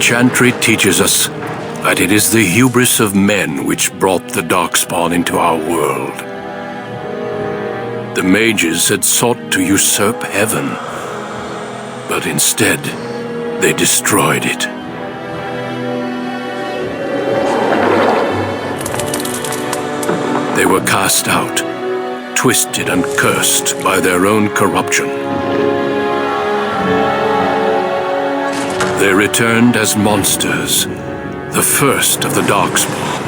chantry teaches us that it is the hubris of men which brought the Darkspawn into our world. The mages had sought to usurp heaven, but instead they destroyed it. They were cast out, twisted and cursed by their own corruption. They returned as monsters, the first of the Darkspawn.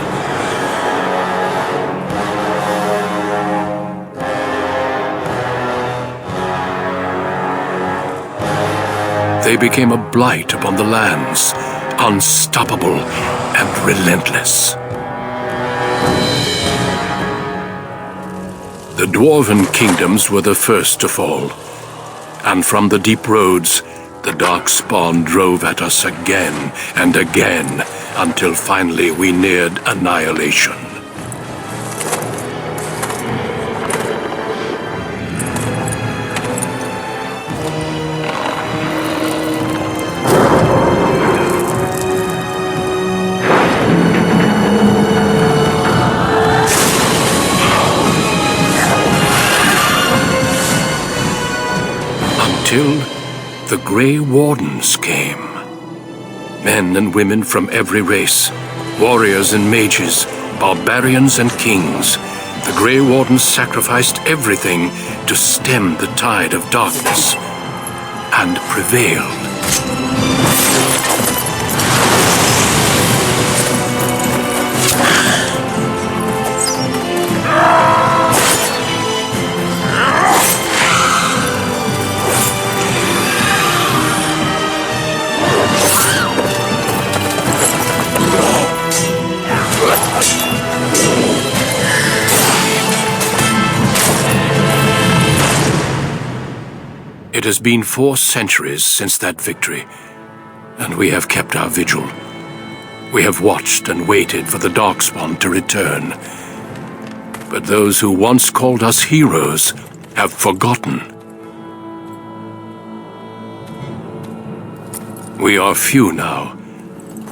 They became a blight upon the lands, unstoppable and relentless. The dwarven kingdoms were the first to fall, and from the deep roads, the Darkspawn drove at us again and again, until finally we neared annihilation. Until the Grey Wardens came. Men and women from every race, warriors and mages, barbarians and kings. The Grey Wardens sacrificed everything to stem the tide of darkness, and prevailed. It has been 4 centuries since that victory, and we have kept our vigil. We have watched and waited for the Darkspawn to return. But those who once called us heroes have forgotten. We are few now,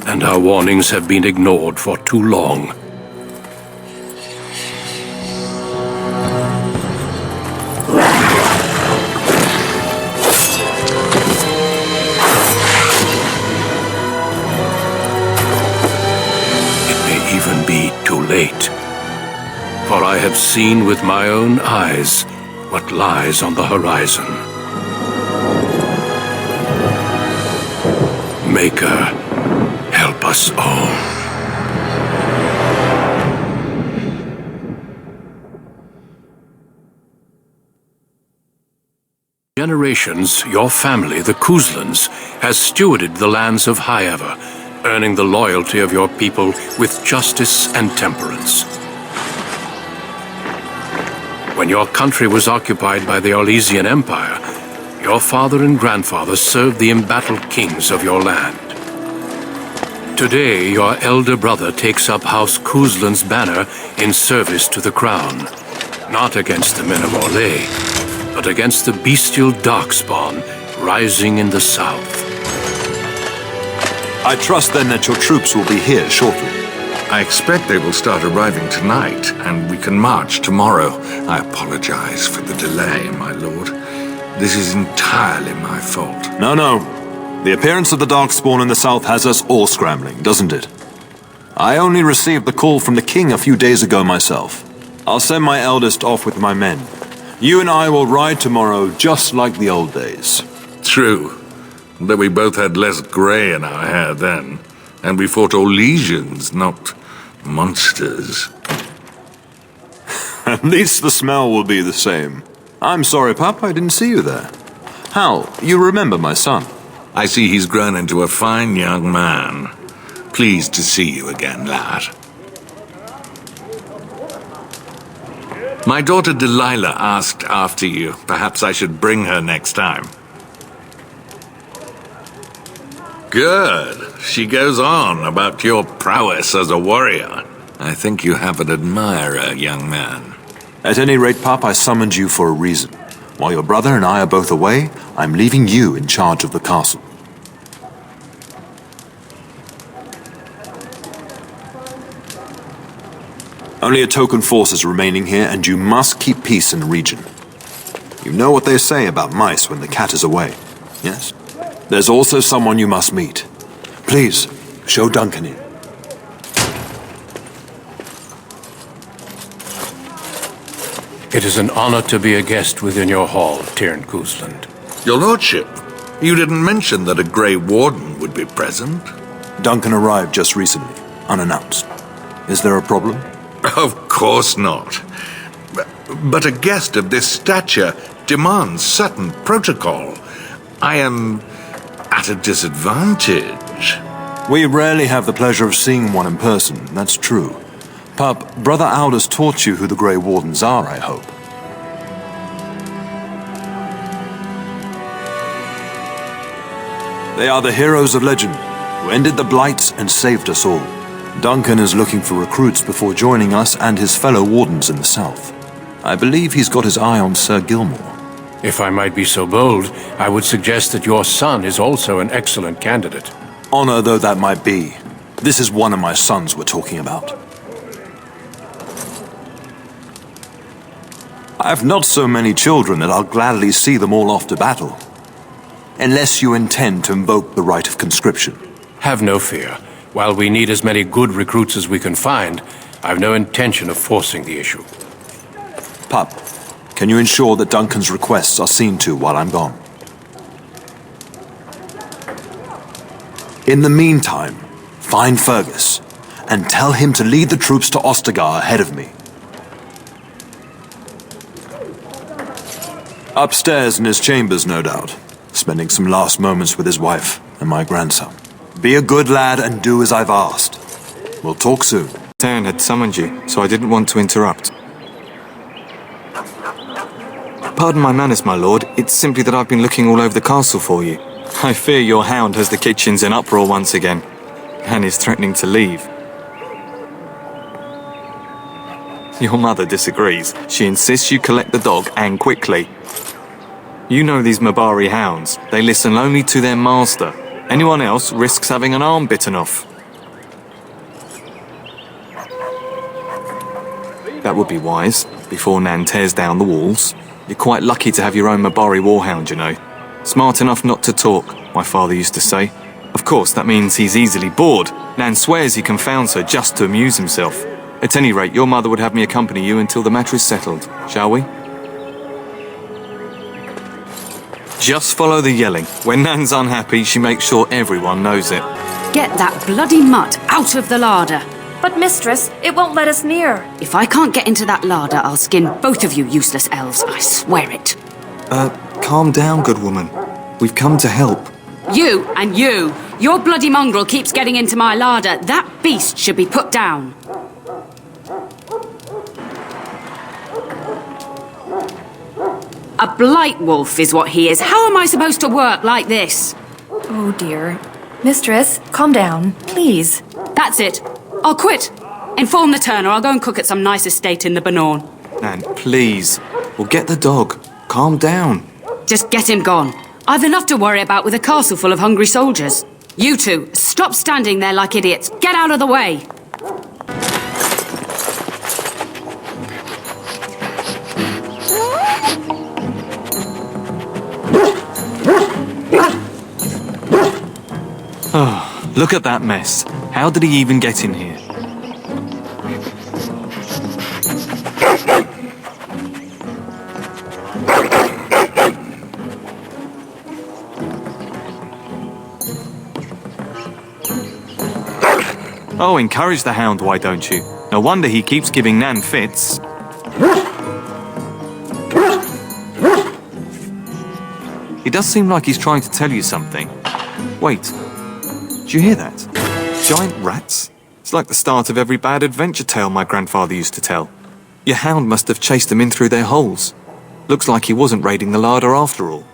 and our warnings have been ignored for too long. Even be too late. For I have seen with my own eyes what lies on the horizon. Maker, help us all. Generations, your family, the Kuzlans, has stewarded the lands of Highever, earning the loyalty of your people with justice and temperance. When your country was occupied by the Orlesian Empire, your father and grandfather served the embattled kings of your land. Today, your elder brother takes up House Kuzlan's banner in service to the crown, not against the men of Orlais, but against the bestial Darkspawn rising in the south. I trust then that your troops will be here shortly. I expect they will start arriving tonight, and we can march tomorrow. I apologize for the delay, my lord. This is entirely my fault. No. The appearance of the Darkspawn in the south has us all scrambling, doesn't it? I only received the call from the king a few days ago myself. I'll send my eldest off with my men. You and I will ride tomorrow just like the old days. True. Though we both had less grey in our hair then, and we fought Orlesians, not monsters. At least the smell will be the same. I'm sorry, Pup, I didn't see you there. Hal, you remember my son? I see he's grown into a fine young man. Pleased to see you again, lad. My daughter Delilah asked after you. Perhaps I should bring her next time. Good. She goes on about your prowess as a warrior. I think you have an admirer, young man. At any rate, Pop, I summoned you for a reason. While your brother and I are both away, I'm leaving you in charge of the castle. Only a token force is remaining here, and you must keep peace in the region. You know what they say about mice when the cat is away, yes? There's also someone you must meet. Please, show Duncan in. It is an honor to be a guest within your hall, Tyrn Cousland. Your lordship, you didn't mention that a Grey Warden would be present. Duncan arrived just recently, unannounced. Is there a problem? Of course not. But a guest of this stature demands certain protocol. I am at a disadvantage. We rarely have the pleasure of seeing one in person, that's true. Pup, Brother Aldous taught you who the Grey Wardens are, I hope. They are the heroes of legend, who ended the Blights and saved us all. Duncan is looking for recruits before joining us and his fellow Wardens in the south. I believe he's got his eye on Sir Gilmore. If I might be so bold, I would suggest that your son is also an excellent candidate. Honor though that might be, this is one of my sons we're talking about. I have not so many children that I'll gladly see them all off to battle. Unless you intend to invoke the right of conscription. Have no fear. While we need as many good recruits as we can find, I've no intention of forcing the issue. Pup, can you ensure that Duncan's requests are seen to while I'm gone? In the meantime, find Fergus, and tell him to lead the troops to Ostagar ahead of me. Upstairs in his chambers, no doubt, spending some last moments with his wife and my grandson. Be a good lad and do as I've asked. We'll talk soon. Tyrn had summoned you, so I didn't want to interrupt. Pardon my manners, my lord. It's simply that I've been looking all over the castle for you. I fear your hound has the kitchens in uproar once again, and is threatening to leave. Your mother disagrees. She insists you collect the dog, and quickly. You know these Mabari hounds. They listen only to their master. Anyone else risks having an arm bitten off. That would be wise, before Nan tears down the walls. You're quite lucky to have your own Mabari warhound, you know. Smart enough not to talk, my father used to say. Of course, that means he's easily bored. Nan swears he confounds her just to amuse himself. At any rate, your mother would have me accompany you until the matter is settled, shall we? Just follow the yelling. When Nan's unhappy, she makes sure everyone knows it. Get that bloody mutt out of the larder. But mistress, it won't let us near. If I can't get into that larder, I'll skin both of you useless elves, I swear it. Calm down, good woman. We've come to help. You and you! Your bloody mongrel keeps getting into my larder. That beast should be put down. A blight wolf is what he is. How am I supposed to work like this? Oh dear. Mistress, calm down, please. That's it. I'll quit. Inform the turner. I'll go and cook at some nice estate in the Banorn. Nan, please. We'll get the dog. Calm down. Just get him gone. I've enough to worry about with a castle full of hungry soldiers. You two, stop standing there like idiots. Get out of the way. Oh, look at that mess. How did he even get in here? Oh, encourage the hound, why don't you? No wonder he keeps giving Nan fits. He does seem like he's trying to tell you something. Wait, do you hear that? Giant rats? It's like the start of every bad adventure tale my grandfather used to tell. Your hound must have chased them in through their holes. Looks like he wasn't raiding the larder after all.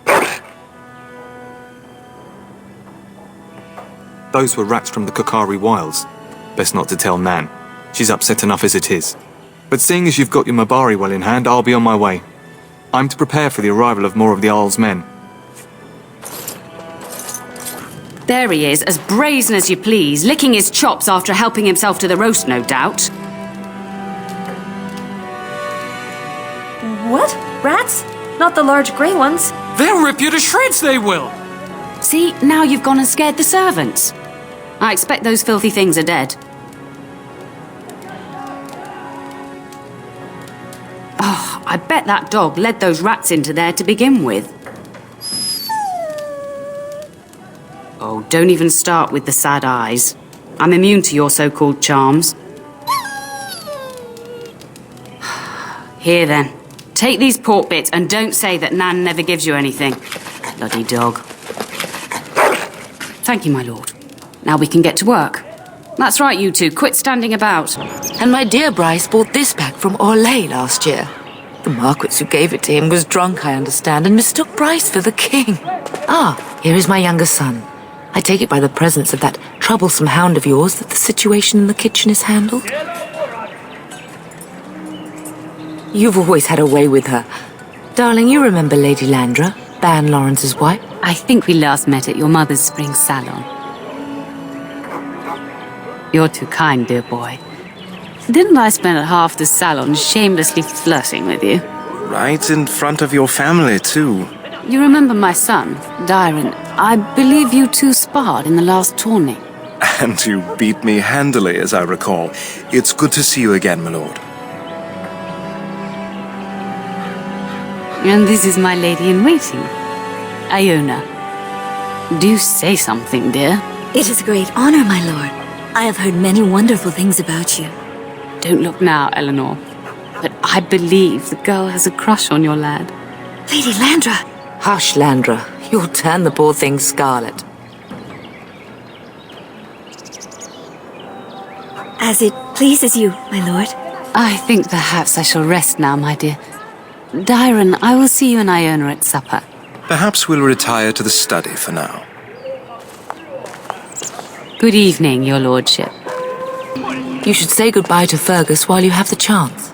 Those were rats from the Kokari Wilds. Best not to tell Nan. She's upset enough as it is. But seeing as you've got your Mabari well in hand, I'll be on my way. I'm to prepare for the arrival of more of the Jarl's men. There he is, as brazen as you please, licking his chops after helping himself to the roast, no doubt. What? Rats? Not the large grey ones. They'll rip you to shreds, they will! See, now you've gone and scared the servants. I expect those filthy things are dead. Oh, I bet that dog led those rats into there to begin with. Oh, don't even start with the sad eyes. I'm immune to your so-called charms. Here then, take these pork bits and don't say that Nan never gives you anything. Bloody dog. Thank you, my lord. Now we can get to work. That's right, you two. Quit standing about. And my dear Bryce bought this back from Orlais last year. The Marquis who gave it to him was drunk, I understand, and mistook Bryce for the king. Ah, here is my younger son. I take it by the presence of that troublesome hound of yours that the situation in the kitchen is handled. You've always had a way with her. Darling, you remember Lady Landra, Ban Lawrence's wife? I think we last met at your mother's spring salon. You're too kind, dear boy. Didn't I spend half the salon shamelessly flirting with you? Right in front of your family, too. You remember my son, Dyron. I believe you two sparred in the last tourney. And you beat me handily, as I recall. It's good to see you again, my lord. And this is my lady-in-waiting, Iona. Do say something, dear. It is a great honor, my lord. I have heard many wonderful things about you. Don't look now, Eleanor. But I believe the girl has a crush on your lad. Lady Landra! Hush, Landra. You'll turn the poor thing scarlet. As it pleases you, my lord. I think perhaps I shall rest now, my dear. Dyron, I will see you and Iona at supper. Perhaps we'll retire to the study for now. Good evening, your lordship. You should say goodbye to Fergus while you have the chance.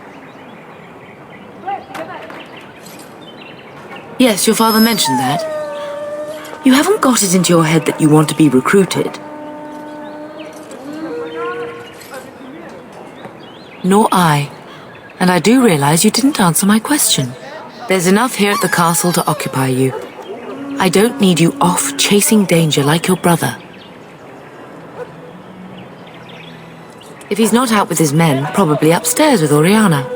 Yes, your father mentioned that. You haven't got it into your head that you want to be recruited. Nor I. And I do realize you didn't answer my question. There's enough here at the castle to occupy you. I don't need you off chasing danger like your brother. If he's not out with his men, probably upstairs with Oriana.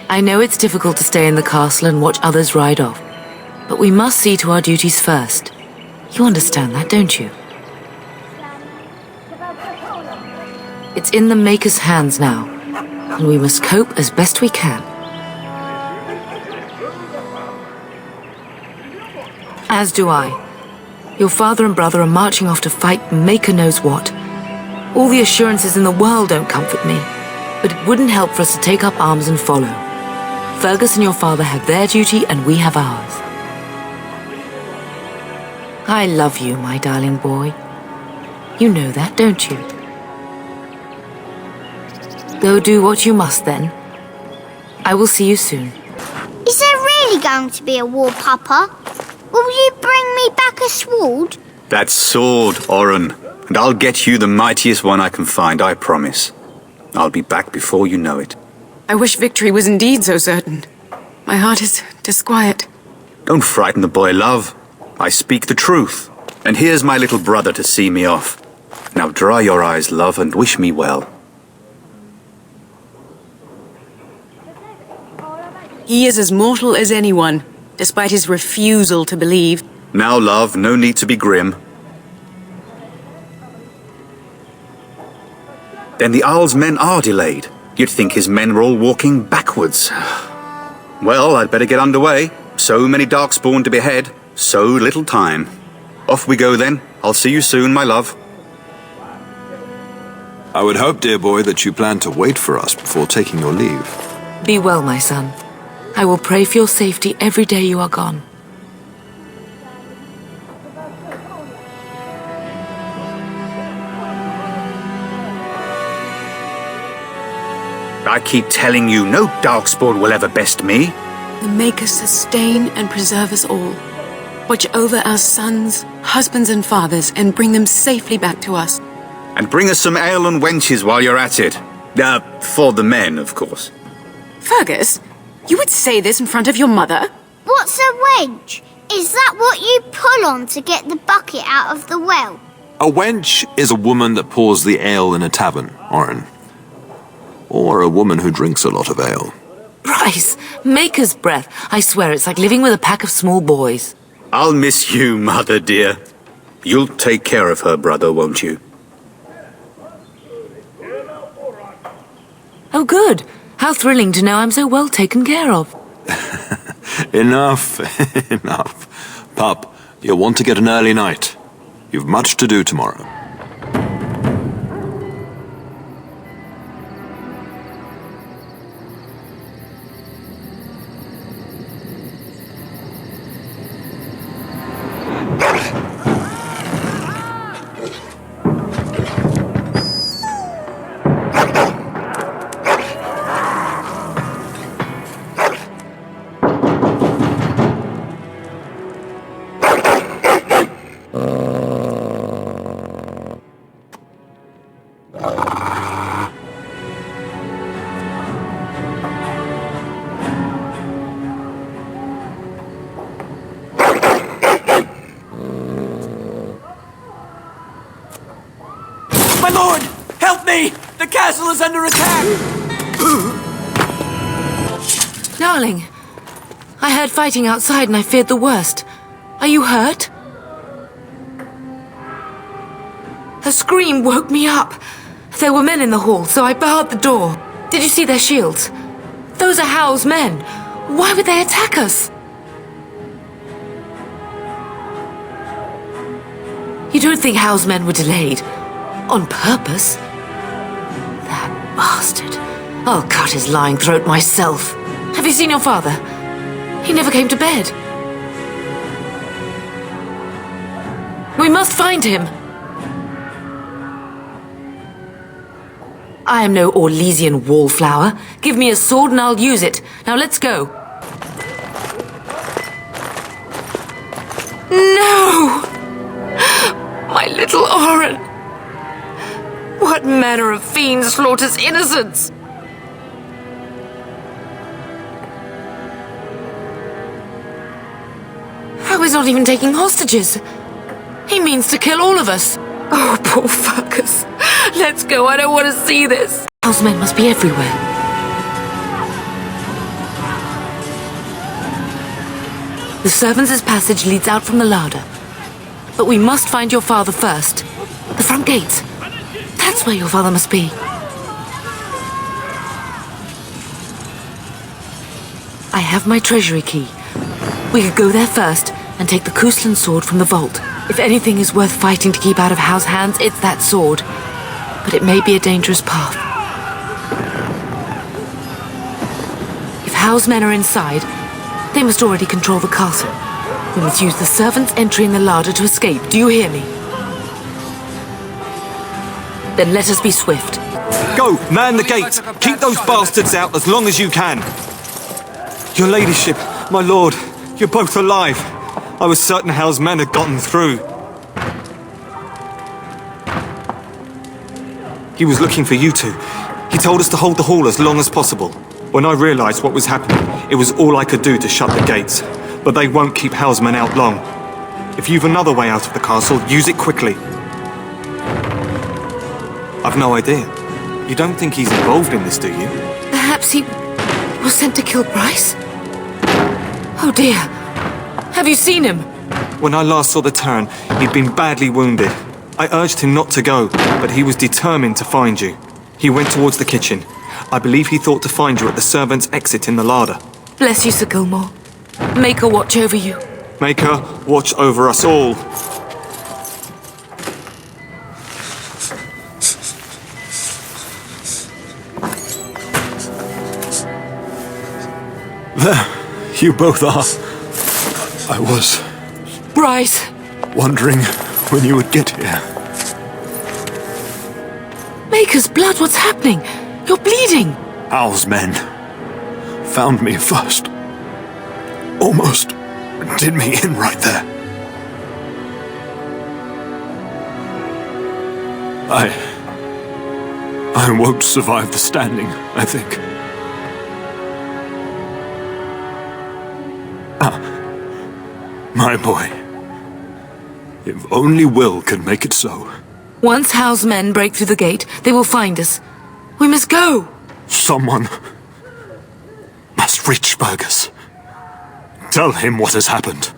I know it's difficult to stay in the castle and watch others ride off, but we must see to our duties first. You understand that, don't you? It's in the Maker's hands now, and we must cope as best we can. As do I. Your father and brother are marching off to fight Maker knows what. All the assurances in the world don't comfort me, but it wouldn't help for us to take up arms and follow. Fergus and your father have their duty, and we have ours. I love you, my darling boy. You know that, don't you? Go do what you must, then. I will see you soon. Is there really going to be a war, Papa? Will you bring me back a sword? That sword, Oren. And I'll get you the mightiest one I can find, I promise. I'll be back before you know it. I wish victory was indeed so certain. My heart is disquiet. Don't frighten the boy, love. I speak the truth. And here's my little brother to see me off. Now dry your eyes, love, and wish me well. He is as mortal as anyone, despite his refusal to believe. Now, love, no need to be grim. Then the Owl's men are delayed. You'd think his men were all walking backwards. Well, I'd better get underway. So many Darkspawn to behead, so little time. Off we go then. I'll see you soon, my love. I would hope, dear boy, that you plan to wait for us before taking your leave. Be well, my son. I will pray for your safety every day you are gone. I keep telling you, no Darkspawn will ever best me. The Maker sustain and preserve us all. Watch over our sons, husbands and fathers, and bring them safely back to us. And bring us some ale and wenches while you're at it. For the men, of course. Fergus, you would say this in front of your mother? What's a wench? Is that what you pull on to get the bucket out of the well? A wench is a woman that pours the ale in a tavern, Oren. Or a woman who drinks a lot of ale. Bryce, maker's breath. I swear it's like living with a pack of small boys. I'll miss you, Mother dear. You'll take care of her, brother, won't you? Oh, good. How thrilling to know I'm so well taken care of. Enough, enough. Pup, you'll want to get an early night. You've much to do tomorrow. My lord! Help me! The castle is under attack! Darling, I heard fighting outside and I feared the worst. Are you hurt? Her scream woke me up. There were men in the hall, so I barred the door. Did you see their shields? Those are Hal's men. Why would they attack us? You don't think Hal's men were delayed? On purpose? That bastard. I'll cut his lying throat myself. Have you seen your father? He never came to bed. We must find him. I am no Orlesian wallflower. Give me a sword and I'll use it. Now let's go. No! My little Oren! What manner of fiend slaughters innocents? How is not even taking hostages? He means to kill all of us. Oh, poor Fergus. Let's go, I don't want to see this. Hal's men must be everywhere. The servants' passage leads out from the larder. But we must find your father first. The front gates. That's where your father must be. I have my treasury key. We could go there first and take the Kuslan sword from the vault. If anything is worth fighting to keep out of Hal's hands, it's that sword. But it may be a dangerous path. If Hal's men are inside, they must already control the castle. We must use the servants' entry in the larder to escape. Do you hear me? Then let us be swift. Go, man the gate. Keep those bastards out as long as you can. Your ladyship, my lord, you're both alive. I was certain Hal's men had gotten through. He was looking for you two. He told us to hold the hall as long as possible. When I realized what was happening, it was all I could do to shut the gates. But they won't keep Hal's men out long. If you've another way out of the castle, use it quickly. I've no idea. You don't think he's involved in this, do you? Perhaps he was sent to kill Bryce? Oh dear. Have you seen him? When I last saw the Terran, he'd been badly wounded. I urged him not to go, but he was determined to find you. He went towards the kitchen. I believe he thought to find you at the servants' exit in the larder. Bless you, Sir Gilmore. Make her watch over you. Make her watch over us all. There, you both are. I was Bryce! wondering when you would get here. Maker's blood, what's happening? You're bleeding! Hal's men found me first. Almost did me in right there. I won't survive the standing, I think. My boy. If only Will could make it so. Once Hal's men break through the gate, they will find us. We must go! Someone must reach Fergus. Tell him what has happened.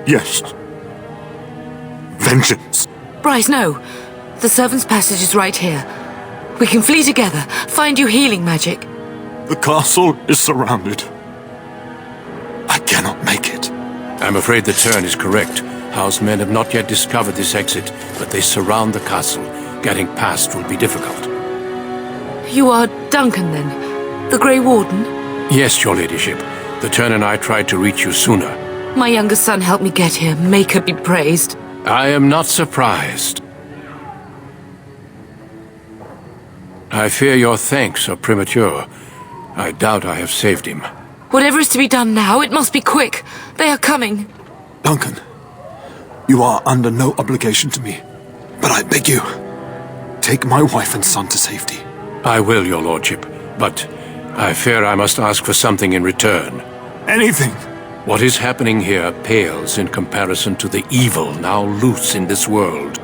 Yes. Vengeance. Bryce, no. The servants' passage is right here. We can flee together, find you healing magic. The castle is surrounded. I cannot make it. I'm afraid the turn is correct. House men have not yet discovered this exit, but they surround the castle. Getting past will be difficult. You are Duncan, then? The Grey Warden? Yes, your ladyship. The turn and I tried to reach you sooner. My younger son helped me get here. May her be praised. I am not surprised. I fear your thanks are premature. I doubt I have saved him. Whatever is to be done now, it must be quick. They are coming. Duncan, you are under no obligation to me. But I beg you, take my wife and son to safety. I will, your lordship, but I fear I must ask for something in return. Anything. What is happening here pales in comparison to the evil now loose in this world.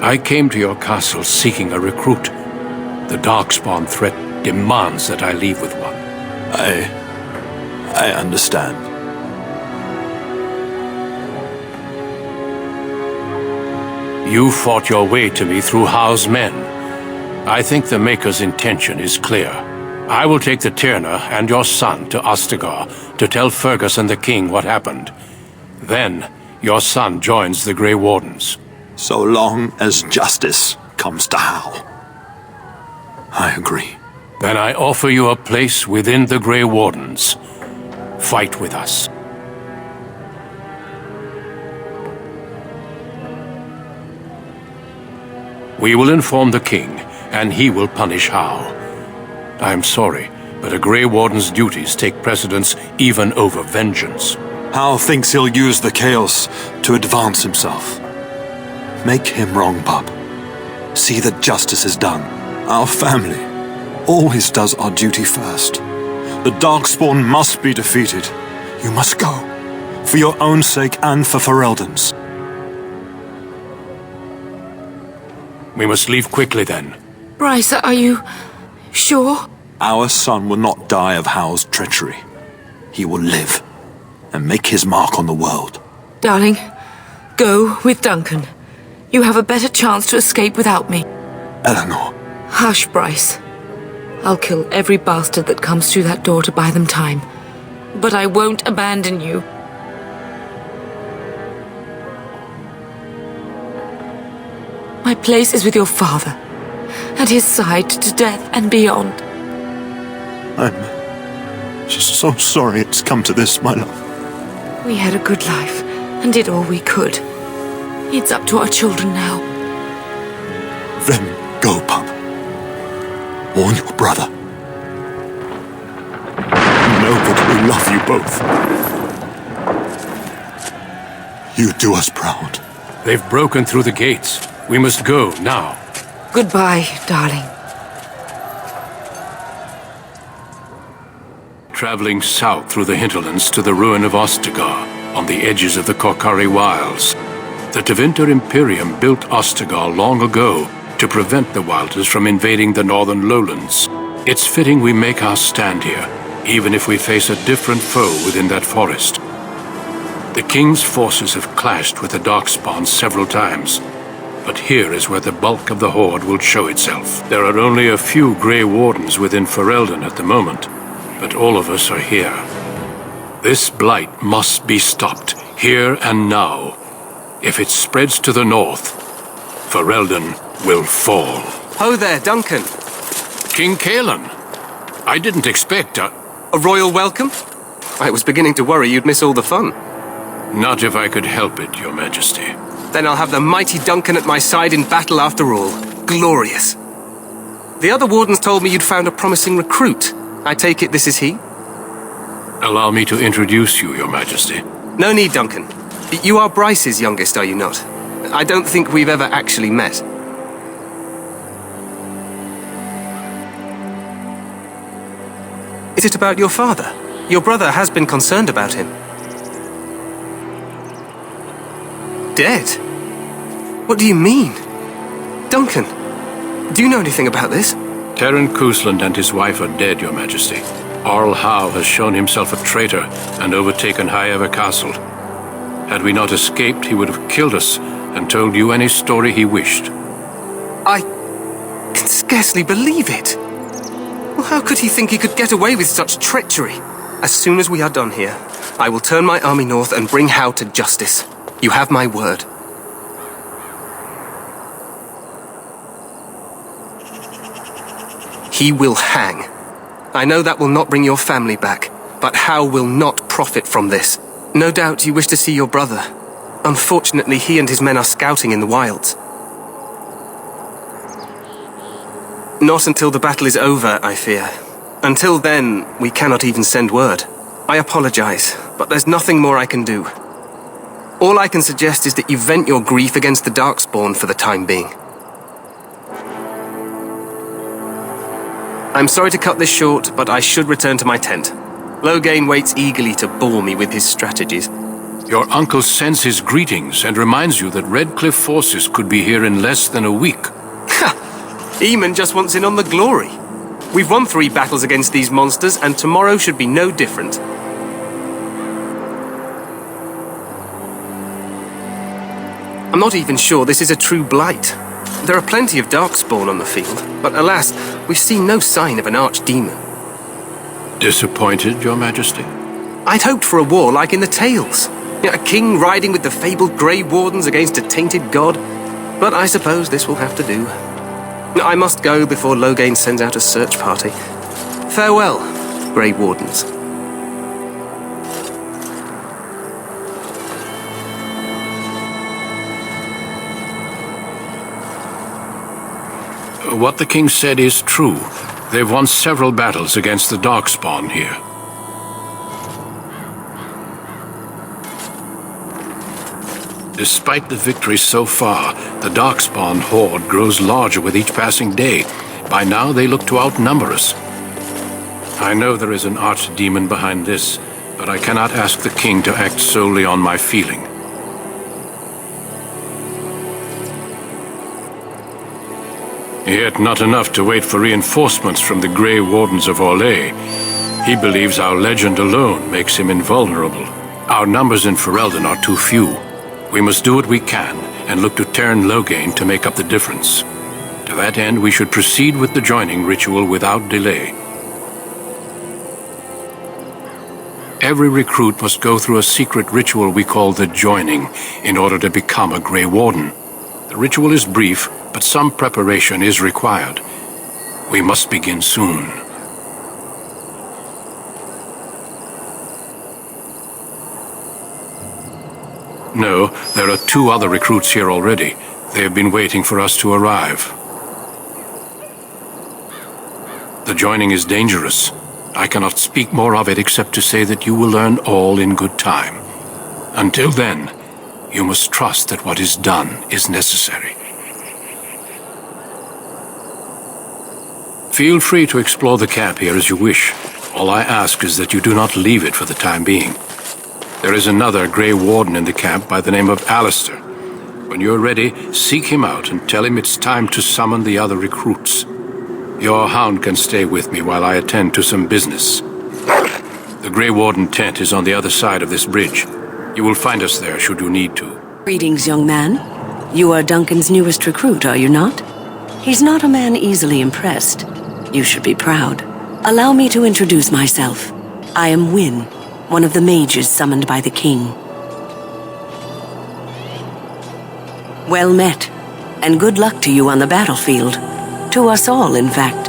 I came to your castle seeking a recruit. The Darkspawn threat demands that I leave with one. I understand. You fought your way to me through Howe's men. I think the Maker's intention is clear. I will take the Tyrna and your son to Ostagar to tell Fergus and the king what happened. Then, your son joins the Grey Wardens. So long as justice comes to Howe. I agree. Then I offer you a place within the Grey Wardens. Fight with us. We will inform the king, and he will punish Howe. I am sorry, but a Grey Warden's duties take precedence even over vengeance. Howe thinks he'll use the chaos to advance himself. Make him wrong, bub. See that justice is done. Our family always does our duty first. The Darkspawn must be defeated. You must go. For your own sake and for Ferelden's. We must leave quickly then. Bryce, are you sure? Our son will not die of Howe's treachery. He will live and make his mark on the world. Darling, go with Duncan. You have a better chance to escape without me. Eleanor. Hush, Bryce. I'll kill every bastard that comes through that door to buy them time. But I won't abandon you. My place is with your father. At his side to death and beyond. I'm just so sorry it's come to this, my love. We had a good life and did all we could. It's up to our children now. Then go, pup. Warn your brother. Know that we love you both. You do us proud. They've broken through the gates. We must go now. Goodbye, darling. Traveling south through the hinterlands to the ruin of Ostagar, on the edges of the Korkari Wilds. The Tevinter Imperium built Ostagar long ago to prevent the Wilders from invading the northern lowlands. It's fitting we make our stand here, even if we face a different foe within that forest. The King's forces have clashed with the Darkspawn several times, but here is where the bulk of the Horde will show itself. There are only a few Grey Wardens within Ferelden at the moment, but all of us are here. This blight must be stopped, here and now. If it spreads to the north, Ferelden will fall. Ho there, Duncan. King Caelan. I didn't expect a royal welcome? I was beginning to worry you'd miss all the fun. Not if I could help it, Your Majesty. Then I'll have the mighty Duncan at my side in battle after all. Glorious. The other wardens told me you'd found a promising recruit. I take it this is he? Allow me to introduce you, Your Majesty. No need, Duncan. You are Bryce's youngest, are you not? I don't think we've ever actually met. Is it about your father? Your brother has been concerned about him. Dead? What do you mean? Duncan, do you know anything about this? Terran Cousland and his wife are dead, Your Majesty. Arl Howe has shown himself a traitor and overtaken High Ever Castle. Had we not escaped, he would have killed us and told you any story he wished. I can scarcely believe it. Well, how could he think he could get away with such treachery? As soon as we are done here, I will turn my army north and bring Howe to justice. You have my word. He will hang. I know that will not bring your family back, but Howe will not profit from this. No doubt you wish to see your brother. Unfortunately, he and his men are scouting in the wilds. Not until the battle is over, I fear. Until then, we cannot even send word. I apologize, but there's nothing more I can do. All I can suggest is that you vent your grief against the Darkspawn for the time being. I'm sorry to cut this short, but I should return to my tent. Loghain waits eagerly to bore me with his strategies. Your uncle sends his greetings and reminds you that Redcliffe forces could be here in less than a week. Ha! Eamon just wants in on the glory. We've won 3 battles against these monsters, and tomorrow should be no different. I'm not even sure this is a true blight. There are plenty of Darkspawn on the field, but alas, we've seen no sign of an archdemon. Disappointed, Your Majesty? I'd hoped for a war like in the tales. A king riding with the fabled Grey Wardens against a tainted god. But I suppose this will have to do. I must go before Loghain sends out a search party. Farewell, Grey Wardens. What the king said is true. They've won several battles against the Darkspawn here. Despite the victory so far, the Darkspawn horde grows larger with each passing day. By now, they look to outnumber us. I know there is an archdemon behind this, but I cannot ask the king to act solely on my feeling. Yet not enough to wait for reinforcements from the Grey Wardens of Orlais. He believes our legend alone makes him invulnerable. Our numbers in Ferelden are too few. We must do what we can and look to Terran Loghain to make up the difference. To that end, we should proceed with the joining ritual without delay. Every recruit must go through a secret ritual we call the joining in order to become a Grey Warden. The ritual is brief, but some preparation is required. We must begin soon. No, there are 2 other recruits here already. They have been waiting for us to arrive. The joining is dangerous. I cannot speak more of it except to say that you will learn all in good time. Until then, you must trust that what is done is necessary. Feel free to explore the camp here as you wish. All I ask is that you do not leave it for the time being. There is another Grey Warden in the camp by the name of Alistair. When you're ready, seek him out and tell him it's time to summon the other recruits. Your hound can stay with me while I attend to some business. The Grey Warden tent is on the other side of this bridge. You will find us there should you need to. Greetings, young man. You are Duncan's newest recruit, are you not? He's not a man easily impressed. You should be proud. Allow me to introduce myself. I am Wynne, one of the mages summoned by the king. Well met, and good luck to you on the battlefield. To us all, in fact.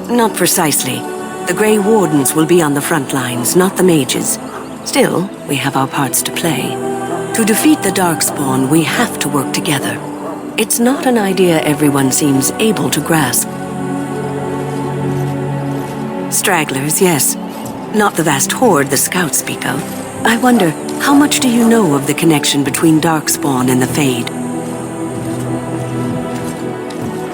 Not precisely. The Grey Wardens will be on the front lines, not the mages. Still, we have our parts to play. To defeat the Darkspawn, we have to work together. It's not an idea everyone seems able to grasp. Stragglers, yes. Not the vast horde the scouts speak of. I wonder, how much do you know of the connection between Darkspawn and the Fade?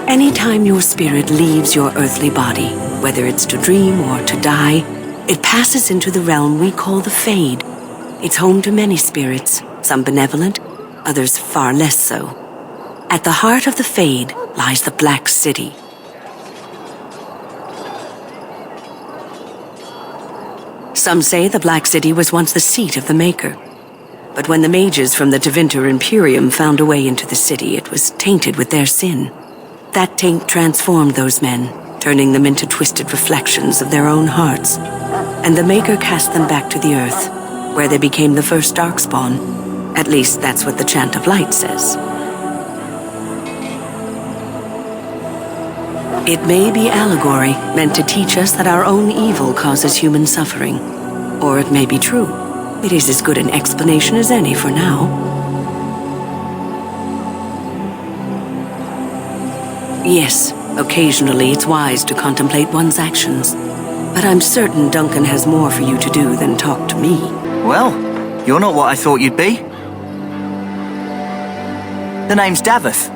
Anytime your spirit leaves your earthly body, whether it's to dream or to die, it passes into the realm we call the Fade. It's home to many spirits, some benevolent, others far less so. At the heart of the Fade lies the Black City. Some say the Black City was once the seat of the Maker. But when the mages from the Tevinter Imperium found a way into the city, it was tainted with their sin. That taint transformed those men, turning them into twisted reflections of their own hearts. And the Maker cast them back to the earth, where they became the first Darkspawn. At least that's what the Chant of Light says. It may be allegory, meant to teach us that our own evil causes human suffering. Or it may be true. It is as good an explanation as any for now. Yes, occasionally it's wise to contemplate one's actions. But I'm certain Duncan has more for you to do than talk to me. Well, you're not what I thought you'd be. The name's Daveth.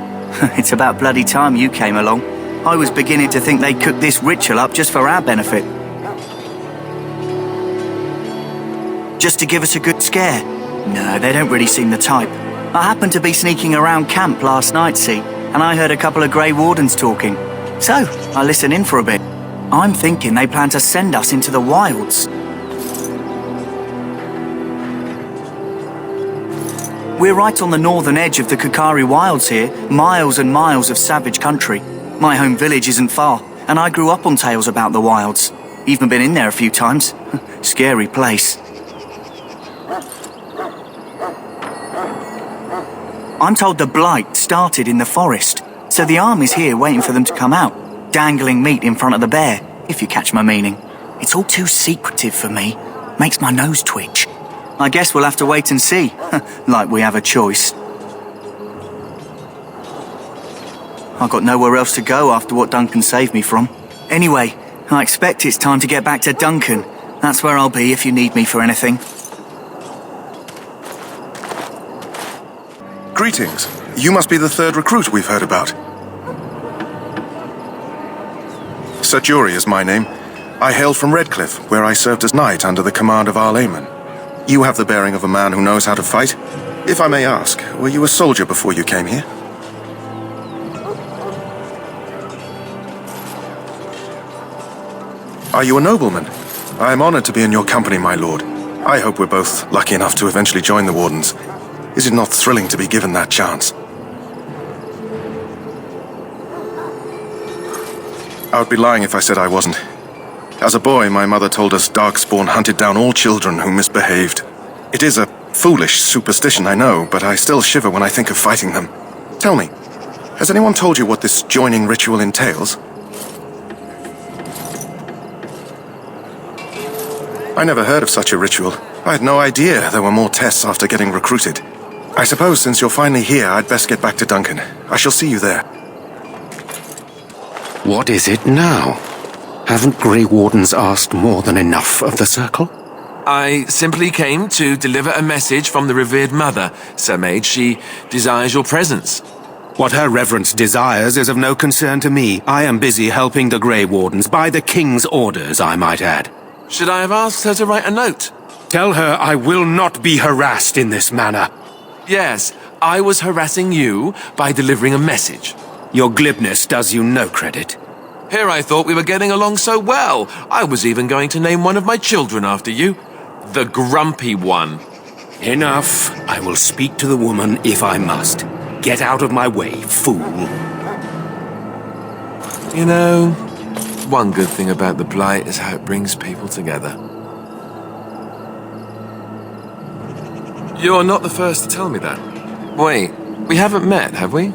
It's about bloody time you came along. I was beginning to think they'd cooked this ritual up just for our benefit. Just to give us a good scare. No, they don't really seem the type. I happened to be sneaking around camp last night, see, and I heard a couple of Grey Wardens talking. So, I listened in for a bit. I'm thinking they plan to send us into the wilds. We're right on the northern edge of the Kukari Wilds here, miles and miles of savage country. My home village isn't far, and I grew up on tales about the wilds. Even been in there a few times. Scary place. I'm told the Blight started in the forest, so the army's here waiting for them to come out, dangling meat in front of the bear, if you catch my meaning. It's all too secretive for me. Makes my nose twitch. I guess we'll have to wait and see, like we have a choice. I've got nowhere else to go after what Duncan saved me from. Anyway, I expect it's time to get back to Duncan. That's where I'll be if you need me for anything. Greetings. You must be the third recruit we've heard about. Sir Jury is my name. I hail from Redcliffe, where I served as knight under the command of Arlayman. You have the bearing of a man who knows how to fight. If I may ask, were you a soldier before you came here? Are you a nobleman? I am honored to be in your company, my lord. I hope we're both lucky enough to eventually join the Wardens. Is it not thrilling to be given that chance? I would be lying if I said I wasn't. As a boy, my mother told us Darkspawn hunted down all children who misbehaved. It is a foolish superstition, I know, but I still shiver when I think of fighting them. Tell me, has anyone told you what this joining ritual entails? I never heard of such a ritual. I had no idea there were more tests after getting recruited. I suppose since you're finally here, I'd best get back to Duncan. I shall see you there. What is it now? Haven't Grey Wardens asked more than enough of the Circle? I simply came to deliver a message from the revered mother, Sir Mage. She desires your presence. What her reverence desires is of no concern to me. I am busy helping the Grey Wardens, by the King's orders, I might add. Should I have asked her to write a note? Tell her I will not be harassed in this manner. Yes, I was harassing you by delivering a message. Your glibness does you no credit. Here I thought we were getting along so well. I was even going to name one of my children after you. The Grumpy One. Enough. I will speak to the woman if I must. Get out of my way, fool. You know, one good thing about the Blight is how it brings people together. You're not the first to tell me that. Wait, we haven't met, have we?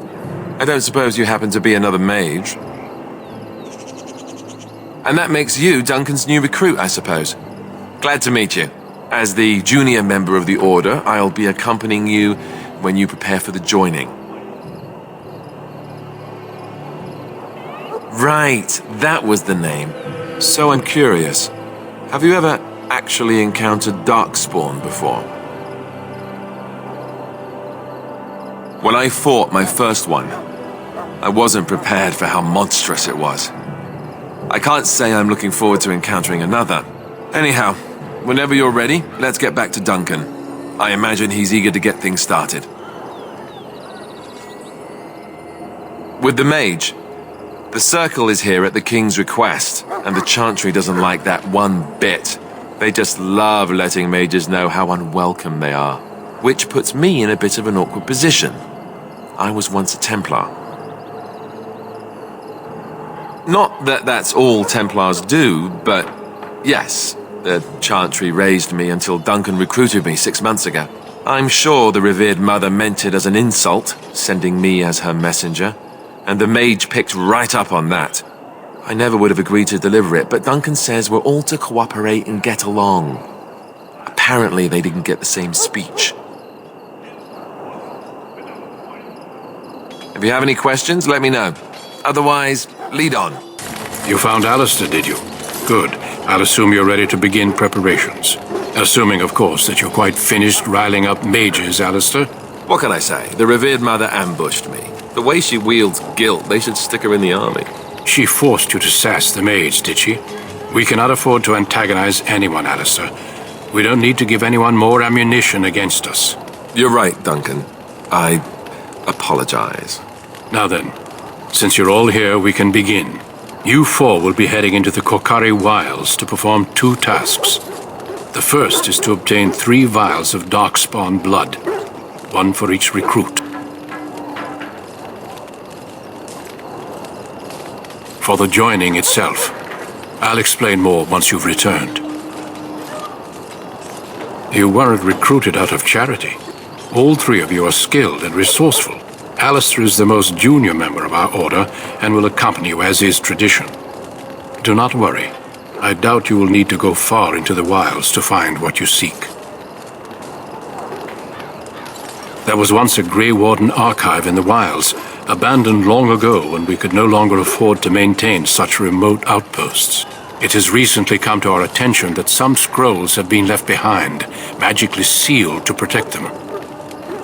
I don't suppose you happen to be another mage. And that makes you Duncan's new recruit, I suppose. Glad to meet you. As the junior member of the Order, I'll be accompanying you when you prepare for the joining. Right, that was the name. So I'm curious. Have you ever actually encountered Darkspawn before? When I fought my first one, I wasn't prepared for how monstrous it was. I can't say I'm looking forward to encountering another. Anyhow, whenever you're ready, let's get back to Duncan. I imagine he's eager to get things started. With the mage, the circle is here at the king's request, and the chantry doesn't like that one bit. They just love letting mages know how unwelcome they are, which puts me in a bit of an awkward position. I was once a Templar. Not that that's all Templars do, but yes, the chantry raised me until Duncan recruited me 6 months ago. I'm sure the revered mother meant it as an insult, sending me as her messenger, and the mage picked right up on that. I never would have agreed to deliver it, but Duncan says we're all to cooperate and get along. Apparently they didn't get the same speech. If you have any questions, let me know. Otherwise, lead on. You found Alistair, did you? Good. I'll assume you're ready to begin preparations. Assuming, of course, that you're quite finished riling up mages, Alistair. What can I say? The revered mother ambushed me. The way she wields guilt, they should stick her in the army. She forced you to sass the mage, did she? We cannot afford to antagonize anyone, Alistair. We don't need to give anyone more ammunition against us. You're right, Duncan. I apologize. Now then, since you're all here, we can begin. You four will be heading into the Kokari Wilds to perform 2 tasks. The first is to obtain 3 vials of darkspawn blood, 1 for each recruit. For the joining itself, I'll explain more once you've returned. You weren't recruited out of charity. All 3 of you are skilled and resourceful. Alistair is the most junior member of our order and will accompany you as is tradition. Do not worry. I doubt you will need to go far into the wilds to find what you seek. There was once a Grey Warden archive in the wilds, abandoned long ago when we could no longer afford to maintain such remote outposts. It has recently come to our attention that some scrolls have been left behind, magically sealed to protect them.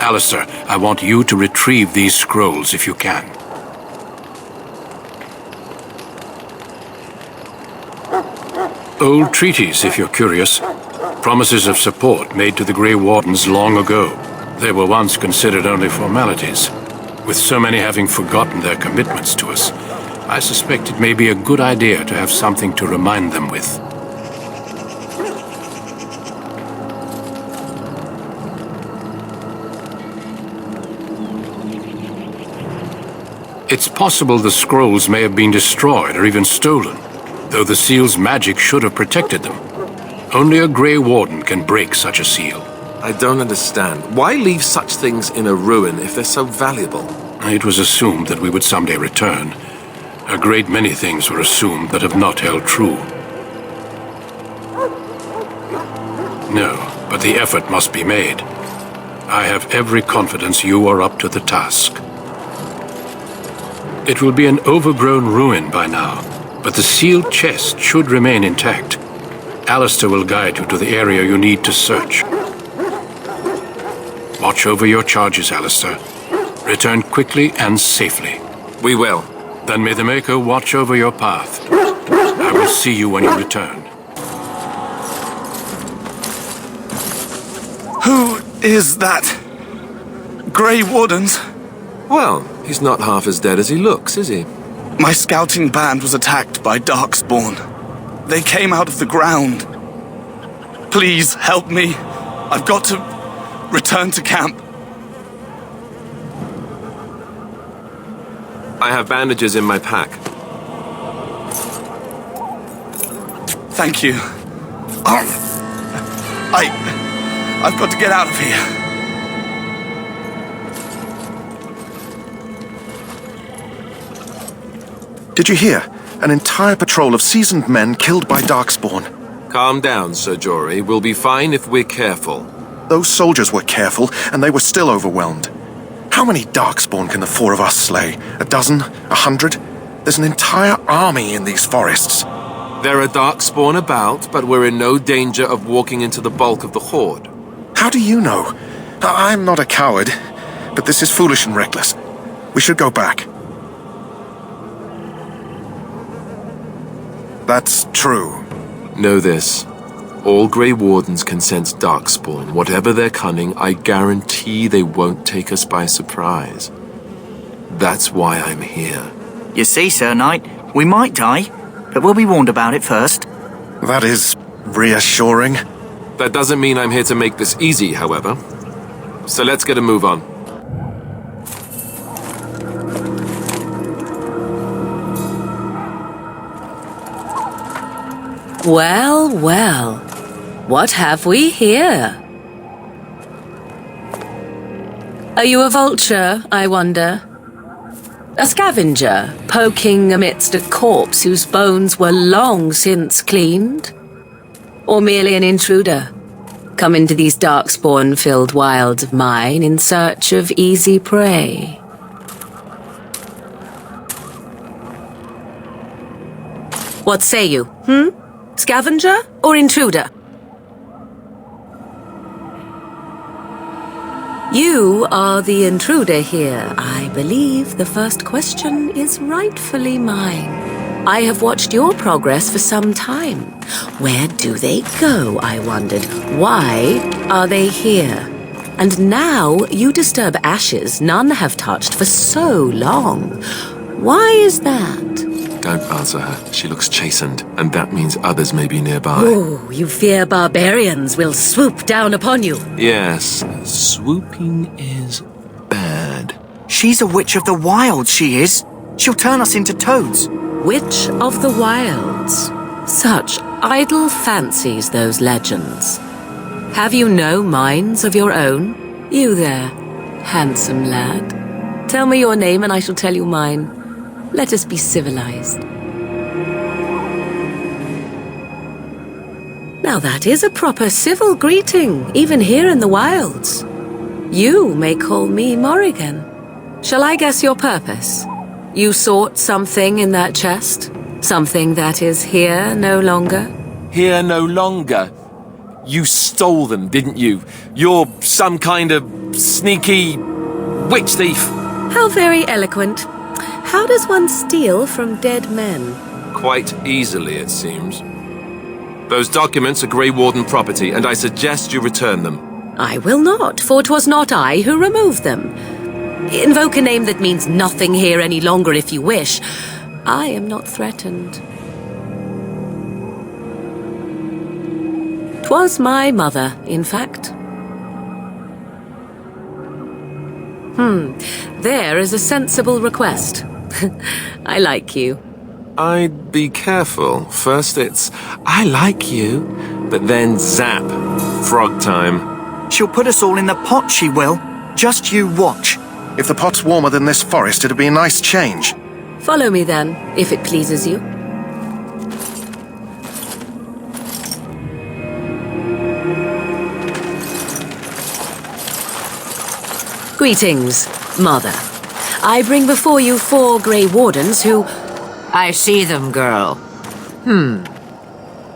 Alistair, I want you to retrieve these scrolls if you can. Old treaties, if you're curious. Promises of support made to the Grey Wardens long ago. They were once considered only formalities. With so many having forgotten their commitments to us, I suspect it may be a good idea to have something to remind them with. It's possible the scrolls may have been destroyed or even stolen, though the seal's magic should have protected them. Only a Grey Warden can break such a seal. I don't understand. Why leave such things in a ruin if they're so valuable? It was assumed that we would someday return. A great many things were assumed that have not held true. No, but the effort must be made. I have every confidence you are up to the task. It will be an overgrown ruin by now, but the sealed chest should remain intact. Alistair will guide you to the area you need to search. Watch over your charges, Alistair. Return quickly and safely. We will. Then may the Maker watch over your path. I will see you when you return. Who is that? Grey Wardens? Well, he's not half as dead as he looks, is he? My scouting band was attacked by Darkspawn. They came out of the ground. Please help me. I've got to return to camp. I have bandages in my pack. Thank you. I've got to get out of here. Did you hear? An entire patrol of seasoned men killed by Darkspawn. Calm down, Sir Jory. We'll be fine if we're careful. Those soldiers were careful, and they were still overwhelmed. How many Darkspawn can the 4 of us slay? 12? 100? There's an entire army in these forests. There are Darkspawn about, but we're in no danger of walking into the bulk of the Horde. How do you know? I'm not a coward, but this is foolish and reckless. We should go back. That's true. Know this. All Grey Wardens can sense Darkspawn. Whatever their cunning, I guarantee they won't take us by surprise. That's why I'm here. You see, Sir Knight, we might die, but we'll be warned about it first. That is reassuring. That doesn't mean I'm here to make this easy, however. So let's get a move on. Well, well. What have we here? Are you a vulture, I wonder? A scavenger, poking amidst a corpse whose bones were long since cleaned? Or merely an intruder, come into these darkspawn-filled wilds of mine in search of easy prey? What say you, Scavenger or intruder? You are the intruder here. I believe the first question is rightfully mine. I have watched your progress for some time. Where do they go, I wondered. Why are they here? And now you disturb ashes none have touched for so long. Why is that? Don't answer her. She looks chastened, and that means others may be nearby. Oh, you fear barbarians will swoop down upon you. Yes, swooping is bad. She's a witch of the wilds, she is. She'll turn us into toads. Witch of the wilds. Such idle fancies, those legends. Have you no minds of your own? You there, handsome lad. Tell me your name and I shall tell you mine. Let us be civilized. Now that is a proper civil greeting, even here in the wilds. You may call me Morrigan. Shall I guess your purpose? You sought something in that chest? Something that is here no longer? Here no longer? You stole them, didn't you? You're some kind of sneaky witch thief. How very eloquent. How does one steal from dead men? Quite easily, it seems. Those documents are Grey Warden property, and I suggest you return them. I will not, for 'twas not I who removed them. Invoke a name that means nothing here any longer if you wish. I am not threatened. 'Twas my mother, in fact. There is a sensible request. I like you. I'd be careful. First it's, I like you, but then zap. Frog time. She'll put us all in the pot, she will. Just you watch. If the pot's warmer than this forest, it'd be a nice change. Follow me then, if it pleases you. Greetings, Mother. I bring before you 4 Grey Wardens who... I see them, girl.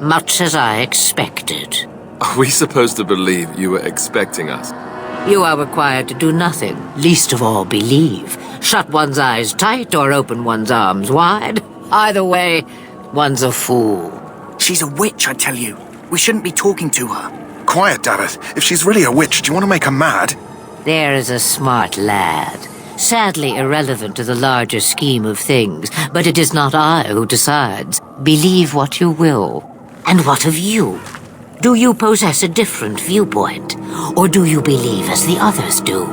Much as I expected. Are we supposed to believe you were expecting us? You are required to do nothing, least of all believe. Shut one's eyes tight or open one's arms wide. Either way, one's a fool. She's a witch, I tell you. We shouldn't be talking to her. Quiet, Davith. If she's really a witch, do you want to make her mad? There is a smart lad. Sadly irrelevant to the larger scheme of things, but it is not I who decides. Believe what you will. And what of you? Do you possess a different viewpoint? Or do you believe as the others do?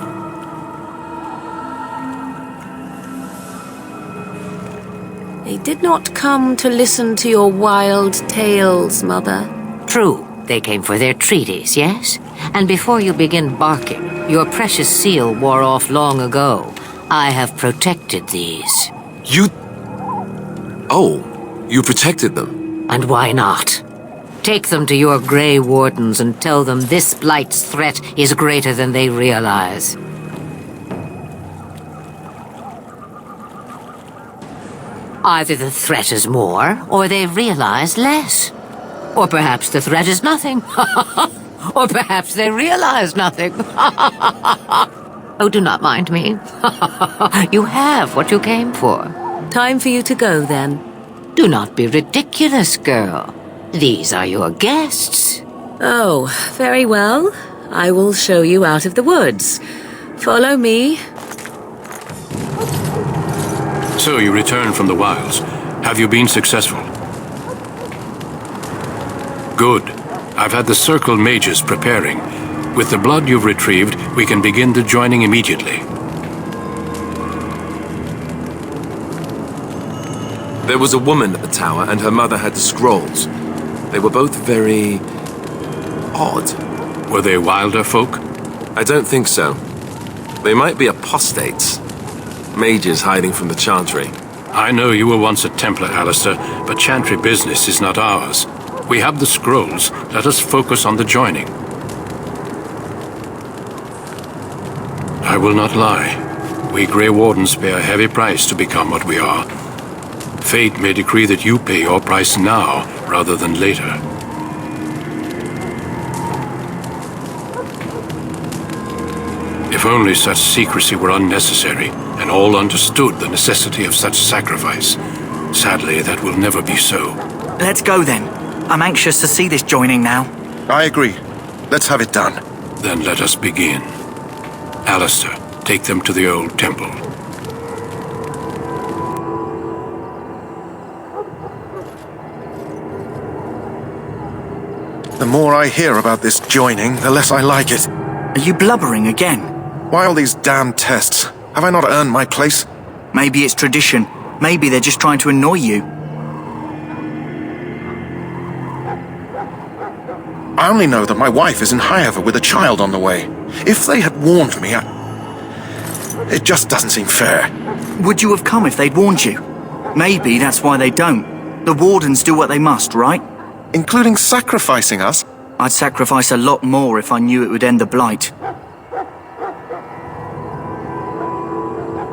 They did not come to listen to your wild tales, Mother. True. They came for their treaties, yes? And before you begin barking, your precious seal wore off long ago. I have protected these. You... Oh, you protected them? And why not? Take them to your Grey Wardens and tell them this blight's threat is greater than they realize. Either the threat is more, or they realize less. Or perhaps the threat is nothing. Or perhaps they realize nothing. Oh, do not mind me. You have what you came for. Time for you to go, then. Do not be ridiculous, girl. These are your guests. Oh, very well. I will show you out of the woods. Follow me. So you returned from the wilds. Have you been successful? Good. I've had the Circle mages preparing. With the blood you've retrieved, we can begin the joining immediately. There was a woman at the tower, and her mother had the scrolls. They were both very odd. Were they wilder folk? I don't think so. They might be apostates. Mages hiding from the Chantry. I know you were once a Templar, Alistair, but Chantry business is not ours. We have the scrolls. Let us focus on the joining. I will not lie. We Grey Wardens pay a heavy price to become what we are. Fate may decree that you pay your price now, rather than later. If only such secrecy were unnecessary, and all understood the necessity of such sacrifice. Sadly, that will never be so. Let's go then. I'm anxious to see this joining now. I agree. Let's have it done. Then let us begin. Alistair, take them to the old temple. The more I hear about this joining, the less I like it. Are you blubbering again? Why all these damn tests? Have I not earned my place? Maybe it's tradition. Maybe they're just trying to annoy you. I only know that my wife is in Highever with a child on the way. If they had warned me, it just doesn't seem fair. Would you have come if they'd warned you? Maybe that's why they don't. The Wardens do what they must, right? Including sacrificing us? I'd sacrifice a lot more if I knew it would end the Blight.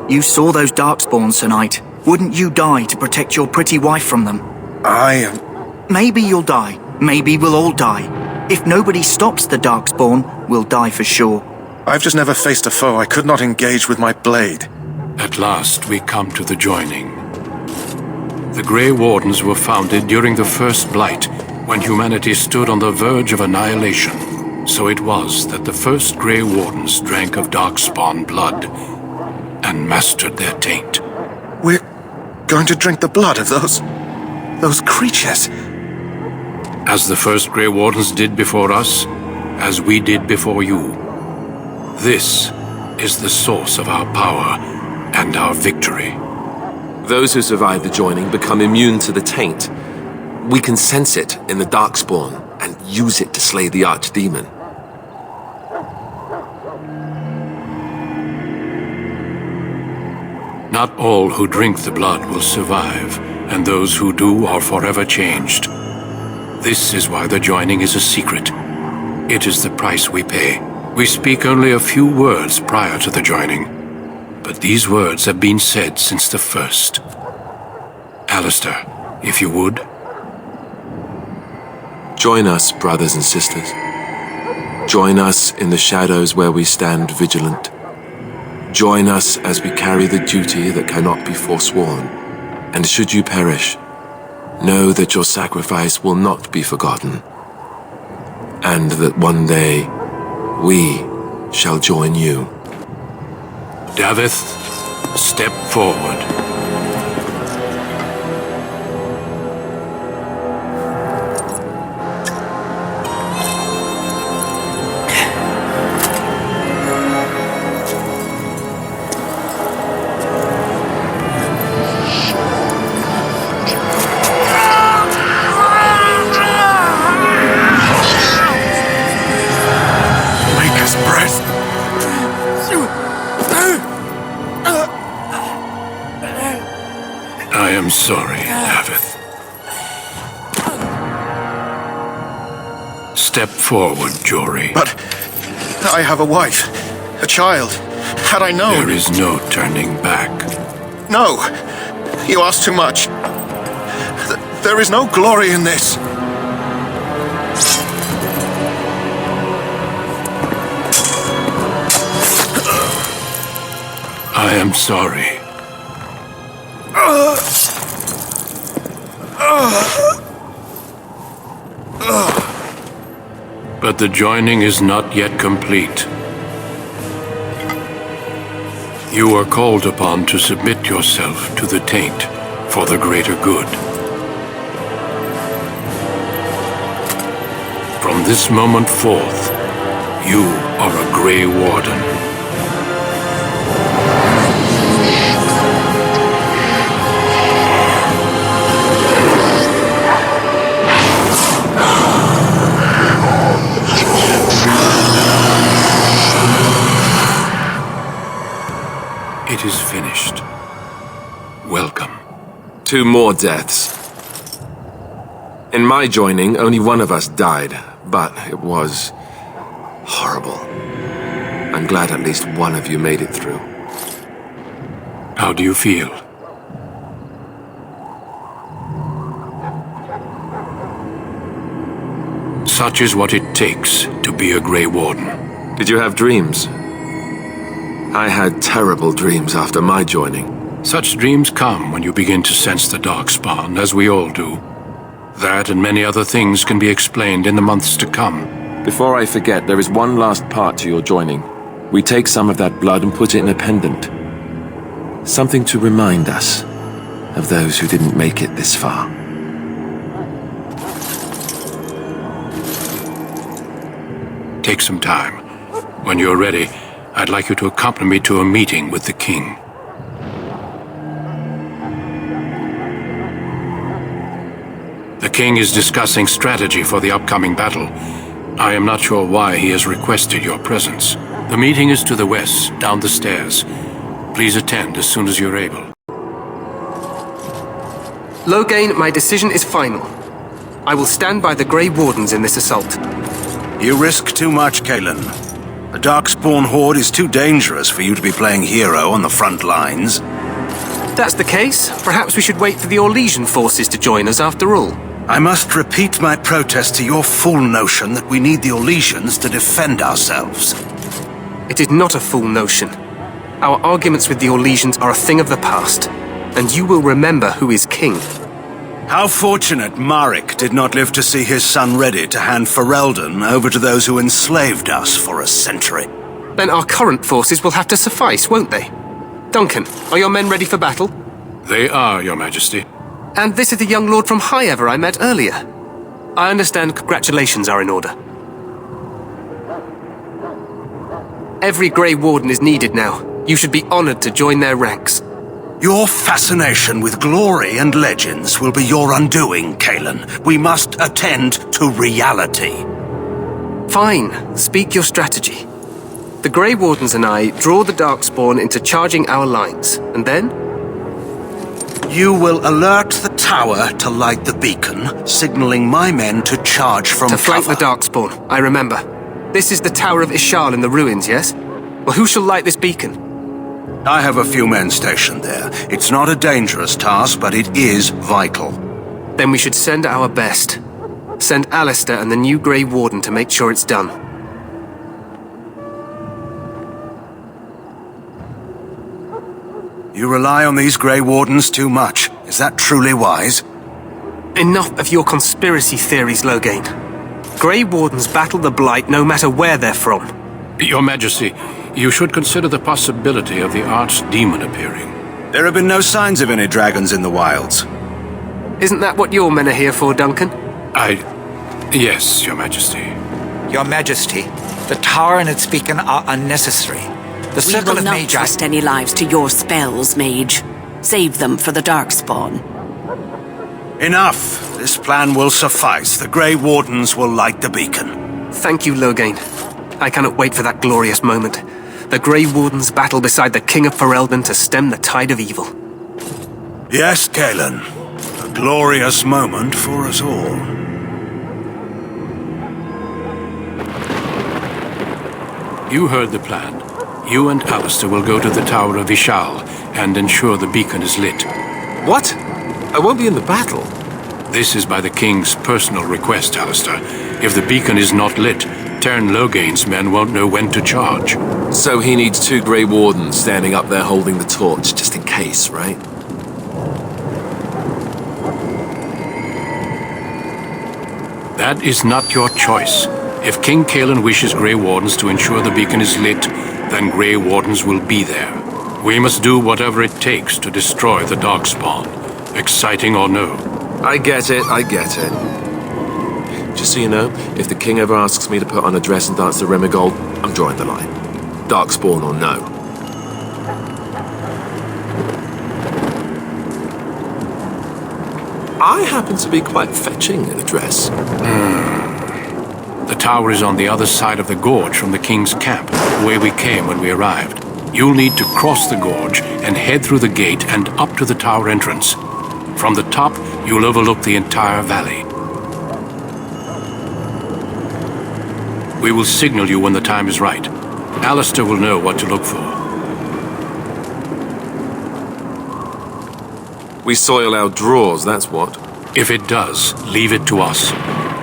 You saw those Darkspawns tonight. Wouldn't you die to protect your pretty wife from them? Maybe you'll die. Maybe we'll all die. If nobody stops the Darkspawn, we'll die for sure. I've just never faced a foe I could not engage with my blade. At last, we come to the joining. The Grey Wardens were founded during the First Blight, when humanity stood on the verge of annihilation. So it was that the first Grey Wardens drank of Darkspawn blood and mastered their taint. We're going to drink the blood of those creatures. As the first Grey Wardens did before us, as we did before you. This is the source of our power and our victory. Those who survive the joining become immune to the taint. We can sense it in the Darkspawn and use it to slay the Archdemon. Not all who drink the blood will survive, and those who do are forever changed. This is why the joining is a secret. It is the price we pay. We speak only a few words prior to the joining, but these words have been said since the first. Alistair, if you would. Join us, brothers and sisters. Join us in the shadows where we stand vigilant. Join us as we carry the duty that cannot be forsworn. And should you perish, know that your sacrifice will not be forgotten, and that one day we shall join you. Davith, step forward. I am sorry, Davith. Step forward, Jory. But I have a wife, a child. Had I known... There is no turning back. No! You ask too much. There is no glory in this. I am sorry. But the joining is not yet complete. You are called upon to submit yourself to the taint for the greater good. From this moment forth, you are a Grey Warden. It is finished. Welcome. 2 more deaths. In my joining, only one of us died, but it was horrible. I'm glad at least one of you made it through. How do you feel? Such is what it takes to be a Grey Warden. Did you have dreams? I had terrible dreams after my joining. Such dreams come when you begin to sense the Darkspawn, as we all do. That and many other things can be explained in the months to come. Before I forget, there is one last part to your joining. We take some of that blood and put it in a pendant. Something to remind us of those who didn't make it this far. Take some time. When you're ready, I'd like you to accompany me to a meeting with the king. The king is discussing strategy for the upcoming battle. I am not sure why he has requested your presence. The meeting is to the west, down the stairs. Please attend as soon as you're able. Loghain, my decision is final. I will stand by the Grey Wardens in this assault. You risk too much, Kalen. The Darkspawn horde is too dangerous for you to be playing hero on the front lines. If that's the case, perhaps we should wait for the Orlesian forces to join us after all. I must repeat my protest to your fool notion that we need the Orlesians to defend ourselves. It is not a fool notion. Our arguments with the Orlesians are a thing of the past, and you will remember who is king. How fortunate Marek did not live to see his son ready to hand Ferelden over to those who enslaved us for a century. Then our current forces will have to suffice, won't they? Duncan, are your men ready for battle? They are, Your Majesty. And this is the young lord from Highever I met earlier. I understand congratulations are in order. Every Grey Warden is needed now. You should be honored to join their ranks. Your fascination with glory and legends will be your undoing, Kalen. We must attend to reality. Fine. Speak your strategy. The Grey Wardens and I draw the Darkspawn into charging our lines, and then? You will alert the tower to light the beacon, signaling my men to charge from cover. To flank the Darkspawn, I remember. This is the Tower of Ishal in the ruins, yes? Well, who shall light this beacon? I have a few men stationed there. It's not a dangerous task, but it is vital. Then we should send our best. Send Alistair and the new Grey Warden to make sure it's done. You rely on these Grey Wardens too much. Is that truly wise? Enough of your conspiracy theories, Loghain. Grey Wardens battle the Blight no matter where they're from. Your Majesty, you should consider the possibility of the archdemon appearing. There have been no signs of any dragons in the wilds. Isn't that what your men are here for, Duncan? Yes, Your Majesty. Your Majesty, the tower and its beacon are unnecessary. The circle of not Magi... trust any lives to your spells, Mage. Save them for the Darkspawn. Enough! This plan will suffice. The Grey Wardens will light the beacon. Thank you, Loghain. I cannot wait for that glorious moment. The Grey Wardens battle beside the King of Ferelden to stem the tide of evil. Yes, Kalen. A glorious moment for us all. You heard the plan. You and Alistair will go to the Tower of Ishal and ensure the beacon is lit. What? I won't be in the battle. This is by the King's personal request, Alistair. If the beacon is not lit, Tern Loghain's men won't know when to charge. So he needs 2 Grey Wardens standing up there holding the torch, just in case, right? That is not your choice. If King Kalen wishes Grey Wardens to ensure the beacon is lit, then Grey Wardens will be there. We must do whatever it takes to destroy the Darkspawn, exciting or no. I get it, I get it. Just so you know, if the king ever asks me to put on a dress and dance the Remigold, I'm drawing the line. Darkspawn or no. I happen to be quite fetching in a dress. The tower is on the other side of the gorge from the king's camp, the way we came when we arrived. You'll need to cross the gorge and head through the gate and up to the tower entrance. From the top, you'll overlook the entire valley. We will signal you when the time is right. Alistair will know what to look for. We soil our drawers, that's what. If it does, leave it to us.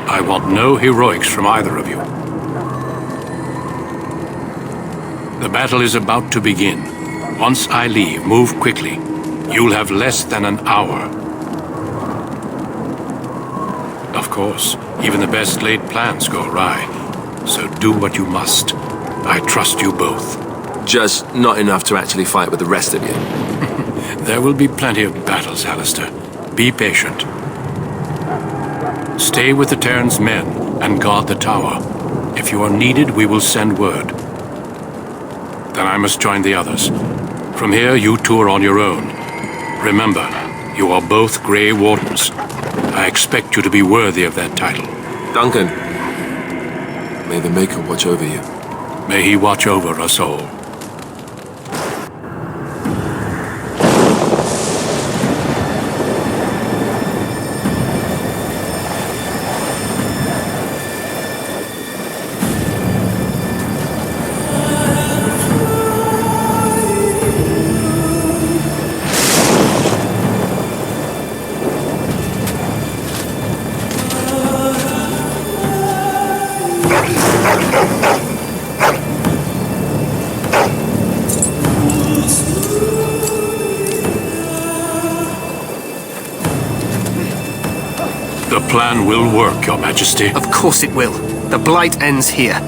I want no heroics from either of you. The battle is about to begin. Once I leave, move quickly. You'll have less than an hour. Of course, even the best laid plans go awry. So do what you must. I trust you both. Just not enough to actually fight with the rest of you. There will be plenty of battles, Alistair. Be patient. Stay with the Terran's men and guard the tower. If you are needed, we will send word. Then I must join the others. From here, you two are on your own. Remember, you are both Grey Wardens. I expect you to be worthy of that title. Duncan, may the Maker watch over you. May he watch over us all. The plan will work, Your Majesty. Of course it will. The Blight ends here.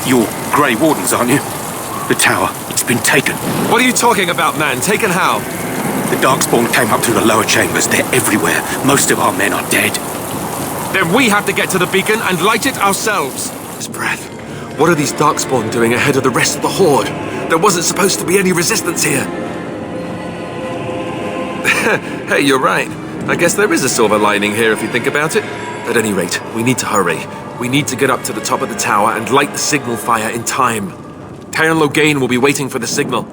You're Grey Wardens, aren't you? The tower, it's been taken. What are you talking about, man? Taken how? The Darkspawn came up through the lower chambers. They're everywhere. Most of our men are dead. then we have to get to the beacon and light it ourselves. His breath. What are these Darkspawn doing ahead of the rest of the Horde? There wasn't supposed to be any resistance here. Hey, you're right. I guess there is a silver lining here if you think about it. At any rate, we need to hurry. We need to get up to the top of the tower and light the signal fire in time. Taron Loghain will be waiting for the signal.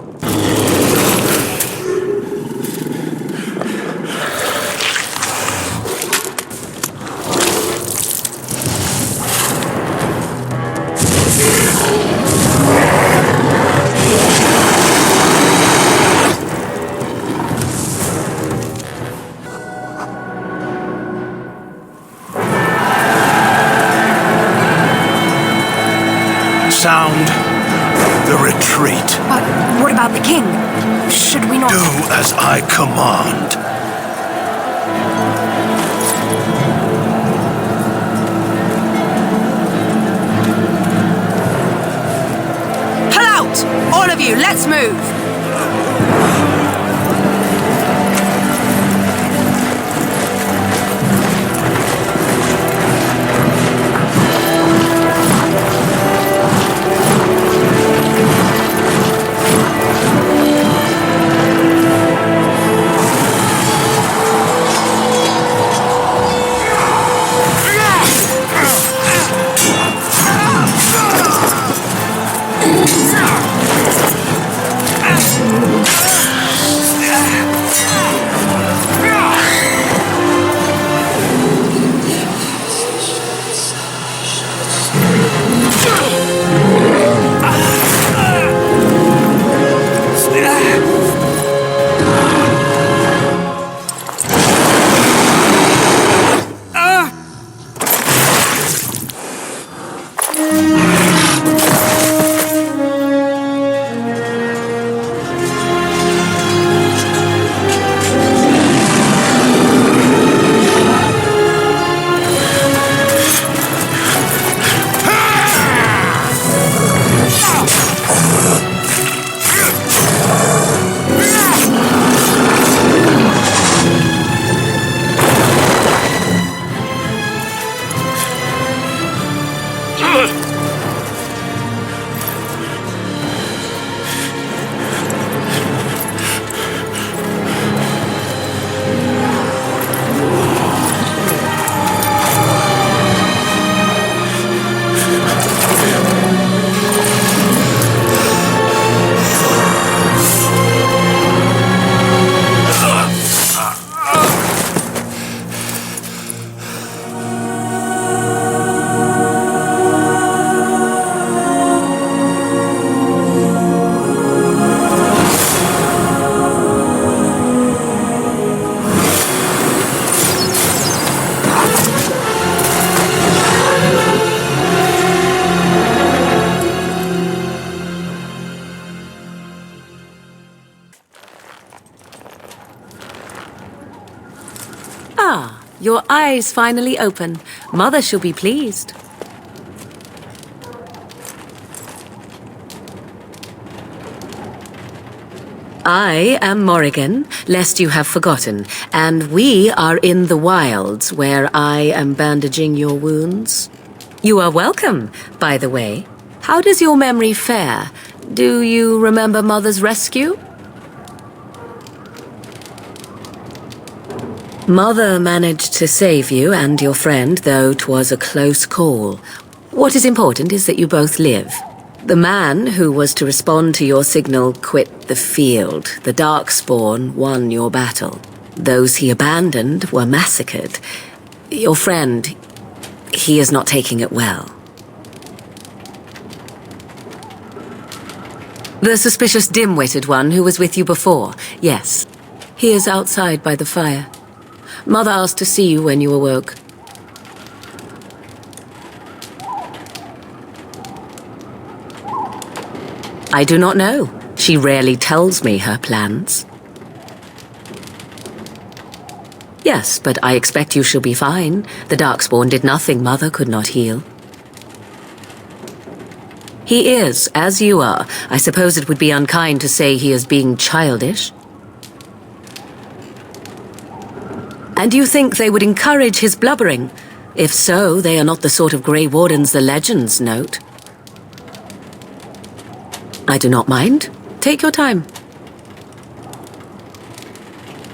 Sound the retreat. What about the king? Should we not... Do as I command. Pull out! All of you, let's move! Ah, your eyes finally open. Mother shall be pleased. I am Morrigan, lest you have forgotten, and we are in the wilds where I am bandaging your wounds. You are welcome, by the way. How does your memory fare? Do you remember Mother's rescue? Mother managed to save you and your friend, though 'twas a close call. What is important is that you both live. The man who was to respond to your signal quit the field. The Darkspawn won your battle. Those he abandoned were massacred. Your friend, he is not taking it well. The suspicious dim-witted one who was with you before, yes. He is outside by the fire. Mother asked to see you when you awoke. I do not know. She rarely tells me her plans. Yes, but I expect you shall be fine. The Darkspawn did nothing Mother could not heal. He is, as you are. I suppose it would be unkind to say he is being childish. And you think they would encourage his blubbering? If so, they are not the sort of Grey Wardens the legends note. I do not mind. Take your time.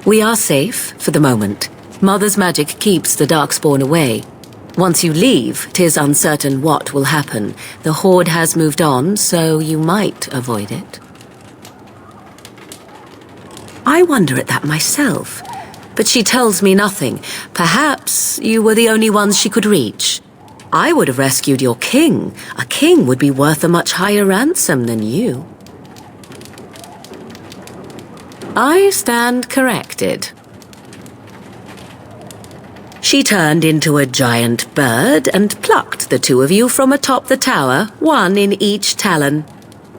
We are safe, for the moment. Mother's magic keeps the Darkspawn away. Once you leave, 'tis uncertain what will happen. The Horde has moved on, so you might avoid it. I wonder at that myself, but she tells me nothing. Perhaps you were the only ones she could reach. I would have rescued your king. A king would be worth a much higher ransom than you. I stand corrected. She turned into a giant bird and plucked the two of you from atop the tower, one in each talon.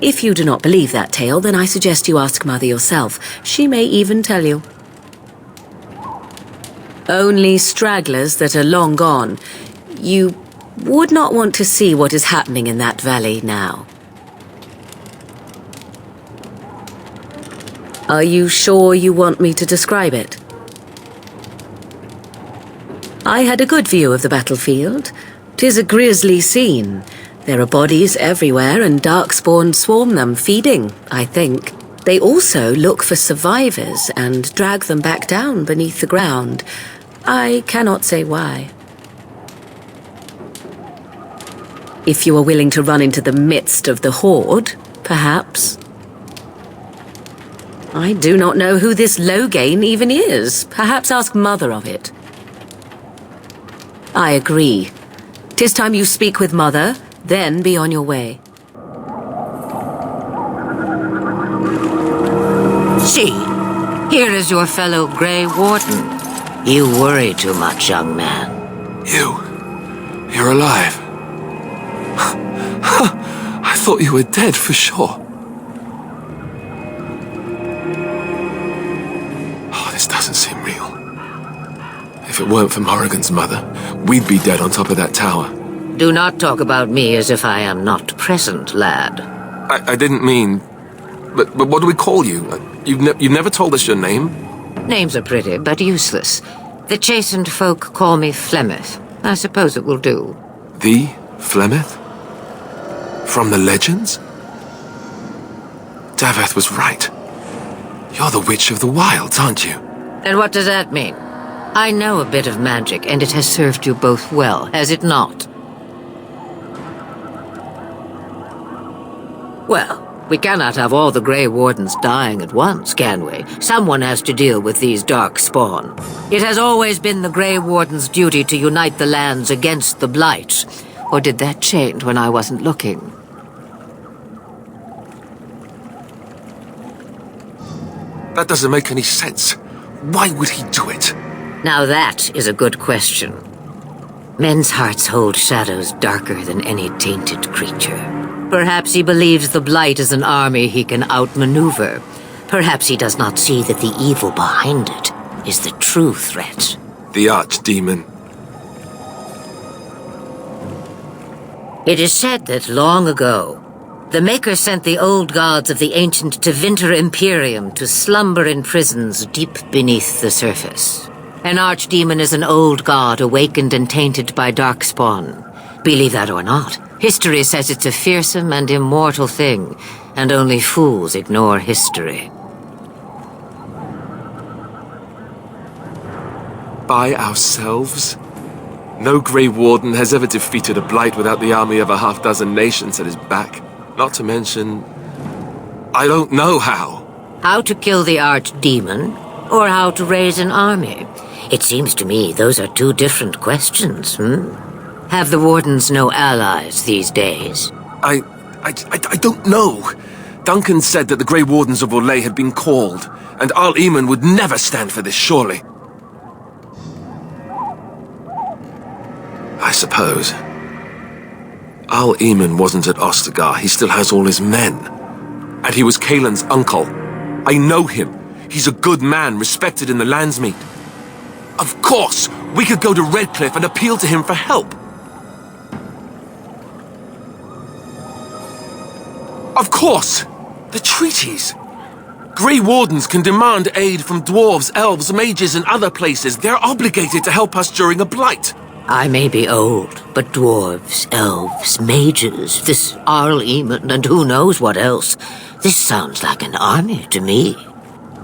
If you do not believe that tale, then I suggest you ask Mother yourself. She may even tell you. Only stragglers that are long gone. You would not want to see what is happening in that valley now. Are you sure you want me to describe it? I had a good view of the battlefield. 'Tis a grisly scene. There are bodies everywhere and Darkspawn swarm them, feeding, I think. They also look for survivors and drag them back down beneath the ground. I cannot say why. If you are willing to run into the midst of the Horde, perhaps. I do not know who this Loghain even is. Perhaps ask Mother of it. I agree. 'Tis time you speak with Mother, then be on your way. See, here is your fellow Grey Warden. You worry too much, young man. You're alive. I thought you were dead for sure. Oh, this doesn't seem real. If it weren't for Morrigan's mother, we'd be dead on top of that tower. Do not talk about me as if I am not present, lad. I didn't mean... But what do we call you? You've never told us your name? Names are pretty, but useless. The chastened folk call me Flemeth. I suppose it will do. The Flemeth? From the legends? Daveth was right. You're the Witch of the Wilds, aren't you? And what does that mean? I know a bit of magic, and it has served you both well, has it not? Well, we cannot have all the Grey Wardens dying at once, can we? Someone has to deal with these Darkspawn. It has always been the Grey Warden's duty to unite the lands against the Blight. Or did that change when I wasn't looking? That doesn't make any sense. Why would he do it? Now that is a good question. Men's hearts hold shadows darker than any tainted creature. Perhaps he believes the Blight is an army he can outmaneuver. Perhaps he does not see that the evil behind it is the true threat. The Archdemon. It is said that long ago, the Maker sent the old gods of the ancient Tevinter Imperium to slumber in prisons deep beneath the surface. An archdemon is an old god awakened and tainted by Darkspawn. Believe that or not, history says it's a fearsome and immortal thing, and only fools ignore history. By ourselves? No Grey Warden has ever defeated a Blight without the army of a half-dozen nations at his back. Not to mention... I don't know how. How to kill the archdemon, or how to raise an army? It seems to me those are two different questions, Have the Wardens no allies these days? I don't know. Duncan said that the Grey Wardens of Orlais had been called, and Al Eamon would never stand for this, surely. I suppose. Al Eamon wasn't at Ostagar. He still has all his men. And he was Kaelin's uncle. I know him. He's a good man, respected in the Landsmeet. Of course, we could go to Redcliffe and appeal to him for help. Of course! The treaties! Grey Wardens can demand aid from dwarves, elves, mages, and other places. They're obligated to help us during a blight. I may be old, but dwarves, elves, mages, this Arl Eamon, and who knows what else. This sounds like an army to me.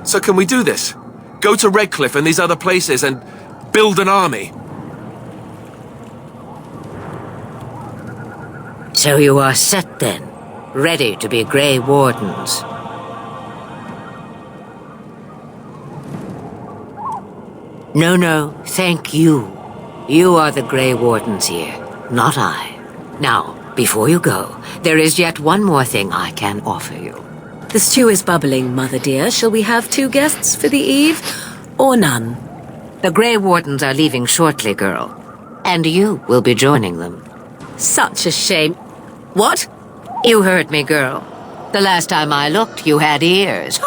So can we do this? Go to Redcliffe and these other places and build an army? So you are set then, ready to be Grey Wardens. No, thank you. You are the Grey Wardens here, not I. Now, before you go, there is yet one more thing I can offer you. The stew is bubbling, Mother dear. Shall we have 2 guests for the eve, or none? The Grey Wardens are leaving shortly, girl. And you will be joining them. Such a shame. What? You heard me, girl. The last time I looked, you had ears.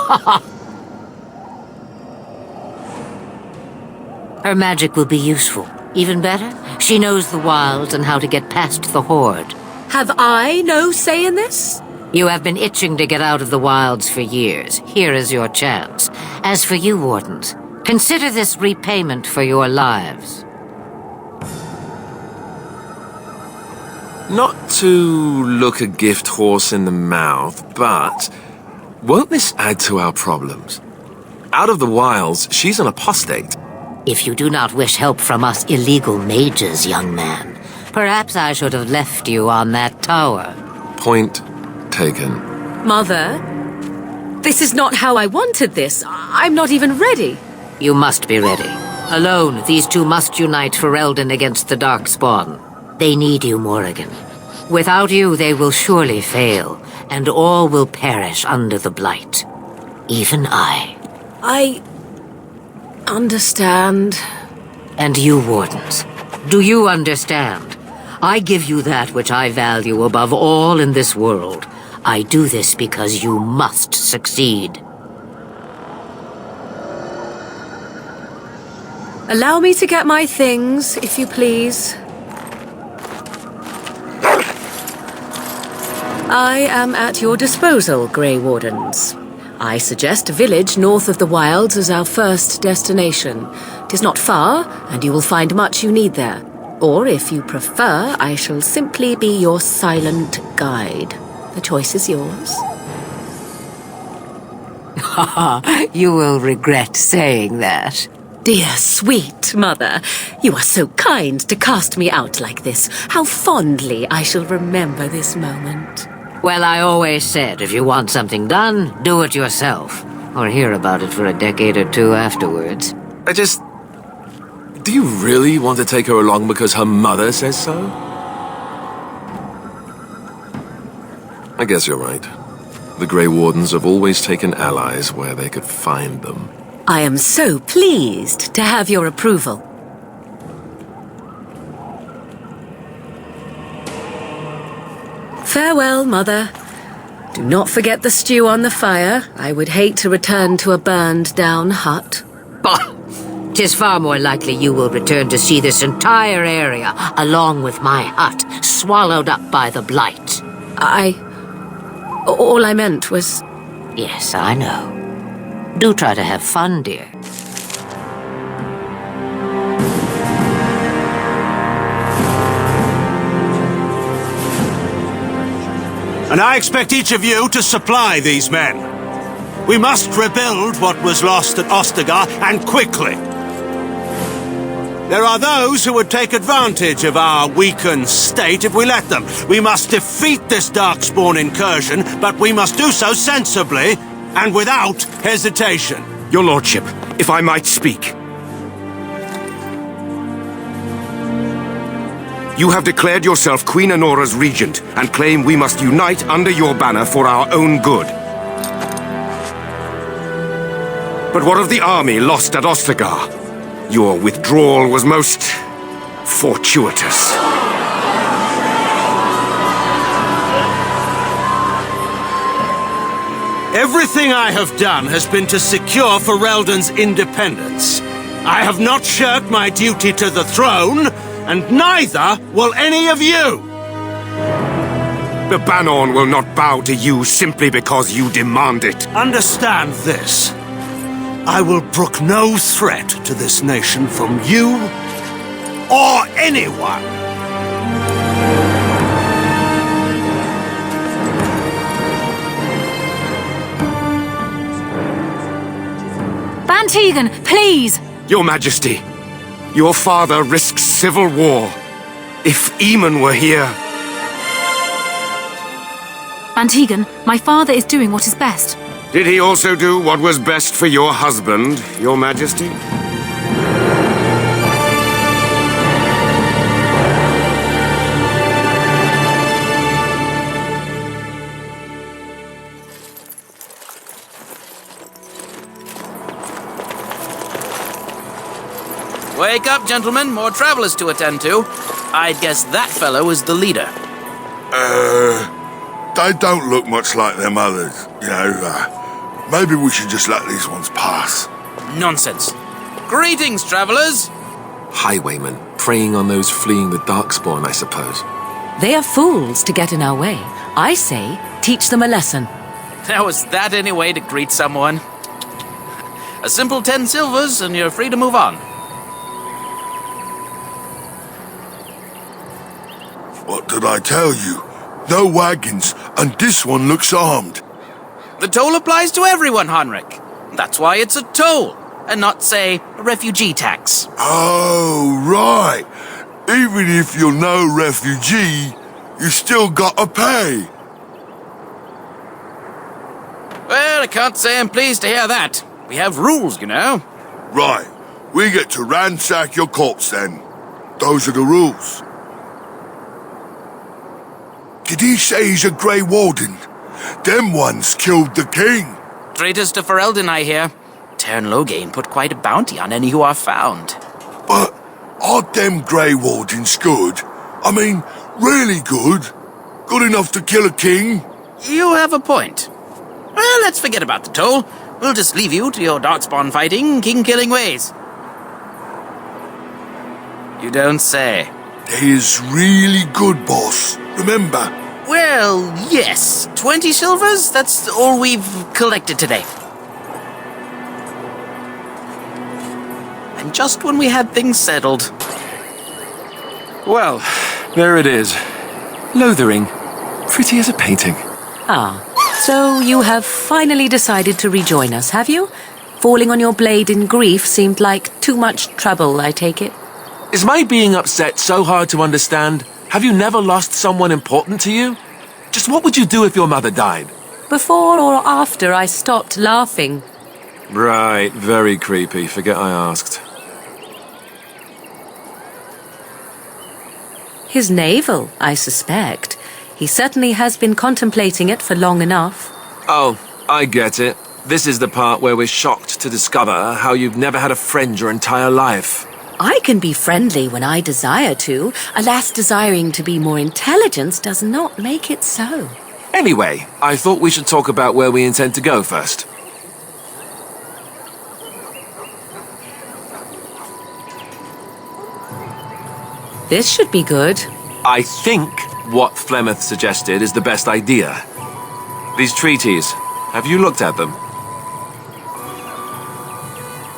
Her magic will be useful. Even better, she knows the wilds and how to get past the Horde. Have I no say in this? You have been itching to get out of the wilds for years. Here is your chance. As for you, Wardens, consider this repayment for your lives. Not to look a gift horse in the mouth, but won't this add to our problems? Out of the wilds, she's an apostate. If you do not wish help from us illegal mages, young man, perhaps I should have left you on that tower. Point taken. Mother, this is not how I wanted this. I'm not even ready. You must be ready. Alone, these 2 must unite Ferelden against the Darkspawn. They need you, Morrigan. Without you, they will surely fail, and all will perish under the Blight. Even I. I understand. And you, Wardens, do you understand? I give you that which I value above all in this world. I do this because you must succeed. Allow me to get my things, if you please. I am at your disposal, Grey Wardens. I suggest a village north of the wilds as our first destination. 'Tis not far, and you will find much you need there. Or, if you prefer, I shall simply be your silent guide. The choice is yours. You will regret saying that. Dear, sweet mother, you are so kind to cast me out like this. How fondly I shall remember this moment. Well, I always said, if you want something done, do it yourself. Or hear about it for a decade or 2 afterwards. Do you really want to take her along because her mother says so? I guess you're right. The Grey Wardens have always taken allies where they could find them. I am so pleased to have your approval. Farewell, Mother. Do not forget the stew on the fire. I would hate to return to a burned-down hut. Bah! 'Tis far more likely you will return to see this entire area, along with my hut, swallowed up by the Blight. All I meant was... Yes, I know. Do try to have fun, dear. And I expect each of you to supply these men. We must rebuild what was lost at Ostagar, and quickly. There are those who would take advantage of our weakened state if we let them. We must defeat this Darkspawn incursion, but we must do so sensibly and without hesitation. Your lordship, if I might speak. You have declared yourself Queen Honora's regent and claim we must unite under your banner for our own good. But what of the army lost at Ostagar? Your withdrawal was most fortuitous. Everything I have done has been to secure Ferelden's independence. I have not shirked my duty to the throne, and neither will any of you! The Banorn will not bow to you simply because you demand it. Understand this. I will brook no threat to this nation from you or anyone. Bantegan, please! Your Majesty, your father risks civil war. If Eamon were here... Bantegan, my father is doing what is best. Did he also do what was best for your husband, your Majesty? Wake up, gentlemen. More travelers to attend to. I'd guess that fellow is the leader. They don't look much like them others. You know, maybe we should just let these ones pass. Nonsense. Greetings, travelers. Highwaymen, preying on those fleeing the Darkspawn, I suppose. They are fools to get in our way. I say, teach them a lesson. Now, is that any way to greet someone? A simple 10 silvers and you're free to move on. What did I tell you? No wagons, and this one looks armed. The toll applies to everyone, Henrik. That's why it's a toll, and not, say, a refugee tax. Oh, right. Even if you're no refugee, you still gotta pay. Well, I can't say I'm pleased to hear that. We have rules, you know. Right. We get to ransack your corpse then. Those are the rules. Did he say he's a Grey Warden? Them ones killed the king. Traitors to Ferelden, I hear. Tern Loghain put quite a bounty on any who are found. But aren't them Grey Wardens good? I mean, really good? Good enough to kill a king? You have a point. Well, let's forget about the toll. We'll just leave you to your Darkspawn fighting, king-killing ways. You don't say. They is really good, boss. Remember? Well, yes. 20 silvers? That's all we've collected today. And just when we had things settled. Well, there it is. Lothering. Pretty as a painting. Ah, so you have finally decided to rejoin us, have you? Falling on your blade in grief seemed like too much trouble, I take it. Is my being upset so hard to understand? Have you never lost someone important to you? Just what would you do if your mother died? Before or after I stopped laughing. Right, very creepy. Forget I asked. His navel, I suspect. He certainly has been contemplating it for long enough. Oh, I get it. This is the part where we're shocked to discover how you've never had a friend your entire life. I can be friendly when I desire to. Alas, desiring to be more intelligent does not make it so. Anyway, I thought we should talk about where we intend to go first. This should be good. I think what Flemeth suggested is the best idea. These treaties, have you looked at them?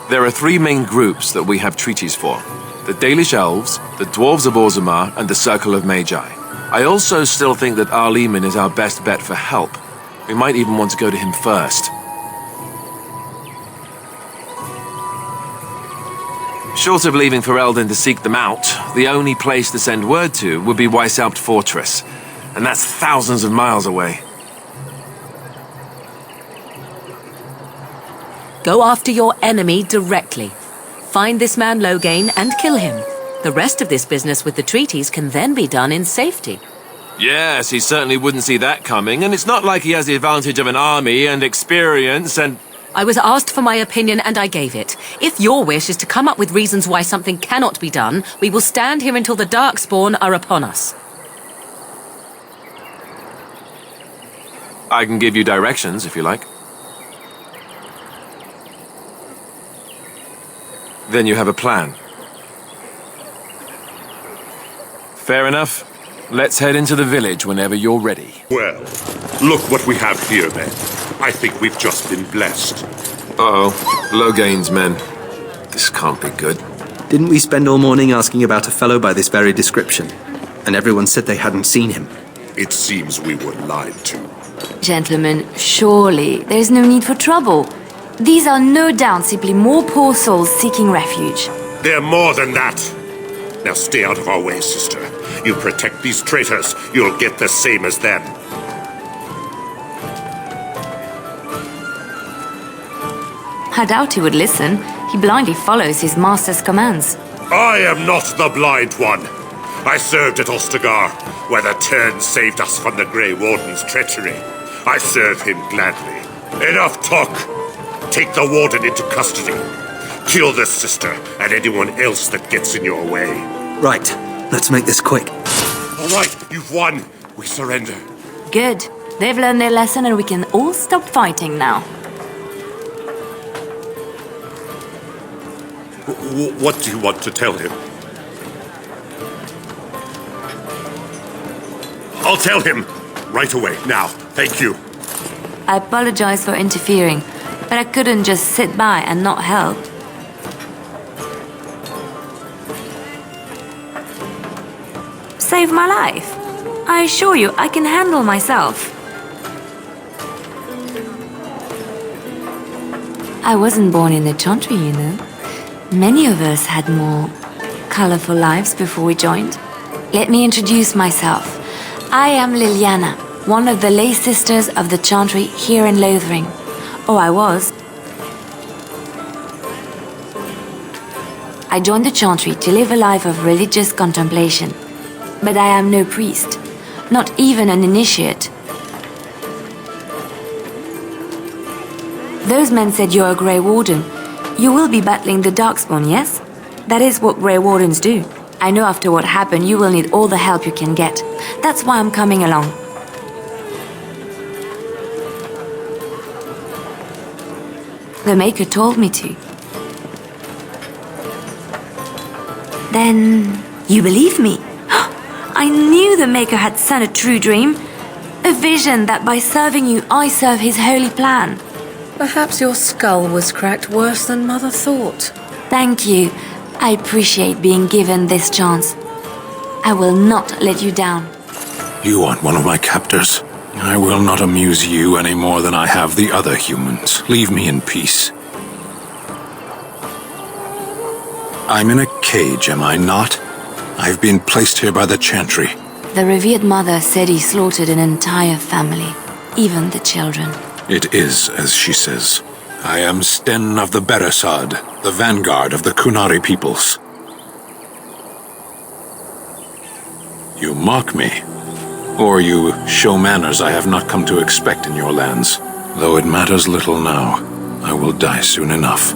There are three main groups that we have treaties for. The Dalish Elves, the Dwarves of Orzammar, and the Circle of Magi. I also still think that Arleman is our best bet for help. We might even want to go to him first. Short of leaving Ferelden to seek them out, the only place to send word to would be Weishaupt Fortress. And that's thousands of miles away. Go after your enemy directly. Find this man Loghain and kill him. The rest of this business with the treaties can then be done in safety. Yes, he certainly wouldn't see that coming, and it's not like he has the advantage of an army and experience and... I was asked for my opinion and I gave it. If your wish is to come up with reasons why something cannot be done, we will stand here until the Darkspawn are upon us. I can give you directions, if you like. Then you have a plan. Fair enough. Let's head into the village whenever you're ready. Well, look what we have here, then. I think we've just been blessed. Uh-oh. Loghain's men. This can't be good. Didn't we spend all morning asking about a fellow by this very description? And everyone said they hadn't seen him. It seems we were lied to. Gentlemen, surely there's no need for trouble. These are no doubt simply more poor souls seeking refuge. They're more than that. Now stay out of our way, sister. You protect these traitors, you'll get the same as them. I doubt he would listen. He blindly follows his master's commands. I am not the blind one. I served at Ostagar, where the Turn saved us from the Grey Warden's treachery. I serve him gladly. Enough talk. Take the Warden into custody. Kill the sister and anyone else that gets in your way. Right. Let's make this quick. All right, you've won. We surrender. Good. They've learned their lesson and we can all stop fighting now. What do you want to tell him? I'll tell him. Right away, now. Thank you. I apologize for interfering, but I couldn't just sit by and not help. Save my life. I assure you, I can handle myself. I wasn't born in the Chantry, you know. Many of us had more colorful lives before we joined. Let me introduce myself. I am Liliana, one of the lay sisters of the Chantry here in Lothering. Or I was. I joined the Chantry to live a life of religious contemplation. But I am no priest, not even an initiate. Those men said you're a Grey Warden. You will be battling the Darkspawn, yes? That is what Grey Wardens do. I know after what happened you will need all the help you can get. That's why I'm coming along. The Maker told me to. Then you believe me? I knew the Maker had sent a true dream. A vision that by serving you, I serve his holy plan. Perhaps your skull was cracked worse than Mother thought. Thank you. I appreciate being given this chance. I will not let you down. You aren't one of my captors. I will not amuse you any more than I have the other humans. Leave me in peace. I'm in a cage, am I not? I've been placed here by the Chantry. The revered mother said he slaughtered an entire family, even the children. It is as she says. I am Sten of the Beresad, the vanguard of the Kunari peoples. You mock me, or you show manners I have not come to expect in your lands. Though it matters little now, I will die soon enough.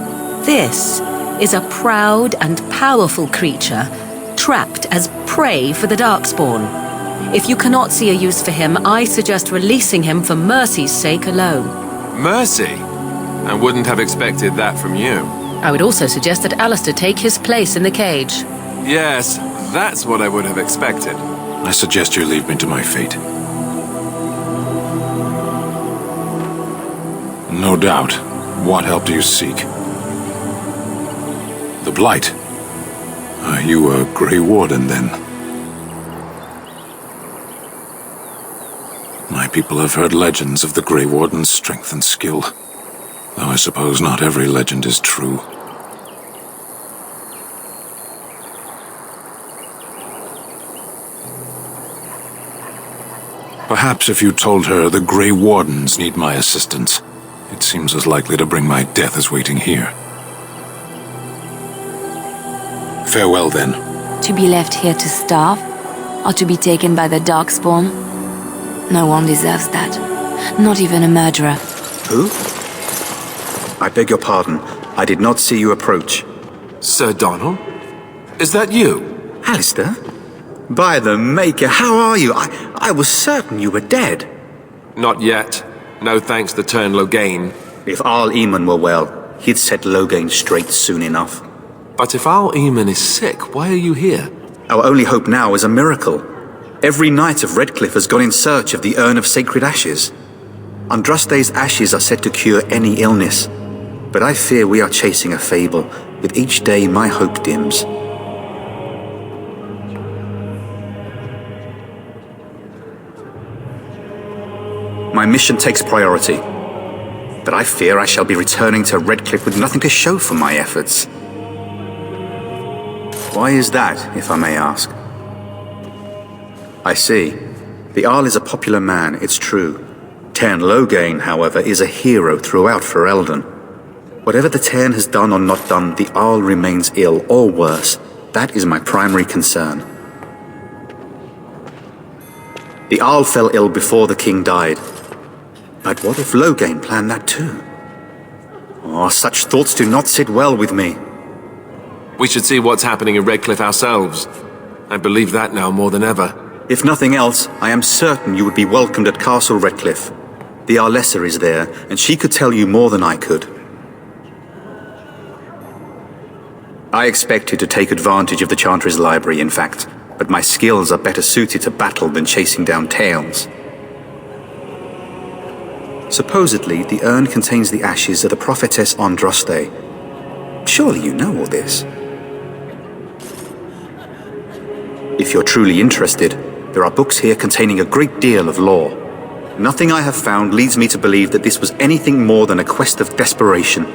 This is a proud and powerful creature, trapped as prey for the Darkspawn. If you cannot see a use for him, I suggest releasing him for mercy's sake alone. Mercy? I wouldn't have expected that from you. I would also suggest that Alistair take his place in the cage. Yes, that's what I would have expected. I suggest you leave me to my fate. No doubt. What help do you seek? The Blight. Are you a Grey Warden, then? My people have heard legends of the Grey Warden's strength and skill, though I suppose not every legend is true. Perhaps if you told her the Grey Wardens need my assistance, it seems as likely to bring my death as waiting here. Farewell, then. To be left here to starve, or to be taken by the Darkspawn? No one deserves that. Not even a murderer. Who? I beg your pardon. I did not see you approach. Sir Donald? Is that you? Alistair? By the Maker, how are you? I was certain you were dead. Not yet. No thanks to Turn Loghain. If Arl Eamon were well, he'd set Loghain straight soon enough. But if Arl Eamon is sick, why are you here? Our only hope now is a miracle. Every knight of Redcliffe has gone in search of the Urn of Sacred Ashes. Andraste's ashes are said to cure any illness, but I fear we are chasing a fable, With each day, my hope dims. My mission takes priority, but I fear I shall be returning to Redcliffe with nothing to show for my efforts. Why is that, if I may ask? I see. The Arl is a popular man, it's true. Tairn Loghain, however, is a hero throughout Ferelden. Whatever the Tairn has done or not done, the Arl remains ill, or worse. That is my primary concern. The Arl fell ill before the king died. But what if Loghain planned that too? Oh, such thoughts do not sit well with me. We should see what's happening in Redcliffe ourselves. I believe that now more than ever. If nothing else, I am certain you would be welcomed at Castle Redcliffe. The Arlessa is there, and she could tell you more than I could. I expected to take advantage of the Chantry's library, in fact, but my skills are better suited to battle than chasing down tales. Supposedly, the urn contains the ashes of the prophetess Andraste. Surely you know all this. If you're truly interested, there are books here containing a great deal of lore. Nothing I have found leads me to believe that this was anything more than a quest of desperation.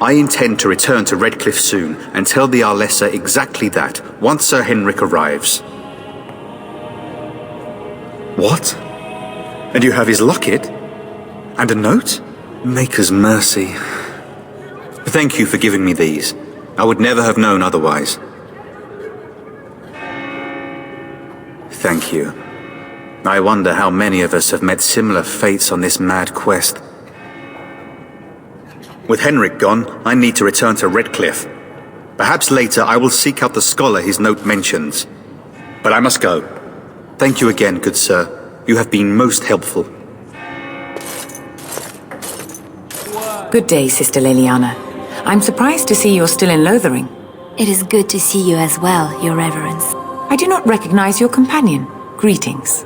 I intend to return to Redcliffe soon and tell the Arlessa exactly that, once Sir Henrik arrives. What? And you have his locket? And a note? Maker's mercy. Thank you for giving me these. I would never have known otherwise. Thank you. I wonder how many of us have met similar fates on this mad quest. With Henrik gone, I need to return to Redcliffe. Perhaps later I will seek out the scholar his note mentions. But I must go. Thank you again, good sir. You have been most helpful. Good day, Sister Liliana. I'm surprised to see you're still in Lothering. It is good to see you as well, Your Reverence. I do not recognize your companion. Greetings.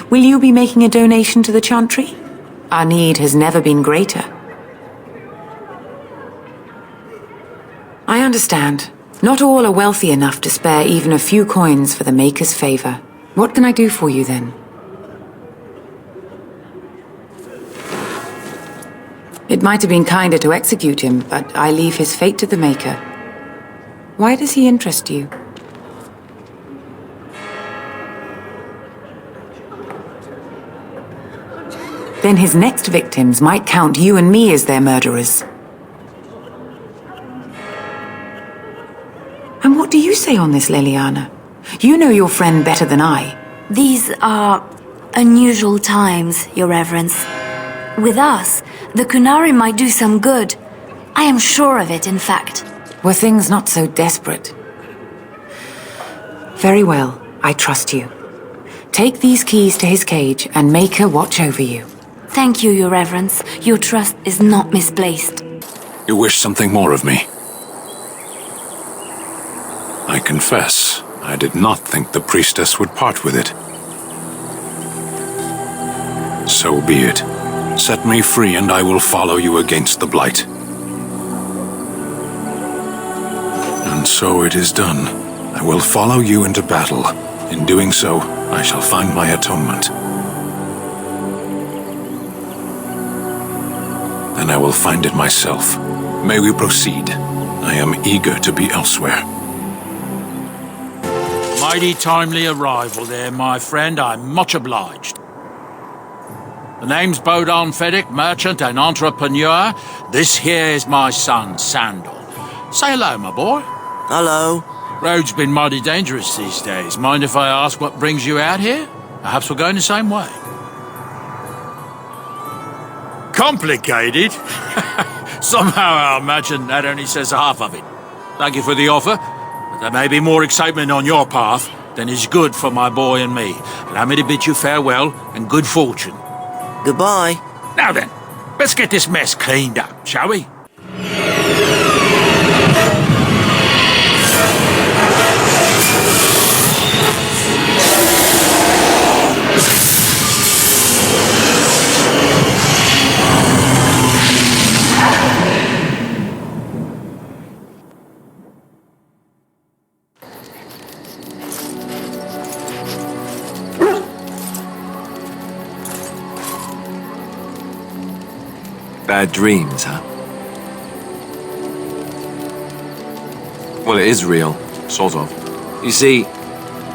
Will you be making a donation to the Chantry? Our need has never been greater. I understand. Not all are wealthy enough to spare even a few coins for the Maker's favor. What can I do for you then? It might have been kinder to execute him, but I leave his fate to the Maker. Why does he interest you? Then his next victims might count you and me as their murderers. And what do you say on this, Liliana? You know your friend better than I. These are unusual times, Your Reverence. With us, the Kunari might do some good. I am sure of it, in fact. Were things not so desperate? Very well, I trust you. Take these keys to his cage and make her watch over you. Thank you, Your Reverence. Your trust is not misplaced. You wish something more of me? I confess, I did not think the priestess would part with it. So be it. Set me free and I will follow you against the Blight. And so it is done. I will follow you into battle. In doing so, I shall find my atonement. Then I will find it myself. May we proceed? I am eager to be elsewhere. Mighty timely arrival there, my friend. I'm much obliged. The name's Bodon Feddick, merchant and entrepreneur. This here is my son, Sandal. Say hello, my boy. Hello. Road's been mighty dangerous these days. Mind if I ask what brings you out here? Perhaps we're going the same way. Complicated? Somehow I imagine that only says half of it. Thank you for the offer, but there may be more excitement on your path than is good for my boy and me. Allow me to bid you farewell and good fortune. Goodbye. Now then, let's get this mess cleaned up, shall we? Bad dreams, huh? Well, it is real, sort of. You see,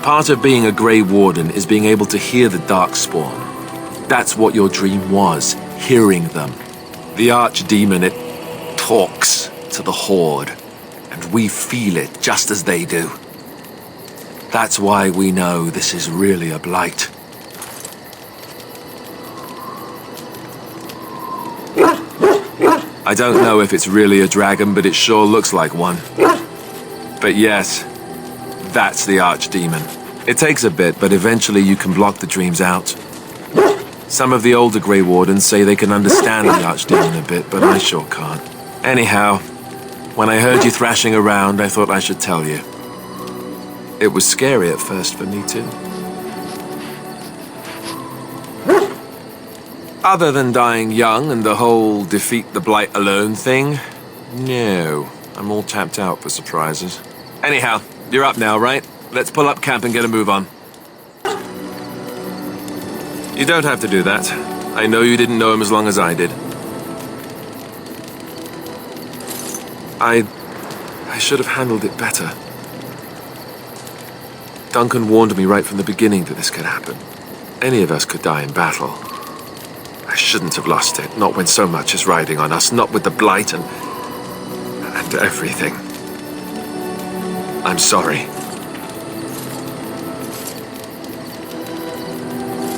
part of being a Grey Warden is being able to hear the Darkspawn. That's what your dream was, hearing them. The Archdemon, it talks to the Horde, and we feel it just as they do. That's why we know this is really a blight. I don't know if it's really a dragon, but it sure looks like one. But yes, that's the Archdemon. It takes a bit, but eventually you can block the dreams out. Some of the older Grey Wardens say they can understand the Archdemon a bit, but I sure can't. Anyhow, when I heard you thrashing around, I thought I should tell you. It was scary at first for me too. Other than dying young and the whole defeat the blight alone thing, no. I'm all tapped out for surprises. Anyhow, you're up now, right? Let's pull up camp and get a move on. You don't have to do that. I know you didn't know him as long as I did. I should have handled it better. Duncan warned me right from the beginning that this could happen. Any of us could die in battle. I shouldn't have lost it, not when so much is riding on us, not with the blight and everything. I'm sorry.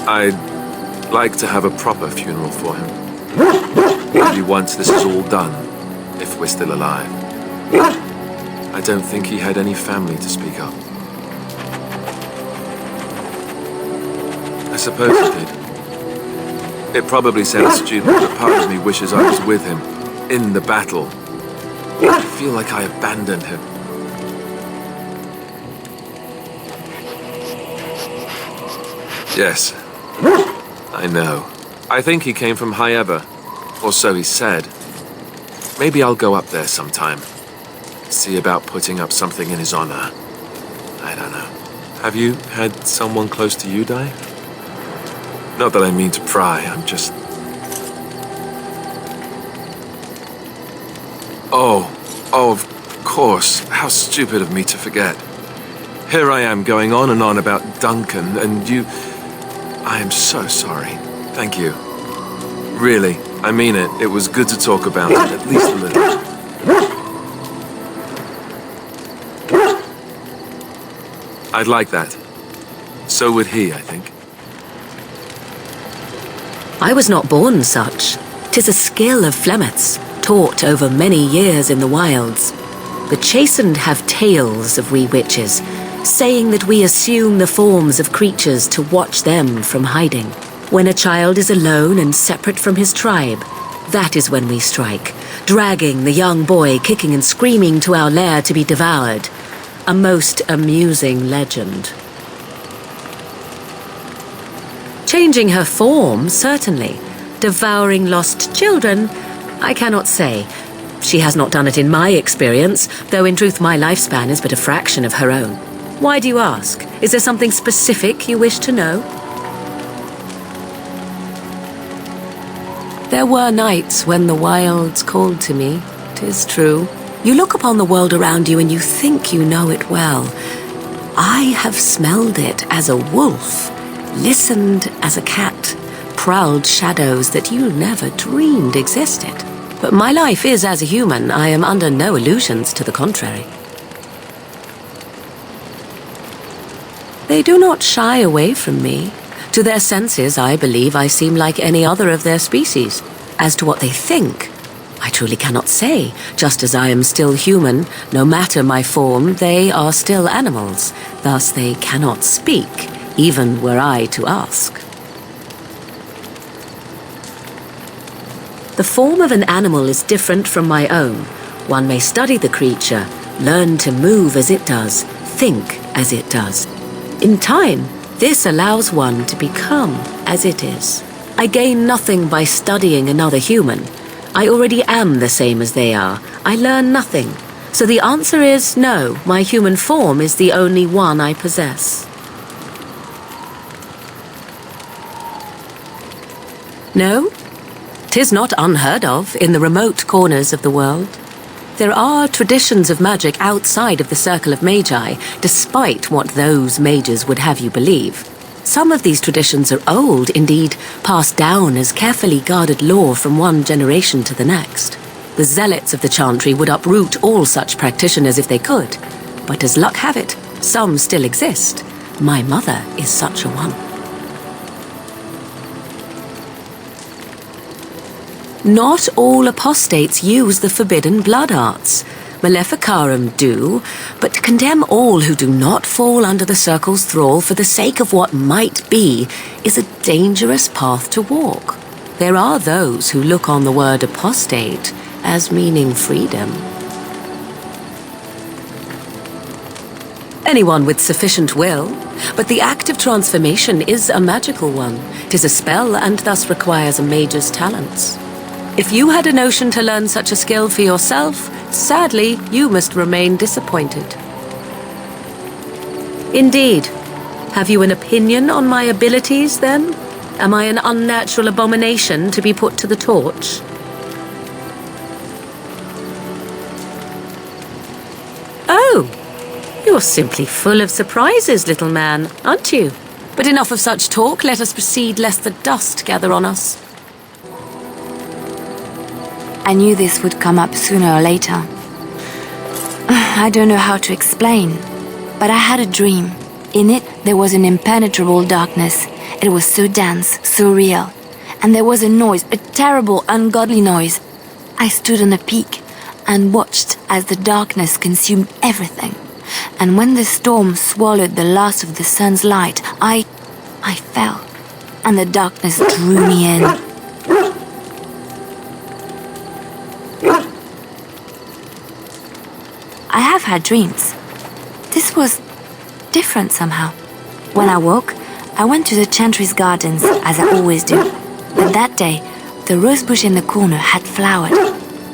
I'd like to have a proper funeral for him. Maybe once this is all done, if we're still alive. I don't think he had any family to speak of. I suppose he did. It probably sounds stupid, but part of me wishes I was with him, in the battle. I feel like I abandoned him. Yes, I know. I think he came from Hyeva, or so he said. Maybe I'll go up there sometime. See about putting up something in his honor. I don't know. Have you had someone close to you die? Not that I mean to pry, I'm just... Oh, of course. How stupid of me to forget. Here I am going on and on about Duncan, and you... I am so sorry. Thank you. Really, I mean it. It was good to talk about it, at least a little. I'd like that. So would he, I think. I was not born such. 'Tis a skill of Flemeth's, taught over many years in the wilds. The chastened have tales of we witches, saying that we assume the forms of creatures to watch them from hiding. When a child is alone and separate from his tribe, that is when we strike, dragging the young boy kicking and screaming to our lair to be devoured. A most amusing legend. Changing her form, certainly. Devouring lost children, I cannot say. She has not done it in my experience, though in truth my lifespan is but a fraction of her own. Why do you ask? Is there something specific you wish to know? There were nights when the wilds called to me, 'tis true. You look upon the world around you and you think you know it well. I have smelled it as a wolf, listened as a cat, prowled shadows that you never dreamed existed. But my life is as a human. I am under no illusions to the contrary. They do not shy away from me. To their senses, I believe I seem like any other of their species. As to what they think, I truly cannot say. Just as I am still human, no matter my form, they are still animals. Thus they cannot speak, even were I to ask. The form of an animal is different from my own. One may study the creature, learn to move as it does, think as it does. In time, this allows one to become as it is. I gain nothing by studying another human. I already am the same as they are. I learn nothing. So the answer is no, my human form is the only one I possess. 'Tis not unheard of in the remote corners of the world. There are traditions of magic outside of the Circle of Magi, despite what those mages would have you believe. Some of these traditions are old, indeed, passed down as carefully guarded lore from one generation to the next. The zealots of the chantry would uproot all such practitioners if they could. But as luck have it, some still exist. My mother is such a one. Not all apostates use the forbidden blood arts. Maleficarum do, but to condemn all who do not fall under the Circle's thrall for the sake of what might be is a dangerous path to walk. There are those who look on the word apostate as meaning freedom. Anyone with sufficient will, but the act of transformation is a magical one. 'Tis a spell and thus requires a mage's talents. If you had a notion to learn such a skill for yourself, sadly, you must remain disappointed. Indeed. Have you an opinion on my abilities, then? Am I an unnatural abomination to be put to the torch? Oh, you're simply full of surprises, little man, aren't you? But enough of such talk. Let us proceed, lest the dust gather on us. I knew this would come up sooner or later. I don't know how to explain, but I had a dream. In it, there was an impenetrable darkness. It was so dense, so real. And there was a noise, a terrible, ungodly noise. I stood on a peak and watched as the darkness consumed everything. And when the storm swallowed the last of the sun's light, I fell, and the darkness drew me in. I have had dreams. This was different somehow. When I woke, I went to the Chantry's gardens, as I always do. But that day, the rose bush in the corner had flowered.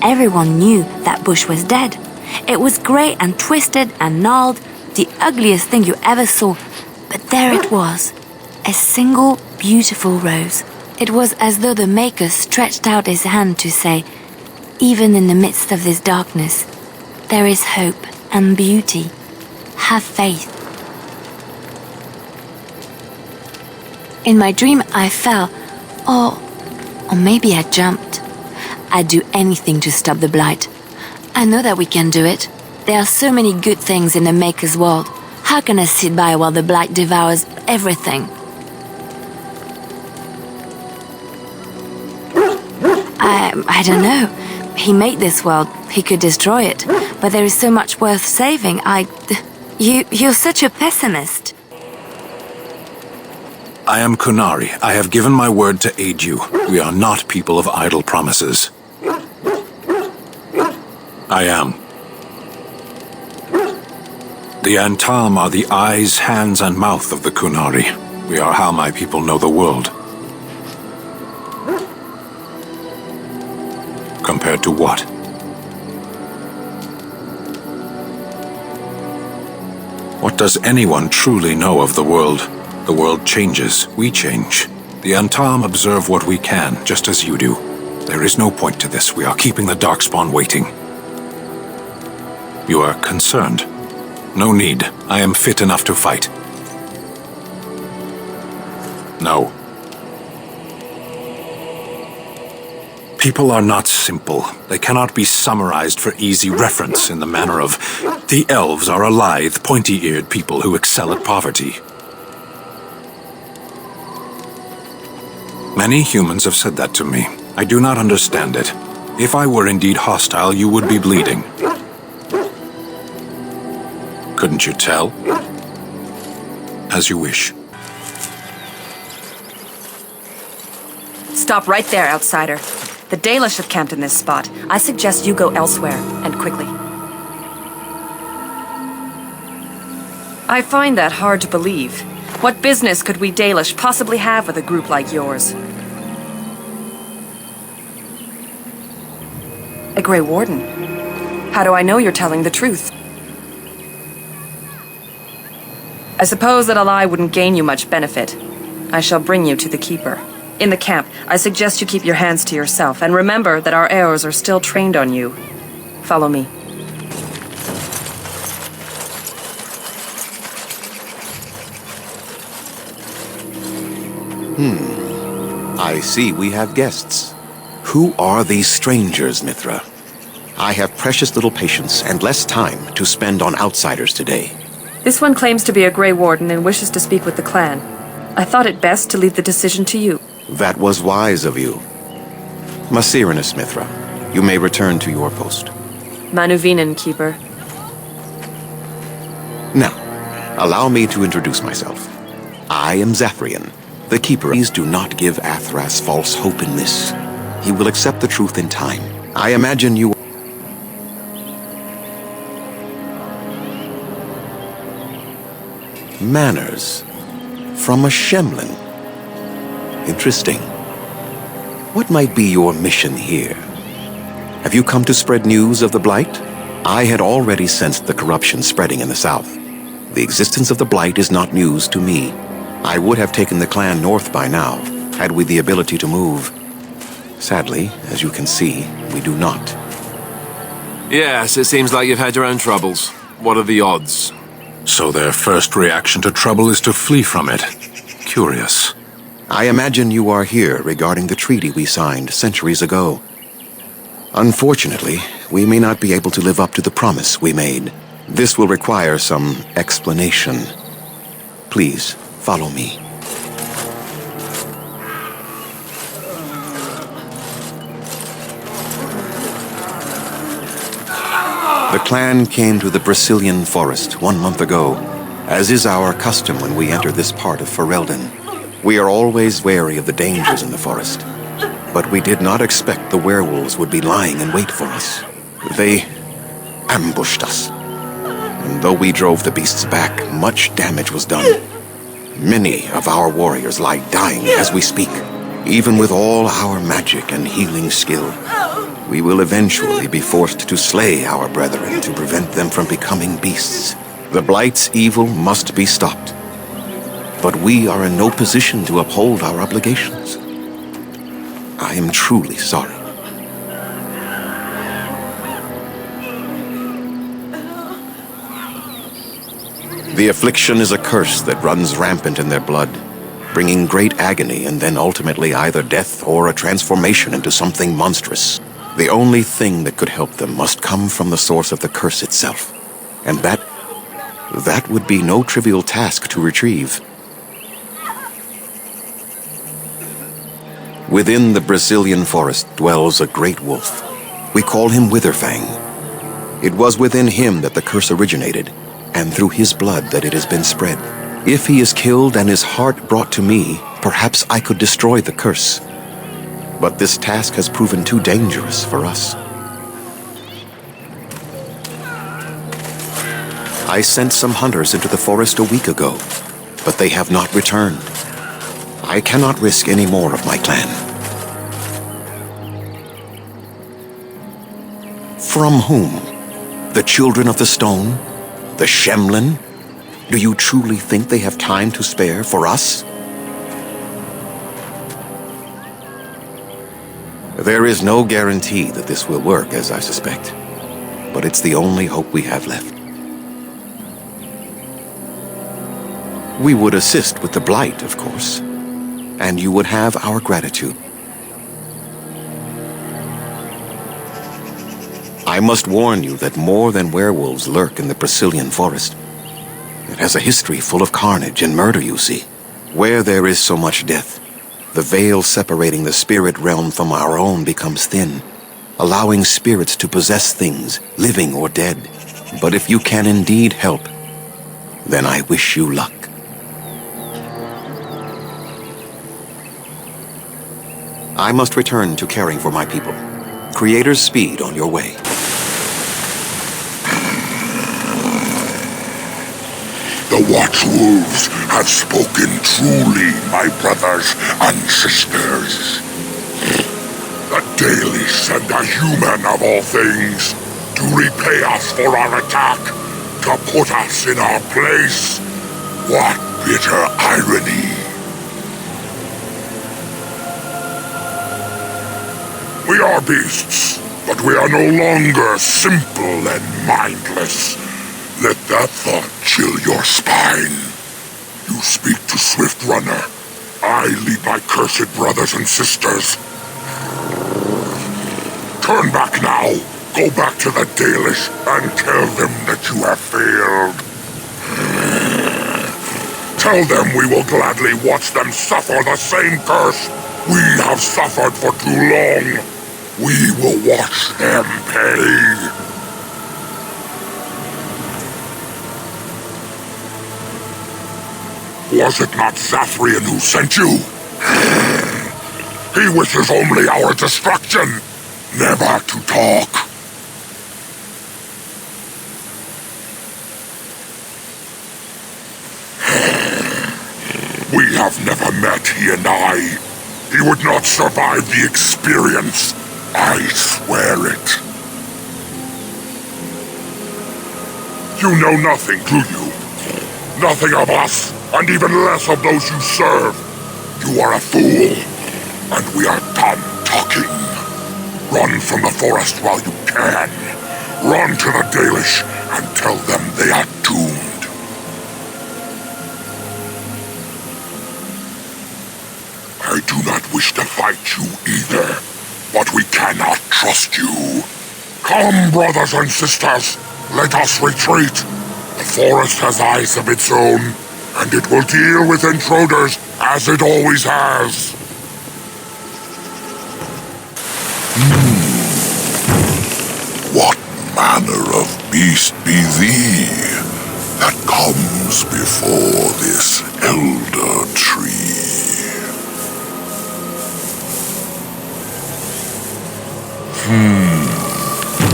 Everyone knew that bush was dead. It was grey and twisted and gnarled, the ugliest thing you ever saw. But there it was, a single beautiful rose. It was as though the Maker stretched out his hand to say, even in the midst of this darkness, there is hope and beauty. Have faith. In my dream, I fell, or maybe I jumped. I'd do anything to stop the blight. I know that we can do it. There are so many good things in the Maker's world. How can I sit by while the blight devours everything? I don't know. He made this world. He could destroy it. But there is so much worth saving. You're such a pessimist. I am Kunari. I have given my word to aid you. We are not people of idle promises. I am. The Antam are the eyes, hands, and mouth of the Kunari. We are how my people know the world. Compared to what? What does anyone truly know of the world? The world changes, we change. The Antam observe what we can, just as you do. There is no point to this. We are keeping the Darkspawn waiting. You are concerned. No need. I am fit enough to fight. No. People are not simple. They cannot be summarized for easy reference in the manner of, the elves are a lithe, pointy-eared people who excel at poverty. Many humans have said that to me. I do not understand it. If I were indeed hostile, you would be bleeding. Couldn't you tell? As you wish. Stop right there, outsider. The Dalish have camped in this spot. I suggest you go elsewhere, and quickly. I find that hard to believe. What business could we Dalish possibly have with a group like yours? A Grey Warden? How do I know you're telling the truth? I suppose that a lie wouldn't gain you much benefit. I shall bring you to the Keeper. In the camp, I suggest you keep your hands to yourself, and remember that our arrows are still trained on you. Follow me. I see we have guests. Who are these strangers, Mithra? I have precious little patience and less time to spend on outsiders today. This one claims to be a Grey Warden and wishes to speak with the clan. I thought it best to leave the decision to you. That was wise of you. Masirinus, Mithra, you may return to your post. Manuvinen, Keeper. Now, allow me to introduce myself. I am Zaphrian, the Keeper. Please do not give Athras false hope in this. He will accept the truth in time. I imagine you... Manners. From a Shemlin. Interesting. What might be your mission here? Have you come to spread news of the Blight? I had already sensed the corruption spreading in the south. The existence of the Blight is not news to me. I would have taken the clan north by now, had we the ability to move. Sadly, as you can see, we do not. Yes, it seems like you've had your own troubles. What are the odds? So their first reaction to trouble is to flee from it. Curious. I imagine you are here regarding the treaty we signed centuries ago. Unfortunately, we may not be able to live up to the promise we made. This will require some explanation. Please, follow me. The clan came to the Brazilian forest 1 month ago, as is our custom when we enter this part of Ferelden. We are always wary of the dangers in the forest, but we did not expect the werewolves would be lying in wait for us. They ambushed us, and though we drove the beasts back, much damage was done. Many of our warriors lie dying as we speak. Even with all our magic and healing skill, we will eventually be forced to slay our brethren to prevent them from becoming beasts. The Blight's evil must be stopped. But we are in no position to uphold our obligations. I am truly sorry. The affliction is a curse that runs rampant in their blood, bringing great agony and then ultimately either death or a transformation into something monstrous. The only thing that could help them must come from the source of the curse itself. And that would be no trivial task to retrieve. Within the Brazilian forest dwells a great wolf. We call him Witherfang. It was within him that the curse originated, and through his blood that it has been spread. If he is killed and his heart brought to me, perhaps I could destroy the curse. But this task has proven too dangerous for us. I sent some hunters into the forest a week ago, but they have not returned. I cannot risk any more of my clan. From whom? The Children of the Stone? The Shemlin? Do you truly think they have time to spare for us? There is no guarantee that this will work, as I suspect. But it's the only hope we have left. We would assist with the Blight, of course. And you would have our gratitude. I must warn you that more than werewolves lurk in the Brazilian forest. It has a history full of carnage and murder, you see. Where there is so much death, the veil separating the spirit realm from our own becomes thin, allowing spirits to possess things, living or dead. But if you can indeed help, then I wish you luck. I must return to caring for my people. Creator's speed on your way. The Watchwolves have spoken truly, my brothers and sisters. The Daily sent a human of all things to repay us for our attack, to put us in our place. What bitter irony! We are beasts, but we are no longer simple and mindless. Let that thought chill your spine. You speak to Swift Runner. I lead my cursed brothers and sisters. Turn back now. Go back to the Dalish and tell them that you have failed. Tell them we will gladly watch them suffer the same curse we have suffered for too long. We will watch them pay. Was it not Zathrian who sent you? He wishes only our destruction, never to talk. We have never met, he and I. He would not survive the experience. I swear it. You know nothing, do you? Nothing of us, and even less of those you serve. You are a fool, and we are done talking. Run from the forest while you can. Run to the Dalish and tell them they are doomed. I do not wish to fight you either, but we cannot trust you. Come, brothers and sisters, let us retreat. The forest has eyes of its own, and it will deal with intruders as it always has. What manner of beast be thee that comes before this elder tree?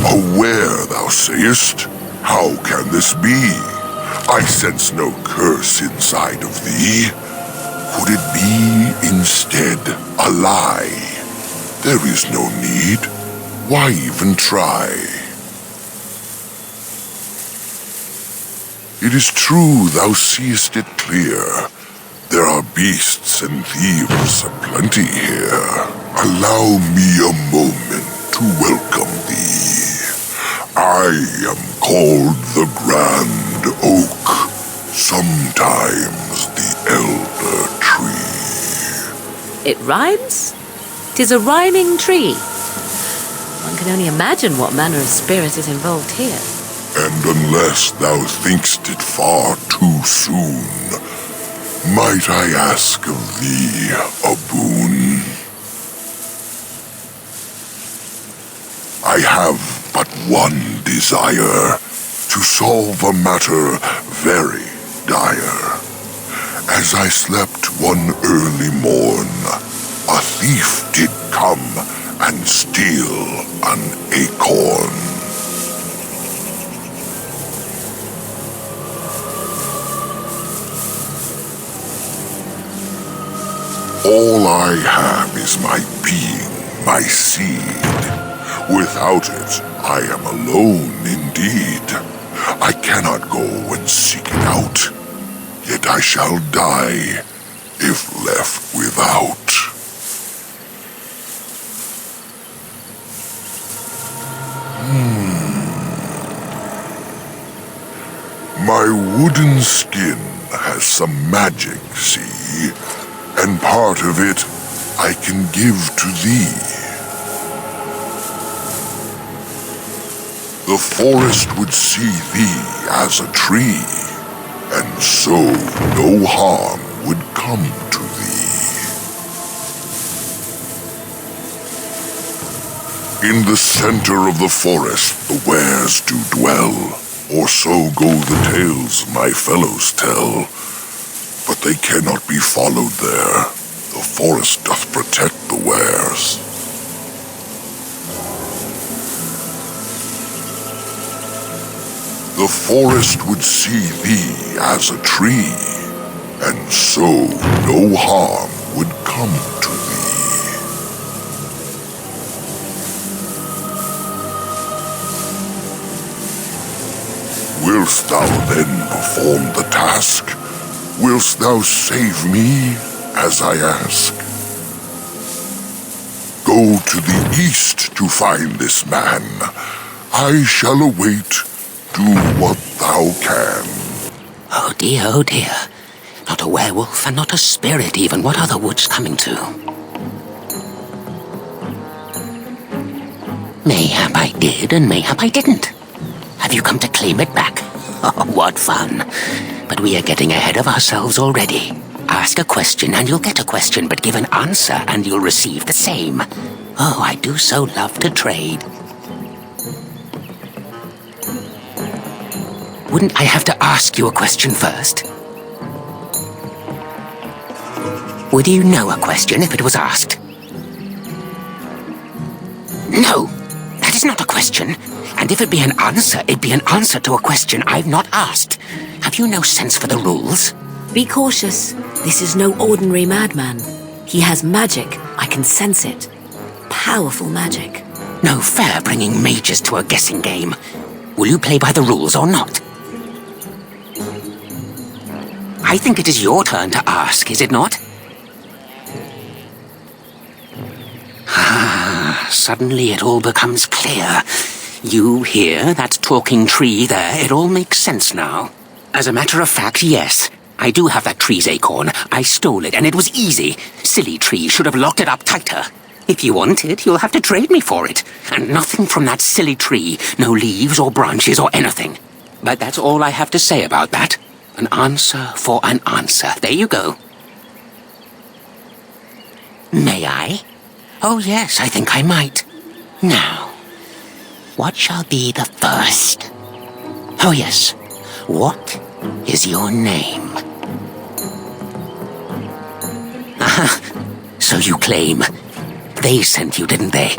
A were, thou sayest? How can this be? I sense no curse inside of thee. Could it be, instead, a lie? There is no need. Why even try? It is true thou seest it clear. There are beasts and thieves aplenty here. Allow me a moment to welcome thee. I am called the Grand Oak, sometimes the Elder Tree. It rhymes? 'Tis a rhyming tree. One can only imagine what manner of spirit is involved here. And unless thou think'st it far too soon, might I ask of thee a boon? I have but one desire, to solve a matter very dire. As I slept one early morn, a thief did come and steal an acorn. All I have is my being, my seed. Without it, I am alone indeed. I cannot go and seek it out, yet I shall die if left without. My wooden skin has some magic, see, and part of it I can give to thee. The forest would see thee as a tree, and so no harm would come to thee. In the center of the forest the wares do dwell, or so go the tales my fellows tell. But they cannot be followed there. The forest doth protect the wares. The forest would see thee as a tree, and so no harm would come to thee. Wilt thou then perform the task? Wilt thou save me as I ask? go to the east to find this man. I shall await. Do what thou can. Oh dear, oh dear. Not a werewolf and not a spirit even. What are the woods coming to? Mayhap I did and mayhap I didn't. Have you come to claim it back? Oh, what fun. But we are getting ahead of ourselves already. Ask a question and you'll get a question, but give an answer and you'll receive the same. Oh, I do so love to trade. Wouldn't I have to ask you a question first? Would you know a question if it was asked? No, that is not a question. And if it be an answer, it'd be an answer to a question I've not asked. Have you no sense for the rules? Be cautious. This is no ordinary madman. He has magic. I can sense it. Powerful magic. No fair bringing mages to a guessing game. Will you play by the rules or not? I think it is your turn to ask, is it not? Ah, suddenly it all becomes clear. You here, that talking tree there, it all makes sense now. As a matter of fact, yes. I do have that tree's acorn. I stole it, and it was easy. Silly tree should have locked it up tighter. If you want it, you'll have to trade me for it. And nothing from that silly tree. No leaves or branches or anything. But that's all I have to say about that. An answer for an answer. There you go. May I? Oh yes, I think I might. Now, what shall be the first? Oh yes, what is your name? Aha, so you claim. They sent you, didn't they?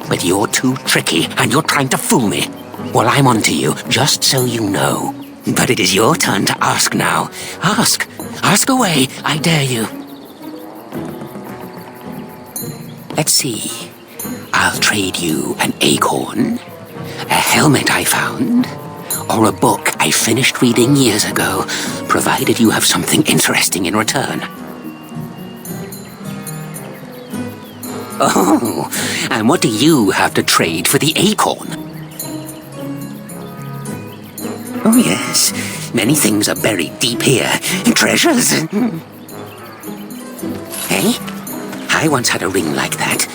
But you're too tricky, and you're trying to fool me. Well, I'm on to you, just so you know. But it is your turn to ask now. Ask. Ask away, I dare you. Let's see. I'll trade you an acorn, a helmet I found, or a book I finished reading years ago, provided you have something interesting in return. Oh, and what do you have to trade for the acorn? Oh yes, many things are buried deep here. Treasures. Hey, I once had a ring like that.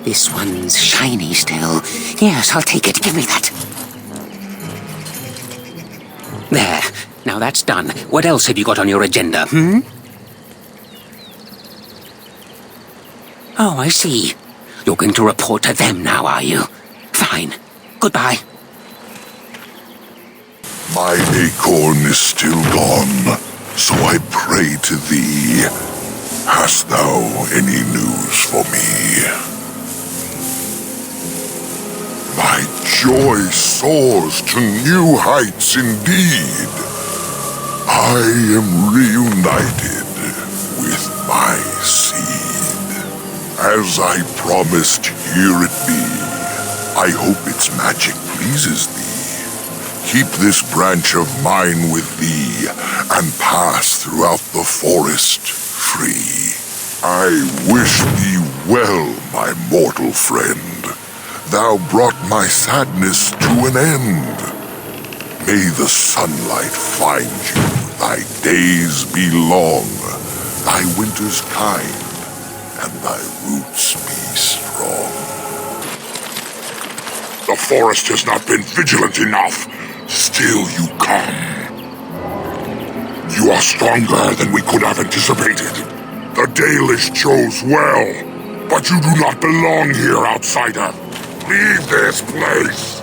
This one's shiny still. Yes, I'll take it. Give me that. There. Now that's done. What else have you got on your agenda, Oh, I see. You're going to report to them now, are you? Fine. Goodbye. My acorn is still gone, so I pray to thee. Hast thou any news for me? My joy soars to new heights indeed. I am reunited with my seed. As I promised, here it be. I hope its magic pleases thee. Keep this branch of mine with thee, and pass throughout the forest free. I wish thee well, my mortal friend. Thou brought my sadness to an end. May the sunlight find you, thy days be long, thy winters kind, and thy roots be strong. The forest has not been vigilant enough. Still you come. You are stronger than we could have anticipated. The Dalish chose well, but you do not belong here, outsider. Leave this place.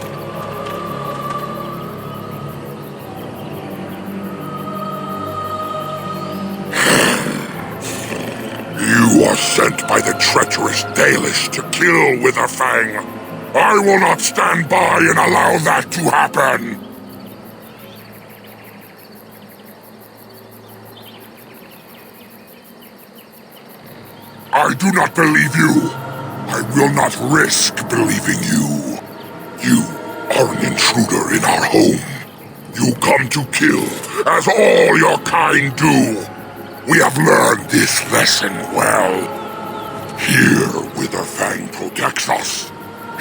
You are sent by the treacherous Dalish to kill Witherfang. I will not stand by and allow that to happen. I do not believe you. I will not risk believing you. You are an intruder in our home. You come to kill, as all your kind do. We have learned this lesson well. Here, Witherfang protects us.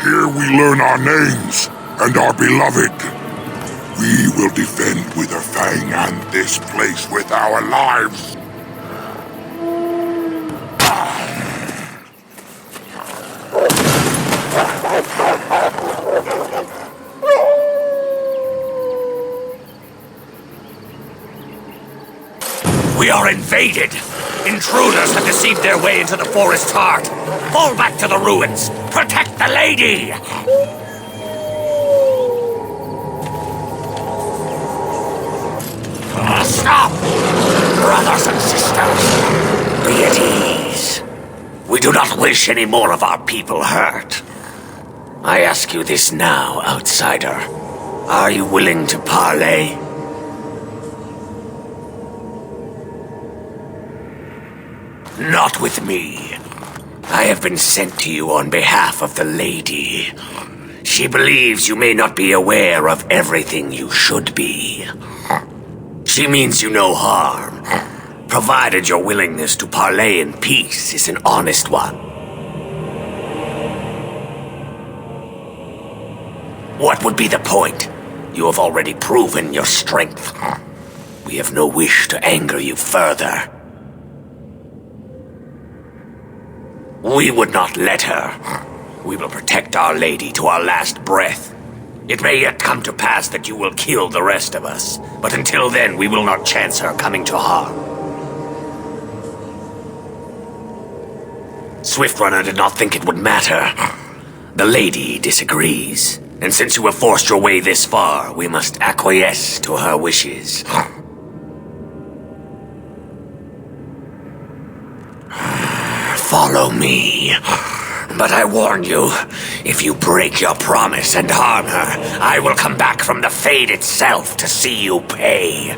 Here we learn our names and are beloved. We will defend Witherfang and this place with our lives. We are invaded! Intruders have deceived their way into the forest's heart! Fall back to the ruins! Protect the lady! Stop! Brothers and sisters, be at ease. We do not wish any more of our people hurt. I ask you this now, outsider. Are you willing to parley? Not with me. I have been sent to you on behalf of the lady. She believes you may not be aware of everything you should be. She means you no harm, provided your willingness to parley in peace is an honest one. What would be the point? You have already proven your strength. We have no wish to anger you further. We would not let her. We will protect Our Lady to our last breath. It may yet come to pass that you will kill the rest of us, but until then we will not chance her coming to harm. Swiftrunner did not think it would matter. The Lady disagrees, and since you have forced your way this far, we must acquiesce to her wishes. Follow me. But I warn you, if you break your promise and harm her, I will come back from the Fade itself to see you pay.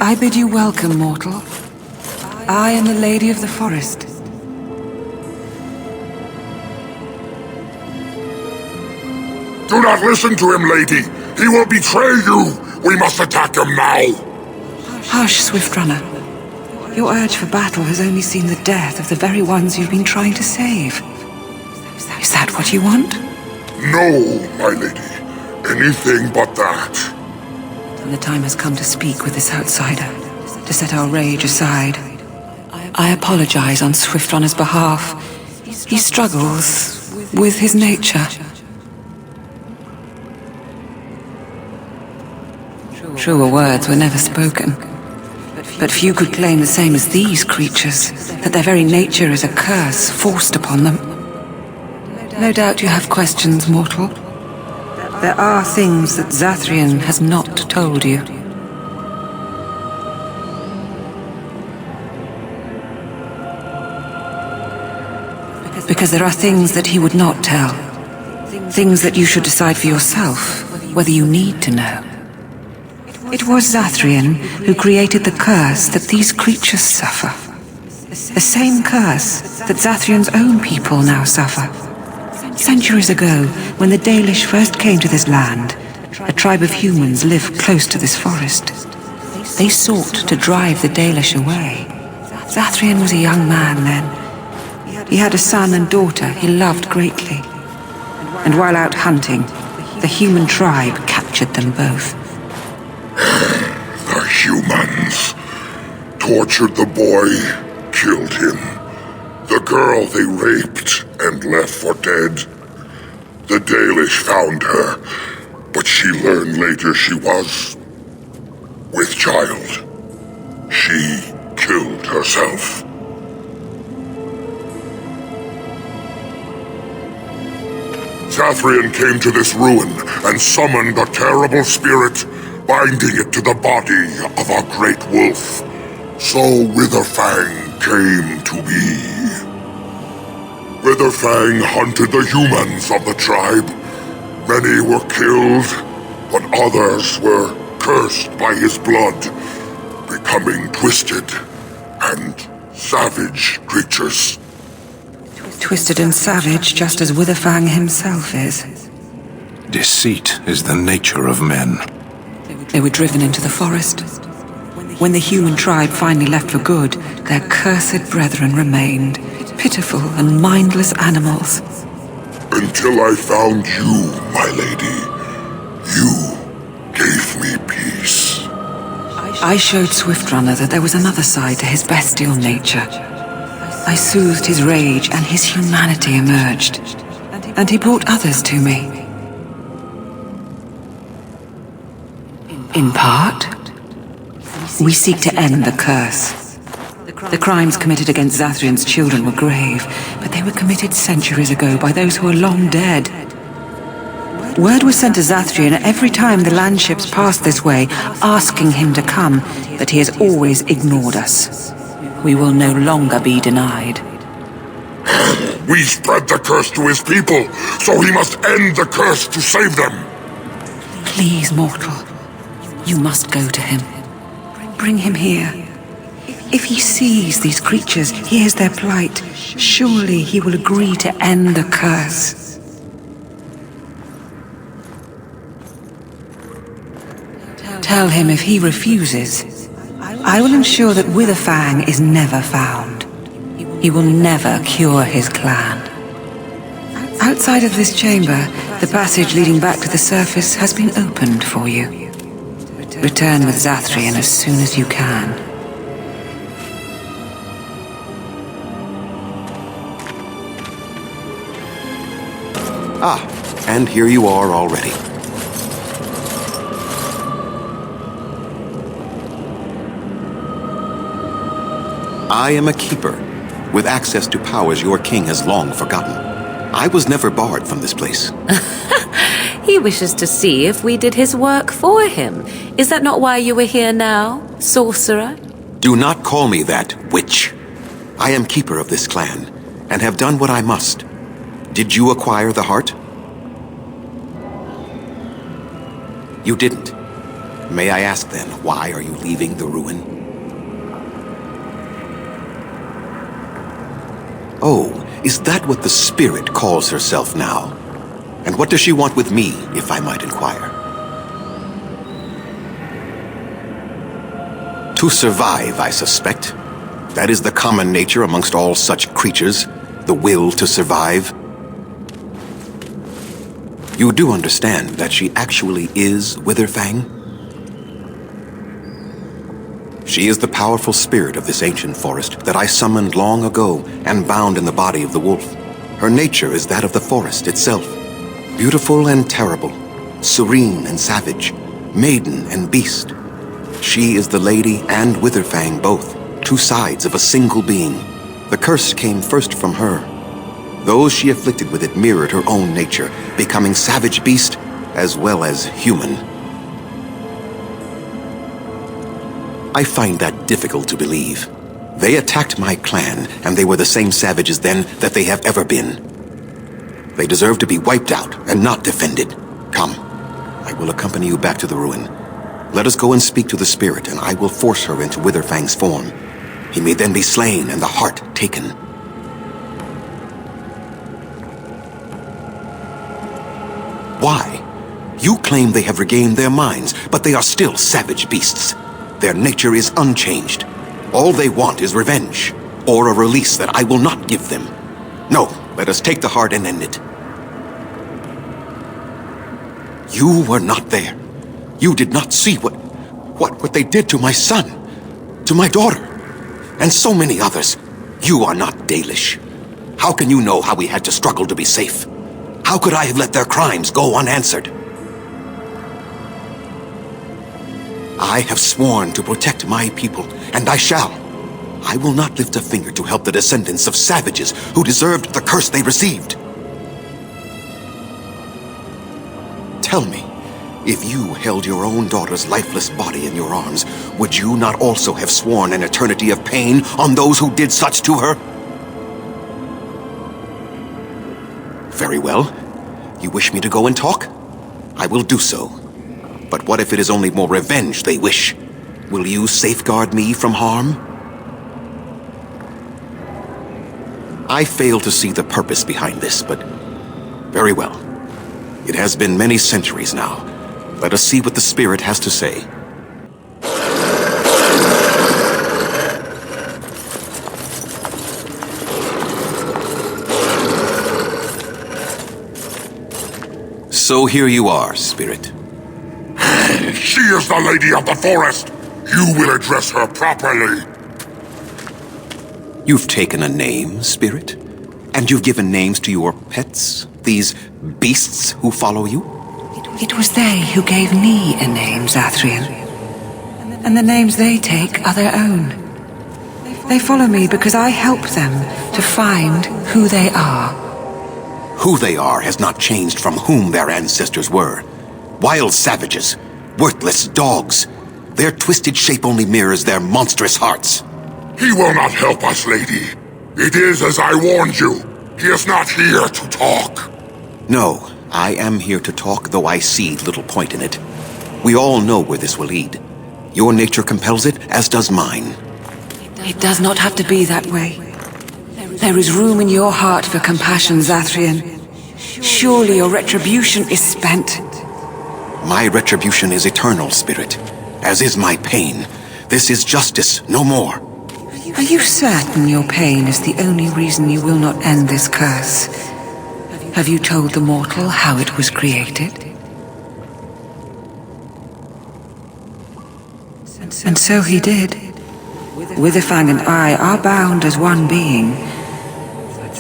I bid you welcome, mortal. I am the Lady of the Forest. Do not listen to him, lady. He will betray you. We must attack him now. Hush, Swiftrunner. Your urge for battle has only seen the death of the very ones you've been trying to save. Is that what you want? No, my lady. Anything but that. And the time has come to speak with this outsider, to set our rage aside. I apologize on Swiftrunner's behalf. He struggles with his nature. Truer words were never spoken. But few could claim the same as these creatures, that their very nature is a curse forced upon them. No doubt you have questions, mortal. There are things that Zathrian has not told you. Because there are things that he would not tell. Things that you should decide for yourself, whether you need to know. It was Zathrian who created the curse that these creatures suffer. The same curse that Zathrian's own people now suffer. Centuries ago, when the Dalish first came to this land, a tribe of humans lived close to this forest. They sought to drive the Dalish away. Zathrian was a young man then. He had a son and daughter he loved greatly. And while out hunting, the human tribe captured them both. The humans tortured the boy, killed him. The girl they raped and left for dead. The Dalish found her, But she learned later she was with child. She killed herself. Zathrian came to this ruin and summoned a terrible spirit, binding it to the body of a great wolf. So Witherfang came to be. Witherfang hunted the humans of the tribe. Many were killed, but others were cursed by his blood, becoming twisted and savage creatures. Twisted and savage, just as Witherfang himself is. Deceit is the nature of men. They were driven into the forest. When the human tribe finally left for good, their cursed brethren remained, pitiful and mindless animals. Until I found you, my lady. You gave me peace. I showed Swiftrunner that there was another side to his bestial nature. I soothed his rage and his humanity emerged. And he brought others to me. In part, we seek to end the curse. The crimes committed against Zathrian's children were grave, but they were committed centuries ago by those who are long dead. Word was sent to Zathrian every time the landships passed this way, asking him to come, but he has always ignored us. We will no longer be denied. We spread the curse to his people, so he must end the curse to save them. Please, mortal, you must go to him. Bring him here. If he sees these creatures, hears their plight, surely he will agree to end the curse. Tell him if he refuses, I will ensure that Witherfang is never found. He will never cure his clan. Outside of this chamber, the passage leading back to the surface has been opened for you. Return with Zathrian as soon as you can. Ah, and here you are already. I am a keeper, with access to powers your king has long forgotten. I was never barred from this place. He wishes to see if we did his work for him. Is that not why you are here now, sorcerer? Do not call me that, witch. I am keeper of this clan, and have done what I must. Did you acquire the heart? You didn't. May I ask then, why are you leaving the ruin? Oh, is that what the spirit calls herself now? And what does she want with me, if I might inquire? To survive, I suspect. That is the common nature amongst all such creatures, the will to survive. You do understand that she actually is Witherfang? She is the powerful spirit of this ancient forest that I summoned long ago and bound in the body of the wolf. Her nature is that of the forest itself. Beautiful and terrible, serene and savage, maiden and beast. She is the lady and Witherfang both, two sides of a single being. The curse came first from her. Those she afflicted with it mirrored her own nature, becoming savage beast as well as human. I find that difficult to believe. They attacked my clan, and they were the same savages then that they have ever been. They deserve to be wiped out and not defended. Come, I will accompany you back to the ruin. Let us go and speak to the spirit, and I will force her into Witherfang's form. He may then be slain and the heart taken. Why? You claim they have regained their minds, but they are still savage beasts. Their nature is unchanged. All they want is revenge, or a release that I will not give them. No, let us take the heart and end it. You were not there. You did not see what they did to my son, to my daughter, and so many others. You are not Dalish. How can you know how we had to struggle to be safe? How could I have let their crimes go unanswered? I have sworn to protect my people, and I shall. I will not lift a finger to help the descendants of savages who deserved the curse they received. Tell me, if you held your own daughter's lifeless body in your arms, would you not also have sworn an eternity of pain on those who did such to her? Very well. You wish me to go and talk? I will do so. But what if it is only more revenge they wish? Will you safeguard me from harm? I fail to see the purpose behind this, but very well. It has been many centuries now. Let us see what the spirit has to say. So here you are, spirit. She is the lady of the forest. You will address her properly. You've taken a name, spirit? And you've given names to your pets? These beasts who follow you? It was they who gave me a name, Zathrian. And the names they take are their own. They follow me because I help them to find who they are. Who they are has not changed from whom their ancestors were. Wild savages, worthless dogs. Their twisted shape only mirrors their monstrous hearts. He will not help us, lady. It is as I warned you. He is not here to talk. No, I am here to talk, though I see little point in it. We all know where this will lead. Your nature compels it, as does mine. It does not have to be that way. There is room in your heart for compassion, Zathrian. Surely your retribution is spent. My retribution is eternal, spirit, as is my pain. This is justice, no more. Are you certain your pain is the only reason you will not end this curse? Have you told the mortal how it was created? And so he did. Witherfang and I are bound as one being.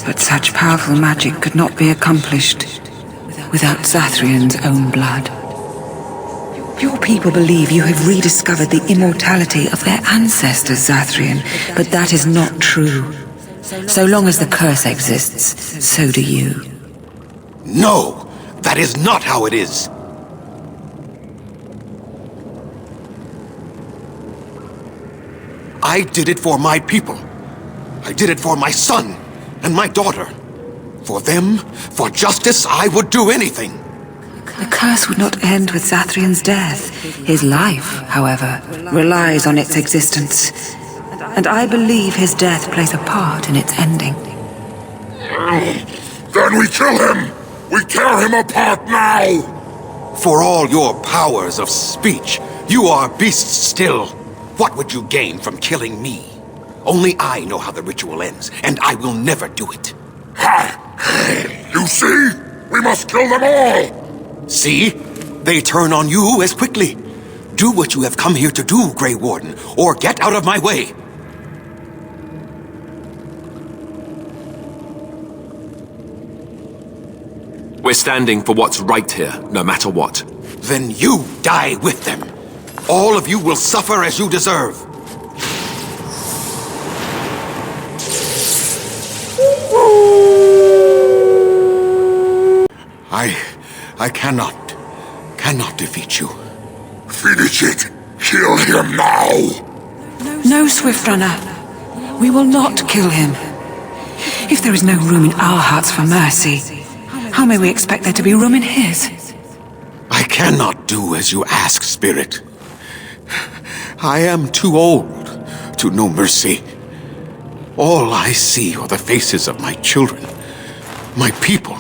But such powerful magic could not be accomplished without Zathrian's own blood. Your people believe you have rediscovered the immortality of their ancestors, Zathrian, but that is not true. So long as the curse exists, so do you. No! That is not how it is! I did it for my people. I did it for my son and my daughter. For them, for justice, I would do anything. The curse would not end with Zathrian's death. His life, however, relies on its existence. And I believe his death plays a part in its ending. Then we kill him! We tear him apart now! For all your powers of speech, you are beasts still. What would you gain from killing me? Only I know how the ritual ends, and I will never do it. Ha! You see? We must kill them all! See? They turn on you as quickly. Do what you have come here to do, Grey Warden, or get out of my way. We're standing for what's right here, no matter what. Then you die with them. All of you will suffer as you deserve. I cannot defeat you. Finish it! Kill him now! No, Swift Runner. We will not kill him. If there is no room in our hearts for mercy, how may we expect there to be room in his? I cannot do as you ask, Spirit. I am too old to know mercy. All I see are the faces of my children, my people.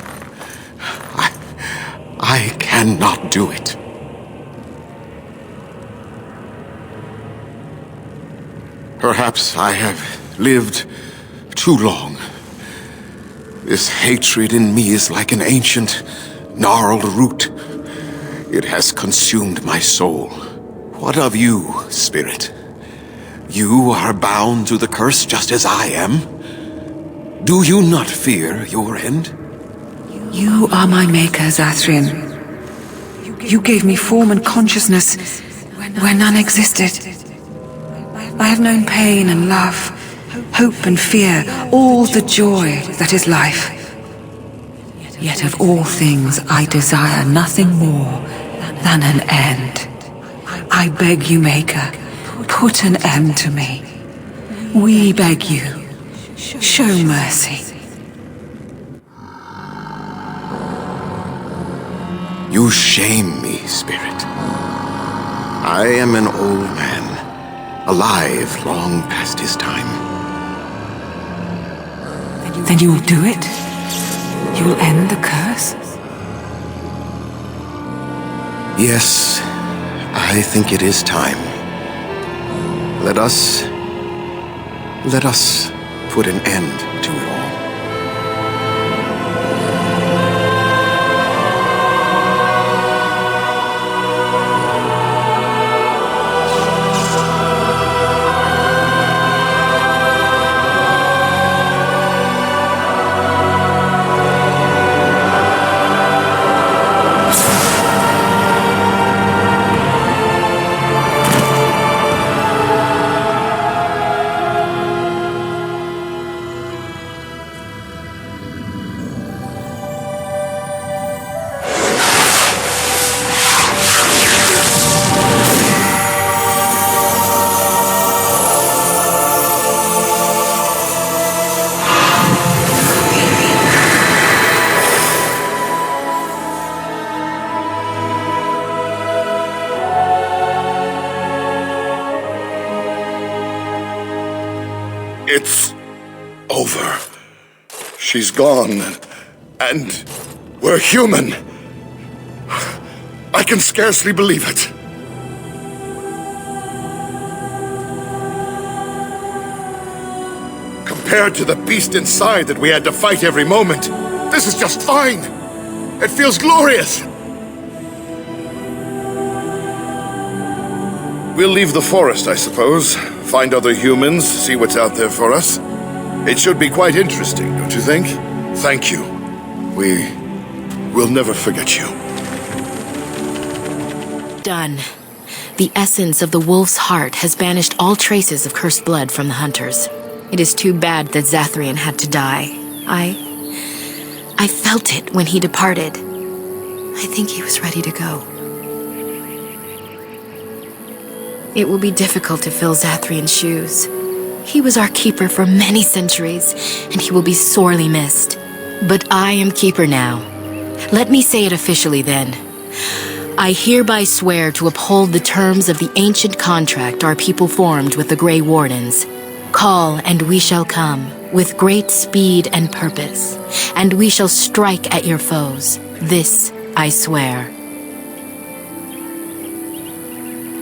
I cannot do it. Perhaps I have lived too long. This hatred in me is like an ancient, gnarled root. It has consumed my soul. What of you, Spirit? You are bound to the curse just as I am. Do you not fear your end? You are my maker, Zathrian. You gave me form and consciousness where none existed. I have known pain and love, hope and fear, all the joy that is life. Yet of all things I desire nothing more than an end. I beg you, Maker, put an end to me. We beg you, show mercy. You shame me, Spirit. I am an old man, alive long past his time. Then you will do it? You will end the curse? Yes, I think it is time. Let us put an end to it all. It's over. She's gone, and we're human. I can scarcely believe it. Compared to the beast inside that we had to fight every moment, this is just fine. It feels glorious. We'll leave the forest, I suppose. Find other humans, see what's out there for us. It should be quite interesting, don't you think? Thank you. We'll never forget you. Done. The essence of the wolf's heart has banished all traces of cursed blood from the hunters. It is too bad that Zathrian had to die. I felt it when he departed. I think he was ready to go. It will be difficult to fill Zathrian's shoes. He was our keeper for many centuries, and he will be sorely missed. But I am keeper now. Let me say it officially then. I hereby swear to uphold the terms of the ancient contract our people formed with the Grey Wardens. Call, and we shall come, with great speed and purpose, and we shall strike at your foes. This I swear.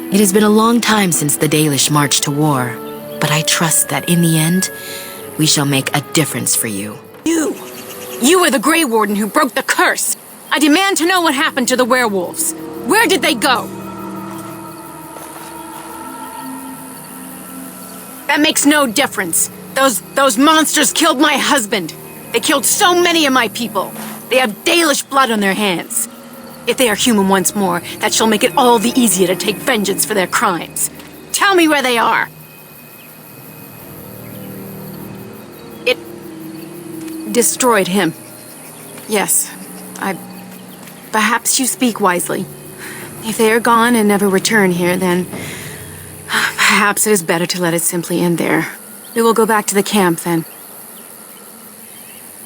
It has been a long time since the Dalish marched to war, but I trust that in the end, we shall make a difference for you. You were the Grey Warden who broke the curse! I demand to know what happened to the werewolves. Where did they go? That makes no difference. Those monsters killed my husband. They killed so many of my people. They have Dalish blood on their hands. If they are human once more, that shall make it all the easier to take vengeance for their crimes. Tell me where they are. It destroyed him. Yes, perhaps you speak wisely. If they are gone and never return here, then perhaps it is better to let it simply end there. We will go back to the camp then.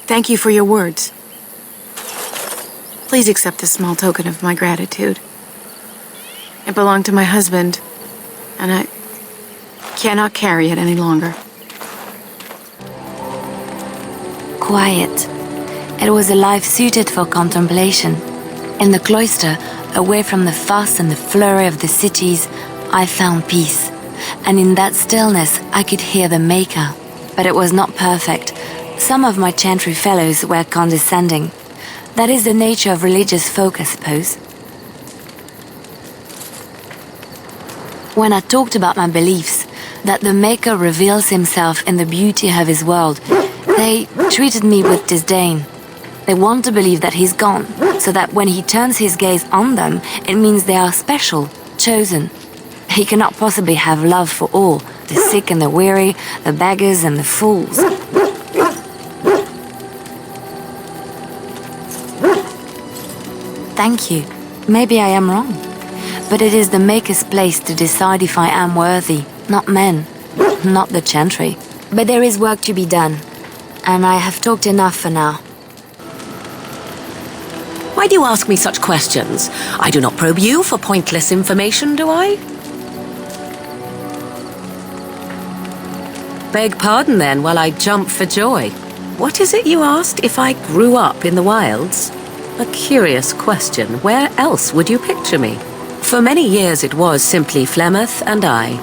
Thank you for your words. Please accept this small token of my gratitude. It belonged to my husband, and I cannot carry it any longer. Quiet. It was a life suited for contemplation. In the cloister, away from the fuss and the flurry of the cities, I found peace. And in that stillness, I could hear the Maker. But it was not perfect. Some of my chantry fellows were condescending. That is the nature of religious folk, I suppose. When I talked about my beliefs, that the Maker reveals himself in the beauty of his world, they treated me with disdain. They want to believe that he's gone, so that when he turns his gaze on them, it means they are special, chosen. He cannot possibly have love for all, the sick and the weary, the beggars and the fools. Thank you. Maybe I am wrong. But it is the Maker's place to decide if I am worthy, not men, not the Chantry. But there is work to be done, and I have talked enough for now. Why do you ask me such questions? I do not probe you for pointless information, do I? Beg pardon then while I jump for joy. What is it you asked if I grew up in the wilds? A curious question. Where else would you picture me? For many years it was simply Flemeth and I.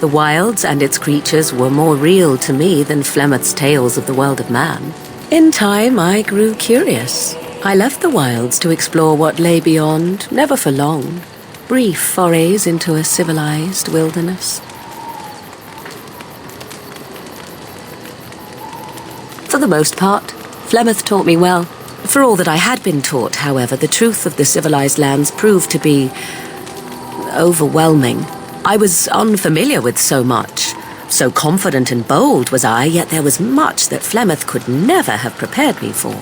The wilds and its creatures were more real to me than Flemeth's tales of the world of man. In time I grew curious. I left the wilds to explore what lay beyond, never for long. Brief forays into a civilized wilderness. For the most part, Flemeth taught me well. For all that I had been taught, however, the truth of the civilized lands proved to be overwhelming. I was unfamiliar with so much. So confident and bold was I, yet there was much that Flemeth could never have prepared me for.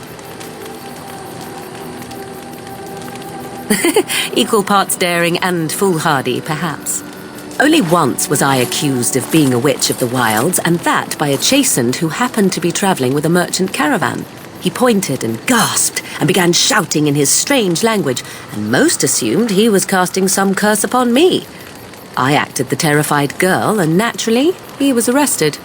Equal parts daring and foolhardy, perhaps. Only once was I accused of being a witch of the wilds, and that by a chastened who happened to be traveling with a merchant caravan. He pointed and gasped and began shouting in his strange language, and most assumed he was casting some curse upon me. I acted the terrified girl, and naturally, he was arrested.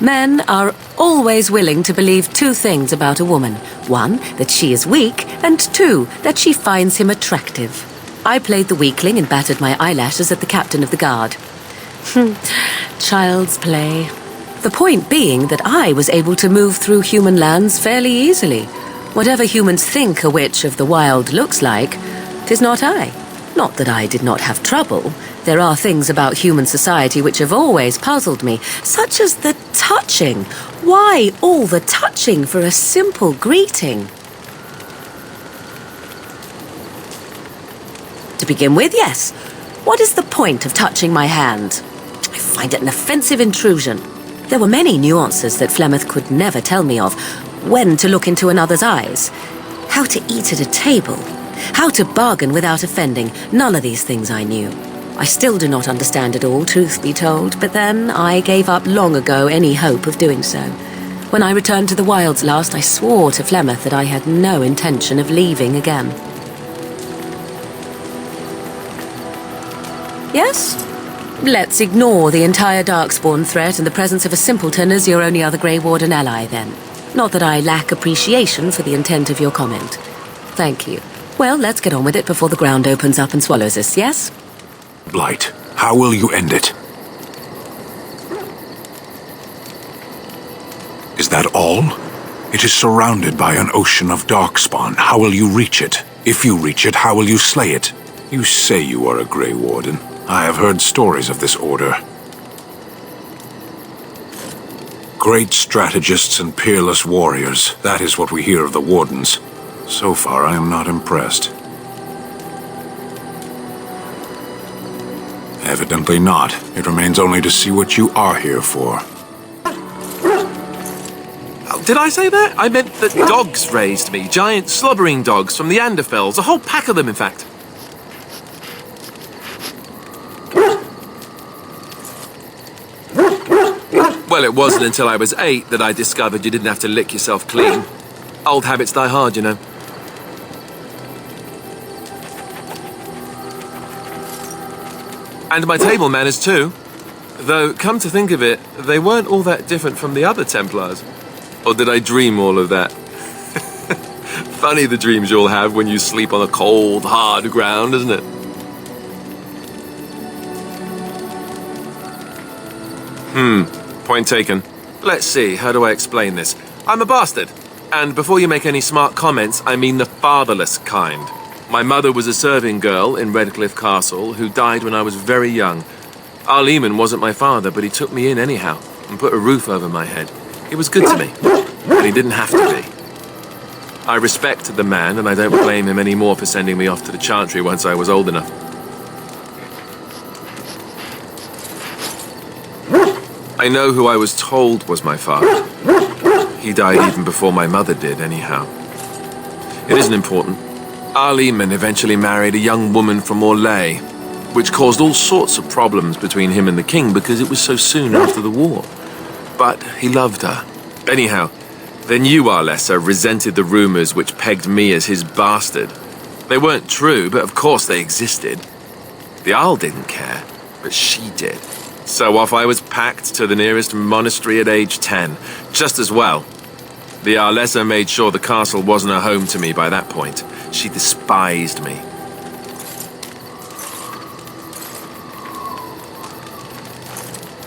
Men are always willing to believe two things about a woman. One, that she is weak, and two, that she finds him attractive. I played the weakling and battered my eyelashes at the captain of the guard. Child's play. The point being that I was able to move through human lands fairly easily. Whatever humans think a witch of the wild looks like, 'tis not I. Not that I did not have trouble. There are things about human society which have always puzzled me, such as the touching. Why all the touching for a simple greeting? To begin with, yes. What is the point of touching my hand? I find it an offensive intrusion. There were many nuances that Flemeth could never tell me of. When to look into another's eyes. How to eat at a table. How to bargain without offending. None of these things I knew. I still do not understand it all, truth be told, but then I gave up long ago any hope of doing so. When I returned to the wilds last, I swore to Flemeth that I had no intention of leaving again. Yes? Let's ignore the entire Darkspawn threat in the presence of a simpleton as your only other Grey Warden ally, then. Not that I lack appreciation for the intent of your comment. Thank you. Well, let's get on with it before the ground opens up and swallows us, yes? Blight, how will you end it? Is that all? It is surrounded by an ocean of Darkspawn. How will you reach it? If you reach it, how will you slay it? You say you are a Grey Warden. I have heard stories of this order. Great strategists and peerless warriors. That is what we hear of the Wardens. So far, I am not impressed. Evidently not. It remains only to see what you are here for. Did I say that? I meant that dogs raised me. Giant slobbering dogs from the Anderfells. A whole pack of them, in fact. Well, it wasn't until I was 8 that I discovered you didn't have to lick yourself clean. Old habits die hard, you know. And my table manners too. Though, come to think of it, they weren't all that different from the other Templars. Or did I dream all of that? Funny the dreams you'll have when you sleep on a cold, hard ground, isn't it? Point taken. Let's see, how do I explain this? I'm a bastard. And before you make any smart comments, I mean the fatherless kind. My mother was a serving girl in Redcliffe Castle who died when I was very young. Our Lehman wasn't my father, but he took me in anyhow and put a roof over my head. He was good to me, but he didn't have to be. I respect the man, and I don't blame him anymore for sending me off to the Chantry once I was old enough. I know who I was told was my father. He died even before my mother did, anyhow. It isn't important. Al-Eman eventually married a young woman from Orlais, which caused all sorts of problems between him and the king because it was so soon after the war. But he loved her. Anyhow, then you, Arlessa, resented the rumors which pegged me as his bastard. They weren't true, but of course they existed. The Arl didn't care, but she did. So off I was packed to the nearest monastery at age 10, just as well. The Arlessa made sure the castle wasn't a home to me by that point. She despised me.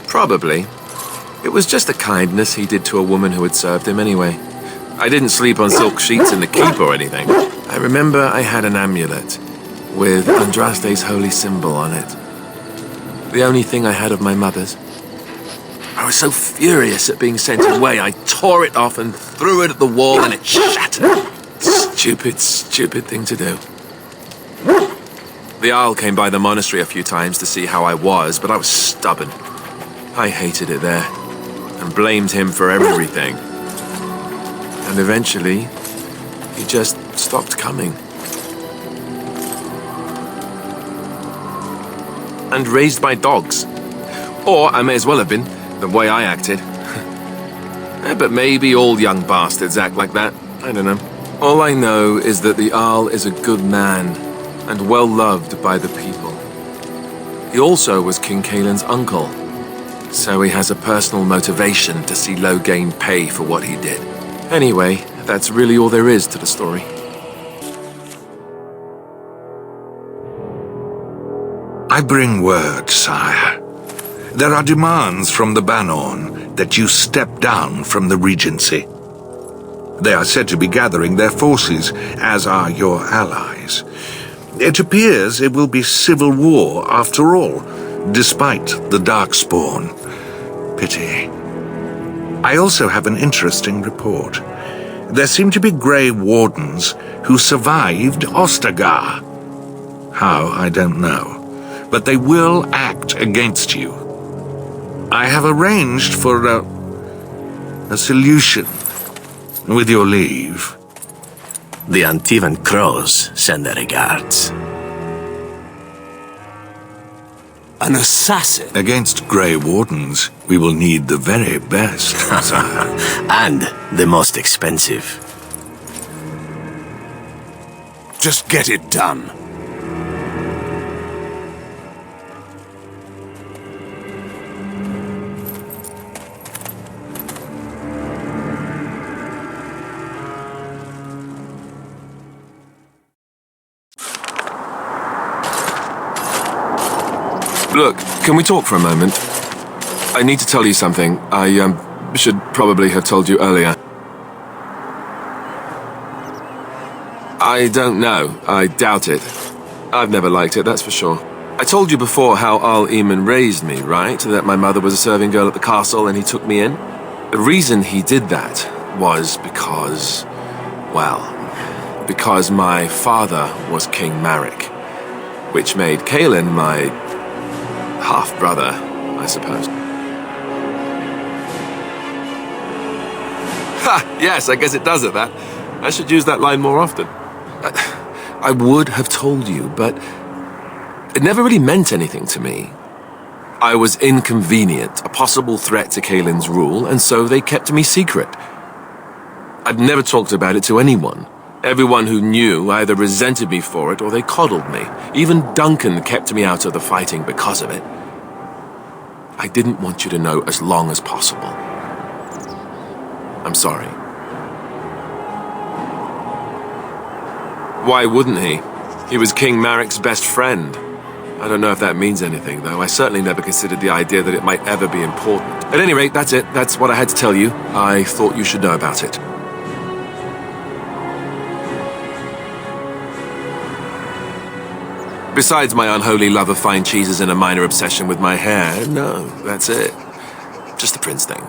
Probably. It was just a kindness he did to a woman who had served him anyway. I didn't sleep on silk sheets in the keep or anything. I remember I had an amulet with Andraste's holy symbol on it. The only thing I had of my mother's. I was so furious at being sent away, I tore it off and threw it at the wall and it shattered. Stupid, stupid thing to do. The Arl came by the monastery a few times to see how I was, but I was stubborn. I hated it there, and blamed him for everything. And eventually, he just stopped coming. And raised my dogs. Or I may as well have been, the way I acted. But maybe all young bastards act like that. I don't know. All I know is that the Arl is a good man, and well loved by the people. He also was King Kaelin's uncle, so he has a personal motivation to see Loghain pay for what he did. Anyway, that's really all there is to the story. I bring word, sire. There are demands from the Bannorn that you step down from the Regency. They are said to be gathering their forces, as are your allies. It appears it will be civil war after all, despite the Darkspawn. Pity. I also have an interesting report. There seem to be Grey Wardens who survived Ostagar. How, I don't know. But they will act against you. I have arranged for a solution, with your leave. The Antivan Crows send their regards. An assassin? Against Grey Wardens, we will need the very best, sire. And the most expensive. Just get it done. Look, can we talk for a moment? I need to tell you something. I should probably have told you earlier. I don't know. I doubt it. I've never liked it, that's for sure. I told you before how Al-Eman raised me, right? That my mother was a serving girl at the castle and he took me in? The reason he did that was because... well, because my father was King Marek, which made Kaelin my half-brother, I suppose. Ha! Yes, I guess it does at that. I should use that line more often. I would have told you, but it never really meant anything to me. I was inconvenient, a possible threat to Kaelin's rule, and so they kept me secret. I'd never talked about it to anyone. Everyone who knew either resented me for it or they coddled me. Even Duncan kept me out of the fighting because of it. I didn't want you to know as long as possible. I'm sorry. Why wouldn't he? He was King Marek's best friend. I don't know if that means anything, though. I certainly never considered the idea that it might ever be important. At any rate, that's it. That's what I had to tell you. I thought you should know about it. Besides my unholy love of fine cheeses and a minor obsession with my hair, no, that's it. Just the prince thing.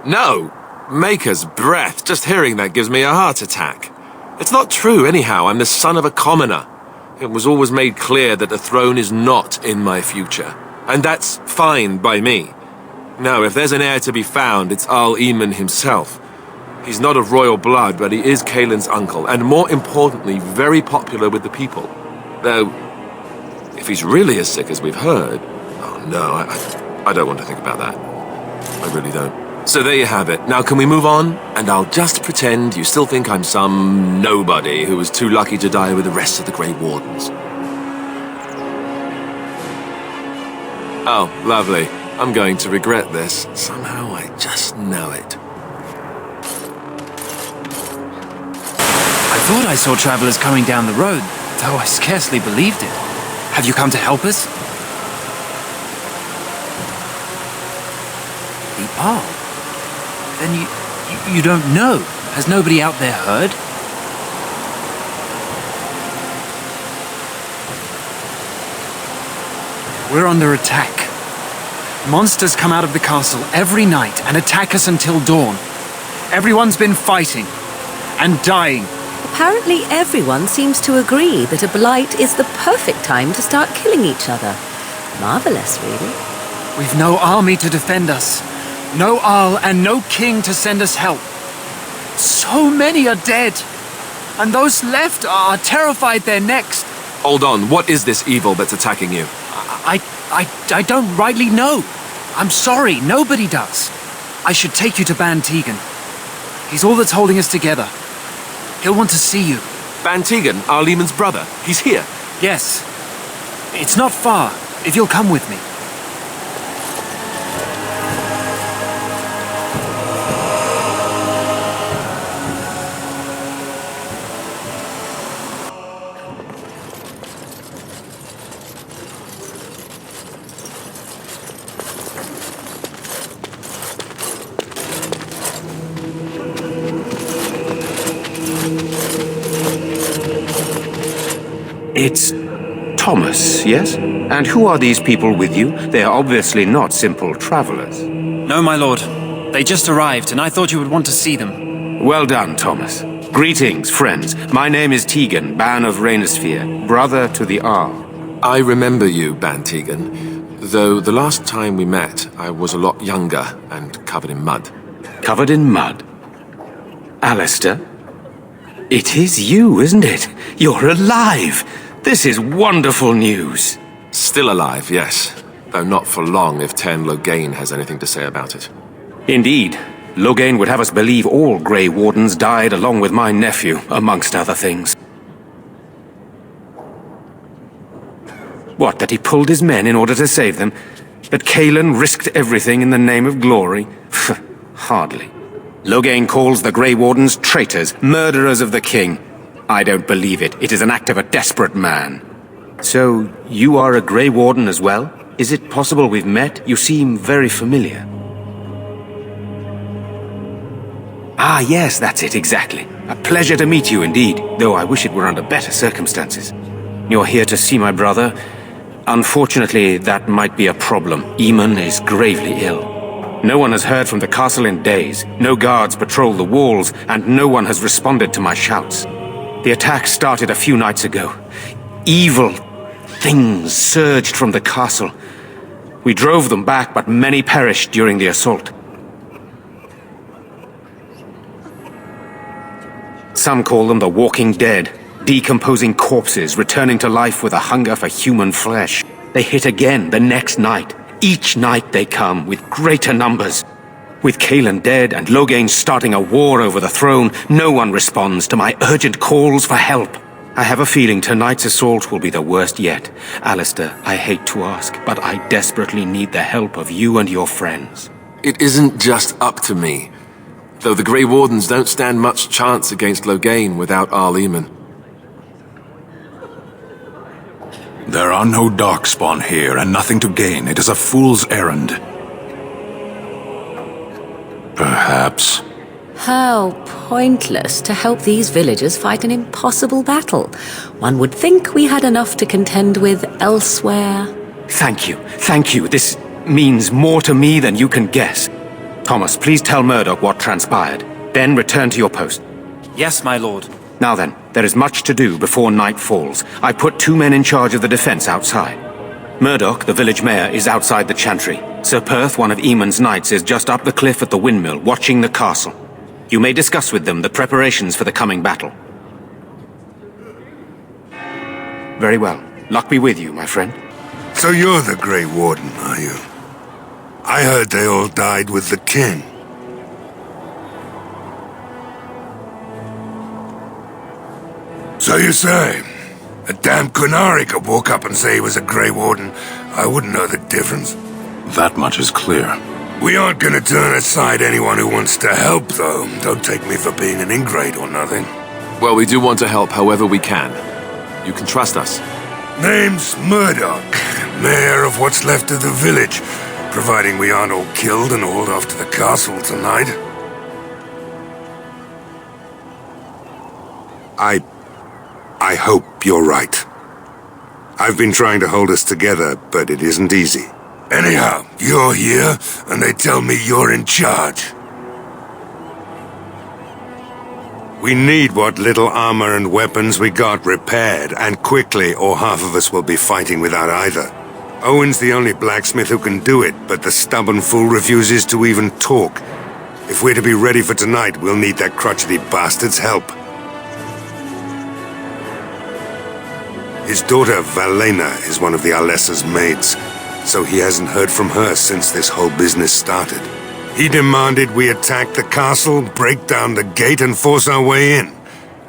No! Maker's breath. Just hearing that gives me a heart attack. It's not true, anyhow. I'm the son of a commoner. It was always made clear that the throne is not in my future. And that's fine by me. No, if there's an heir to be found, it's Al Eamon himself. He's not of royal blood, but he is Kaelin's uncle, and more importantly, very popular with the people. Though, if he's really as sick as we've heard... Oh no, I don't want to think about that. I really don't. So there you have it. Now can we move on? And I'll just pretend you still think I'm some nobody who was too lucky to die with the rest of the Grey Wardens. Oh, lovely. I'm going to regret this. Somehow I just know it. I thought I saw travelers coming down the road, though I scarcely believed it. Have you come to help us? The Arl? Then you don't know. Has nobody out there heard? We're under attack. Monsters come out of the castle every night and attack us until dawn. Everyone's been fighting and dying. Apparently everyone seems to agree that a blight is the perfect time to start killing each other. Marvelous, really. We've no army to defend us. No Arl and no king to send us help. So many are dead. And those left are terrified they're next. Hold on, what is this evil that's attacking you? I don't rightly know. I'm sorry, nobody does. I should take you to Ban Tegan. He's all that's holding us together. He'll want to see you. Ban Tegan, Al Eamon's brother. He's here. Yes. It's not far, if you'll come with me. It's Thomas, yes? And who are these people with you? They are obviously not simple travelers. No, my lord. They just arrived, and I thought you would want to see them. Well done, Thomas. Greetings, friends. My name is Tegan, Ban of Rainersphere, brother to the Arl. I remember you, Ban Tegan. Though the last time we met, I was a lot younger and covered in mud. Covered in mud? Alistair? It is you, isn't it? You're alive! This is wonderful news. Still alive, yes. Though not for long if Tern Loghain has anything to say about it. Indeed. Loghain would have us believe all Grey Wardens died along with my nephew, amongst other things. What, that he pulled his men in order to save them? That Kaelin risked everything in the name of glory? Hardly. Loghain calls the Grey Wardens traitors, murderers of the king. I don't believe it. It is an act of a desperate man. So, you are a Grey Warden as well? Is it possible we've met? You seem very familiar. Ah, yes, that's it, exactly. A pleasure to meet you indeed, though I wish it were under better circumstances. You're here to see my brother? Unfortunately, that might be a problem. Eamon is gravely ill. No one has heard from the castle in days. No guards patrol the walls, and no one has responded to my shouts. The attack started a few nights ago. Evil things surged from the castle. We drove them back, but many perished during the assault. Some call them the Walking Dead, decomposing corpses returning to life with a hunger for human flesh. They hit again the next night. Each night they come with greater numbers. With Kaelin dead and Loghain starting a war over the throne, no one responds to my urgent calls for help. I have a feeling tonight's assault will be the worst yet. Alistair, I hate to ask, but I desperately need the help of you and your friends. It isn't just up to me. Though the Grey Wardens don't stand much chance against Loghain without Al Eamon. There are no darkspawn here, and nothing to gain. It is a fool's errand. Perhaps. How pointless to help these villagers fight an impossible battle. One would think we had enough to contend with elsewhere. Thank you. Thank you. This means more to me than you can guess. Thomas, please tell Murdoch what transpired. Then return to your post. Yes, my lord. Now then, there is much to do before night falls. I put 2 men in charge of the defense outside. Murdoch, the village mayor, is outside the chantry. Sir Perth, one of Eamon's knights, is just up the cliff at the windmill, watching the castle. You may discuss with them the preparations for the coming battle. Very well. Luck be with you, my friend. So you're the Grey Warden, are you? I heard they all died with the king. So you say, a damn Qunari could walk up and say he was a Grey Warden. I wouldn't know the difference. That much is clear. We aren't gonna turn aside anyone who wants to help, though. Don't take me for being an ingrate or nothing. Well, we do want to help however we can. You can trust us. Name's Murdoch, mayor of what's left of the village, providing we aren't all killed and hauled off to the castle tonight. I hope you're right. I've been trying to hold us together, but it isn't easy. Anyhow, you're here, and they tell me you're in charge. We need what little armor and weapons we got repaired, and quickly, or half of us will be fighting without either. Owen's the only blacksmith who can do it, but the stubborn fool refuses to even talk. If we're to be ready for tonight, we'll need that crotchety bastard's help. His daughter, Valena, is one of the Alessa's maids, so he hasn't heard from her since this whole business started. He demanded we attack the castle, break down the gate, and force our way in.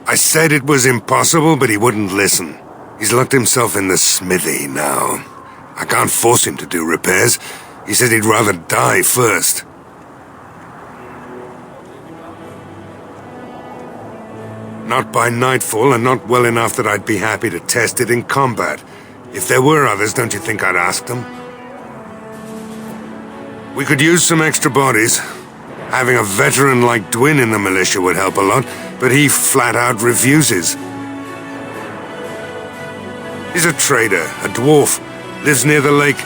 I said it was impossible, but he wouldn't listen. He's locked himself in the smithy now. I can't force him to do repairs. He said he'd rather die first. Not by nightfall, and not well enough that I'd be happy to test it in combat. If there were others, don't you think I'd ask them? We could use some extra bodies. Having a veteran like Dwyn in the militia would help a lot, but he flat out refuses. He's a trader, a dwarf, lives near the lake.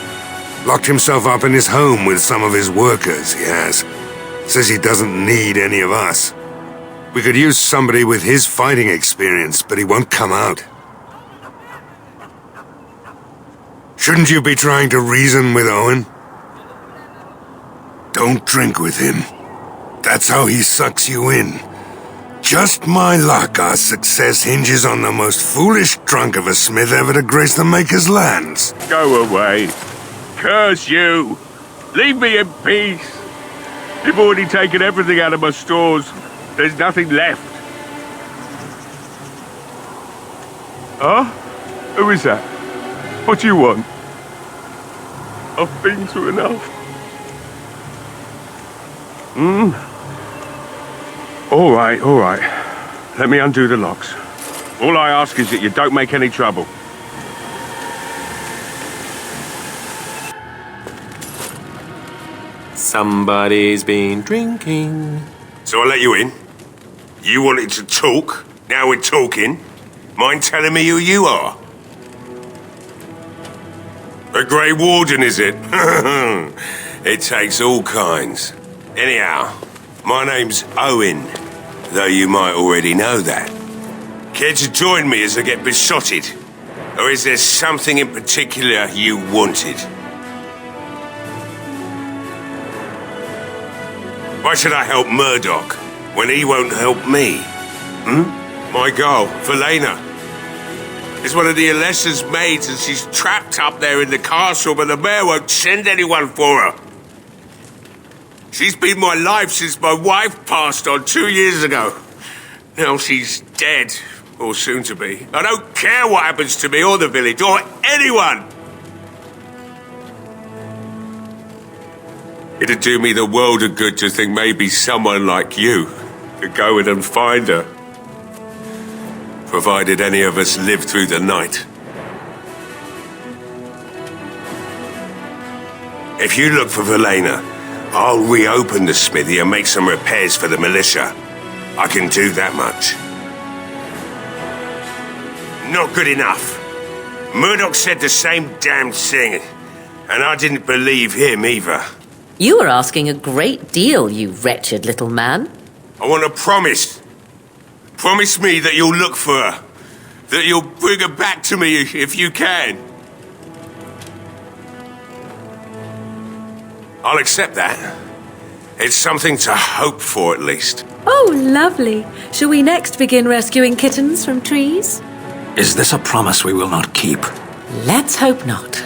Locked himself up in his home with some of his workers, he has. Says he doesn't need any of us. We could use somebody with his fighting experience, but he won't come out. Shouldn't you be trying to reason with Owen? Don't drink with him. That's how he sucks you in. Just my luck, our success hinges on the most foolish drunk of a smith ever to grace the Maker's lands. Go away. Curse you. Leave me in peace. You've already taken everything out of my stores. There's nothing left. Huh? Who is that? What do you want? I've been through enough. All right. Let me undo the locks. All I ask is that you don't make any trouble. Somebody's been drinking. So I let you in. You wanted to talk. Now we're talking. Mind telling me who you are? A Grey Warden, is it? It takes all kinds. Anyhow, my name's Owen, though you might already know that. Care to join me as I get besotted? Or is there something in particular you wanted? Why should I help Murdoch when he won't help me? My girl, Valena, is one of the Alessa's maids, and she's trapped up there in the castle, but the mayor won't send anyone for her. She's been my life since my wife passed on 2 years ago. Now she's dead, or soon to be. I don't care what happens to me or the village, or anyone. It'd do me the world of good to think maybe someone like you could go in and find her. Provided any of us live through the night. If you look for Valena, I'll reopen the smithy and make some repairs for the militia. I can do that much. Not good enough. Murdoch said the same damn thing, and I didn't believe him either. You are asking a great deal, you wretched little man. I want a promise. Promise me that you'll look for her. That you'll bring her back to me if you can. I'll accept that. It's something to hope for, at least. Oh, lovely. Shall we next begin rescuing kittens from trees? Is this a promise we will not keep? Let's hope not.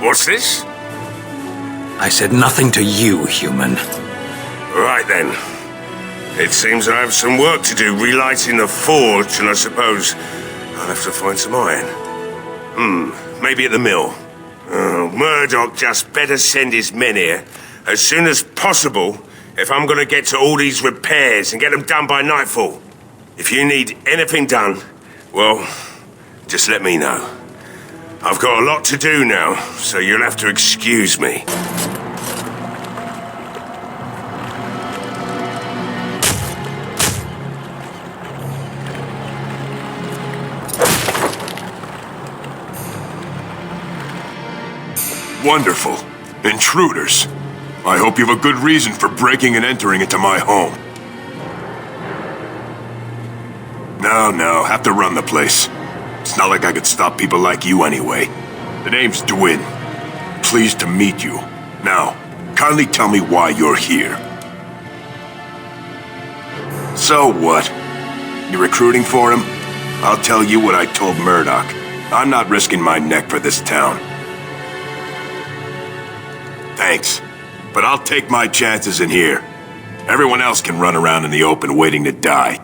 What's this? I said nothing to you, human. Right then. It seems I have some work to do relighting the forge, and I suppose I'll have to find some iron. Maybe at the mill. Murdoch just better send his men here as soon as possible if I'm gonna get to all these repairs and get them done by nightfall. If you need anything done, well, just let me know. I've got a lot to do now, so you'll have to excuse me. Wonderful. Intruders. I hope you have a good reason for breaking and entering into my home. No, have to run the place. It's not like I could stop people like you anyway. The name's Dwin. Pleased to meet you. Now, kindly tell me why you're here. So what? You recruiting for him? I'll tell you what I told Murdoch. I'm not risking my neck for this town. Thanks, but I'll take my chances in here. Everyone else can run around in the open waiting to die.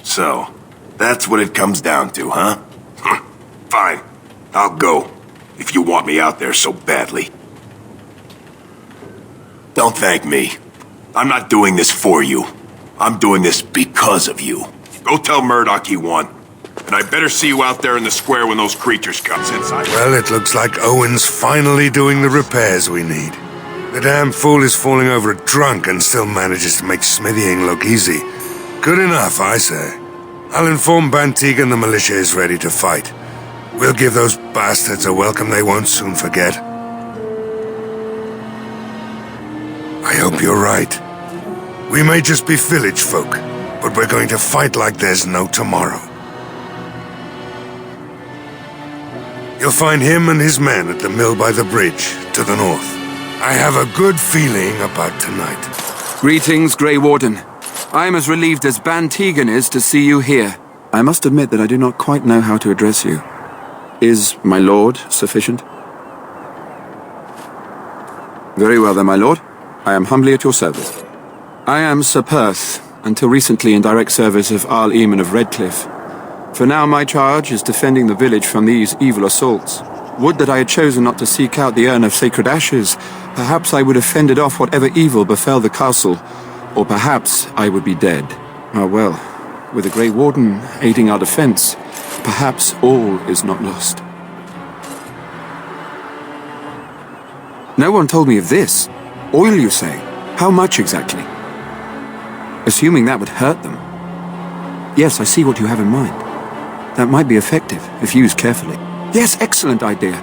So, that's what it comes down to, huh? Fine, I'll go, if you want me out there so badly. Don't thank me. I'm not doing this for you. I'm doing this because of you. Go tell Murdoch he won. And I better see you out there in the square when those creatures come. Well, it looks like Owen's finally doing the repairs we need. The damn fool is falling over drunk and still manages to make smithying look easy. Good enough, I say. I'll inform Bantigan the militia is ready to fight. We'll give those bastards a welcome they won't soon forget. I hope you're right. We may just be village folk, but we're going to fight like there's no tomorrow. You'll find him and his men at the mill by the bridge, to the north. I have a good feeling about tonight. Greetings, Grey Warden. I am as relieved as Bantigan is to see you here. I must admit that I do not quite know how to address you. Is my lord sufficient? Very well then, my lord. I am humbly at your service. I am Sir Perth, until recently in direct service of Arl Eamon of Redcliffe. For now my charge is defending the village from these evil assaults. Would that I had chosen not to seek out the urn of sacred ashes. Perhaps I would have fended off whatever evil befell the castle, or perhaps I would be dead. Ah well, with the Grey Warden aiding our defense, perhaps all is not lost. No one told me of this. Oil, you say? How much exactly? Assuming that would hurt them. Yes, I see what you have in mind. That might be effective, if used carefully. Yes, excellent idea.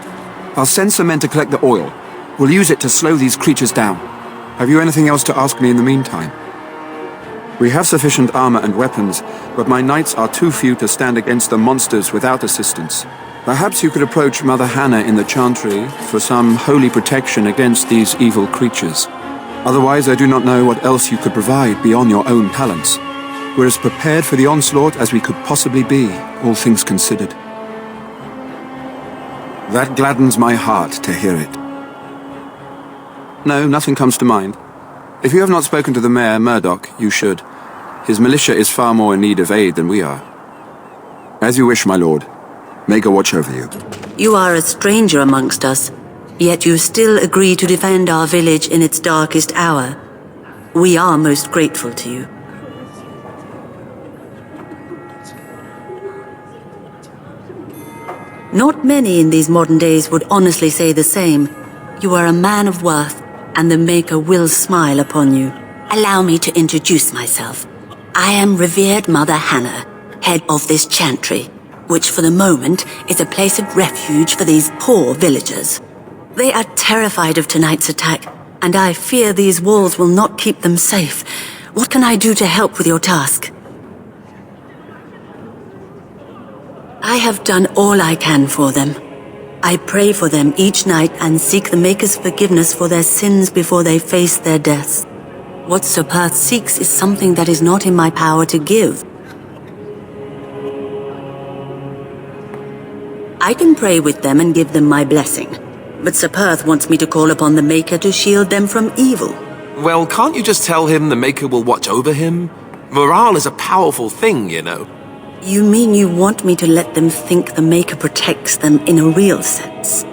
I'll send some men to collect the oil. We'll use it to slow these creatures down. Have you anything else to ask me in the meantime? We have sufficient armor and weapons, but my knights are too few to stand against the monsters without assistance. Perhaps you could approach Mother Hannah in the Chantry for some holy protection against these evil creatures. Otherwise, I do not know what else you could provide beyond your own talents. We're as prepared for the onslaught as we could possibly be, all things considered. That gladdens my heart to hear it. No, nothing comes to mind. If you have not spoken to the Mayor, Murdoch, you should. His militia is far more in need of aid than we are. As you wish, my lord. May God watch over you. You are a stranger amongst us, yet you still agree to defend our village in its darkest hour. We are most grateful to you. Not many in these modern days would honestly say the same. You are a man of worth, and the Maker will smile upon you. Allow me to introduce myself. I am revered Mother Hannah, head of this chantry, which for the moment is a place of refuge for these poor villagers. They are terrified of tonight's attack, and I fear these walls will not keep them safe. What can I do to help with your task? I have done all I can for them. I pray for them each night and seek the Maker's forgiveness for their sins before they face their deaths. What Sir Perth seeks is something that is not in my power to give. I can pray with them and give them my blessing, but Sir Perth wants me to call upon the Maker to shield them from evil. Well, can't you just tell him the Maker will watch over him? Morale is a powerful thing, you know. You mean you want me to let them think the Maker protects them in a real sense?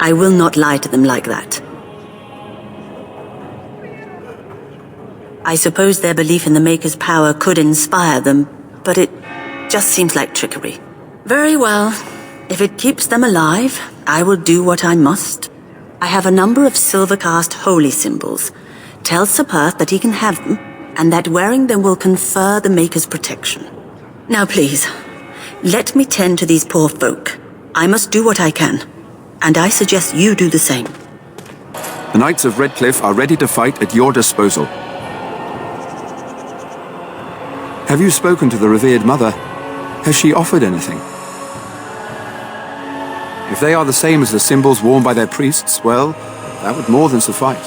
I will not lie to them like that. I suppose their belief in the Maker's power could inspire them, but it just seems like trickery. Very well. If it keeps them alive, I will do what I must. I have a number of silver-cast holy symbols. Tell Sir Perth that he can have them, and that wearing them will confer the Maker's protection. Now please, let me tend to these poor folk. I must do what I can, and I suggest you do the same. The Knights of Redcliffe are ready to fight at your disposal. Have you spoken to the revered mother? Has she offered anything? If they are the same as the symbols worn by their priests, well, that would more than suffice.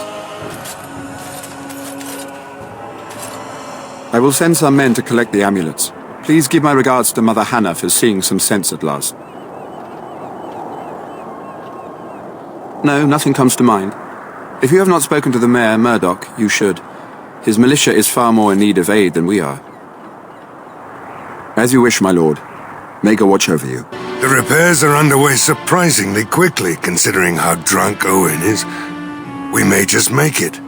I will send some men to collect the amulets. Please give my regards to Mother Hannah for seeing some sense at last. No, nothing comes to mind. If you have not spoken to the Mayor, Murdoch, you should. His militia is far more in need of aid than we are. As you wish, my lord. May God watch over you. The repairs are underway surprisingly quickly, considering how drunk Owen is. We may just make it.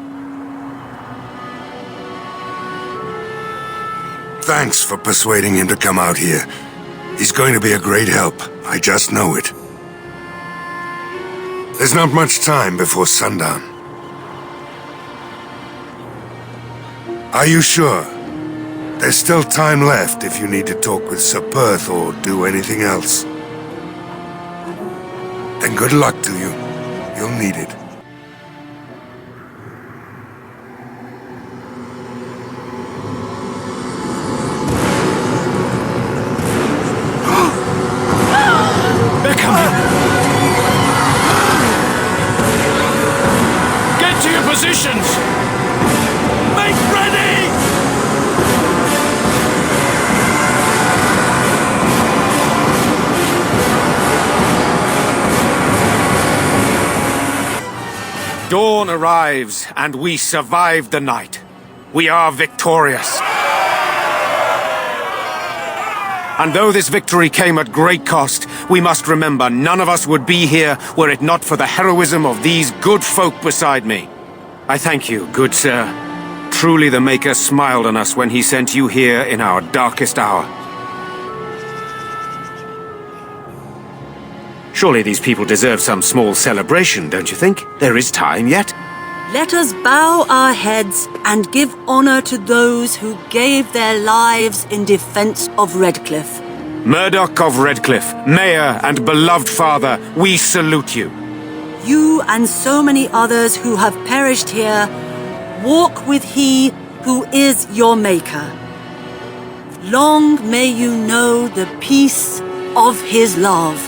Thanks for persuading him to come out here. He's going to be a great help. I just know it. There's not much time before sundown. Are you sure? There's still time left if you need to talk with Sir Perth or do anything else. Then good luck to you. You'll need it. They're coming! Get to your positions! Make ready! Dawn arrives, and we survive the night. We are victorious. And though this victory came at great cost, we must remember none of us would be here were it not for the heroism of these good folk beside me. I thank you, good sir. Truly the Maker smiled on us when he sent you here in our darkest hour. Surely these people deserve some small celebration, don't you think? There is time yet. Let us bow our heads and give honor to those who gave their lives in defense of Redcliffe. Murdoch of Redcliffe, Mayor and beloved father, we salute you. You and so many others who have perished here, walk with he who is your Maker. Long may you know the peace of his love.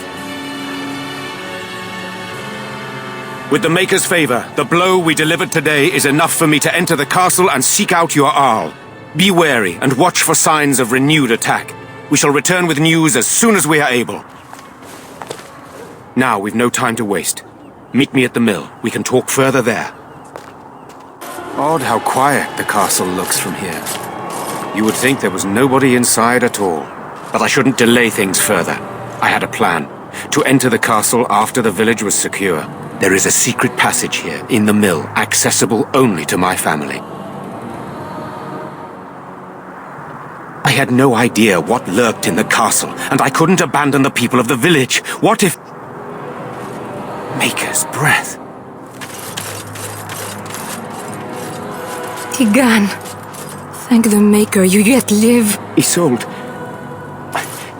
With the Maker's favor, the blow we delivered today is enough for me to enter the castle and seek out your Arl. Be wary and watch for signs of renewed attack. We shall return with news as soon as we are able. Now we've no time to waste. Meet me at the mill. We can talk further there. Odd how quiet the castle looks from here. You would think there was nobody inside at all. But I shouldn't delay things further. I had a plan. To enter the castle after the village was secure. There is a secret passage here, in the mill, accessible only to my family. I had no idea what lurked in the castle, and I couldn't abandon the people of the village. What if... Maker's breath. Tigan, thank the Maker you yet live. Isolde,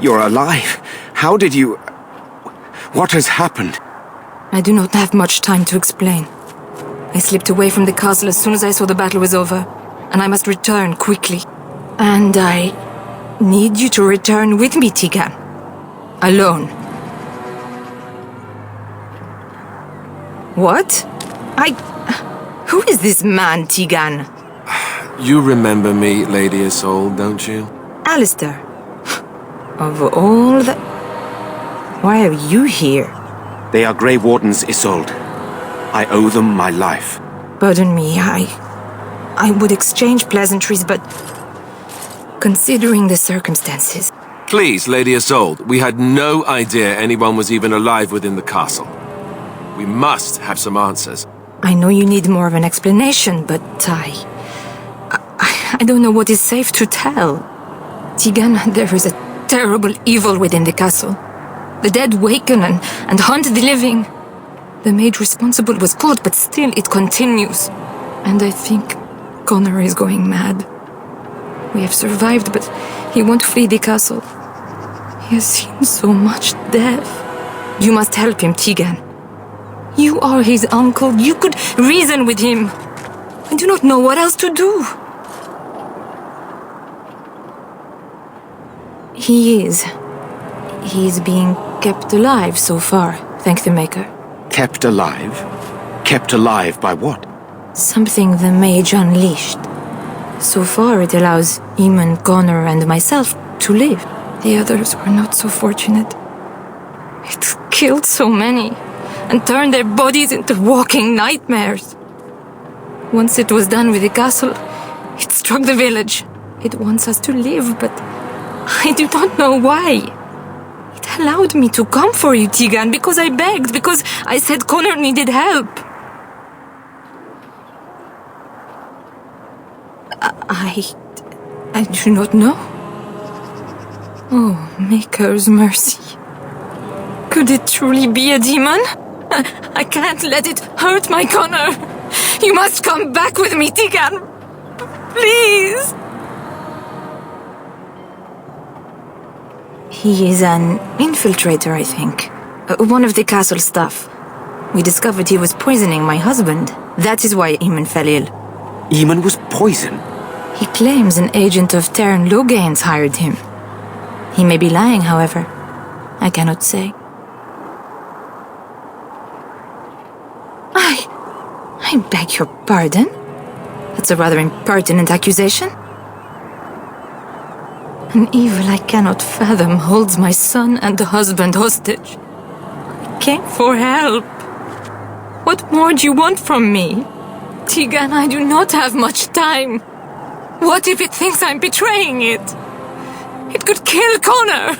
you're alive. How did you... What has happened? I do not have much time to explain. I slipped away from the castle as soon as I saw the battle was over, and I must return quickly. And I need you to return with me, Tigan. Alone. What? Who is this man, Tigan? You remember me, Lady Isolde, don't you? Alistair. Of all the... Why are you here? They are Grey Wardens, Isolde. I owe them my life. Pardon me, I would exchange pleasantries, but... considering the circumstances... Please, Lady Isolde, we had no idea anyone was even alive within the castle. We must have some answers. I know you need more of an explanation, but I don't know what is safe to tell. Tigan, there is a terrible evil within the castle. The dead waken and haunt the living. The maid responsible was caught, but still it continues. And I think Connor is going mad. We have survived, but he won't flee the castle. He has seen so much death. You must help him, Tigan. You are his uncle. You could reason with him. I do not know what else to do. He is being kept alive so far, thank the Maker. Kept alive? Kept alive by what? Something the mage unleashed. So far it allows Eamon, Connor and myself to live. The others were not so fortunate. It killed so many and turned their bodies into walking nightmares. Once it was done with the castle, it struck the village. It wants us to live, but I do not know why. It allowed me to come for you, Tigan, because I begged, because I said Connor needed help. I do not know. Oh, Maker's mercy. Could it truly be a demon? I can't let it hurt my Connor. You must come back with me, Tigan. Please. He is an infiltrator, I think. One of the castle staff. We discovered he was poisoning my husband. That is why Eamon fell ill. Eamon was poisoned? He claims an agent of Terran Logains hired him. He may be lying, however. I cannot say. I beg your pardon? That's a rather impertinent accusation. An evil I cannot fathom holds my son and the husband hostage. I came for help. What more do you want from me? Tigan, I do not have much time. What if it thinks I'm betraying it? It could kill Connor.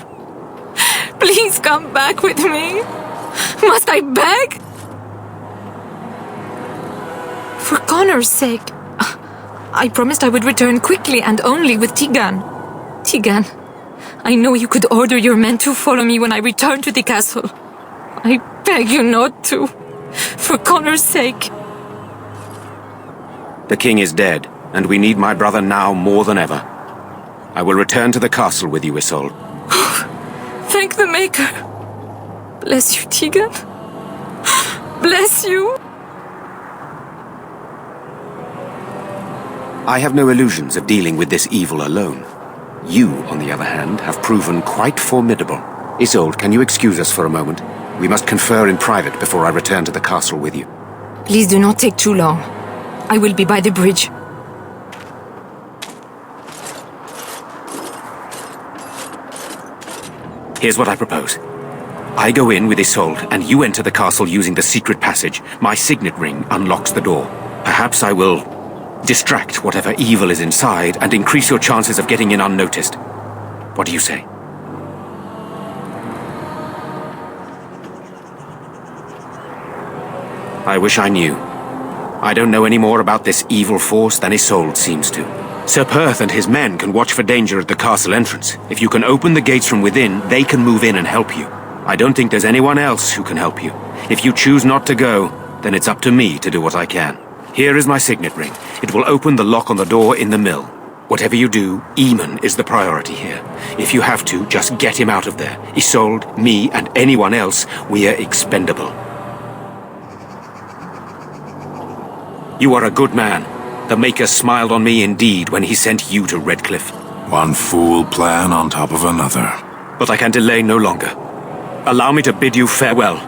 Please come back with me. Must I beg? For Connor's sake, I promised I would return quickly and only with Tigan. Tigan, I know you could order your men to follow me when I return to the castle. I beg you not to. For Connor's sake. The king is dead, and we need my brother now more than ever. I will return to the castle with you, Isolde. Thank the Maker. Bless you, Tigan. Bless you. I have no illusions of dealing with this evil alone. You, on the other hand, have proven quite formidable. Isolde, can you excuse us for a moment? We must confer in private before I return to the castle with you. Please do not take too long. I will be by the bridge. Here's what I propose. I go in with Isolde, and you enter the castle using the secret passage. My signet ring unlocks the door. Perhaps I will distract whatever evil is inside and increase your chances of getting in unnoticed. What do you say? I wish I knew. I don't know any more about this evil force than Isolde seems to. Sir Perth and his men can watch for danger at the castle entrance. If you can open the gates from within, they can move in and help you. I don't think there's anyone else who can help you. If you choose not to go, then it's up to me to do what I can. Here is my signet ring. It will open the lock on the door in the mill. Whatever you do, Eamon is the priority here. If you have to, just get him out of there. Isolde, me, and anyone else, we are expendable. You are a good man. The Maker smiled on me indeed when he sent you to Redcliffe. One fool plan on top of another. But I can delay no longer. Allow me to bid you farewell.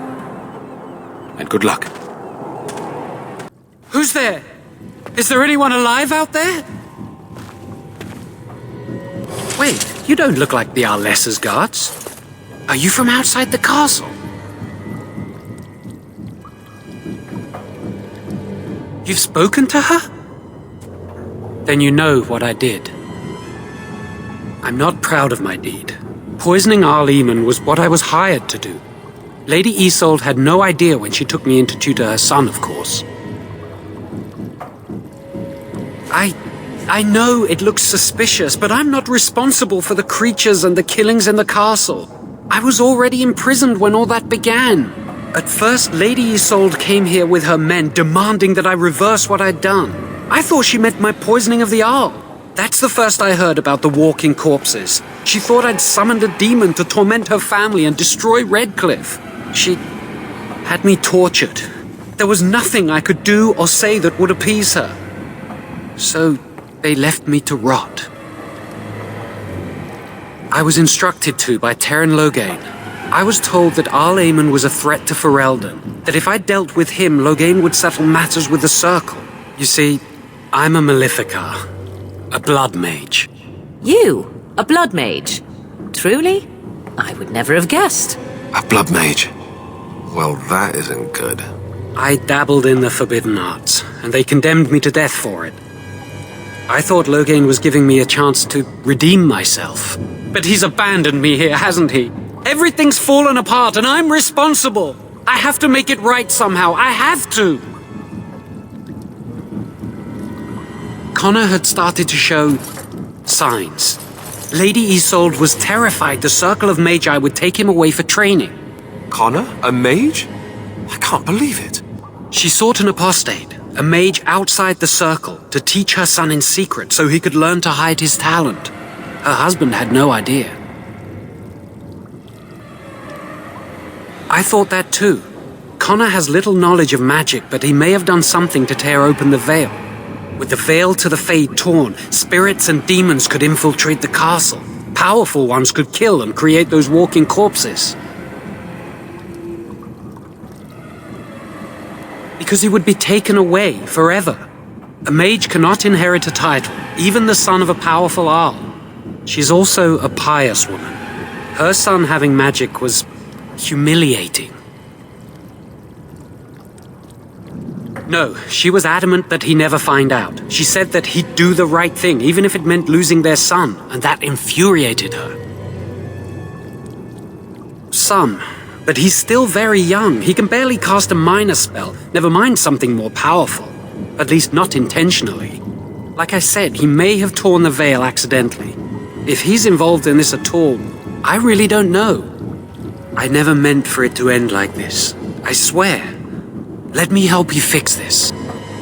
And good luck. Who's there? Is there anyone alive out there? Wait, you don't look like the Arlessa's guards. Are you from outside the castle? You've spoken to her? Then you know what I did. I'm not proud of my deed. Poisoning Arl Eamon was what I was hired to do. Lady Isolde had no idea when she took me in to tutor her son, of course. I know it looks suspicious, but I'm not responsible for the creatures and the killings in the castle. I was already imprisoned when all that began. At first, Lady Isolde came here with her men, demanding that I reverse what I'd done. I thought she meant my poisoning of the Arl. That's the first I heard about the walking corpses. She thought I'd summoned a demon to torment her family and destroy Redcliffe. She had me tortured. There was nothing I could do or say that would appease her. So they left me to rot. I was instructed to by Terran Loghain. I was told that Arl Eamon was a threat to Ferelden, that if I dealt with him, Loghain would settle matters with the Circle. You see, I'm a Maleficar, a blood mage. You? A blood mage? Truly? I would never have guessed. A blood mage? Well, that isn't good. I dabbled in the forbidden arts, and they condemned me to death for it. I thought Loghain was giving me a chance to redeem myself. But he's abandoned me here, hasn't he? Everything's fallen apart, and I'm responsible. I have to make it right somehow. I have to. Connor had started to show signs. Lady Isolde was terrified the Circle of Magi would take him away for training. Connor? A mage? I can't believe it. She sought an apostate, a mage outside the Circle, to teach her son in secret so he could learn to hide his talent. Her husband had no idea. I thought that too. Connor has little knowledge of magic, but he may have done something to tear open the veil. With the veil to the Fade torn, spirits and demons could infiltrate the castle. Powerful ones could kill and create those walking corpses. Because he would be taken away forever. A mage cannot inherit a title, even the son of a powerful Arl. She's also a pious woman. Her son having magic was humiliating. No, she was adamant that he never find out. She said that he'd do the right thing, even if it meant losing their son, and that infuriated her. Some. But he's still very young. He can barely cast a minor spell, never mind something more powerful. At least not intentionally. Like I said, he may have torn the veil accidentally. If he's involved in this at all, I really don't know. I never meant for it to end like this. I swear. Let me help you fix this.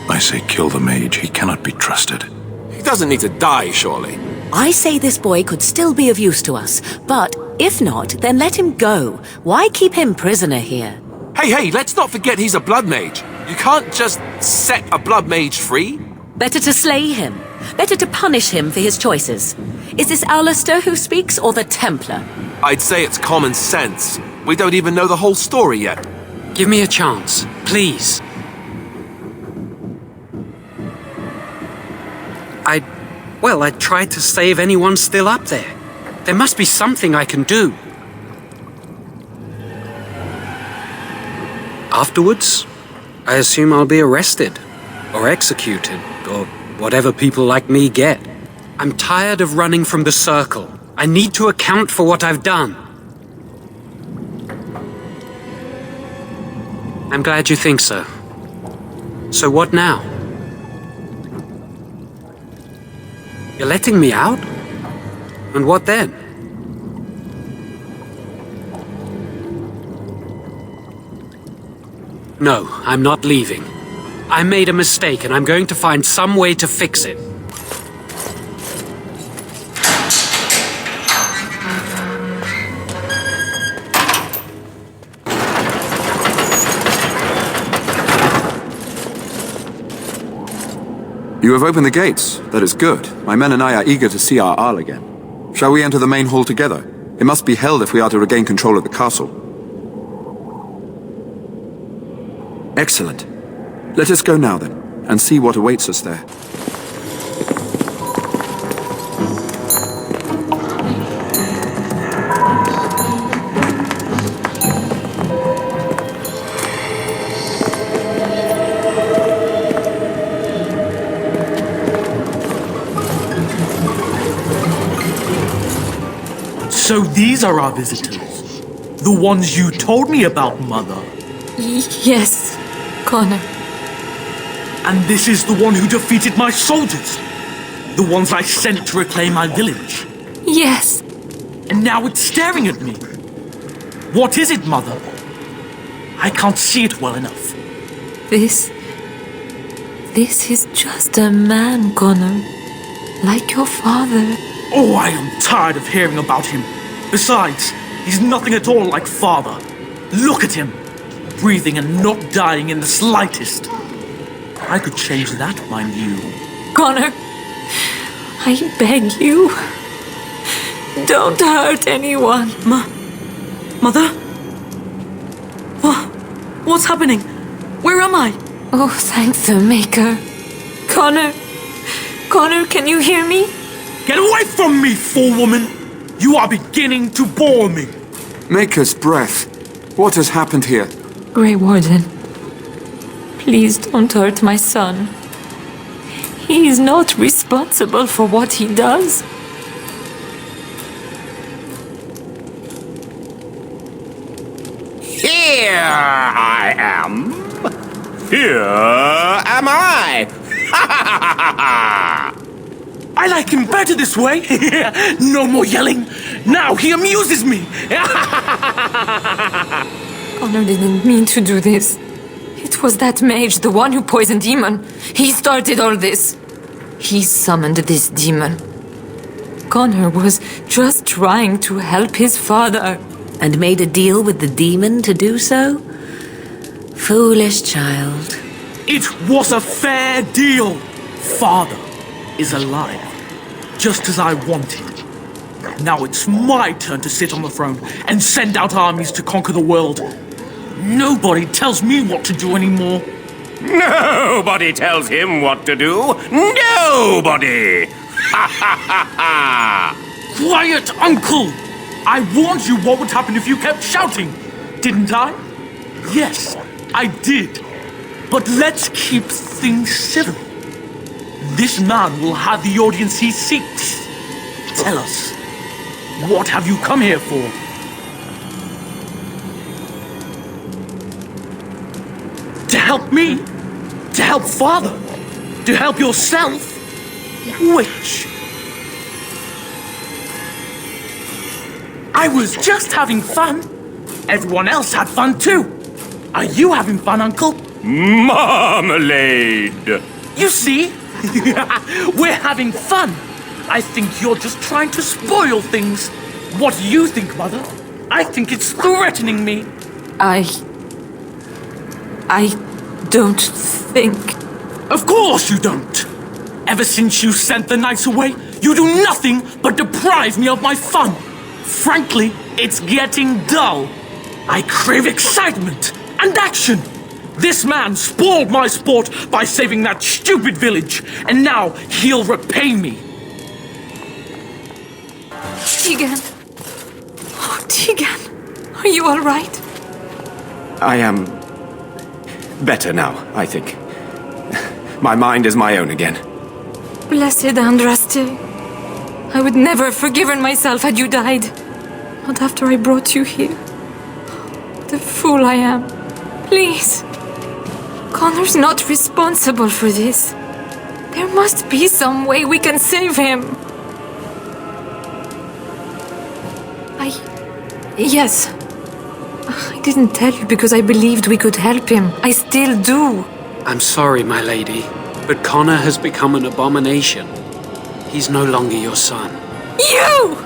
I say kill the mage. He cannot be trusted. He doesn't need to die, surely. I say this boy could still be of use to us, but if not, then let him go. Why keep him prisoner here? Hey, let's not forget he's a blood mage. You can't just set a blood mage free. Better to slay him. Better to punish him for his choices. Is this Alistair who speaks, or the Templar? I'd say it's common sense. We don't even know the whole story yet. Give me a chance, please. I tried to save anyone still up there. There must be something I can do. Afterwards, I assume I'll be arrested, or executed, or whatever people like me get. I'm tired of running from the Circle. I need to account for what I've done. I'm glad you think so. So what now? You're letting me out? And what then? No, I'm not leaving. I made a mistake and I'm going to find some way to fix it. You have opened the gates. That is good. My men and I are eager to see our Arl again. Shall we enter the main hall together? It must be held if we are to regain control of the castle. Excellent. Let us go now, then, and see what awaits us there. So these are our visitors? The ones you told me about, Mother? Yes, Connor. And this is the one who defeated my soldiers? The ones I sent to reclaim my village? Yes. And now it's staring at me. What is it, Mother? I can't see it well enough. This is just a man, Connor. Like your father. Oh, I am tired of hearing about him. Besides, he's nothing at all like Father. Look at him. Breathing and not dying in the slightest. I could change that, mind you. Connor, I beg you. Don't hurt anyone. Mother? What's happening? Where am I? Oh, thank the Maker. Connor, can you hear me? Get away from me, fool woman! You are beginning to bore me. Maker's breath. What has happened here? Grey Warden, please don't hurt my son. He is not responsible for what he does. Here I am. Here am I. I like him better this way. No more yelling. Now he amuses me. Connor didn't mean to do this. It was that mage, the one who poisoned Demon. He started all this. He summoned this demon. Connor was just trying to help his father. And made a deal with the demon to do so? Foolish child. It was a fair deal. Father is alive, just as I wanted. Now it's my turn to sit on the throne and send out armies to conquer the world. Nobody tells me what to do anymore. Nobody tells him what to do. Nobody! Ha ha ha ha! Quiet, Uncle! I warned you what would happen if you kept shouting, didn't I? Yes, I did. But let's keep things civil. This man will have the audience he seeks. Tell us, what have you come here for? To help me? To help Father? To help yourself? Which? I was just having fun. Everyone else had fun too. Are you having fun, Uncle? Marmalade! You see? We're having fun. I think you're just trying to spoil things. What do you think, Mother? I think it's threatening me. I don't think... Of course you don't. Ever since you sent the knights away, you do nothing but deprive me of my fun. Frankly, it's getting dull. I crave excitement and action. This man spoiled my sport by saving that stupid village, and now he'll repay me. Tegan. Oh, Tegan. Are you all right? I am better now, I think. My mind is my own again. Blessed Andraste. I would never have forgiven myself had you died. Not after I brought you here. The fool I am. Please. Connor's not responsible for this. There must be some way we can save him. Yes. I didn't tell you because I believed we could help him. I still do. I'm sorry, my lady, but Connor has become an abomination. He's no longer your son. You!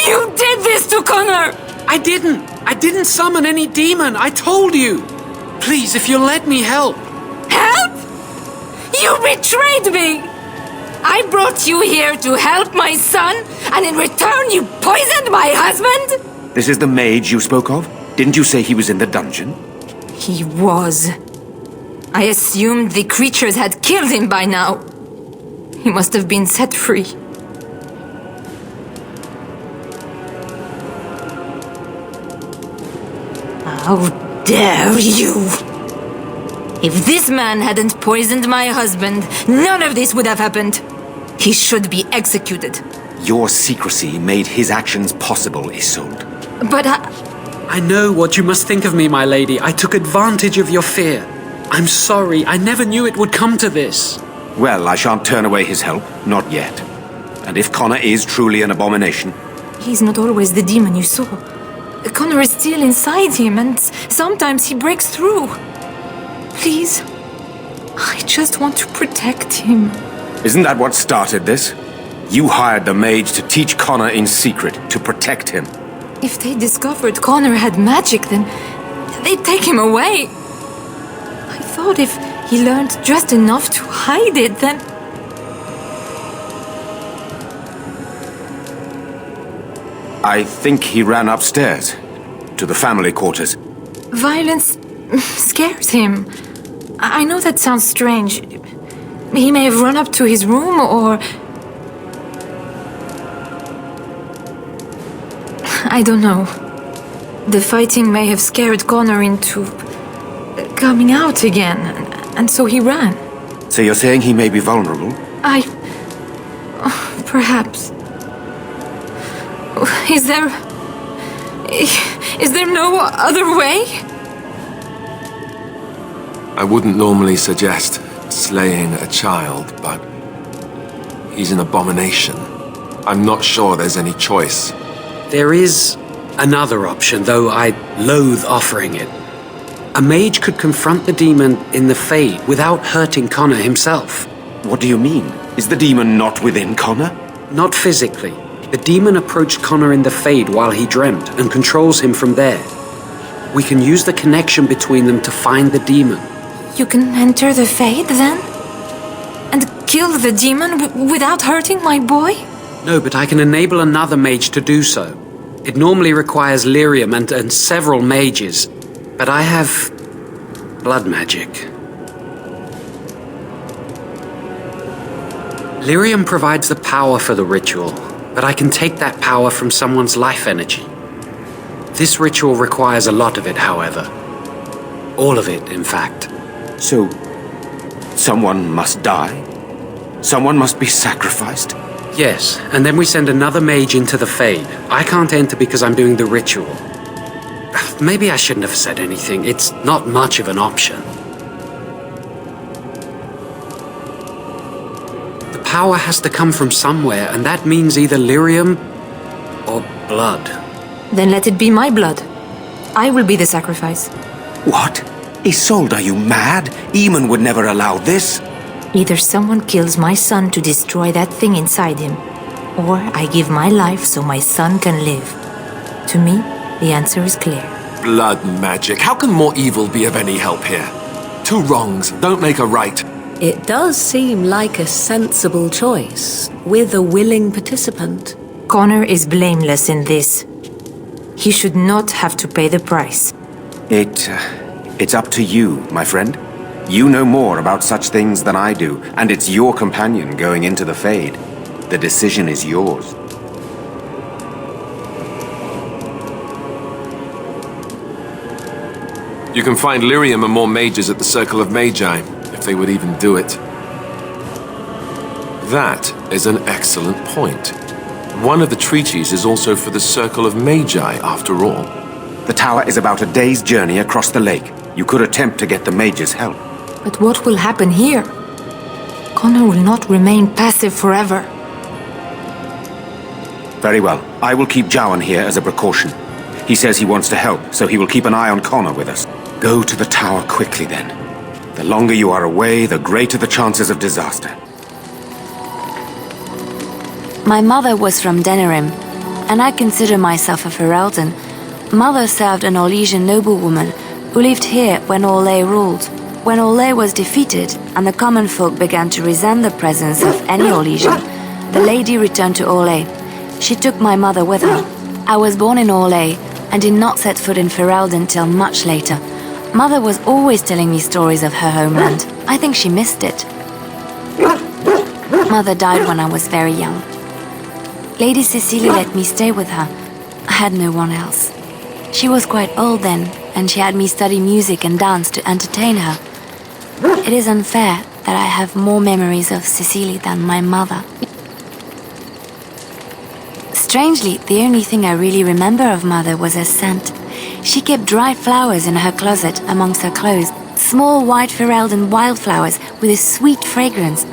You did this to Connor! I didn't summon any demon. I told you. Please, if you'll let me help. Help? You betrayed me! I brought you here to help my son, and in return you poisoned my husband? This is the mage you spoke of? Didn't you say he was in the dungeon? He was. I assumed the creatures had killed him by now. He must have been set free. How dare you! If this man hadn't poisoned my husband, none of this would have happened. He should be executed. Your secrecy made his actions possible, Isolde. But I know what you must think of me, my lady. I took advantage of your fear. I'm sorry. I never knew it would come to this. Well, I shan't turn away his help. Not yet. And if Connor is truly an abomination... He's not always the demon you saw. Connor is still inside him, and sometimes he breaks through. Please, I just want to protect him. Isn't that what started this? You hired the mage to teach Connor in secret, to protect him. If they discovered Connor had magic, then they'd take him away. I thought if he learned just enough to hide it, then... I think he ran upstairs, to the family quarters. Violence scares him. I know that sounds strange. He may have run up to his room, or... I don't know. The fighting may have scared Connor into coming out again, and so he ran. So you're saying he may be vulnerable? Perhaps. Is there no other way? I wouldn't normally suggest slaying a child, but he's an abomination. I'm not sure there's any choice. There is another option, though I loathe offering it. A mage could confront the demon in the Fade without hurting Connor himself. What do you mean? Is the demon not within Connor? Not physically. The demon approached Connor in the Fade while he dreamt and controls him from there. We can use the connection between them to find the demon. You can enter the Fade, then? And kill the demon without hurting my boy? No, but I can enable another mage to do so. It normally requires lyrium and several mages, but I have blood magic. Lyrium provides the power for the ritual, but I can take that power from someone's life energy. This ritual requires a lot of it, however. All of it, in fact. So, someone must die? Someone must be sacrificed? Yes, and then we send another mage into the Fade. I can't enter because I'm doing the ritual. Maybe I shouldn't have said anything. It's not much of an option. The power has to come from somewhere, and that means either lyrium or blood. Then let it be my blood. I will be the sacrifice. What? Isolde, are you mad? Eamon would never allow this. Either someone kills my son to destroy that thing inside him, or I give my life so my son can live. To me, the answer is clear. Blood magic. How can more evil be of any help here? Two wrongs don't make a right. It does seem like a sensible choice, with a willing participant. Connor is blameless in this. He should not have to pay the price. It's up to you, my friend. You know more about such things than I do, and it's your companion going into the Fade. The decision is yours. You can find lyrium and more mages at the Circle of Magi, if they would even do it. That is an excellent point. One of the treaties is also for the Circle of Magi, after all. The tower is about a day's journey across the lake. You could attempt to get the mages' help. But what will happen here? Connor will not remain passive forever. Very well. I will keep Jowan here as a precaution. He says he wants to help, so he will keep an eye on Connor with us. Go to the tower quickly, then. The longer you are away, the greater the chances of disaster. My mother was from Denerim, and I consider myself a Ferelden. Mother served an Orlesian noblewoman who lived here when Orlais ruled. When Ole was defeated and the common folk began to resent the presence of any Orlesian, the lady returned to Ole. She took my mother with her. I was born in Ole and did not set foot in Ferelden until much later. Mother was always telling me stories of her homeland. I think she missed it. Mother died when I was very young. Lady Cecilie let me stay with her. I had no one else. She was quite old then, and she had me study music and dance to entertain her. It is unfair that I have more memories of Cecilie than my mother. Strangely, the only thing I really remember of Mother was her scent. She kept dry flowers in her closet amongst her clothes, small white Ferelden wildflowers with a sweet fragrance.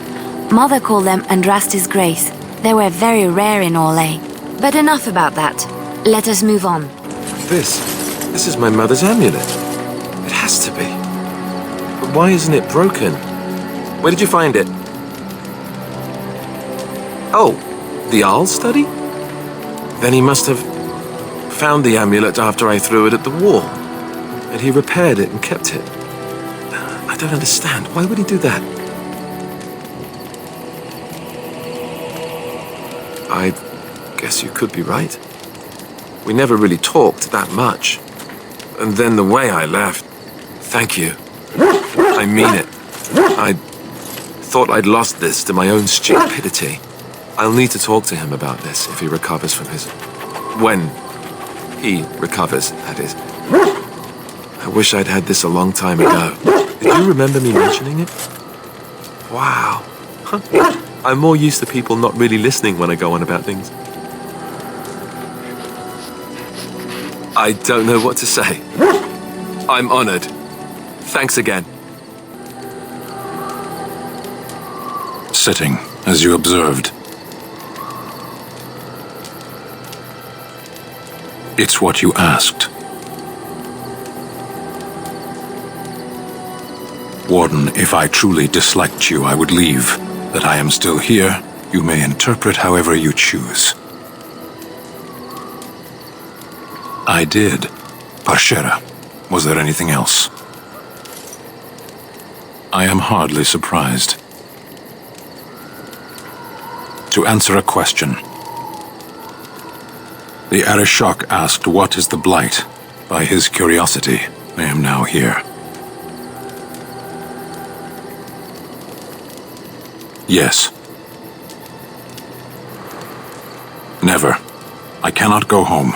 Mother called them Andrastis Grace. They were very rare in Orlais. But enough about that. Let us move on. This is my mother's amulet. It has to be. But why isn't it broken? Where did you find it? Oh, the Arl study? Then he must have found the amulet after I threw it at the wall. And he repaired it and kept it. I don't understand. Why would he do that? I guess you could be right. We never really talked that much. And then the way I left... Thank you. I mean it. I thought I'd lost this to my own stupidity. I'll need to talk to him about this if he recovers from his... When he recovers, that is. I wish I'd had this a long time ago. Did you remember me mentioning it? Wow. I'm more used to people not really listening when I go on about things. I don't know what to say. I'm honored. Thanks again. Sitting, as you observed. It's what you asked. Warden, if I truly disliked you, I would leave. That I am still here, you may interpret however you choose. I did. Parshera. Was there anything else? I am hardly surprised. To answer a question. The Arishok asked what is the Blight. By his curiosity, I am now here. Yes. Never. I cannot go home.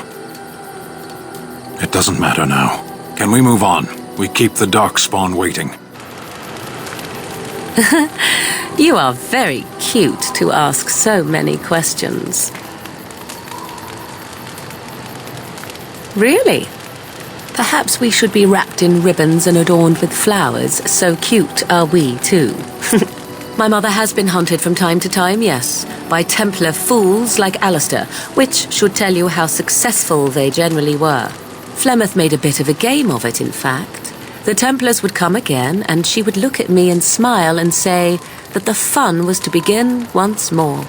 It doesn't matter now. Can we move on? We keep the Darkspawn waiting. You are very cute to ask so many questions. Really? Perhaps we should be wrapped in ribbons and adorned with flowers. So cute are we, too. My mother has been hunted from time to time, yes, by Templar fools like Alistair, which should tell you how successful they generally were. Flemeth made a bit of a game of it, in fact. The Templars would come again, and she would look at me and smile and say that the fun was to begin once more.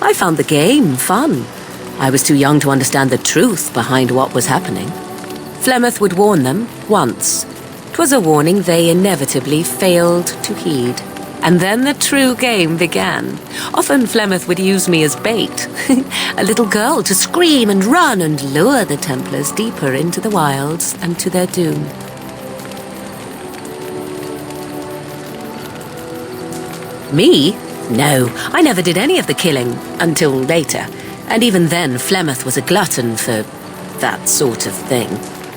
I found the game fun. I was too young to understand the truth behind what was happening. Flemeth would warn them once. 'Twas a warning they inevitably failed to heed. And then the true game began. Often Flemeth would use me as bait. A little girl to scream and run and lure the Templars deeper into the wilds and to their doom. Me? No, I never did any of the killing, until later. And even then, Flemeth was a glutton for that sort of thing.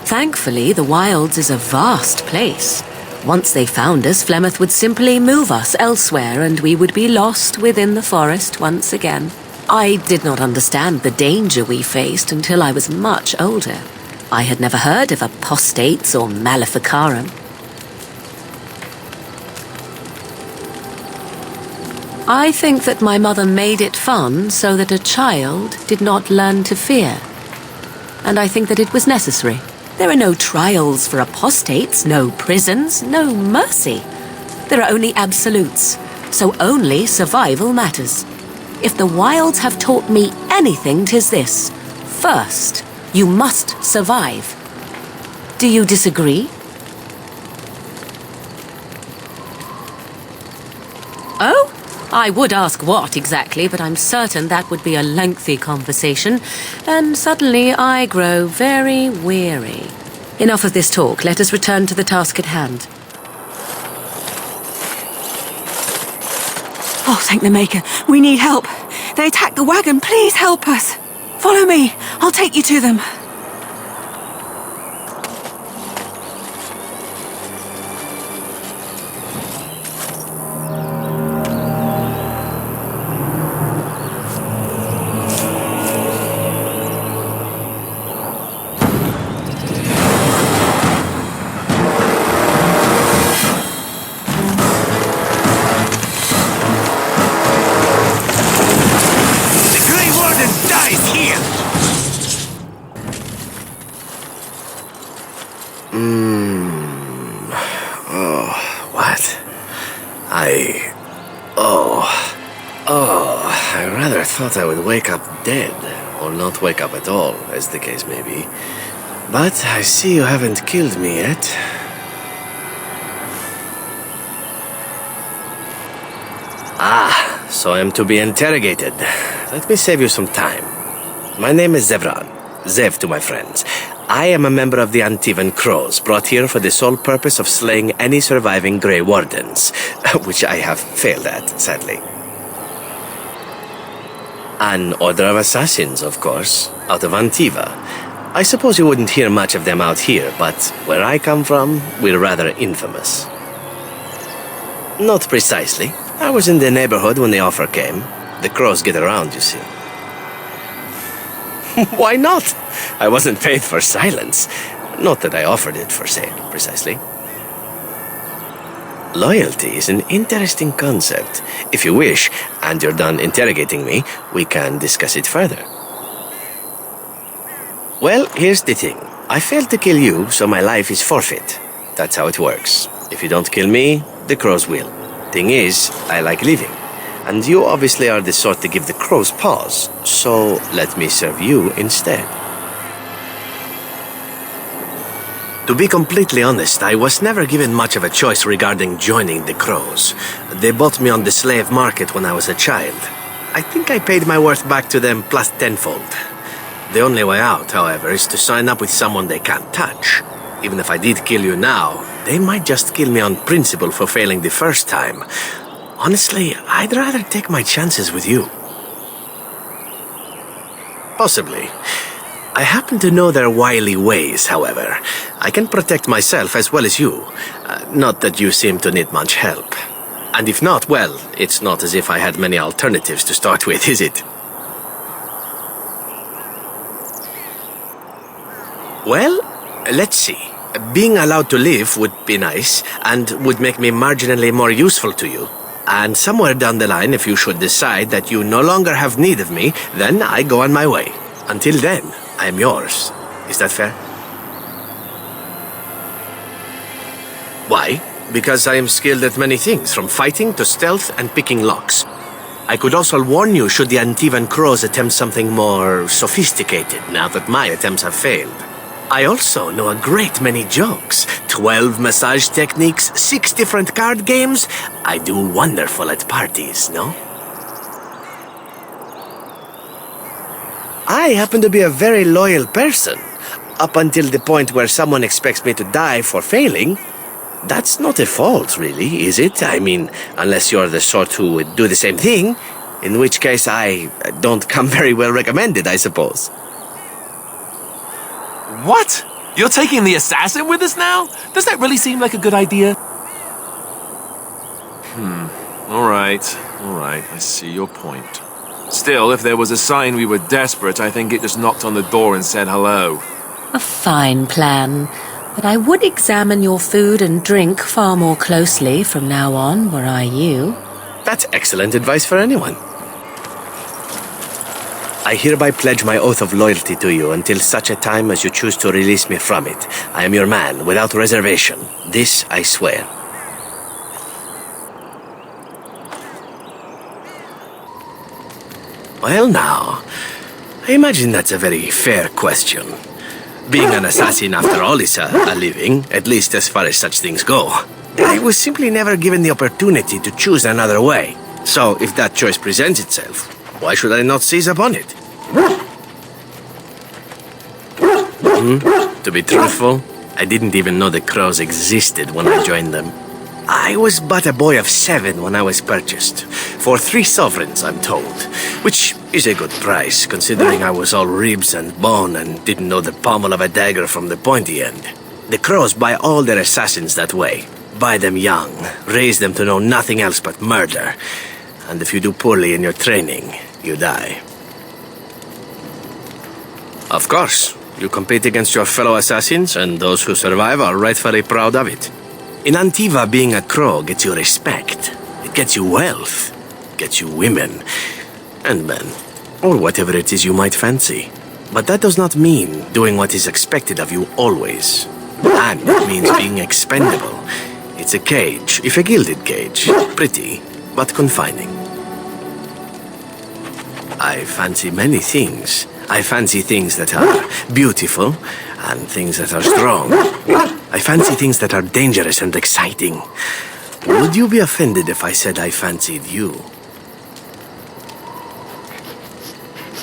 Thankfully, the wilds is a vast place. Once they found us, Flemeth would simply move us elsewhere and we would be lost within the forest once again. I did not understand the danger we faced until I was much older. I had never heard of apostates or maleficarum. I think that my mother made it fun so that a child did not learn to fear. And I think that it was necessary. There are no trials for apostates, no prisons, no mercy. There are only absolutes, so only survival matters. If the wilds have taught me anything, 'tis this. First, you must survive. Do you disagree? Oh? I would ask what exactly, but I'm certain that would be a lengthy conversation, and suddenly I grow very weary. Enough of this talk. Let us return to the task at hand. Oh, thank the Maker. We need help. They attacked the wagon. Please help us. Follow me. I'll take you to them. I rather thought I would wake up dead, or not wake up at all, as the case may be. But I see you haven't killed me yet. Ah, so I'm to be interrogated. Let me save you some time. My name is Zevran. Zev to my friends. I am a member of the Antivan Crows, brought here for the sole purpose of slaying any surviving Grey Wardens, which I have failed at, sadly. An order of assassins, of course, out of Antiva. I suppose you wouldn't hear much of them out here, but where I come from, we're rather infamous. Not precisely. I was in the neighborhood when the offer came. The Crows get around, you see. Why not? I wasn't paid for silence. Not that I offered it for sale, precisely. Loyalty is an interesting concept. If you wish, and you're done interrogating me, we can discuss it further. Well, here's the thing. I failed to kill you, so my life is forfeit. That's how it works. If you don't kill me, the Crows will. Thing is, I like living. And you obviously are the sort to give the Crows pause, so let me serve you instead. To be completely honest, I was never given much of a choice regarding joining the Crows. They bought me on the slave market when I was a child. I think I paid my worth back to them plus tenfold. The only way out, however, is to sign up with someone they can't touch. Even if I did kill you now, they might just kill me on principle for failing the first time. Honestly, I'd rather take my chances with you. Possibly. I happen to know their wily ways, however. I can protect myself as well as you. Not that you seem to need much help. And if not, well, it's not as if I had many alternatives to start with, is it? Well, let's see. Being allowed to live would be nice, and would make me marginally more useful to you. And somewhere down the line, if you should decide that you no longer have need of me, then I go on my way. Until then, I am yours. Is that fair? Why? Because I am skilled at many things, from fighting to stealth and picking locks. I could also warn you should the Antivan Crows attempt something more sophisticated, now that my attempts have failed. I also know a great many jokes. 12 massage techniques, 6 different card games. I do wonderful at parties, no? I happen to be a very loyal person. Up until the point where someone expects me to die for failing. That's not a fault, really, is it? I mean, unless you're the sort who would do the same thing. In which case I don't come very well recommended, I suppose. What? You're taking the assassin with us now? Does that really seem like a good idea? All right, I see your point. Still, if there was a sign we were desperate, I think it just knocked on the door and said hello. A fine plan. But I would examine your food and drink far more closely from now on, were I you. That's excellent advice for anyone. I hereby pledge my oath of loyalty to you until such a time as you choose to release me from it. I am your man, without reservation. This I swear. Well now, I imagine that's a very fair question. Being an assassin, after all, is a living, at least as far as such things go. I was simply never given the opportunity to choose another way. So, if that choice presents itself, why should I not seize upon it? To be truthful, I didn't even know the crows existed when I joined them. I was but a boy of 7 when I was purchased. For 3 sovereigns, I'm told. Which is a good price, considering I was all ribs and bone and didn't know the pommel of a dagger from the pointy end. The crows buy all their assassins that way. Buy them young, raise them to know nothing else but murder. And if you do poorly in your training, you die. Of course, you compete against your fellow assassins, and those who survive are rightfully proud of it. In Antiva, being a crow gets you respect. It gets you wealth. It gets you women. And men. Or whatever it is you might fancy. But that does not mean doing what is expected of you always. And it means being expendable. It's a cage, if a gilded cage. Pretty, but confining. I fancy many things. I fancy things that are beautiful and things that are strong. I fancy things that are dangerous and exciting. Would you be offended if I said I fancied you?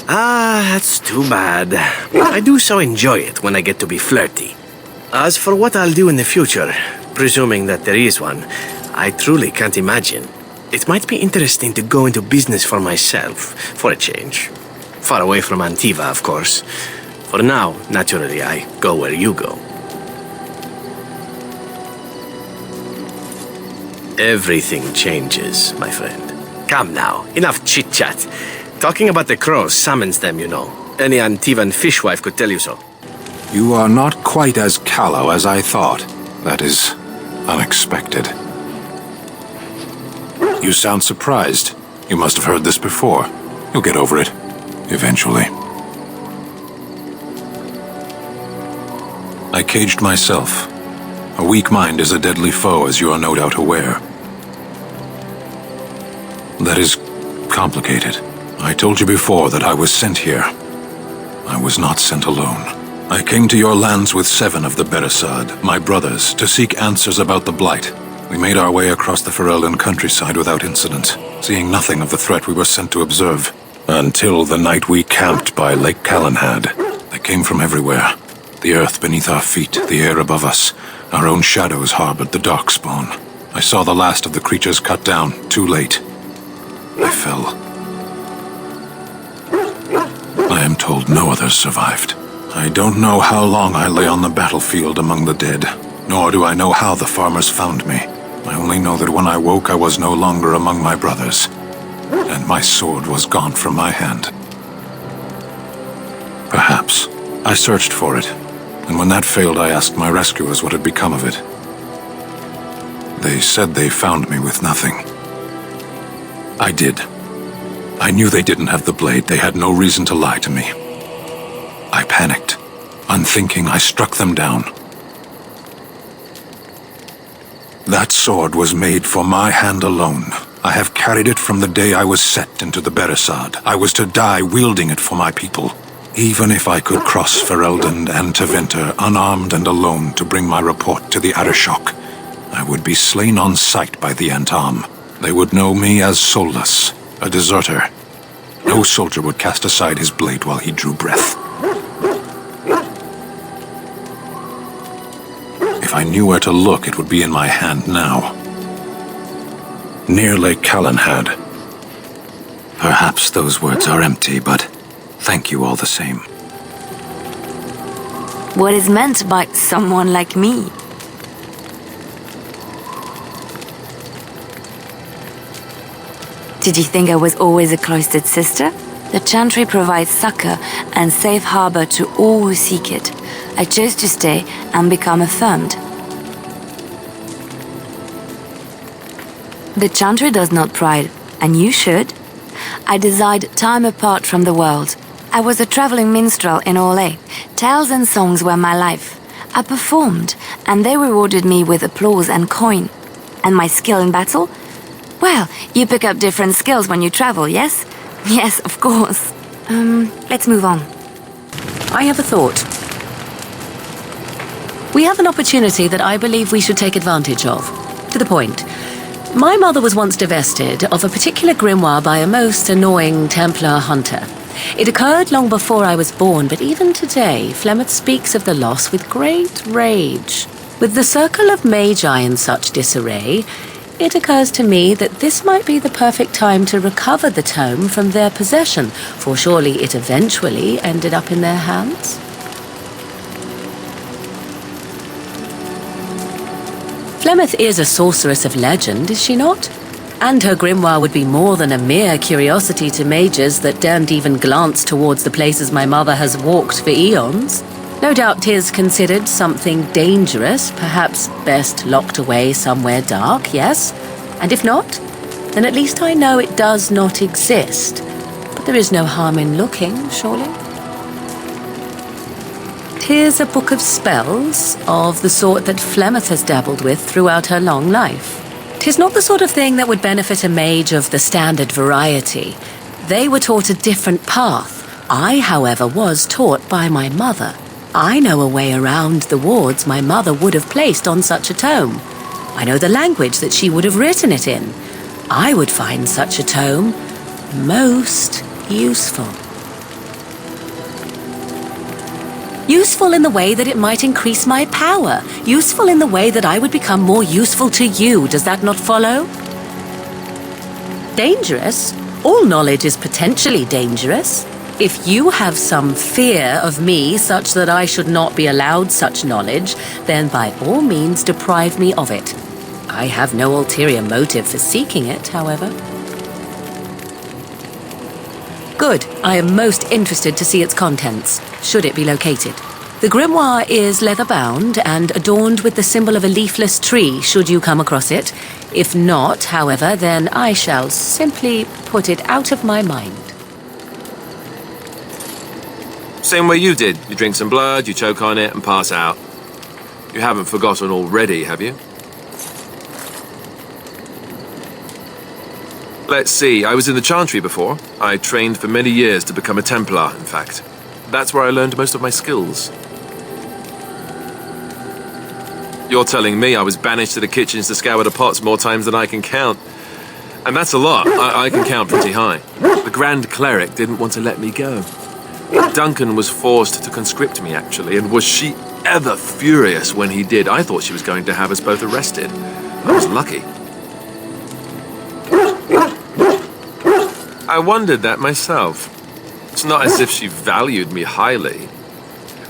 Ah, that's too bad. I do so enjoy it when I get to be flirty. As for what I'll do in the future, presuming that there is one, I truly can't imagine. It might be interesting to go into business for myself, for a change. Far away from Antiva, of course. For now, naturally, I go where you go. Everything changes, my friend. Come now, enough chit-chat. Talking about the crows summons them, you know. Any Antivan fishwife could tell you so. You are not quite as callow as I thought. That is unexpected. You sound surprised. You must have heard this before. You'll get over it. Eventually. I caged myself. A weak mind is a deadly foe, as you are no doubt aware. That is complicated. I told you before that I was sent here. I was not sent alone. I came to your lands with 7 of the Beresad, my brothers, to seek answers about the Blight. We made our way across the Ferelden countryside without incident, seeing nothing of the threat we were sent to observe. Until the night we camped by Lake Calenhad. They came from everywhere. The earth beneath our feet, the air above us. Our own shadows harbored the darkspawn. I saw the last of the creatures cut down, too late. I fell. I am told no others survived. I don't know how long I lay on the battlefield among the dead, nor do I know how the farmers found me. I only know that when I woke I was no longer among my brothers. And my sword was gone from my hand. Perhaps. I searched for it, and when that failed I asked my rescuers what had become of it. They said they found me with nothing. I did. I knew they didn't have the blade. They had no reason to lie to me. I panicked. Unthinking, I struck them down. That sword was made for my hand alone. I have carried it from the day I was set into the Beresad. I was to die wielding it for my people. Even if I could cross Ferelden and Tevinter unarmed and alone to bring my report to the Arishok, I would be slain on sight by the Antam. They would know me as soulless, a deserter. No soldier would cast aside his blade while he drew breath. If I knew where to look, it would be in my hand now. Near Lake Calenhad. Perhaps those words are empty, but thank you all the same. What is meant by someone like me? Did you think I was always a cloistered sister? The Chantry provides succor and safe harbor to all who seek it. I chose to stay and become affirmed. The Chantry does not pride, and you should. I desired time apart from the world. I was a traveling minstrel in Orlais. Tales and songs were my life. I performed, and they rewarded me with applause and coin. And my skill in battle? Well, you pick up different skills when you travel, yes? Yes, of course. Let's move on. I have a thought. We have an opportunity that I believe we should take advantage of. To the point. My mother was once divested of a particular grimoire by a most annoying Templar hunter. It occurred long before I was born, but even today, Flemeth speaks of the loss with great rage. With the circle of magi in such disarray, it occurs to me that this might be the perfect time to recover the tome from their possession, for surely it eventually ended up in their hands. Flemeth is a sorceress of legend, is she not? And her grimoire would be more than a mere curiosity to mages that daren't even glance towards the places my mother has walked for eons. No doubt 'tis considered something dangerous, perhaps best locked away somewhere dark, yes? And if not, then at least I know it does not exist. But there is no harm in looking, surely? 'Tis a book of spells, of the sort that Flemeth has dabbled with throughout her long life. 'Tis not the sort of thing that would benefit a mage of the standard variety. They were taught a different path. I, however, was taught by my mother. I know a way around the wards my mother would have placed on such a tome. I know the language that she would have written it in. I would find such a tome most useful. Useful in the way that it might increase my power. Useful in the way that I would become more useful to you. Does that not follow? Dangerous? All knowledge is potentially dangerous. If you have some fear of me such that I should not be allowed such knowledge, then by all means deprive me of it. I have no ulterior motive for seeking it, however. Good. I am most interested to see its contents, should it be located. The grimoire is leather-bound and adorned with the symbol of a leafless tree, should you come across it. If not, however, then I shall simply put it out of my mind. Same way you did. You drink some blood, you choke on it, and pass out. You haven't forgotten already, have you? Let's see, I was in the Chantry before. I trained for many years to become a Templar, in fact. That's where I learned most of my skills. You're telling me I was banished to the kitchens to scour the pots more times than I can count. And that's a lot. I can count pretty high. The Grand Cleric didn't want to let me go. Duncan was forced to conscript me, actually, and was she ever furious when he did. I thought she was going to have us both arrested. I was lucky. I wondered that myself. It's not as if she valued me highly.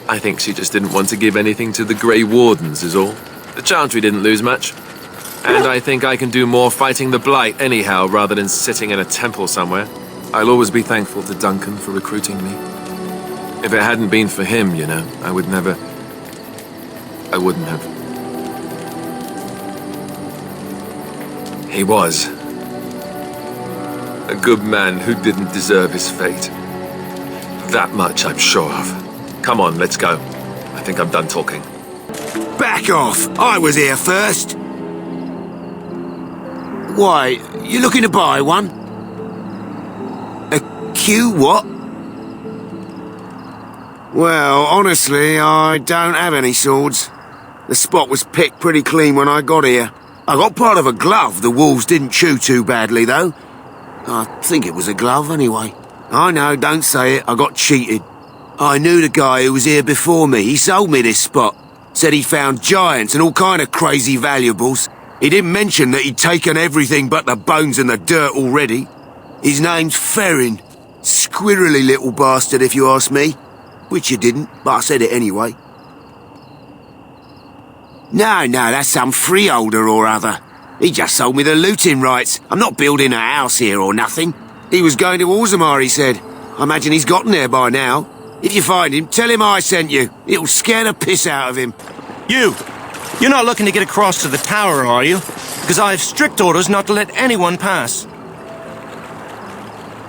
I think she just didn't want to give anything to the Grey Wardens, is all. The Chantry didn't lose much. And I think I can do more fighting the Blight anyhow, rather than sitting in a temple somewhere. I'll always be thankful to Duncan for recruiting me. If it hadn't been for him, you know, I wouldn't have. He was a good man who didn't deserve his fate. That much I'm sure of. Come on, let's go. I think I'm done talking. Back off! I was here first! Why, you looking to buy one? A Q what? Well, honestly, I don't have any swords. The spot was picked pretty clean when I got here. I got part of a glove the wolves didn't chew too badly, though. I think it was a glove, anyway. I know, don't say it, I got cheated. I knew the guy who was here before me. He sold me this spot. Said he found giants and all kind of crazy valuables. He didn't mention that he'd taken everything but the bones and the dirt already. His name's Ferrin. Squirrely little bastard, if you ask me. Which you didn't, but I said it anyway. No, that's some freeholder or other. He just sold me the looting rights. I'm not building a house here or nothing. He was going to Orzammar, he said. I imagine he's gotten there by now. If you find him, tell him I sent you. It'll scare the piss out of him. You're not looking to get across to the tower, are you? Because I have strict orders not to let anyone pass.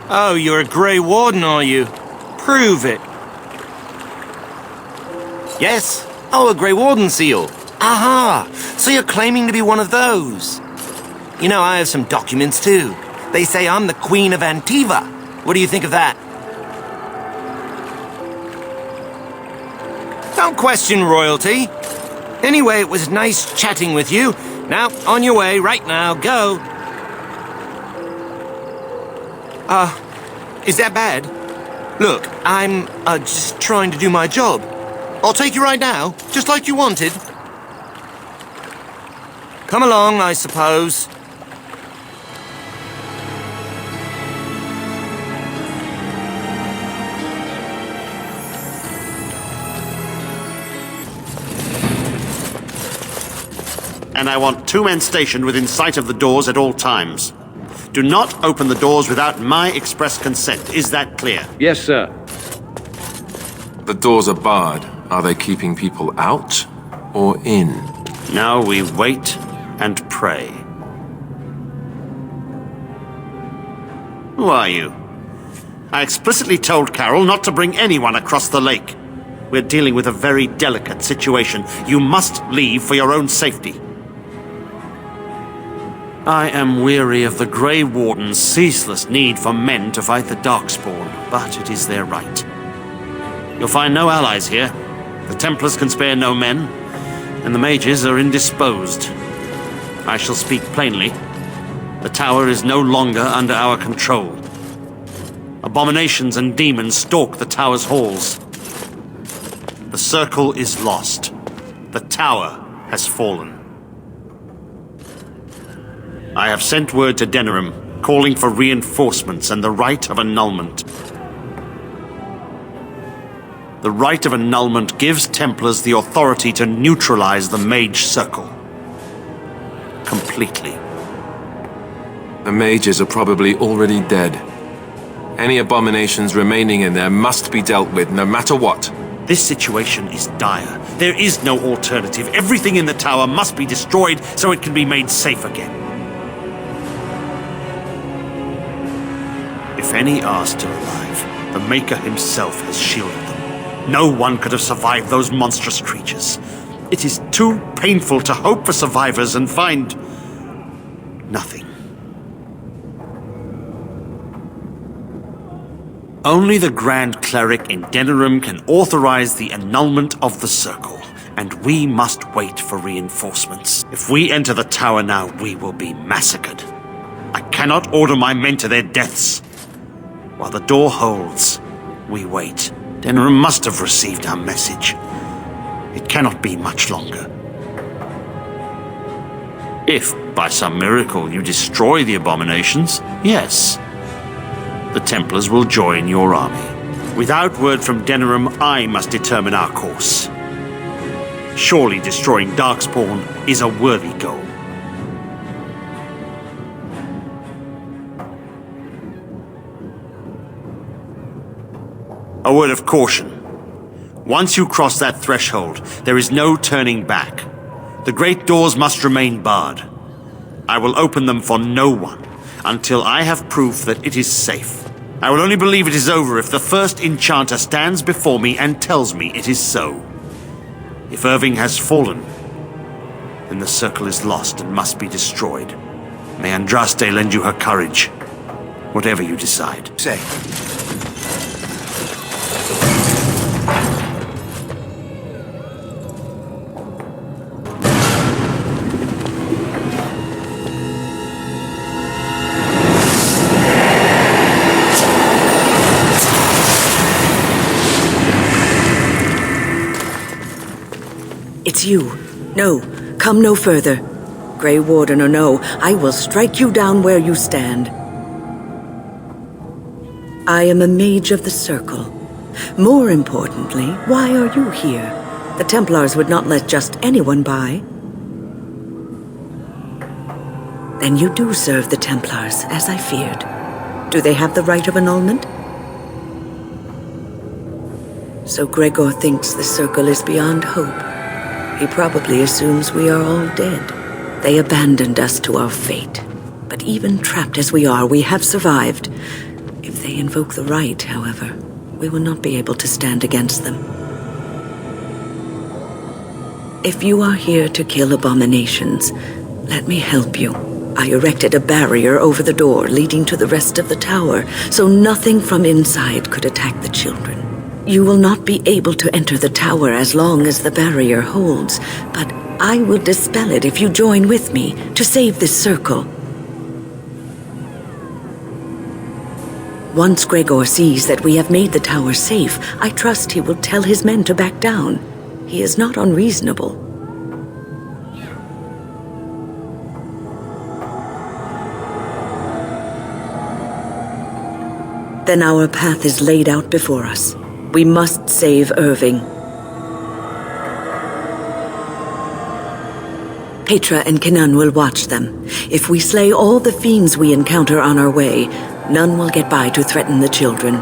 Oh, you're a Grey Warden, are you? Prove it. Yes. Oh, a Grey Warden seal. Aha! So you're claiming to be one of those. You know, I have some documents, too. They say I'm the Queen of Antiva. What do you think of that? Don't question royalty. Anyway, it was nice chatting with you. Now, on your way, right now, go. Is that bad? Look, I'm just trying to do my job. I'll take you right now, just like you wanted. Come along, I suppose. And I want 2 men stationed within sight of the doors at all times. Do not open the doors without my express consent. Is that clear? Yes, sir. The doors are barred. Are they keeping people out or in? Now we wait and pray. Who are you? I explicitly told Carol not to bring anyone across the lake. We're dealing with a very delicate situation. You must leave for your own safety. I am weary of the Grey Warden's ceaseless need for men to fight the Darkspawn, but it is their right. You'll find no allies here. The Templars can spare no men, and the mages are indisposed. I shall speak plainly. The tower is no longer under our control. Abominations and demons stalk the tower's halls. The circle is lost. The tower has fallen. I have sent word to Denerim, calling for reinforcements and the right of annulment. The right of annulment gives Templars the authority to neutralize the Mage Circle. Completely. The mages are probably already dead. Any abominations remaining in there must be dealt with, no matter what. This situation is dire. There is no alternative. Everything in the tower must be destroyed so it can be made safe again. If any are still alive, the Maker himself has shielded them. No one could have survived those monstrous creatures. It is too painful to hope for survivors and find nothing. Only the Grand Cleric in Denerim can authorize the annulment of the Circle, and we must wait for reinforcements. If we enter the tower now, we will be massacred. I cannot order my men to their deaths. While the door holds, we wait. Denerim must have received our message. It cannot be much longer. If, by some miracle, you destroy the abominations, yes, the Templars will join your army. Without word from Denerim, I must determine our course. Surely destroying Darkspawn is a worthy goal. A word of caution. Once you cross that threshold, there is no turning back. The great doors must remain barred. I will open them for no one until I have proof that it is safe. I will only believe it is over if the first enchanter stands before me and tells me it is so. If Irving has fallen, then the circle is lost and must be destroyed. May Andraste lend you her courage, whatever you decide. Say. It's you. No, come no further. Grey Warden or no, I will strike you down where you stand. I am a mage of the Circle. More importantly, why are you here? The Templars would not let just anyone by. Then you do serve the Templars, as I feared. Do they have the right of annulment? So Gregor thinks the Circle is beyond hope. He probably assumes we are all dead. They abandoned us to our fate. But even trapped as we are, we have survived. If they invoke the right, however, we will not be able to stand against them. If you are here to kill abominations, let me help you. I erected a barrier over the door leading to the rest of the tower, so nothing from inside could attack the children. You will not be able to enter the tower as long as the barrier holds, but I will dispel it if you join with me to save this circle. Once Gregor sees that we have made the tower safe, I trust he will tell his men to back down. He is not unreasonable. Then our path is laid out before us. We must save Irving. Petra and Kenan will watch them. If we slay all the fiends we encounter on our way, none will get by to threaten the children.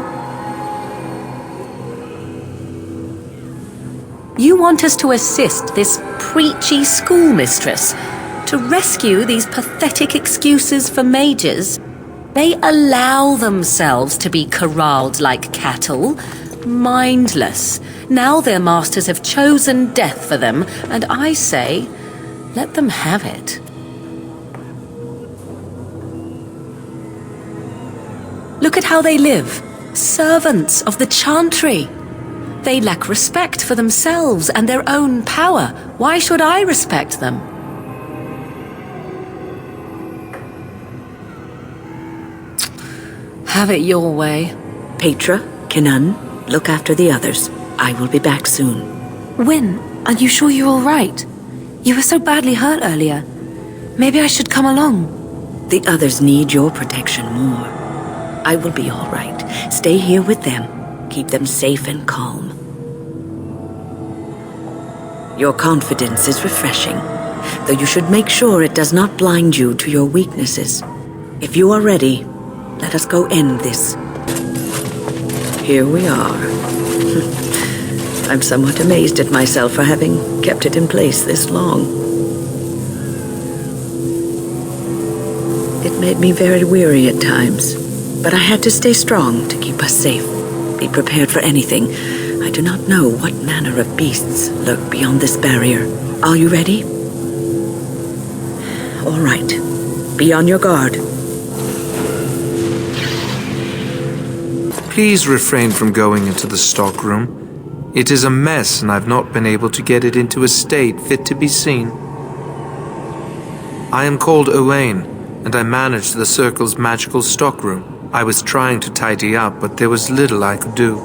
You want us to assist this preachy schoolmistress to rescue these pathetic excuses for mages? They allow themselves to be corralled like cattle, mindless. Now their masters have chosen death for them, and I say, let them have it. Look at how they live, servants of the Chantry. They lack respect for themselves and their own power. Why should I respect them? Have it your way. Petra, Kenan, look after the others. I will be back soon. When? Are you sure you're all right? You were so badly hurt earlier. Maybe I should come along. The others need your protection more. I will be all right. Stay here with them. Keep them safe and calm. Your confidence is refreshing, though you should make sure it does not blind you to your weaknesses. If you are ready, let us go end this. Here we are. I'm somewhat amazed at myself for having kept it in place this long. It made me very weary at times, but I had to stay strong to keep us safe. Be prepared for anything. I do not know what manner of beasts lurk beyond this barrier. Are you ready? All right. Be on your guard. Please refrain from going into the stockroom. It is a mess, and I've not been able to get it into a state fit to be seen. I am called Owain, and I manage the Circle's magical stockroom. I was trying to tidy up, but there was little I could do.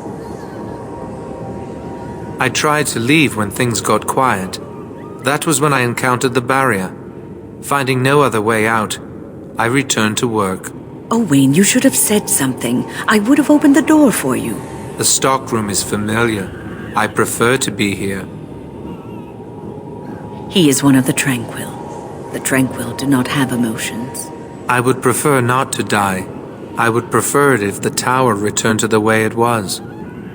I tried to leave when things got quiet. That was when I encountered the barrier. Finding no other way out, I returned to work. Owain, you should have said something. I would have opened the door for you. The stockroom is familiar. I prefer to be here. He is one of the Tranquil. The Tranquil do not have emotions. I would prefer not to die. I would prefer it if the tower returned to the way it was.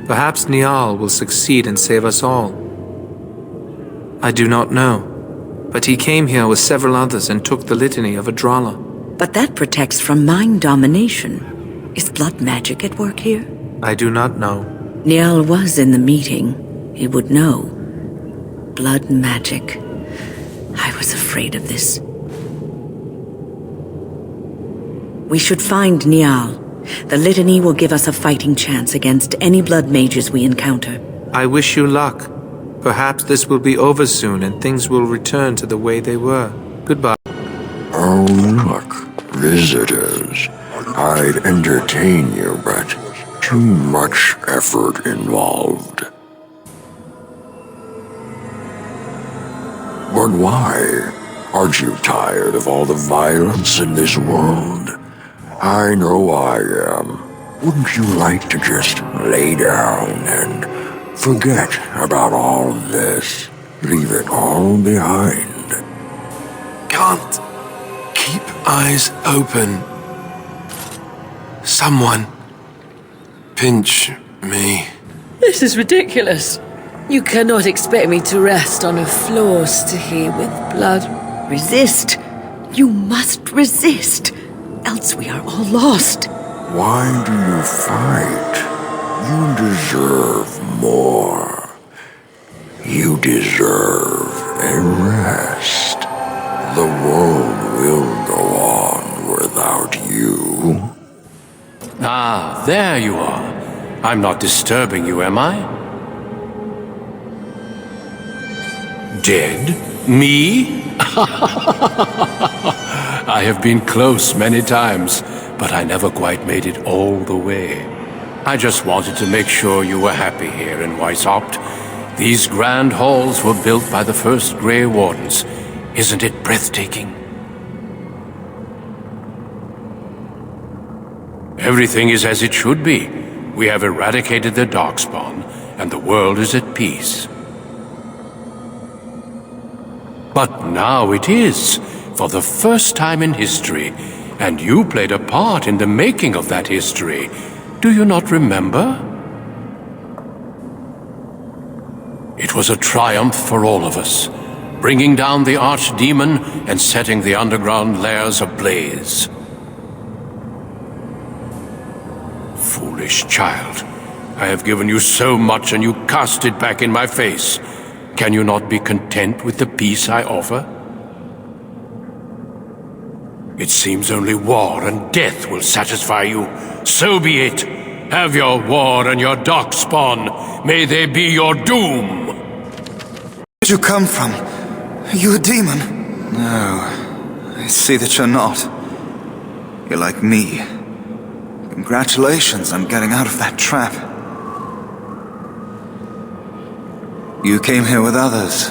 Perhaps Niall will succeed and save us all. I do not know, but he came here with several others and took the litany of Adralla. But that protects from mind domination. Is blood magic at work here? I do not know. Niall was in the meeting. He would know. Blood magic. I was afraid of this. We should find Niall. The litany will give us a fighting chance against any blood mages we encounter. I wish you luck. Perhaps this will be over soon and things will return to the way they were. Goodbye. Oh, look, visitors. I'd entertain you, but too much effort involved. But why? Aren't you tired of all the violence in this world? I know I am. Wouldn't you like to just lay down and forget about all of this? Leave it all behind. Can't keep eyes open. Someone pinch me. This is ridiculous. You cannot expect me to rest on a floor sticky with blood. Resist. You must resist. Else we are all lost. Why do you fight? You deserve more. You deserve a rest. The world will go on without you. Ah, there you are. I'm not disturbing you, am I? Dead? Me? I have been close many times, but I never quite made it all the way. I just wanted to make sure you were happy here in Weishaupt. These grand halls were built by the first Grey Wardens. Isn't it breathtaking? Everything is as it should be. We have eradicated the Darkspawn, and the world is at peace. But now it is, for the first time in history, and you played a part in the making of that history. Do you not remember? It was a triumph for all of us, bringing down the archdemon and setting the underground lairs ablaze. Foolish child, I have given you so much and you cast it back in my face. Can you not be content with the peace I offer? It seems only war and death will satisfy you. So be it. Have your war and your darkspawn. May they be your doom. Where did you come from? Are you a demon? No, I see that you're not. You're like me. Congratulations on getting out of that trap. You came here with others.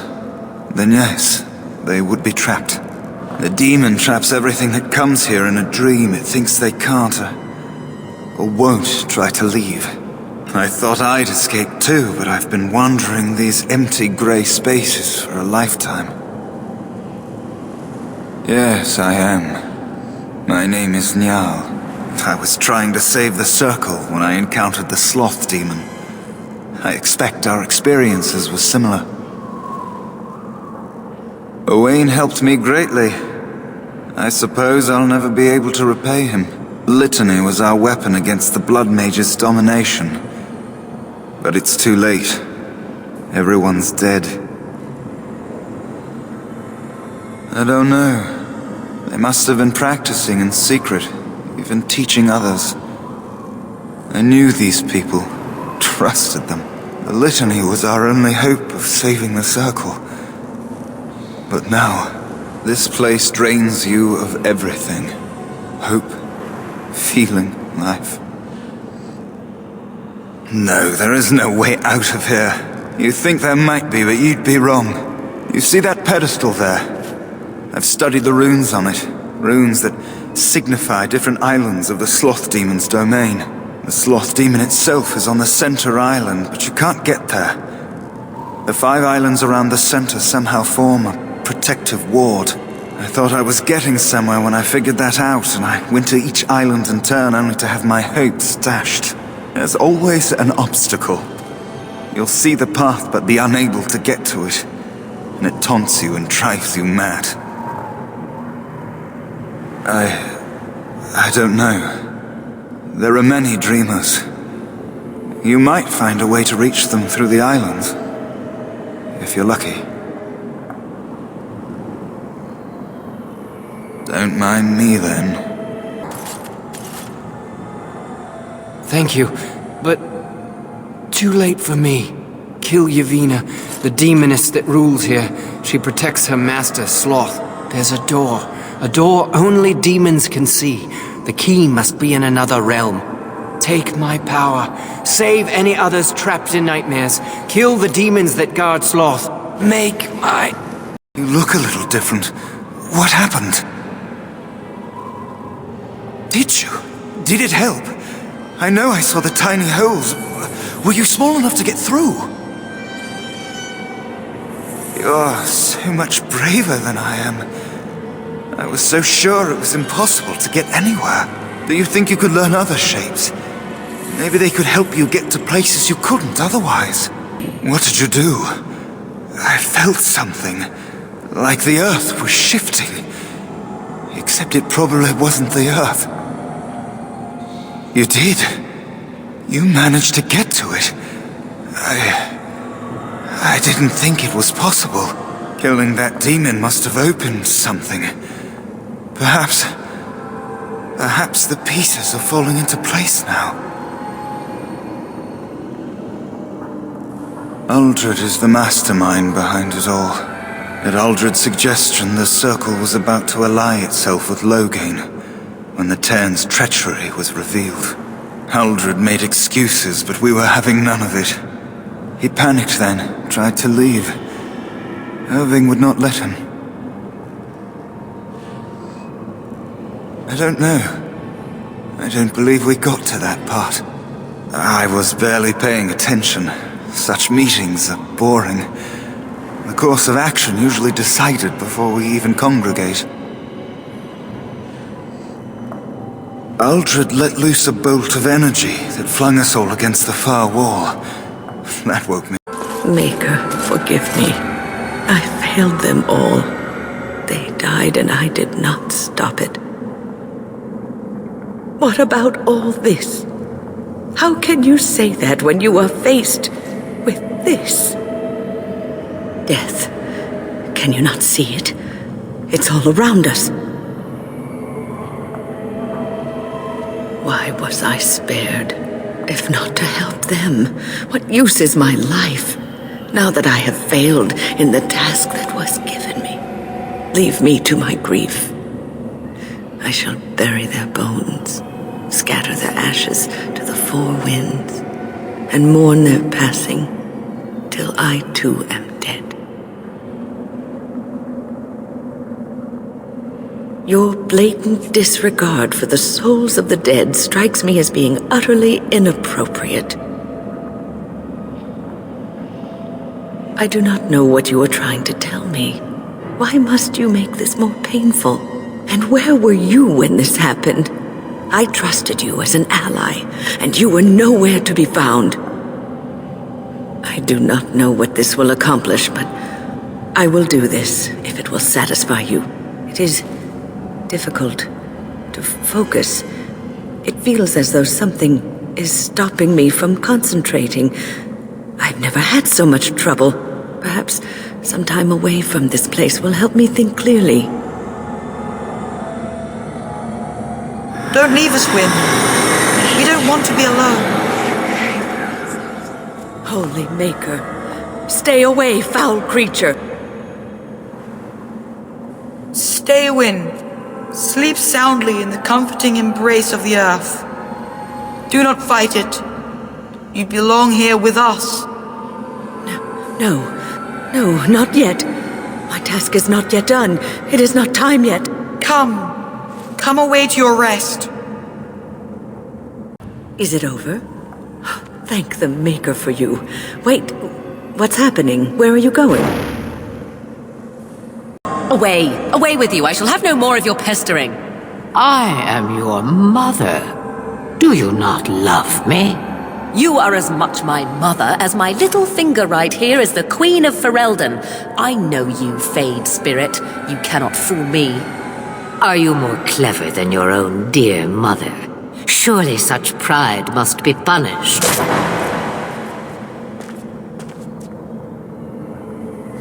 Then yes, they would be trapped. The demon traps everything that comes here in a dream it thinks they can't or won't try to leave. I thought I'd escape too, but I've been wandering these empty grey spaces for a lifetime. Yes, I am. My name is Njal. I was trying to save the Circle when I encountered the Sloth Demon. I expect our experiences were similar. Owain helped me greatly. I suppose I'll never be able to repay him. Litany was our weapon against the Blood Mage's domination. But it's too late. Everyone's dead. I don't know. They must have been practicing in secret, even teaching others. I knew these people, trusted them. The Litany was our only hope of saving the Circle. But now, this place drains you of everything. Hope, feeling, life. No, there is no way out of here. You think there might be, but you'd be wrong. You see that pedestal there? I've studied the runes on it. Runes that signify different islands of the Sloth Demon's domain. The Sloth Demon itself is on the center island, but you can't get there. The 5 islands around the center somehow form a protective ward. I thought I was getting somewhere when I figured that out, and I went to each island in turn only to have my hopes dashed. There's always an obstacle. You'll see the path but be unable to get to it, and it taunts you and drives you mad. I don't know. There are many dreamers. You might find a way to reach them through the islands, if you're lucky. Don't mind me, then. Thank you, but too late for me. Kill Yevina, the demoness that rules here. She protects her master, Sloth. There's a door only demons can see. The key must be in another realm. Take my power. Save any others trapped in nightmares. Kill the demons that guard Sloth. Make my... You look a little different. What happened? Did you? Did it help? I know I saw the tiny holes. Were you small enough to get through? You're so much braver than I am. I was so sure it was impossible to get anywhere. Do you think you could learn other shapes? Maybe they could help you get to places you couldn't otherwise. What did you do? I felt something. Like the earth was shifting. Except it probably wasn't the earth. You did. You managed to get to it. I didn't think it was possible. Killing that demon must have opened something. Perhaps the pieces are falling into place now. Uldred is the mastermind behind it all. At Uldred's suggestion, the Circle was about to ally itself with Loghain when the Tern's treachery was revealed. Uldred made excuses, but we were having none of it. He panicked then, tried to leave. Irving would not let him. I don't know. I don't believe we got to that part. I was barely paying attention. Such meetings are boring. The course of action usually decided before we even congregate. Uldred let loose a bolt of energy that flung us all against the far wall. That woke me. Maker, forgive me. I failed them all. They died and I did not stop it. What about all this? How can you say that when you are faced with this? Death. Can you not see it? It's all around us. Why was I spared, if not to help them? What use is my life, now that I have failed in the task that was given me? Leave me to my grief. I shall bury their bones, scatter their ashes to the four winds, and mourn their passing till I too am dead. Your blatant disregard for the souls of the dead strikes me as being utterly inappropriate. I do not know what you are trying to tell me. Why must you make this more painful? And where were you when this happened? I trusted you as an ally, and you were nowhere to be found. I do not know what this will accomplish, but I will do this if it will satisfy you. It is difficult to focus. It feels as though something is stopping me from concentrating. I've never had so much trouble. Perhaps some time away from this place will help me think clearly. Don't leave us, Wynne. We don't want to be alone. Holy Maker, stay away, foul creature. Stay, Wynne. Sleep soundly in the comforting embrace of the earth. Do not fight it. You belong here with us. No, not yet. My task is not yet done. It is not time yet. Come away to your rest. Is it over? Thank the Maker for you. Wait, what's happening? Where are you going? Away with you. I shall have no more of your pestering. I am your mother. Do you not love me? You are as much my mother as my little finger right here is the Queen of Ferelden. I know you, Fade Spirit. You cannot fool me. Are you more clever than your own dear mother? Surely such pride must be punished.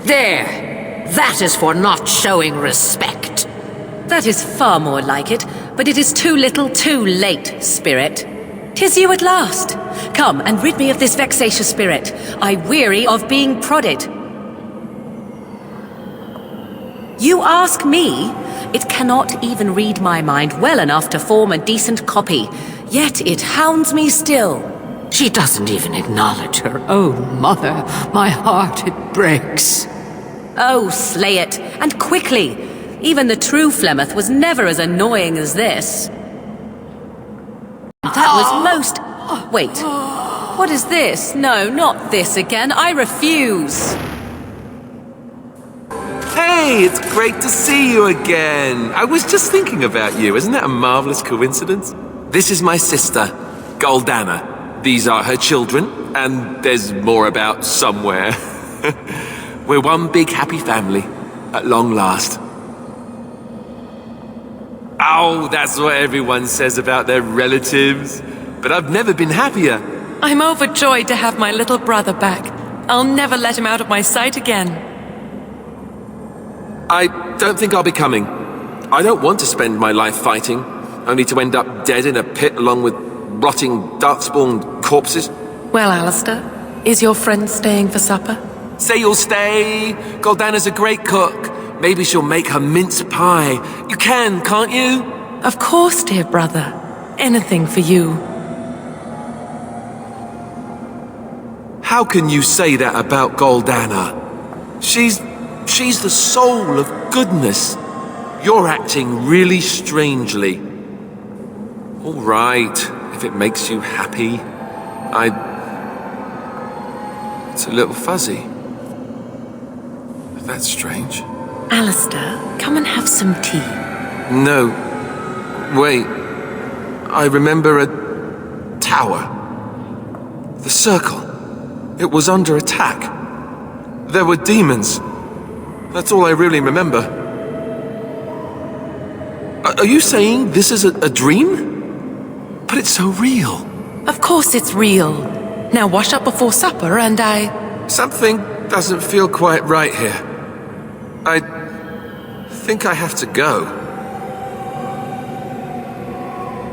There! That is for not showing respect. That is far more like it, but it is too little too late, Spirit. 'Tis you at last. Come and rid me of this vexatious spirit. I weary of being prodded. You ask me? It cannot even read my mind well enough to form a decent copy, yet it hounds me still. She doesn't even acknowledge her own mother. My heart, it breaks. Oh, slay it, and quickly. Even the true Flemeth was never as annoying as this. That was most... Wait, what is this? No, not this again. I refuse. Hey, it's great to see you again. I was just thinking about you. Isn't that a marvelous coincidence? This is my sister, Goldana. These are her children, and there's more about somewhere. We're one big happy family, at long last. Oh, that's what everyone says about their relatives. But I've never been happier. I'm overjoyed to have my little brother back. I'll never let him out of my sight again. I don't think I'll be coming. I don't want to spend my life fighting, only to end up dead in a pit along with rotting darkspawn corpses. Well, Alistair, Is your friend staying for supper? Say you'll stay. Goldana's a great cook. Maybe she'll make her mince pie. You can't you? Of course, dear brother. Anything for you. How can you say that about Goldana? She's the soul of goodness. You're acting really strangely. All right, if it makes you happy. It's a little fuzzy. That's strange. Alistair, come and have some tea. No. Wait. I remember a tower. The circle. It was under attack. There were demons. That's all I really remember. Are you saying this is a dream? But it's so real. Of course it's real. Now wash up before supper and Something doesn't feel quite right here. I think I have to go.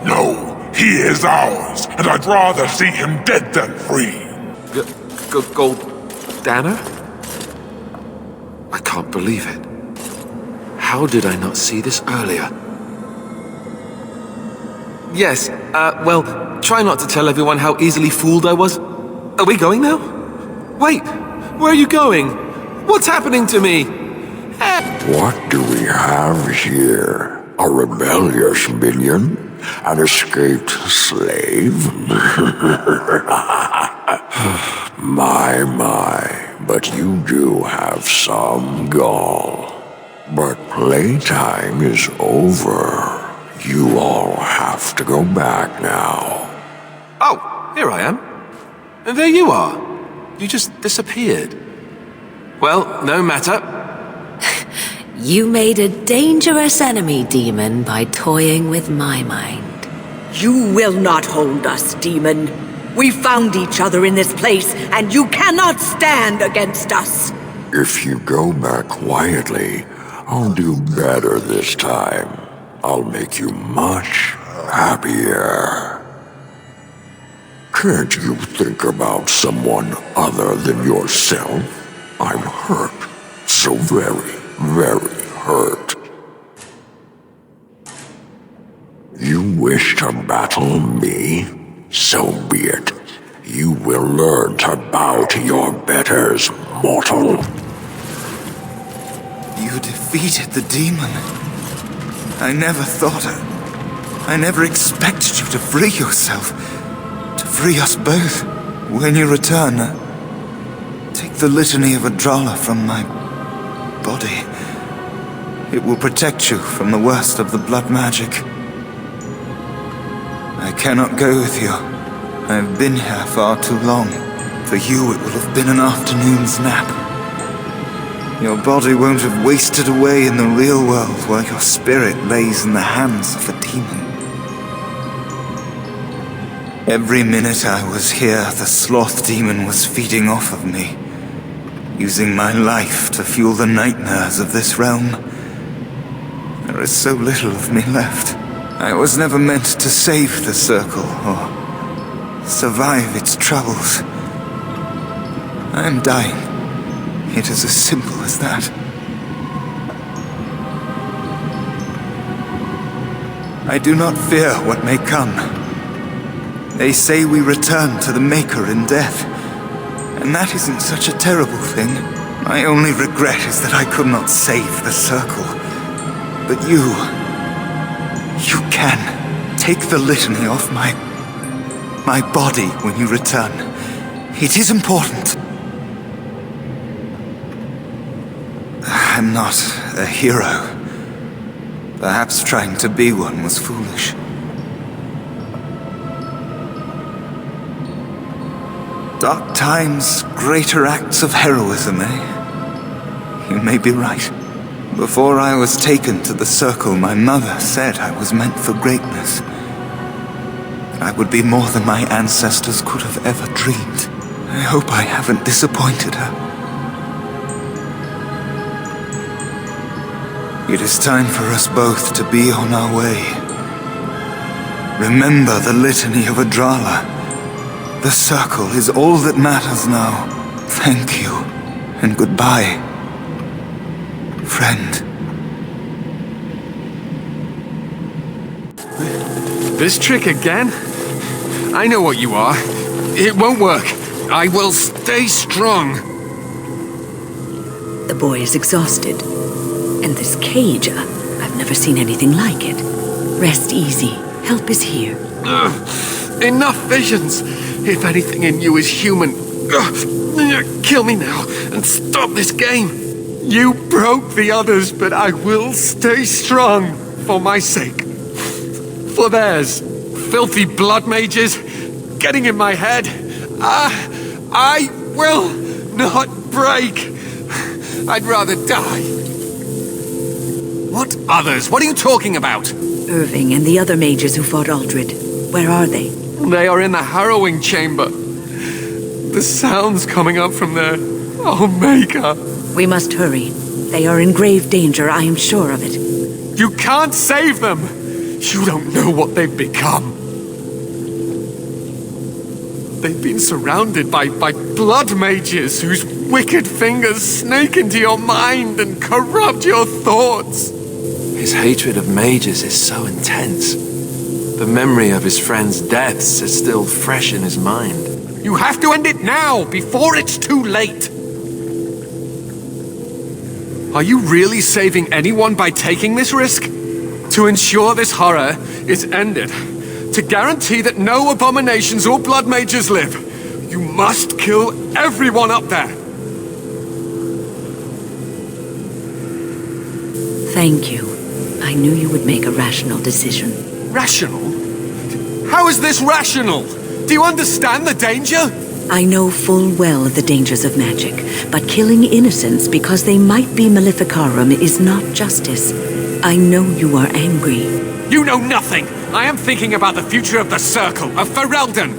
No, he is ours, and I'd rather see him dead than free. Goldana? I can't believe it. How did I not see this earlier? Yes, well, try not to tell everyone how easily fooled I was. Are we going now? Wait, where are you going? What's happening to me? What do we have here? A rebellious minion? An escaped slave? My, but you do have some gall. But playtime is over. You all have to go back now. Oh, here I am. And there you are. You just disappeared. Well, no matter. You made a dangerous enemy, demon, by toying with my mind. You will not hold us, demon. We found each other in this place, and you cannot stand against us. If you go back quietly, I'll do better this time. I'll make you much happier. Can't you think about someone other than yourself? I'm hurt. So very, very hurt. You wish to battle me? So be it. You will learn to bow to your betters, mortal. You defeated the demon. I never expected you to free yourself. To free us both. When you return, take the litany of Adrala from my body. It will protect you from the worst of the blood magic. I cannot go with you. I've been here far too long. For you, it will have been an afternoon's nap. Your body won't have wasted away in the real world while your spirit lays in the hands of a demon. Every minute I was here, the sloth demon was feeding off of me, using my life to fuel the nightmares of this realm. There is so little of me left. I was never meant to save the circle or survive its troubles. I am dying. It is as simple as that. I do not fear what may come. They say we return to the Maker in death, and that isn't such a terrible thing. My only regret is that I could not save the circle. But you can take the litany off my body when you return. It is important. I'm not a hero. Perhaps trying to be one was foolish. Dark times, greater acts of heroism, eh? You may be right. Before I was taken to the circle, my mother said I was meant for greatness. That I would be more than my ancestors could have ever dreamed. I hope I haven't disappointed her. It is time for us both to be on our way. Remember the litany of Adrala. The circle is all that matters now. Thank you, and goodbye, friend. This trick again? I know what you are. It won't work. I will stay strong. The boy is exhausted. And this cage, I've never seen anything like it. Rest easy. Help is here. Enough visions. If anything in you is human, kill me now and stop this game. You broke the others, but I will stay strong for my sake. For theirs. Filthy blood mages getting in my head. I will not break. I'd rather die. What others? What are you talking about? Irving and the other mages who fought Aldred. Where are they? They are in the harrowing chamber. The sounds coming up from there. Oh, Maker. We must hurry. They are in grave danger, I am sure of it. You can't save them! You don't know what they've become. They've been surrounded by blood mages whose wicked fingers snake into your mind and corrupt your thoughts. His hatred of mages is so intense. The memory of his friends' deaths is still fresh in his mind. You have to end it now, before it's too late! Are you really saving anyone by taking this risk? To ensure this horror is ended, to guarantee that no abominations or blood mages live, you must kill everyone up there! Thank you. I knew you would make a rational decision. Rational? How is this rational? Do you understand the danger? I know full well of the dangers of magic, but killing innocents because they might be Maleficarum is not justice. I know you are angry. You know nothing! I am thinking about the future of the Circle, of Ferelden!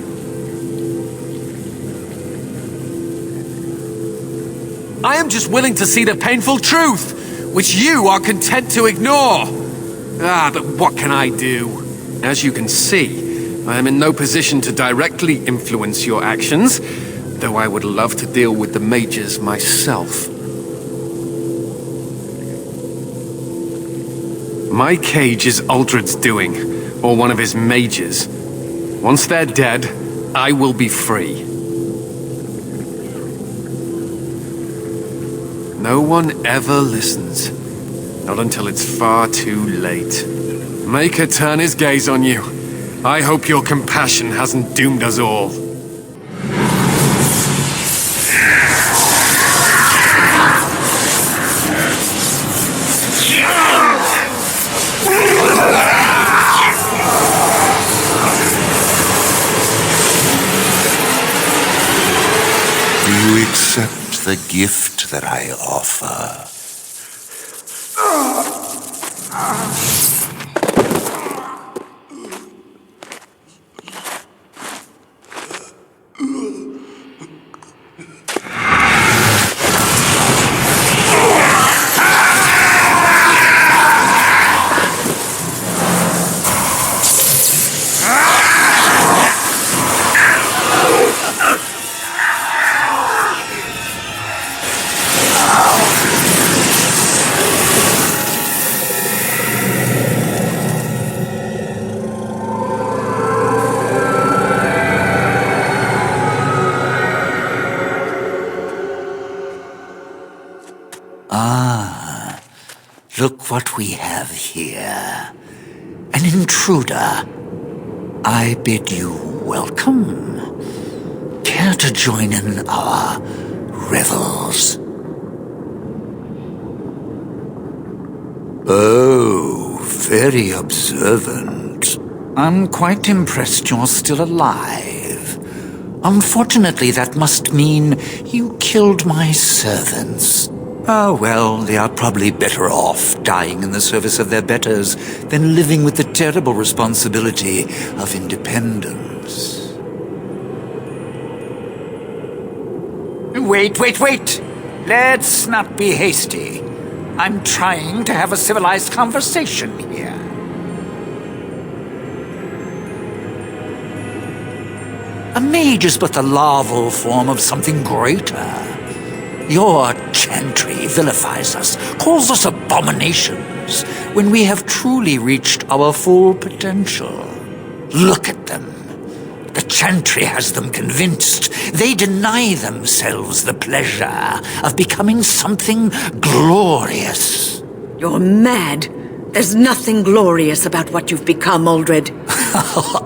I am just willing to see the painful truth, which you are content to ignore. But what can I do? As you can see, I am in no position to directly influence your actions, though I would love to deal with the mages myself. My cage is Aldred's doing, or one of his mages. Once they're dead, I will be free. No one ever listens. Not until it's far too late. Maker turn his gaze on you. I hope your compassion hasn't doomed us all. Do you accept the gift that I offer? Look what we have here. An intruder. I bid you welcome. Care to join in our revels? Oh, very observant. I'm quite impressed you're still alive. Unfortunately, that must mean you killed my servants. Oh, well, they are probably better off dying in the service of their betters than living with the terrible responsibility of independence. Wait! Let's not be hasty. I'm trying to have a civilized conversation here. A mage is but the larval form of something greater. Your chantry vilifies us, calls us abominations, when we have truly reached our full potential. Look at them. The chantry has them convinced. They deny themselves the pleasure of becoming something glorious. You're mad. There's nothing glorious about what you've become, Uldred.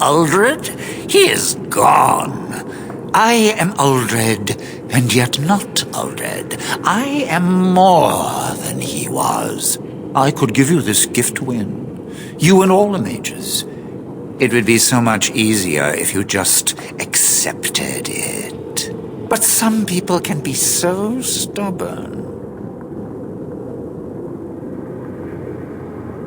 Uldred? He is gone. I am Uldred, and yet not Uldred. I am more than he was. I could give you this gift to win. You and all the mages. It would be so much easier if you just accepted it. But some people can be so stubborn.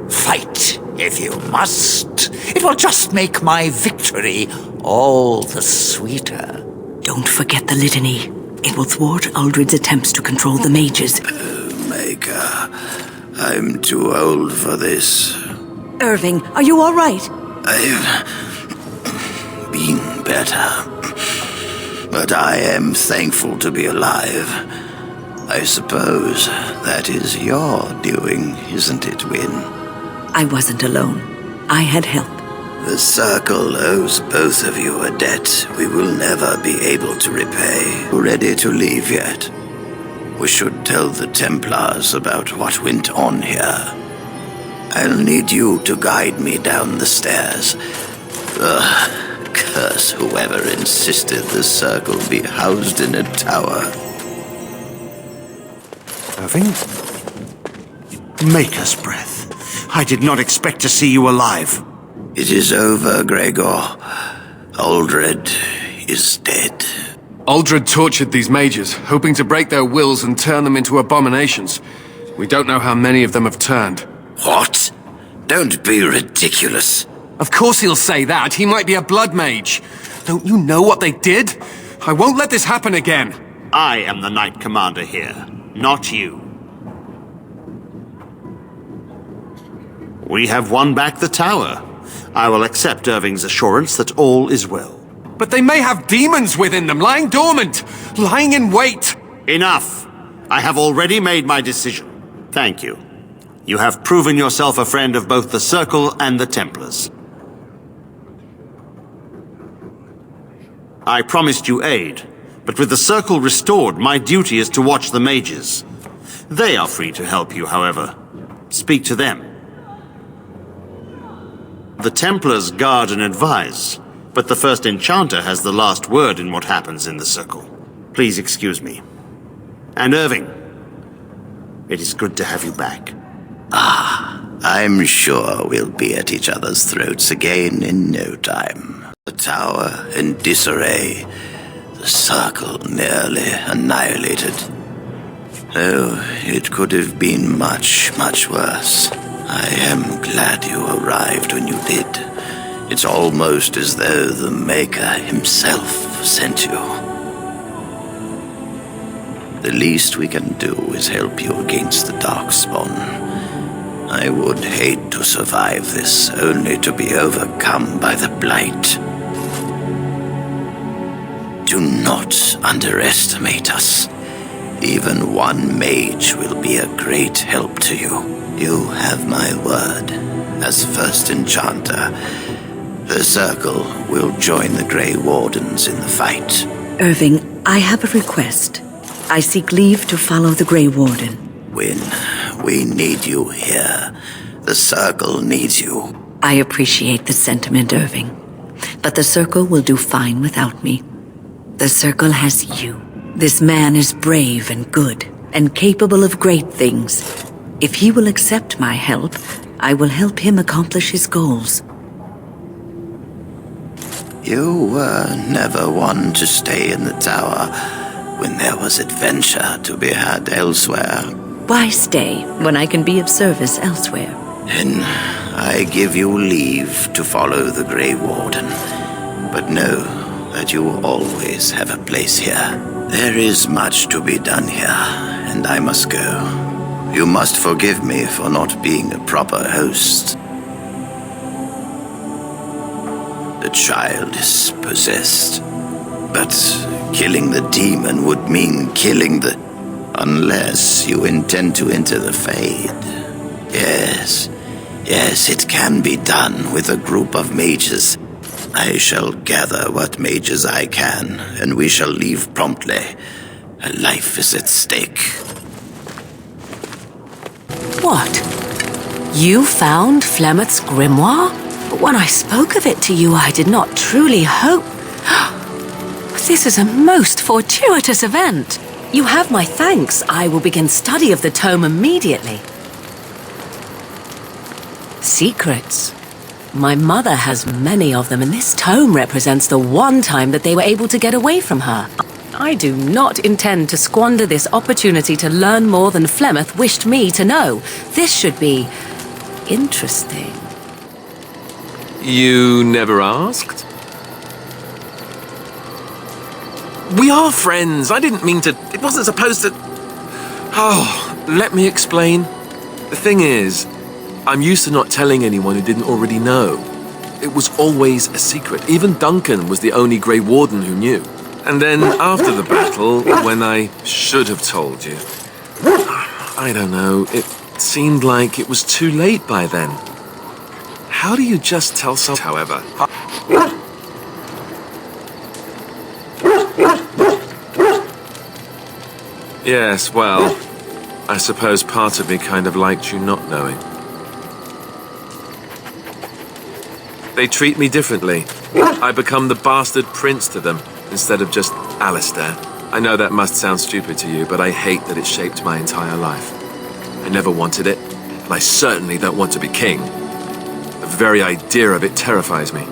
Fight, if you must. It will just make my victory all the sweeter. Don't forget the litany. It will thwart Uldred's attempts to control the mages. Maker, I'm too old for this. Irving, are you all right? I've been better. But I am thankful to be alive. I suppose that is your doing, isn't it, Wynne? I wasn't alone. I had help. The Circle owes both of you a debt we will never be able to repay. Ready to leave yet? We should tell the Templars about what went on here. I'll need you to guide me down the stairs. Curse whoever insisted the Circle be housed in a tower. Irving? Maker's breath. I did not expect to see you alive. It is over, Gregor. Uldred is dead. Uldred tortured these mages, hoping to break their wills and turn them into abominations. We don't know how many of them have turned. What? Don't be ridiculous. Of course he'll say that. He might be a blood mage. Don't you know what they did? I won't let this happen again. I am the Knight Commander here, not you. We have won back the tower. I will accept Irving's assurance that all is well. But they may have demons within them, lying dormant, lying in wait. Enough! I have already made my decision. Thank you. You have proven yourself a friend of both the Circle and the Templars. I promised you aid, but with the Circle restored, my duty is to watch the mages. They are free to help you, however. Speak to them. The Templars guard and advise, but the first enchanter has the last word in what happens in the Circle. Please excuse me. And Irving, it is good to have you back. I'm sure we'll be at each other's throats again in no time. The tower in disarray, the Circle nearly annihilated. Oh, it could have been much, much worse. I am glad you arrived when you did. It's almost as though the Maker himself sent you. The least we can do is help you against the Darkspawn. I would hate to survive this, only to be overcome by the Blight. Do not underestimate us. Even one mage will be a great help to you. You have my word. As first enchanter, the Circle will join the Grey Wardens in the fight. Irving, I have a request. I seek leave to follow the Grey Warden. Wynne, we need you here. The Circle needs you. I appreciate the sentiment, Irving. But the Circle will do fine without me. The Circle has you. This man is brave and good, and capable of great things. If he will accept my help, I will help him accomplish his goals. You were never one to stay in the tower when there was adventure to be had elsewhere. Why stay when I can be of service elsewhere? Then I give you leave to follow the Grey Warden. But know that you will always have a place here. There is much to be done here, and I must go. You must forgive me for not being a proper host. The child is possessed. but killing the demon would mean killing the... Unless you intend to enter the Fade. Yes, it can be done with a group of mages. I shall gather what mages I can, and we shall leave promptly. A life is at stake. What? You found Flemeth's grimoire? But when I spoke of it to you, I did not truly hope... This is a most fortuitous event. You have my thanks. I will begin study of the tome immediately. Secrets. My mother has many of them, and this tome represents the one time that they were able to get away from her. I do not intend to squander this opportunity to learn more than Flemeth wished me to know. This should be... interesting. You never asked? We are friends. I didn't mean to... It wasn't supposed to... Oh, let me explain. The thing is, I'm used to not telling anyone who didn't already know. It was always a secret. Even Duncan was the only Grey Warden who knew. And then, after the battle, when I should have told you... I don't know, it seemed like it was too late by then. How do you just tell someone, however? Yes, well, I suppose part of me kind of liked you not knowing. They treat me differently. I become the bastard prince to them, instead of just Alistair. I know that must sound stupid to you, but I hate that it shaped my entire life. I never wanted it, and I certainly don't want to be king. The very idea of it terrifies me.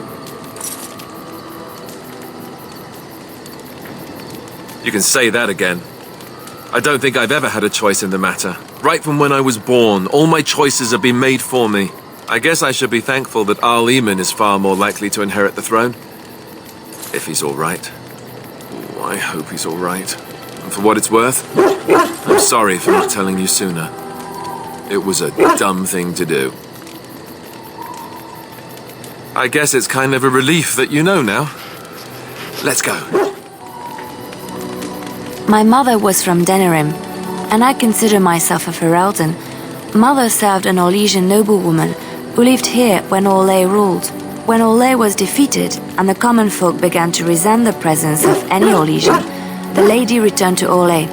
You can say that again. I don't think I've ever had a choice in the matter. Right from when I was born, all my choices have been made for me. I guess I should be thankful that Arl Eamon is far more likely to inherit the throne. If he's all right. Oh, I hope he's all right. And for what it's worth, I'm sorry for not telling you sooner. It was a dumb thing to do. I guess it's kind of a relief that you know now. Let's go. My mother was from Denerim, and I consider myself a Ferelden. Mother served an Orlesian noblewoman who lived here when Orlais ruled. When Orlais was defeated and the common folk began to resent the presence of any Orlesian, the lady returned to Orlais.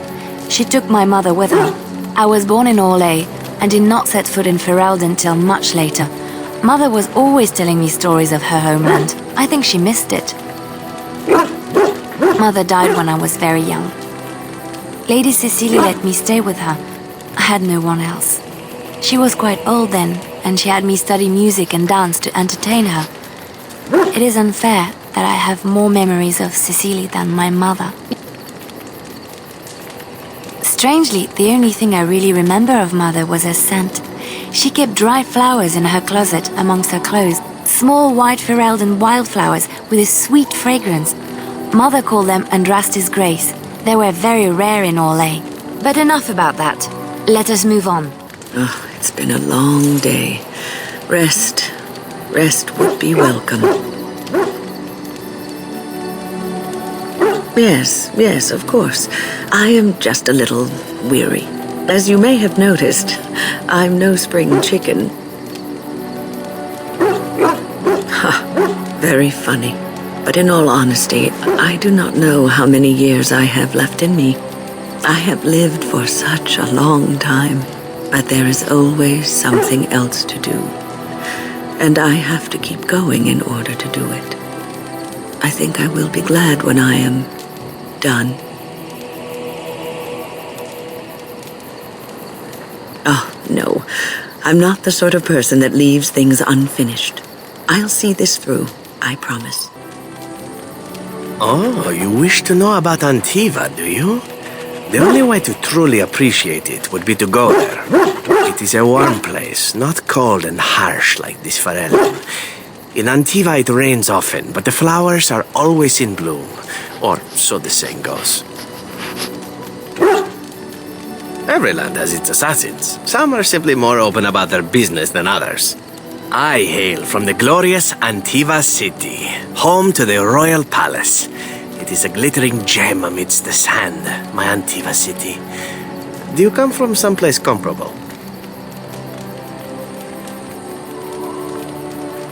She took my mother with her. I was born in Orlais and did not set foot in Ferelden till much later. Mother was always telling me stories of her homeland. I think she missed it. Mother died when I was very young. Lady Cecilie let me stay with her. I had no one else. She was quite old then, and she had me study music and dance to entertain her. It is unfair that I have more memories of Cecilie than my mother. Strangely, the only thing I really remember of Mother was her scent. She kept dry flowers in her closet amongst her clothes, small white Ferelden wildflowers with a sweet fragrance. Mother called them Andrastis Grace. They were very rare in Orlais. But enough about that. Let us move on. Oh, it's been a long day. Rest would be welcome. Yes, of course. I am just a little weary. As you may have noticed, I'm no spring chicken. Ha, very funny. But in all honesty, I do not know how many years I have left in me. I have lived for such a long time, but there is always something else to do. And I have to keep going in order to do it. I think I will be glad when I am done. Oh, no. I'm not the sort of person that leaves things unfinished. I'll see this through, I promise. Oh, you wish to know about Antiva, do you? The only way to truly appreciate it would be to go there. It is a warm place, not cold and harsh like this Ferelden. In Antiva it rains often, but the flowers are always in bloom. Or so the saying goes. Every land has its assassins. Some are simply more open about their business than others. I hail from the glorious Antiva city, home to the royal palace. It is a glittering gem amidst the sand, my Antiva city. Do you come from someplace comparable?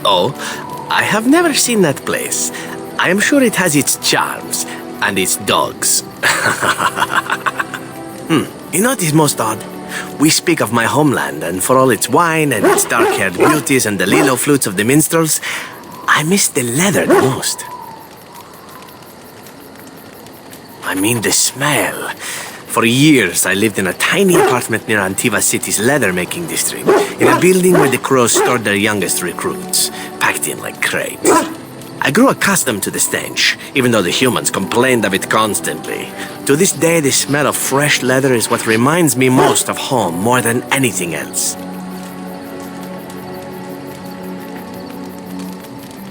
Oh, I have never seen that place. I am sure it has its charms, and its dogs. You know what is most odd? We speak of my homeland, and for all its wine and its dark-haired beauties and the lilo flutes of the minstrels, I miss the leather the most. I mean the smell. For years, I lived in a tiny apartment near Antiva City's leather-making district, in a building where the crows stored their youngest recruits, packed in like crates. I grew accustomed to the stench, even though the humans complained of it constantly. To this day, the smell of fresh leather is what reminds me most of home more than anything else.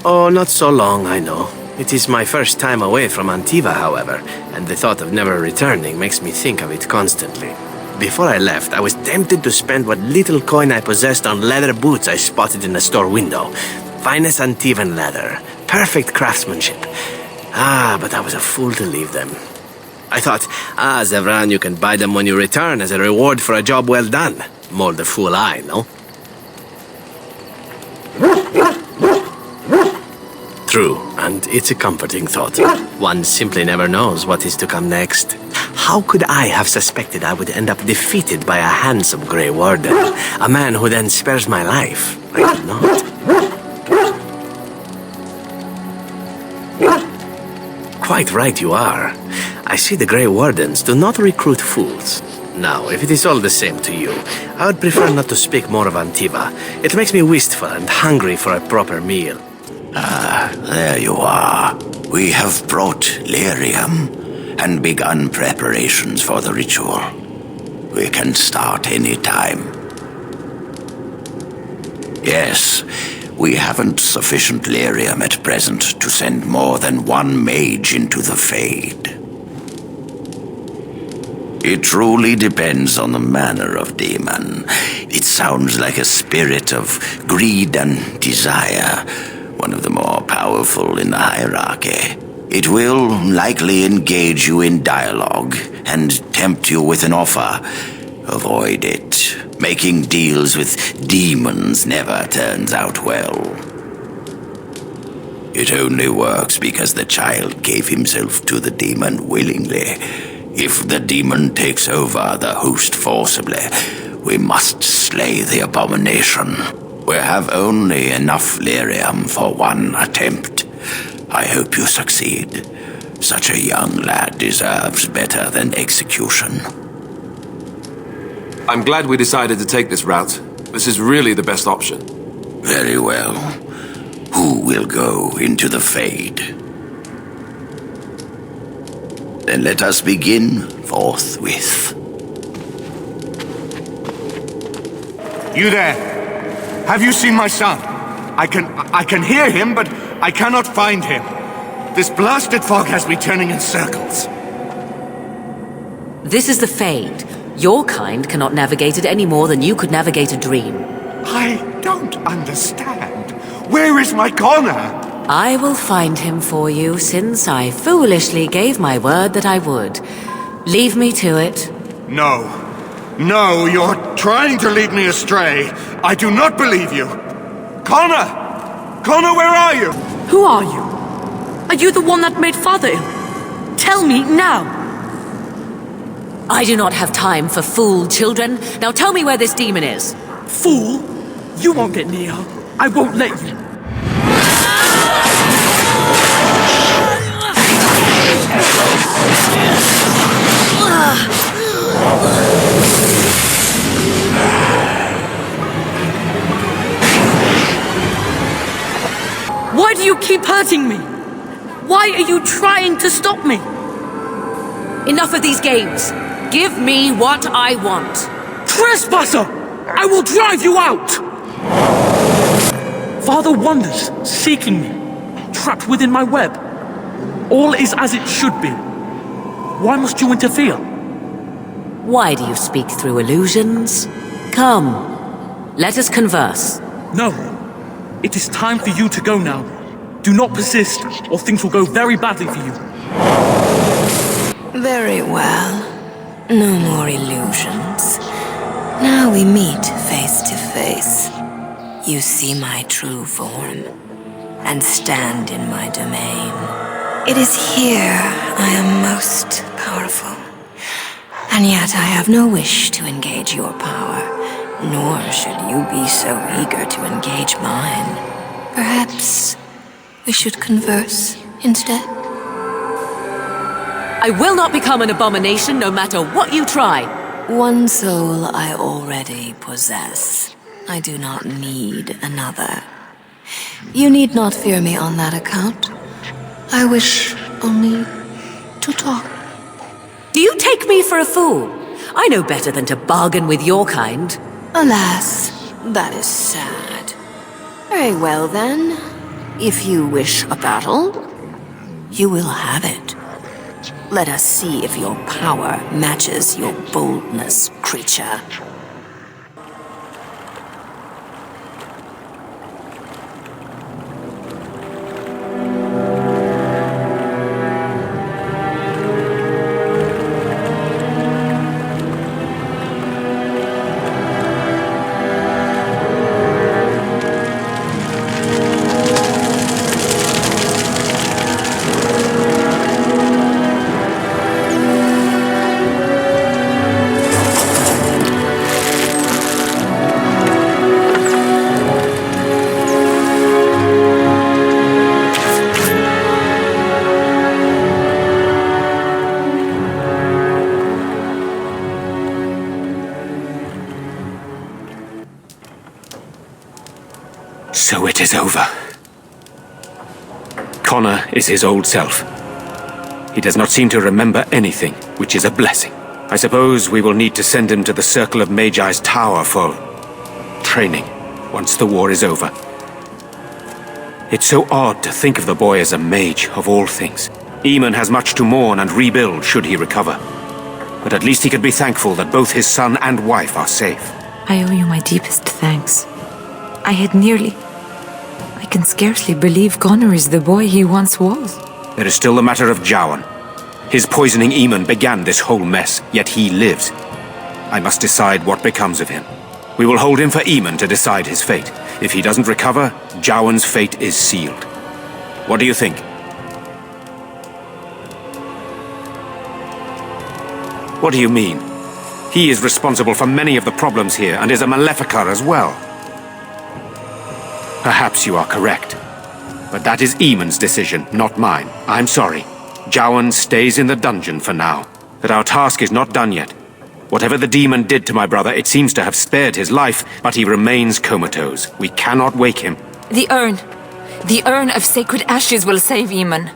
Oh, not so long, I know. It is my first time away from Antiva, however, and the thought of never returning makes me think of it constantly. Before I left, I was tempted to spend what little coin I possessed on leather boots I spotted in a store window. Finest Antivan leather. Perfect craftsmanship. But I was a fool to leave them. I thought, Zevran, you can buy them when you return as a reward for a job well done. More the fool I, no? True, and it's a comforting thought. One simply never knows what is to come next. How could I have suspected I would end up defeated by a handsome Grey Warden? A man who then spares my life? I did not. Quite right you are. I see the Grey Wardens do not recruit fools. Now, if it is all the same to you, I would prefer not to speak more of Antiva. It makes me wistful and hungry for a proper meal. There you are. We have brought lyrium and begun preparations for the ritual. We can start any time. Yes, we haven't sufficient lyrium at present to send more than one mage into the Fade. It truly depends on the manner of demon. It sounds like a spirit of greed and desire, one of the more powerful in the hierarchy. It will likely engage you in dialogue and tempt you with an offer. Avoid it. Making deals with demons never turns out well. It only works because the child gave himself to the demon willingly. If the demon takes over the host forcibly, we must slay the abomination. We have only enough lyrium for one attempt. I hope you succeed. Such a young lad deserves better than execution. I'm glad we decided to take this route. This is really the best option. Very well. Who will go into the Fade? Then let us begin forthwith. You there? Have you seen my son? I can hear him, but I cannot find him. This blasted fog has me turning in circles. This is the Fade. Your kind cannot navigate it any more than you could navigate a dream. I don't understand. Where is my Connor? I will find him for you, since I foolishly gave my word that I would. Leave me to it. No. No, you're trying to lead me astray. I do not believe you. Connor! Connor, where are you? Who are you? Are you the one that made Father ill? Tell me now! I do not have time for fool children. Now tell me where this demon is. Fool? You won't get near her. I won't let you. Why do you keep hurting me? Why are you trying to stop me? Enough of these games. Give me what I want. Trespasser! I will drive you out! Father wanders, seeking me, trapped within my web. All is as it should be. Why must you interfere? Why do you speak through illusions? Come, let us converse. No. It is time for you to go now. Do not persist, or things will go very badly for you. Very well. No more illusions. Now we meet face to face. You see my true form, and stand in my domain. It is here I am most powerful. And yet I have no wish to engage your power, nor should you be so eager to engage mine. Perhaps we should converse instead? I will not become an abomination no matter what you try. One soul I already possess. I do not need another. You need not fear me on that account. I wish only to talk. Do you take me for a fool? I know better than to bargain with your kind. Alas, that is sad. Very well then. If you wish a battle, you will have it. Let us see if your power matches your boldness, creature. So it is over. Connor is his old self. He does not seem to remember anything, which is a blessing. I suppose we will need to send him to the Circle of Magi's tower for training, once the war is over. It's so odd to think of the boy as a mage, of all things. Eamon has much to mourn and rebuild should he recover. But at least he can be thankful that both his son and wife are safe. I owe you my deepest thanks. I can scarcely believe Connor is the boy he once was. There is still the matter of Jowan. His poisoning Eamon began this whole mess, yet he lives. I must decide what becomes of him. We will hold him for Eamon to decide his fate. If he doesn't recover, Jowan's fate is sealed. What do you think? What do you mean? He is responsible for many of the problems here and is a Maleficar as well. Perhaps you are correct. But that is Eamon's decision, not mine. I'm sorry. Jowan stays in the dungeon for now. But our task is not done yet. Whatever the demon did to my brother, it seems to have spared his life, but he remains comatose. We cannot wake him. The urn of sacred ashes will save Eamon.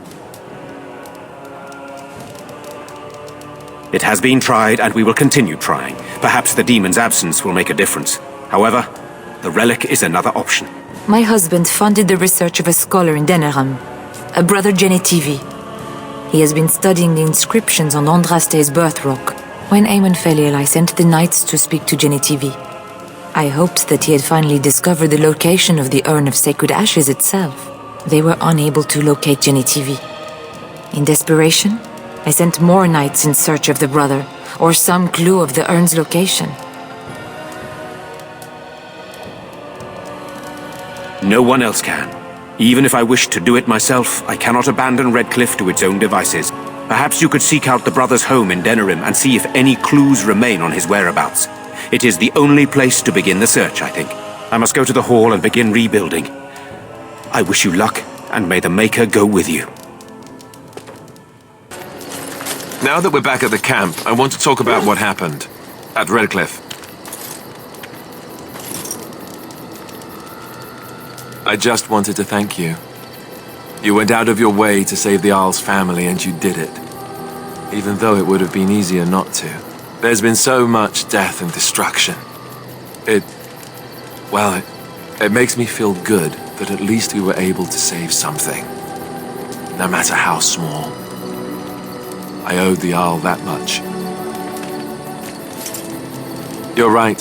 It has been tried, and we will continue trying. Perhaps the demon's absence will make a difference. However, the relic is another option. My husband funded the research of a scholar in Denerim, a brother Genetivi. He has been studying the inscriptions on Andraste's birth rock. When Eamon fell ill, I sent the knights to speak to Genetivi. I hoped that he had finally discovered the location of the urn of sacred ashes itself. They were unable to locate Genetivi. In desperation, I sent more knights in search of the brother, or some clue of the urn's location. No one else can. Even if I wished to do it myself, I cannot abandon Redcliffe to its own devices. Perhaps you could seek out the brother's home in Denerim and see if any clues remain on his whereabouts. It is the only place to begin the search, I think. I must go to the hall and begin rebuilding. I wish you luck, and may the Maker go with you. Now that we're back at the camp, I want to talk about what happened at Redcliffe. I just wanted to thank you. You went out of your way to save the Arl's family, and you did it. Even though it would have been easier not to. There's been so much death and destruction. It makes me feel good that at least we were able to save something. No matter how small. I owed the Arl that much. You're right.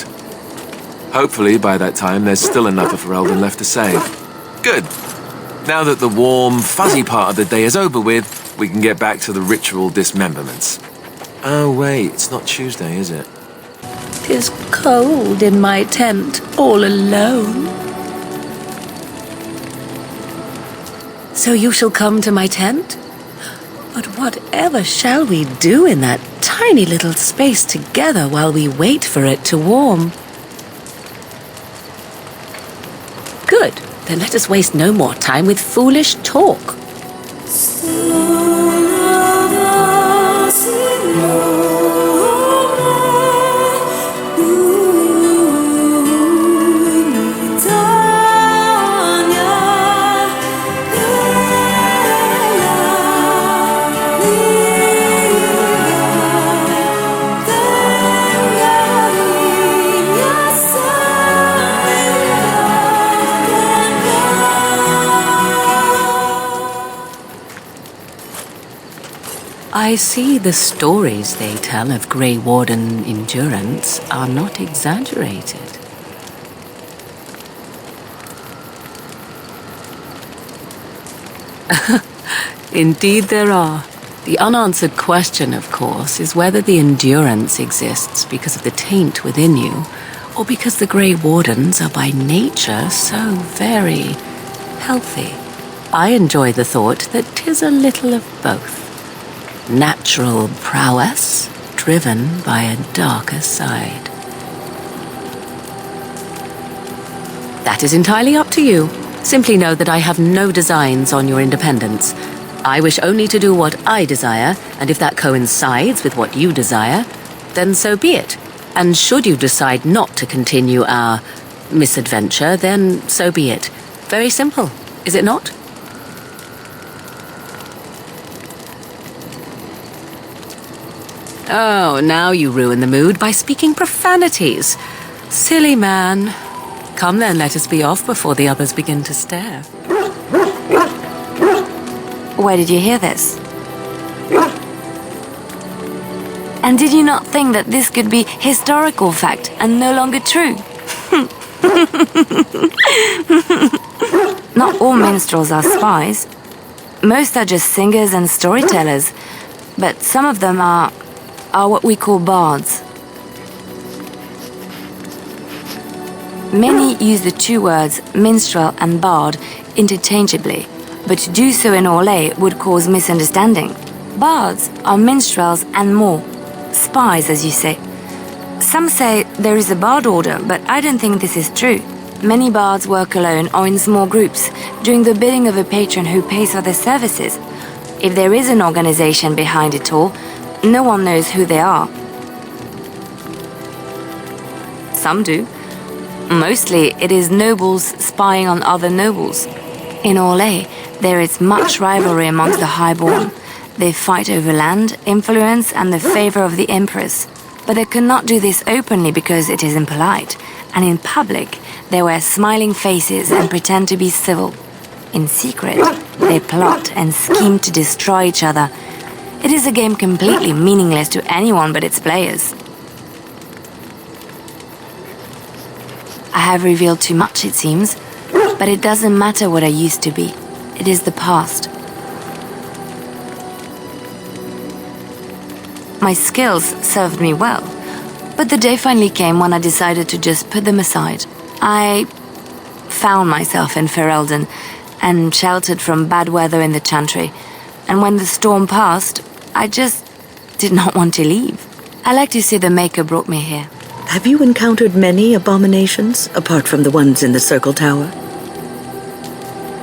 Hopefully, by that time, there's still enough of Ferelden left to save. Good. Now that the warm, fuzzy part of the day is over with, we can get back to the ritual dismemberments. Oh wait, it's not Tuesday, is it? 'Tis cold in my tent, all alone. So you shall come to my tent? But whatever shall we do in that tiny little space together while we wait for it to warm? Good. Then let us waste no more time with foolish talk. I see the stories they tell of Grey Warden endurance are not exaggerated. Indeed there are. The unanswered question, of course, is whether the endurance exists because of the taint within you, or because the Grey Wardens are by nature so very healthy. I enjoy the thought that 'tis a little of both. Natural prowess, driven by a darker side. That is entirely up to you. Simply know that I have no designs on your independence. I wish only to do what I desire, and if that coincides with what you desire, then so be it. And should you decide not to continue our misadventure, then so be it. Very simple, is it not? Oh, now you ruin the mood by speaking profanities. Silly man. Come then, let us be off before the others begin to stare. Where did you hear this? And did you not think that this could be historical fact and no longer true? Not all minstrels are spies. Most are just singers and storytellers, but some of them are what we call bards. Many use the two words minstrel and bard interchangeably, but to do so in Orlais would cause misunderstanding. Bards are minstrels and more, spies as you say. Some say there is a bard order, but I don't think this is true. Many bards work alone or in small groups, doing the bidding of a patron who pays for their services. If there is an organization behind it all, no one knows who they are. Some do. Mostly it is nobles spying on other nobles. In Orlais, there is much rivalry amongst the highborn. They fight over land, influence, and the favor of the empress. But they cannot do this openly because it is impolite, and in public, they wear smiling faces and pretend to be civil. In secret, they plot and scheme to destroy each other. It is a game completely meaningless to anyone but its players. I have revealed too much, it seems, but it doesn't matter what I used to be. It is the past. My skills served me well, but the day finally came when I decided to just put them aside. I found myself in Ferelden and sheltered from bad weather in the Chantry, and when the storm passed, I just did not want to leave. I like to say the Maker brought me here. Have you encountered many abominations, apart from the ones in the Circle Tower?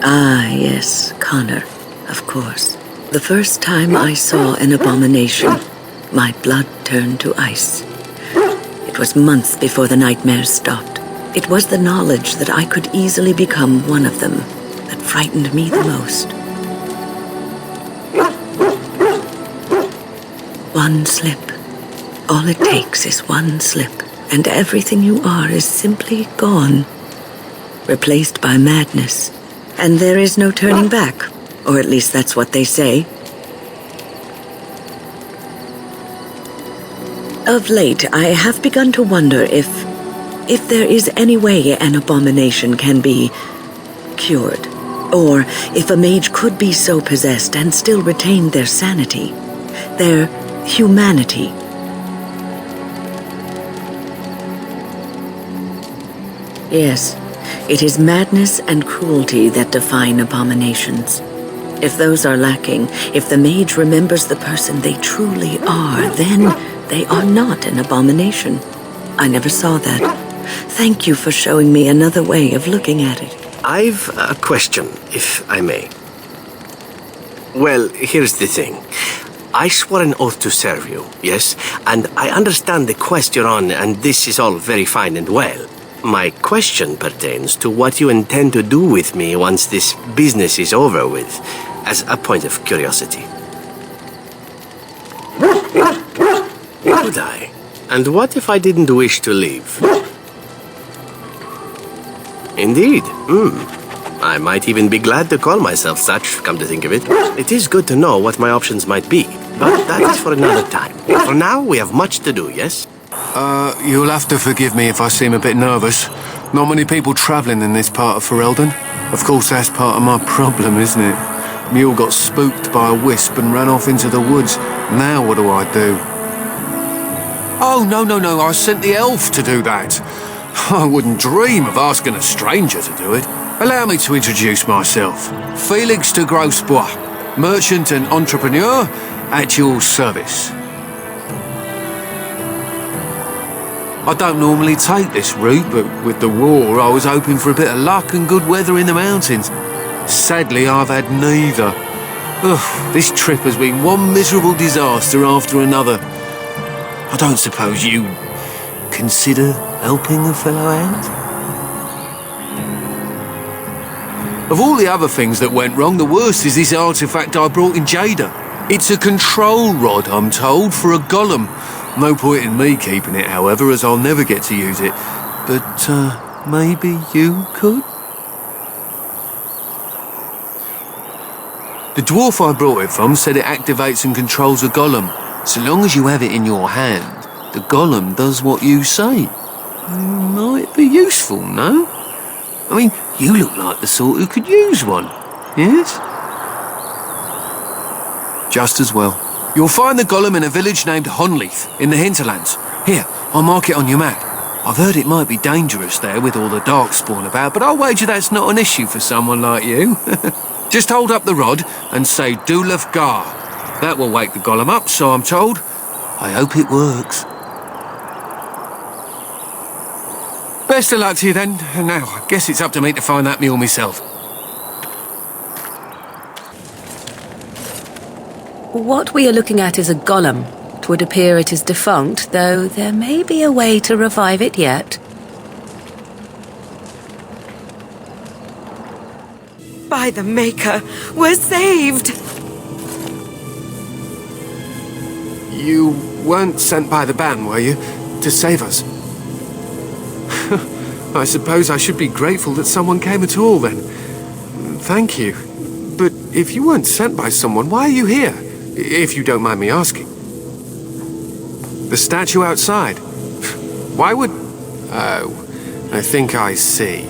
Ah, yes, Connor, of course. The first time I saw an abomination, my blood turned to ice. It was months before the nightmares stopped. It was the knowledge that I could easily become one of them that frightened me the most. One slip. All it takes is one slip, and everything you are is simply gone, replaced by madness. And there is no turning back, or at least that's what they say. Of late, I have begun to wonder if there is any way an abomination can be cured. Or if a mage could be so possessed and still retain their sanity, their humanity. Yes, it is madness and cruelty that define abominations. If those are lacking, if the mage remembers the person they truly are, then they are not an abomination. I never saw that. Thank you for showing me another way of looking at it. I've a question, if I may. Well, here's the thing. I swore an oath to serve you, yes? And I understand the quest you're on, and this is all very fine and well. My question pertains to what you intend to do with me once this business is over with, as a point of curiosity. Would I? And what if I didn't wish to leave? Indeed. I might even be glad to call myself such, come to think of it. It is good to know what my options might be, but that is for another time. For now, we have much to do, yes? You'll have to forgive me if I seem a bit nervous. Not many people travelling in this part of Ferelden. Of course, that's part of my problem, isn't it? Mule got spooked by a wisp and ran off into the woods. Now what do I do? Oh, no, I sent the elf to do that. I wouldn't dream of asking a stranger to do it. Allow me to introduce myself. Felix de Grosbois, merchant and entrepreneur at your service. I don't normally take this route, but with the war, I was hoping for a bit of luck and good weather in the mountains. Sadly, I've had neither. Ugh, this trip has been one miserable disaster after another. I don't suppose you consider helping a fellow out? Of all the other things that went wrong, the worst is this artifact I brought in Jada. It's a control rod, I'm told, for a golem. No point in me keeping it, however, as I'll never get to use it. But, maybe you could? The dwarf I brought it from said it activates and controls a golem. So long as you have it in your hand, the golem does what you say. Might be useful, no? I mean, you look like the sort who could use one, yes? Just as well. You'll find the golem in a village named Honleith, in the hinterlands. Here, I'll mark it on your map. I've heard it might be dangerous there with all the darkspawn about, but I'll wager that's not an issue for someone like you. Just hold up the rod and say Dulaf Gar. That will wake the golem up, so I'm told. I hope it works. Best of luck to you then. Now, I guess it's up to me to find that mule myself. What we are looking at is a golem. It would appear it is defunct, though there may be a way to revive it yet. By the Maker, we're saved! You weren't sent by the ban, were you? To save us? I suppose I should be grateful that someone came at all, then. Thank you. But if you weren't sent by someone, why are you here? If you don't mind me asking. The statue outside? Why would... Oh, I think I see.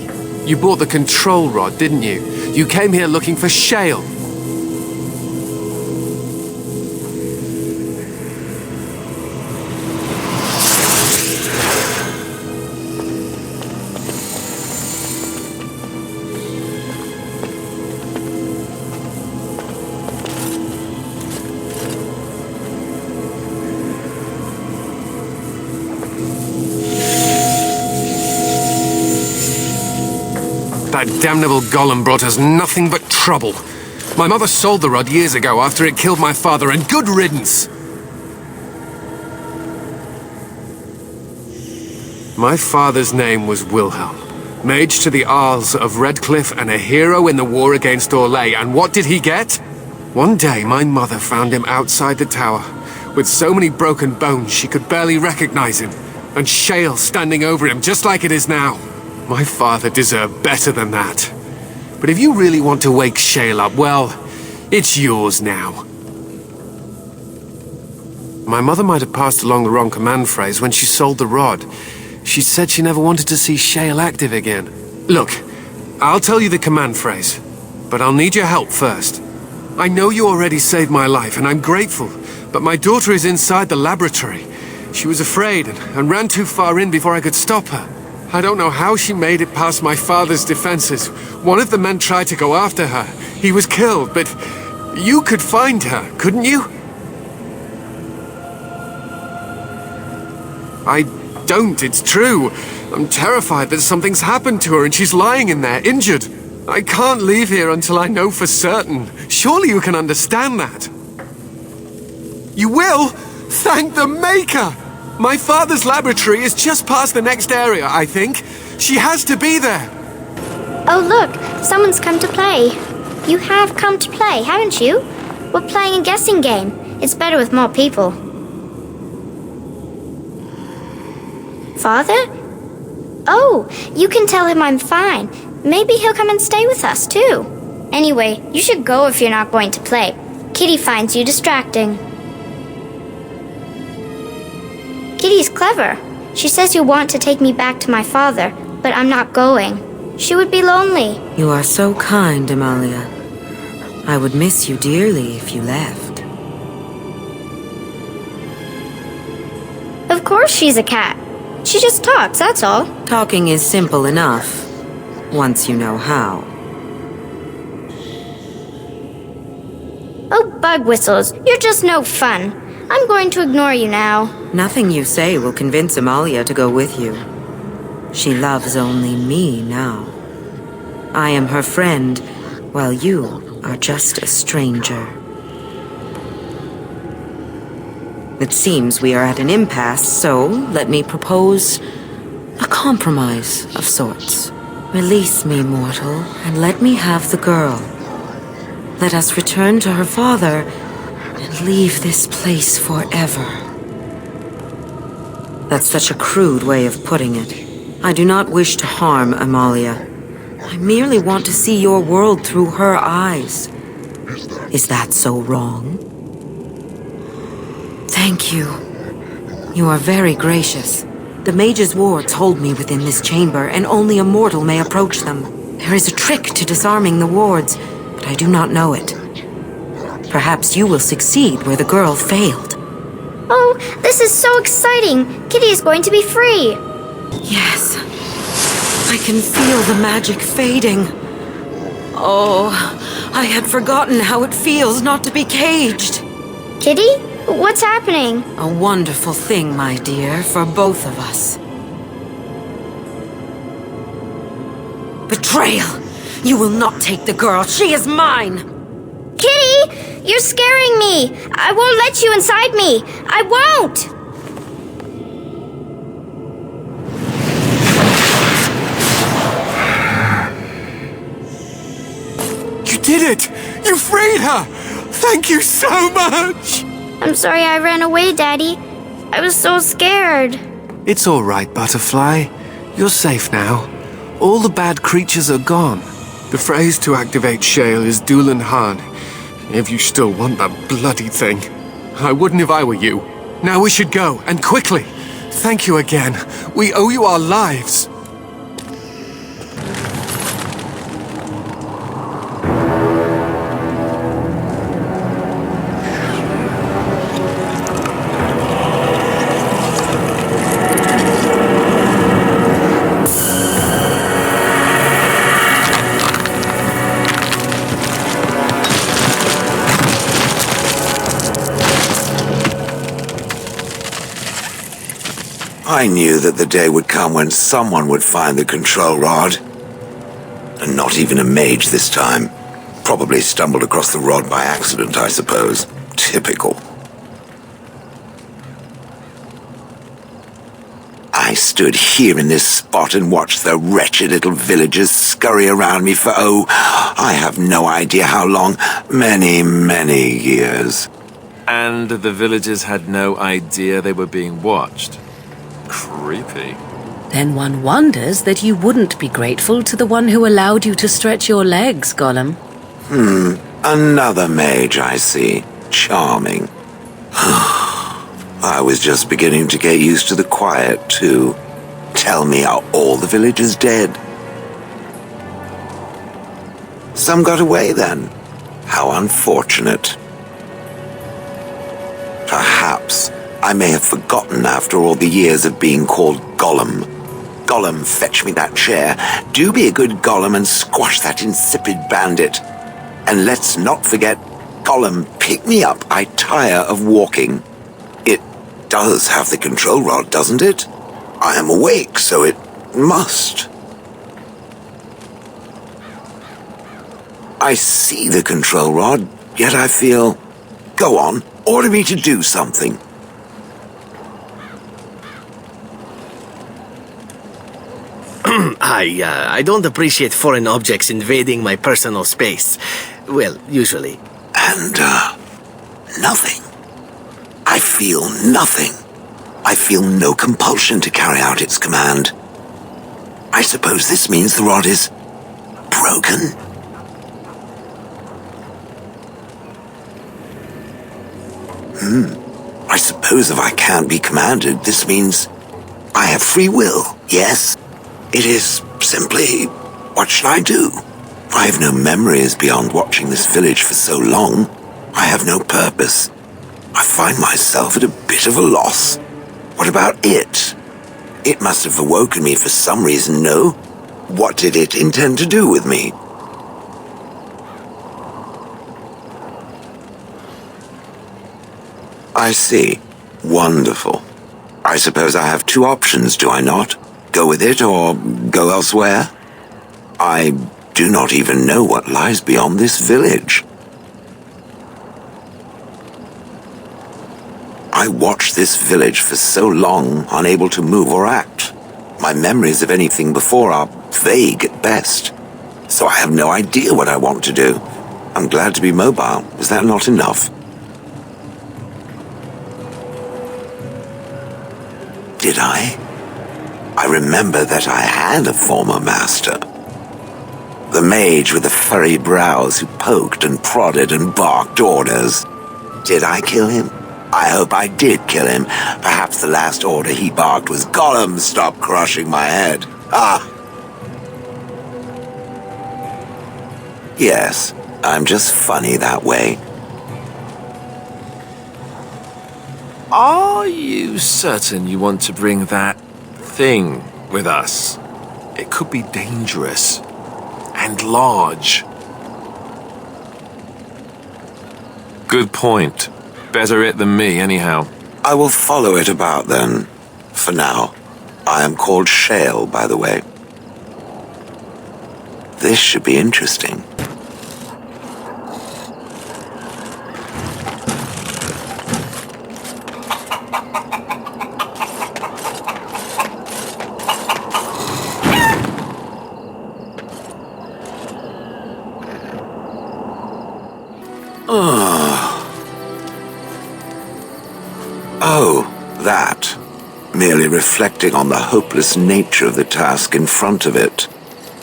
You bought the control rod, didn't you? You came here looking for Shale. That damnable golem brought us nothing but trouble. My mother sold the rod years ago after it killed my father, and good riddance! My father's name was Wilhelm, mage to the Isles of Redcliffe and a hero in the war against Orlais, and what did he get? One day my mother found him outside the tower, with so many broken bones she could barely recognize him, and Shale standing over him just like it is now. My father deserved better than that. But if you really want to wake Shale up, well, it's yours now. My mother might have passed along the wrong command phrase when she sold the rod. She said she never wanted to see Shale active again. Look, I'll tell you the command phrase. but I'll need your help first. I know you already saved my life, and I'm grateful, but my daughter is inside the laboratory. She was afraid and ran too far in before I could stop her. I don't know how she made it past my father's defenses. One of the men tried to go after her. He was killed, but you could find her, couldn't you? I don't, it's true. I'm terrified that something's happened to her and she's lying in there, injured. I can't leave here until I know for certain. Surely you can understand that. You will? Thank the Maker! My father's laboratory is just past the next area, I think. She has to be there. Oh look, someone's come to play. You have come to play, haven't you? We're playing a guessing game. It's better with more people. Father? Oh, you can tell him I'm fine. Maybe he'll come and stay with us, too. Anyway, you should go if you're not going to play. Kitty finds you distracting. Kitty's clever. She says you want to take me back to my father, but I'm not going. She would be lonely. You are so kind, Amalia. I would miss you dearly if you left. Of course she's a cat. She just talks, that's all. Talking is simple enough, once you know how. Oh, bug whistles, you're just no fun. I'm going to ignore you now. Nothing you say will convince Amalia to go with you. She loves only me now. I am her friend, while you are just a stranger. It seems we are at an impasse, so let me propose a compromise of sorts. Release me, mortal, and let me have the girl. Let us return to her father and leave this place forever. That's such a crude way of putting it. I do not wish to harm Amalia. I merely want to see your world through her eyes. Is that so wrong? Thank you. You are very gracious. The mage's wards hold me within this chamber, and only a mortal may approach them. There is a trick to disarming the wards, but I do not know it. Perhaps you will succeed where the girl failed. Oh, this is so exciting! Kitty is going to be free! Yes. I can feel the magic fading. Oh, I had forgotten how it feels not to be caged. Kitty? What's happening? A wonderful thing, my dear, for both of us. Betrayal! You will not take the girl. She is mine! Kitty! You're scaring me! I won't let you inside me! I won't! You did it! You freed her! Thank you so much! I'm sorry I ran away, Daddy. I was so scared. It's all right, Butterfly. You're safe now. All the bad creatures are gone. The phrase to activate Shale is Dulan Han. If you still want that bloody thing. I wouldn't if I were you. Now we should go, and quickly. Thank you again. We owe you our lives. I knew that the day would come when someone would find the control rod. And not even a mage this time. Probably stumbled across the rod by accident, I suppose. Typical. I stood here in this spot and watched the wretched little villagers scurry around me for, I have no idea how long. Many, many years. And the villagers had no idea they were being watched. Creepy. Then one wonders that you wouldn't be grateful to the one who allowed you to stretch your legs, Gollum. Another mage, I see. Charming. I was just beginning to get used to the quiet, too. Tell me, are all the villagers dead? Some got away then. How unfortunate. Perhaps I may have forgotten after all the years of being called Gollum. Gollum, fetch me that chair. Do be a good Gollum and squash that insipid bandit. And let's not forget, Gollum, pick me up. I tire of walking. It does have the control rod, doesn't it? I am awake, so it must. I see the control rod, yet I feel... Go on, order me to do something. I don't appreciate foreign objects invading my personal space. Well, usually. And, nothing. I feel nothing. I feel no compulsion to carry out its command. I suppose this means the rod is broken? I suppose if I can't be commanded, this means I have free will, yes? It is simply, what should I do? I have no memories beyond watching this village for so long. I have no purpose. I find myself at a bit of a loss. What about it? It must have awoken me for some reason, no? What did it intend to do with me? I see. Wonderful. I suppose I have two options, do I not? Go with it or go elsewhere? I do not even know what lies beyond this village. I watched this village for so long, unable to move or act. My memories of anything before are vague at best, so I have no idea what I want to do. I'm glad to be mobile. Is that not enough? Did I? I remember that I had a former master. The mage with the furry brows who poked and prodded and barked orders. Did I kill him? I hope I did kill him. Perhaps the last order he barked was, "Gollum, stop crushing my head." Ah! Yes, I'm just funny that way. Are you certain you want to bring that thing with us? It could be dangerous and large. Good point. Better it than me, anyhow. I will follow it about then. For now. I am called Shale, by the way. This should be interesting. Oh, that. Merely reflecting on the hopeless nature of the task in front of it.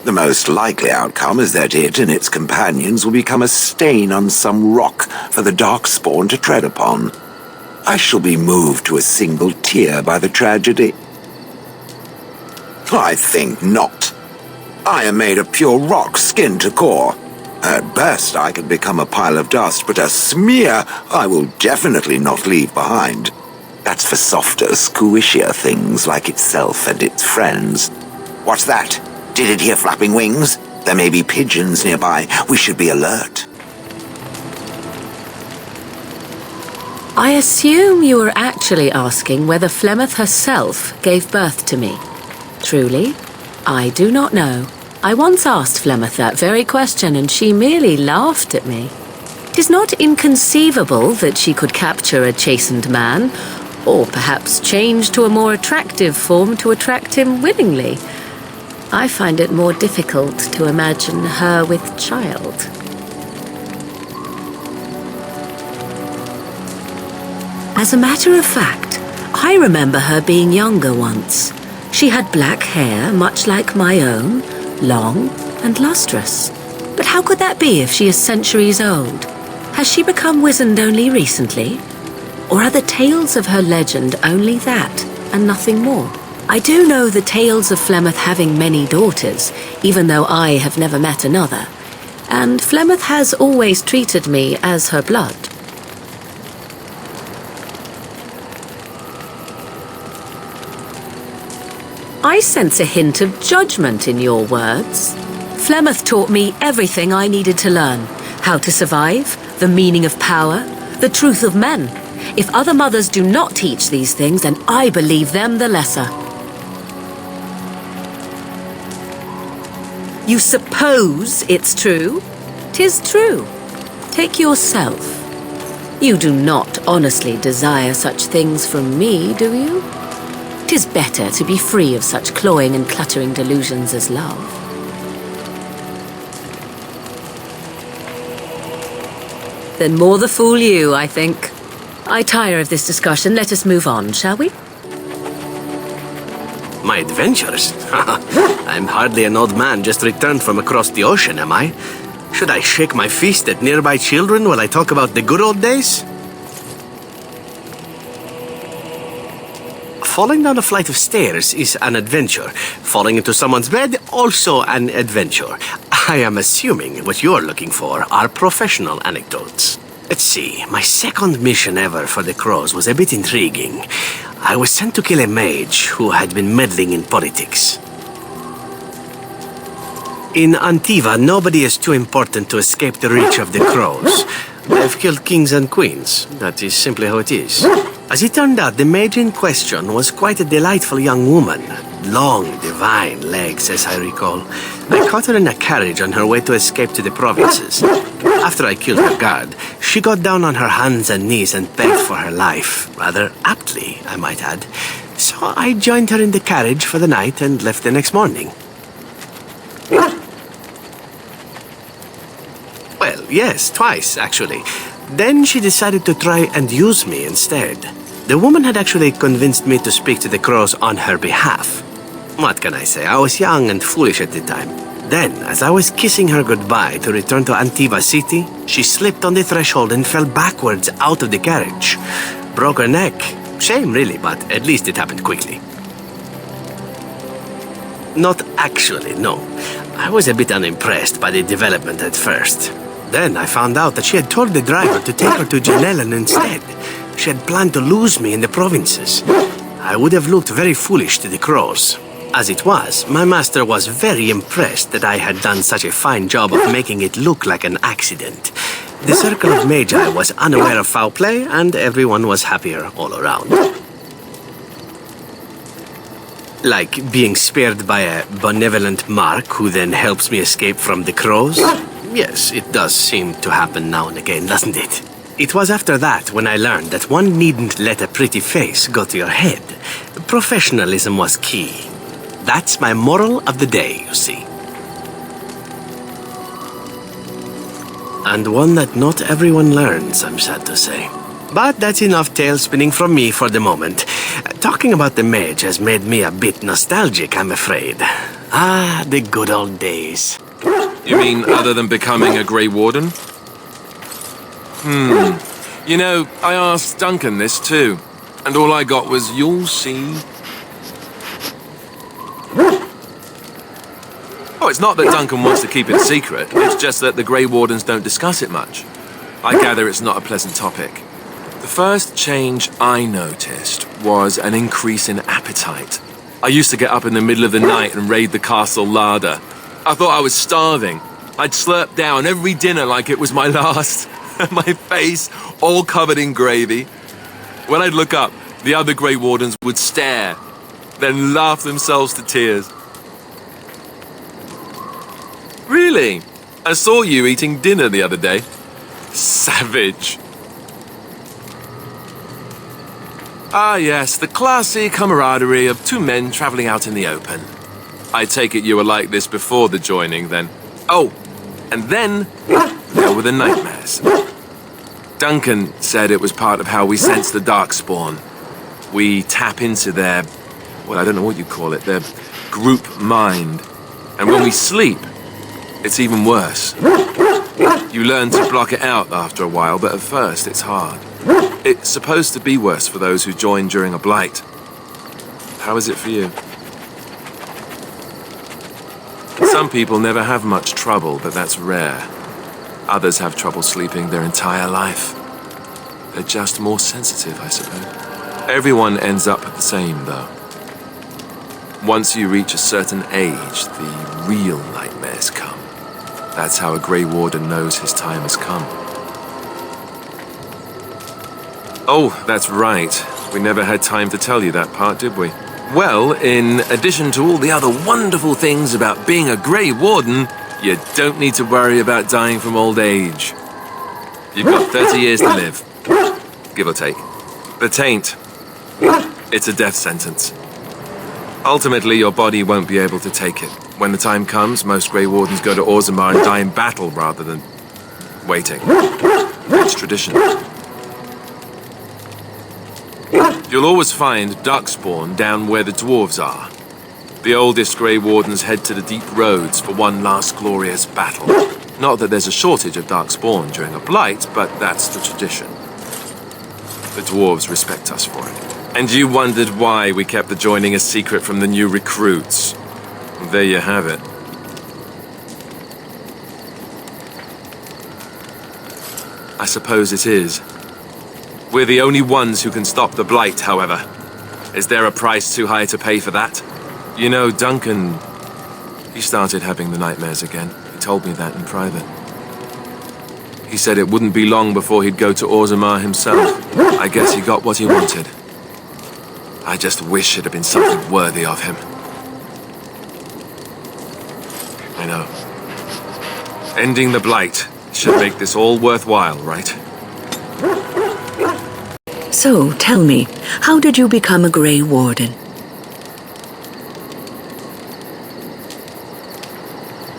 The most likely outcome is that it and its companions will become a stain on some rock for the Darkspawn to tread upon. I shall be moved to a single tear by the tragedy. I think not. I am made of pure rock, skin to core. At best, I can become a pile of dust, but a smear I will definitely not leave behind. That's for softer, squishier things like itself and its friends. What's that? Did it hear flapping wings? There may be pigeons nearby. We should be alert. I assume you were actually asking whether Flemeth herself gave birth to me. Truly, I do not know. I once asked Flemeth that very question, and she merely laughed at me. It is not inconceivable that she could capture a chastened man, or perhaps change to a more attractive form to attract him willingly. I find it more difficult to imagine her with child. As a matter of fact, I remember her being younger once. She had black hair, much like my own, long and lustrous. But how could that be if she is centuries old? Has she become wizened only recently? Or are the tales of her legend only that, and nothing more? I do know the tales of Flemeth having many daughters, even though I have never met another. and Flemeth has always treated me as her blood. I sense a hint of judgment in your words. Flemeth taught me everything I needed to learn. How to survive, the meaning of power, the truth of men. If other mothers do not teach these things, then I believe them the lesser. You suppose it's true? 'Tis true. Take yourself. You do not honestly desire such things from me, do you? 'Tis better to be free of such cloying and cluttering delusions as love. Then more the fool you, I think. I tire of this discussion. Let us move on, shall we? My adventures? I'm hardly an old man just returned from across the ocean, am I? Should I shake my fist at nearby children while I talk about the good old days? Falling down a flight of stairs is an adventure. Falling into someone's bed, also an adventure. I am assuming what you're looking for are professional anecdotes. Let's see, my second mission ever for the Crows was a bit intriguing. I was sent to kill a mage who had been meddling in politics. In Antiva, nobody is too important to escape the reach of the Crows. They've killed kings and queens. That is simply how it is. As it turned out, the mage in question was quite a delightful young woman. Long, divine legs, as I recall. I caught her in a carriage on her way to escape to the provinces. After I killed her guard, she got down on her hands and knees and begged for her life. Rather aptly, I might add. So I joined her in the carriage for the night and left the next morning. Well, yes, twice, actually. Then she decided to try and use me instead. The woman had actually convinced me to speak to the Crows on her behalf. What can I say? I was young and foolish at the time. Then, as I was kissing her goodbye to return to Antiva City, she slipped on the threshold and fell backwards out of the carriage. Broke her neck. Shame, really, but at least it happened quickly. Not actually, no. I was a bit unimpressed by the development at first. Then I found out that she had told the driver to take her to Janellen instead. She had planned to lose me in the provinces. I would have looked very foolish to the Crows. As it was, my master was very impressed that I had done such a fine job of making it look like an accident. The Circle of Magi was unaware of foul play, and everyone was happier all around. Like being spared by a benevolent Mark who then helps me escape from the Crows? Yes, it does seem to happen now and again, doesn't it? It was after that when I learned that one needn't let a pretty face go to your head. Professionalism was key. That's my moral of the day, you see. And one that not everyone learns, I'm sad to say. But that's enough tale spinning from me for the moment. Talking about the mage has made me a bit nostalgic, I'm afraid. Ah, the good old days. You mean other than becoming a Grey Warden? You know, I asked Duncan this too, and all I got was, "You'll see." Oh, it's not that Duncan wants to keep it secret, it's just that the Grey Wardens don't discuss it much. I gather it's not a pleasant topic. The first change I noticed was an increase in appetite. I used to get up in the middle of the night and raid the castle larder. I thought I was starving. I'd slurp down every dinner like it was my last. My face all covered in gravy. When I'd look up, the other Grey Wardens would stare, then laugh themselves to tears. Really? I saw you eating dinner the other day. Savage. Ah yes, the classy camaraderie of two men traveling out in the open. I take it you were like this before the joining, then. Oh, and then there were the nightmares. Duncan said it was part of how we sense the Darkspawn. We tap into their, well, I don't know what you call it, their group mind. And when we sleep, it's even worse. You learn to block it out after a while, but at first it's hard. It's supposed to be worse for those who join during a blight. How is it for you? Some people never have much trouble, but that's rare. Others have trouble sleeping their entire life. They're just more sensitive, I suppose. Everyone ends up the same, though. Once you reach a certain age, the real nightmares come. That's how a Grey Warden knows his time has come. Oh, that's right. We never had time to tell you that part, did we? Well, in addition to all the other wonderful things about being a Grey Warden, you don't need to worry about dying from old age. You've got 30 years to live, give or take. The taint, it's a death sentence. Ultimately, your body won't be able to take it. When the time comes, most Grey Wardens go to Orzammar and die in battle rather than waiting. It's tradition. You'll always find Darkspawn down where the dwarves are. The oldest Grey Wardens head to the deep roads for one last glorious battle. Not that there's a shortage of Darkspawn during a blight, but that's the tradition. The dwarves respect us for it. And you wondered why we kept the joining a secret from the new recruits. Well, there you have it. I suppose it is. We're the only ones who can stop the blight, however. Is there a price too high to pay for that? You know, Duncan, he started having the nightmares again. He told me that in private. He said it wouldn't be long before he'd go to Orzammar himself. I guess he got what he wanted. I just wish it had been something worthy of him. I know. Ending the blight should make this all worthwhile, right? So, tell me, how did you become a Grey Warden?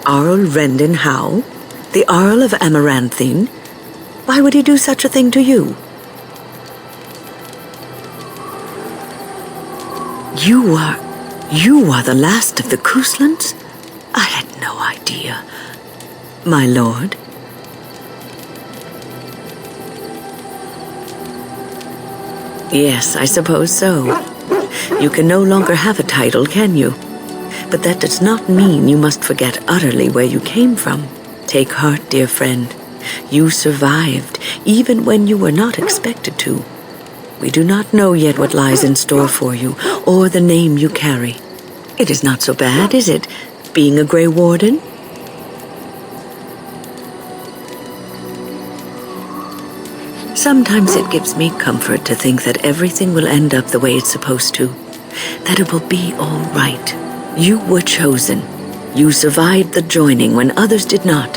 Arl Rendon Howe? The Earl of Amaranthine? Why would he do such a thing to you? You are the last of the Couslands? I had no idea. My lord? Yes, I suppose so. You can no longer have a title, can you? But that does not mean you must forget utterly where you came from. Take heart, dear friend. You survived, even when you were not expected to. We do not know yet what lies in store for you, or the name you carry. It is not so bad, is it, being a Grey Warden? Sometimes it gives me comfort to think that everything will end up the way it's supposed to. That it will be all right. You were chosen. You survived the joining when others did not.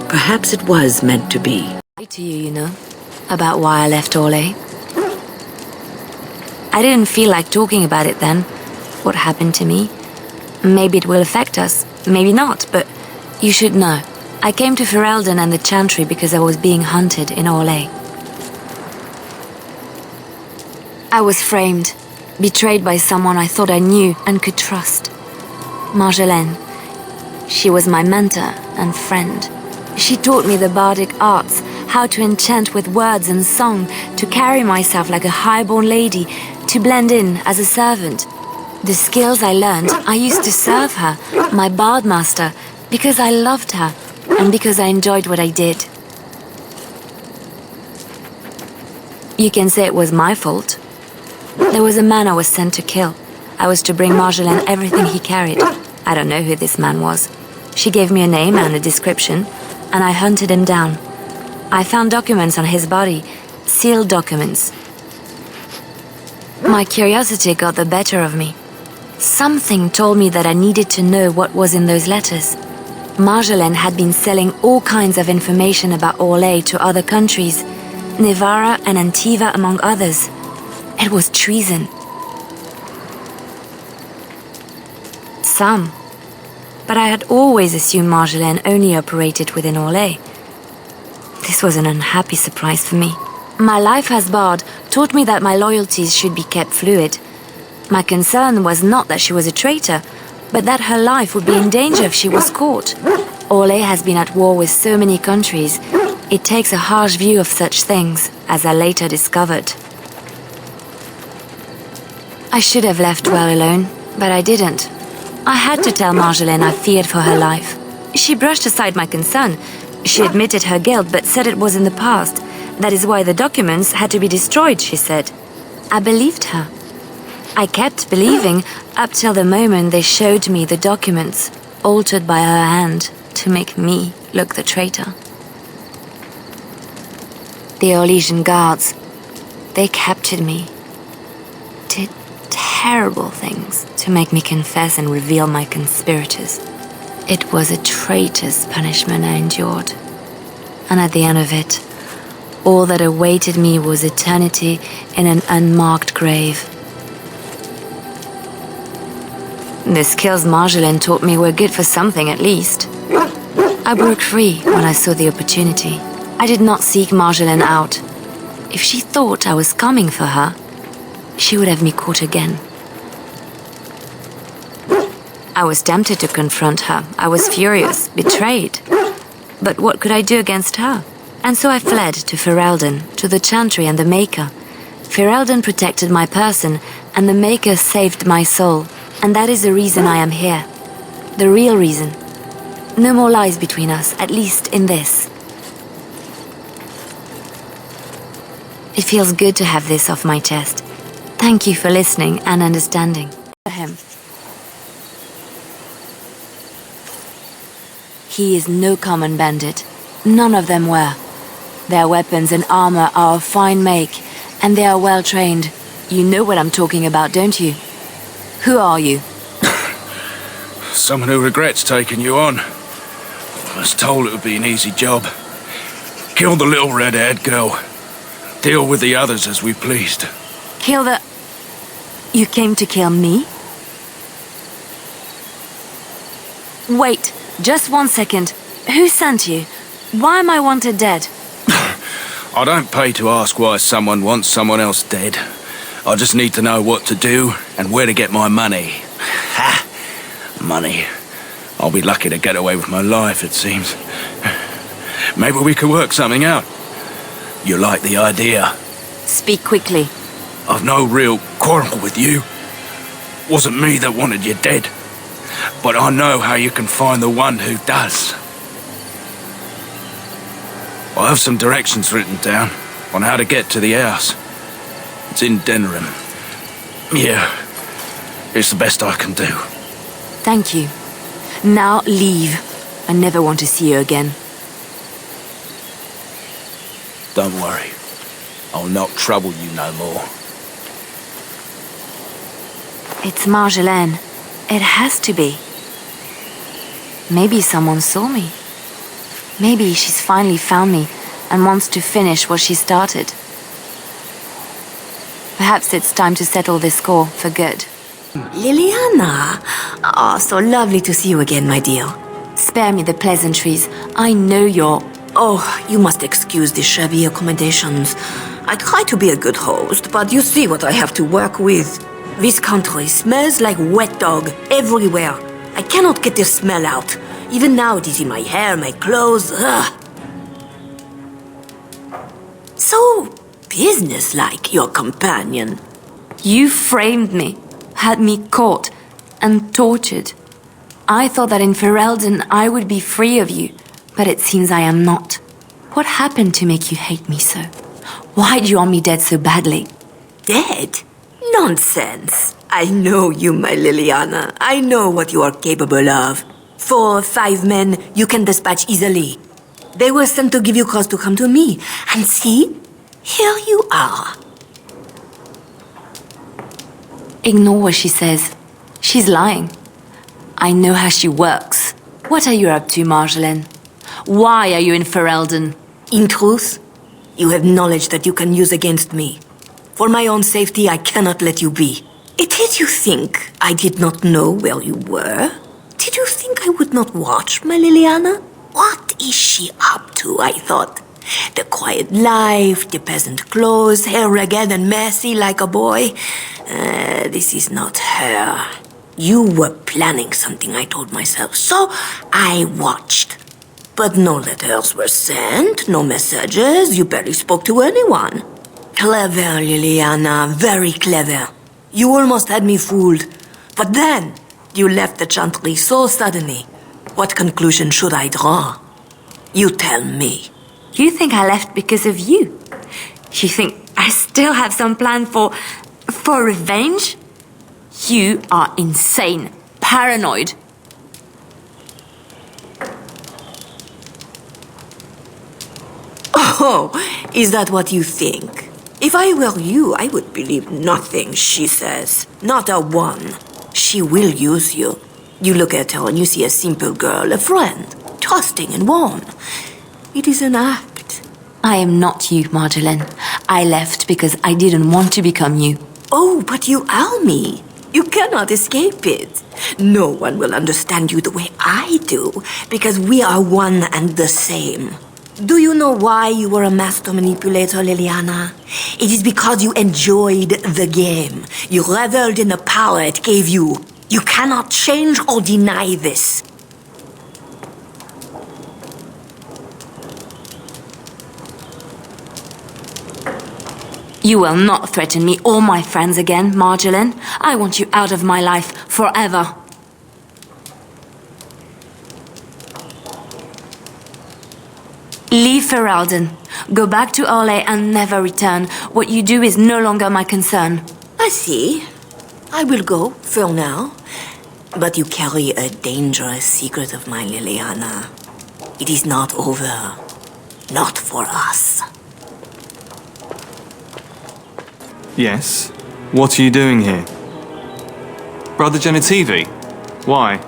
Perhaps it was meant to be. To you, you know, about why I left Orlais. I didn't feel like talking about it then. What happened to me? Maybe it will affect us, maybe not, but you should know. I came to Ferelden and the Chantry because I was being hunted in Orlais. I was framed, betrayed by someone I thought I knew and could trust. Marjolaine. She was my mentor and friend. She taught me the bardic arts, how to enchant with words and song, to carry myself like a highborn lady, to blend in as a servant. The skills I learned, I used to serve her, my bard master, because I loved her and because I enjoyed what I did. You can say it was my fault. There was a man I was sent to kill. I was to bring Marjolaine everything he carried. I don't know who this man was. She gave me a name and a description, and I hunted him down. I found documents on his body, sealed documents. My curiosity got the better of me. Something told me that I needed to know what was in those letters. Marjolaine had been selling all kinds of information about Orlais to other countries, Nevarra and Antiva among others. It was treason. Some. But I had always assumed Marjolaine only operated within Orlais. This was an unhappy surprise for me. My life as bard taught me that my loyalties should be kept fluid. My concern was not that she was a traitor, but that her life would be in danger if she was caught. Orlais has been at war with so many countries. It takes a harsh view of such things, as I later discovered. I should have left well alone, but I didn't. I had to tell Marjolaine I feared for her life. She brushed aside my concern. She admitted her guilt, but said it was in the past. That is why the documents had to be destroyed, she said. I believed her. I kept believing up till the moment they showed me the documents, altered by her hand, to make me look the traitor. The Orlesian guards, they captured me. Did terrible things to make me confess and reveal my conspirators. It was a traitor's punishment I endured. And at the end of it, all that awaited me was eternity in an unmarked grave. The skills Marjolaine taught me were good for something at least. I broke free when I saw the opportunity. I did not seek Marjolaine out. If she thought I was coming for her, she would have me caught again. I was tempted to confront her. I was furious, betrayed. But what could I do against her? And so I fled to Ferelden, to the Chantry and the Maker. Ferelden protected my person, and the Maker saved my soul. And that is the reason I am here. The real reason. No more lies between us, at least in this. It feels good to have this off my chest. Thank you for listening and understanding. Him. He is no common bandit. None of them were. Their weapons and armor are of fine make, and they are well trained. You know what I'm talking about, don't you? Who are you? Someone who regrets taking you on. I was told it would be an easy job. Kill the little red-haired girl. Deal with the others as we pleased. Kill the... You came to kill me? Wait, just 1 second. Who sent you? Why am I wanted dead? I don't pay to ask why someone wants someone else dead. I just need to know what to do and where to get my money. Ha! Money. I'll be lucky to get away with my life, it seems. Maybe we could work something out. You like the idea? Speak quickly. I've no real quarrel with you. Wasn't me that wanted you dead. But I know how you can find the one who does. I have some directions written down on how to get to the house. It's in Denerim. Yeah, it's the best I can do. Thank you. Now leave. I never want to see you again. Don't worry. I'll not trouble you no more. It's Marjolaine. It has to be. Maybe someone saw me. Maybe she's finally found me and wants to finish what she started. Perhaps it's time to settle this score for good. Liliana! Oh, so lovely to see you again, my dear. Spare me the pleasantries. I know you're... Oh, you must excuse the shabby accommodations. I try to be a good host, but you see what I have to work with. This country smells like wet dog everywhere. I cannot get the smell out. Even now it is in my hair, my clothes. Ugh. So businesslike, your companion. You framed me, had me caught, and tortured. I thought that in Ferelden I would be free of you, but it seems I am not. What happened to make you hate me so? Why do you want me dead so badly? Dead? Nonsense. I know you, my Liliana. I know what you are capable of. 4 or 5 men you can dispatch easily. They were sent to give you cause to come to me. And see, here you are. Ignore what she says. She's lying. I know how she works. What are you up to, Marjolaine? Why are you in Ferelden? In truth, you have knowledge that you can use against me. For my own safety, I cannot let you be. Did you think I did not know where you were? Did you think I would not watch, my Liliana? What is she up to, I thought? The quiet life, the peasant clothes, hair ragged and messy like a boy. This is not her. You were planning something, I told myself, so I watched. But no letters were sent, no messages, you barely spoke to anyone. Clever, Liliana, very clever. You almost had me fooled. But then, You left the Chantry so suddenly. What conclusion should I draw? You tell me. You think I left because of you? You think I still have some plan for revenge? You are insane, paranoid. Oh, is that what you think? If I were you, I would believe nothing she says. Not a one. She will use you. You look at her and you see a simple girl, a friend, trusting and warm. It is an act. I am not you, Marjolaine. I left because I didn't want to become you. Oh, but you are me. You cannot escape it. No one will understand you the way I do, because we are one and the same. Do you know why you were a master manipulator, Liliana? It is because you enjoyed the game. You reveled in the power it gave you. You cannot change or deny this. You will not threaten me or my friends again, Marjolaine. I want you out of my life forever. Leave Ferelden. Go back to Orlais and never return. What you do is no longer my concern. I see. I will go, for now. But you carry a dangerous secret of mine, Liliana. It is not over. Not for us. Yes? What are you doing here? Brother Genitivi? Why?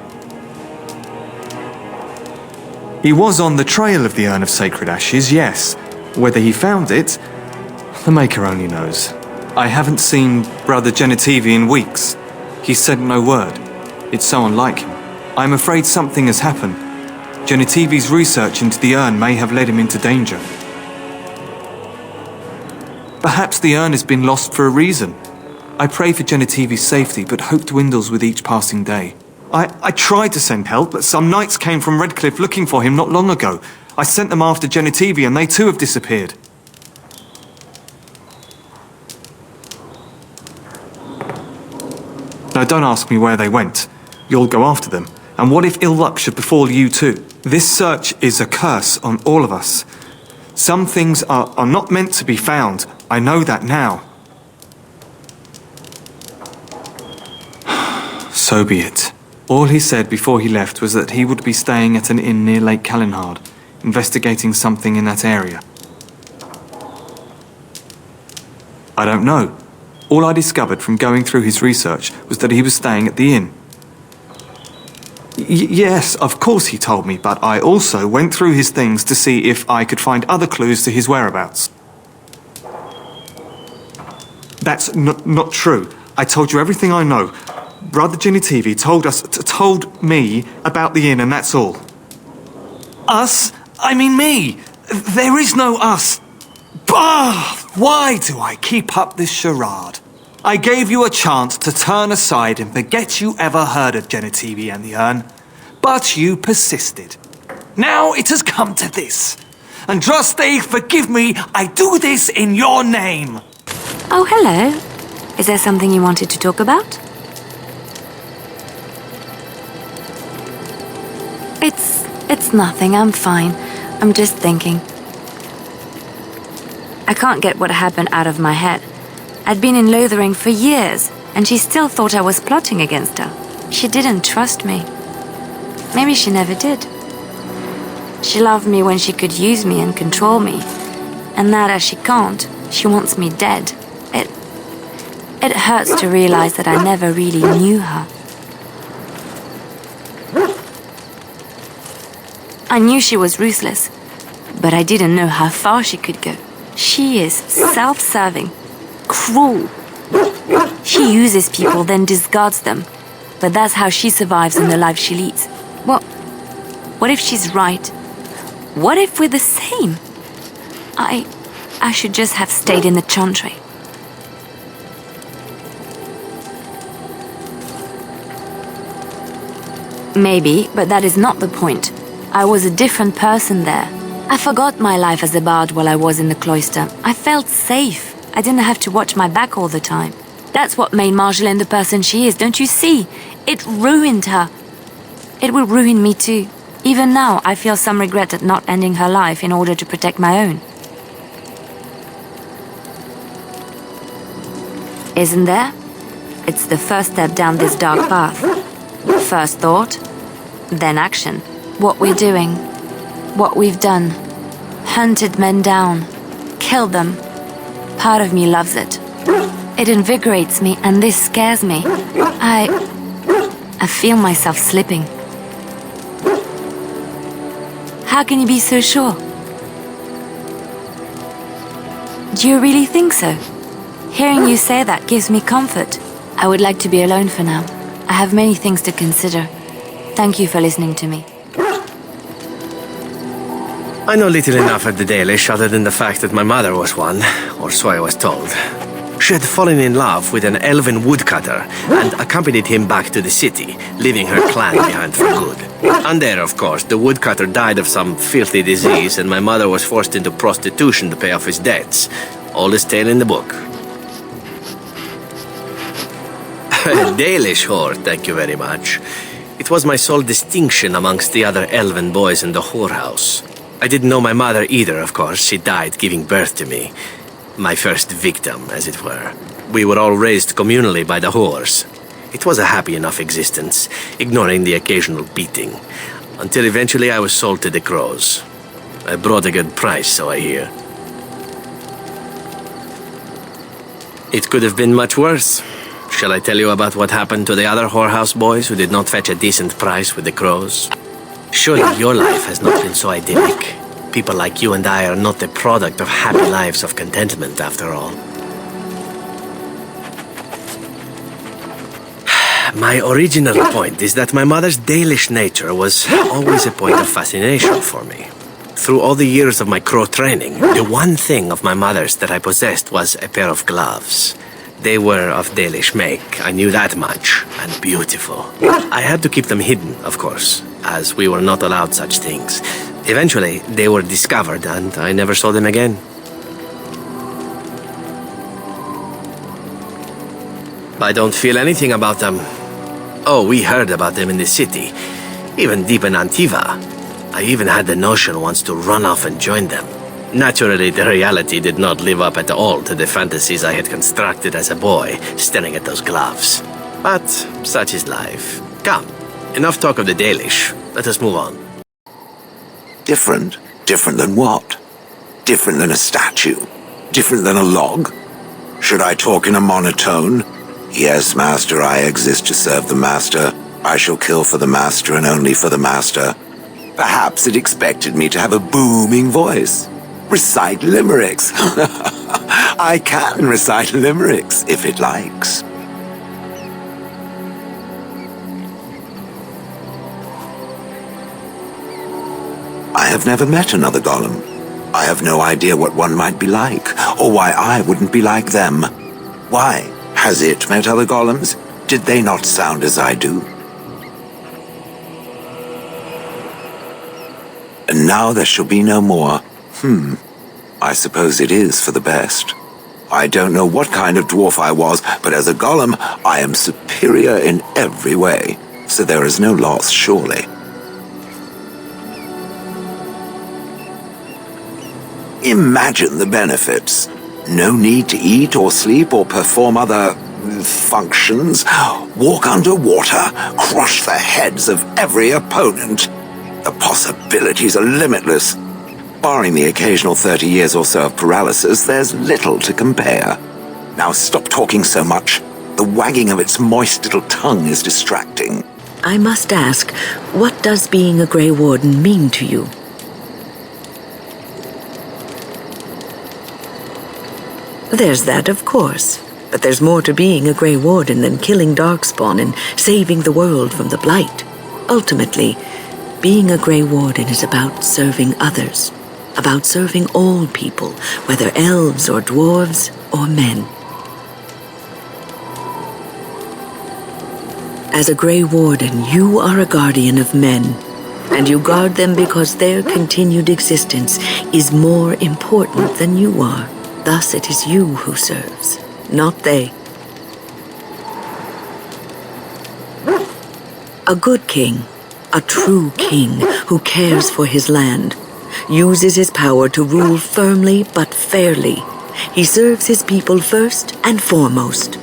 He was on the trail of the Urn of Sacred Ashes, yes. Whether he found it, the Maker only knows. I haven't seen Brother Genitivi in weeks. He said no word. It's so unlike him. I'm afraid something has happened. Genitivi's research into the urn may have led him into danger. Perhaps the urn has been lost for a reason. I pray for Genitivi's safety, but hope dwindles with each passing day. I tried to send help, but some knights came from Redcliffe looking for him not long ago. I sent them after Genitivi, and they too have disappeared. Now don't ask me where they went. You'll go after them. And what if ill luck should befall you too? This search is a curse on all of us. Some things are not meant to be found. I know that now. So be it. All he said before he left was that he would be staying at an inn near Lake Calenhard, investigating something in that area. I don't know. All I discovered from going through his research was that he was staying at the inn. Yes, of course he told me, but I also went through his things to see if I could find other clues to his whereabouts. That's not true. I told you everything I know. Brother Genitivi told me about the inn, and that's all. Us? I mean me! There is no us! Bah! Why do I keep up this charade? I gave you a chance to turn aside and forget you ever heard of Genitivi and the urn, but you persisted. Now it has come to this. Andraste, forgive me, I do this in your name! Oh, hello. Is there something you wanted to talk about? It's nothing, I'm fine. I'm just thinking. I can't get what happened out of my head. I'd been in Lothering for years, and she still thought I was plotting against her. She didn't trust me. Maybe she never did. She loved me when she could use me and control me. And now that she can't, she wants me dead. It hurts to realize that I never really knew her. I knew she was ruthless, but I didn't know how far she could go. She is self-serving, cruel. She uses people, then discards them. But that's how she survives in the life she leads. What if she's right? What if we're the same? I should just have stayed in the Chantry. Maybe, but that is not the point. I was a different person there. I forgot my life as a bard while I was in the cloister. I felt safe. I didn't have to watch my back all the time. That's what made Marjolaine the person she is, don't you see? It ruined her. It will ruin me too. Even now, I feel some regret at not ending her life in order to protect my own. Isn't there? It's the first step down this dark path. First thought, then action. What we're doing, what we've done. Hunted men down, killed them. Part of me loves it. It invigorates me, and this scares me. I feel myself slipping. How can you be so sure? Do you really think so? Hearing you say that gives me comfort. I would like to be alone for now. I have many things to consider. Thank you for listening to me. I know little enough at the Dalish other than the fact that my mother was one, or so I was told. She had fallen in love with an elven woodcutter and accompanied him back to the city, leaving her clan behind for good. And there, of course, the woodcutter died of some filthy disease and my mother was forced into prostitution to pay off his debts. Oldest tale in the book. A Dalish whore, thank you very much. It was my sole distinction amongst the other elven boys in the whorehouse. I didn't know my mother either, of course. She died giving birth to me. My first victim, as it were. We were all raised communally by the whores. It was a happy enough existence, ignoring the occasional beating. Until eventually I was sold to the crows. I brought a good price, so I hear. It could have been much worse. Shall I tell you about what happened to the other whorehouse boys who did not fetch a decent price with the crows? Surely your life has not been so idyllic. People like you and I are not the product of happy lives of contentment, after all. My original point is that my mother's Dalish nature was always a point of fascination for me. Through all the years of my crow training, the one thing of my mother's that I possessed was a pair of gloves. They were of Dalish make, I knew that much, and beautiful. I had to keep them hidden, of course, as we were not allowed such things. Eventually, they were discovered, and I never saw them again. I don't feel anything about them. Oh, we heard about them in the city, even deep in Antiva. I even had the notion once to run off and join them. Naturally, the reality did not live up at all to the fantasies I had constructed as a boy, staring at those gloves. But such is life. Come, enough talk of the Dalish. Let us move on. Different? Different than what? Different than a statue? Different than a log? Should I talk in a monotone? Yes, Master, I exist to serve the Master. I shall kill for the Master and only for the Master. Perhaps it expected me to have a booming voice. Recite limericks. I can recite limericks, if it likes. I have never met another golem. I have no idea what one might be like, or why I wouldn't be like them. Why? Has it met other golems? Did they not sound as I do? And now there shall be no more. I suppose it is for the best. I don't know what kind of dwarf I was, but as a golem, I am superior in every way. So there is no loss, surely. Imagine the benefits. No need to eat or sleep or perform other functions. Walk underwater, crush the heads of every opponent. The possibilities are limitless. Barring the occasional 30 years or so of paralysis, there's little to compare. Now stop talking so much. The wagging of its moist little tongue is distracting. I must ask, what does being a Grey Warden mean to you? There's that, of course. But there's more to being a Grey Warden than killing Darkspawn and saving the world from the Blight. Ultimately, being a Grey Warden is about serving others. About serving all people, whether elves or dwarves or men. As a Grey Warden, you are a guardian of men, and you guard them because their continued existence is more important than you are. Thus it is you who serves, not they. A good king, a true king who cares for his land, uses his power to rule firmly but fairly. He serves his people first and foremost.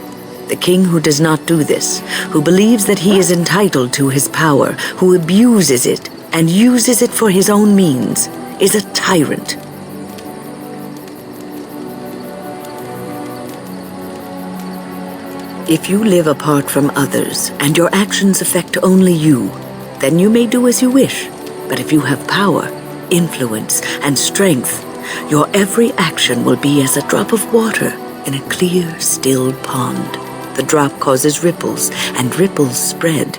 The king who does not do this, who believes that he is entitled to his power, who abuses it and uses it for his own means, is a tyrant. If you live apart from others and your actions affect only you, then you may do as you wish. But if you have power, influence, and strength, your every action will be as a drop of water in a clear, still pond. The drop causes ripples, and ripples spread.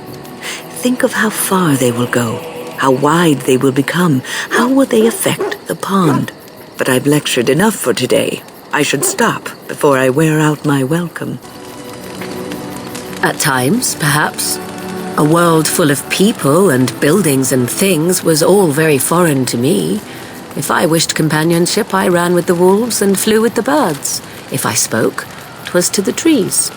Think of how far they will go, how wide they will become, how will they affect the pond. But I've lectured enough for today. I should stop before I wear out my welcome. At times, perhaps. A world full of people and buildings and things was all very foreign to me. If I wished companionship, I ran with the wolves and flew with the birds. If I spoke, 'twas to the trees.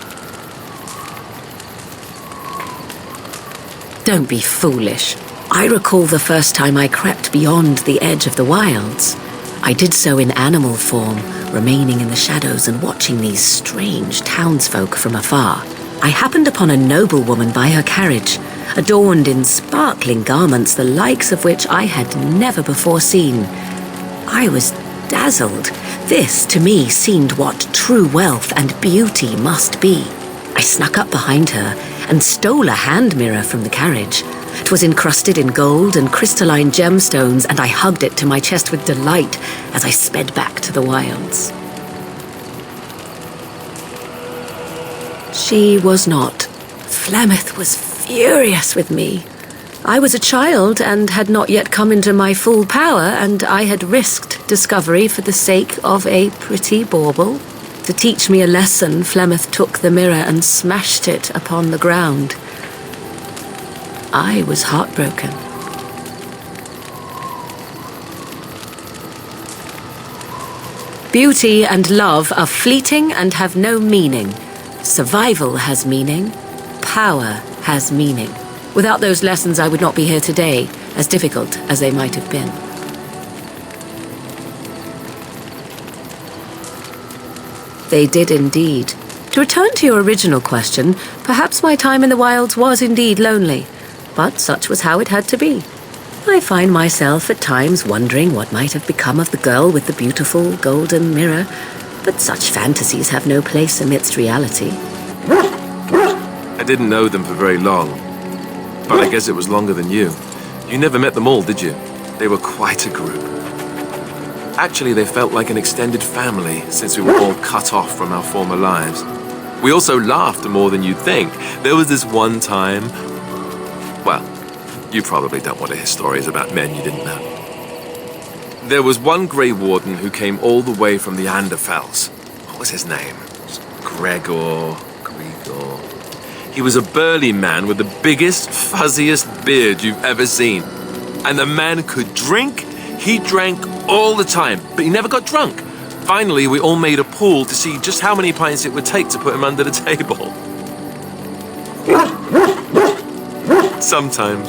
Don't be foolish. I recall the first time I crept beyond the edge of the wilds. I did so in animal form, remaining in the shadows and watching these strange townsfolk from afar. I happened upon a noblewoman by her carriage, adorned in sparkling garments the likes of which I had never before seen. I was dazzled. This, to me, seemed what true wealth and beauty must be. I snuck up behind her and stole a hand mirror from the carriage. 'Twas encrusted in gold and crystalline gemstones, and I hugged it to my chest with delight as I sped back to the wilds. She was not. Flemeth was furious with me. I was a child and had not yet come into my full power, and I had risked discovery for the sake of a pretty bauble. To teach me a lesson, Flemeth took the mirror and smashed it upon the ground. I was heartbroken. Beauty and love are fleeting and have no meaning. Survival has meaning. Power has meaning. Without those lessons, I would not be here today, as difficult as they might have been. They did indeed. To return to your original question, perhaps my time in the wilds was indeed lonely, but such was how it had to be. I find myself at times wondering what might have become of the girl with the beautiful golden mirror, but such fantasies have no place amidst reality. I didn't know them for very long, but I guess it was longer than you. You never met them all, did you? They were quite a group. Actually, they felt like an extended family since we were all cut off from our former lives. We also laughed more than you'd think. There was this one time... Well, you probably don't want to hear stories about men you didn't know. There was one Grey Warden who came all the way from the Anderfells. What was his name? Gregor. He was a burly man with the biggest, fuzziest beard you've ever seen. And the man could drink. He drank all the time, but he never got drunk. Finally, we all made a pool to see just how many pints it would take to put him under the table. Sometimes,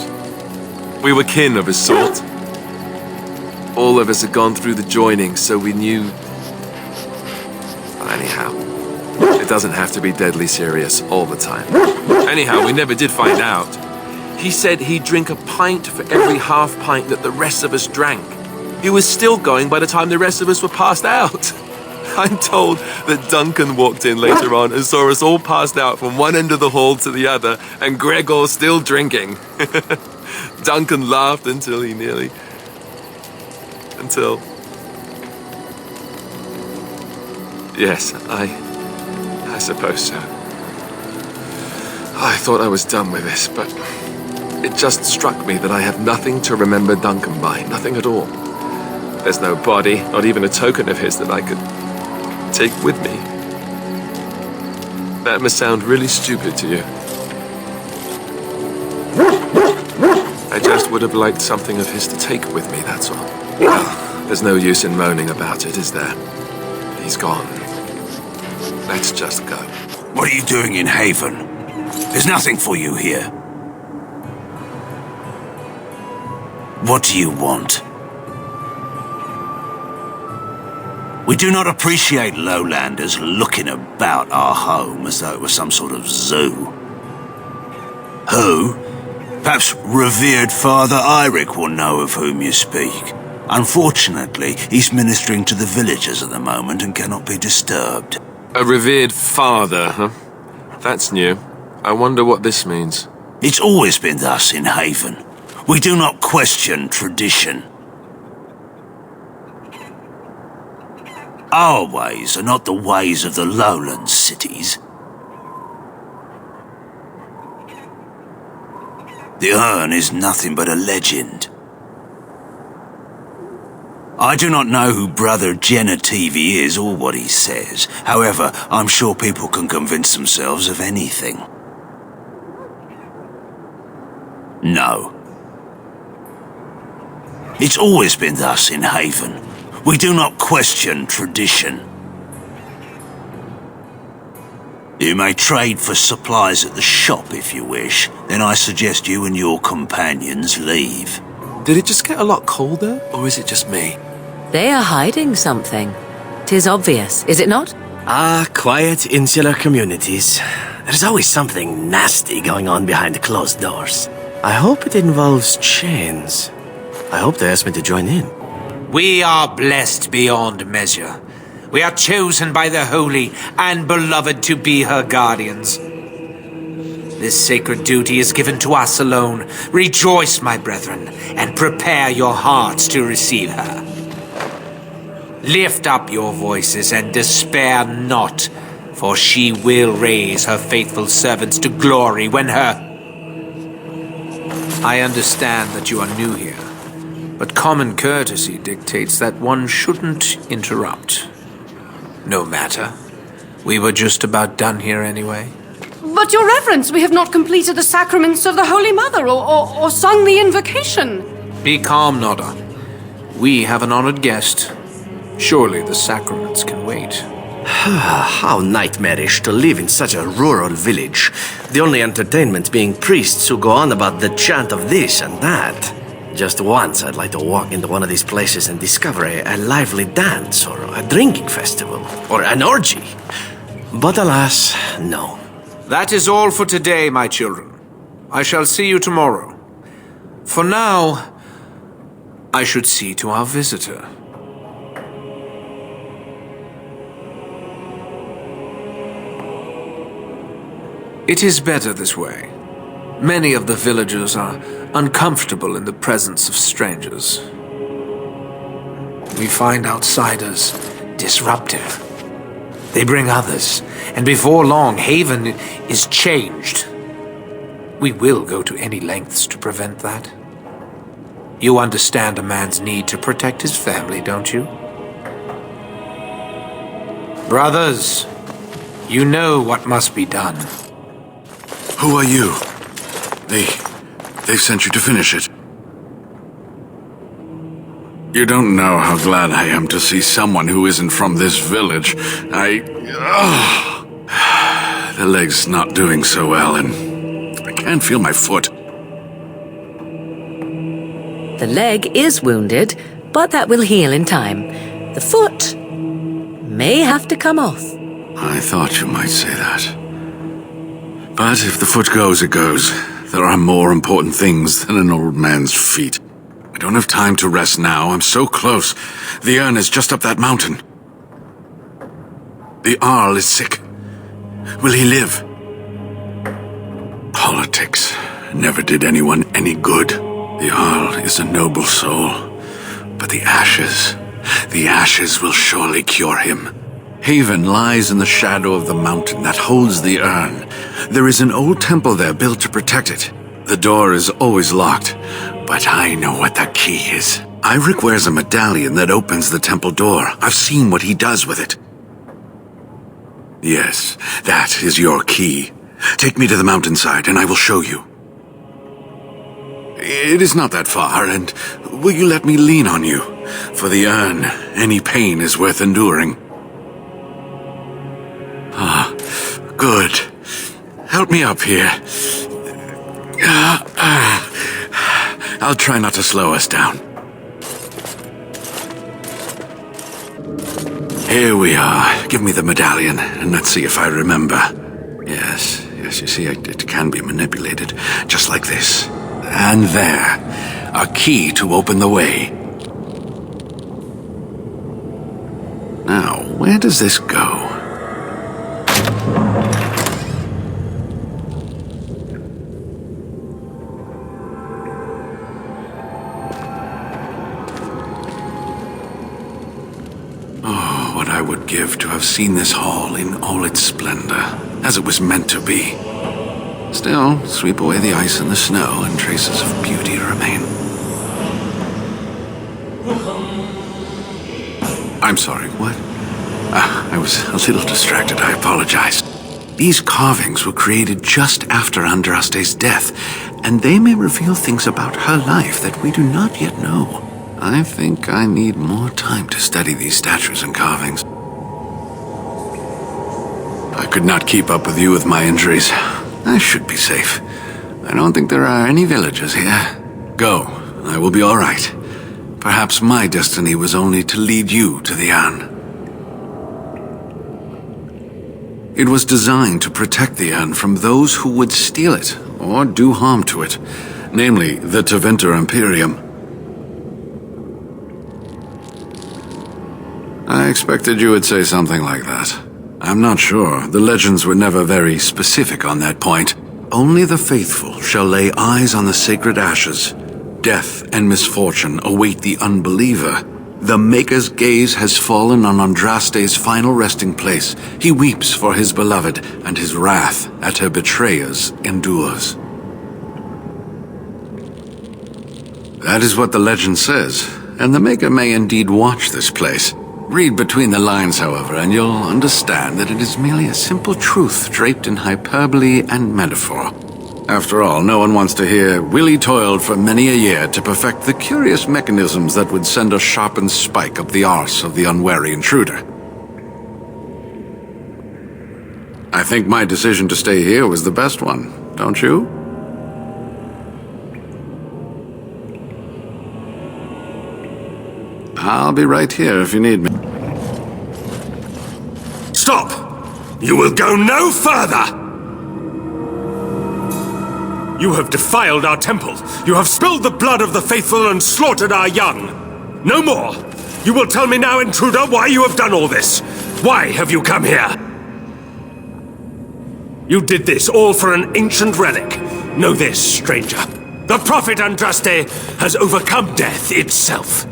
we were kin of a sort. All of us had gone through the joining, so we knew... Anyhow, it doesn't have to be deadly serious all the time. Anyhow, we never did find out. He said he'd drink a pint for every half pint that the rest of us drank. He was still going by the time the rest of us were passed out. I'm told that Duncan walked in later on and saw us all passed out from one end of the hall to the other, and Gregor still drinking. Duncan laughed until he nearly... Yes, I suppose so. I thought I was done with this, but it just struck me that I have nothing to remember Duncan by, nothing at all. There's no body, not even a token of his that I could take with me. That must sound really stupid to you. I just would have liked something of his to take with me, that's all. Well, there's no use in moaning about it, is there? He's gone. Let's just go. What are you doing in Haven? There's nothing for you here. What do you want? We do not appreciate lowlanders looking about our home as though it was some sort of zoo. Who? Perhaps revered Father Eirik will know of whom you speak. Unfortunately, he's ministering to the villagers at the moment and cannot be disturbed. A revered father, huh? That's new. I wonder what this means. It's always been thus in Haven. We do not question tradition. Our ways are not the ways of the lowland cities. The urn is nothing but a legend. I do not know who Brother Genitivi is or what he says. However, I'm sure people can convince themselves of anything. No. It's always been thus in Haven. We do not question tradition. You may trade for supplies at the shop if you wish. Then I suggest you and your companions leave. Did it just get a lot colder, or is it just me? They are hiding something. 'Tis obvious, is it not? Ah, quiet, insular communities. There's always something nasty going on behind the closed doors. I hope it involves chains. I hope they ask me to join in. We are blessed beyond measure. We are chosen by the holy and beloved to be her guardians. This sacred duty is given to us alone. Rejoice, my brethren, and prepare your hearts to receive her. Lift up your voices and despair not, for she will raise her faithful servants to glory when her... I understand that you are new here, but common courtesy dictates that one shouldn't interrupt. No matter. We were just about done here anyway. But, Your Reverence, we have not completed the sacraments of the Holy Mother or sung the invocation. Be calm, Nodda. We have an honored guest. Surely the sacraments can wait. How nightmarish to live in such a rural village. The only entertainment being priests who go on about the chant of this and that. Just once I'd like to walk into one of these places and discover a lively dance or a drinking festival or an orgy. But alas, no. That is all for today, my children. I shall see you tomorrow. For now, I should see to our visitor. It is better this way. Many of the villagers are uncomfortable in the presence of strangers. We find outsiders disruptive. They bring others, and before long, Haven is changed. We will go to any lengths to prevent that. You understand a man's need to protect his family, don't you? Brothers, you know what must be done. Who are you? They've sent you to finish it. You don't know how glad I am to see someone who isn't from this village. The leg's not doing so well, and I can't feel my foot. The leg is wounded, but that will heal in time. The foot may have to come off. I thought you might say that. But if the foot goes, it goes. There are more important things than an old man's feet. I don't have time to rest now. I'm so close. The urn is just up that mountain. The Arl is sick. Will he live? Politics never did anyone any good. The Arl is a noble soul. But the ashes will surely cure him. Haven lies in the shadow of the mountain that holds the urn. There is an old temple there built to protect it. The door is always locked, but I know what the key is. Eirik wears a medallion that opens the temple door. I've seen what he does with it. Yes, that is your key. Take me to the mountainside and I will show you. It is not that far, and will you let me lean on you? For the urn, any pain is worth enduring. Ah, good. Help me up here. I'll try not to slow us down. Here we are. Give me the medallion, and let's see if I remember. Yes, you see, it can be manipulated, just like this. And there, a key to open the way. Now, where does this go? Oh, what I would give to have seen this hall in all its splendor, as it was meant to be. Still, sweep away the ice and the snow, and traces of beauty remain. I'm sorry, what? I was a little distracted, I apologize. These carvings were created just after Andraste's death, and they may reveal things about her life that we do not yet know. I think I need more time to study these statues and carvings. I could not keep up with you with my injuries. I should be safe. I don't think there are any villagers here. Go, I will be all right. Perhaps my destiny was only to lead you to the urn. It was designed to protect the urn from those who would steal it or do harm to it, namely the Tevinter Imperium. I expected you would say something like that. I'm not sure. The legends were never very specific on that point. Only the faithful shall lay eyes on the sacred ashes. Death and misfortune await the unbeliever. The Maker's gaze has fallen on Andraste's final resting place. He weeps for his beloved, and his wrath at her betrayers endures. That is what the legend says, and the Maker may indeed watch this place. Read between the lines, however, and you'll understand that it is merely a simple truth draped in hyperbole and metaphor. After all, no one wants to hear Willie toiled for many a year to perfect the curious mechanisms that would send a sharpened spike up the arse of the unwary intruder. I think my decision to stay here was the best one, don't you? I'll be right here if you need me. Stop! You will go no further! You have defiled our temple. You have spilled the blood of the faithful and slaughtered our young. No more! You will tell me now, intruder, why you have done all this. Why have you come here? You did this all for an ancient relic. Know this, stranger. The prophet Andraste has overcome death itself,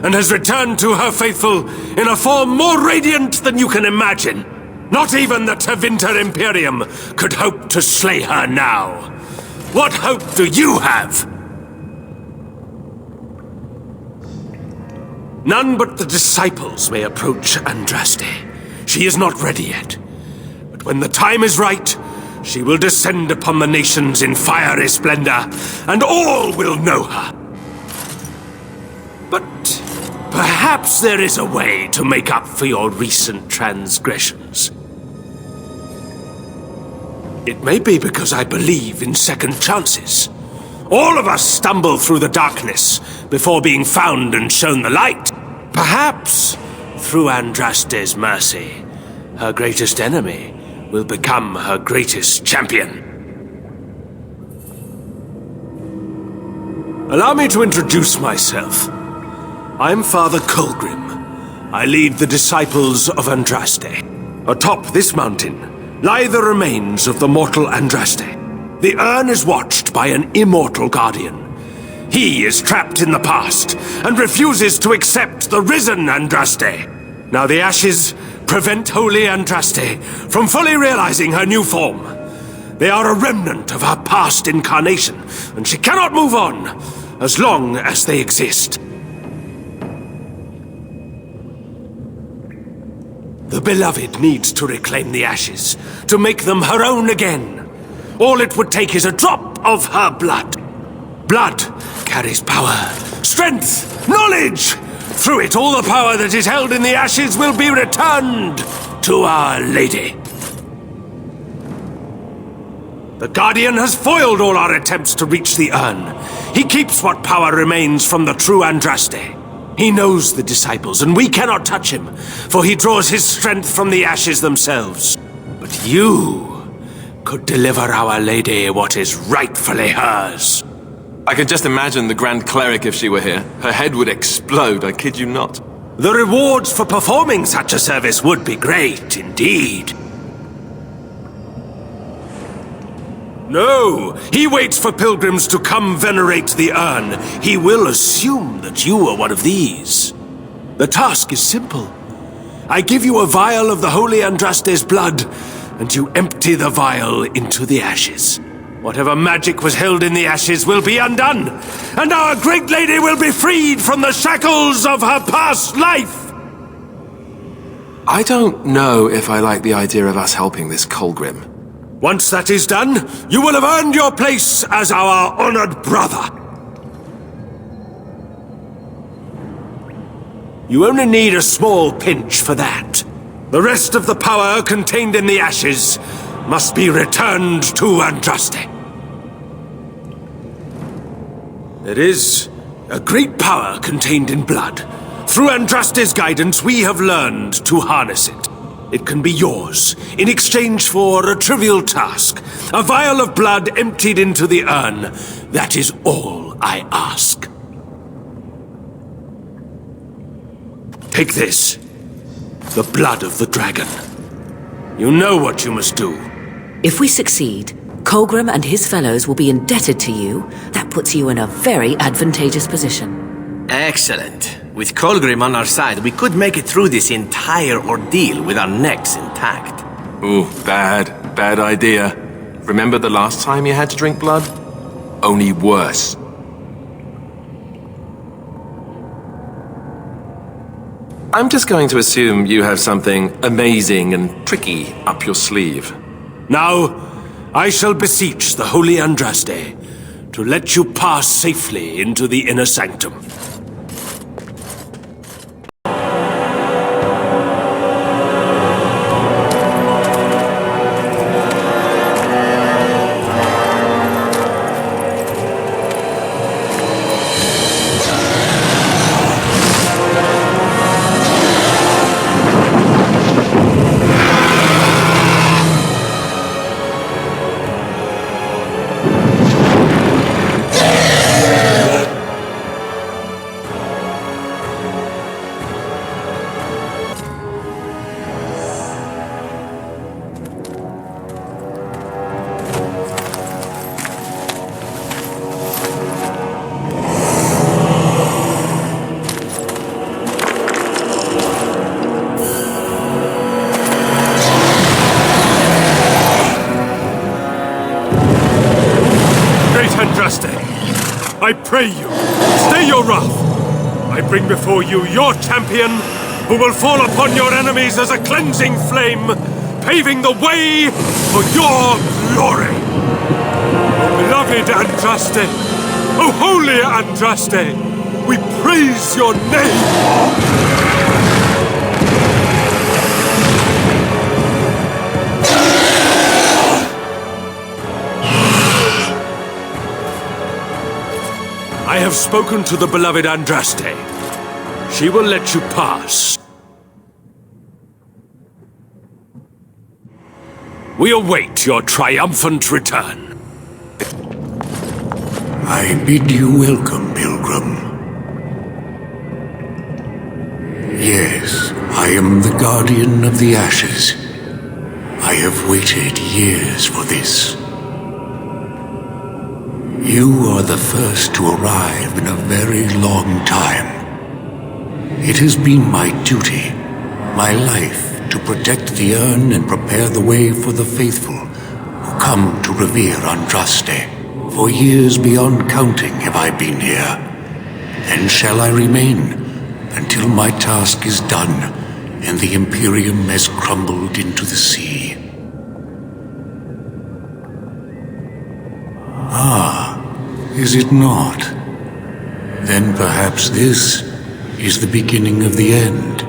and has returned to her faithful in a form more radiant than you can imagine. Not even the Tevinter Imperium could hope to slay her now. What hope do you have? None but the disciples may approach Andraste. She is not ready yet. But when the time is right, she will descend upon the nations in fiery splendor, and all will know her. But perhaps there is a way to make up for your recent transgressions. It may be because I believe in second chances. All of us stumble through the darkness before being found and shown the light. Perhaps, through Andraste's mercy, her greatest enemy will become her greatest champion. Allow me to introduce myself. I'm Father Colgrim. I lead the disciples of Andraste. Atop this mountain lie the remains of the mortal Andraste. The urn is watched by an immortal guardian. He is trapped in the past and refuses to accept the risen Andraste. Now the ashes prevent holy Andraste from fully realizing her new form. They are a remnant of her past incarnation, and she cannot move on as long as they exist. The beloved needs to reclaim the ashes, to make them her own again. All it would take is a drop of her blood. Blood carries power, strength, knowledge. Through it, all the power that is held in the ashes will be returned to Our Lady. The Guardian has foiled all our attempts to reach the urn. He keeps what power remains from the true Andraste. He knows the disciples, and we cannot touch him, for he draws his strength from the ashes themselves. But you could deliver Our Lady what is rightfully hers. I can just imagine the Grand Cleric if she were here. Her head would explode, I kid you not. The rewards for performing such a service would be great indeed. No, he waits for pilgrims to come venerate the urn. He will assume that you are one of these. The task is simple. I give you a vial of the Holy Andraste's blood, and you empty the vial into the ashes. Whatever magic was held in the ashes will be undone, and our great lady will be freed from the shackles of her past life! I don't know if I like the idea of us helping this Colgrim. Once that is done, you will have earned your place as our honored brother. You only need a small pinch for that. The rest of the power contained in the ashes must be returned to Andraste. There is a great power contained in blood. Through Andraste's guidance, we have learned to harness it. It can be yours, in exchange for a trivial task. A vial of blood emptied into the urn. That is all I ask. Take this. The blood of the dragon. You know what you must do. If we succeed, Colgrim and his fellows will be indebted to you. That puts you in a very advantageous position. Excellent. With Colgrim on our side, we could make it through this entire ordeal with our necks intact. Ooh, bad idea. Remember the last time you had to drink blood? Only worse. I'm just going to assume you have something amazing and tricky up your sleeve. Now, I shall beseech the Holy Andraste to let you pass safely into the inner sanctum. I pray you, stay your wrath. I bring before you your champion, who will fall upon your enemies as a cleansing flame, paving the way for your glory. O beloved Andraste, O holy Andraste, we praise your name. I have spoken to the beloved Andraste. She will let you pass. We await your triumphant return. I bid you welcome, pilgrim. Yes, I am the guardian of the ashes. I have waited years for this. You are the first to arrive in a very long time. It has been my duty, my life, to protect the urn and prepare the way for the faithful who come to revere Andraste. For years beyond counting have I been here, and shall I remain until my task is done and the Imperium has crumbled into the sea. Ah, is it not? Then perhaps this is the beginning of the end.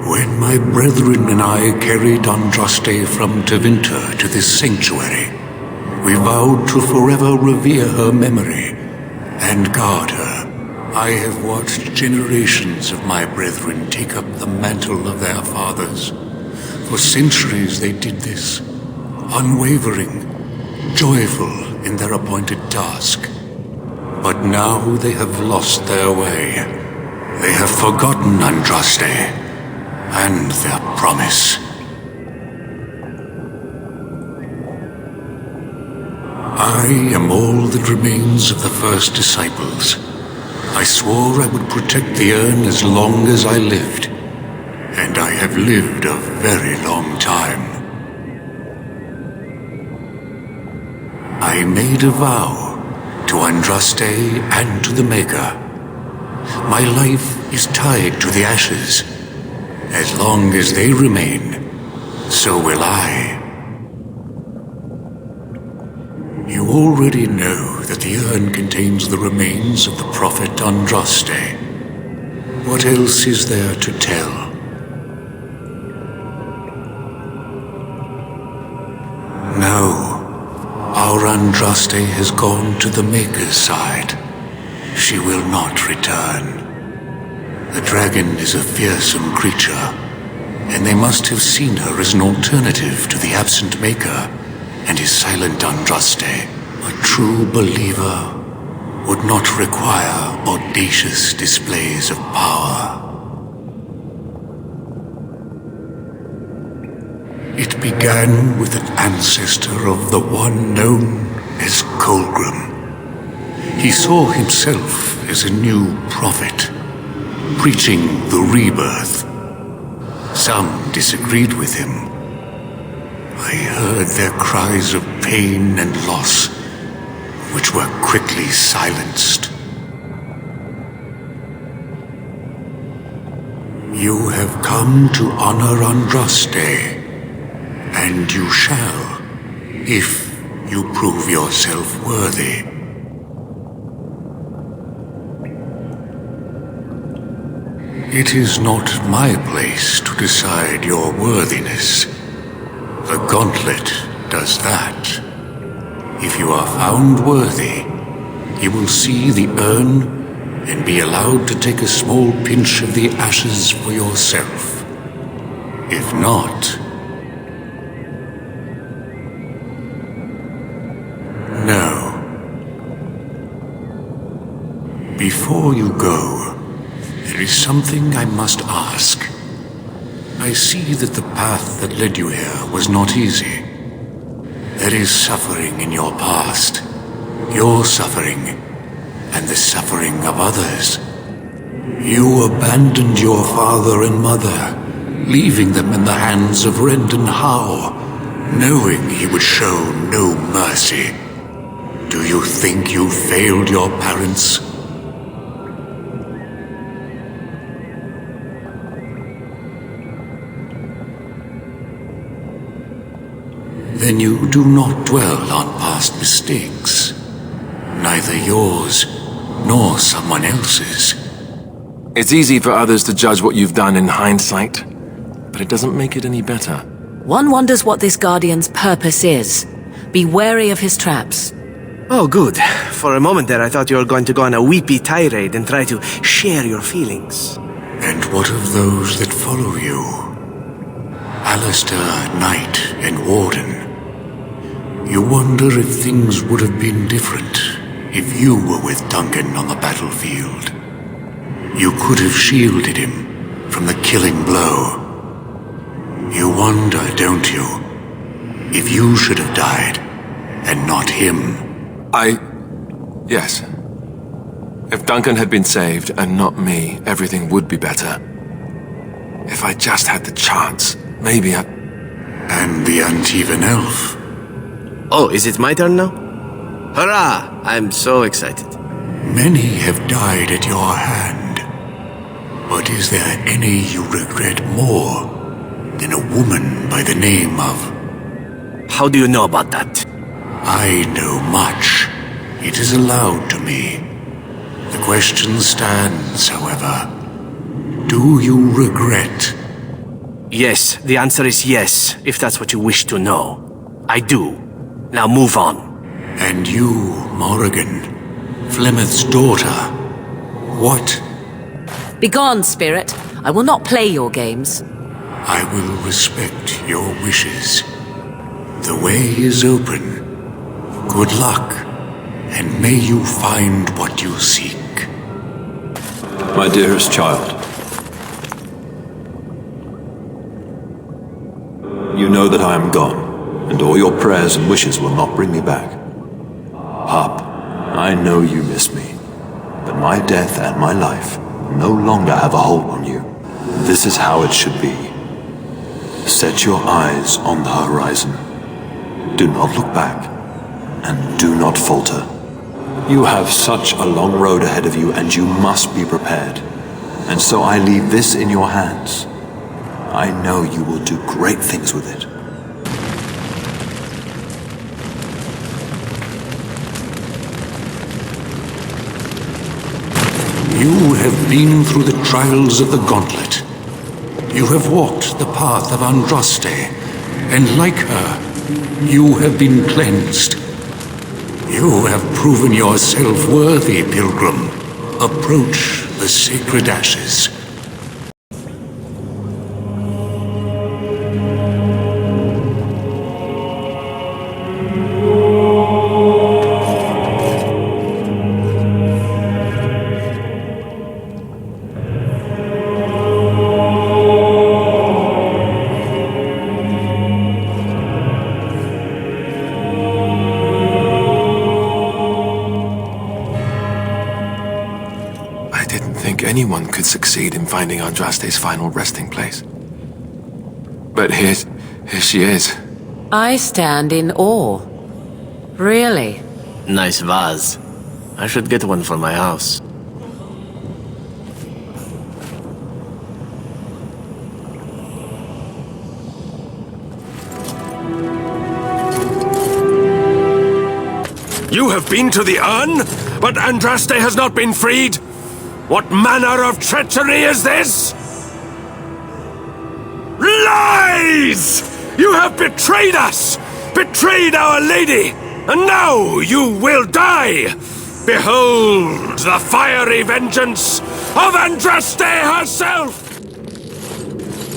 When my brethren and I carried Andraste from Tevinter to this sanctuary, We vowed to forever revere her memory and guard her. I have watched generations of my brethren take up the mantle of their fathers. For centuries they did this, unwavering, joyful in their appointed task. But now they have lost their way. They have forgotten Andraste and their promise. I am all that remains of the first disciples. I swore I would protect the urn as long as I lived, and I have lived a very long time. I made a vow to Andraste and to the Maker. My life is tied to the ashes. As long as they remain, so will I. You already know that the urn contains the remains of the prophet Andraste. What else is there to tell? No. Our Andraste has gone to the Maker's side. She will not return. The dragon is a fearsome creature, and they must have seen her as an alternative to the absent Maker and his silent Andraste. A true believer would not require audacious displays of power. It began with an ancestor of the one known as Colgrim. He saw himself as a new prophet, preaching the rebirth. Some disagreed with him. I heard their cries of pain and loss, which were quickly silenced. You have come to honor Andraste, and you shall, if you prove yourself worthy. It is not my place to decide your worthiness. The gauntlet does that. If you are found worthy, you will see the urn and be allowed to take a small pinch of the ashes for yourself. If not, no. Before you go, there is something I must ask. I see that the path that led you here was not easy. There is suffering in your past, your suffering, and the suffering of others. You abandoned your father and mother, leaving them in the hands of Rendon Howe, knowing he would show no mercy. Do you think you failed your parents? Then you do not dwell on past mistakes, neither yours nor someone else's. It's easy for others to judge what you've done in hindsight, but it doesn't make it any better. One wonders what this Guardian's purpose is. Be wary of his traps. Oh, good. For a moment there, I thought you were going to go on a weepy tirade and try to share your feelings. And what of those that follow you? Alistair, Knight, and Warden. You wonder if things would have been different if you were with Duncan on the battlefield. You could have shielded him from the killing blow. You wonder, don't you, if you should have died and not him? Yes. If Duncan had been saved and not me, everything would be better. If I just had the chance, maybe I... And the Antivan elf. Oh, is it my turn now? Hurrah! I'm so excited. Many have died at your hand. But is there any you regret more than a woman by the name of... How do you know about that? I know much. It is allowed to me. The question stands, however. Do you regret? Yes, the answer is yes, if that's what you wish to know. I do. Now move on. And you, Morrigan, Flemeth's daughter, what? Begone, spirit. I will not play your games. I will respect your wishes. The way is open. Good luck, and may you find what you seek. My dearest child, you know that I am gone, and all your prayers and wishes will not bring me back. Pup, I know you miss me, but my death and my life no longer have a hold on you. This is how it should be. Set your eyes on the horizon. Do not look back, and do not falter. You have such a long road ahead of you, and you must be prepared. And so I leave this in your hands. I know you will do great things with it. You have been through the trials of the Gauntlet. You have walked the path of Andraste, and like her, you have been cleansed. You have proven yourself worthy, pilgrim. Approach the sacred ashes. Anyone could succeed in finding Andraste's final resting place. But here she is. I stand in awe. Really? Nice vase. I should get one for my house. You have been to the urn, but Andraste has not been freed? What manner of treachery is this? Lies! You have betrayed us! Betrayed our lady! And now you will die! Behold the fiery vengeance of Andraste herself!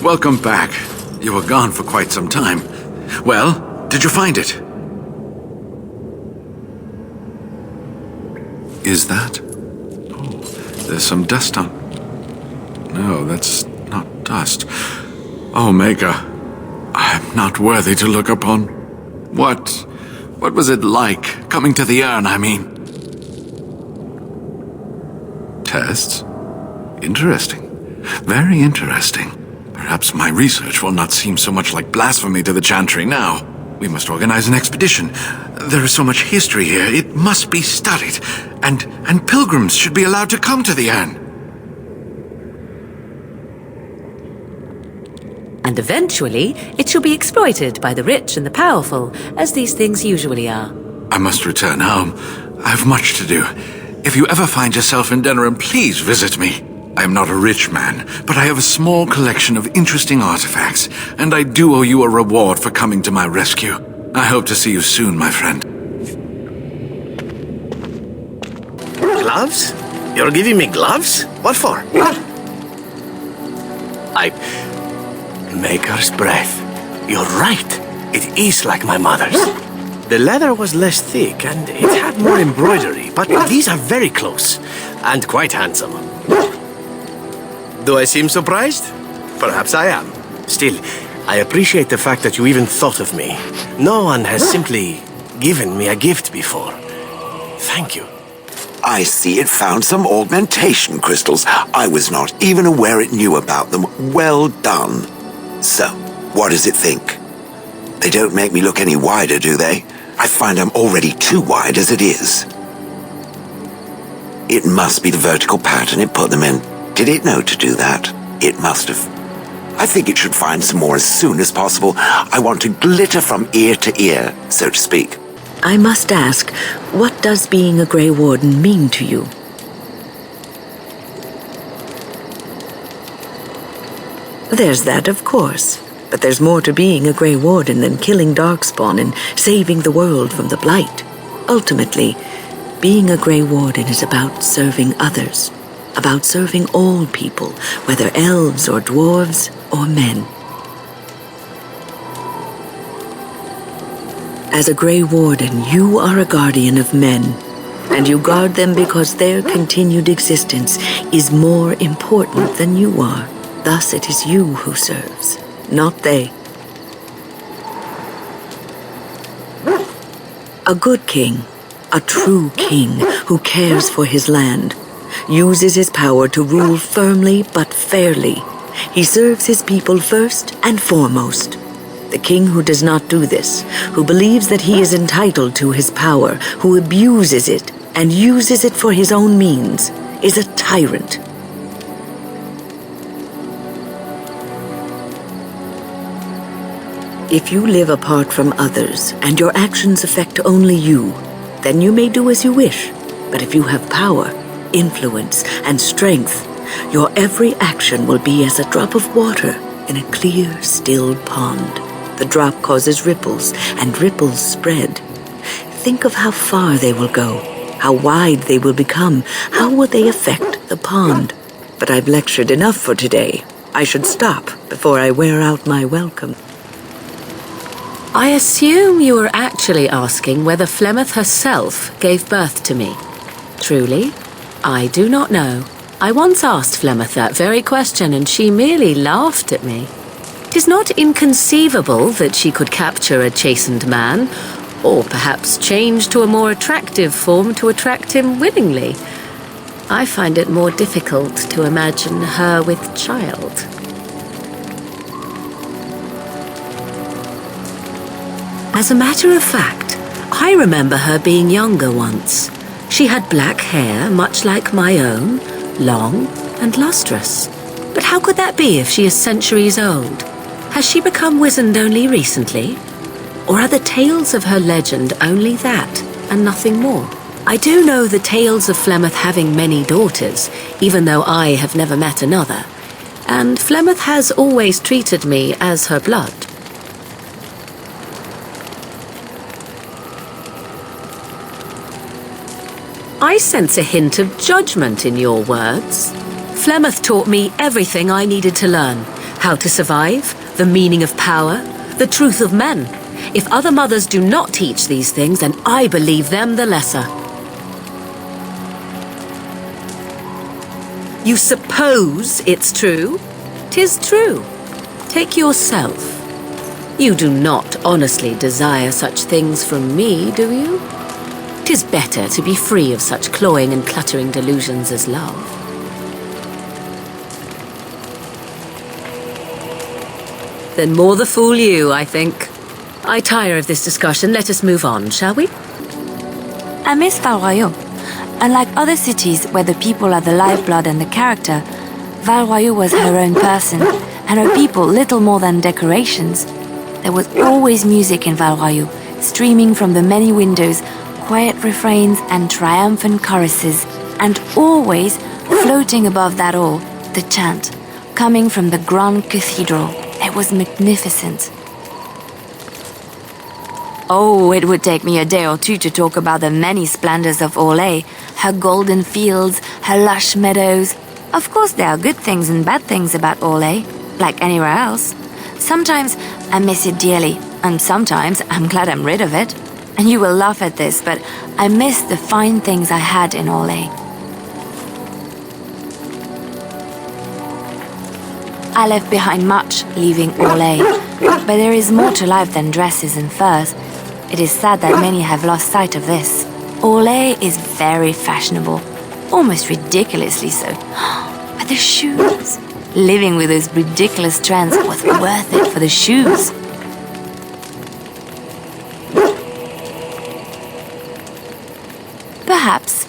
Welcome back. You were gone for quite some time. Well, did you find it? Is that? There's some dust on... No, that's not dust. Omega, I'm not worthy to look upon. What was it like, coming to the urn, I mean? Tests? Interesting. Very interesting. Perhaps my research will not seem so much like blasphemy to the Chantry now. We must organize an expedition. There is so much history here, it must be studied. And pilgrims should be allowed to come to the urn. And eventually, it shall be exploited by the rich and the powerful, as these things usually are. I must return home. I have much to do. If you ever find yourself in Denerim, please visit me. I am not a rich man, but I have a small collection of interesting artifacts, and I do owe you a reward for coming to my rescue. I hope to see you soon, my friend. Gloves? You're giving me gloves? What for? Maker's breath. You're right. It is like my mother's. The leather was less thick and it had more embroidery, but these are very close and quite handsome. Do I seem surprised? Perhaps I am. Still, I appreciate the fact that you even thought of me. No one has simply given me a gift before. Thank you. I see it found some augmentation crystals. I was not even aware it knew about them. Well done. So, what does it think? They don't make me look any wider, do they? I find I'm already too wide as it is. It must be the vertical pattern it put them in. Did it know to do that? It must have. I think it should find some more as soon as possible. I want to glitter from ear to ear, so to speak. I must ask, what does being a Grey Warden mean to you? There's that, of course. But there's more to being a Grey Warden than killing Darkspawn and saving the world from the Blight. Ultimately, being a Grey Warden is about serving others, about serving all people, whether elves or dwarves or men. As a Grey Warden, you are a guardian of men, and you guard them because their continued existence is more important than you are. Thus it is you who serves, not they. A good king, a true king who cares for his land, uses his power to rule firmly but fairly. He serves his people first and foremost. The king who does not do this, who believes that he is entitled to his power, who abuses it and uses it for his own means, is a tyrant. If you live apart from others and your actions affect only you, then you may do as you wish. But if you have power, influence, and strength, your every action will be as a drop of water in a clear, still pond. The drop causes ripples, and ripples spread. Think of how far they will go, how wide they will become, how will they affect the pond. But I've lectured enough for today. I should stop before I wear out my welcome. I assume you were actually asking whether Flemeth herself gave birth to me. Truly, I do not know. I once asked Flemeth that very question, and she merely laughed at me. 'Tis not inconceivable that she could capture a chastened man, or perhaps change to a more attractive form to attract him willingly. I find it more difficult to imagine her with child. As a matter of fact, I remember her being younger once. She had black hair, much like my own, long and lustrous. But how could that be if she is centuries old? Has she become wizened only recently? Or are the tales of her legend only that, and nothing more? I do know the tales of Flemeth having many daughters, even though I have never met another. And Flemeth has always treated me as her blood. I sense a hint of judgment in your words. Flemeth taught me everything I needed to learn. How to survive, the meaning of power, the truth of men. If other mothers do not teach these things, then I believe them the lesser. You suppose it's true? 'Tis true. Take yourself. You do not honestly desire such things from me, do you? 'Tis better to be free of such cloying and cluttering delusions as love. Then more the fool you, I think. I tire of this discussion. Let us move on, shall we? I miss Val Royeaux. Unlike other cities where the people are the lifeblood and the character, Val Royeaux was her own person, and her people little more than decorations. There was always music in Val Royeaux, streaming from the many windows, quiet refrains and triumphant choruses, and always, floating above that all, the chant, coming from the Grand Cathedral. It was magnificent. Oh, it would take me a day or two to talk about the many splendors of Orlais, her golden fields, her lush meadows. Of course, there are good things and bad things about Orlais, like anywhere else. Sometimes I miss it dearly, and sometimes I'm glad I'm rid of it. And you will laugh at this, but I miss the fine things I had in Orlais. I left behind much, leaving Orlais, but there is more to life than dresses and furs. It is sad that many have lost sight of this. Orlais is very fashionable, almost ridiculously so. But the shoes! Living with those ridiculous trends was worth it for the shoes. Perhaps.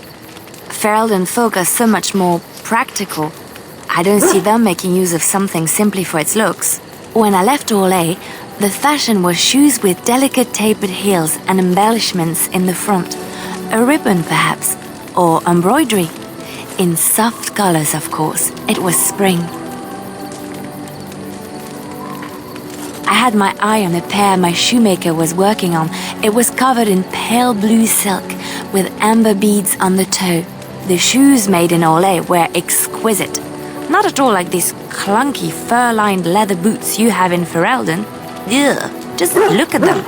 Ferelden folk are so much more practical. I don't see them making use of something simply for its looks. When I left Orlais, the fashion was shoes with delicate tapered heels and embellishments in the front. A ribbon, perhaps, or embroidery. In soft colors, of course. It was spring. I had my eye on a pair my shoemaker was working on. It was covered in pale blue silk with amber beads on the toe. The shoes made in Olay were exquisite. Not at all like these clunky fur-lined leather boots you have in Ferelden. Ugh, just look at them.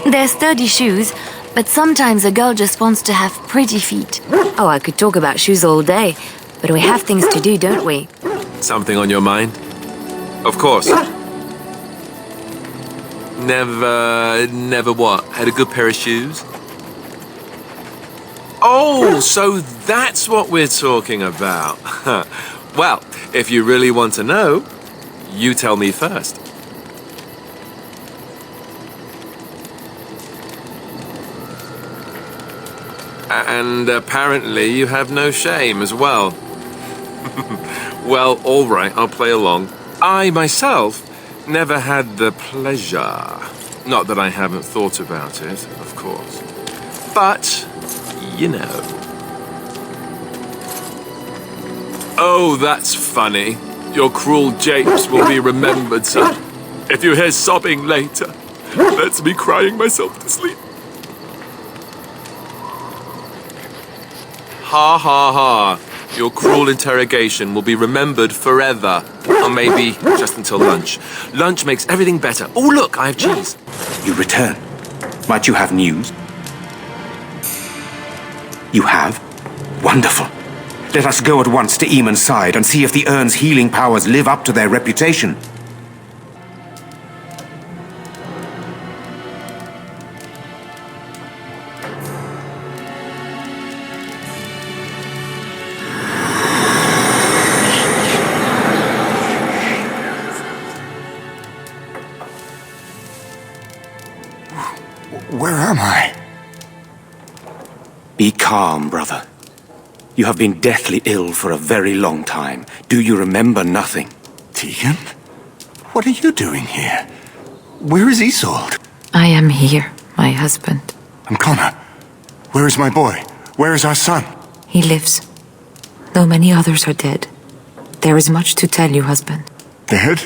They're sturdy shoes, but sometimes a girl just wants to have pretty feet. Oh, I could talk about shoes all day, but we have things to do, don't we? Something on your mind? Of course. Never what? Had a good pair of shoes? Oh, so that's what we're talking about. Well, if you really want to know, you tell me first. And apparently you have no shame as well. Well, all right, I'll play along. I myself never had the pleasure. Not that I haven't thought about it, of course. But, you know. Oh, that's funny. Your cruel japes will be remembered, son. If you hear sobbing later, that's me crying myself to sleep. Ha ha ha. Your cruel interrogation will be remembered forever. Or maybe just until lunch. Lunch makes everything better. Oh, look, I have cheese. You return. Might you have news? You have? Wonderful. Let us go at once to Eamon's side and see if the urn's healing powers live up to their reputation. Where am I? Be calm, brother. You have been deathly ill for a very long time. Do you remember nothing? Tegan? What are you doing here? Where is Isolde? I am here, my husband. And Connor? Where is my boy? Where is our son? He lives, though many others are dead. There is much to tell you, husband. Dead?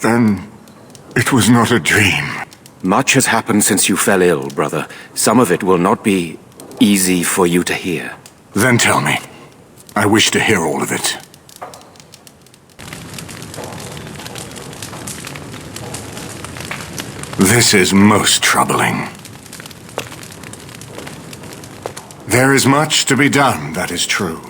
Then it was not a dream. Much has happened since you fell ill, brother. Some of it will not be easy for you to hear. Then tell me. I wish to hear all of it. This is most troubling. There is much to be done, that is true.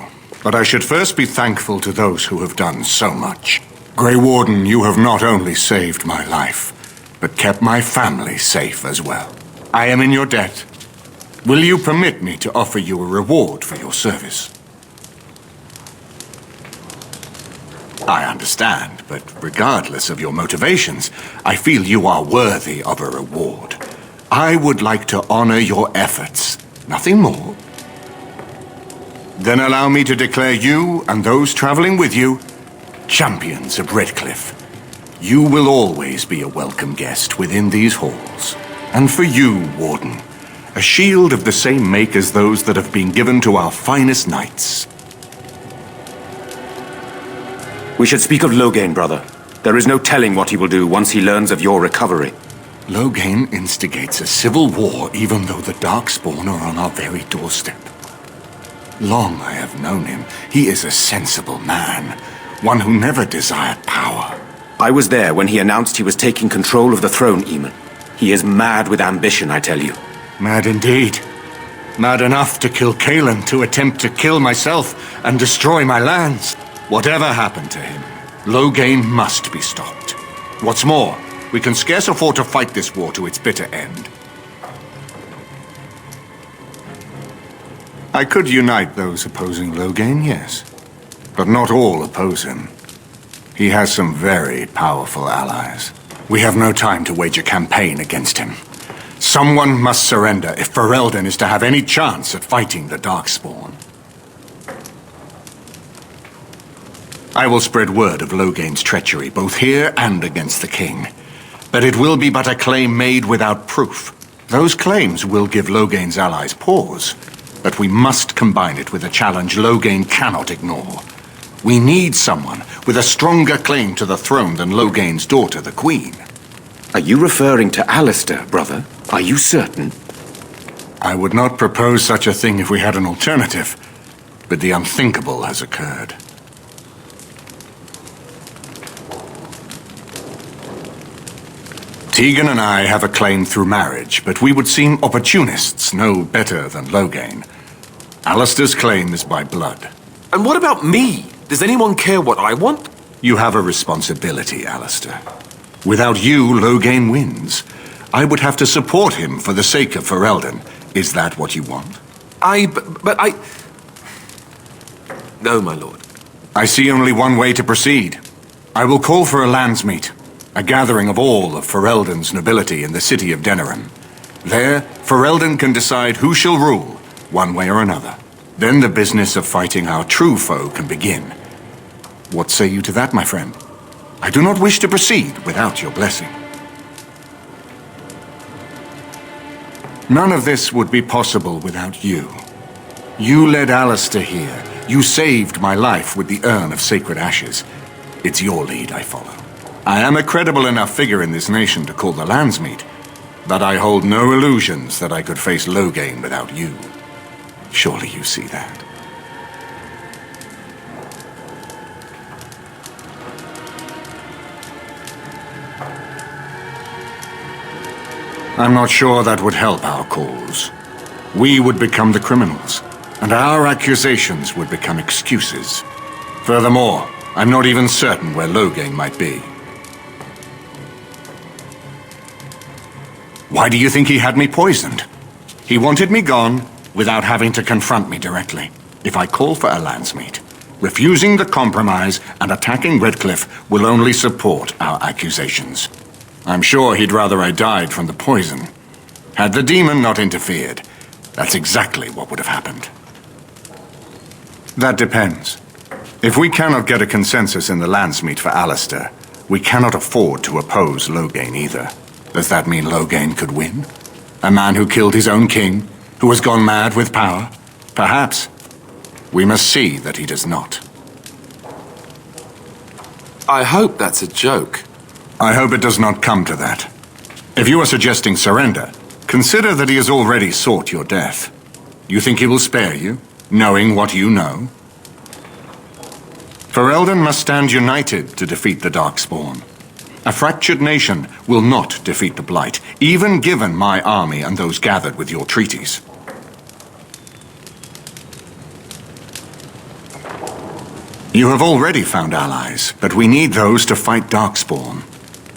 But I should first be thankful to those who have done so much. Grey Warden, you have not only saved my life, but kept my family safe as well. I am in your debt. Will you permit me to offer you a reward for your service? I understand, but regardless of your motivations, I feel you are worthy of a reward. I would like to honor your efforts, nothing more. Then allow me to declare you and those traveling with you champions of Redcliffe. You will always be a welcome guest within these halls. And for you, Warden, a shield of the same make as those that have been given to our finest knights. We should speak of Loghain, brother. There is no telling what he will do once he learns of your recovery. Loghain instigates a civil war even though the Darkspawn are on our very doorstep. Long I have known him. He is a sensible man, one who never desired power. I was there when he announced he was taking control of the throne, Eamon. He is mad with ambition, I tell you. Mad indeed. Mad enough to kill Kaelan, to attempt to kill myself and destroy my lands. Whatever happened to him, Loghain must be stopped. What's more, we can scarce afford to fight this war to its bitter end. I could unite those opposing Loghain, yes. But not all oppose him. He has some very powerful allies. We have no time to wage a campaign against him. Someone must surrender if Ferelden is to have any chance at fighting the Darkspawn. I will spread word of Loghain's treachery, both here and against the king. But it will be but a claim made without proof. Those claims will give Loghain's allies pause, but we must combine it with a challenge Loghain cannot ignore. We need someone with a stronger claim to the throne than Loghain's daughter, the Queen. Are you referring to Alistair, brother? Are you certain? I would not propose such a thing if we had an alternative, but the unthinkable has occurred. Tegan and I have a claim through marriage, but we would seem opportunists no better than Loghain. Alistair's claim is by blood. And what about me? Does anyone care what I want? You have a responsibility, Alistair. Without you, Loghain wins. I would have to support him for the sake of Ferelden. Is that what you want? But I... No, my lord. I see only one way to proceed. I will call for a landsmeet, a gathering of all of Ferelden's nobility in the city of Denerim. There, Ferelden can decide who shall rule, one way or another. Then the business of fighting our true foe can begin. What say you to that, my friend? I do not wish to proceed without your blessing. None of this would be possible without you. You led Alistair here. You saved my life with the urn of sacred ashes. It's your lead I follow. I am a credible enough figure in this nation to call the landsmeet, but I hold no illusions that I could face Loghain without you. Surely you see that. I'm not sure that would help our cause. We would become the criminals, and our accusations would become excuses. Furthermore, I'm not even certain where Loghain might be. Why do you think he had me poisoned? He wanted me gone without having to confront me directly. If I call for a landsmeet, refusing the compromise and attacking Redcliffe will only support our accusations. I'm sure he'd rather I died from the poison. Had the demon not interfered, that's exactly what would have happened. That depends. If we cannot get a consensus in the landsmeet for Alistair, we cannot afford to oppose Loghain either. Does that mean Loghain could win? A man who killed his own king, who has gone mad with power? Perhaps. We must see that he does not. I hope that's a joke. I hope it does not come to that. If you are suggesting surrender, consider that he has already sought your death. You think he will spare you, knowing what you know? Ferelden must stand united to defeat the Darkspawn. A fractured nation will not defeat the Blight, even given my army and those gathered with your treaties. You have already found allies, but we need those to fight Darkspawn.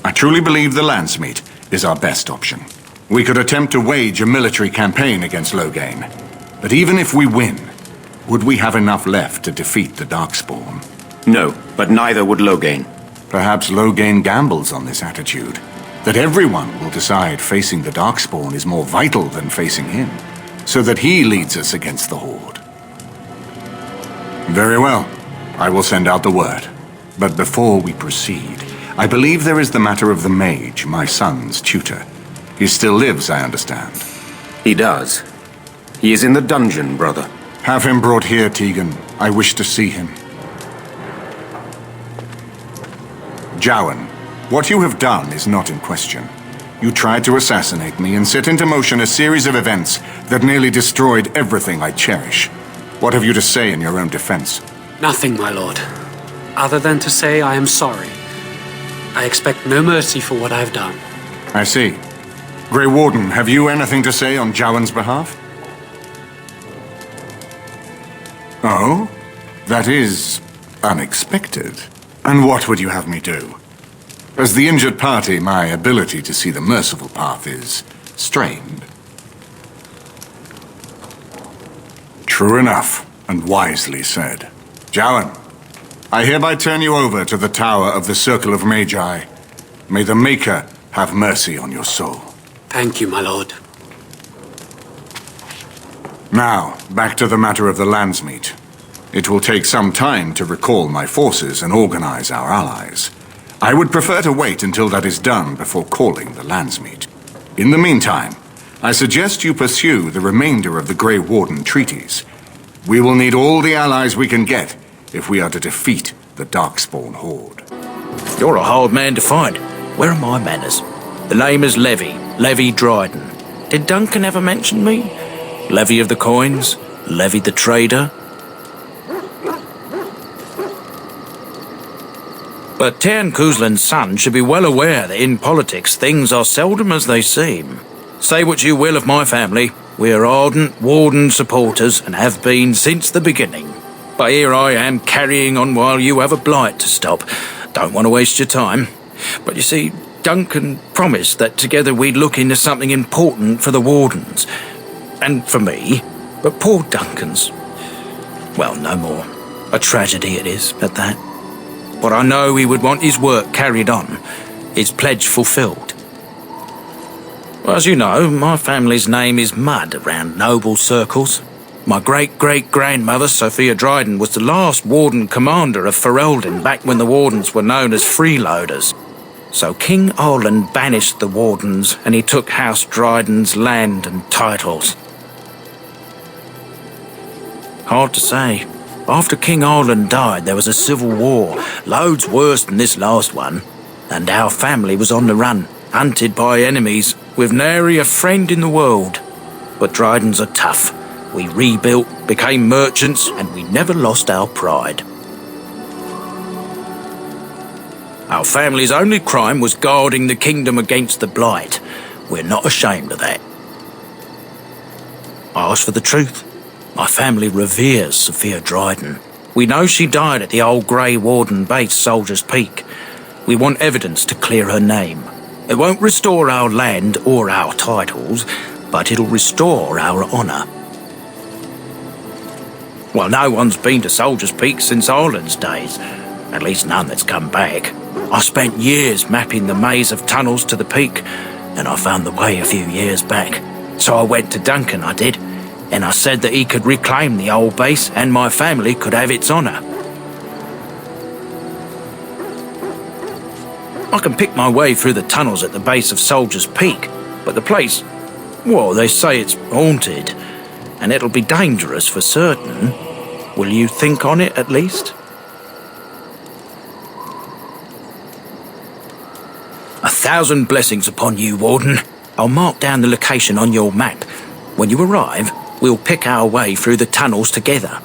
I truly believe the landsmeet is our best option. We could attempt to wage a military campaign against Loghain, but even if we win, would we have enough left to defeat the Darkspawn? No, but neither would Loghain. Perhaps Loghain gambles on this attitude, that everyone will decide facing the Darkspawn is more vital than facing him, so that he leads us against the Horde. Very well, I will send out the word. But before we proceed, I believe there is the matter of the mage, my son's tutor. He still lives, I understand. He does. He is in the dungeon, brother. Have him brought here, Tegan. I wish to see him. Jowan, what you have done is not in question. You tried to assassinate me and set into motion a series of events that nearly destroyed everything I cherish. What have you to say in your own defense? Nothing, my lord. Other than to say I am sorry. I expect no mercy for what I've done. I see. Grey Warden, have you anything to say on Jowan's behalf? Oh? That is unexpected. And what would you have me do? As the injured party, my ability to see the merciful path is strained. True enough, and wisely said. Jowan, I hereby turn you over to the Tower of the Circle of Magi. May the Maker have mercy on your soul. Thank you, my lord. Now, back to the matter of the landsmeet. It will take some time to recall my forces and organize our allies. I would prefer to wait until that is done before calling the landsmeet. In the meantime, I suggest you pursue the remainder of the Grey Warden treaties. We will need all the allies we can get if we are to defeat the Darkspawn Horde. You're a hard man to find. Where are my manners? The name is Levy Dryden. Did Duncan ever mention me? Levy of the Coins? Levy the Trader? But Tern Kuzlan's son should be well aware that in politics things are seldom as they seem. Say what you will of my family, we are ardent Warden supporters and have been since the beginning. But here I am carrying on while you have a blight to stop. Don't want to waste your time. But you see, Duncan promised that together we'd look into something important for the Wardens. And for me. But poor Duncan's... well, no more. A tragedy it is, at that. But I know he would want his work carried on, his pledge fulfilled. Well, as you know, my family's name is mud around noble circles. My great-great-grandmother, Sophia Dryden, was the last Warden Commander of Ferelden back when the Wardens were known as freeloaders. So King Arland banished the Wardens and he took House Dryden's land and titles. Hard to say. After King Arland died, there was a civil war, loads worse than this last one, and our family was on the run, hunted by enemies, with nary a friend in the world. But Drydens are tough. We rebuilt, became merchants, and we never lost our pride. Our family's only crime was guarding the kingdom against the blight. We're not ashamed of that. I ask for the truth. My family reveres Sophia Dryden. We know she died at the old Grey Warden base, Soldier's Peak. We want evidence to clear her name. It won't restore our land or our titles, but it'll restore our honour. Well, no one's been to Soldier's Peak since Arland's days. At least none that's come back. I spent years mapping the maze of tunnels to the peak, and I found the way a few years back. So I went to Duncan, I did. And I said that he could reclaim the old base and my family could have its honour. I can pick my way through the tunnels at the base of Soldier's Peak, but the place, well, they say it's haunted, and it'll be dangerous for certain. Will you think on it at least? 1,000 blessings upon you, Warden. I'll mark down the location on your map. When you arrive, we'll pick our way through the tunnels together.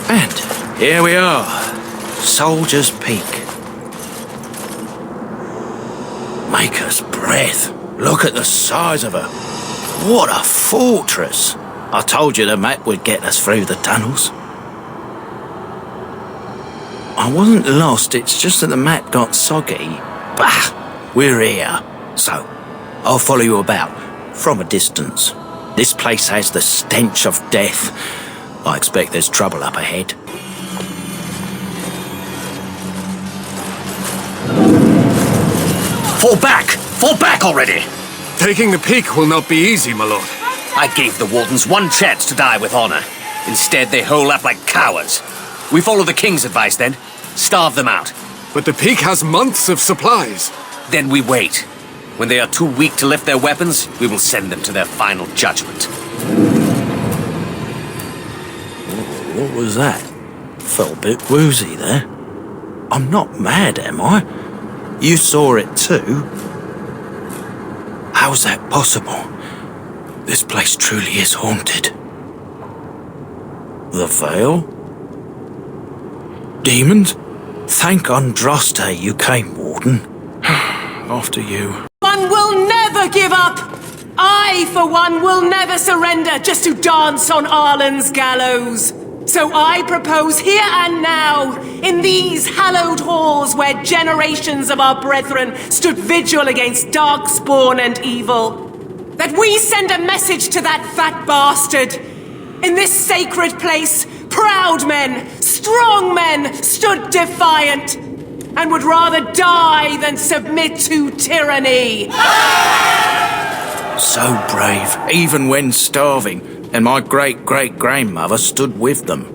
And here we are, Soldier's Peak. Maker's breath. Look at the size of her. What a fortress. I told you the map would get us through the tunnels. I wasn't lost, it's just that the map got soggy. Bah, we're here. So, I'll follow you about, from a distance. This place has the stench of death. I expect there's trouble up ahead. Fall back! Fall back already! Taking the peak will not be easy, my lord. I gave the Wardens one chance to die with honor. Instead, they hole up like cowards. We follow the King's advice, then. Starve them out. But the peak has months of supplies. Then we wait. When they are too weak to lift their weapons, we will send them to their final judgment. What was that? Felt a bit woozy there. I'm not mad, am I? You saw it too? How's that possible? This place truly is haunted. The Veil? Demons? Thank Andraste you came, Warden. After you. One will never give up! I, for one, will never surrender just to dance on Arland's gallows. So I propose here and now, in these hallowed halls where generations of our brethren stood vigil against darkspawn and evil, that we send a message to that fat bastard. In this sacred place, proud men, strong men stood defiant, and would rather die than submit to tyranny. So brave, even when starving, and my great-great-grandmother stood with them.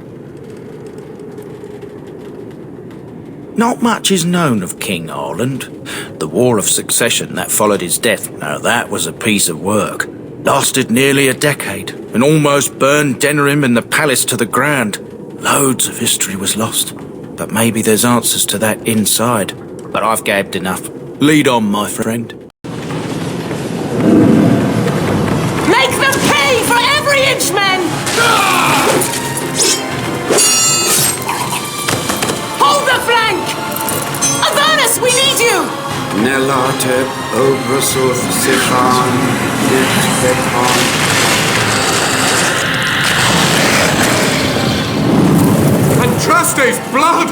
Not much is known of King Arland. The War of Succession that followed his death, now that was a piece of work. Lasted nearly a decade, and almost burned Denerim and the palace to the ground. Loads of history was lost, but maybe there's answers to that inside. But I've gabbed enough. Lead on, my friend. Make them pay for every inch, men! Hold the flank! Avernus, we need you! Nelate Obrasuth Sifan Nitbekon. Andraste's blood!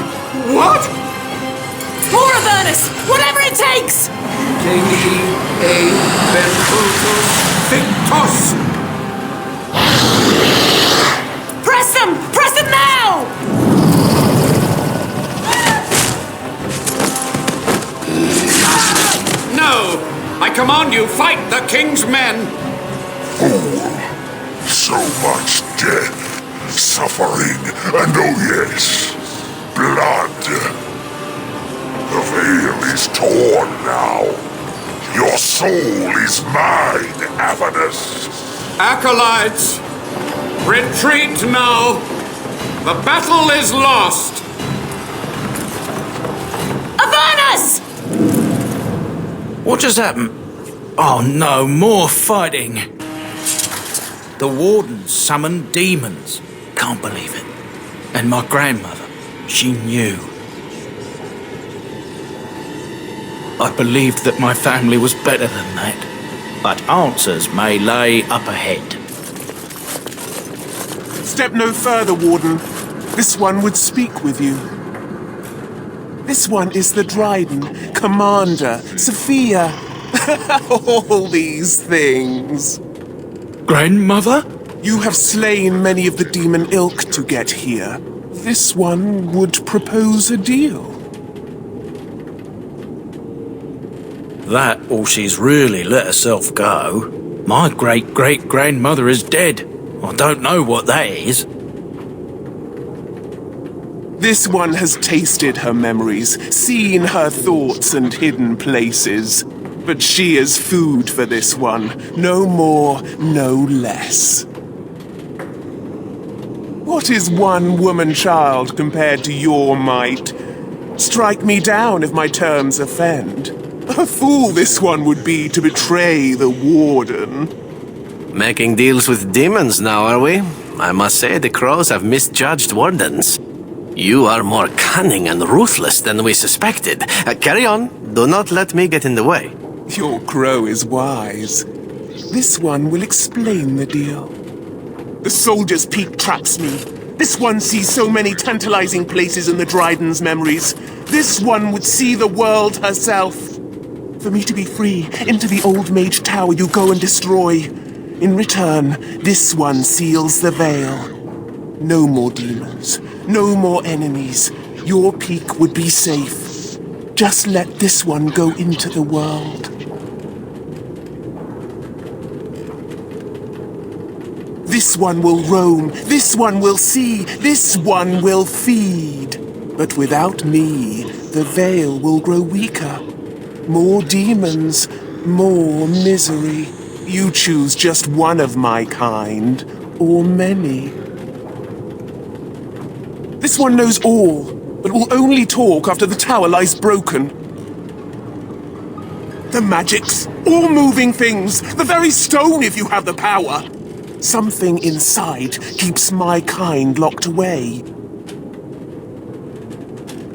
What? More Avernus! Whatever it takes! Deni E Benfrutus Victus! Press them! Press them now! No! I command you, fight the king's men! Fool! So much death, suffering, and oh yes, blood. The veil is torn now. Your soul is mine, Avernus. Acolytes, retreat now! The battle is lost! Avernus! What just happened? Oh no, more fighting! The wardens summoned demons. Can't believe it. And my grandmother, she knew. I believed that my family was better than that. But answers may lay up ahead. Step no further, Warden. This one would speak with you. This one is the Dryden, Commander, Sophia. All these things. Grandmother? You have slain many of the demon ilk to get here. This one would propose a deal. That, or she's really let herself go. My great-great-grandmother is dead. I don't know what that is. This one has tasted her memories, seen her thoughts and hidden places. But she is food for this one. No more, no less. What is one woman-child compared to your might? Strike me down if my terms offend. A fool this one would be to betray the Warden. Making deals with demons now, are we? I must say the crows have misjudged wardens. You are more cunning and ruthless than we suspected. Carry on. Do not let me get in the way. Your crow is wise. This one will explain the deal. The Soldier's Peak traps me. This one sees so many tantalizing places in the Dryden's memories. This one would see the world herself. For me to be free, into the Old Mage Tower you go and destroy. In return, this one seals the veil. No more demons. No more enemies. Your peak would be safe. Just let this one go into the world. This one will roam. This one will see. This one will feed. But without me, the veil will grow weaker. More demons, more misery. You choose just one of my kind, or many. This one knows all, but will only talk after the tower lies broken. The magics, all moving things, the very stone if you have the power. Something inside keeps my kind locked away.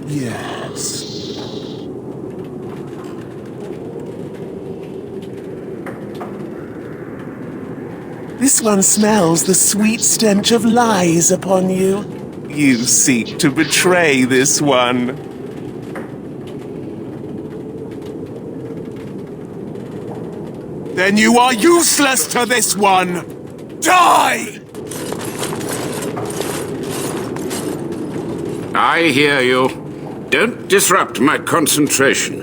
Yes. This one smells the sweet stench of lies upon you. You seek to betray this one. Then you are useless to this one! Die! I hear you. Don't disrupt my concentration.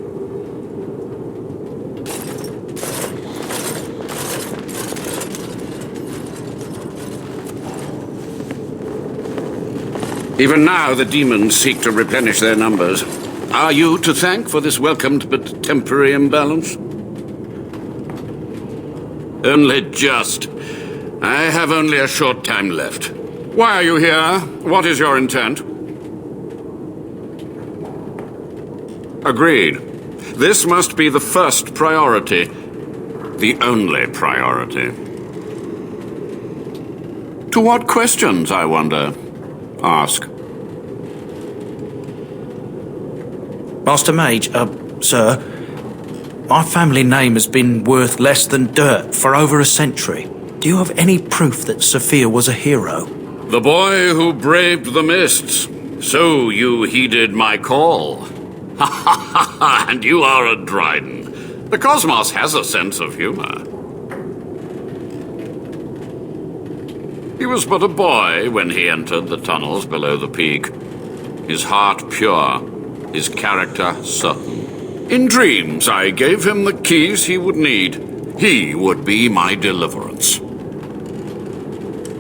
Even now, the demons seek to replenish their numbers. are you to thank for this welcomed but temporary imbalance? Only just. I have only a short time left. Why are you here? What is your intent? Agreed. This must be the first priority. The only priority. To what questions, I wonder? Ask. Master Mage, sir, my family name has been worth less than dirt for over a century. Do you have any proof that Sophia was a hero? The boy who braved the mists. So you heeded my call. Ha ha ha ha! And you are a Dryden. The cosmos has a sense of humor. He was but a boy when he entered the tunnels below the peak. His heart pure, his character certain. In dreams, I gave him the keys he would need. He would be my deliverance.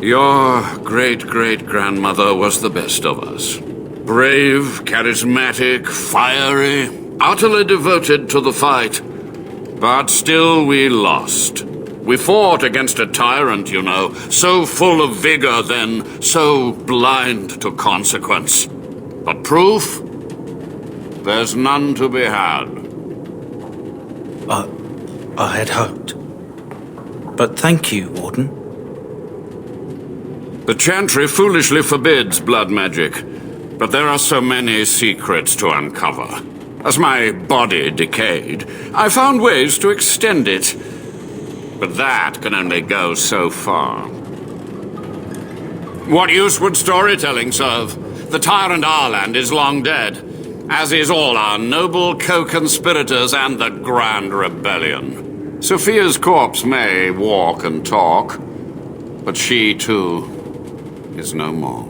Your great-great-grandmother was the best of us. Brave, charismatic, fiery, utterly devoted to the fight. But still we lost. We fought against a tyrant, you know, so full of vigor then, so blind to consequence. But proof? There's none to be had. I had hoped. But thank you, Warden. The Chantry foolishly forbids blood magic, but there are so many secrets to uncover. As my body decayed, I found ways to extend it. But that can only go so far. What use would storytelling serve? The tyrant Arland is long dead, as is all our noble co-conspirators and the Grand Rebellion. Sophia's corpse may walk and talk, but she, too, is no more.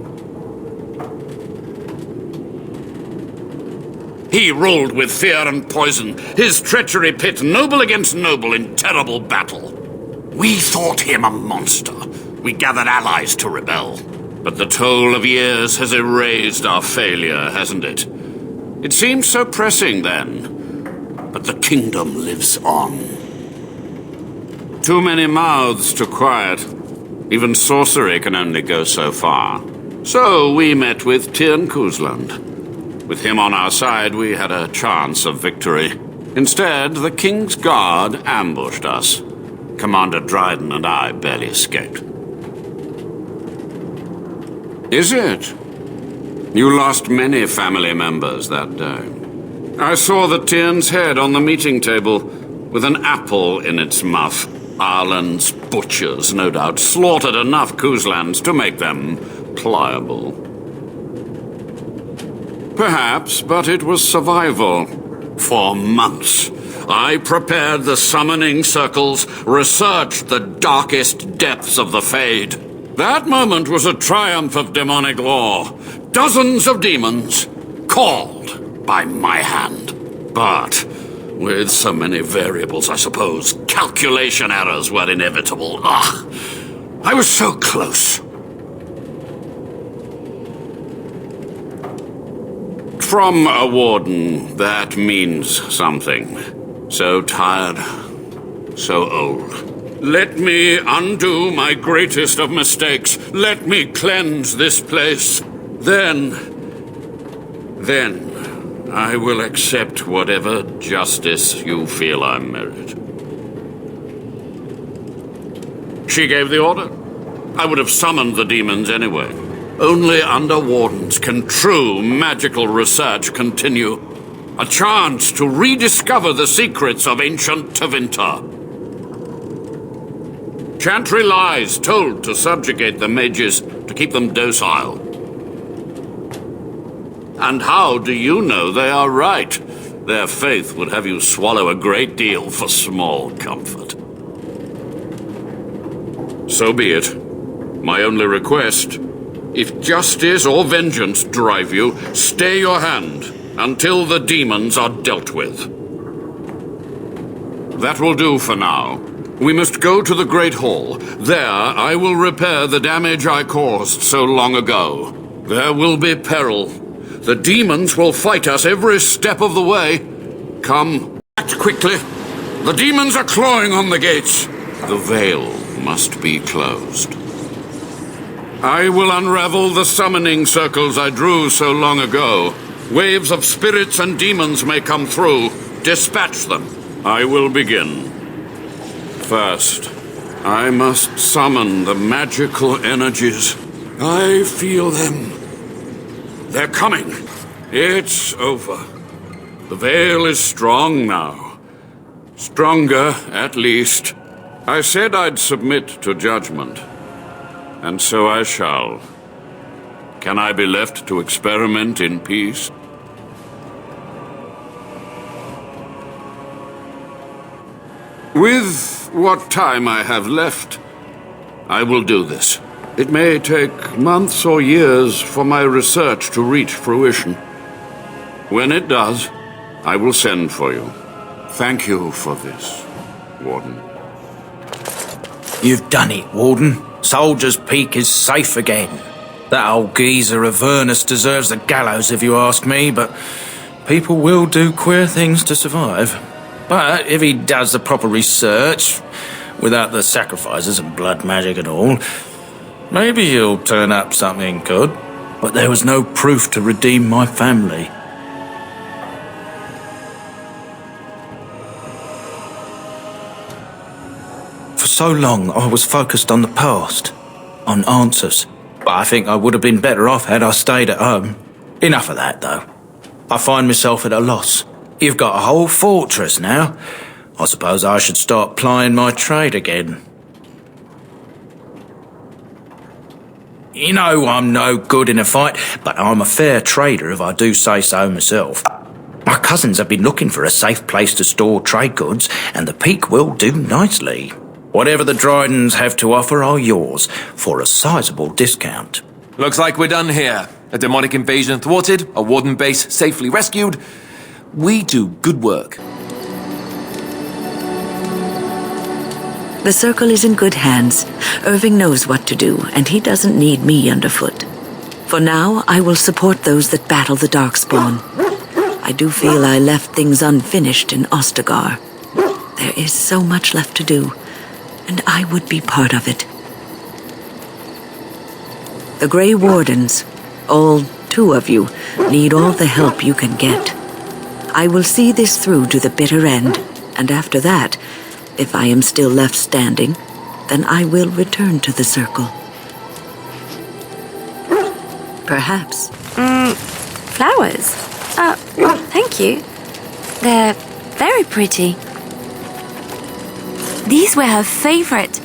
He ruled with fear and poison, his treachery pit noble against noble in terrible battle. We thought him a monster. We gathered allies to rebel. But the toll of years has erased our failure, hasn't it? It seemed so pressing then, but the kingdom lives on. Too many mouths to quiet. Even sorcery can only go so far. So we met with Tirn Kuzland. With him on our side, we had a chance of victory. Instead, the King's Guard ambushed us. Commander Dryden and I barely escaped. Is it? You lost many family members that day. I saw the Tyrn's head on the meeting table, with an apple in its mouth. Arland's butchers, no doubt, slaughtered enough Kuzlands to make them pliable. Perhaps, but it was survival. For months, I prepared the summoning circles, researched the darkest depths of the Fade. That moment was a triumph of demonic law. Dozens of demons, called by my hand. But with so many variables, I suppose, calculation errors were inevitable. I was so close. From a warden, that means something. So tired, so old. Let me undo my greatest of mistakes. Let me cleanse this place. Then I will accept whatever justice you feel I merit. She gave the order. I would have summoned the demons anyway. Only under wardens can true magical research continue. A chance to rediscover the secrets of ancient Tevinter. Chantry lies told to subjugate the mages, to keep them docile. And how do you know they are right? Their faith would have you swallow a great deal for small comfort. So be it. My only request, if justice or vengeance drive you, stay your hand until the demons are dealt with. That will do for now. We must go to the Great Hall. There, I will repair the damage I caused so long ago. There will be peril. The demons will fight us every step of the way. Come, act quickly. The demons are clawing on the gates. The veil must be closed. I will unravel the summoning circles I drew so long ago. Waves of spirits and demons may come through. Dispatch them. I will begin. First, I must summon the magical energies. I feel them. They're coming. It's over. The veil is strong now. Stronger, at least. I said I'd submit to judgment. And so I shall. Can I be left to experiment in peace? With what time I have left, I will do this. It may take months or years for my research to reach fruition. When it does, I will send for you. Thank you for this, Warden. You've done it, Warden. Soldier's Peak is safe again. That old geezer Avernus deserves the gallows if you ask me, but people will do queer things to survive. But if he does the proper research, without the sacrifices and blood magic and all, maybe he'll turn up something good. But there was no proof to redeem my family. For so long, I was focused on the past, on answers. But I think I would have been better off had I stayed at home. Enough of that, though. I find myself at a loss. You've got a whole fortress now. I suppose I should start plying my trade again. You know I'm no good in a fight, but I'm a fair trader if I do say so myself. My cousins have been looking for a safe place to store trade goods, and the Peak will do nicely. Whatever the Drydens have to offer are yours, for a sizable discount. Looks like we're done here. A demonic invasion thwarted, a warden base safely rescued. We do good work. The Circle is in good hands. Irving knows what to do, and he doesn't need me underfoot. For now, I will support those that battle the Darkspawn. I do feel I left things unfinished in Ostagar. There is so much left to do, and I would be part of it. The Grey Wardens, all 2 of you, need all the help you can get. I will see this through to the bitter end, and after that, if I am still left standing, then I will return to the Circle. Perhaps. Flowers? Thank you. They're very pretty. These were her favorite.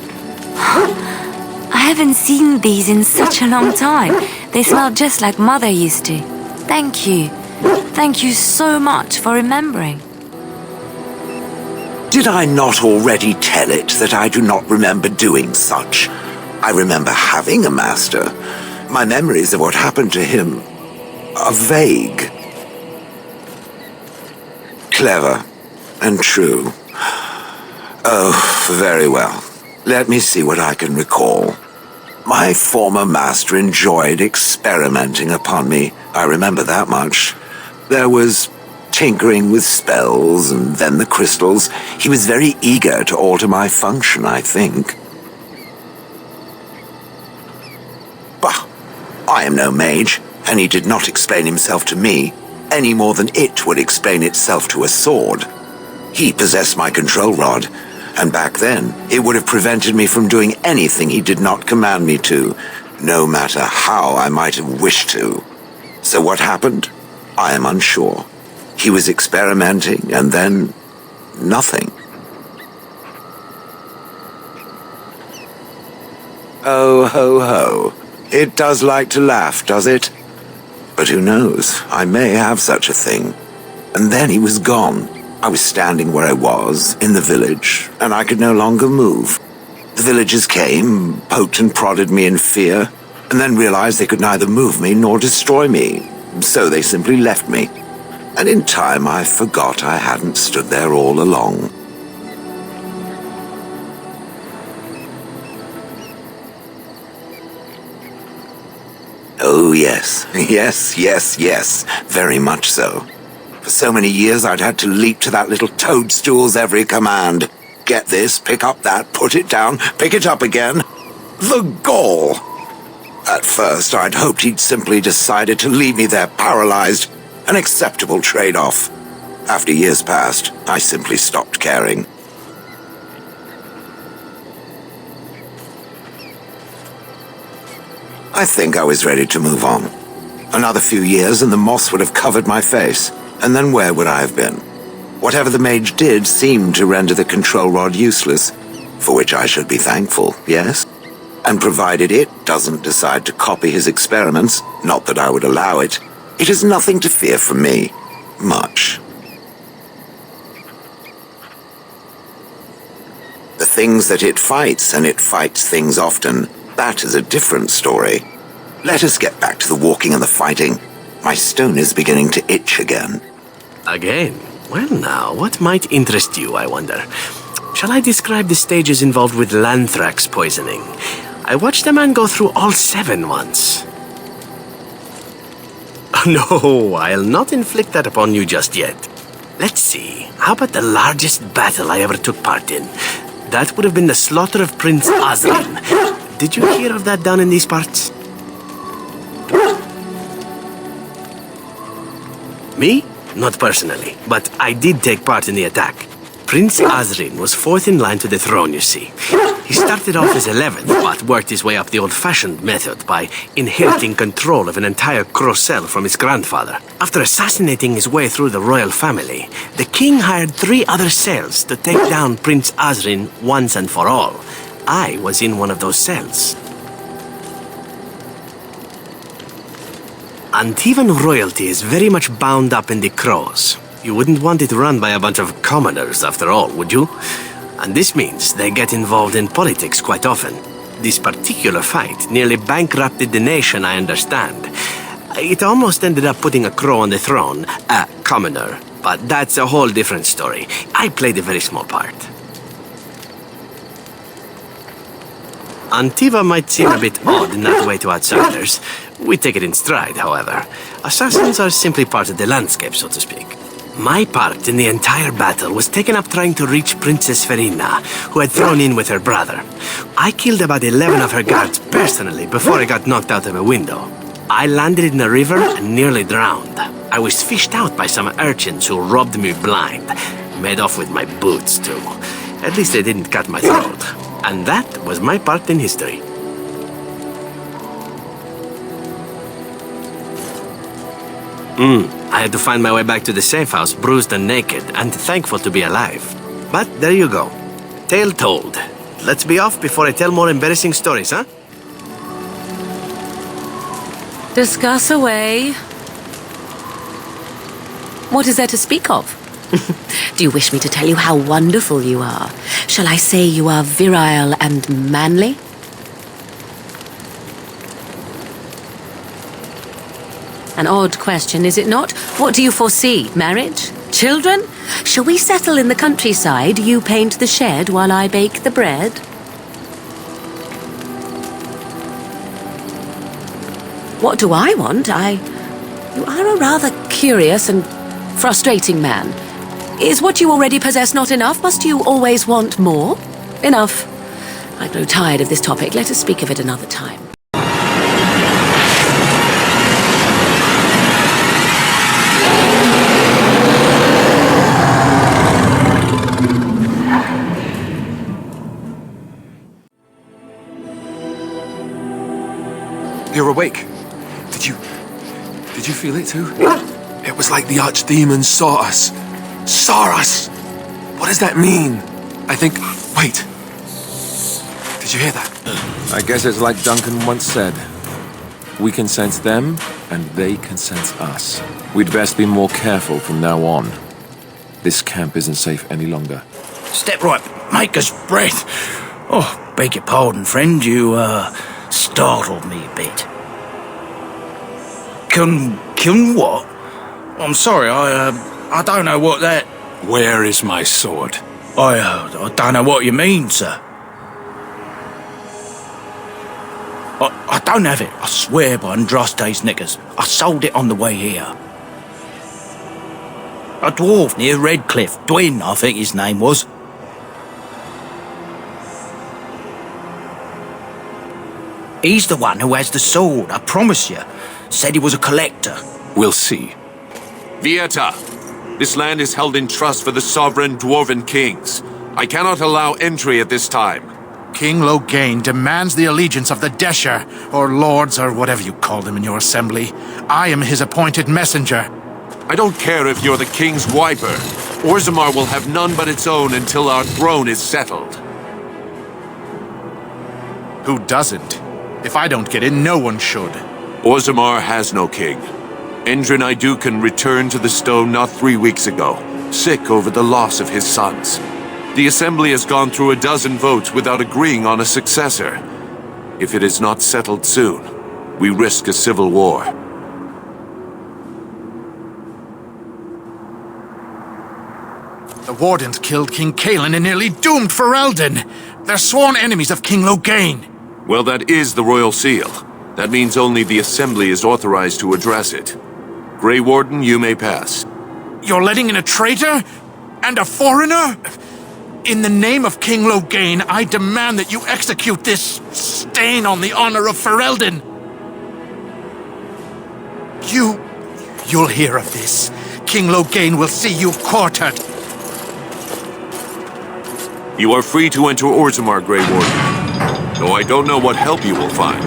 I haven't seen these in such a long time. They smell just like Mother used to. Thank you. Thank you so much for remembering. Did I not already tell it that I do not remember doing such? I remember having a master. My memories of what happened to him are vague. Clever and true. Oh, very well. Let me see what I can recall. My former master enjoyed experimenting upon me. I remember that much. There was tinkering with spells, and then the crystals. He was very eager to alter my function, I think. Bah! I am no mage, and he did not explain himself to me, any more than it would explain itself to a sword. He possessed my control rod, and back then, it would have prevented me from doing anything he did not command me to, no matter how I might have wished to. So what happened? I am unsure. He was experimenting, and then nothing. Oh, ho, ho. It does like to laugh, does it? But who knows? I may have such a thing. And then he was gone. I was standing where I was, in the village, and I could no longer move. The villagers came, poked and prodded me in fear, and then realized they could neither move me nor destroy me. So they simply left me. And in time, I forgot I hadn't stood there all along. Oh, yes. Yes, yes, yes. Very much so. For so many years, I'd had to leap to that little toadstool's every command. Get this, pick up that, put it down, pick it up again. The gall! At first, I'd hoped he'd simply decided to leave me there paralyzed. An acceptable trade-off. After years passed, I simply stopped caring. I think I was ready to move on. Another few years and the moss would have covered my face. And then where would I have been? Whatever the mage did seemed to render the control rod useless, for which I should be thankful, yes? And provided it doesn't decide to copy his experiments, not that I would allow it, it is nothing to fear from me. Much. The things that it fights, and it fights things often, that is a different story. Let us get back to the walking and the fighting. My stone is beginning to itch again. Again? Well now, what might interest you, I wonder? Shall I describe the stages involved with Lanthrax poisoning? I watched a man go through all 7 once. No, I'll not inflict that upon you just yet. Let's see, how about the largest battle I ever took part in? That would have been the slaughter of Prince Azrin. Did you hear of that down in these parts? Me? Not personally, but I did take part in the attack. Prince Azrin was 4th in line to the throne, you see. He started off as 11th, but worked his way up the old-fashioned method by inheriting control of an entire Crocel from his grandfather. After assassinating his way through the royal family, the king hired 3 other cells to take down Prince Azrin once and for all. I was in one of those cells. Antivan royalty is very much bound up in the Crows. You wouldn't want it run by a bunch of commoners, after all, would you? And this means they get involved in politics quite often. This particular fight nearly bankrupted the nation, I understand. It almost ended up putting a Crow on the throne, a commoner. But that's a whole different story. I played a very small part. Antiva might seem a bit odd in that way to outsiders. We take it in stride, however. Assassins are simply part of the landscape, so to speak. My part in the entire battle was taken up trying to reach Princess Verina, who had thrown in with her brother. I killed about 11 of her guards personally before I got knocked out of a window. I landed in a river and nearly drowned. I was fished out by some urchins who robbed me blind. Made off with my boots, too. At least they didn't cut my throat. And that was my part in history. I had to find my way back to the safe house, bruised and naked, and thankful to be alive. But there you go. Tale told. Let's be off before I tell more embarrassing stories, huh? Discuss away. What is there to speak of? Do you wish me to tell you how wonderful you are? Shall I say you are virile and manly? An odd question, is it not? What do you foresee? Marriage? Children? Shall we settle in the countryside? You paint the shed while I bake the bread? What do I want? You are a rather curious and frustrating man. Is what you already possess not enough? Must you always want more? Enough. I grow tired of this topic. Let us speak of it another time. You're awake. Did you feel it too? It was like the archdemon saw us. Saw us! What does that mean? I think... Wait. Did you hear that? I guess it's like Duncan once said. We can sense them, and they can sense us. We'd best be more careful from now on. This camp isn't safe any longer. Step right, make us breath. Oh, beg your pardon, friend. You, startled me a bit. Can what? I'm sorry, I don't know what that... Where is my sword? I don't know what you mean, sir. I don't have it. I swear by Andraste's knickers. I sold it on the way here. A dwarf near Redcliffe. Dwyn, I think his name was. He's the one who has the sword, I promise you. Said he was a collector. We'll see. Vieta, this land is held in trust for the sovereign dwarven kings. I cannot allow entry at this time. King Loghain demands the allegiance of the Desher, or lords, or whatever you call them in your assembly. I am his appointed messenger. I don't care if you're the king's wiper. Orzammar will have none but its own until our throne is settled. Who doesn't? If I don't get in, no one should. Orzammar has no king. Endrin Idukan returned to the stone not 3 weeks ago, sick over the loss of his sons. The Assembly has gone through a dozen votes without agreeing on a successor. If it is not settled soon, we risk a civil war. The Wardens killed King Cailan and nearly doomed Ferelden. They're sworn enemies of King Loghain. Well, that is the Royal Seal. That means only the Assembly is authorized to address it. Grey Warden, you may pass. You're letting in a traitor? And a foreigner? In the name of King Loghain, I demand that you execute this stain on the honor of Ferelden. You'll hear of this. King Loghain will see you quartered. You are free to enter Orzammar, Grey Warden, though I don't know what help you will find.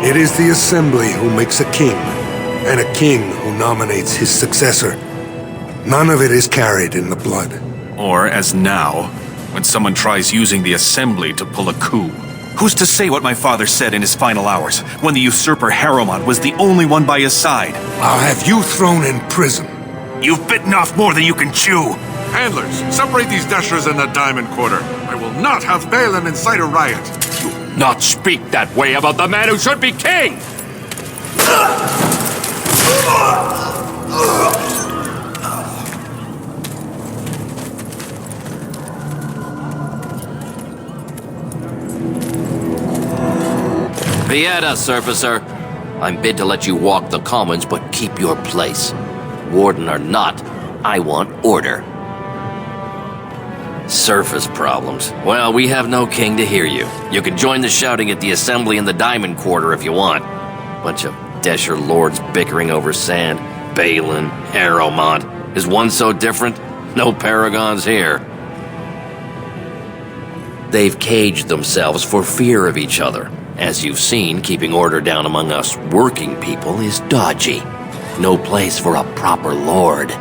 It is the Assembly who makes a king, and a king who nominates his successor. None of it is carried in the blood. Or, as now, when someone tries using the Assembly to pull a coup. Who's to say what my father said in his final hours, when the usurper Harrowmont was the only one by his side? I'll have you thrown in prison. You've bitten off more than you can chew. Handlers, separate these Deshers in the Diamond Quarter. I will not have Balin incite a riot. Not speak that way about the man who should be king! Vieta, Surfacer. I'm bid to let you walk the commons, but keep your place. Warden or not, I want order. Surface problems. Well, we have no king to hear you. You can join the shouting at the Assembly in the Diamond Quarter if you want. Bunch of Desher lords bickering over sand. Balin, Harrowmont. Is one so different? No paragons here. They've caged themselves for fear of each other. As you've seen, keeping order down among us working people is dodgy. No place for a proper lord.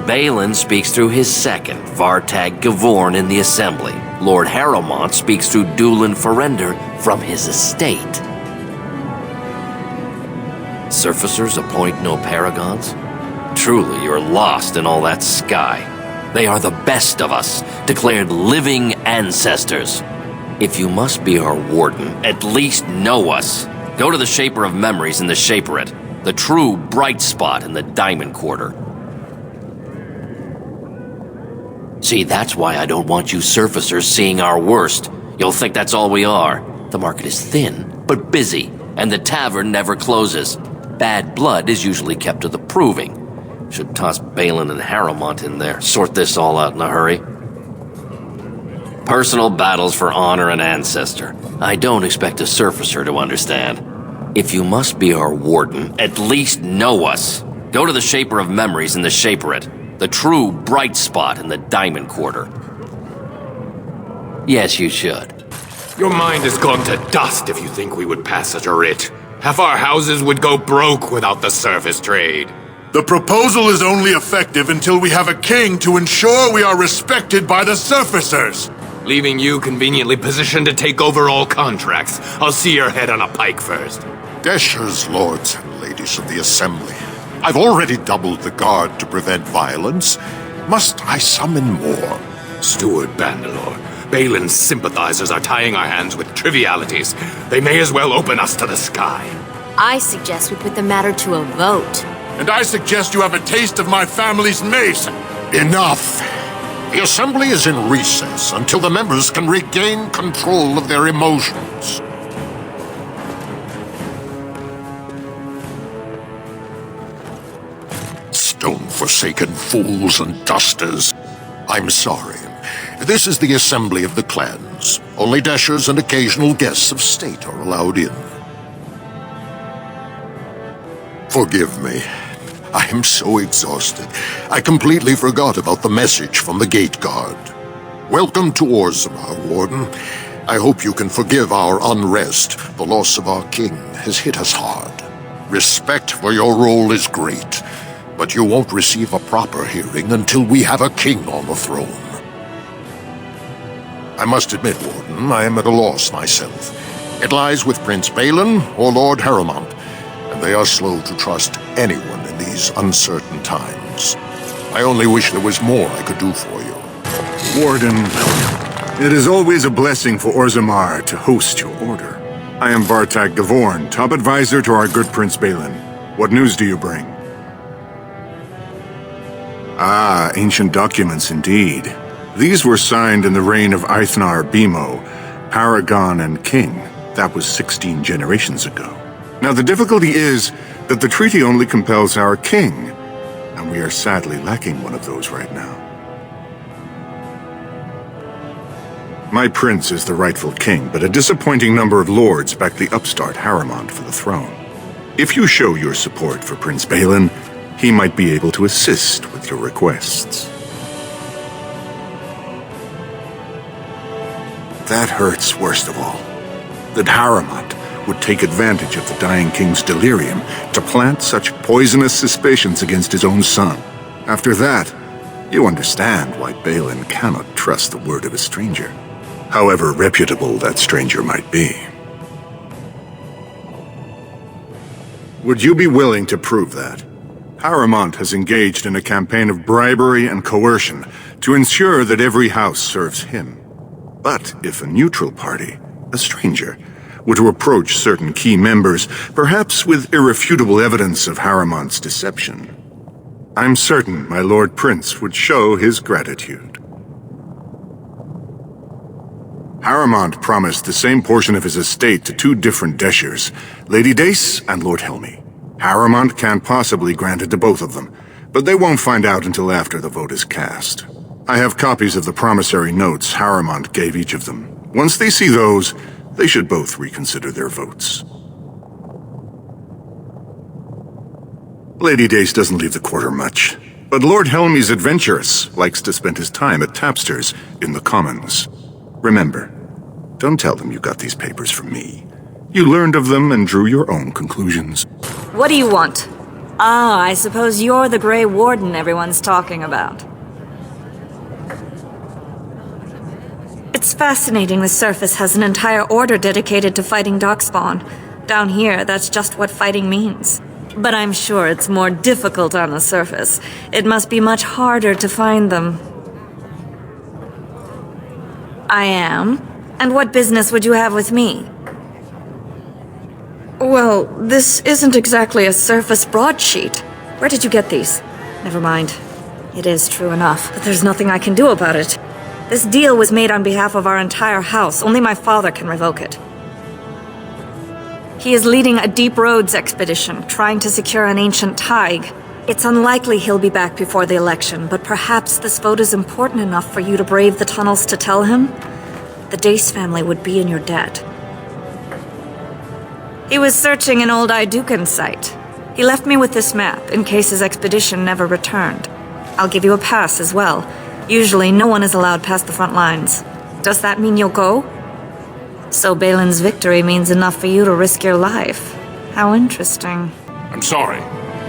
Balin speaks through his second, Vartag Gavorn, in the Assembly. Lord Harrowmont speaks through Dulin Ferender from his estate. Surfacers appoint no paragons? Truly, you're lost in all that sky. They are the best of us, declared living ancestors. If you must be our warden, at least know us. Go to the Shaper of Memories in the Shaperate, the true bright spot in the Diamond Quarter. See, that's why I don't want you surfacers seeing our worst. You'll think that's all we are. The market is thin, but busy, and the tavern never closes. Bad blood is usually kept to the proving. Should toss Balin and Harrowmont in there, sort this all out in a hurry. Personal battles for honor and ancestor. I don't expect a surfacer to understand. If you must be our warden, at least know us. Go to the Shaper of Memories in the Shaperate. The true bright spot in the Diamond Quarter. Yes, you should. Your mind has gone to dust if you think we would pass such a writ. Half our houses would go broke without the surface trade. The proposal is only effective until we have a king to ensure we are respected by the surfacers. Leaving you conveniently positioned to take over all contracts. I'll see your head on a pike first. Desher's lords and ladies of the Assembly. I've already doubled the guard to prevent violence. Must I summon more? Steward Bandalore, Balin's sympathizers are tying our hands with trivialities, they may as well open us to the sky. I suggest we put the matter to a vote. And I suggest you have a taste of my family's mace. Enough! The Assembly is in recess until the members can regain control of their emotions. Stone-forsaken fools and dusters. I'm sorry. This is the Assembly of the Clans. Only dashers and occasional guests of state are allowed in. Forgive me. I am so exhausted. I completely forgot about the message from the gate guard. Welcome to Orzammar, Warden. I hope you can forgive our unrest. The loss of our king has hit us hard. Respect for your role is great, but you won't receive a proper hearing until we have a king on the throne. I must admit, Warden, I am at a loss myself. It lies with Prince Balin or Lord Harrowmont, and they are slow to trust anyone in these uncertain times. I only wish there was more I could do for you. Warden, it is always a blessing for Orzammar to host your order. I am Vartak Gavorn, top advisor to our good Prince Balin. What news do you bring? Ah, ancient documents indeed. These were signed in the reign of Eithnar Bimo, Paragon and King. That was 16 generations ago. Now the difficulty is that the treaty only compels our king, and we are sadly lacking one of those right now. My prince is the rightful king, but a disappointing number of lords back the upstart Harrowmont for the throne. If you show your support for Prince Balin, he might be able to assist with your requests. That hurts worst of all. That Harrowmont would take advantage of the dying king's delirium to plant such poisonous suspicions against his own son. After that, you understand why Balin cannot trust the word of a stranger, however reputable that stranger might be. Would you be willing to prove that? Harrowmont has engaged in a campaign of bribery and coercion to ensure that every house serves him. But if a neutral party, a stranger, were to approach certain key members, perhaps with irrefutable evidence of Harrowmont's deception, I'm certain my Lord Prince would show his gratitude. Harrowmont promised the same portion of his estate to two different Deshers, Lady Dace and Lord Helmy. Harrowmont can't possibly grant it to both of them, but they won't find out until after the vote is cast. I have copies of the promissory notes Harrowmont gave each of them. Once they see those, they should both reconsider their votes. Lady Dace doesn't leave the quarter much, but Lord Helmy's adventurous, likes to spend his time at Tapster's in the Commons. Remember, don't tell them you got these papers from me. You learned of them and drew your own conclusions. What do you want? Ah, I suppose you're the Grey Warden everyone's talking about. It's fascinating the surface has an entire order dedicated to fighting darkspawn. Down here, that's just what fighting means. But I'm sure it's more difficult on the surface. It must be much harder to find them. I am? And what business would you have with me? Well, this isn't exactly a surface broadsheet. Where did you get these? Never mind. It is true enough, but there's nothing I can do about it. This deal was made on behalf of our entire house. Only my father can revoke it. He is leading a Deep Roads expedition, trying to secure an ancient Tig. It's unlikely he'll be back before the election, but perhaps this vote is important enough for you to brave the tunnels to tell him? The Dace family would be in your debt. He was searching an old Idukan site. He left me with this map, in case his expedition never returned. I'll give you a pass as well. Usually, no one is allowed past the front lines. Does that mean you'll go? So Balin's victory means enough for you to risk your life. How interesting. I'm sorry,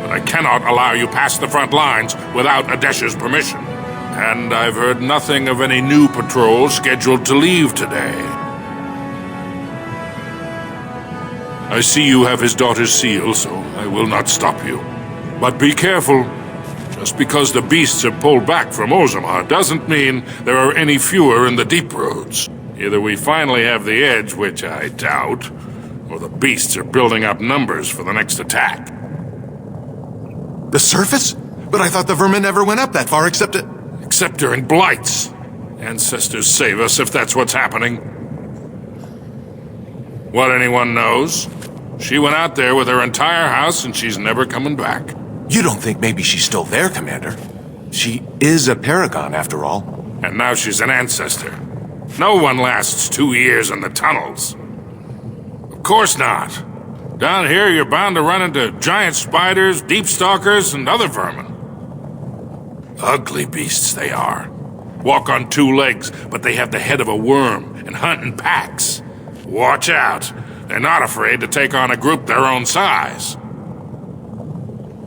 but I cannot allow you past the front lines without Adesh's permission. And I've heard nothing of any new patrols scheduled to leave today. I see you have his daughter's seal, so I will not stop you. But be careful. Just because the beasts have pulled back from Orzammar doesn't mean there are any fewer in the deep roads. Either we finally have the edge, which I doubt, or the beasts are building up numbers for the next attack. The surface? But I thought the vermin never went up that far except during blights. Ancestors save us if that's what's happening. What anyone knows? She went out there with her entire house and she's never coming back. You don't think maybe she's still there, Commander? She is a paragon, after all. And now she's an ancestor. No one lasts 2 years in the tunnels. Of course not. Down here, you're bound to run into giant spiders, deep stalkers, and other vermin. Ugly beasts they are. Walk on 2 legs, but they have the head of a worm and hunt in packs. Watch out. They're not afraid to take on a group their own size.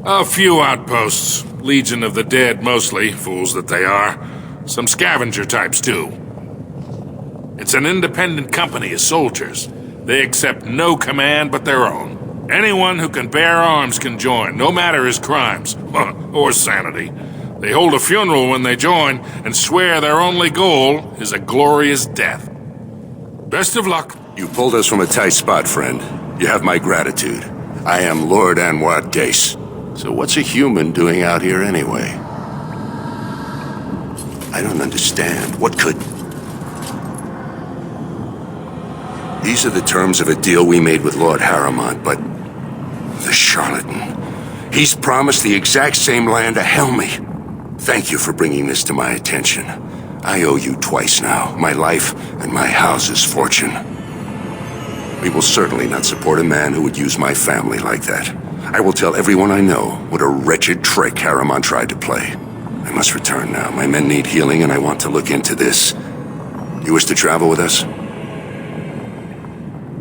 A few outposts. Legion of the Dead, mostly. Fools that they are. Some scavenger types, too. It's an independent company of soldiers. They accept no command but their own. Anyone who can bear arms can join, no matter his crimes, or sanity. They hold a funeral when they join, and swear their only goal is a glorious death. Best of luck. You pulled us from a tight spot, friend. You have my gratitude. I am Lord Anwar Dace. So what's a human doing out here anyway? I don't understand. What could... These are the terms of a deal we made with Lord Harrowmont, but... the charlatan. He's promised the exact same land to Helmy. Thank you for bringing this to my attention. I owe you twice now. My life and my house's fortune. We will certainly not support a man who would use my family like that. I will tell everyone I know what a wretched trick Harrowmont tried to play. I must return now. My men need healing and I want to look into this. You wish to travel with us?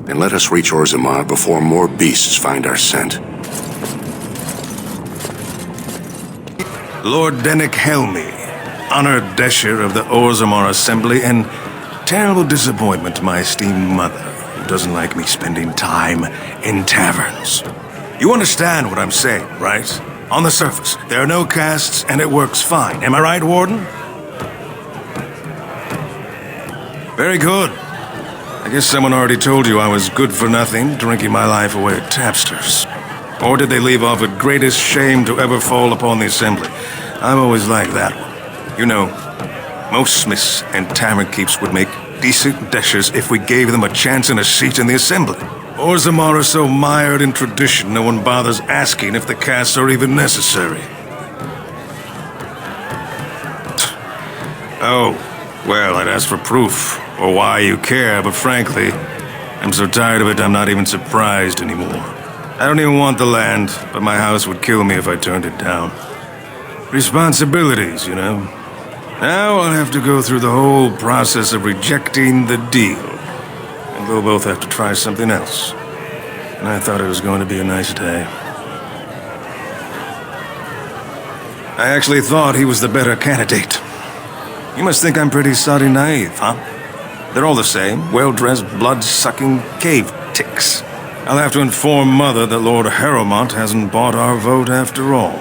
Then let us reach Orzammar before more beasts find our scent. Lord Dennick Helmy, honored Desher of the Orzammar Assembly, and terrible disappointment to my esteemed mother, who doesn't like me spending time in taverns. You understand what I'm saying, right? On the surface, there are no castes, and it works fine. Am I right, Warden? Very good. I guess someone already told you I was good for nothing, drinking my life away at tapsters. Or did they leave off at greatest shame to ever fall upon the Assembly? I've always liked that one. You know, most smiths and tavern keeps would make decent deshers if we gave them a chance and a seat in the Assembly. Orzammar is so mired in tradition, no one bothers asking if the castes are even necessary. Oh, well, I'd ask for proof, or why you care, but frankly, I'm so tired of it I'm not even surprised anymore. I don't even want the land, but my house would kill me if I turned it down. Responsibilities, you know. Now I'll have to go through the whole process of rejecting the deal. And we'll both have to try something else. And I thought it was going to be a nice day. I actually thought he was the better candidate. You must think I'm pretty soddy naive, huh? They're all the same, well-dressed, blood-sucking cave ticks. I'll have to inform Mother that Lord Harrowmont hasn't bought our vote after all.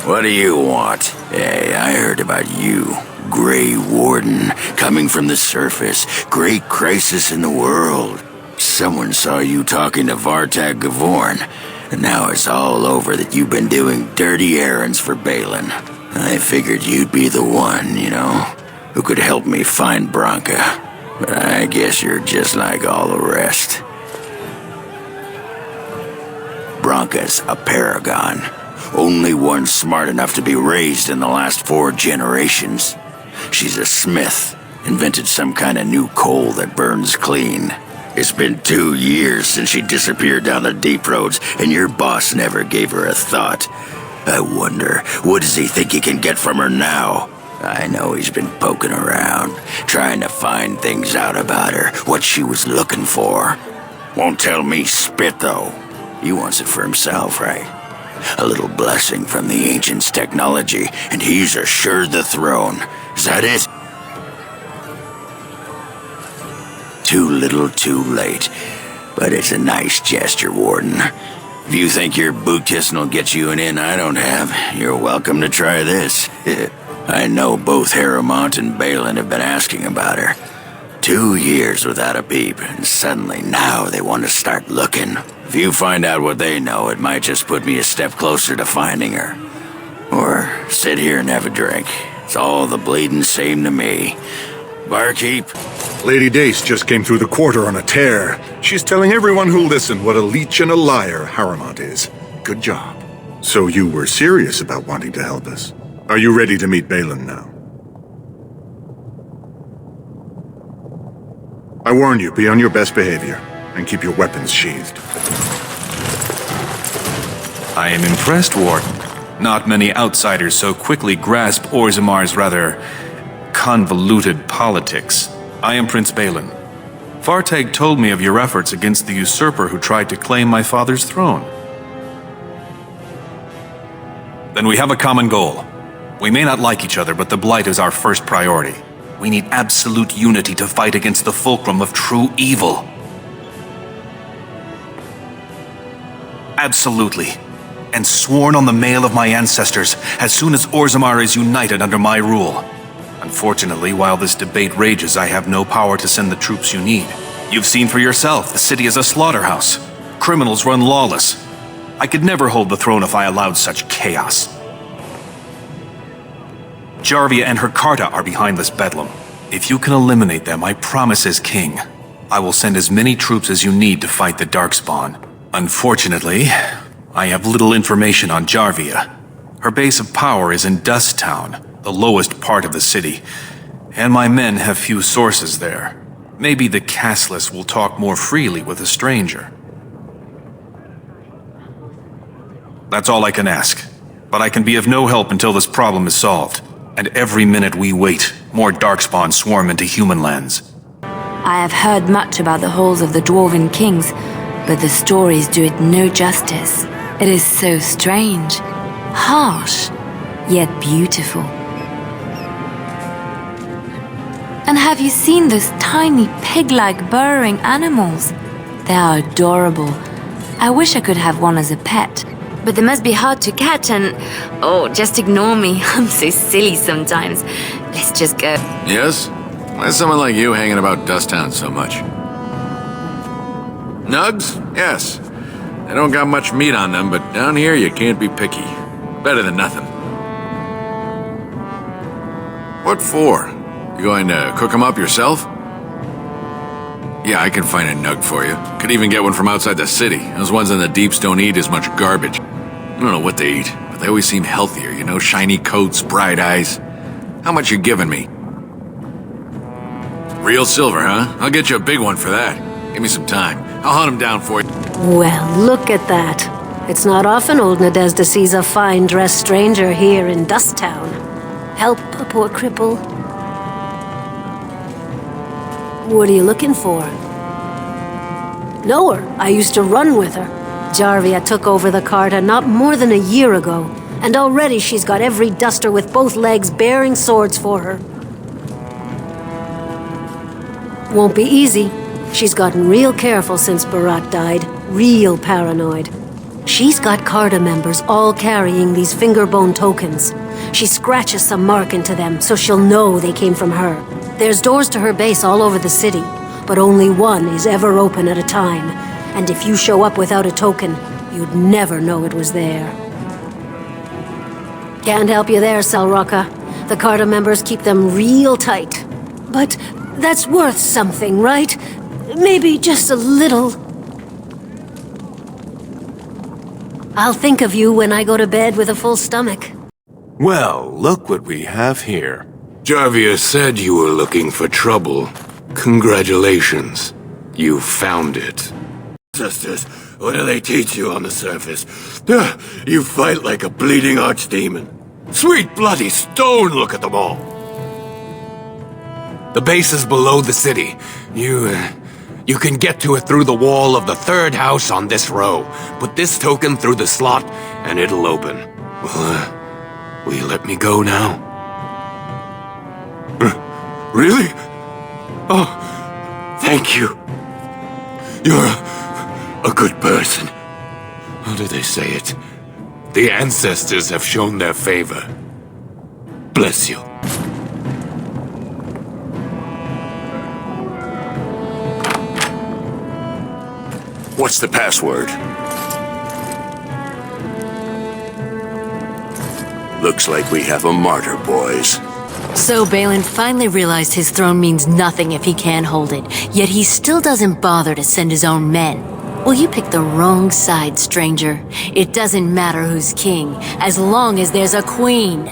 What do you want? Hey, I heard about you. Grey Warden, coming from the surface. Great crisis in the world. Someone saw you talking to Vartag Gavorn, and now it's all over that you've been doing dirty errands for Balin. I figured you'd be the one, you know, who could help me find Branka. But I guess you're just like all the rest. Branka's a paragon. Only one smart enough to be raised in the last 4 generations. She's a smith. Invented some kind of new coal that burns clean. It's been 2 years since she disappeared down the deep roads, and your boss never gave her a thought. I wonder, what does he think he can get from her now? I know he's been poking around, trying to find things out about her, what she was looking for. Won't tell me spit, though. He wants it for himself, right? A little blessing from the ancients' technology, and he's assured the throne. Is that it? Too little, too late. But it's a nice gesture, Warden. If you think your boot kissing will get you an in I don't have, you're welcome to try this. I know both Harrowmont and Balin have been asking about her. 2 years without a peep, and suddenly now they want to start looking. If you find out what they know, it might just put me a step closer to finding her. Or sit here and have a drink. It's all the bleeding same to me. Barkeep? Lady Dace just came through the quarter on a tear. She's telling everyone who'll listen what a leech and a liar Harrowmont is. Good job. So you were serious about wanting to help us. Are you ready to meet Balin now? I warn you, be on your best behavior, and keep your weapons sheathed. I am impressed, Warden. Not many outsiders so quickly grasp Orzamar's rather convoluted politics. I am Prince Balin. Fartag told me of your efforts against the usurper who tried to claim my father's throne. Then we have a common goal. We may not like each other, but the Blight is our first priority. We need absolute unity to fight against the fulcrum of true evil. Absolutely. And sworn on the mail of my ancestors as soon as Orzammar is united under my rule. Unfortunately, while this debate rages, I have no power to send the troops you need. You've seen for yourself, the city is a slaughterhouse. Criminals run lawless. I could never hold the throne if I allowed such chaos. Jarvia and her Carta are behind this bedlam. If you can eliminate them, I promise as king, I will send as many troops as you need to fight the Darkspawn. Unfortunately, I have little information on Jarvia. Her base of power is in Dust Town, the lowest part of the city, and my men have few sources there. Maybe the castless will talk more freely with a stranger. That's all I can ask, but I can be of no help until this problem is solved. And every minute we wait, more Darkspawn swarm into human lands. I have heard much about the halls of the Dwarven Kings, but the stories do it no justice. It is so strange, harsh, yet beautiful. And have you seen those tiny pig-like burrowing animals? They are adorable. I wish I could have one as a pet. But they must be hard to catch and... Oh, just ignore me. I'm so silly sometimes. Let's just go. Yes? Why is someone like you hanging about Dust Town so much? Nugs? Yes. They don't got much meat on them, but down here you can't be picky. Better than nothing. What for? You going to cook them up yourself? Yeah, I can find a nug for you. Could even get one from outside the city. Those ones in the deeps don't eat as much garbage. I don't know what they eat, but they always seem healthier, you know? Shiny coats, bright eyes. How much you giving me? Real silver, huh? I'll get you a big one for that. Give me some time. I'll hunt them down for you. Well, look at that. It's not often old Nadezda sees a fine-dressed stranger here in Dust Town. Help a poor cripple. What are you looking for? Know her. I used to run with her. Jarvia took over the Carta not more than a year ago, and already she's got every duster with both legs bearing swords for her. Won't be easy. She's gotten real careful since Barat died. Real paranoid. She's got Carta members all carrying these fingerbone tokens. She scratches some mark into them so she'll know they came from her. There's doors to her base all over the city, but only one is ever open at a time. And if you show up without a token, you'd never know it was there. Can't help you there, Selrocka. The Carta members keep them real tight. But that's worth something, right? Maybe just a little. I'll think of you when I go to bed with a full stomach. Well, look what we have here. Jarvia said you were looking for trouble. Congratulations. You found it. Sisters, what do they teach you on the surface? You fight like a bleeding archdemon. Sweet bloody stone, look at them all. The base is below the city. You can get to it through the wall of the third house on this row. Put this token through the slot, and it'll open. Well, will you let me go now? Really? Oh, thank you. You're a good person. How do they say it? The ancestors have shown their favor. Bless you. What's the password? Looks like we have a martyr, boys. So Balin finally realized his throne means nothing if he can't hold it, yet he still doesn't bother to send his own men. Well, you picked the wrong side, stranger. It doesn't matter who's king, as long as there's a queen.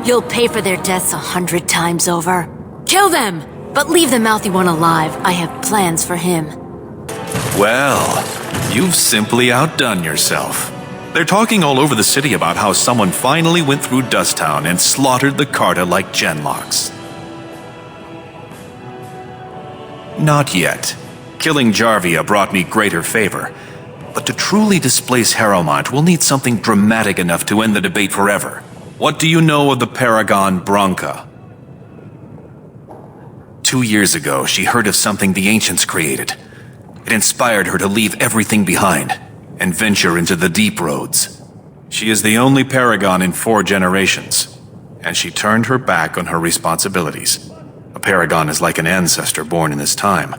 You'll pay for their deaths 100 times over. Kill them, but leave the mouthy one alive. I have plans for him. Well, you've simply outdone yourself. They're talking all over the city about how someone finally went through Dusttown and slaughtered the Carta like genlocks. Not yet. Killing Jarvia brought me greater favor. But to truly displace Harrowmont, we'll need something dramatic enough to end the debate forever. What do you know of the Paragon Branca? 2 years ago, she heard of something the Ancients created. It inspired her to leave everything behind and venture into the deep roads. She is the only Paragon in 4 generations, and she turned her back on her responsibilities. A Paragon is like an ancestor born in this time.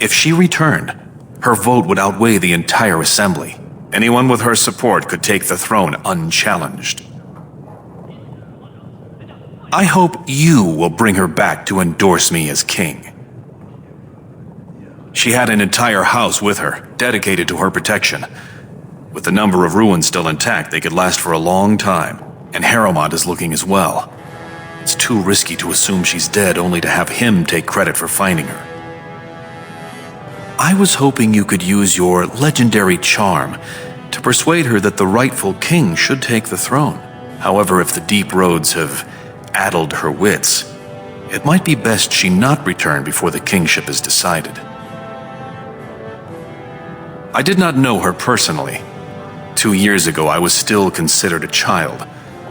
If she returned, her vote would outweigh the entire assembly. Anyone with her support could take the throne unchallenged. I hope you will bring her back to endorse me as king. She had an entire house with her, dedicated to her protection. With the number of ruins still intact, they could last for a long time, and Harrowmont is looking as well. It's too risky to assume she's dead only to have him take credit for finding her. I was hoping you could use your legendary charm to persuade her that the rightful king should take the throne. However, if the deep roads have addled her wits, it might be best she not return before the kingship is decided. I did not know her personally. 2 years ago, I was still considered a child,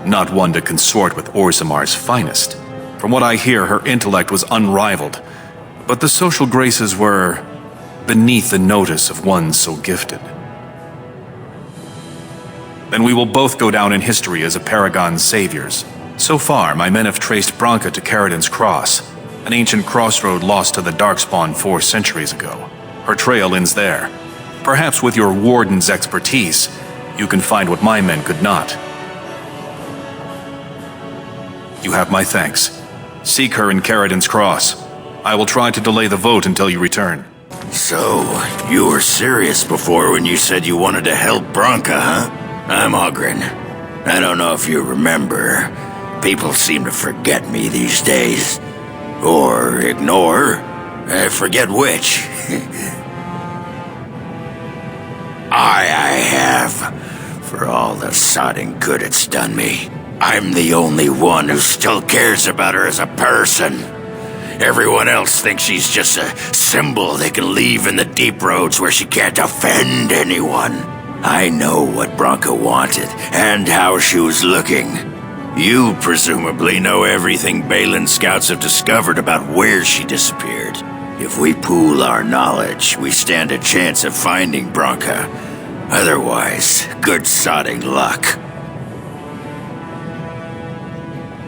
not one to consort with Orzamar's finest. From what I hear, her intellect was unrivaled, but the social graces were beneath the notice of one so gifted. Then we will both go down in history as a Paragon's saviors. So far, my men have traced Branca to Caridin's Cross, an ancient crossroad lost to the Darkspawn 4 centuries ago. Her trail ends there. Perhaps with your warden's expertise, you can find what my men could not. You have my thanks. Seek her in Caridin's Cross. I will try to delay the vote until you return. So, you were serious before when you said you wanted to help Branca, huh? I'm Ogren. I don't know if you remember. People seem to forget me these days. Or ignore. I forget which. I have. For all the sodding good it's done me. I'm the only one who still cares about her as a person. Everyone else thinks she's just a symbol they can leave in the deep roads where she can't offend anyone. I know what Branca wanted, and how she was looking. You presumably know everything Balin's scouts have discovered about where she disappeared. If we pool our knowledge, we stand a chance of finding Branca. Otherwise, good sodding luck.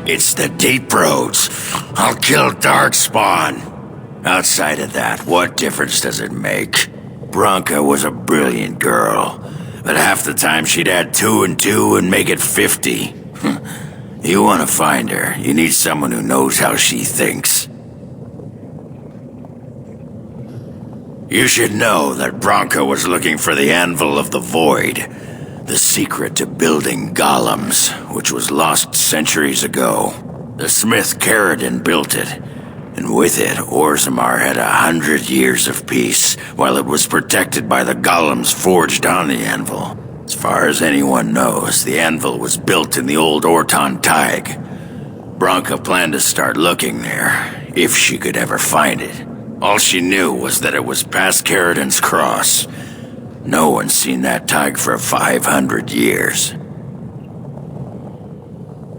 It's the deep roads. I'll kill Darkspawn. Outside of that, what difference does it make? Branca was a brilliant girl, but half the time she'd add 2 and 2 and make it 50. You want to find her, you need someone who knows how she thinks. You should know that Branca was looking for the Anvil of the Void, the secret to building golems, which was lost centuries ago. The smith Caridin built it, and with it, Orzammar had 100 years of peace, while it was protected by the golems forged on the anvil. As far as anyone knows, the anvil was built in the old Orton Tig. Branca planned to start looking there, if she could ever find it. All she knew was that it was past Caridin's Cross. No one's seen that Tig for 500 years.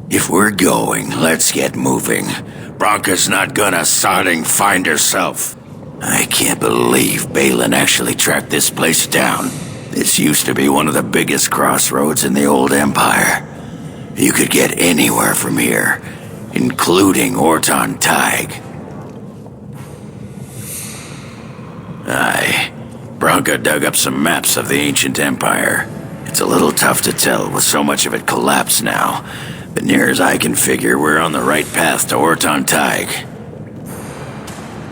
If we're going, let's get moving. Branca's not gonna sodding find herself. I can't believe Balin actually tracked this place down. This used to be one of the biggest crossroads in the old Empire. You could get anywhere from here, including Orton Tig. Aye. Branka dug up some maps of the ancient empire. It's a little tough to tell with so much of it collapsed now, but near as I can figure, we're on the right path to Orton Tig.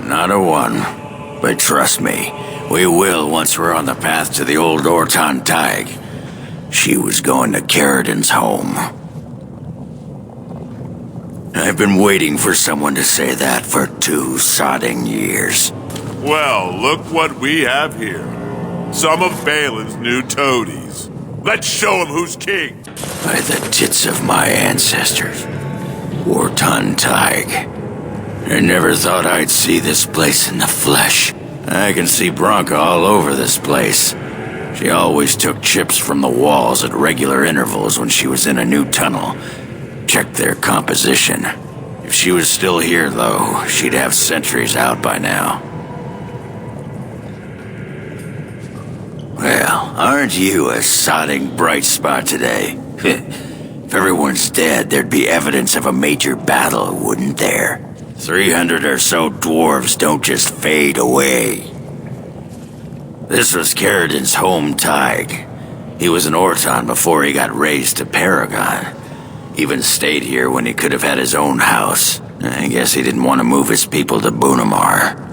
Not a one, but trust me, we will once we're on the path to the old Orton Tig. She was going to Caridin's home. I've been waiting for someone to say that for 2 sodding years. Well, look what we have here. Some of Balin's new toadies. Let's show him who's king. By the tits of my ancestors. Orton Tig. I never thought I'd see this place in the flesh. I can see Branka all over this place. She always took chips from the walls at regular intervals when she was in a new tunnel. Checked their composition. If she was still here, though, she'd have sentries out by now. Well, aren't you a sodding bright spot today? If everyone's dead, there'd be evidence of a major battle, wouldn't there? 300 or so dwarves don't just fade away. This was Caridin's home Tig. He was an Orton before he got raised to Paragon. Even stayed here when he could have had his own house. I guess he didn't want to move his people to Bunamar.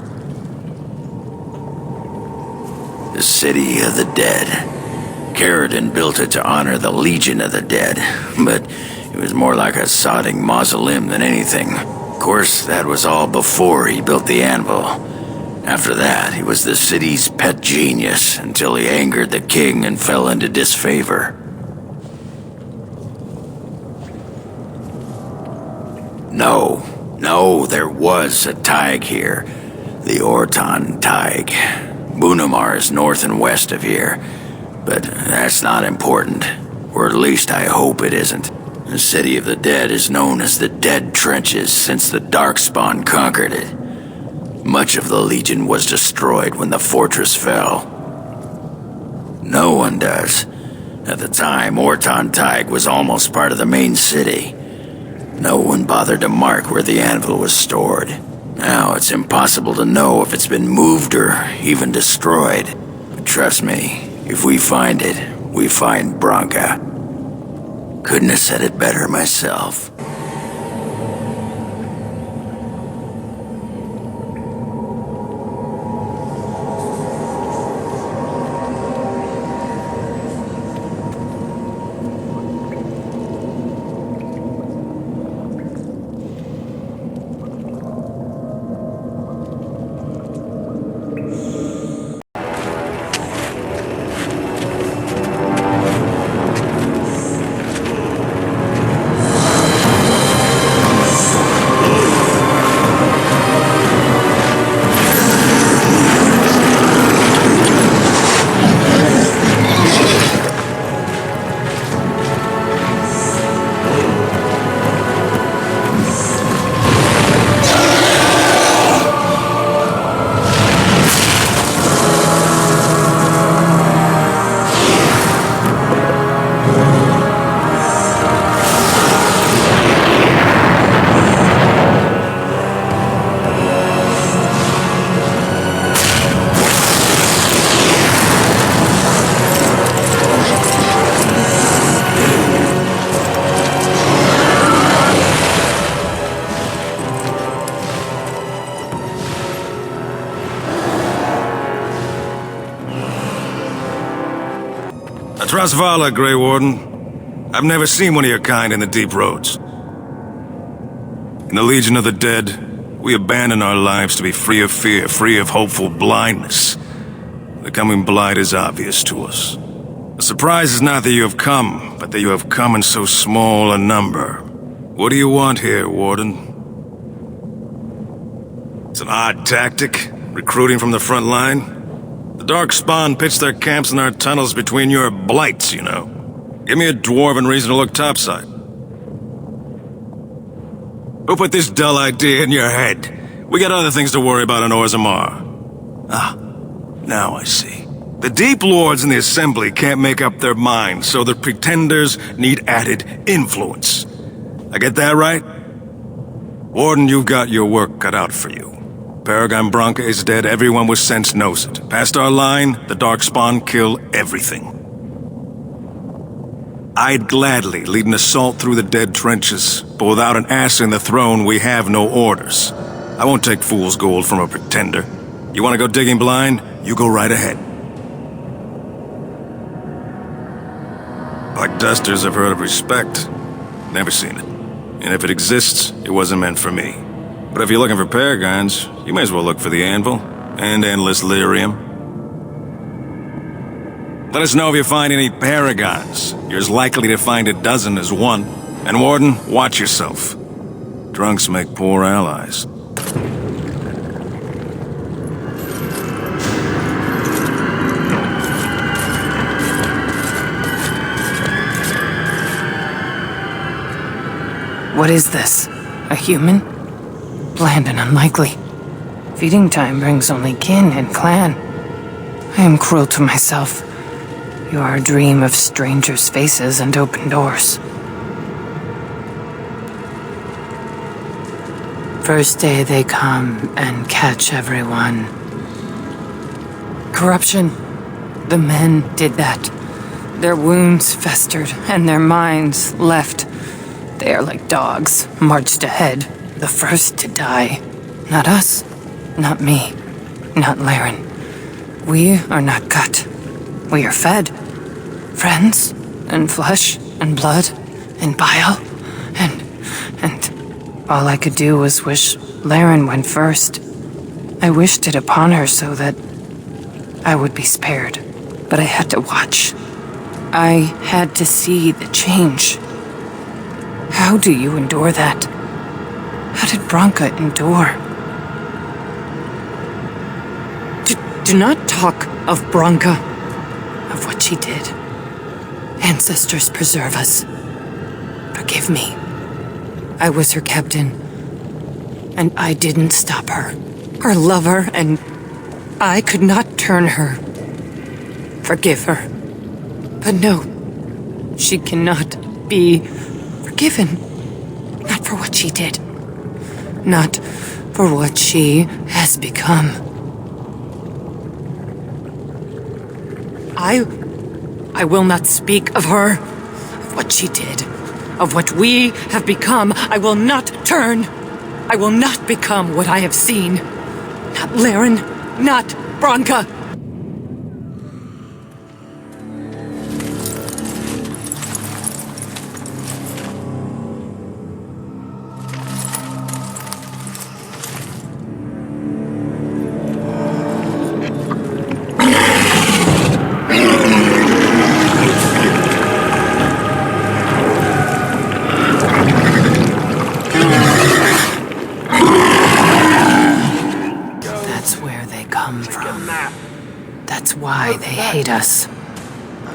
The city of the dead. Caridin built it to honor the Legion of the Dead, but it was more like a sodding mausoleum than anything. Of course, that was all before he built the anvil. After that, he was the city's pet genius until he angered the king and fell into disfavor. No, there was a Tig here. The Orton Tig. Bunamar is north and west of here, but that's not important. Or at least I hope it isn't. The City of the Dead is known as the Dead Trenches since the Darkspawn conquered it. Much of the Legion was destroyed when the fortress fell. No one does. At the time, Orton Tig was almost part of the main city. No one bothered to mark where the anvil was stored. Now it's impossible to know if it's been moved or even destroyed. But trust me, if we find it, we find Branka. Couldn't have said it better myself. Trasvala, Grey Warden. I've never seen one of your kind in the deep roads. In the Legion of the Dead, we abandon our lives to be free of fear, free of hopeful blindness. The coming blight is obvious to us. The surprise is not that you have come, but that you have come in so small a number. What do you want here, Warden? It's an odd tactic, recruiting from the front line. The Darkspawn pitched their camps in our tunnels between your blights, you know. Give me a dwarven reason to look topside. Who put this dull idea in your head? We got other things to worry about in Orzammar. Now I see. The Deep Lords in the Assembly can't make up their minds, so the Pretenders need added influence. I get that right? Warden, you've got your work cut out for you. Paragon Branca is dead, everyone with sense knows it. Past our line, the Darkspawn kill everything. I'd gladly lead an assault through the dead trenches, but without an ass in the throne, we have no orders. I won't take fool's gold from a pretender. You want to go digging blind? You go right ahead. Black Dusters I've heard of respect. Never seen it. And if it exists, it wasn't meant for me. But if you're looking for paragons, you may as well look for the Anvil and Endless Lyrium. Let us know if you find any paragons. You're as likely to find a dozen as one. And Warden, watch yourself. Drunks make poor allies. What is this? A human? Bland and unlikely. Feeding time brings only kin and clan. I am cruel to myself. You are a dream of strangers' faces and open doors. First day they come and catch everyone. Corruption. The men did that. Their wounds festered and their minds left. They are like dogs, marched ahead, the first to die. Not us, not me, not Laren. We are not cut. We are fed. Friends, and flesh, and blood, and bile, and all I could do was wish Laren went first. I wished it upon her so that I would be spared. But I had to watch. I had to see the change. How do you endure that? How did Branca endure? Do not talk of Branca, of what she did. Ancestors preserve us. Forgive me. I was her captain, and I didn't stop her. Her lover, and I could not turn her. Forgive her. But no, she cannot be forgiven. Not for what she did. Not for what she has become. I will not speak of her, of what she did, of what we have become. I will not turn. I will not become what I have seen. Not Laren, not Branca. Hate us.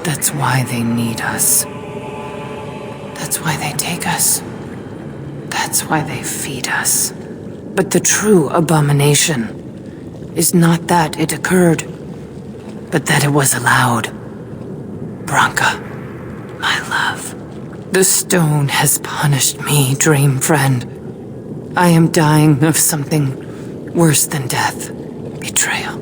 That's why they need us. That's why they take us. That's why they feed us. But the true abomination is not that it occurred, but that it was allowed. Branca, my love. The stone has punished me, dream friend. I am dying of something worse than death. Betrayal.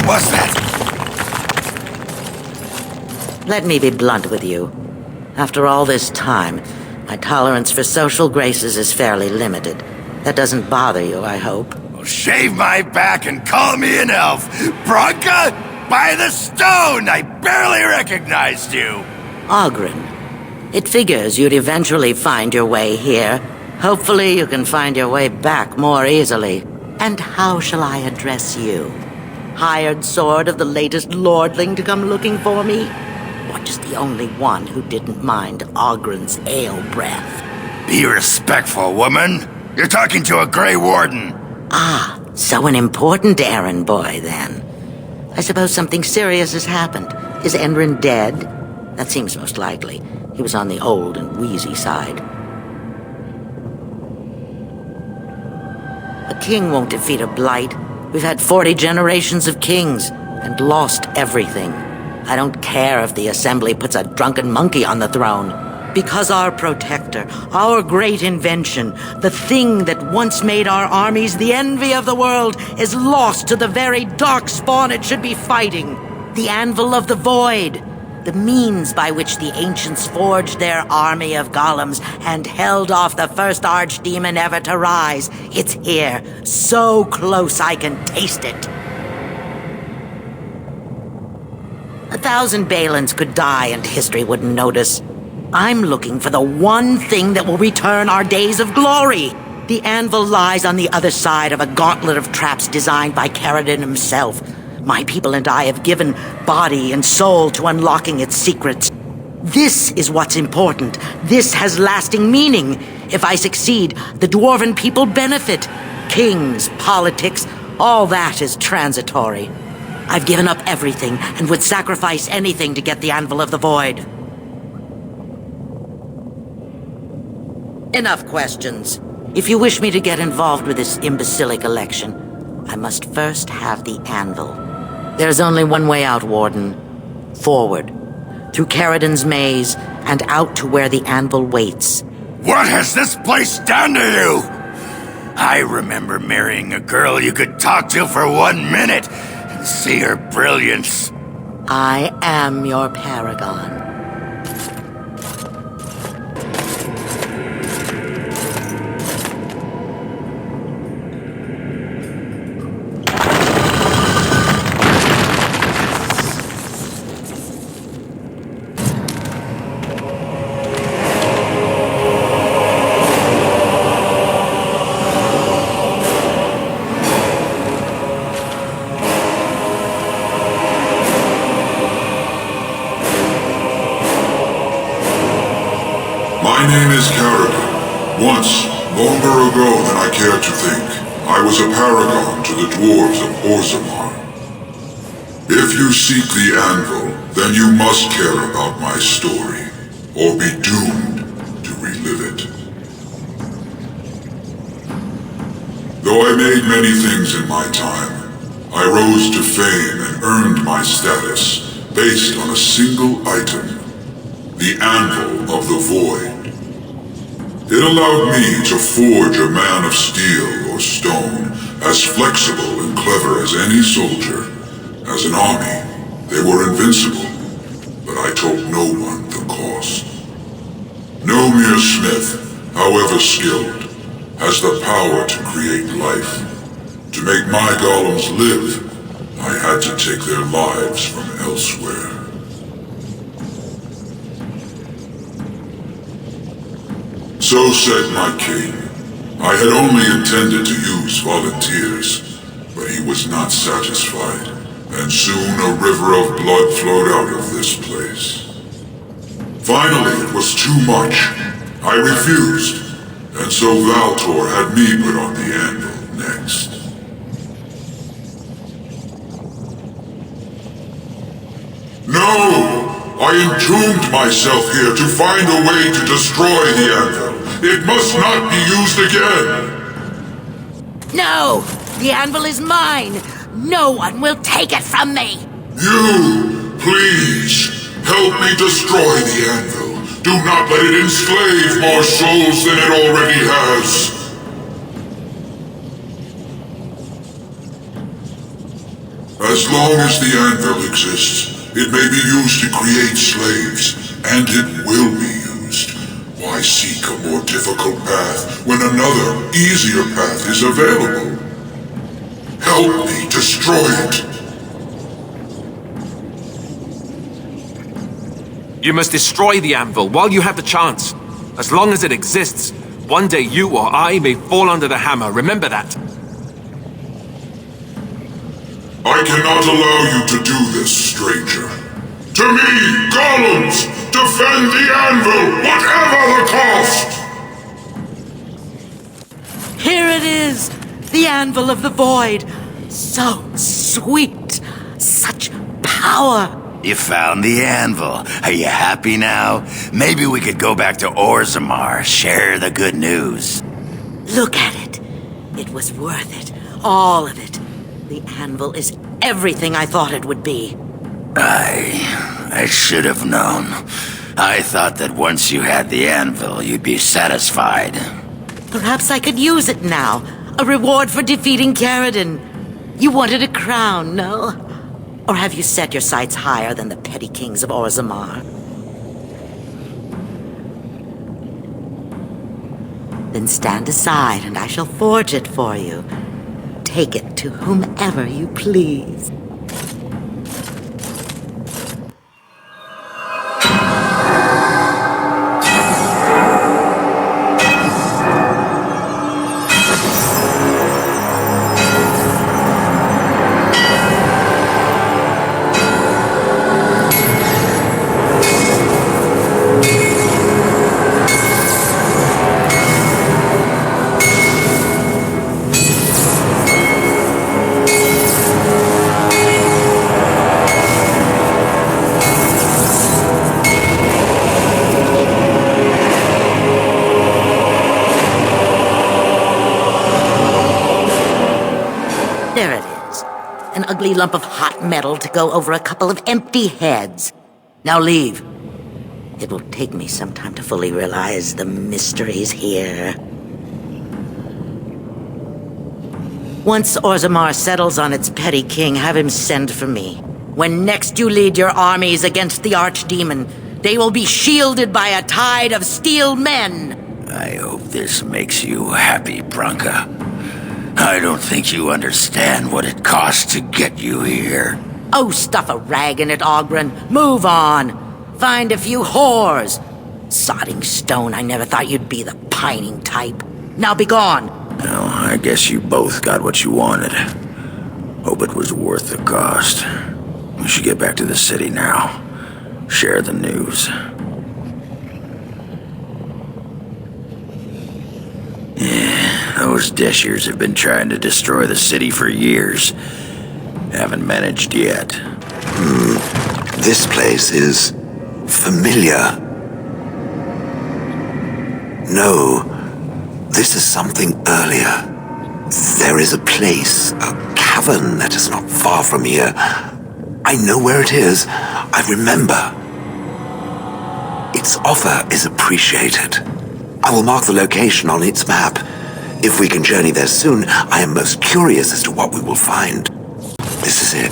What's that? Let me be blunt with you. After all this time, my tolerance for social graces is fairly limited. That doesn't bother you, I hope. Well, shave my back and call me an elf. Branca, by the stone! I barely recognized you. Oghren. It figures you'd eventually find your way here. Hopefully you can find your way back more easily. And how shall I address you? Hired sword of the latest lordling to come looking for me? Or just the only one who didn't mind Ogren's ale breath? Be respectful, woman. You're talking to a Grey Warden. Ah, so an important errand boy, then. I suppose something serious has happened. Is Endrin dead? That seems most likely. He was on the old and wheezy side. A king won't defeat a blight. We've had 40 generations of kings and lost everything. I don't care if the Assembly puts a drunken monkey on the throne. Because our protector, our great invention, the thing that once made our armies the envy of the world, is lost to the very darkspawn it should be fighting. The Anvil of the Void. The means by which the ancients forged their army of golems and held off the first archdemon ever to rise. It's here, so close I can taste it. 1,000 Balins could die and history wouldn't notice. I'm looking for the one thing that will return our days of glory. The anvil lies on the other side of a gauntlet of traps designed by Caradon himself. My people and I have given body and soul to unlocking its secrets. This is what's important. This has lasting meaning. If I succeed, the dwarven people benefit. Kings, politics, all that is transitory. I've given up everything and would sacrifice anything to get the Anvil of the Void. Enough questions. If you wish me to get involved with this imbecilic election, I must first have the anvil. There's only one way out, Warden. Forward. Through Caradon's maze, and out to where the anvil waits. What has this place done to you? I remember marrying a girl you could talk to for 1 minute and see her brilliance. I am your paragon. My name is Caradon. Once, longer ago than I care to think, I was a paragon to the dwarves of Orzammar. If you seek the anvil, then you must care about my story, or be doomed to relive it. Though I made many things in my time, I rose to fame and earned my status based on a single item, the Anvil of the Void. It allowed me to forge a man of steel or stone as flexible and clever as any soldier. As an army, they were invincible, but I told no one the cost. No mere smith, however skilled, has the power to create life. To make my golems live, I had to take their lives from elsewhere. So said my king. I had only intended to use volunteers, but he was not satisfied, and soon a river of blood flowed out of this place. Finally, it was too much. I refused, and so Valtor had me put on the anvil next. No! I entombed myself here to find a way to destroy the anvil. It must not be used again! No! The anvil is mine! No one will take it from me! You, please, help me destroy the anvil. Do not let it enslave more souls than it already has. As long as the anvil exists, it may be used to create slaves, and it will be used. Why seek a more difficult path when another, easier path is available? Help me destroy it. You must destroy the anvil while you have the chance. As long as it exists, one day you or I may fall under the hammer. Remember that. I cannot allow you to do this, stranger. To me, golems! Defend the anvil, whatever the cost! Here it is! The Anvil of the Void! So sweet! Such power! You found the anvil. Are you happy now? Maybe we could go back to Orzammar, share the good news. Look at it. It was worth it. All of it. The anvil is everything I thought it would be. I should have known. I thought that once you had the anvil, you'd be satisfied. Perhaps I could use it now. A reward for defeating Caradon. You wanted a crown, no? Or have you set your sights higher than the petty kings of Orzammar? Then stand aside and I shall forge it for you. Take it to whomever you please. There it is. An ugly lump of hot metal to go over a couple of empty heads. Now leave. It will take me some time to fully realize the mysteries here. Once Orzammar settles on its petty king, have him send for me. When next you lead your armies against the archdemon, they will be shielded by a tide of steel men. I hope this makes you happy, Branka. I don't think you understand what it costs to get you here. Oh, stuff a rag in it, Oghren. Move on. Find a few whores. Sodding stone, I never thought you'd be the pining type. Now be gone. Well, I guess you both got what you wanted. Hope it was worth the cost. We should get back to the city now. Share the news. Yeah, those Deshirs have been trying to destroy the city for years. Haven't managed yet. This place is familiar. No, this is something earlier. There is a place, a cavern that is not far from here. I know where it is. I remember. Its offer is appreciated. I will mark the location on its map. If we can journey there soon, I am most curious as to what we will find. This is it.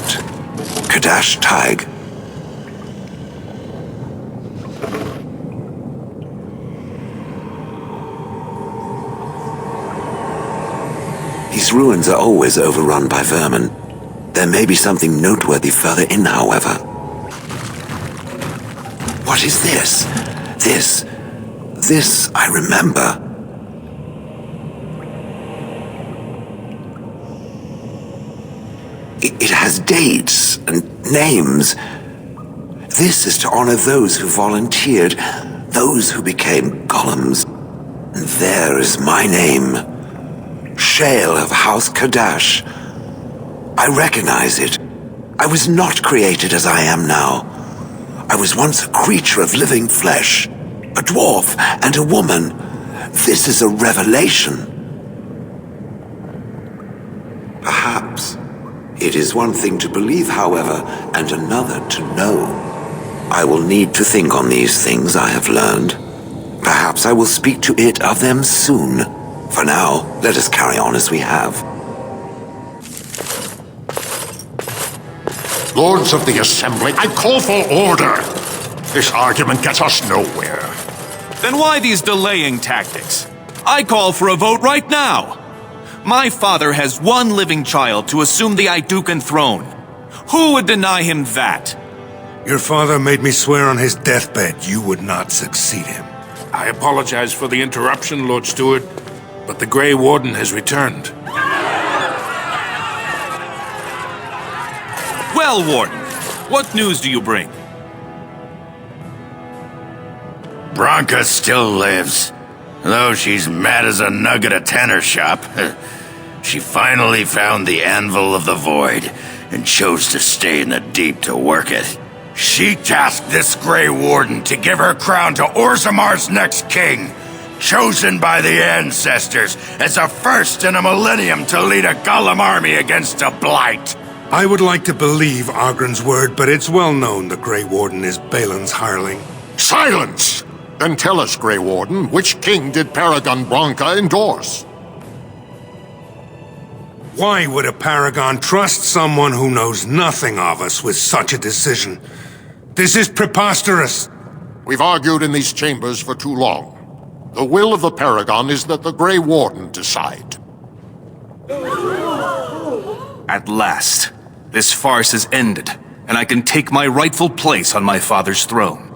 Kadash Taig. These ruins are always overrun by vermin. There may be something noteworthy further in, however. What is this? This I remember. It has dates and names. This is to honor those who volunteered, those who became golems. And there is my name. Shale of House Kadash. I recognize it. I was not created as I am now. I was once a creature of living flesh, a dwarf and a woman. This is a revelation. Perhaps. It is one thing to believe, however, and another to know. I will need to think on these things I have learned. Perhaps I will speak to it of them soon. For now, let us carry on as we have. Lords of the Assembly, I call for order. This argument gets us nowhere. Then why these delaying tactics? I call for a vote right now. My father has one living child to assume the Idukan throne. Who would deny him that? Your father made me swear on his deathbed you would not succeed him. I apologize for the interruption, Lord Steward, but the Grey Warden has returned. Well, Warden, what news do you bring? Branka still lives. Though she's mad as a nug at a tanner shop. She finally found the Anvil of the Void and chose to stay in the deep to work it. She tasked this Grey Warden to give her crown to Orzammar's next king, chosen by the ancestors as the first in a millennium to lead a Gollum army against a blight. I would like to believe Argren's word, but it's well known the Grey Warden is Balin's hireling. Silence! Then tell us, Grey Warden, which king did Paragon Branca endorse? Why would a paragon trust someone who knows nothing of us with such a decision? This is preposterous. We've argued in these chambers for too long. The will of the Paragon is that the Grey Warden decide. At last, this farce is ended, and I can take my rightful place on my father's throne.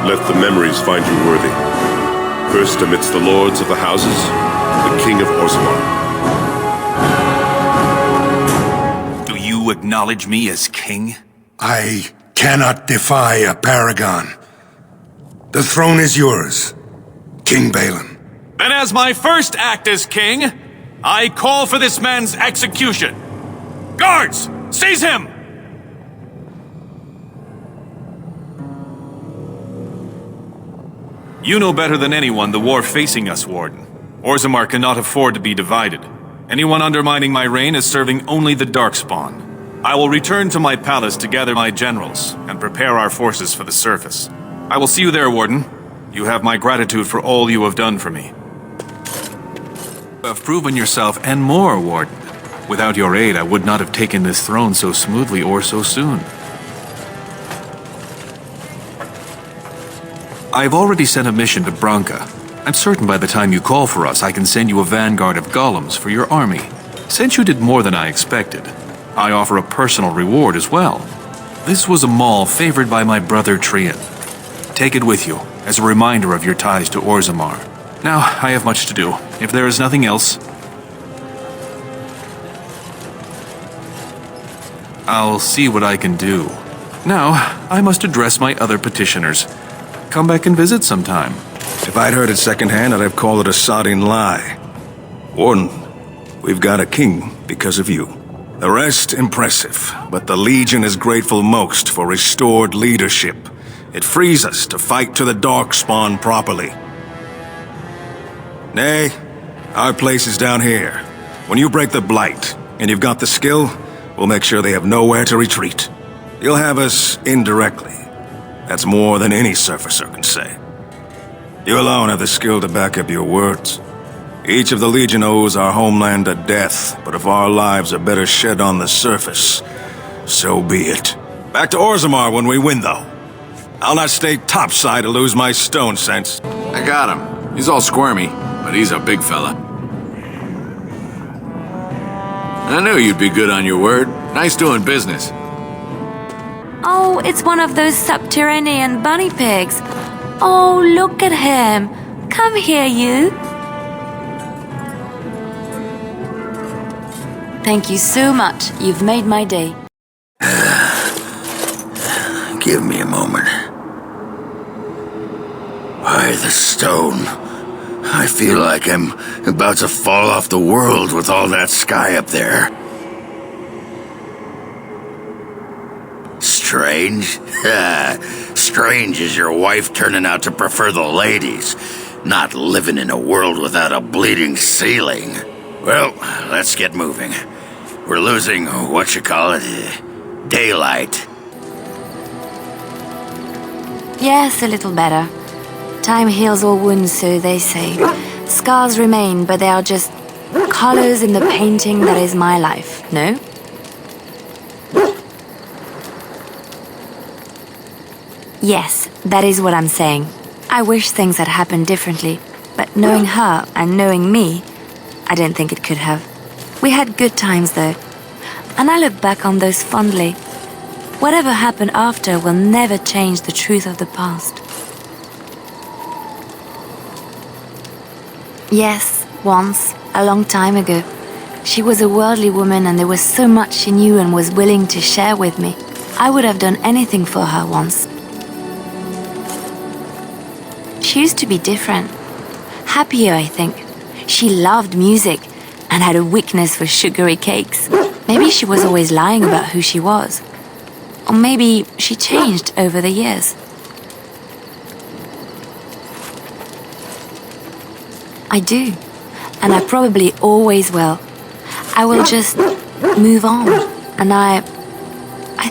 Let the memories find you worthy. First amidst the lords of the houses, the King of Orzammar. Do you acknowledge me as king? I cannot defy a paragon. The throne is yours, King Balin. Then as my first act as king, I call for this man's execution. Guards, seize him! You know better than anyone the war facing us, Warden. Orzammar cannot afford to be divided. Anyone undermining my reign is serving only the Darkspawn. I will return to my palace to gather my generals and prepare our forces for the surface. I will see you there, Warden. You have my gratitude for all you have done for me. You have proven yourself and more, Warden. Without your aid, I would not have taken this throne so smoothly or so soon. I've already sent a mission to Branca. I'm certain by the time you call for us, I can send you a vanguard of golems for your army. Since you did more than I expected, I offer a personal reward as well. This was a mall favored by my brother Trian. Take it with you, as a reminder of your ties to Orzammar. Now, I have much to do. If there is nothing else, I'll see what I can do. Now, I must address my other petitioners. Come back and visit sometime. If I'd heard it secondhand, I'd have called it a sodding lie. Warden, we've got a king because of you. The rest, impressive, but the Legion is grateful most for restored leadership. It frees us to fight to the Darkspawn properly. Nay, our place is down here. When you break the Blight, and you've got the skill, we'll make sure they have nowhere to retreat. You'll have us indirectly. That's more than any surfacer can say. You alone have the skill to back up your words. Each of the Legion owes our homeland a death, but if our lives are better shed on the surface, so be it. Back to Orzammar when we win, though. I'll not stay topside to lose my stone sense. I got him. He's all squirmy, but he's a big fella. I knew you'd be good on your word. Nice doing business. Oh, it's one of those subterranean bunny pigs. Oh, look at him. Come here, you. Thank you so much. You've made my day. Give me a moment. Why, the stone. I feel like I'm about to fall off the world with all that sky up there. Strange? Strange is your wife turning out to prefer the ladies, not living in a world without a bleeding ceiling. Well, let's get moving. We're losing, daylight. Yes, a little better. Time heals all wounds, so they say. Scars remain, but they are just colors in the painting that is my life, no? Yes, that is what I'm saying. I wish things had happened differently, but knowing her and knowing me, I don't think it could have. We had good times, though, and I look back on those fondly. Whatever happened after will never change the truth of the past. Yes, once, a long time ago, she was a worldly woman and there was so much she knew and was willing to share with me. I would have done anything for her once. She used to be different. Happier, I think. She loved music and had a weakness for sugary cakes. Maybe she was always lying about who she was. Or maybe she changed over the years. I do. And I probably always will. I will just move on. And I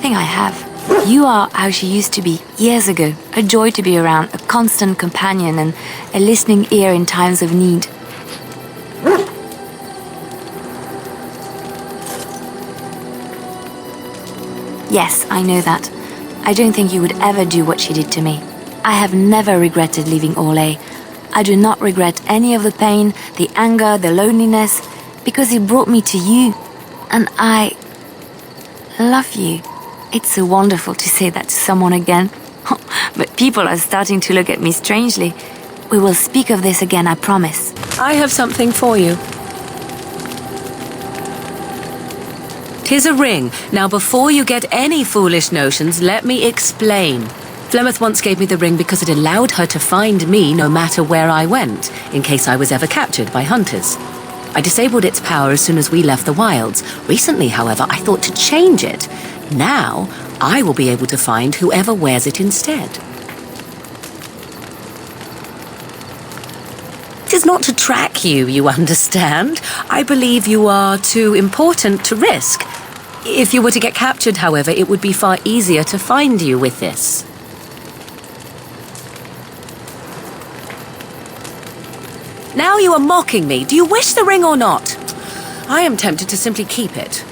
think I have. You are how she used to be years ago. A joy to be around, a constant companion and a listening ear in times of need. Yes, I know that. I don't think you would ever do what she did to me. I have never regretted leaving Orlais. I do not regret any of the pain, the anger, the loneliness, because it brought me to you. And I love you. It's so wonderful to say that to someone again. But people are starting to look at me strangely. We will speak of this again, I promise. I have something for you. Here's a ring. Now, before you get any foolish notions, let me explain. Flemeth once gave me the ring because it allowed her to find me no matter where I went, in case I was ever captured by hunters. I disabled its power as soon as we left the wilds. Recently, however, I thought to change it. Now, I will be able to find whoever wears it instead. It is not to track you, you understand. I believe you are too important to risk. If you were to get captured, however, it would be far easier to find you with this. Now you are mocking me. Do you wish the ring or not? I am tempted to simply keep it.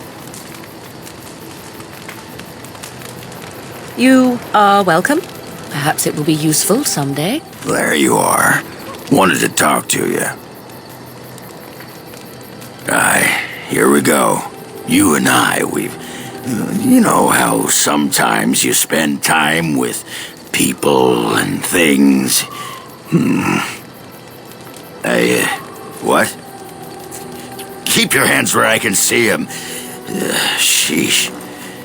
You are welcome. Perhaps it will be useful someday. There you are. Wanted to talk to you. Here we go. You and I, you know how sometimes you spend time with people and things. What? Keep your hands where I can see them. Sheesh.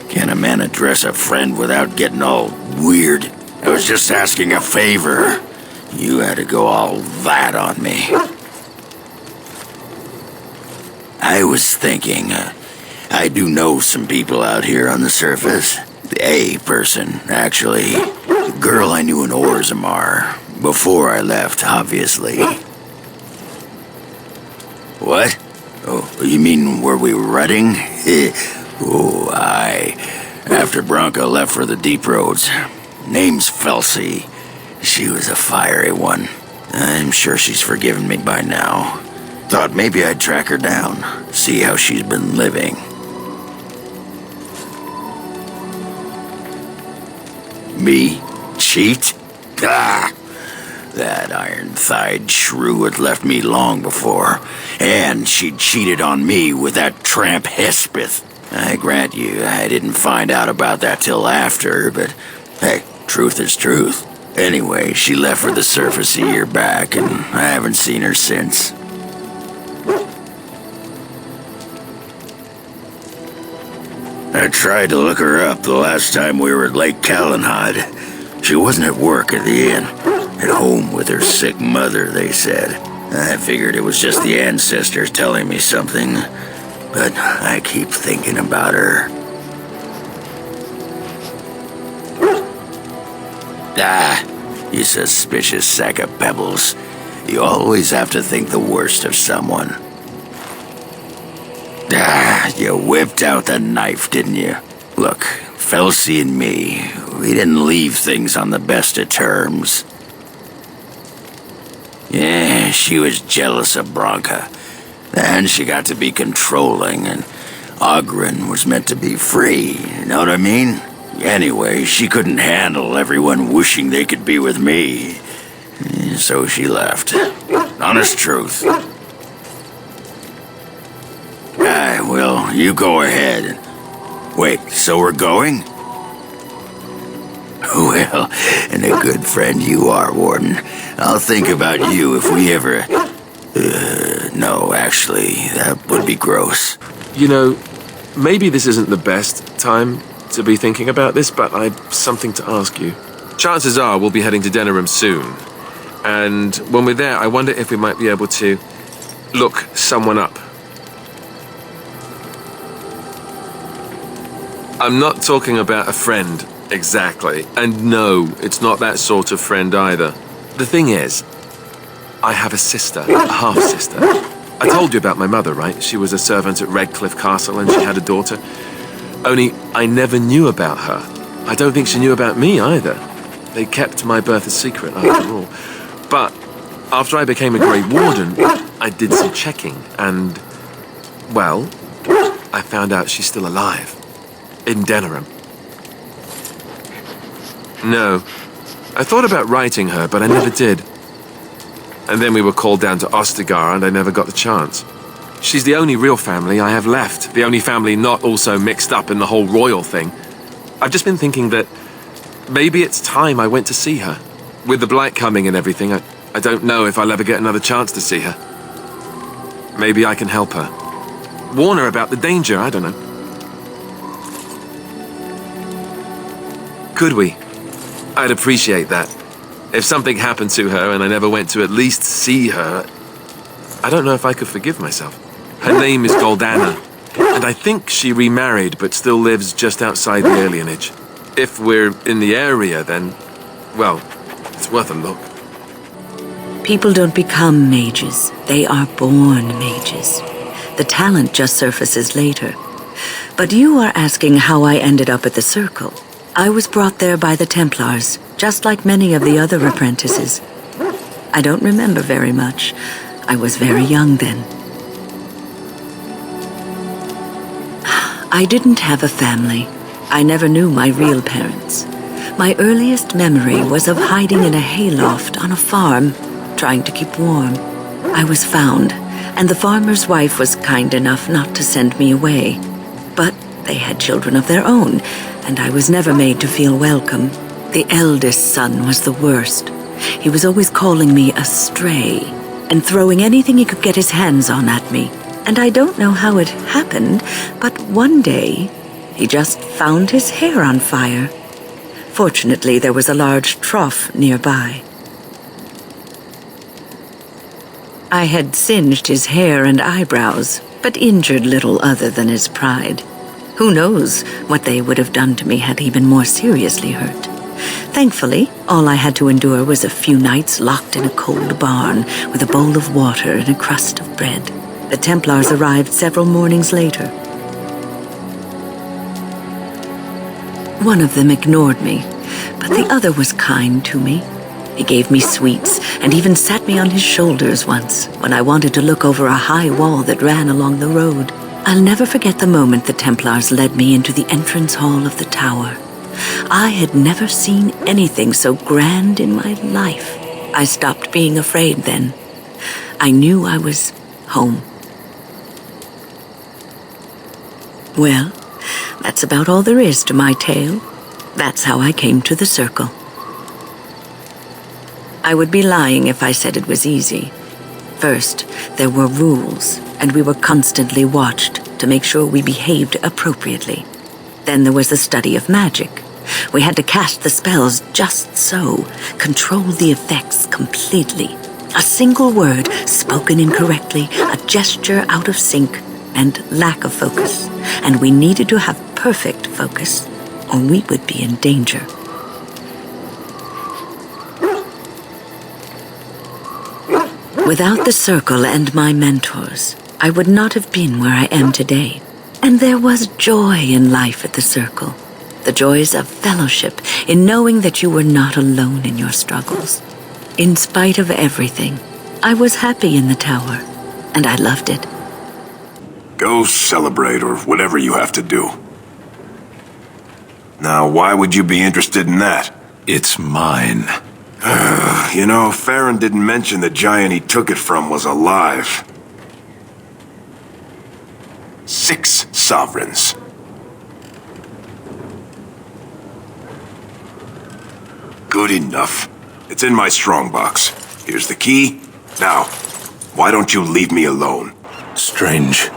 Can a man address a friend without getting all weird? I was just asking a favor. You had to go all that on me. I was thinking, I do know some people out here on the surface. A person, actually. The girl I knew in Orzammar. Before I left, obviously. What? Oh, you mean where we were running? Oh, aye. After Branka left for the deep roads. Name's Felsi. She was a fiery one. I'm sure she's forgiven me by now. Thought maybe I'd track her down, see how she's been living. Me? Cheat? Ah! That iron-thighed shrew had left me long before, and she'd cheated on me with that tramp Hespeth. I grant you, I didn't find out about that till after, but hey, truth is truth. Anyway, she left for the surface a year back, and I haven't seen her since. I tried to look her up the last time we were at Lake Calenhad. She wasn't at work at the inn. At home with her sick mother, they said. I figured it was just the ancestors telling me something, but I keep thinking about her. Ah, you suspicious sack of pebbles. You always have to think the worst of someone. Ah, you whipped out the knife, didn't you? Look, Felsi and me, we didn't leave things on the best of terms. Yeah, she was jealous of Branka. And she got to be controlling, and Oghren was meant to be free, you know what I mean? Anyway, she couldn't handle everyone wishing they could be with me. So she left. Honest truth. Well, you go ahead. Wait, so we're going? Well, and a good friend you are, Warden. I'll think about you if we ever... no, actually, that would be gross. You know, maybe this isn't the best time to be thinking about this, but I've something to ask you. Chances are we'll be heading to Denerim soon. And when we're there, I wonder if we might be able to look someone up. I'm not talking about a friend, exactly. And no, it's not that sort of friend either. The thing is, I have a sister, a half-sister. I told you about my mother, right? She was a servant at Redcliffe Castle and she had a daughter. Only I never knew about her. I don't think she knew about me either. They kept my birth a secret, after all. But after I became a Grey Warden, I did some checking and, well, I found out she's still alive. In Denerim. No. I thought about writing her, but I never did. And then we were called down to Ostagar, and I never got the chance. She's the only real family I have left. The only family not also mixed up in the whole royal thing. I've just been thinking that maybe it's time I went to see her. With the blight coming and everything, I don't know if I'll ever get another chance to see her. Maybe I can help her. Warn her about the danger, I don't know. Could we? I'd appreciate that. If something happened to her and I never went to at least see her, I don't know if I could forgive myself. Her name is Goldana, and I think she remarried but still lives just outside the alienage. If we're in the area, then, well, it's worth a look. People don't become mages. They are born mages. The talent just surfaces later. But you are asking how I ended up at the Circle. I was brought there by the Templars, just like many of the other apprentices. I don't remember very much. I was very young then. I didn't have a family. I never knew my real parents. My earliest memory was of hiding in a hayloft on a farm, trying to keep warm. I was found, and the farmer's wife was kind enough not to send me away. But they had children of their own, and I was never made to feel welcome. The eldest son was the worst. He was always calling me a stray, and throwing anything he could get his hands on at me. And I don't know how it happened, but one day, he just found his hair on fire. Fortunately, there was a large trough nearby. I had singed his hair and eyebrows, but injured little other than his pride. Who knows what they would have done to me had he been more seriously hurt. Thankfully, all I had to endure was a few nights locked in a cold barn with a bowl of water and a crust of bread. The Templars arrived several mornings later. One of them ignored me, but the other was kind to me. He gave me sweets and even sat me on his shoulders once when I wanted to look over a high wall that ran along the road. I'll never forget the moment the Templars led me into the entrance hall of the tower. I had never seen anything so grand in my life. I stopped being afraid then. I knew I was home. Well, that's about all there is to my tale. That's how I came to the Circle. I would be lying if I said it was easy. First, there were rules, and we were constantly watched to make sure we behaved appropriately. Then there was the study of magic. We had to cast the spells just so, control the effects completely. A single word spoken incorrectly, a gesture out of sync, and lack of focus. And we needed to have perfect focus, or we would be in danger. Without the Circle and my mentors, I would not have been where I am today. And there was joy in life at the Circle. The joys of fellowship, in knowing that you were not alone in your struggles. In spite of everything, I was happy in the tower, and I loved it. Go celebrate, or whatever you have to do. Now, why would you be interested in that? It's mine. You know, Farron didn't mention the giant he took it from was alive. 6 sovereigns. good enough. It's in my strongbox. Here's the key. Now, why don't you leave me alone? Strange.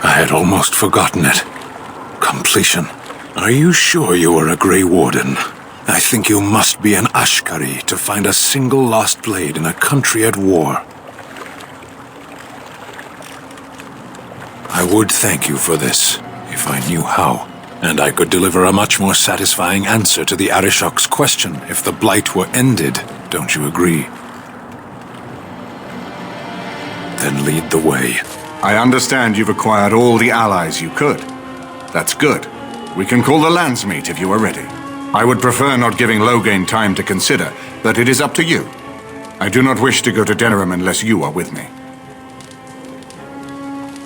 I had almost forgotten it. Completion. Are you sure you are a Grey Warden? I think you must be an Ashkari to find a single lost blade in a country at war. I would thank you for this, if I knew how. And I could deliver a much more satisfying answer to the Arishok's question if the Blight were ended. Don't you agree? Then lead the way. I understand you've acquired all the allies you could. That's good. We can call the Landsmeet if you are ready. I would prefer not giving Loghain time to consider, but it is up to you. I do not wish to go to Denerim unless you are with me.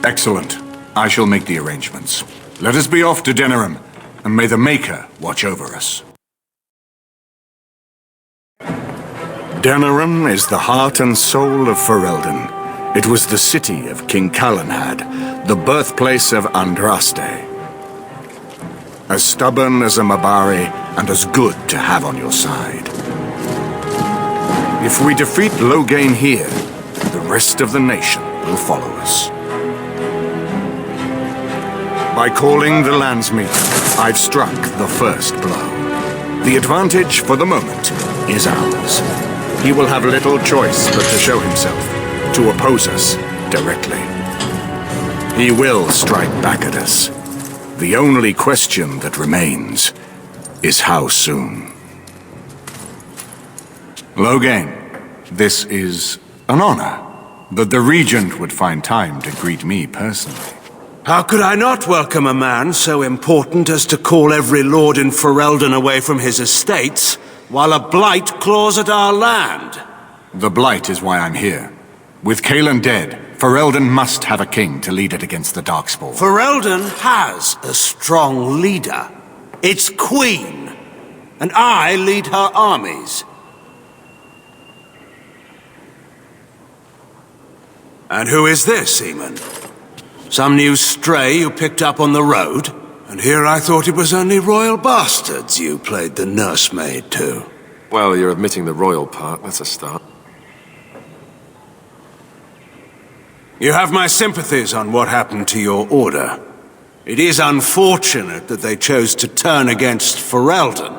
Excellent. I shall make the arrangements. Let us be off to Denerim, and may the Maker watch over us. Denerim is the heart and soul of Ferelden. It was the city of King Calanhad, the birthplace of Andraste. As stubborn as a Mabari, and as good to have on your side. If we defeat Loghain here, the rest of the nation will follow us. By calling the Landsmeet, I've struck the first blow. The advantage, for the moment, is ours. He will have little choice but to show himself, to oppose us directly. He will strike back at us. The only question that remains is how soon. Loghain, this is an honor, that the Regent would find time to greet me personally. How could I not welcome a man so important as to call every lord in Ferelden away from his estates, while a blight claws at our land? The Blight is why I'm here. With Cailan dead, Ferelden must have a king to lead it against the Darkspawn. Ferelden has a strong leader. Its queen. And I lead her armies. And who is this, Eamon? Some new stray you picked up on the road? And here I thought it was only royal bastards you played the nursemaid to. Well, you're admitting the royal part. That's a start. You have my sympathies on what happened to your order. It is unfortunate that they chose to turn against Ferelden.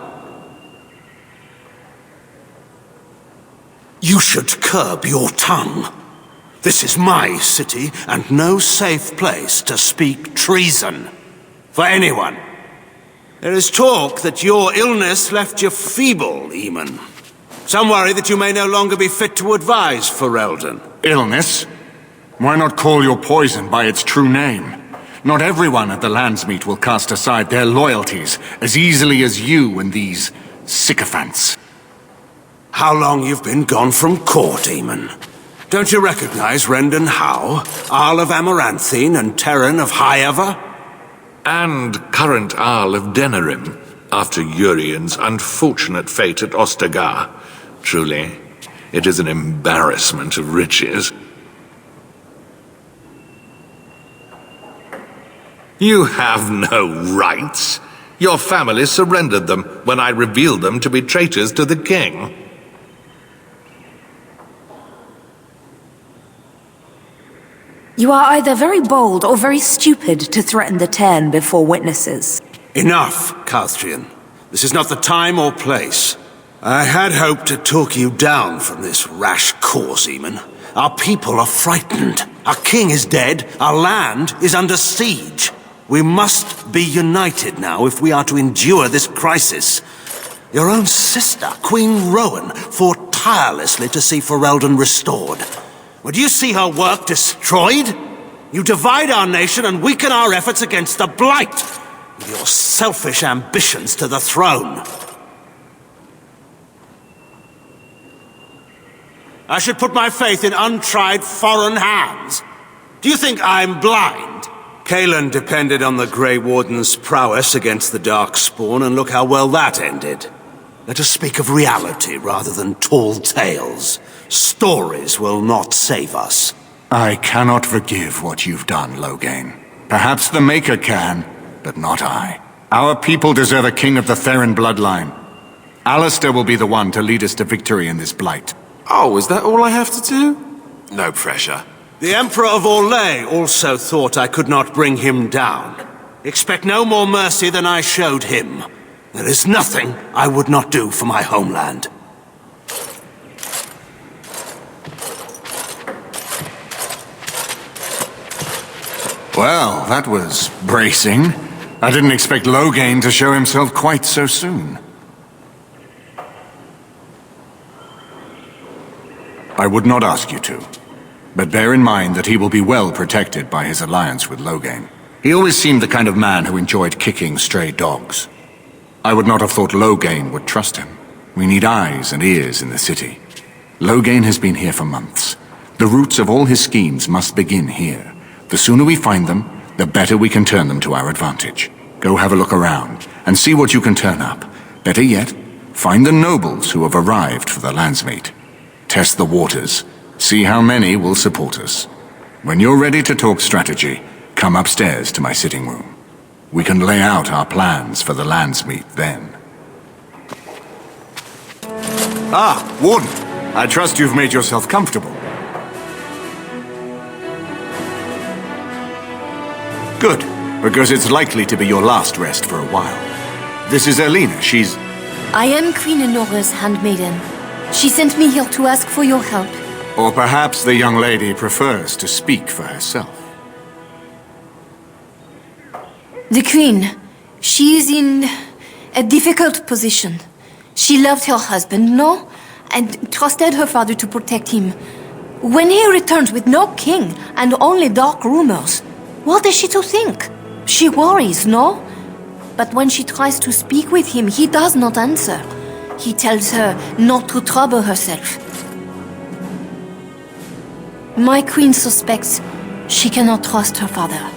You should curb your tongue. This is my city, and no safe place to speak treason. For anyone. There is talk that your illness left you feeble, Eamon. Some worry that you may no longer be fit to advise Ferelden. Illness? Why not call your poison by its true name? Not everyone at the Landsmeet will cast aside their loyalties as easily as you and these sycophants. How long you've been gone from court, Eamon? Don't you recognize Rendon Howe, Arl of Amaranthine, and Terran of Highever? And current Arl of Denerim, after Urian's unfortunate fate at Ostagar. Truly, it is an embarrassment of riches. You have no rights. Your family surrendered them when I revealed them to be traitors to the king. You are either very bold or very stupid to threaten the Ten before witnesses. Enough, Calthrian. This is not the time or place. I had hoped to talk you down from this rash course, Eamon. Our people are frightened. Our king is dead. Our land is under siege. We must be united now if we are to endure this crisis. Your own sister, Queen Rowan, fought tirelessly to see Ferelden restored. Would you see her work destroyed? You divide our nation and weaken our efforts against the Blight, with your selfish ambitions to the throne. I should put my faith in untried foreign hands. Do you think I'm blind? Cailan depended on the Grey Warden's prowess against the Darkspawn, and look how well that ended. Let us speak of reality rather than tall tales. Stories will not save us. I cannot forgive what you've done, Loghain. Perhaps the Maker can, but not I. Our people deserve a king of the Theron bloodline. Alistair will be the one to lead us to victory in this blight. Oh, is that all I have to do? No pressure. The Emperor of Orlais also thought I could not bring him down. Expect no more mercy than I showed him. There is nothing I would not do for my homeland. Well, that was bracing. I didn't expect Loghain to show himself quite so soon. I would not ask you to, but bear in mind that he will be well protected by his alliance with Loghain. He always seemed the kind of man who enjoyed kicking stray dogs. I would not have thought Loghain would trust him. We need eyes and ears in the city. Loghain has been here for months. The roots of all his schemes must begin here. The sooner we find them, the better we can turn them to our advantage. Go have a look around, and see what you can turn up. Better yet, find the nobles who have arrived for the landsmeet. Test the waters. See how many will support us. When you're ready to talk strategy, come upstairs to my sitting room. We can lay out our plans for the landsmeet then. Ah, Warden. I trust you've made yourself comfortable. Good, because it's likely to be your last rest for a while. This is Elena, she's... I am Queen Enora's handmaiden. She sent me here to ask for your help. Or perhaps the young lady prefers to speak for herself. The Queen, she is in a difficult position. She loved her husband, no? And trusted her father to protect him. When he returns with no king and only dark rumors, what is she to think? She worries, no? But when she tries to speak with him, he does not answer. He tells her not to trouble herself. My queen suspects she cannot trust her father.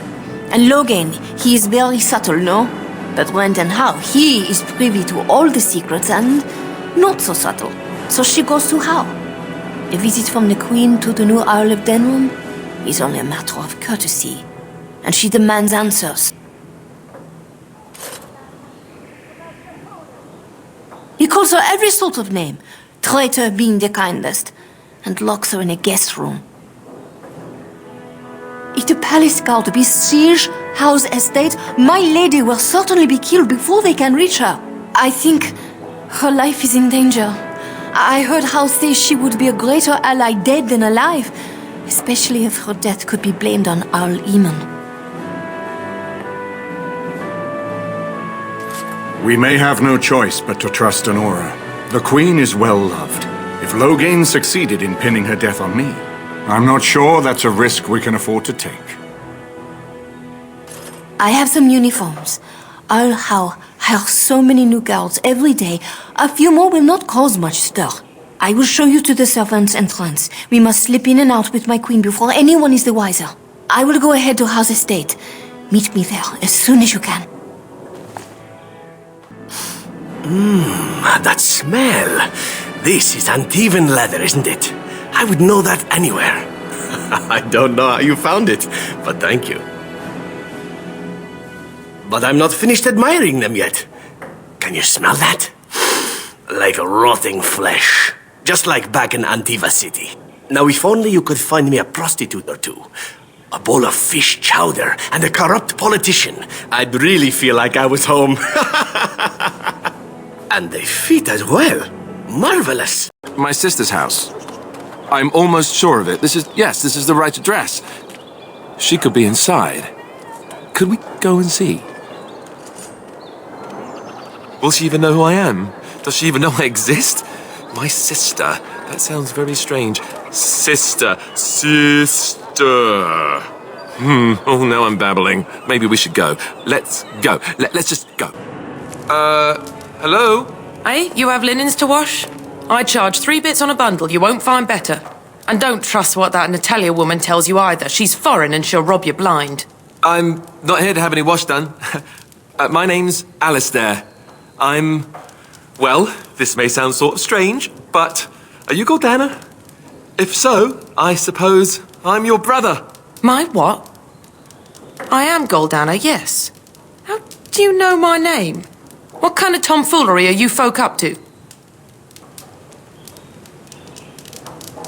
And Loghain, he is very subtle, no? But when and how, he is privy to all the secrets and not so subtle. So she goes to how? A visit from the queen to the new Isle of Denrum is only a matter of courtesy. And she demands answers. He calls her every sort of name, traitor being the kindest, and locks her in a guest room. If the palace guard besiege House Estate, my lady will certainly be killed before they can reach her. I think her life is in danger. I heard House say she would be a greater ally dead than alive, especially if her death could be blamed on Owl Eamon. We may have no choice but to trust Enora. The Queen is well loved. If Loghain succeeded in pinning her death on me, I'm not sure that's a risk we can afford to take. I have some uniforms. I'll hire so many new guards every day. A few more will not cause much stir. I will show you to the servants' entrance. We must slip in and out with my queen before anyone is the wiser. I will go ahead to House Estate. Meet me there as soon as you can. That smell. This is Antivan leather, isn't it? I would know that anywhere. I don't know how you found it, but thank you. But I'm not finished admiring them yet. Can you smell that? Like rotting flesh. Just like back in Antiva City. Now, if only you could find me a prostitute or two. A bowl of fish chowder and a corrupt politician. I'd really feel like I was home. And they fit as well. Marvelous. My sister's house. I'm almost sure of it. This is the right address. She could be inside. Could we go and see? Will she even know who I am? Does she even know I exist? My sister. That sounds very strange. Sister. Oh, now I'm babbling. Maybe we should go. Let's go. Let's just go. Hello? Hey, you have linens to wash? I charge 3 bits on a bundle. You won't find better. And don't trust what that Natalia woman tells you either. She's foreign and she'll rob you blind. I'm not here to have any wash done. My name's Alistair. Well, this may sound sort of strange, but are you Gordana? If so, I suppose I'm your brother. My what? I am Goldana, yes. How do you know my name? What kind of tomfoolery are you folk up to?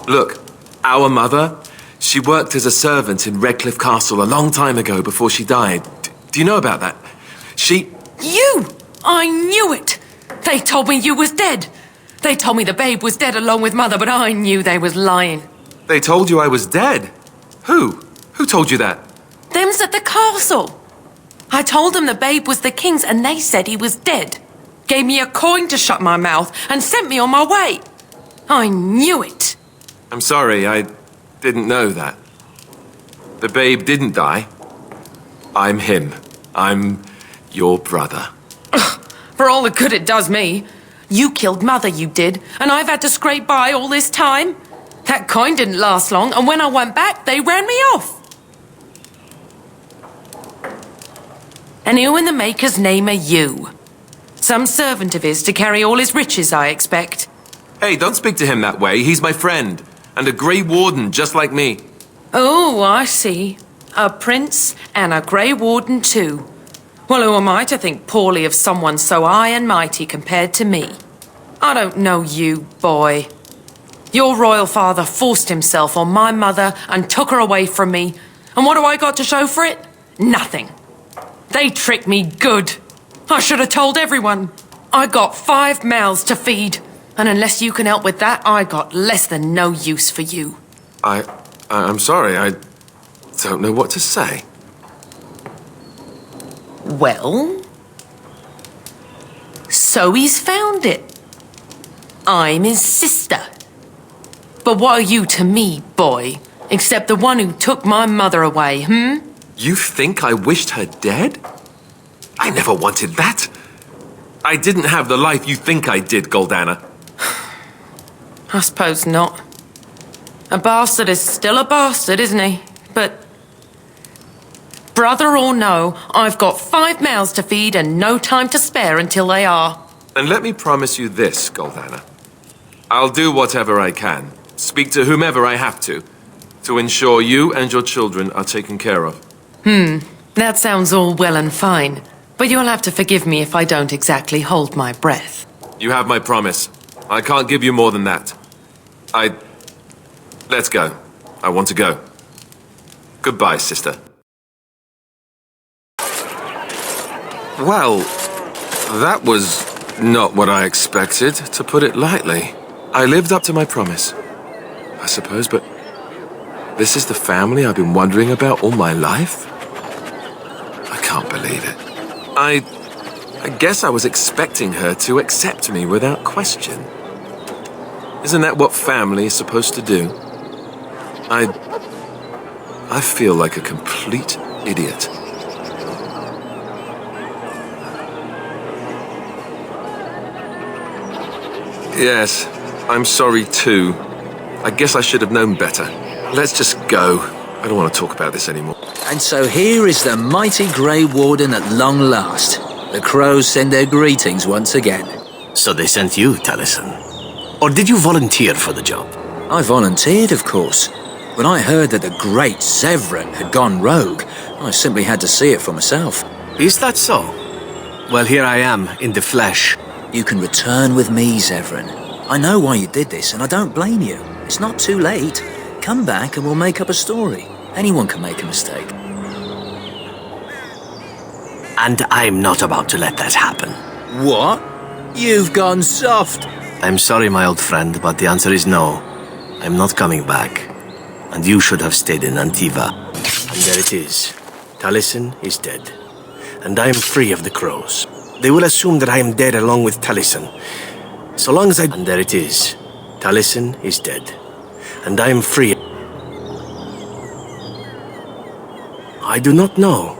Look, our mother, she worked as a servant in Redcliffe Castle a long time ago before she died. Do you know about that? You! I knew it! They told me you was dead. They told me the babe was dead along with mother, but I knew they was lying. They told you I was dead? Who? Who told you that? Them's at the castle. I told them the babe was the king's and they said he was dead. Gave me a coin to shut my mouth and sent me on my way. I knew it. I'm sorry, I didn't know that. The babe didn't die. I'm him. I'm your brother. Ugh, for all the good it does me. You killed mother, you did, and I've had to scrape by all this time. That coin didn't last long, and when I went back, they ran me off. And who in the maker's name are you? Some servant of his to carry all his riches, I expect. Hey, don't speak to him that way. He's my friend, and a Grey Warden just like me. Oh, I see. A prince and a Grey Warden too. Well, who am I to think poorly of someone so high and mighty compared to me? I don't know you, boy. Your royal father forced himself on my mother and took her away from me. And what do I got to show for it? Nothing. They tricked me good. I should have told everyone. I got 5 mouths to feed. And unless you can help with that, I got less than no use for you. I'm sorry, I don't know what to say. Well, so he's found it. I'm his sister. But what are you to me, boy, except the one who took my mother away, You think I wished her dead? I never wanted that. I didn't have the life you think I did, Goldana. I suppose not. A bastard is still a bastard, isn't he? But brother or no, I've got 5 mouths to feed and no time to spare until they are. And let me promise you this, Goldana. I'll do whatever I can, speak to whomever I have to ensure you and your children are taken care of. That sounds all well and fine. But you'll have to forgive me if I don't exactly hold my breath. You have my promise. I can't give you more than that. Let's go. I want to go. Goodbye, sister. Well, that was not what I expected, to put it lightly. I lived up to my promise, I suppose, but this is the family I've been wondering about all my life? I can't believe it. I guess I was expecting her to accept me without question. Isn't that what family is supposed to do? I feel like a complete idiot. Yes, I'm sorry too. I guess I should have known better. Let's just go. I don't want to talk about this anymore. And so here is the mighty Grey Warden at long last. The crows send their greetings once again. So they sent you, Taliesin? Or did you volunteer for the job? I volunteered, of course. When I heard that the great Zevran had gone rogue, I simply had to see it for myself. Is that so? Well, here I am, in the flesh. You can return with me, Zevran. I know why you did this, and I don't blame you. It's not too late. Come back and we'll make up a story. Anyone can make a mistake. And I'm not about to let that happen. What? You've gone soft. I'm sorry, my old friend, but the answer is no. I'm not coming back. And you should have stayed in Antiva. And there it is. Taliesin is dead. And I am free of the crows. They will assume that I am dead along with Taliesin. So long as I... And there it is. Taliesin is dead. And I am free. I do not know.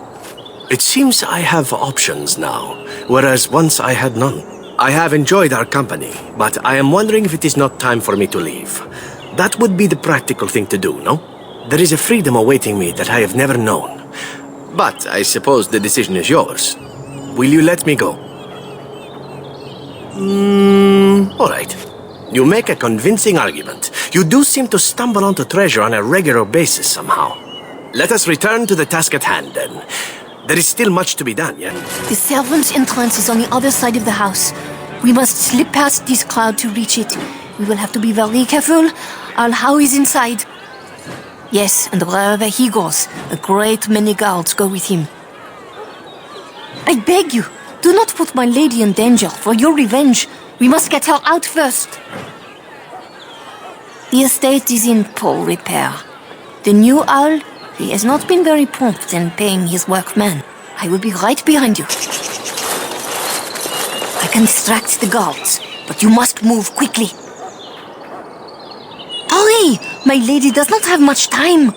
It seems I have options now, whereas once I had none. I have enjoyed our company, but I am wondering if it is not time for me to leave. That would be the practical thing to do, no? There is a freedom awaiting me that I have never known. But I suppose the decision is yours. Will you let me go? All right. You make a convincing argument. You do seem to stumble onto treasure on a regular basis somehow. Let us return to the task at hand, then. There is still much to be done, yeah? The servants' entrance is on the other side of the house. We must slip past this crowd to reach it. We will have to be very careful. Al-How is inside. Yes, and wherever he goes, a great many guards go with him. I beg you, do not put my lady in danger for your revenge. We must get her out first. The estate is in poor repair. The new owl, he has not been very prompt in paying his workmen. I will be right behind you. I can distract the guards, but you must move quickly. Hurry! My lady does not have much time.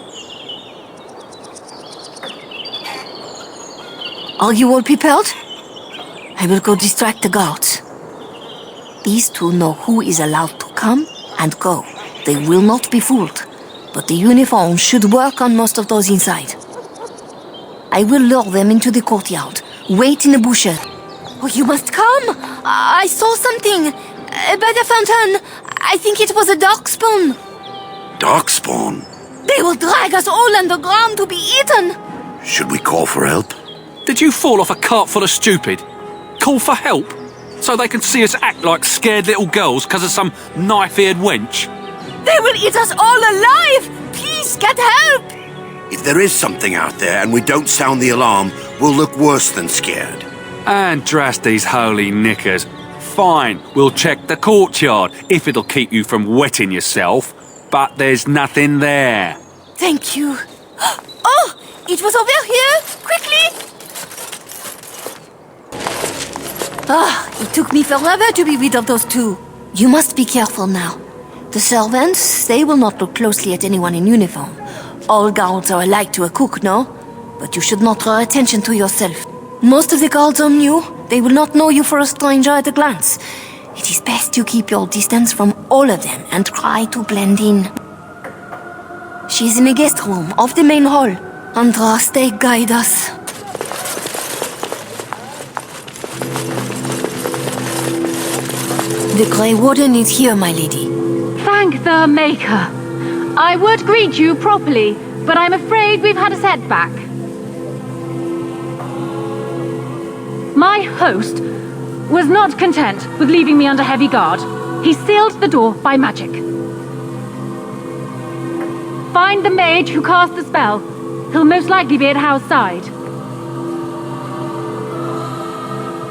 Are you all prepared? I will go distract the guards. These two know who is allowed to come and go. They will not be fooled, but the uniform should work on most of those inside. I will lure them into the courtyard. Wait in the bushes. Oh, you must come! I saw something! By the fountain! I think it was a darkspawn. Darkspawn? They will drag us all underground to be eaten! Should we call for help? Did you fall off a cart full of stupid? Call for help? So they can see us act like scared little girls because of some knife-eared wench? They will eat us all alive! Please, get help! If there is something out there and we don't sound the alarm, we'll look worse than scared. Andraste's holy knickers. Fine, we'll check the courtyard, if it'll keep you from wetting yourself. But there's nothing there. Thank you. Oh! It was over here! Quickly! It took me forever to be rid of those two. You must be careful now. The servants, they will not look closely at anyone in uniform. All guards are alike to a cook, no? But you should not draw attention to yourself. Most of the guards are new. They will not know you for a stranger at a glance. It is best you keep your distance from all of them and try to blend in. She is in the guest room of the main hall. Andraste, guide us. The Grey Warden is here, my lady. Thank the Maker. I would greet you properly, but I'm afraid we've had a setback. My host was not content with leaving me under heavy guard. He sealed the door by magic. Find the mage who cast the spell. He'll most likely be at Howe's side.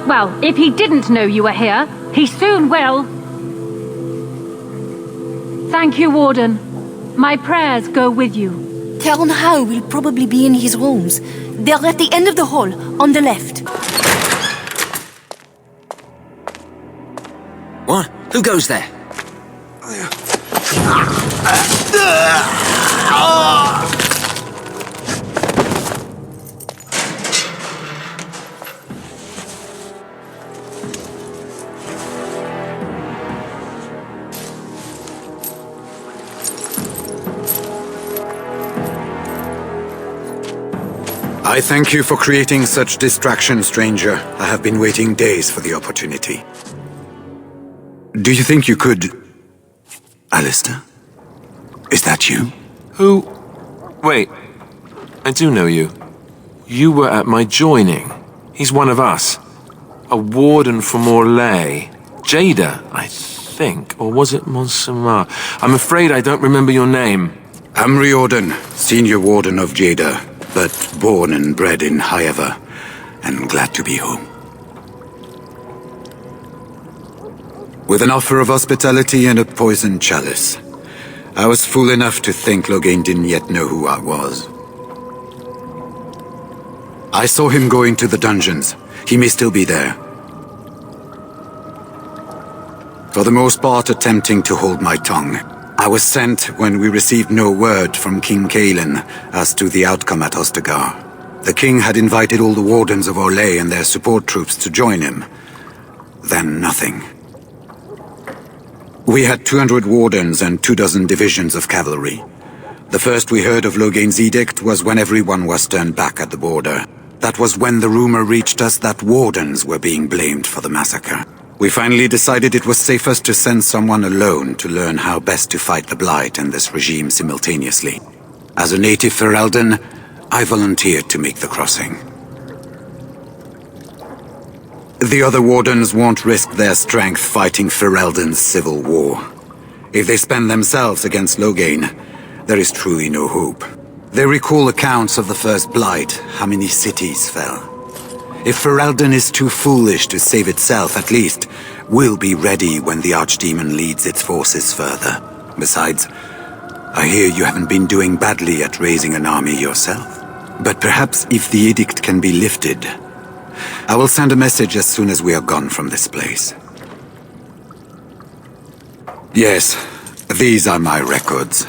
Well, if he didn't know you were here, he soon will. Thank you, Warden. My prayers go with you. Count Howe will probably be in his rooms. They're at the end of the hall, on the left. What? Who goes there? I thank you for creating such distraction, stranger. I have been waiting days for the opportunity. Do you think you could... Alistair? Is that you? Who? Wait. I do know you. You were at my joining. He's one of us. A warden from Orlais. Jada, I think. Or was it Montsemar? I'm afraid I don't remember your name. I'm Riordan, senior warden of Jada, but born and bred in Highever, and glad to be home. With an offer of hospitality and a poisoned chalice. I was fool enough to think Loghain didn't yet know who I was. I saw him going to the dungeons. He may still be there. For the most part, attempting to hold my tongue. I was sent when we received no word from King Caelan as to the outcome at Ostagar. The king had invited all the wardens of Orlais and their support troops to join him. Then nothing. We had 200 wardens and 24 divisions of cavalry. The first we heard of Loghain's edict was when everyone was turned back at the border. That was when the rumor reached us that wardens were being blamed for the massacre. We finally decided it was safest to send someone alone to learn how best to fight the Blight and this regime simultaneously. As a native Ferelden, I volunteered to make the crossing. The other wardens won't risk their strength fighting Ferelden's civil war. If they spend themselves against Loghain, there is truly no hope. They recall accounts of the First Blight, how many cities fell. If Ferelden is too foolish to save itself, at least we'll be ready when the Archdemon leads its forces further. Besides, I hear you haven't been doing badly at raising an army yourself. But perhaps if the edict can be lifted, I will send a message as soon as we are gone from this place. Yes, these are my records.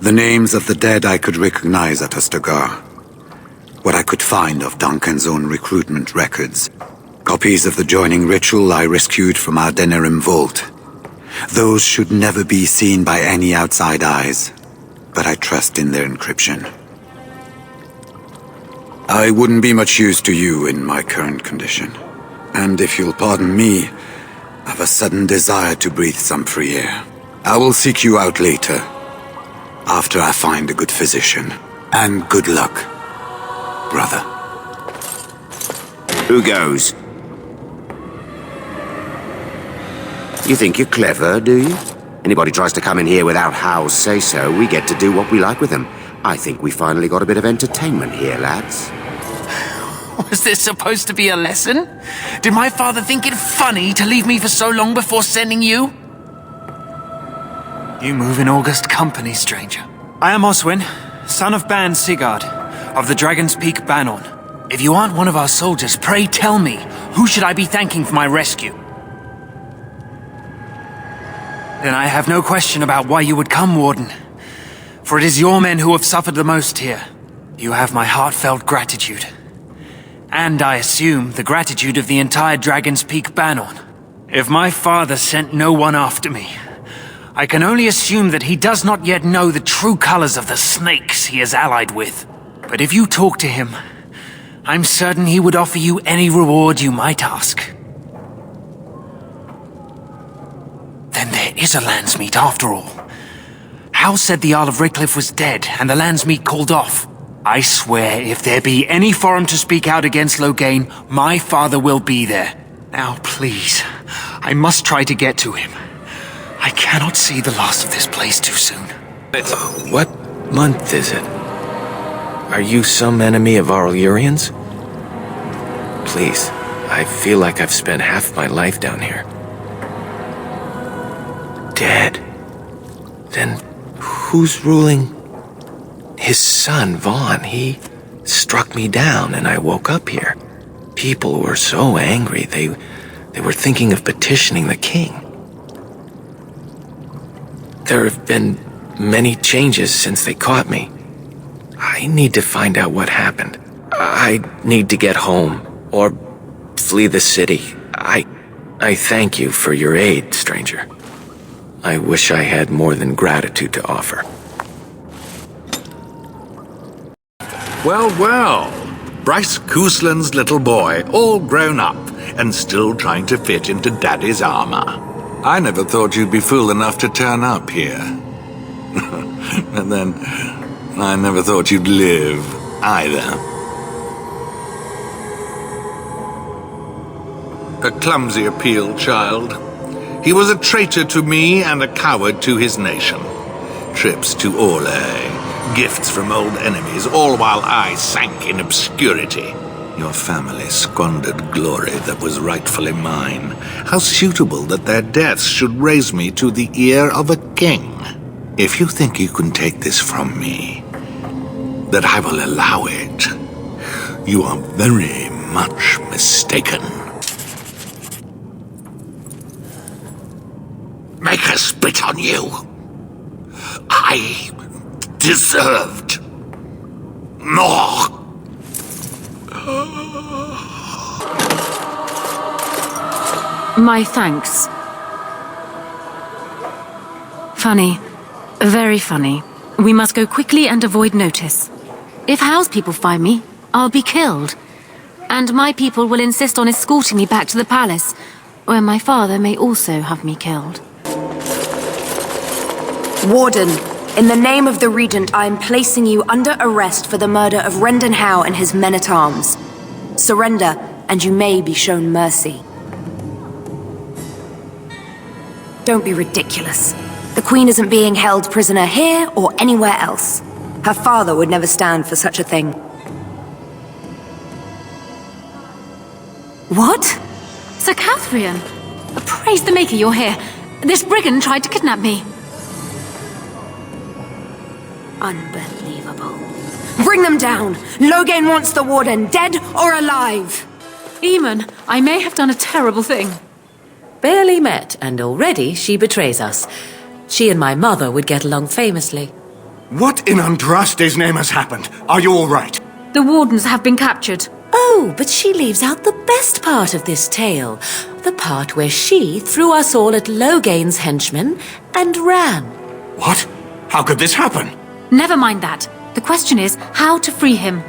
The names of the dead I could recognize at Ostagar. What I could find of Duncan's own recruitment records. Copies of the joining ritual I rescued from our Denerim vault. Those should never be seen by any outside eyes, but I trust in their encryption. I wouldn't be much use to you in my current condition. And if you'll pardon me, I've a sudden desire to breathe some free air. I will seek you out later, after I find a good physician. And good luck, brother. Who goes? You think you're clever, do you? Anybody tries to come in here without Hal's say-so, we get to do what we like with them. I think we finally got a bit of entertainment here, lads. Was this supposed to be a lesson? Did my father think it funny to leave me for so long before sending you? You move in august company, stranger. I am Oswin, son of Ban Sigurd, of the Dragon's Peak Banon. If you aren't one of our soldiers, pray tell me, who should I be thanking for my rescue? Then I have no question about why you would come, Warden. For it is your men who have suffered the most here. You have my heartfelt gratitude. And I assume the gratitude of the entire Dragon's Peak Banon. If my father sent no one after me, I can only assume that he does not yet know the true colors of the snakes he is allied with. But if you talk to him, I'm certain he would offer you any reward you might ask. Then there is a Landsmeet after all. Hal said the Isle of Redcliffe was dead and the Landsmeet called off. I swear if there be any forum to speak out against Loghain, my father will be there. Now please, I must try to get to him. I cannot see the last of this place too soon. What month is it? Are you some enemy of our Illyrians? Please, I feel like I've spent half my life down here. Dead. Then who's ruling? His son, Vaughn. He struck me down and I woke up here. People were so angry, they were thinking of petitioning the king. There have been many changes since they caught me. I need to find out what happened. I need to get home, or flee the city. I thank you for your aid, stranger. I wish I had more than gratitude to offer. Well, well. Bryce Cousland's little boy, all grown up, and still trying to fit into Daddy's armor. I never thought you'd be fool enough to turn up here. And then, I never thought you'd live, either. A clumsy appeal, child. He was a traitor to me and a coward to his nation. Trips to Orlais, gifts from old enemies, all while I sank in obscurity. Your family squandered glory that was rightfully mine. How suitable that their deaths should raise me to the ear of a king. If you think you can take this from me, that I will allow it, you are very much mistaken. Make her spit on you. I deserved more. My thanks. Funny. Very funny. We must go quickly and avoid notice. If Hal's people find me, I'll be killed. And my people will insist on escorting me back to the palace, where my father may also have me killed. Warden, in the name of the Regent, I am placing you under arrest for the murder of Rendon Howe and his men-at-arms. Surrender, and you may be shown mercy. Don't be ridiculous. The Queen isn't being held prisoner here or anywhere else. Her father would never stand for such a thing. What? Sir Catherine? Praise the Maker you're here. This brigand tried to kidnap me. Unbelievable. Bring them down! Loghain wants the Warden dead or alive! Eamon, I may have done a terrible thing. Barely met, and already she betrays us. She and my mother would get along famously. What in Andraste's name has happened? Are you all right? The Wardens have been captured. Oh, but she leaves out the best part of this tale. The part where she threw us all at Loghain's henchmen and ran. What? How could this happen? Never mind that. The question is how to free him.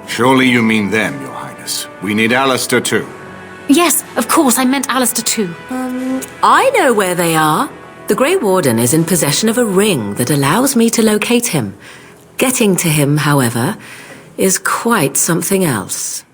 Surely you mean them, Your Highness. We need Alistair too. Yes, of course, I meant Alistair too. I know where they are. The Grey Warden is in possession of a ring that allows me to locate him. Getting to him, however, is quite something else.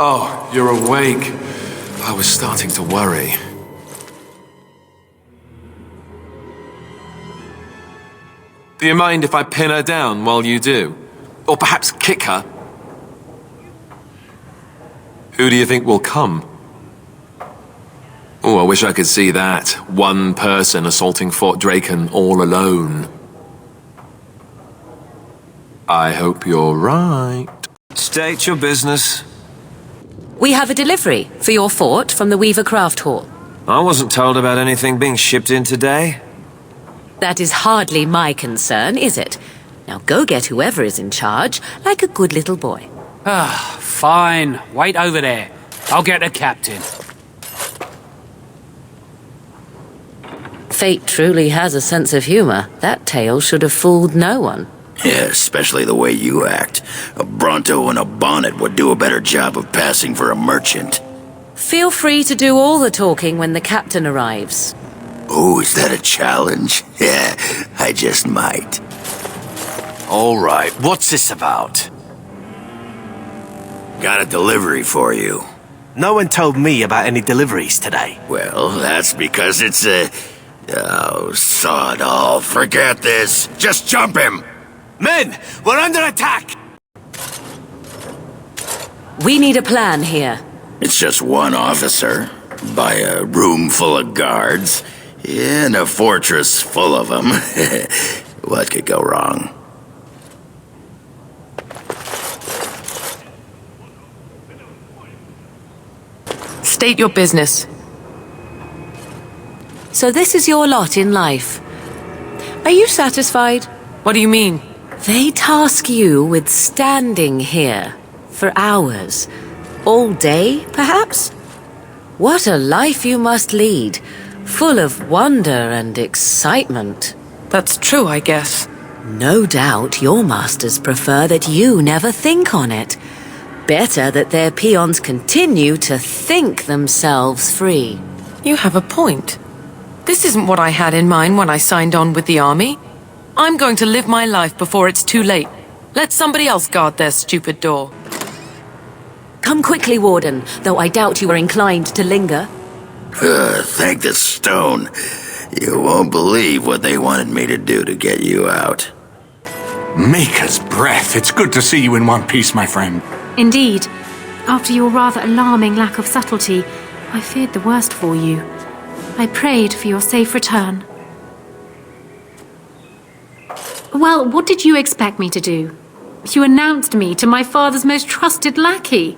Oh, you're awake. I was starting to worry. Do you mind if I pin her down while you do? Or perhaps kick her? Who do you think will come? Oh, I wish I could see that. One person assaulting Fort Draken all alone. I hope you're right. State your business. We have a delivery for your fort from the Weaver Craft Hall. I wasn't told about anything being shipped in today. That is hardly my concern, is it? Now go get whoever is in charge, like a good little boy. Ah, fine. Wait over there. I'll get the captain. Fate truly has a sense of humor. That tale should have fooled no one. Yeah, especially the way you act. A Bronto in a bonnet would do a better job of passing for a merchant. Feel free to do all the talking when the captain arrives. Oh, is that a challenge? Yeah, I just might. All right, what's this about? Got a delivery for you. No one told me about any deliveries today. Well, that's because it's a... Oh, sod all. Forget this. Just jump him! Men, we're under attack! We need a plan here. It's just one officer, by a room full of guards, in a fortress full of them. What could go wrong? State your business. So this is your lot in life. Are you satisfied? What do you mean? They task you with standing here for hours. All day, perhaps? What a life you must lead, full of wonder and excitement. That's true, I guess. No doubt your masters prefer that you never think on it. Better that their peons continue to think themselves free. You have a point. This isn't what I had in mind when I signed on with the army. I'm going to live my life before it's too late. Let somebody else guard their stupid door. Come quickly, Warden, though I doubt you are inclined to linger. Thank the stone. You won't believe what they wanted me to do to get you out. Maker's breath. It's good to see you in one piece, my friend. Indeed. After your rather alarming lack of subtlety, I feared the worst for you. I prayed for your safe return. Well, what did you expect me to do? You announced me to my father's most trusted lackey.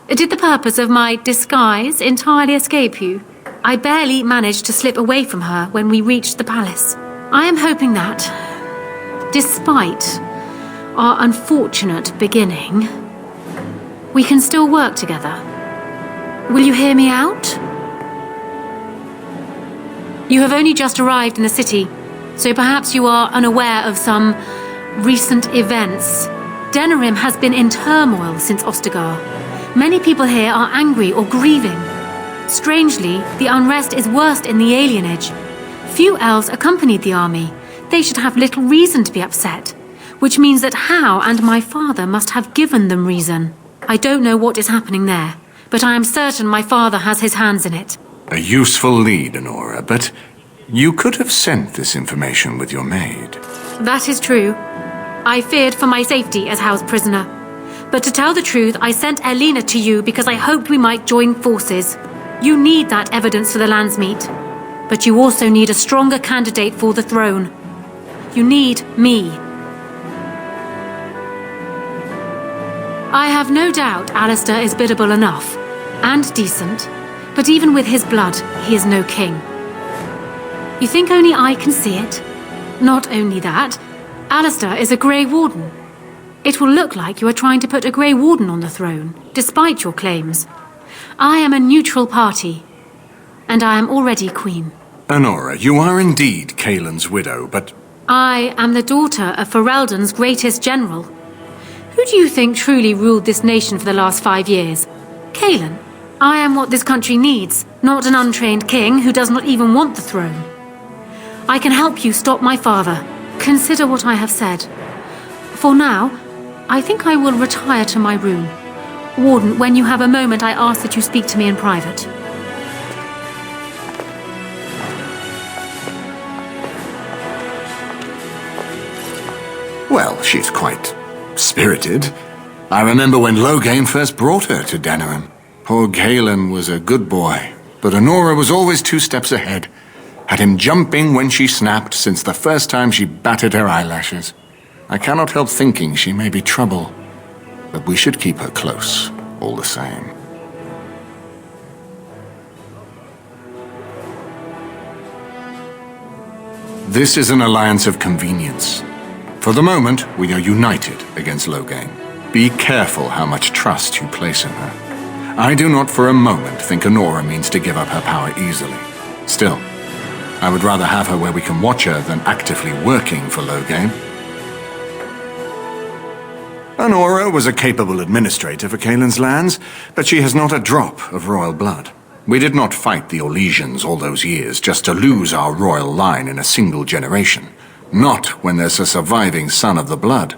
Did the purpose of my disguise entirely escape you? I barely managed to slip away from her when we reached the palace. I am hoping that, despite our unfortunate beginning, We can still work together. Will you hear me out? You have only just arrived in the city, so perhaps you are unaware of some recent events. Denerim has been in turmoil since Ostagar. Many people here are angry or grieving. Strangely, the unrest is worst in the alienage. Few elves accompanied the army. They should have little reason to be upset, which means that Hao and my father must have given them reason. I don't know what is happening there, but I am certain my father has his hands in it. A useful lead, Honora, but you could have sent this information with your maid. That is true. I feared for my safety as Hao's prisoner. But to tell the truth, I sent Elena to you because I hoped we might join forces. You need that evidence for the Landsmeet. But you also need a stronger candidate for the throne. You need me. I have no doubt Alistair is biddable enough, and decent, but even with his blood, he is no king. You think only I can see it? Not only that, Alistair is a Grey Warden. It will look like you are trying to put a Grey Warden on the throne, despite your claims. I am a neutral party, and I am already queen. Honora, you are indeed Kaelin's widow, but I am the daughter of Ferelden's greatest general. Who do you think truly ruled this nation for the last 5 years? Kaelin. I am what this country needs, not an untrained king who does not even want the throne. I can help you stop my father. Consider what I have said. For now, I think I will retire to my room. Warden, when you have a moment, I ask that you speak to me in private. well, she's quite spirited. I remember when Loghain first brought her to Denerim. Poor Galen was a good boy, but Honora was always 2 steps ahead. Had him jumping when she snapped since the first time she batted her eyelashes. I cannot help thinking she may be trouble, but we should keep her close, all the same. This is an alliance of convenience. For the moment, we are united against Loghain. Be careful how much trust you place in her. I do not for a moment think Honora means to give up her power easily. Still, I would rather have her where we can watch her than actively working for Loghain. Honora was a capable administrator for Kaelin's lands, but she has not a drop of royal blood. We did not fight the Orlesians all those years just to lose our royal line in a single generation. Not when there's a surviving son of the blood.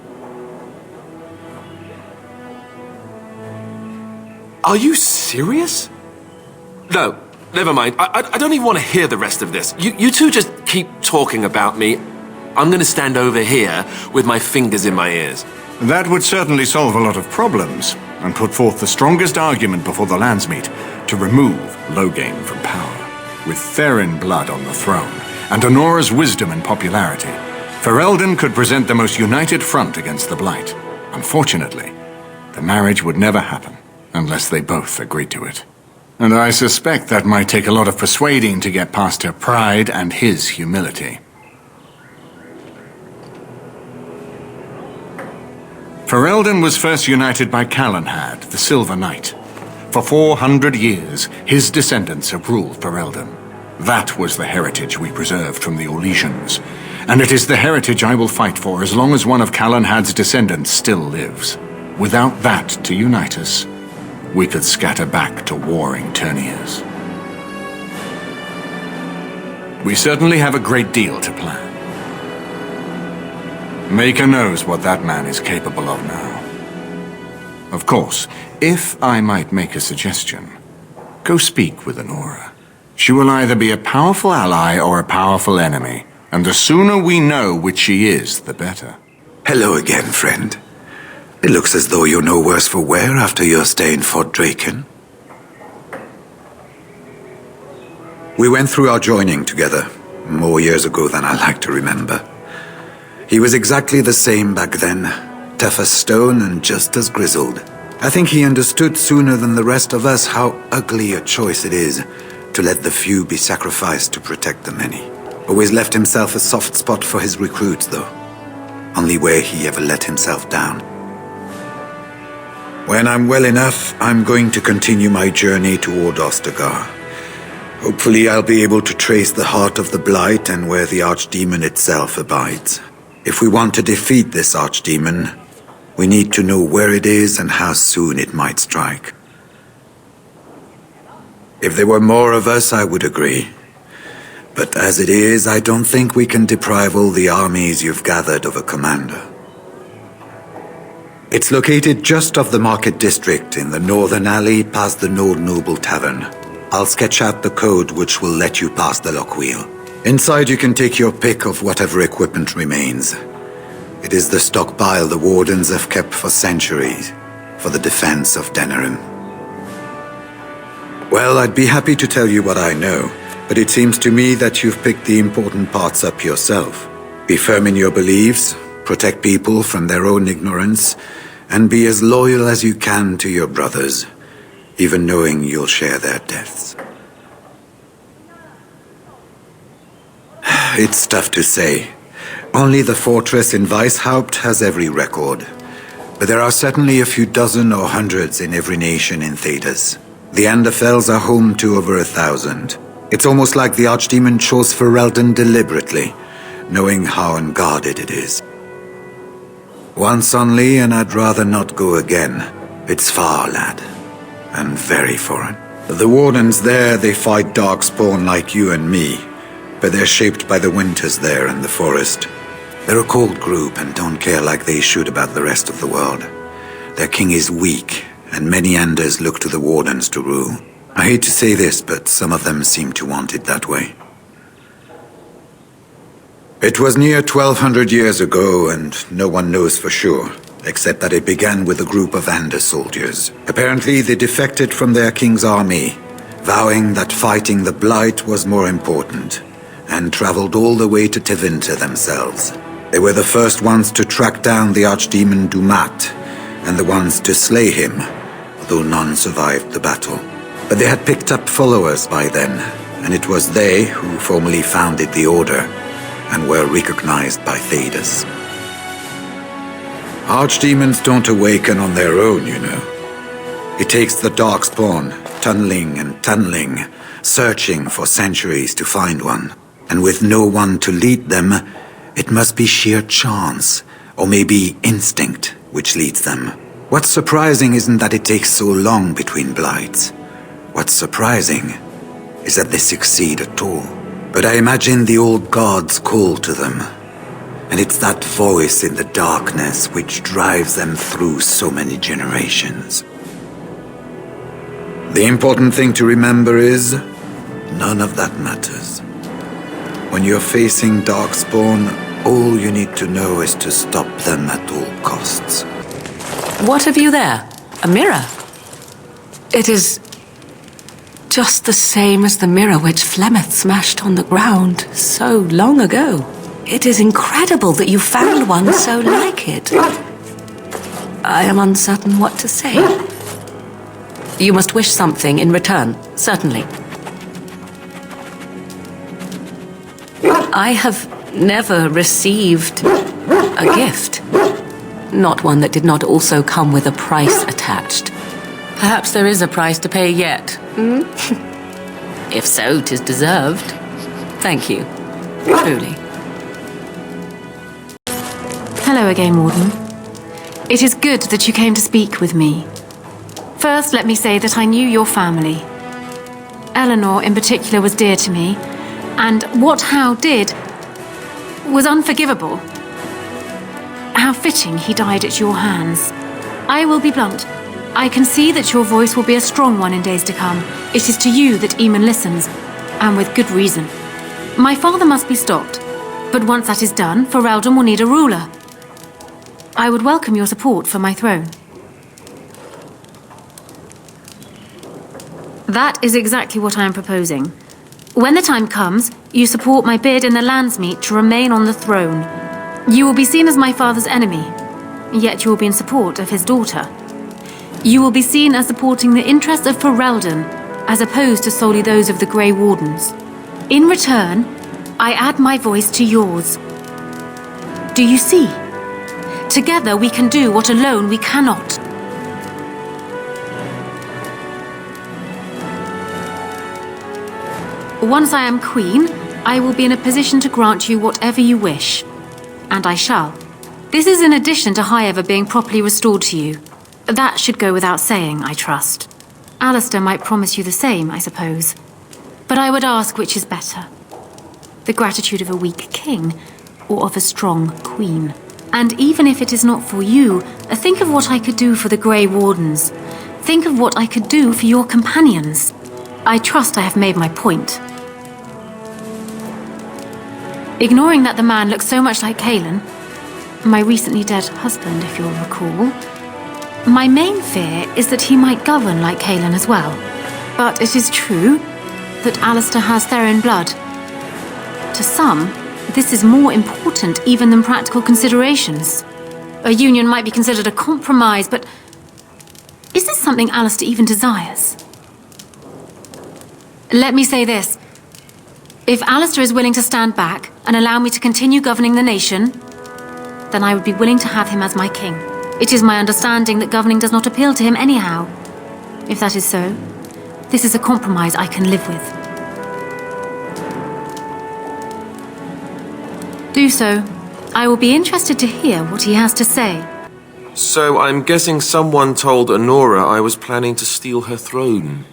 Are you serious? No, never mind. I don't even want to hear the rest of this. You two just keep talking about me. I'm going to stand over here with my fingers in my ears. That would certainly solve a lot of problems, and put forth the strongest argument before the Landsmeet to remove Loghain from power. With Therin blood on the throne, and Honora's wisdom and popularity, Ferelden could present the most united front against the Blight. Unfortunately, the marriage would never happen, unless they both agreed to it. And I suspect that might take a lot of persuading to get past her pride and his humility. Ferelden was first united by Calenhad, the Silver Knight. For 400 years, his descendants have ruled Ferelden. That was the heritage we preserved from the Orlesians, and it is the heritage I will fight for as long as one of Calenhad's descendants still lives. Without that to unite us, we could scatter back to warring Turniers. We certainly have a great deal to plan. Maker knows what that man is capable of now. Of course, if I might make a suggestion, go speak with Honora. She will either be a powerful ally or a powerful enemy, and the sooner we know which she is, the better. Hello again, friend. It looks as though you're no worse for wear after your stay in Fort Draken. We went through our joining together, more years ago than I like to remember. He was exactly the same back then, tough as stone and just as grizzled. I think he understood sooner than the rest of us how ugly a choice it is to let the few be sacrificed to protect the many. Always left himself a soft spot for his recruits, though. Only way he ever let himself down. When I'm well enough, I'm going to continue my journey toward Ostagar. Hopefully I'll be able to trace the heart of the Blight and where the Archdemon itself abides. If we want to defeat this Archdemon, we need to know where it is and how soon it might strike. If there were more of us, I would agree. But as it is, I don't think we can deprive all the armies you've gathered of a commander. It's located just off the Market District in the northern alley past the Nord Noble Tavern. I'll sketch out the code which will let you pass the lock wheel. Inside you can take your pick of whatever equipment remains. It is the stockpile the Wardens have kept for centuries, for the defense of Denerim. Well, I'd be happy to tell you what I know, but it seems to me that you've picked the important parts up yourself. Be firm in your beliefs, protect people from their own ignorance, and be as loyal as you can to your brothers, even knowing you'll share their deaths. It's tough to say. Only the fortress in Weishaupt has every record. But there are certainly a few dozen or hundreds in every nation in Thedas. The Anderfells are home to over 1,000. It's almost like the Archdemon chose Ferelden deliberately, knowing how unguarded it is. Once only, and I'd rather not go again. It's far, lad. And very foreign. The Wardens there, they fight Darkspawn like you and me. But they're shaped by the winters there in the forest. They're a cold group and don't care like they should about the rest of the world. Their king is weak, and many Anders look to the Wardens to rule. I hate to say this, but some of them seem to want it that way. It was near 1,200 years ago, and no one knows for sure, except that it began with a group of Ander soldiers. Apparently, they defected from their king's army, vowing that fighting the Blight was more important, and traveled all the way to Tevinter themselves. They were the first ones to track down the Archdemon Dumat, and the ones to slay him, though none survived the battle. But they had picked up followers by then, and it was they who formally founded the Order, and were recognized by Thedas. Archdemons don't awaken on their own, you know. It takes the Darkspawn, tunneling and tunneling, searching for centuries to find one. And with no one to lead them, it must be sheer chance, or maybe instinct, which leads them. What's surprising isn't that it takes so long between blights. What's surprising is that they succeed at all. But I imagine the old gods call to them, and it's that voice in the darkness which drives them through so many generations. The important thing to remember is, none of that matters. When you're facing Darkspawn, all you need to know is to stop them at all costs. What have you there? A mirror? It is just the same as the mirror which Flemeth smashed on the ground so long ago. It is incredible that you found one so like it. I am uncertain what to say. You must wish something in return, certainly. I have never received a gift. Not one that did not also come with a price attached. Perhaps there is a price to pay yet. Hmm? If so, 'tis deserved. Thank you. Truly. Hello again, Warden. It is good that you came to speak with me. First, let me say that I knew your family. Eleanor, in particular, was dear to me, and what Hal did was unforgivable. How fitting he died at your hands. I will be blunt. I can see that your voice will be a strong one in days to come. It is to you that Eamon listens, and with good reason. My father must be stopped, but once that is done, Ferelden will need a ruler. I would welcome your support for my throne. That is exactly what I am proposing. When the time comes, you support my bid in the Landsmeet to remain on the throne. You will be seen as my father's enemy, yet you will be in support of his daughter. You will be seen as supporting the interests of Ferelden, as opposed to solely those of the Grey Wardens. In return, I add my voice to yours. Do you see? Together we can do what alone we cannot. Once I am queen, I will be in a position to grant you whatever you wish. And I shall. This is in addition to Highever being properly restored to you. That should go without saying, I trust. Alistair might promise you the same, I suppose. But I would ask which is better. The gratitude of a weak king, or of a strong queen. And even if it is not for you, think of what I could do for the Grey Wardens. Think of what I could do for your companions. I trust I have made my point. Ignoring that the man looks so much like Kaelan, my recently dead husband, if you'll recall, my main fear is that he might govern like Kaelan as well. But it is true that Alistair has Theron blood. To some, this is more important even than practical considerations. A union might be considered a compromise, but is this something Alistair even desires? Let me say this. If Alistair is willing to stand back and allow me to continue governing the nation, then I would be willing to have him as my king. It is my understanding that governing does not appeal to him anyhow. If that is so, this is a compromise I can live with. Do so. I will be interested to hear what he has to say. So I'm guessing someone told Honora I was planning to steal her throne.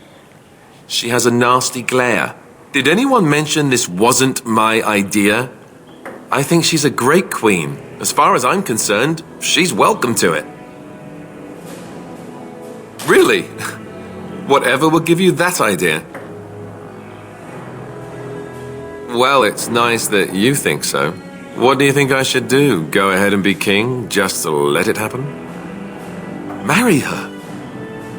She has a nasty glare. Did anyone mention this wasn't my idea? I think she's a great queen. As far as I'm concerned, she's welcome to it. Really? Whatever will give you that idea? Well, it's nice that you think so. What do you think I should do? Go ahead and be king, just to let it happen? Marry her?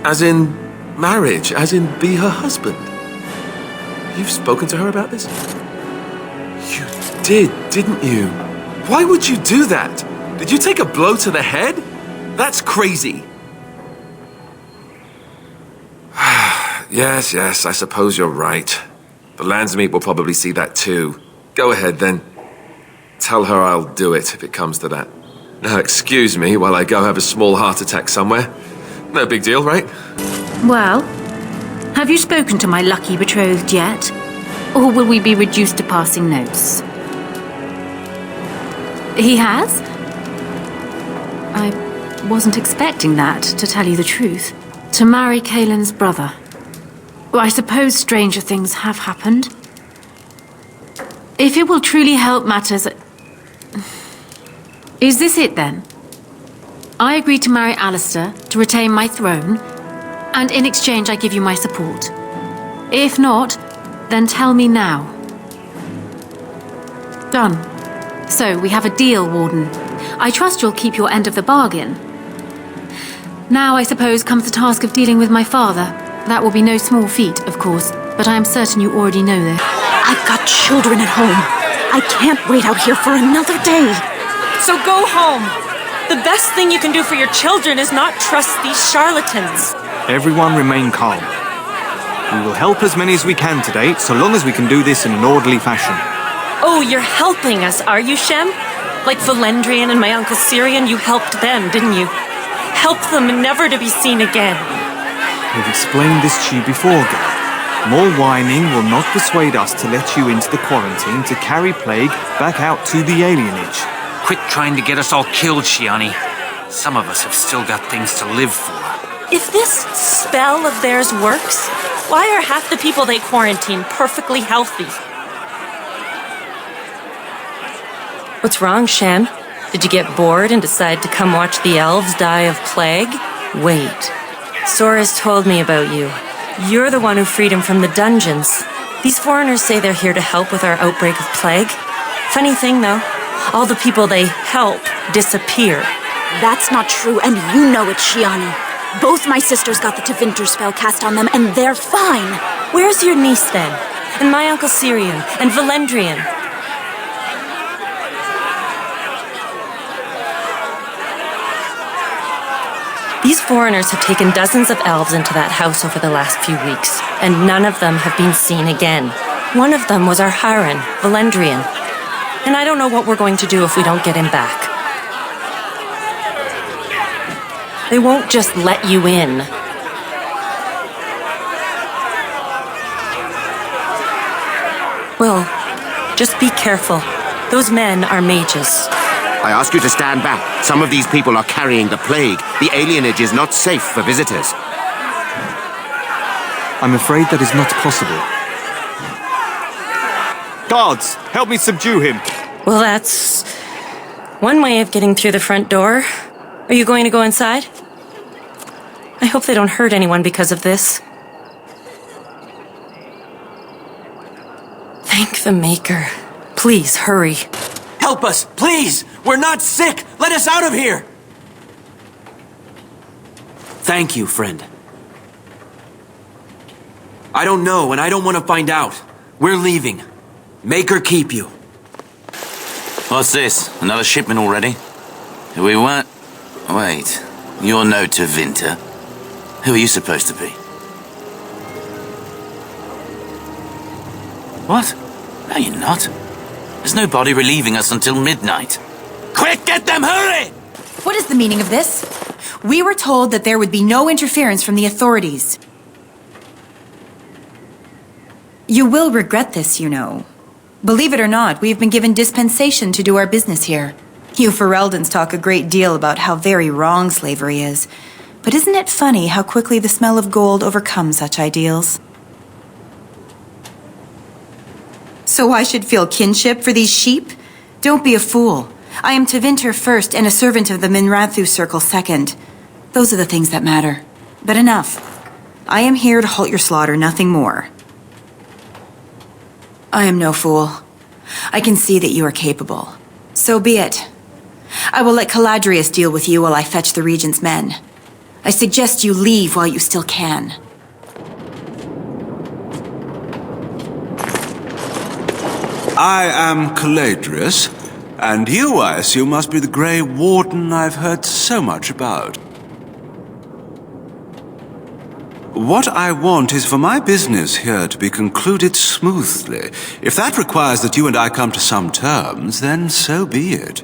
As in marriage, as in be her husband? You've spoken to her about this? You did, didn't you? Why would you do that? Did you take a blow to the head? That's crazy. Yes, I suppose you're right. The Landsmeet will probably see that too. Go ahead then. Tell her I'll do it if it comes to that. Now excuse me while I go have a small heart attack somewhere. No big deal, right? Well, have you spoken to my lucky betrothed yet? Or will we be reduced to passing notes? He has? I wasn't expecting that, to tell you the truth. To marry Kaelan's brother. Well, I suppose stranger things have happened. If it will truly help matters... Is this it then? I agree to marry Alistair to retain my throne, and in exchange I give you my support. If not, then tell me now. Done. So, we have a deal, Warden. I trust you'll keep your end of the bargain. Now, I suppose, comes the task of dealing with my father. That will be no small feat, of course, but I am certain you already know this. I've got children at home. I can't wait out here for another day. So go home. The best thing you can do for your children is not trust these charlatans. Everyone remain calm. We will help as many as we can today, so long as we can do this in an orderly fashion. Oh, you're helping us, are you, Shem? Like Valendrian and my uncle Syrian, you helped them, didn't you? Help them never to be seen again. We've explained this to you before, girl. More whining will not persuade us to let you into the quarantine to carry plague back out to the alienage. Quit trying to get us all killed, Shiani. Some of us have still got things to live for. If this spell of theirs works, why are half the people they quarantine perfectly healthy? What's wrong, Shem? Did you get bored and decide to come watch the elves die of plague? Wait. Sora's told me about you. You're the one who freed him from the dungeons. These foreigners say they're here to help with our outbreak of plague. Funny thing, though, all the people they help disappear. That's not true, and you know it, Shiani. Both my sisters got the Tevinter spell cast on them, and they're fine. Where's your niece, then? And my uncle Syrian, and Valendrian? These foreigners have taken dozens of elves into that house over the last few weeks, and none of them have been seen again. One of them was our Haran, Valendrian. And I don't know what we're going to do if we don't get him back. They won't just let you in. Well, just be careful. Those men are mages. I ask you to stand back. Some of these people are carrying the plague. The alienage is not safe for visitors. I'm afraid that is not possible. Guards, help me subdue him. Well, that's one way of getting through the front door. Are you going to go inside? I hope they don't hurt anyone because of this. Thank the Maker. Please, hurry. Help us, please! We're not sick! Let us out of here! Thank you, friend. I don't know, and I don't want to find out. We're leaving. Maker keep you. What's this? Another shipment already? We weren't... Wait. You're no Tevinter. Who are you supposed to be? What? No, you're not. There's nobody relieving us until midnight. Quick, get them, hurry! What is the meaning of this? We were told that there would be no interference from the authorities. You will regret this, you know. Believe it or not, we have been given dispensation to do our business here. You Fereldans talk a great deal about how very wrong slavery is. But isn't it funny how quickly the smell of gold overcomes such ideals? So I should feel kinship for these sheep? Don't be a fool. I am Tevinter first and a servant of the Minrathu Circle second. Those are the things that matter. But enough. I am here to halt your slaughter, nothing more. I am no fool. I can see that you are capable. So be it. I will let Caladrius deal with you while I fetch the Regent's men. I suggest you leave while you still can. I am Caladrius, and you, I assume, must be the Grey Warden I've heard so much about. What I want is for my business here to be concluded smoothly. If that requires that you and I come to some terms, then so be it.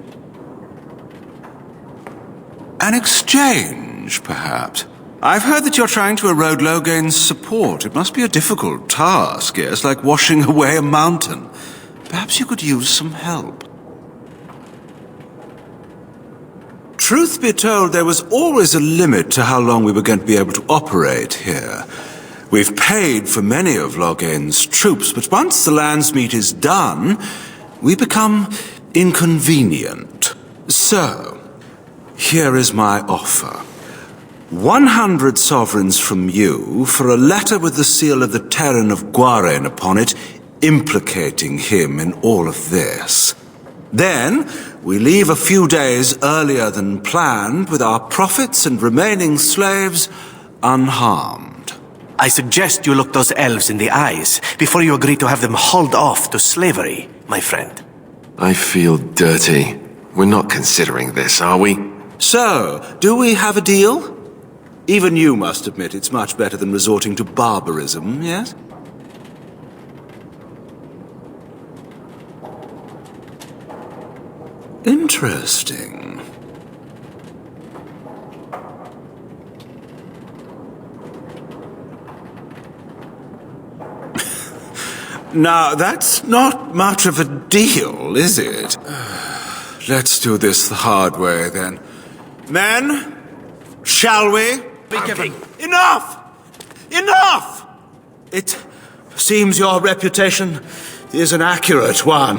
An exchange, perhaps. I've heard that you're trying to erode Logain's support. It must be a difficult task, yes, like washing away a mountain. Perhaps you could use some help. Truth be told, there was always a limit to how long we were going to be able to operate here. We've paid for many of Logain's troops, but once the Landsmeet is done, we become inconvenient. So, here is my offer. 100 sovereigns from you for a letter with the seal of the Terran of Guaren upon it, implicating him in all of this. Then, we leave a few days earlier than planned with our profits and remaining slaves unharmed. I suggest you look those elves in the eyes before you agree to have them hauled off to slavery, my friend. I feel dirty. We're not considering this, are we? So, do we have a deal? Even you must admit it's much better than resorting to barbarism, yes? Interesting. Now, that's not much of a deal, is it? Let's do this the hard way, then. Men, shall we? Enough! Enough! It seems your reputation is an accurate one.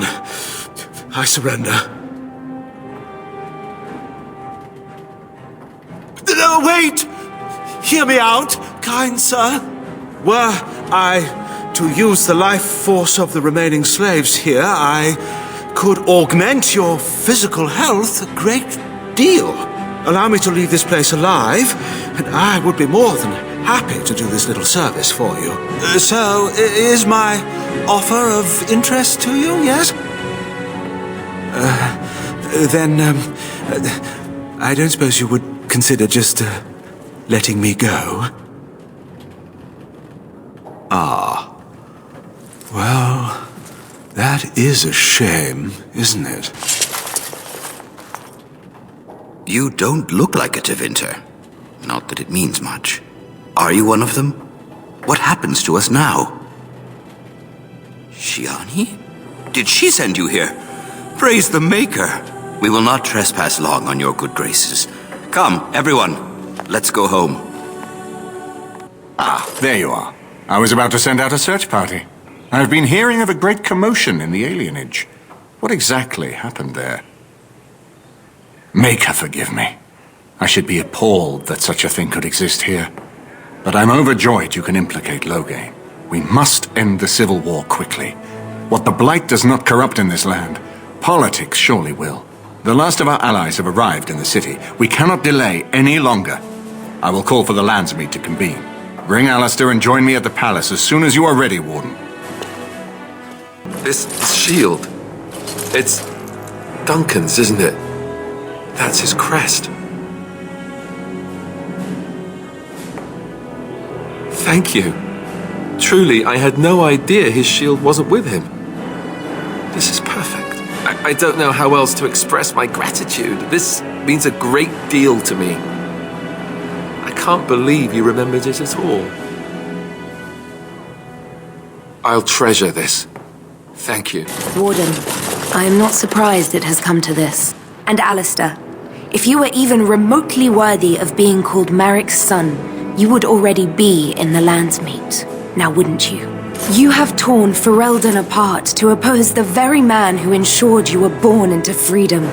I surrender. No, wait! Hear me out, kind sir. Were I to use the life force of the remaining slaves here, I could augment your physical health a great deal. Allow me to leave this place alive, and I would be more than happy to do this little service for you. So, is my offer of interest to you, yes? Then, I don't suppose you would consider just letting me go? Ah. Well, that is a shame, isn't it? You don't look like a Tevinter. Not that it means much. Are you one of them? What happens to us now? Shiani? Did she send you here? Praise the Maker. We will not trespass long on your good graces. Come, everyone, let's go home. Ah, there you are. I was about to send out a search party. I've been hearing of a great commotion in the alienage. What exactly happened there? Make her forgive me. I should be appalled that such a thing could exist here. But I'm overjoyed you can implicate Loghain. We must end the civil war quickly. What the Blight does not corrupt in this land, politics surely will. The last of our allies have arrived in the city. We cannot delay any longer. I will call for the Landsmeet to convene. Bring Alistair and join me at the palace as soon as you are ready, Warden. This shield, it's Duncan's, isn't it? That's his crest. Thank you. Truly, I had no idea his shield wasn't with him. This is perfect. I don't know how else to express my gratitude. This means a great deal to me. I can't believe you remembered it at all. I'll treasure this. Thank you. Warden, I am not surprised it has come to this. And Alistair, if you were even remotely worthy of being called Merrick's son, you would already be in the Landsmeet. Now wouldn't you? You have torn Ferelden apart to oppose the very man who ensured you were born into freedom.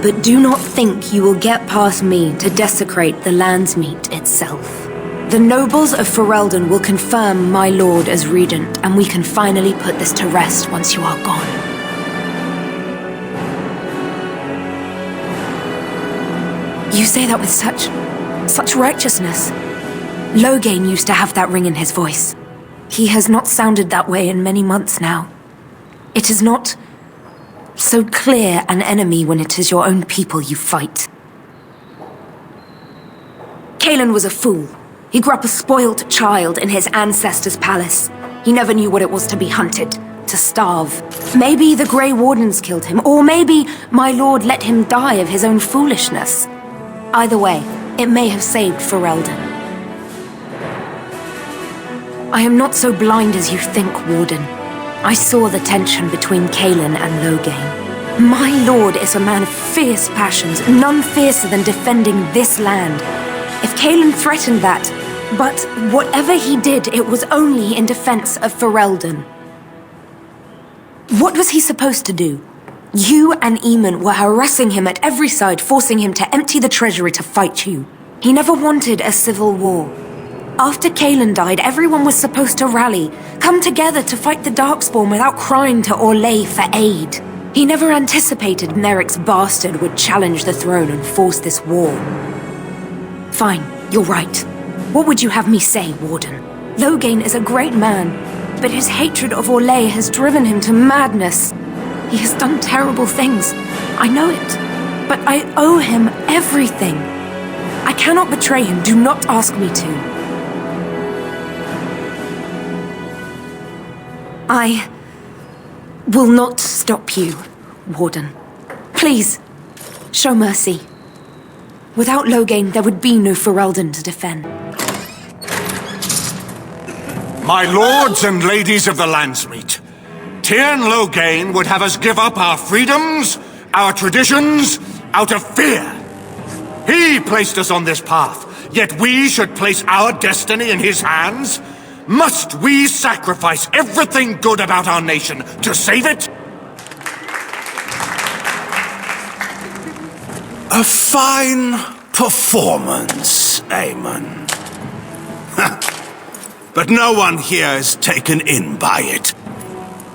But do not think you will get past me to desecrate the Landsmeet itself. The nobles of Ferelden will confirm my lord as regent, and we can finally put this to rest once you are gone. You say that with such righteousness. Loghain used to have that ring in his voice. He has not sounded that way in many months now. It is not so clear an enemy when it is your own people you fight. Cailan was a fool. He grew up a spoilt child in his ancestors' palace. He never knew what it was to be hunted, to starve. Maybe the Grey Wardens killed him, or maybe my lord let him die of his own foolishness. Either way, it may have saved Ferelden. I am not so blind as you think, Warden. I saw the tension between Cailan and Loghain. My lord is a man of fierce passions, none fiercer than defending this land. If Cailan threatened that, but whatever he did, it was only in defense of Ferelden. What was he supposed to do? You and Eamon were harassing him at every side, forcing him to empty the treasury to fight you. He never wanted a civil war. After Cailan died, everyone was supposed to rally, come together to fight the Darkspawn without crying to Orlais for aid. He never anticipated Merrick's bastard would challenge the throne and force this war. Fine, you're right. What would you have me say, Warden? Loghain is a great man, but his hatred of Orlais has driven him to madness. He has done terrible things. I know it. But I owe him everything. I cannot betray him. Do not ask me to. I will not stop you, Warden. Please, show mercy. Without Loghain, there would be no Ferelden to defend. My lords and ladies of the Landsmeet, Tyrn Loghain would have us give up our freedoms, our traditions, out of fear. He placed us on this path, yet we should place our destiny in his hands? Must we sacrifice everything good about our nation to save it? A fine performance, Aemon. But no one here is taken in by it.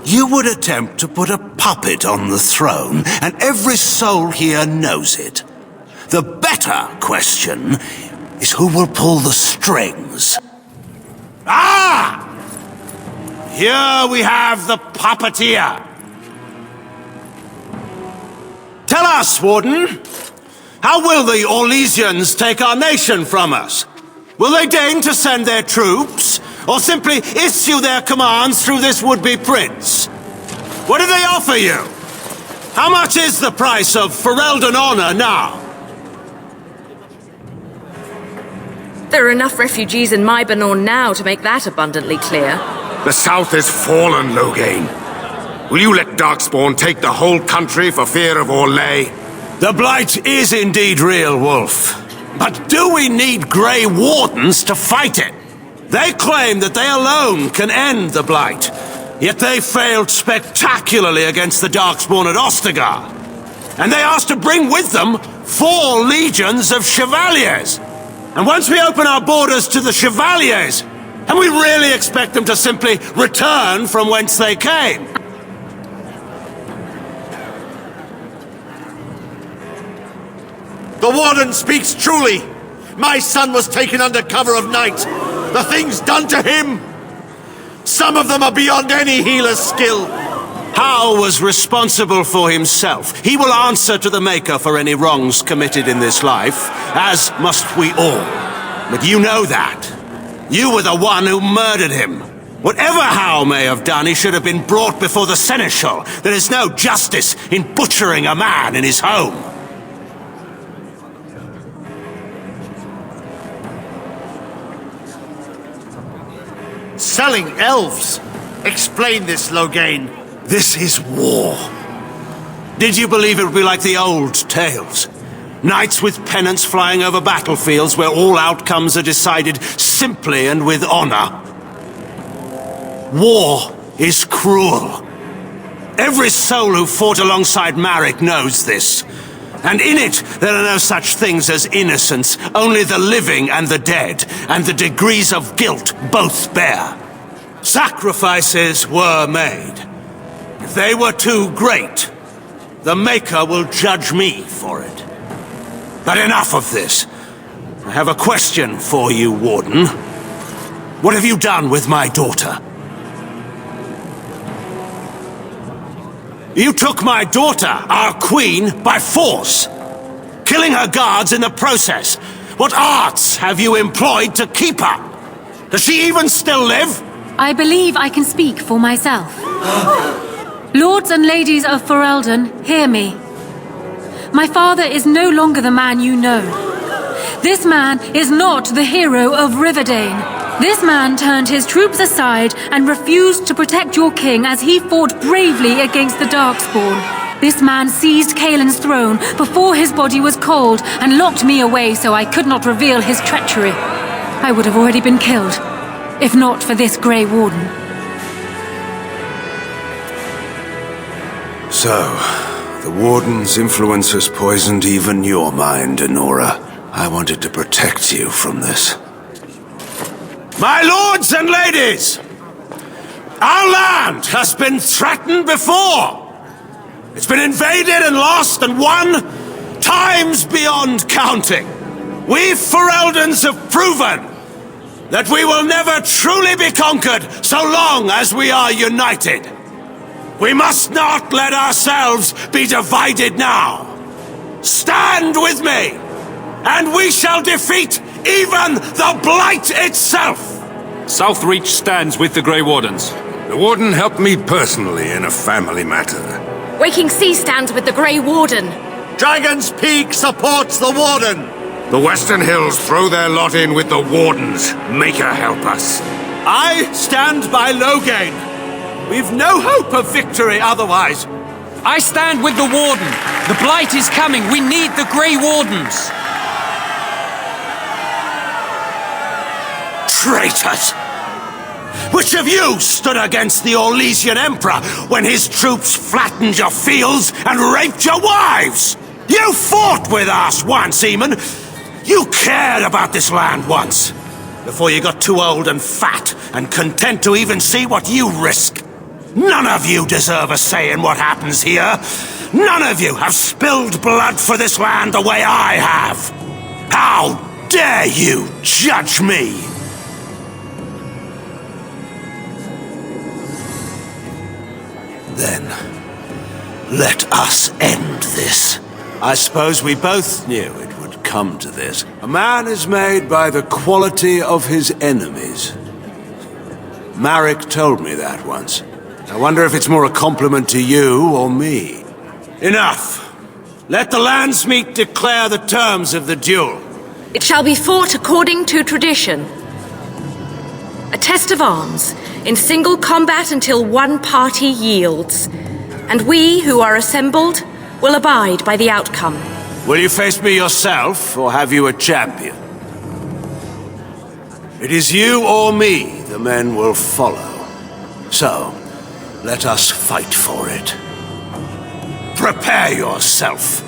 You would attempt to put a puppet on the throne, and every soul here knows it. The better question is who will pull the strings. Ah! Here we have the puppeteer. Tell us, Warden, how will the Orlesians take our nation from us? Will they deign to send their troops, or simply issue their commands through this would-be prince? What do they offer you? How much is the price of Ferelden honor now? There are enough refugees in Mybanor now to make that abundantly clear. The South is fallen, Loghain. Will you let Darkspawn take the whole country for fear of Orlais? The Blight is indeed real, Wolf. But do we need Grey Wardens to fight it? They claim that they alone can end the Blight, yet they failed spectacularly against the Darkspawn at Ostagar. And they asked to bring with them 4 legions of Chevaliers. And once we open our borders to the Chevaliers, and we really expect them to simply return from whence they came? The Warden speaks truly. My son was taken under cover of night. The things done to him, some of them are beyond any healer's skill. Hal was responsible for himself. He will answer to the Maker for any wrongs committed in this life, as must we all. But you know that. You were the one who murdered him. Whatever Hal may have done, he should have been brought before the Seneschal. There is no justice in butchering a man in his home. Selling elves. Explain this, Loghain. This is war. Did you believe it would be like the old tales? Knights with pennants flying over battlefields where all outcomes are decided simply and with honor. War is cruel. Every soul who fought alongside Marek knows this. And in it, there are no such things as innocence, only the living and the dead, and the degrees of guilt both bear. Sacrifices were made. If they were too great, the Maker will judge me for it. But enough of this. I have a question for you, Warden. What have you done with my daughter? You took my daughter, our queen, by force, killing her guards in the process. What arts have you employed to keep her? Does she even still live? I believe I can speak for myself. Lords and ladies of Ferelden, hear me. My father is no longer the man you know. This man is not the hero of Riverdane. This man turned his troops aside and refused to protect your king as he fought bravely against the Darkspawn. This man seized Kaelin's throne before his body was cold and locked me away so I could not reveal his treachery. I would have already been killed, if not for this Grey Warden. So, the Warden's influence has poisoned even your mind, Enora. I wanted to protect you from this. My lords and ladies! Our land has been threatened before! It's been invaded and lost and won times beyond counting. We Fereldans have proven that we will never truly be conquered so long as we are united. We must not let ourselves be divided now. Stand with me, and we shall defeat even the Blight itself! Southreach stands with the Grey Wardens. The Warden helped me personally in a family matter. Waking Sea stands with the Grey Warden. Dragon's Peak supports the Warden. The Western Hills throw their lot in with the Wardens. Make her help us. I stand by Loghain. We've no hope of victory otherwise. I stand with the Warden. The Blight is coming. We need the Grey Wardens. Traitors! Which of you stood against the Orlesian Emperor when his troops flattened your fields and raped your wives? You fought with us once, Eamon. You cared about this land once, before you got too old and fat and content to even see what you risk. None of you deserve a say in what happens here. None of you have spilled blood for this land the way I have. How dare you judge me? Then, let us end this. I suppose we both knew it would come to this. A man is made by the quality of his enemies. Marek told me that once. I wonder if it's more a compliment to you or me. Enough. Let the Landsmeet declare the terms of the duel. It shall be fought according to tradition. A test of arms. in single combat until one party yields. And we, who are assembled, will abide by the outcome. Will you face me yourself, or have you a champion? It is you or me the men will follow. So, let us fight for it. Prepare yourself.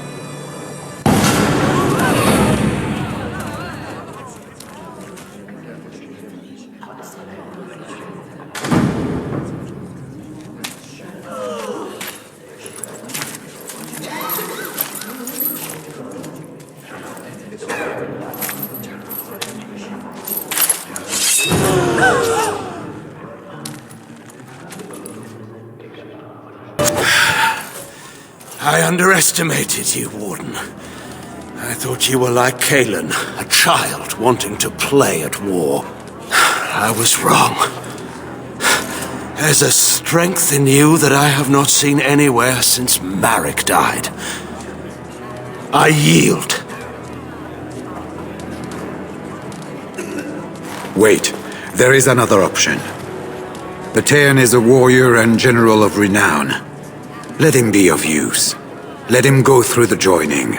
I underestimated you, Warden. I thought you were like Kalen, a child wanting to play at war. I was wrong. There's a strength in you that I have not seen anywhere since Marek died. I yield. Wait, there is another option. Batean is a warrior and general of renown. Let him be of use. Let him go through the joining.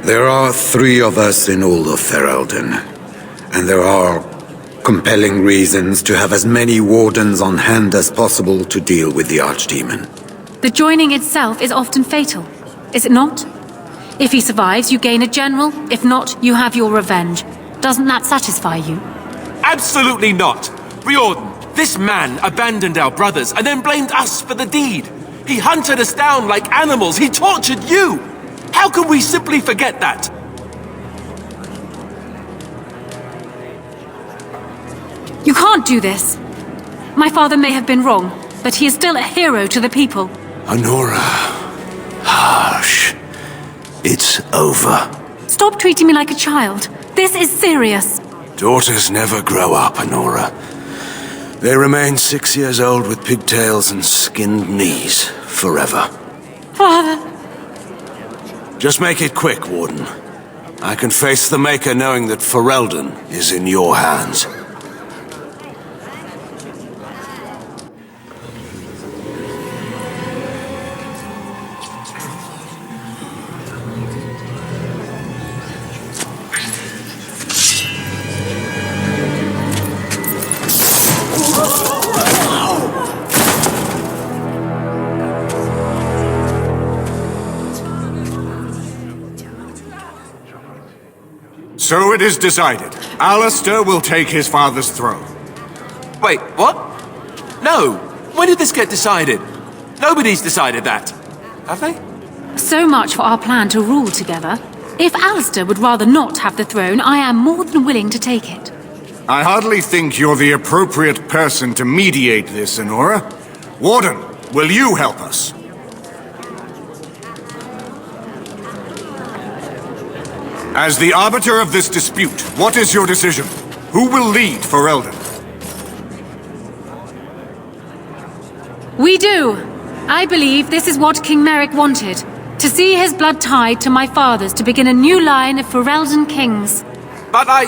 There are 3 of us in all of Ferelden, and there are compelling reasons to have as many wardens on hand as possible to deal with the Archdemon. The joining itself is often fatal, is it not? If he survives, you gain a general. If not, you have your revenge. Doesn't that satisfy you? Absolutely not! Riordan, this man abandoned our brothers and then blamed us for the deed. He hunted us down like animals. He tortured you. How can we simply forget that? You can't do this. My father may have been wrong, but he is still a hero to the people. Honora, hush. It's over. Stop treating me like a child. This is serious. Daughters never grow up, Honora. They remain 6 years old with pigtails and skinned knees forever. Father. Just make it quick, Warden. I can face the Maker knowing that Ferelden is in your hands. So it is decided. Alistair will take his father's throne. Wait, what? No. When did this get decided? Nobody's decided that. Have they? So much for our plan to rule together. If Alistair would rather not have the throne, I am more than willing to take it. I hardly think you're the appropriate person to mediate this, Honora. Warden, will you help us? As the arbiter of this dispute, what is your decision? Who will lead Ferelden? We do. I believe this is what King Merrick wanted. To see his blood tied to my father's to begin a new line of Ferelden kings. But I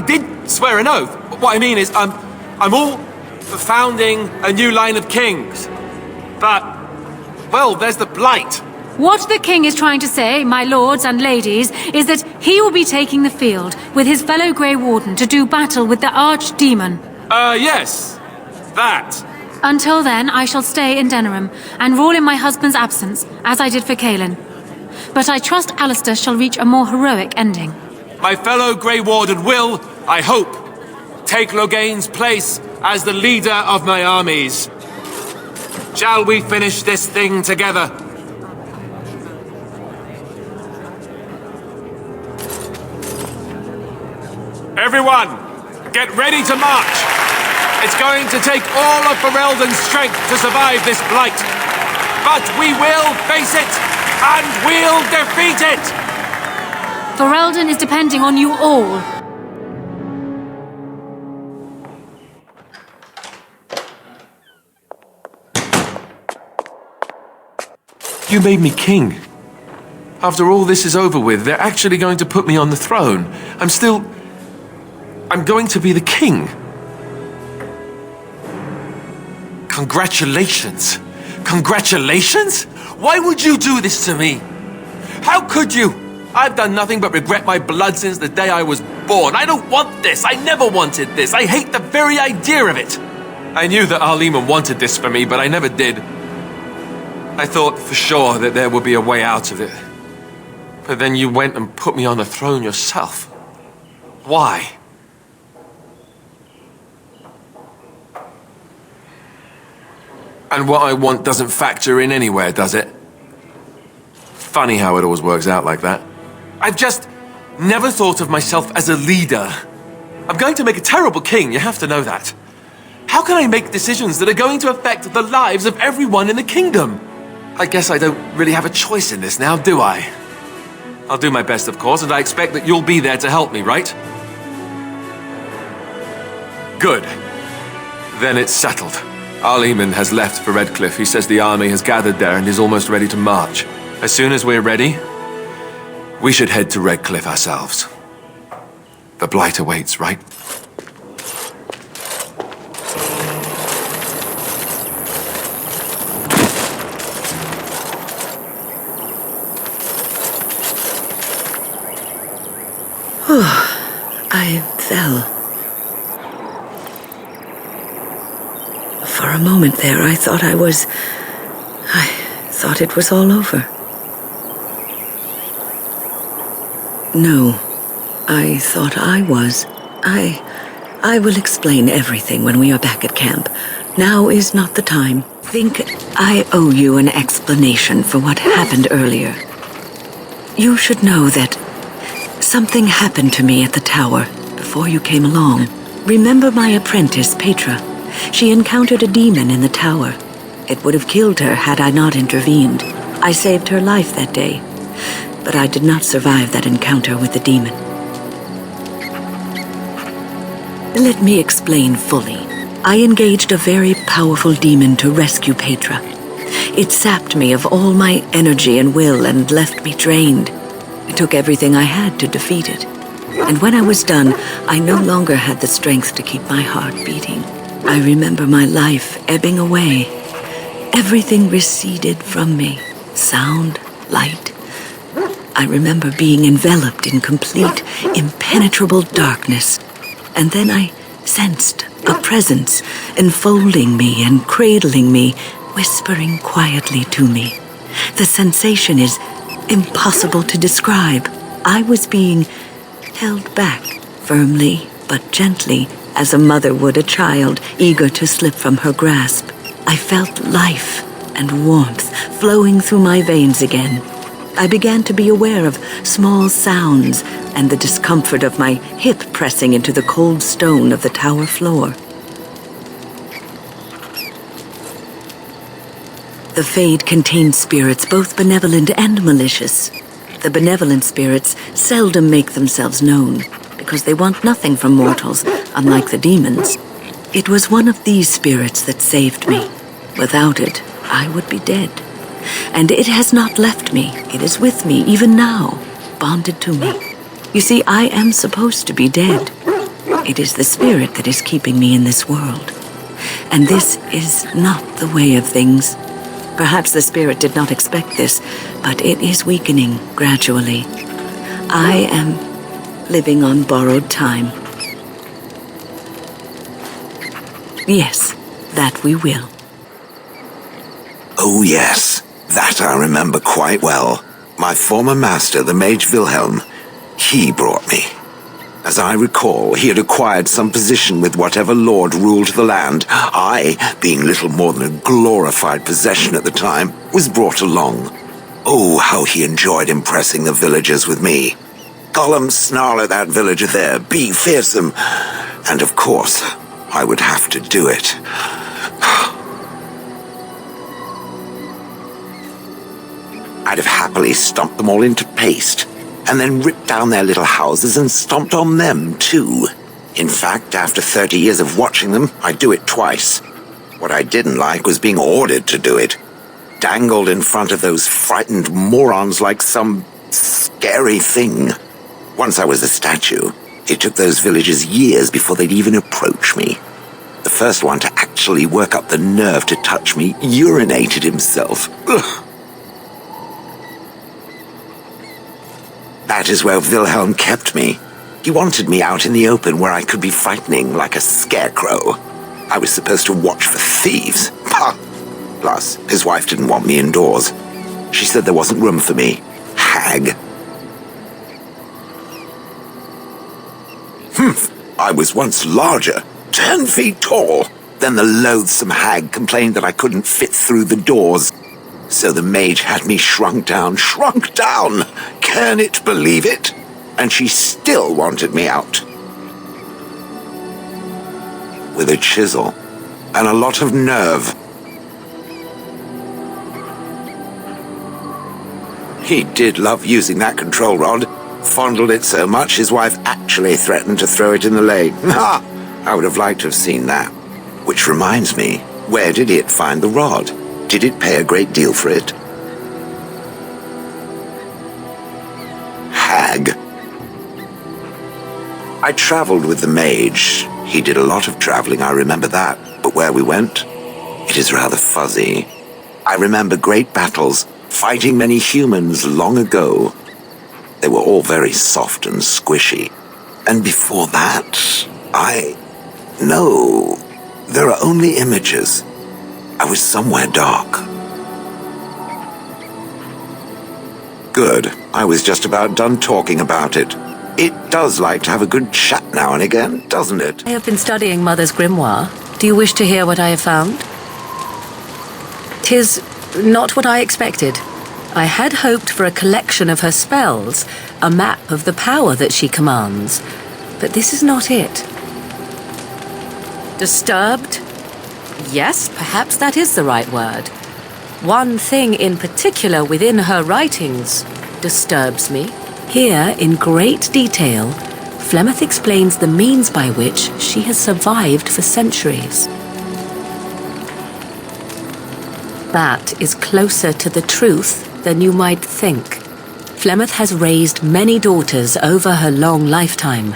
did swear an oath. What I mean is, I'm all for founding a new line of kings. But, well, there's the Blight. What the king is trying to say, my lords and ladies, is that he will be taking the field with his fellow Grey Warden to do battle with the Archdemon. Yes. That. Until then, I shall stay in Denerim and rule in my husband's absence, as I did for Kalen. But I trust Alistair shall reach a more heroic ending. My fellow Grey Warden will, I hope, take Loghain's place as the leader of my armies. Shall we finish this thing together? Everyone, get ready to march! It's going to take all of Ferelden's strength to survive this blight. But we will face it, and we'll defeat it! Ferelden is depending on you all. You made me king. After all this is over with, they're actually going to put me on the throne. I'm still I'm going to be the king. Congratulations. Congratulations? Why would you do this to me? How could you? I've done nothing but regret my blood since the day I was born. I don't want this. I never wanted this. I hate the very idea of it. I knew that Arleman wanted this for me, but I never did. I thought for sure that there would be a way out of it. But then you went and put me on the throne yourself. Why? And what I want doesn't factor in anywhere, does it? Funny how it always works out like that. I've just never thought of myself as a leader. I'm going to make a terrible king, you have to know that. How can I make decisions that are going to affect the lives of everyone in the kingdom? I guess I don't really have a choice in this now, do I? I'll do my best, of course, and I expect that you'll be there to help me, right? Good. Then it's settled. Arleman has left for Redcliffe. He says the army has gathered there and is almost ready to march. As soon as we're ready, we should head to Redcliffe ourselves. The Blight awaits, right? I fell. For a moment there, I thought it was all over. No, I thought I was. I will explain everything when we are back at camp. Now is not the time. Think I owe you an explanation for what happened earlier. You should know that something happened to me at the tower before you came along. Remember my apprentice, Petra? She encountered a demon in the tower. It would have killed her had I not intervened. I saved her life that day, but I did not survive that encounter with the demon. Let me explain fully. I engaged a very powerful demon to rescue Petra. It sapped me of all my energy and will and left me drained. It took everything I had to defeat it. And when I was done, I no longer had the strength to keep my heart beating. I remember my life ebbing away. Everything receded from me. Sound, light. I remember being enveloped in complete, impenetrable darkness. And then I sensed a presence enfolding me and cradling me, whispering quietly to me. The sensation is impossible to describe. I was being held back, firmly but gently, as a mother would a child eager to slip from her grasp. I felt life and warmth flowing through my veins again. I began to be aware of small sounds and the discomfort of my hip pressing into the cold stone of the tower floor. The Fade contains spirits both benevolent and malicious. The benevolent spirits seldom make themselves known because they want nothing from mortals, unlike the demons. It was one of these spirits that saved me. Without it, I would be dead. And it has not left me. It is with me even now, bonded to me. You see, I am supposed to be dead. It is the spirit that is keeping me in this world. And this is not the way of things. Perhaps the spirit did not expect this, but it is weakening gradually. I am living on borrowed time. Yes, that we will. Oh yes, that I remember quite well. My former master, the Mage Wilhelm, he brought me. As I recall, he had acquired some position with whatever lord ruled the land. I, being little more than a glorified possession at the time, was brought along. Oh, how he enjoyed impressing the villagers with me. Gollum, snarl at that villager there, be fearsome. And of course, I would have to do it. I'd have happily stomped them all into paste, and then ripped down their little houses and stomped on them, too. In fact, after 30 years of watching them, I'd do it twice. What I didn't like was being ordered to do it. Dangled in front of those frightened morons like some scary thing. Once I was a statue, It took those villagers years before they'd even approach me. The first one to actually work up the nerve to touch me urinated himself. Ugh. That is where Wilhelm kept me. He wanted me out in the open where I could be frightening like a scarecrow. I was supposed to watch for thieves. Pah! Plus, his wife didn't want me indoors. She said there wasn't room for me. Hag. Humph! I was once larger, 10 feet tall. Then the loathsome hag complained that I couldn't fit through the doors. So the mage had me shrunk down. Can it believe it? And she still wanted me out. With a chisel and a lot of nerve. He did love using that control rod. Fondled it so much his wife actually threatened to throw it in the lake. Ha! I would have liked to have seen that. Which reminds me, where did it find the rod? Did it pay a great deal for it? Hag. I traveled with the mage. He did a lot of traveling, I remember that. But where we went, it is rather fuzzy. I remember great battles, fighting many humans long ago. They were all very soft and squishy. And before that, No, there are only images. I was somewhere dark. Good. I was just about done talking about it. It does like to have a good chat now and again, doesn't it? I have been studying Mother's grimoire. Do you wish to hear what I have found? 'Tis not what I expected. I had hoped for a collection of her spells, a map of the power that she commands. But this is not it. Disturbed? Yes, perhaps that is the right word. One thing in particular within her writings disturbs me. Here, in great detail, Flemeth explains the means by which she has survived for centuries. That is closer to the truth than you might think. Flemeth has raised many daughters over her long lifetime.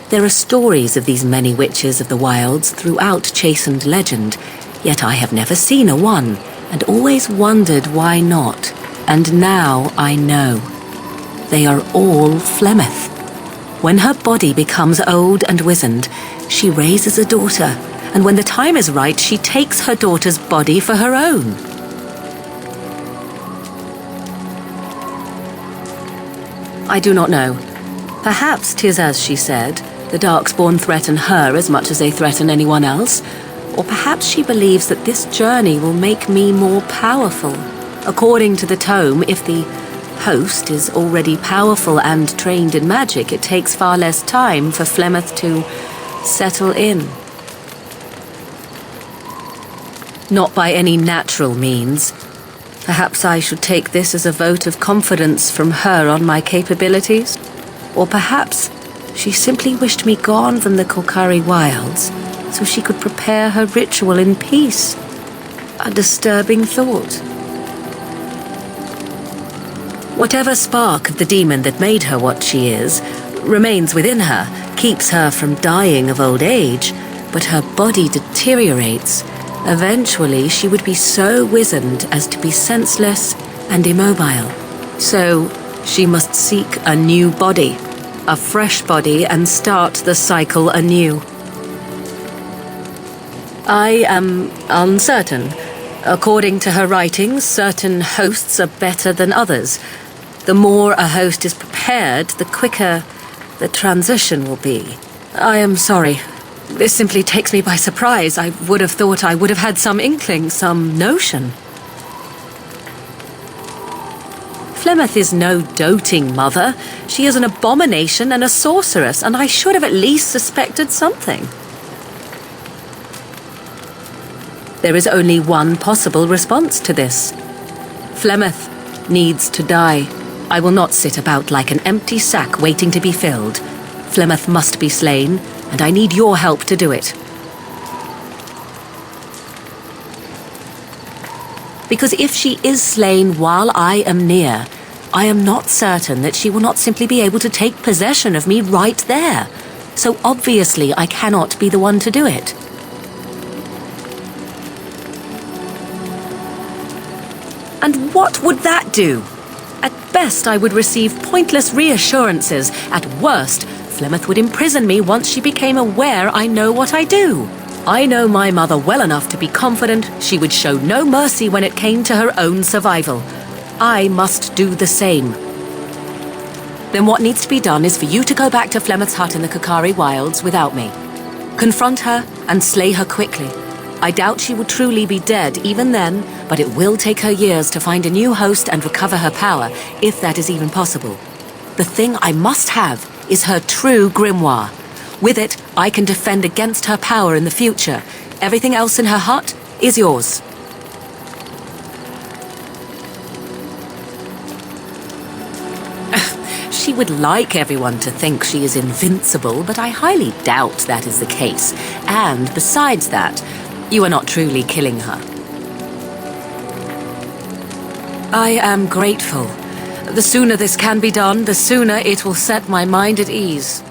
There are stories of these many witches of the wilds throughout chastened legend, yet I have never seen a one, and always wondered why not. And now I know. They are all Flemeth. When her body becomes old and wizened, she raises a daughter, and when the time is right, she takes her daughter's body for her own. I do not know. Perhaps 'tis as she said, the Darkspawn threaten her as much as they threaten anyone else. Or perhaps she believes that this journey will make me more powerful. According to the tome, if the host is already powerful and trained in magic, it takes far less time for Flemeth to settle in. Not by any natural means. Perhaps I should take this as a vote of confidence from her on my capabilities. Or perhaps she simply wished me gone from the Kolkari wilds so she could prepare her ritual in peace. A disturbing thought. Whatever spark of the demon that made her what she is remains within her, keeps her from dying of old age, but her body deteriorates. Eventually, she would be so wizened as to be senseless and immobile. So, she must seek a new body, a fresh body, and start the cycle anew. I am uncertain. According to her writings, certain hosts are better than others. The more a host is prepared, the quicker the transition will be. I am sorry. This simply takes me by surprise. I would have thought I would have had some inkling, some notion. Flemeth is no doting mother. She is an abomination and a sorceress, and I should have at least suspected something. There is only one possible response to this. Flemeth needs to die. I will not sit about like an empty sack waiting to be filled. Flemeth must be slain, and I need your help to do it. Because if she is slain while I am near, I am not certain that she will not simply be able to take possession of me right there. so obviously I cannot be the one to do it. And what would that do? At best, I would receive pointless reassurances. At worst, Flemeth would imprison me once she became aware I know what I do. I know my mother well enough to be confident she would show no mercy when it came to her own survival. I must do the same. Then what needs to be done is for you to go back to Flemeth's hut in the Kakari Wilds without me. Confront her and slay her quickly. I doubt she will truly be dead even then, but it will take her years to find a new host and recover her power, if that is even possible. The thing I must have is her true grimoire. With it, I can defend against her power in the future. Everything else in her hut is yours. She would like everyone to think she is invincible, but I highly doubt that is the case. And besides that, you are not truly killing her. I am grateful. The sooner this can be done, the sooner it will set my mind at ease.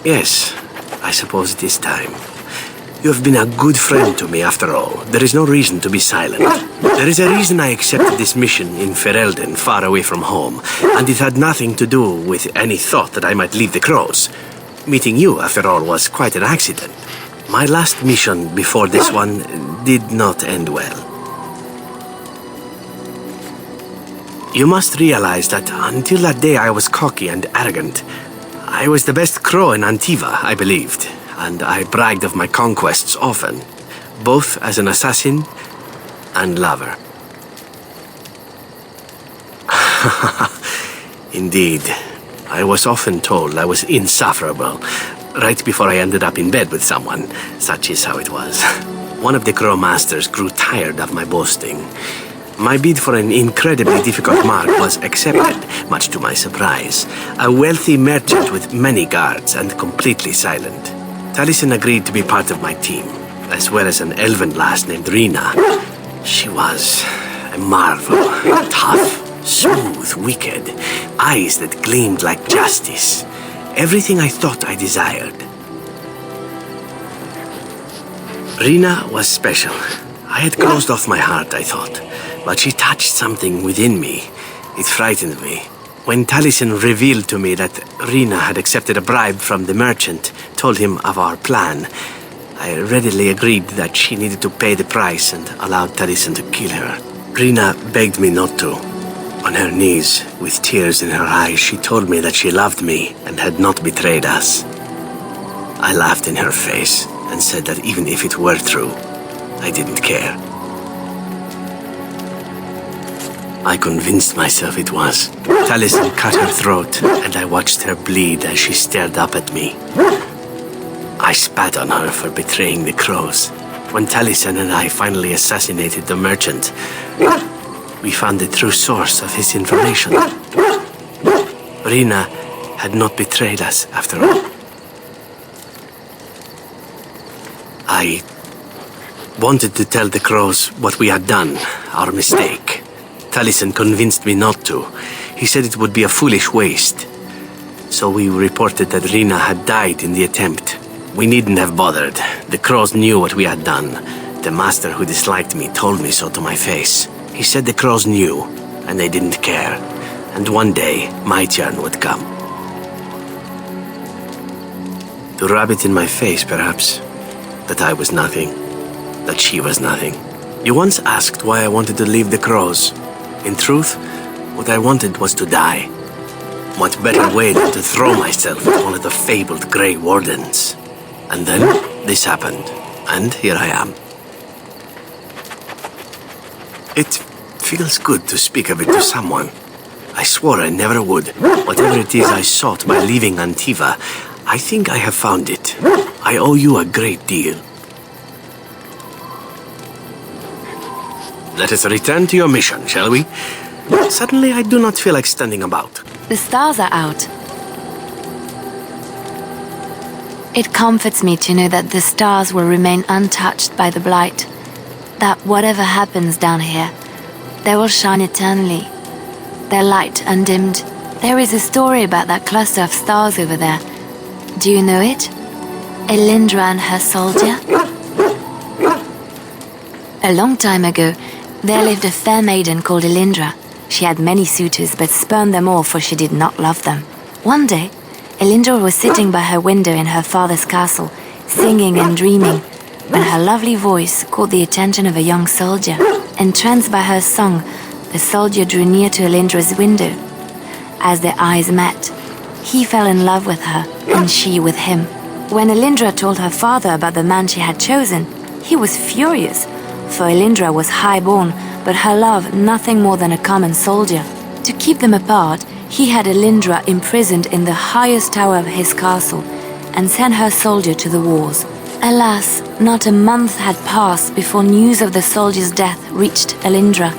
Yes, I suppose it is time. You have been a good friend to me after all. There is no reason to be silent. There is a reason I accepted this mission in Ferelden, far away from home, and it had nothing to do with any thought that I might leave the Crows. Meeting you, after all, was quite an accident. My last mission before this one did not end well. You must realize that until that day I was cocky and arrogant. I was the best crow in Antiva, I believed, and I bragged of my conquests often, both as an assassin and lover. Indeed, I was often told I was insufferable, right before I ended up in bed with someone. Such is how it was. One of the crow masters grew tired of my boasting. My bid for an incredibly difficult mark was accepted, much to my surprise. A wealthy merchant with many guards and completely silent. Taliesin agreed to be part of my team, as well as an elven lass named Rina. She was a marvel. Tough, smooth, wicked. Eyes that gleamed like justice. Everything I thought I desired. Rina was special. I had closed off my heart, I thought. But she touched something within me. It frightened me. When Taliesin revealed to me that Rina had accepted a bribe from the merchant, told him of our plan, I readily agreed that she needed to pay the price and allowed Taliesin to kill her. Rina begged me not to. On her knees, with tears in her eyes, she told me that she loved me and had not betrayed us. I laughed in her face and said that even if it were true, I didn't care. I convinced myself it was. Taliesin cut her throat, and I watched her bleed as she stared up at me. I spat on her for betraying the crows. When Taliesin and I finally assassinated the merchant, we found the true source of his information. Rina had not betrayed us after all. I wanted to tell the crows what we had done, our mistake. Taliesin convinced me not to. He said it would be a foolish waste. So we reported that Rina had died in the attempt. We needn't have bothered. The crows knew what we had done. The master who disliked me told me so to my face. He said the crows knew, and they didn't care. And one day, my turn would come. To rub it in my face, perhaps. That I was nothing. That she was nothing. You once asked why I wanted to leave the crows. In truth, what I wanted was to die. What better way than to throw myself at one of the fabled Grey Wardens? And then, this happened, and here I am. It feels good to speak of it to someone. I swore I never would. Whatever it is I sought by leaving Antiva, I think I have found it. I owe you a great deal. Let us return to your mission, shall we? Suddenly, I do not feel like standing about. The stars are out. It comforts me to know that the stars will remain untouched by the blight. That whatever happens down here, they will shine eternally. Their light undimmed. There is a story about that cluster of stars over there. Do you know it? Elindra and her soldier? A long time ago, there lived a fair maiden called Elindra. She had many suitors, but spurned them all, for she did not love them. One day, Elindra was sitting by her window in her father's castle, singing and dreaming, when her lovely voice caught the attention of a young soldier. Entranced by her song, the soldier drew near to Elindra's window. As their eyes met, he fell in love with her, and she with him. When Elindra told her father about the man she had chosen, he was furious, for Elindra was high-born, but her love nothing more than a common soldier. To keep them apart, he had Elindra imprisoned in the highest tower of his castle, and sent her soldier to the wars. Alas, not a month had passed before news of the soldier's death reached Elindra.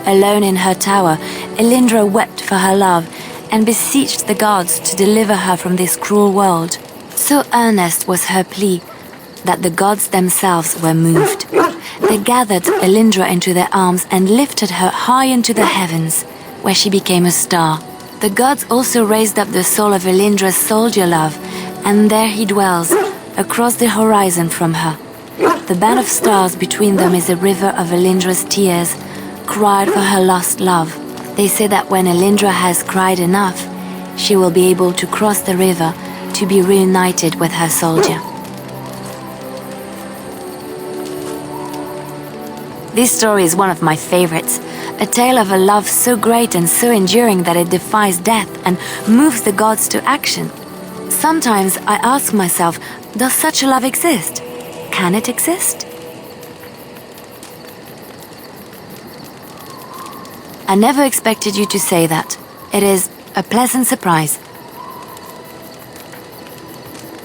Alone in her tower, Elindra wept for her love, and beseeched the gods to deliver her from this cruel world. So earnest was her plea that the gods themselves were moved. They gathered Elindra into their arms and lifted her high into the heavens, where she became a star. The gods also raised up the soul of Elindra's soldier love, and there he dwells, across the horizon from her. The band of stars between them is a river of Elindra's tears, cried for her lost love. They say that when Elindra has cried enough, she will be able to cross the river to be reunited with her soldier. This story is one of my favorites, a tale of a love so great and so enduring that it defies death and moves the gods to action. Sometimes I ask myself, does such a love exist? Can it exist? I never expected you to say that. It is a pleasant surprise.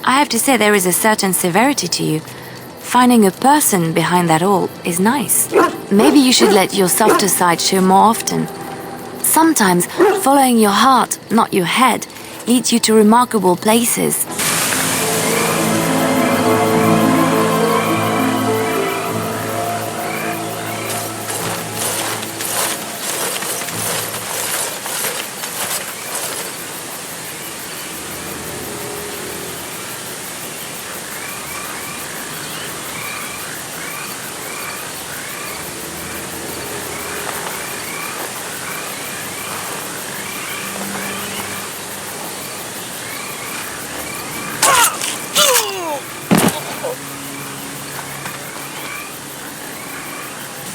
I have to say there is a certain severity to you. Finding a person behind that all is nice. Maybe you should let your softer side show more often. Sometimes following your heart, not your head, leads you to remarkable places.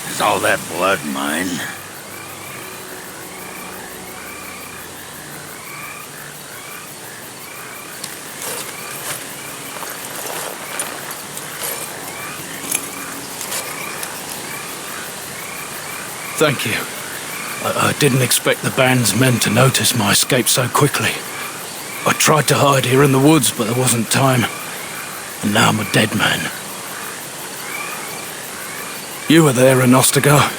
Is all that blood mine? Thank you. I didn't expect the band's men to notice my escape so quickly. I tried to hide here in the woods, but there wasn't time. And now I'm a dead man. You were there in Ostagar.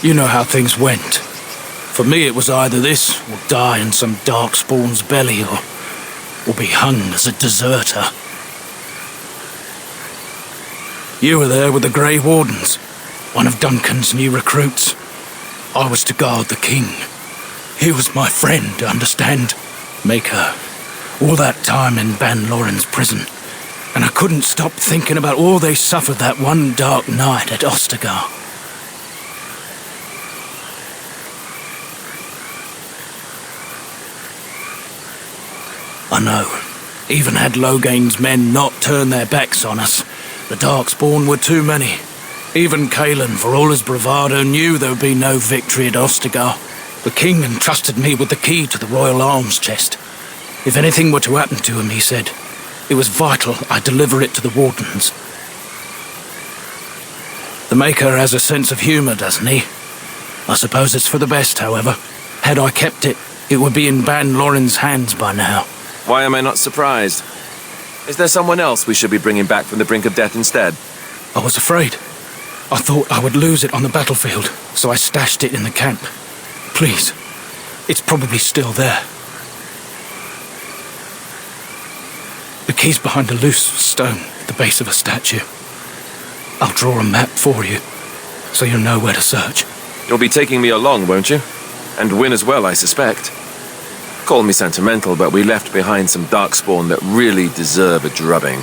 You know how things went. For me, it was either this, or die in some darkspawn's belly, or be hung as a deserter. You were there with the Grey Wardens, one of Duncan's new recruits. I was to guard the king. He was my friend, understand? Maker. All that time in Ban Loren's prison. And I couldn't stop thinking about all they suffered that one dark night at Ostagar. I know. Even had Logain's men not turned their backs on us, the Darkspawn were too many. Even Kalen, for all his bravado, knew there would be no victory at Ostagar. The king entrusted me with the key to the royal arms chest. If anything were to happen to him, he said, it was vital I deliver it to the Wardens. The Maker has a sense of humour, doesn't he? I suppose it's for the best, however. Had I kept it, it would be in Ban Loren's hands by now. Why am I not surprised? Is there someone else we should be bringing back from the brink of death instead? I was afraid. I thought I would lose it on the battlefield, so I stashed it in the camp. Please, it's probably still there. The key's behind a loose stone at the base of a statue. I'll draw a map for you, so you'll know where to search. You'll be taking me along, won't you? And win as well, I suspect. Call me sentimental, but we left behind some darkspawn that really deserve a drubbing.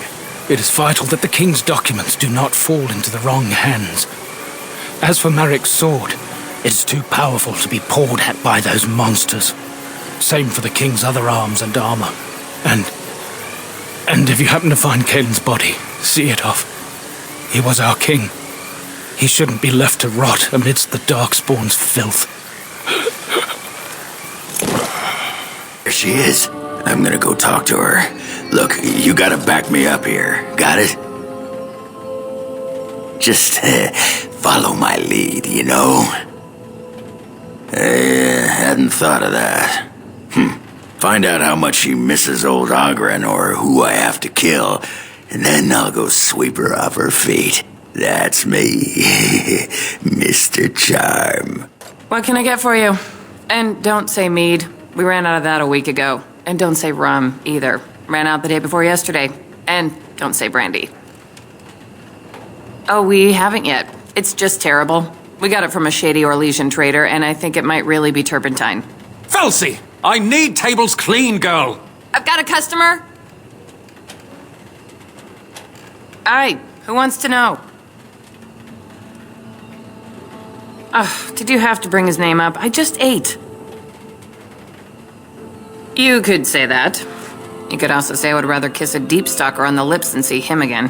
It is vital that the king's documents do not fall into the wrong hands. As for Marik's sword, it is too powerful to be pawed at by those monsters. Same for the king's other arms and armor. And if you happen to find Kaelin's body, see it off. He was our king. He shouldn't be left to rot amidst the darkspawn's filth. There she is. I'm gonna go talk to her. Look, you gotta back me up here. Got it? Just follow my lead, you know? I hadn't thought of that. Find out how much she misses old Ogren or who I have to kill, and then I'll go sweep her off her feet. That's me, Mr. Charm. What can I get for you? And don't say mead. We ran out of that a week ago. And don't say rum, either. Ran out the day before yesterday. And don't say brandy. Oh, we haven't yet. It's just terrible. We got it from a shady Orlesian trader, and I think it might really be turpentine. Felsi! I need tables clean, girl! I've got a customer! Aye, who wants to know? Did you have to bring his name up? I just ate. You could say that. You could also say I would rather kiss a deep stalker on the lips than see him again.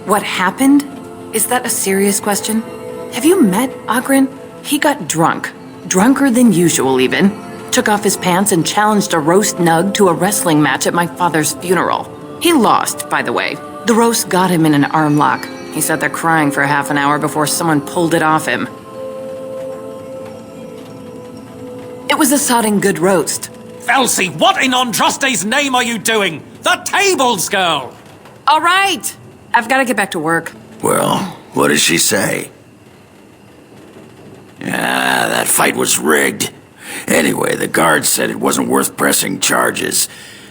What happened? Is that a serious question? Have you met Ogren? He got drunk. Drunker than usual, even. Took off his pants and challenged a roast nug to a wrestling match at my father's funeral. He lost, by the way. The roast got him in an arm lock. He sat there crying for half an hour before someone pulled it off him. It was a sodding good roast. Felsi, what in Andraste's name are you doing? The tables, girl! All right! I've got to get back to work. Well, what does she say? That fight was rigged. Anyway, the guard said it wasn't worth pressing charges,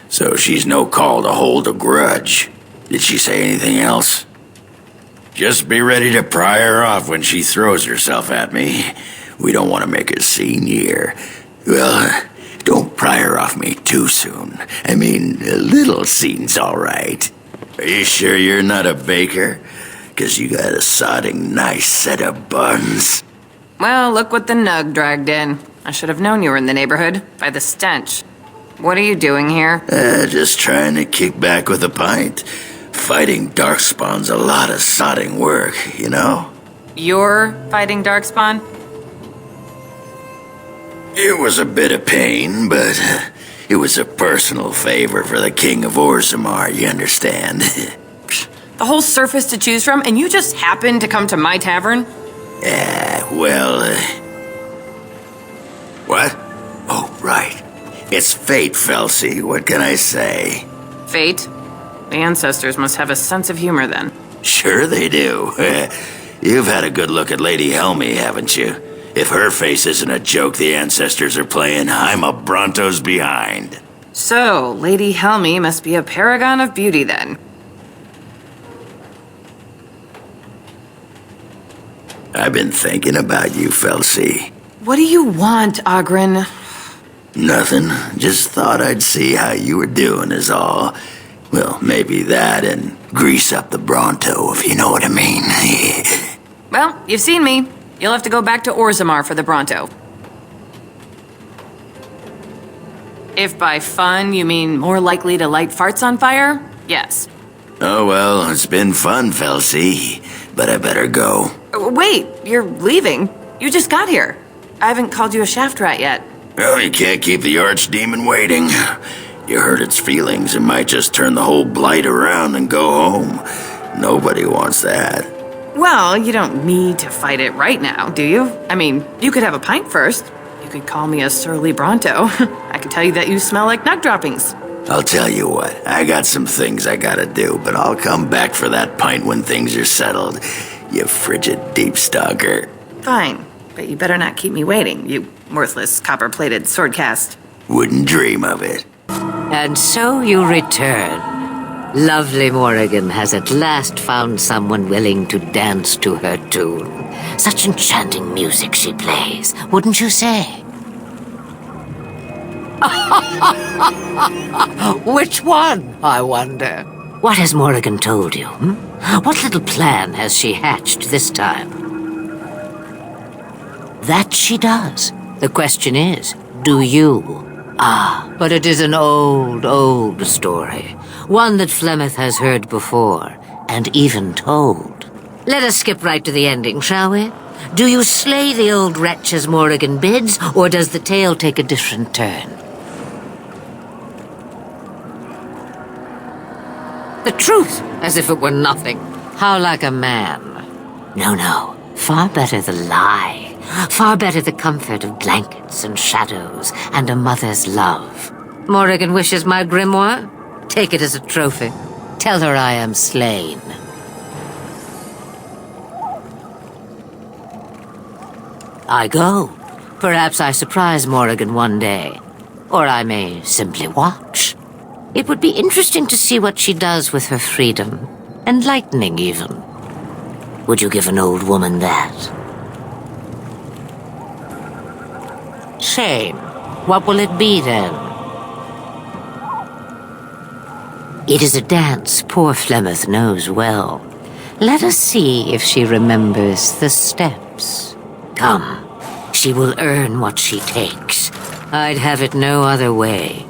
so she's no call to hold a grudge. Did she say anything else? Just be ready to pry her off when she throws herself at me. We don't want to make a scene here. Well, don't pry her off me too soon. I mean, a little scene's all right. Are you sure you're not a baker? 'Cause you got a sodding nice set of buns. Well, look what the nug dragged in. I should have known you were in the neighborhood, by the stench. What are you doing here? Just trying to kick back with a pint. Fighting darkspawn's a lot of sodding work, you know? You're fighting darkspawn? It was a bit of pain, but it was a personal favor for the King of Orzammar, you understand? The whole surface to choose from, and you just happened to come to my tavern? What? Oh, right. It's fate, Felsi. What can I say? Fate? The ancestors must have a sense of humor, then. Sure they do. You've had a good look at Lady Helmi, haven't you? If her face isn't a joke the ancestors are playing, I'm a Bronto's behind. So, Lady Helmi must be a paragon of beauty, then. I've been thinking about you, Felsi. What do you want, Ogren? Nothing. Just thought I'd see how you were doing is all. Well, maybe that and grease up the Bronto, if you know what I mean. Well, you've seen me. You'll have to go back to Orzammar for the Bronto. If by fun you mean more likely to light farts on fire, yes. Oh well, it's been fun, Felsi, but I better go. Wait, you're leaving? You just got here. I haven't called you a shaft rat yet. Well, you can't keep the archdemon waiting. You hurt its feelings, it might just turn the whole blight around and go home. Nobody wants that. Well, you don't need to fight it right now, do you? I mean, you could have a pint first. You could call me a surly Bronto. I could tell you that you smell like nug droppings. I'll tell you what, I got some things I gotta do, but I'll come back for that pint when things are settled. You frigid deep stalker. Fine, but you better not keep me waiting, you worthless copper-plated swordcast. Wouldn't dream of it. And so you return. Lovely Morrigan has at last found someone willing to dance to her tune. Such enchanting music she plays, wouldn't you say? Which one, I wonder? What has Morrigan told you? What little plan has she hatched this time? That she does. The question is, do you? Ah, but it is an old, old story. One that Flemeth has heard before, and even told. Let us skip right to the ending, shall we? Do you slay the old wretch as Morrigan bids, or does the tale take a different turn? The truth, as if it were nothing. How like a man. No, no. Far better the lie. Far better the comfort of blankets and shadows and a mother's love. Morrigan wishes my grimoire? Take it as a trophy. Tell her I am slain. I go. Perhaps I surprise Morrigan one day. Or I may simply watch. It would be interesting to see what she does with her freedom. Enlightening, even. Would you give an old woman that? Shame. What will it be, then? It is a dance poor Flemeth knows well. Let us see if she remembers the steps. Come. She will earn what she takes. I'd have it no other way.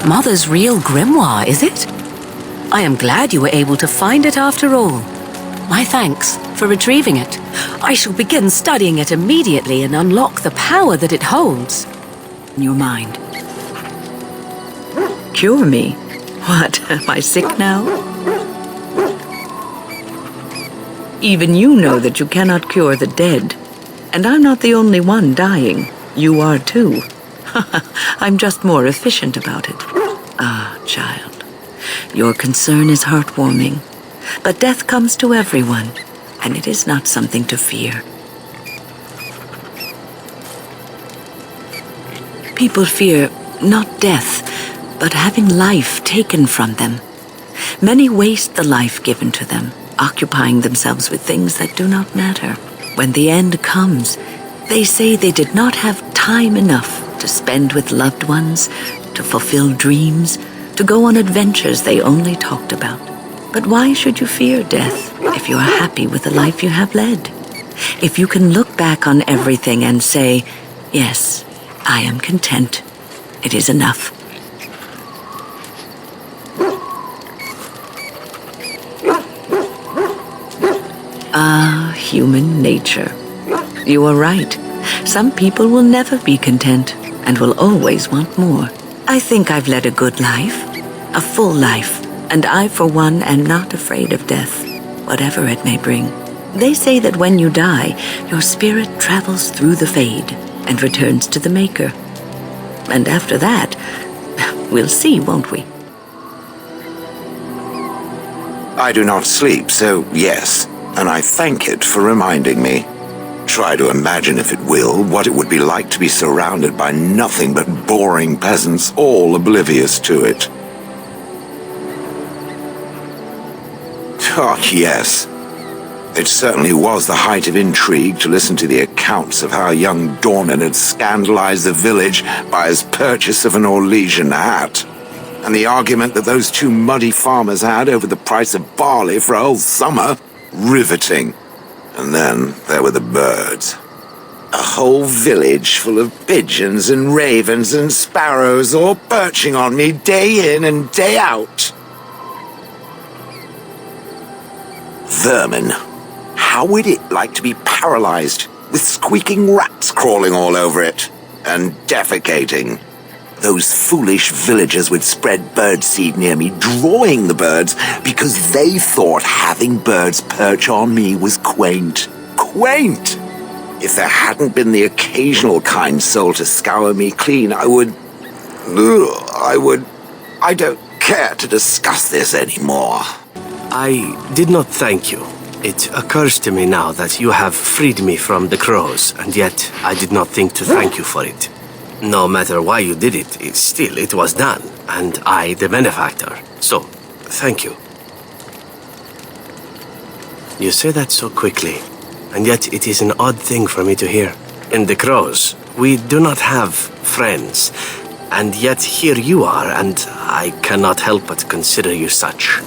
Mother's real grimoire, is it? I am glad you were able to find it after all. My thanks for retrieving it. I shall begin studying it immediately and unlock the power that it holds in your mind. Cure me? What, am I sick now? Even you know that you cannot cure the dead. And I'm not the only one dying. You are too. I'm just more efficient about it. Ah, child. Your concern is heartwarming. But death comes to everyone, and it is not something to fear. People fear not death, but having life taken from them. Many waste the life given to them, occupying themselves with things that do not matter. When the end comes, they say they did not have time enough to spend with loved ones, to fulfill dreams, to go on adventures they only talked about. But why should you fear death if you are happy with the life you have led? If you can look back on everything and say, yes, I am content. It is enough. Ah, human nature. You are right. Some people will never be content and will always want more. I think I've led a good life, a full life, and I, for one, am not afraid of death, whatever it may bring. They say that when you die, your spirit travels through the fade and returns to the Maker. And after that, we'll see, won't we? I do not sleep, so yes, and I thank it for reminding me. Try to imagine, if it will, what it would be like to be surrounded by nothing but boring peasants, all oblivious to it. Oh, yes. It certainly was the height of intrigue to listen to the accounts of how young Dornan had scandalized the village by his purchase of an Orlesian hat, and the argument that those two muddy farmers had over the price of barley for a whole summer. Riveting. And then there were the birds. A whole village full of pigeons and ravens and sparrows all perching on me day in and day out. Vermin. How would it like to be paralyzed, with squeaking rats crawling all over it, and defecating? Those foolish villagers would spread birdseed near me, drawing the birds, because they thought having birds perch on me was quaint. Quaint! If there hadn't been the occasional kind soul to scour me clean, I don't care to discuss this anymore. I did not thank you. It occurs to me now that you have freed me from the crows, and yet I did not think to thank you for it. No matter why you did it, it was done, and I the benefactor. So, thank you. You say that so quickly, and yet it is an odd thing for me to hear. In the Crows, we do not have friends, and yet here you are, and I cannot help but consider you such.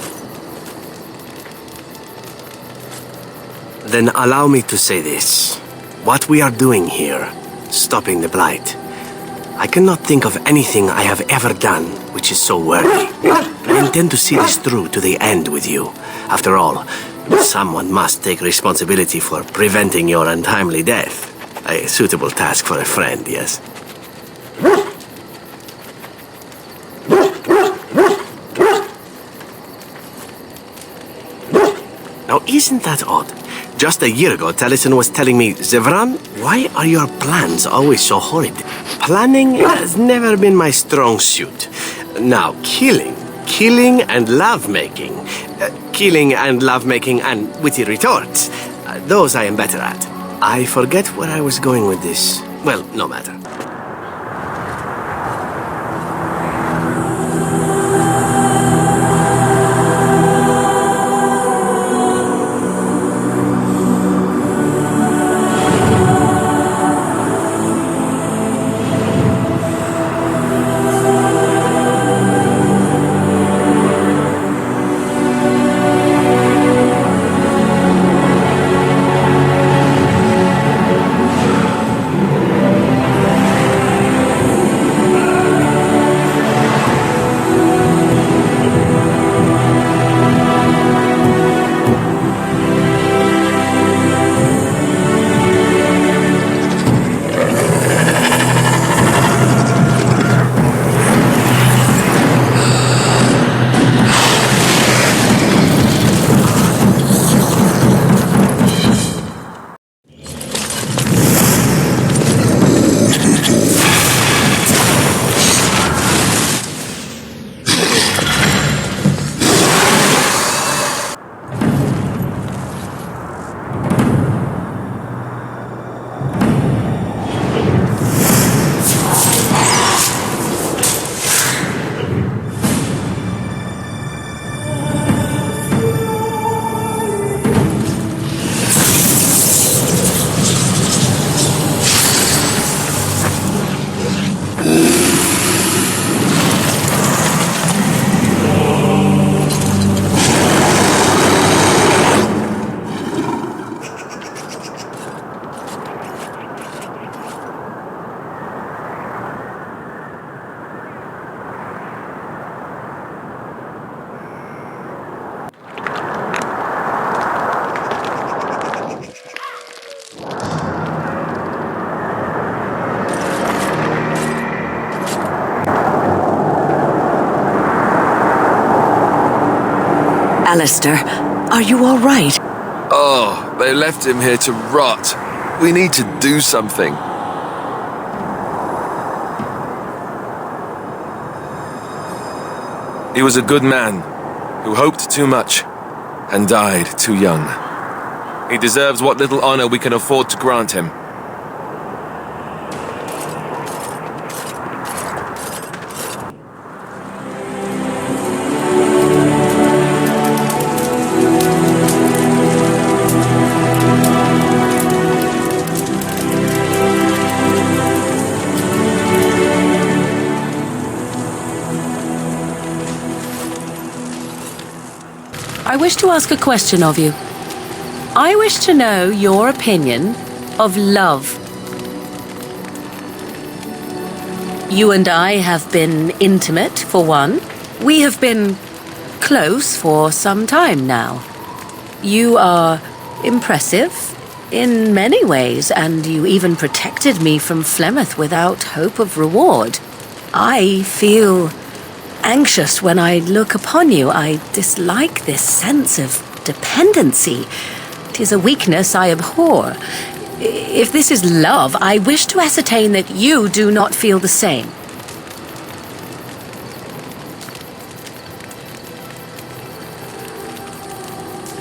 Then allow me to say this. What we are doing here, stopping the Blight, I cannot think of anything I have ever done which is so worthy. I intend to see this through to the end with you. After all, someone must take responsibility for preventing your untimely death. A suitable task for a friend, yes? Now, isn't that odd? Just a year ago, Taliesin was telling me, Zevran, why are your plans always so horrid? Planning has never been my strong suit. Now, killing and lovemaking. Killing and lovemaking and witty retorts. Those I am better at. I forget where I was going with this. Well, no matter. Alistair, are you all right? Oh, they left him here to rot. We need to do something. He was a good man who hoped too much and died too young. He deserves what little honor we can afford to grant him. I wish to ask a question of you. I wish to know your opinion of love. You and I have been intimate, for one. We have been close for some time now. You are impressive in many ways, and you even protected me from Flemeth without hope of reward. I feel anxious when I look upon you. I dislike this sense of dependency. 'Tis a weakness I abhor. If this is love, I wish to ascertain that you do not feel the same.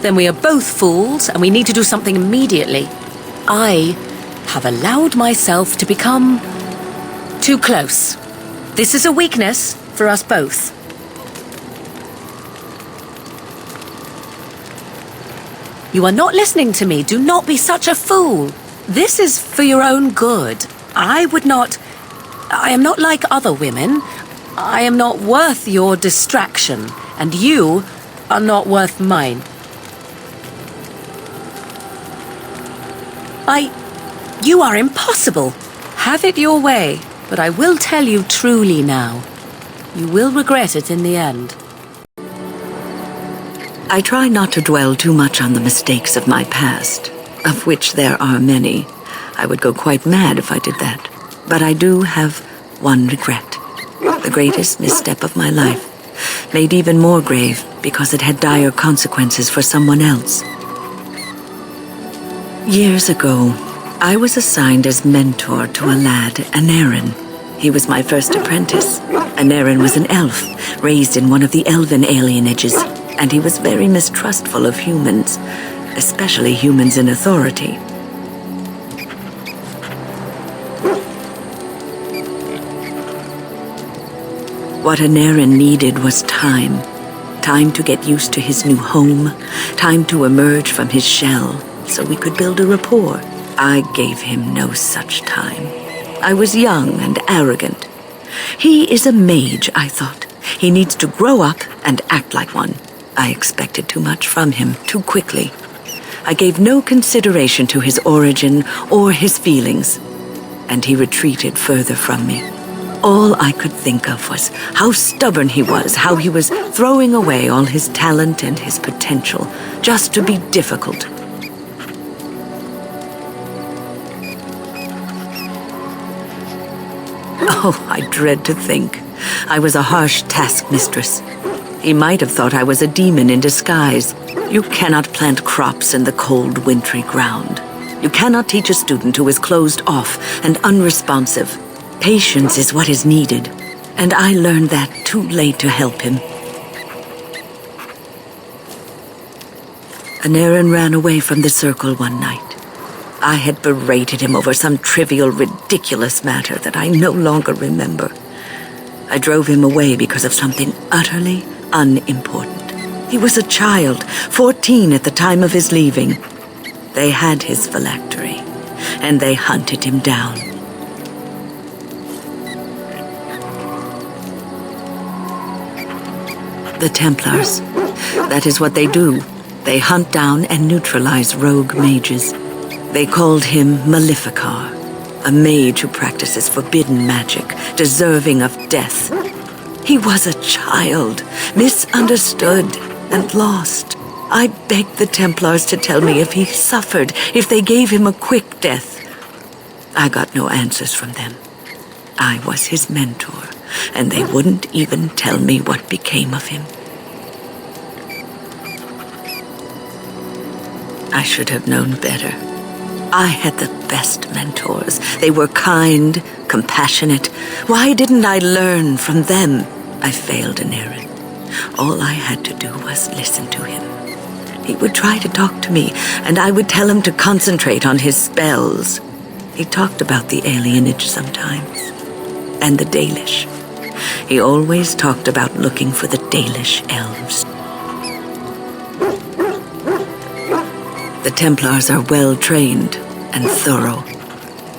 Then we are both fools, and we need to do something immediately. I have allowed myself to become too close. This is a weakness for us both. You are not listening to me. Do not be such a fool. This is for your own good. I am not like other women. I am not worth your distraction, and you are not worth mine. You are impossible. Have it your way, but I will tell you truly now. You will regret it in the end. I try not to dwell too much on the mistakes of my past, of which there are many. I would go quite mad if I did that. But I do have one regret. The greatest misstep of my life, made even more grave because it had dire consequences for someone else. Years ago, I was assigned as mentor to a lad, Anarin. He was my first apprentice. Anarin was an elf, raised in one of the elven alienages, and he was very mistrustful of humans, especially humans in authority. What Anarin needed was time. Time to get used to his new home, time to emerge from his shell, so we could build a rapport. I gave him no such time. I was young and arrogant. He is a mage, I thought. He needs to grow up and act like one. I expected too much from him, too quickly. I gave no consideration to his origin or his feelings, and he retreated further from me. All I could think of was how stubborn he was, how he was throwing away all his talent and his potential, just to be difficult. Oh, I dread to think. I was a harsh taskmistress. He might have thought I was a demon in disguise. You cannot plant crops in the cold, wintry ground. You cannot teach a student who is closed off and unresponsive. Patience is what is needed, and I learned that too late to help him. Anarin ran away from the circle one night. I had berated him over some trivial, ridiculous matter that I no longer remember. I drove him away because of something utterly unimportant. He was a child, 14 at the time of his leaving. They had his phylactery, and they hunted him down. The Templars. That is what they do. They hunt down and neutralize rogue mages. They called him Maleficar, a mage who practices forbidden magic, deserving of death. He was a child, misunderstood and lost. I begged the Templars to tell me if he suffered, if they gave him a quick death. I got no answers from them. I was his mentor, and they wouldn't even tell me what became of him. I should have known better. I had the best mentors. They were kind, compassionate. Why didn't I learn from them? I failed Anarin. All I had to do was listen to him. He would try to talk to me, and I would tell him to concentrate on his spells. He talked about the alienage sometimes, and the Dalish. He always talked about looking for the Dalish elves. The Templars are well-trained and thorough.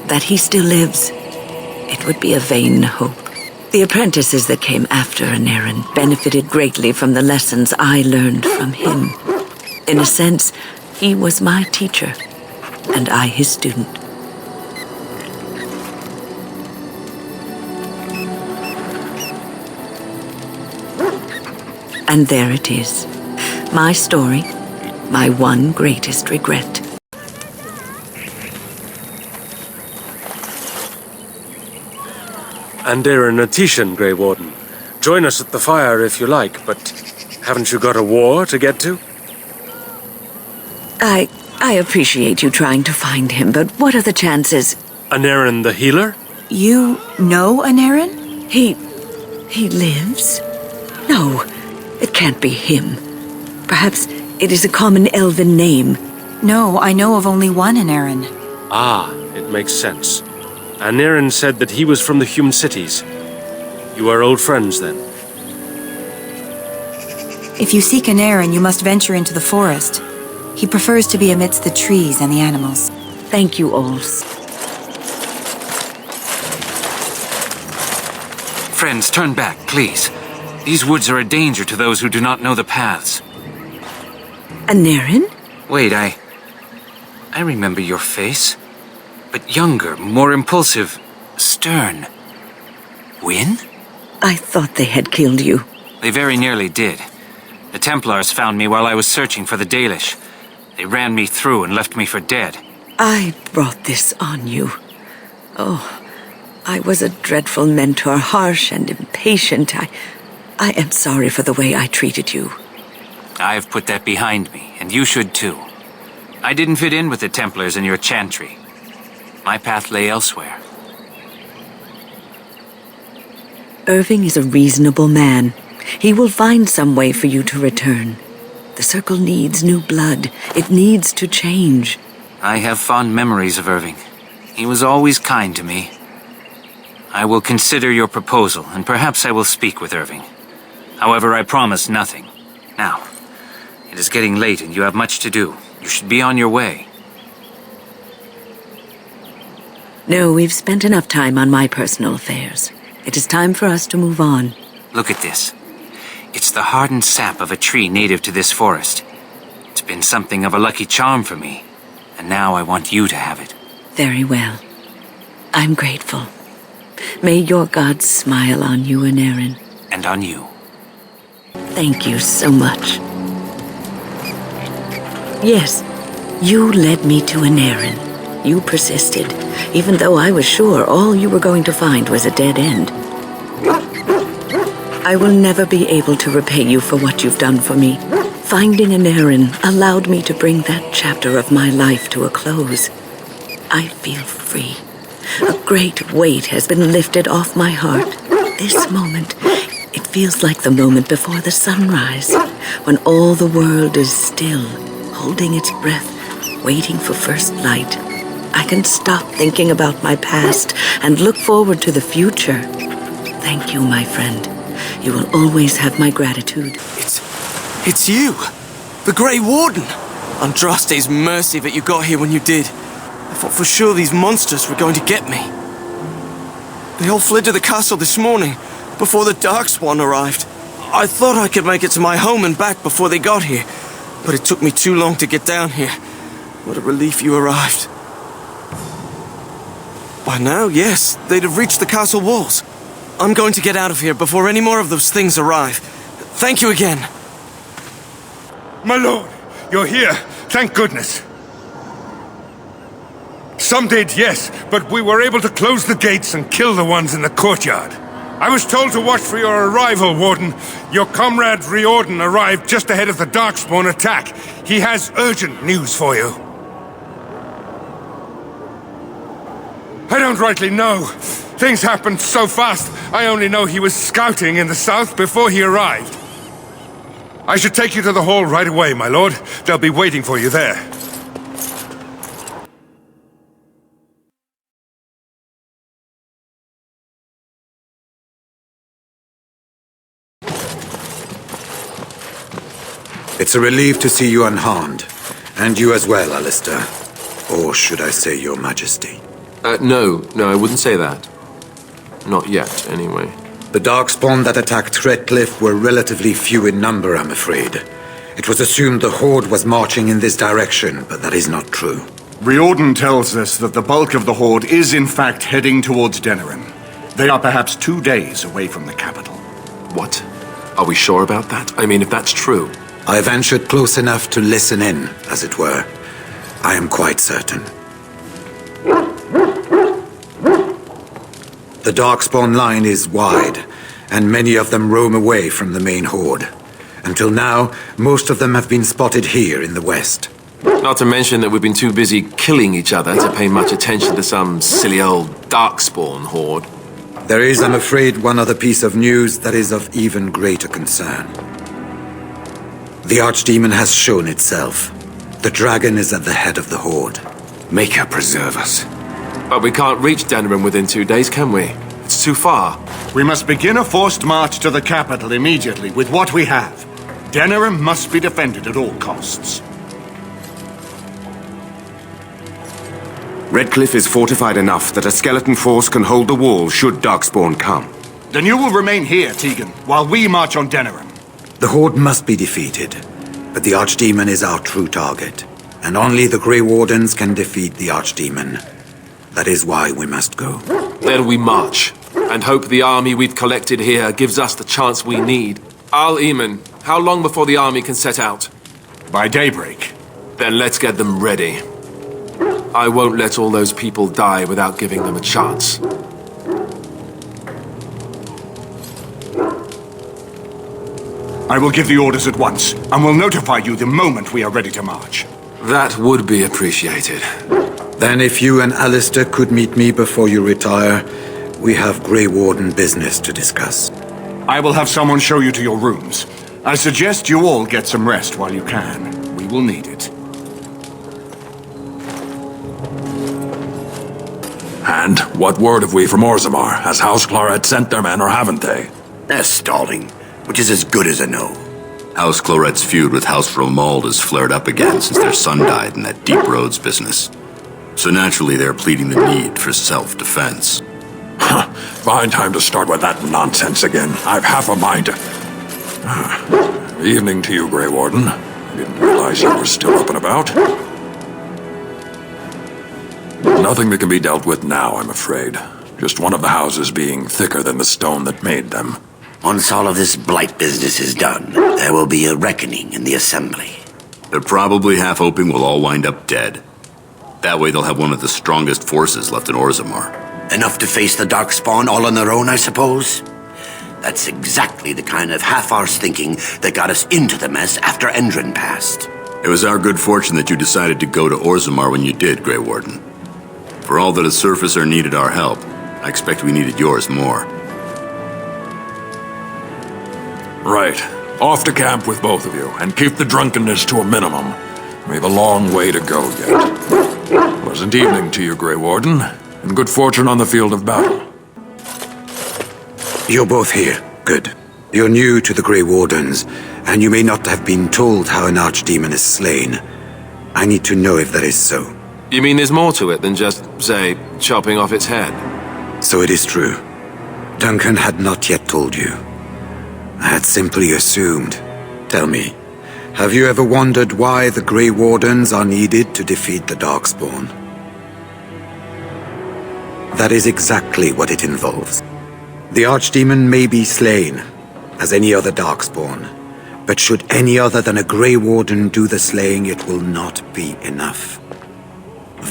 That he still lives, it would be a vain hope. The apprentices that came after Anarin benefited greatly from the lessons I learned from him. In a sense, he was my teacher, and I his student. And there it is, my story, my one greatest regret. Anarin a Tishan, Grey Warden. Join us at the fire if you like, but haven't you got a war to get to? I appreciate you trying to find him, but what are the chances? Anarin the healer? You know Anarin? He lives? No, it can't be him. Perhaps it is a common elven name. No, I know of only one Anarin. Ah, it makes sense. Anarin said that he was from the human cities. You are old friends, then? If you seek Anarin, you must venture into the forest. He prefers to be amidst the trees and the animals. Thank you all. Friends, turn back, please. These woods are a danger to those who do not know the paths. Aneurin? Wait, I remember your face. But younger, more impulsive, stern. Wynn? I thought they had killed you. They very nearly did. The Templars found me while I was searching for the Dalish. They ran me through and left me for dead. I brought this on you. Oh, I was a dreadful mentor, harsh and impatient. I am sorry for the way I treated you. I have put that behind me, and you should too. I didn't fit in with the Templars in your chantry. My path lay elsewhere. Irving is a reasonable man. He will find some way for you to return. The Circle needs new blood. It needs to change. I have fond memories of Irving. He was always kind to me. I will consider your proposal, and perhaps I will speak with Irving. However, I promise nothing. Now, it is getting late and you have much to do. You should be on your way. No, we've spent enough time on my personal affairs. It is time for us to move on. Look at this. It's the hardened sap of a tree native to this forest. It's been something of a lucky charm for me, and now I want you to have it. Very well. I'm grateful. May your gods smile on you, Aneurin. And on you. Thank you so much. Yes, you led me to Aneurin. You persisted, even though I was sure all you were going to find was a dead end. I will never be able to repay you for what you've done for me. Finding Aneurin allowed me to bring that chapter of my life to a close. I feel free. A great weight has been lifted off my heart. This moment, it feels like the moment before the sunrise, when all the world is still, holding its breath, waiting for first light. I can stop thinking about my past and look forward to the future. Thank you, my friend. You will always have my gratitude. It's you! The Grey Warden! Andraste's mercy that you got here when you did. I thought for sure these monsters were going to get me. They all fled to the castle this morning, before the Darkspawn arrived. I thought I could make it to my home and back before they got here, but it took me too long to get down here. What a relief you arrived. By now, yes, they'd have reached the castle walls. I'm going to get out of here before any more of those things arrive. Thank you again. My lord, you're here. Thank goodness. Some did, yes, but we were able to close the gates and kill the ones in the courtyard. I was told to watch for your arrival, Warden. Your comrade Riordan arrived just ahead of the Darkspawn attack. He has urgent news for you. I don't rightly know. Things happened so fast, I only know he was scouting in the south before he arrived. I should take you to the hall right away, my lord. They'll be waiting for you there. It's a relief to see you unharmed. And you as well, Alistair. Or should I say your majesty? No, I wouldn't say that. Not yet, anyway. The Darkspawn that attacked Redcliffe were relatively few in number, I'm afraid. It was assumed the Horde was marching in this direction, but that is not true. Riordan tells us that the bulk of the Horde is in fact heading towards Denerim. They are perhaps 2 days away from the capital. What? Are we sure about that? I mean, if that's true... I ventured close enough to listen in, as it were. I am quite certain. The Darkspawn line is wide, and many of them roam away from the main Horde. Until now, most of them have been spotted here in the west. Not to mention that we've been too busy killing each other to pay much attention to some silly old Darkspawn Horde. There is, I'm afraid, one other piece of news that is of even greater concern. The Archdemon has shown itself. The dragon is at the head of the Horde. Make her preserve us. But we can't reach Denerim within 2 days, can we? It's too far. We must begin a forced march to the capital immediately with what we have. Denerim must be defended at all costs. Redcliffe is fortified enough that a skeleton force can hold the wall should Darkspawn come. Then you will remain here, Tegan, while we march on Denerim. The Horde must be defeated, but the Archdemon is our true target, and only the Grey Wardens can defeat the Archdemon. That is why we must go. Then we march, and hope the army we've collected here gives us the chance we need. Al-Eamon, how long before the army can set out? By daybreak. Then let's get them ready. I won't let all those people die without giving them a chance. I will give the orders at once, and will notify you the moment we are ready to march. That would be appreciated. Then if you and Alistair could meet me before you retire, we have Grey Warden business to discuss. I will have someone show you to your rooms. I suggest you all get some rest while you can. We will need it. And what word have we from Orzammar? Has House Cloret sent their men or haven't they? They're stalling, which is as good as a no. House Cloret's feud with House Romald has flared up again since their son died in that Deep Roads business. So naturally they're pleading the need for self-defense. Fine time to start with that nonsense again. I've half a mind to... Evening to you, Grey Warden. I didn't realize you were still up and about. Nothing that can be dealt with now, I'm afraid. Just one of the houses being thicker than the stone that made them. Once all of this blight business is done, there will be a reckoning in the Assembly. They're probably half hoping we'll all wind up dead. That way they'll have one of the strongest forces left in Orzammar. Enough to face the Darkspawn all on their own, I suppose? That's exactly the kind of half-arsed thinking that got us into the mess after Endrin passed. It was our good fortune that you decided to go to Orzammar when you did, Grey Warden. For all that a surfacer needed our help, I expect we needed yours more. Right. Off to camp with both of you, and keep the drunkenness to a minimum. We have a long way to go yet. Pleasant evening to you, Grey Warden, and good fortune on the field of battle. You're both here. Good. You're new to the Grey Wardens, and you may not have been told how an Archdemon is slain. I need to know if that is so. You mean there's more to it than just, say, chopping off its head? So it is true. Duncan had not yet told you. I had simply assumed. Tell me, have you ever wondered why the Grey Wardens are needed to defeat the Darkspawn? That is exactly what it involves. The Archdemon may be slain, as any other Darkspawn, but should any other than a Grey Warden do the slaying, it will not be enough.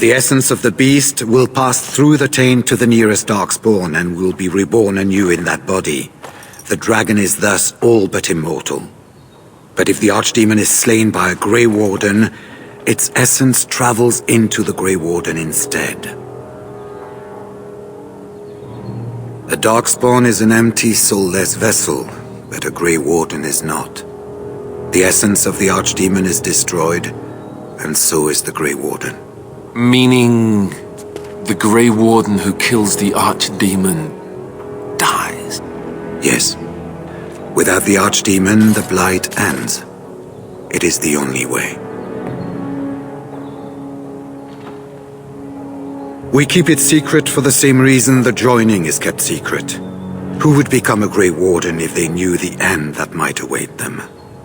The essence of the beast will pass through the taint to the nearest Darkspawn and will be reborn anew in that body. The dragon is thus all but immortal. But if the Archdemon is slain by a Grey Warden, its essence travels into the Grey Warden instead. A Darkspawn is an empty, soulless vessel, but a Grey Warden is not. The essence of the Archdemon is destroyed, and so is the Grey Warden. Meaning the Grey Warden who kills the Archdemon dies? Yes. Without the Archdemon, the blight ends. It is the only way. We keep it secret for the same reason the joining is kept secret. Who would become a Grey Warden if they knew the end that might await them?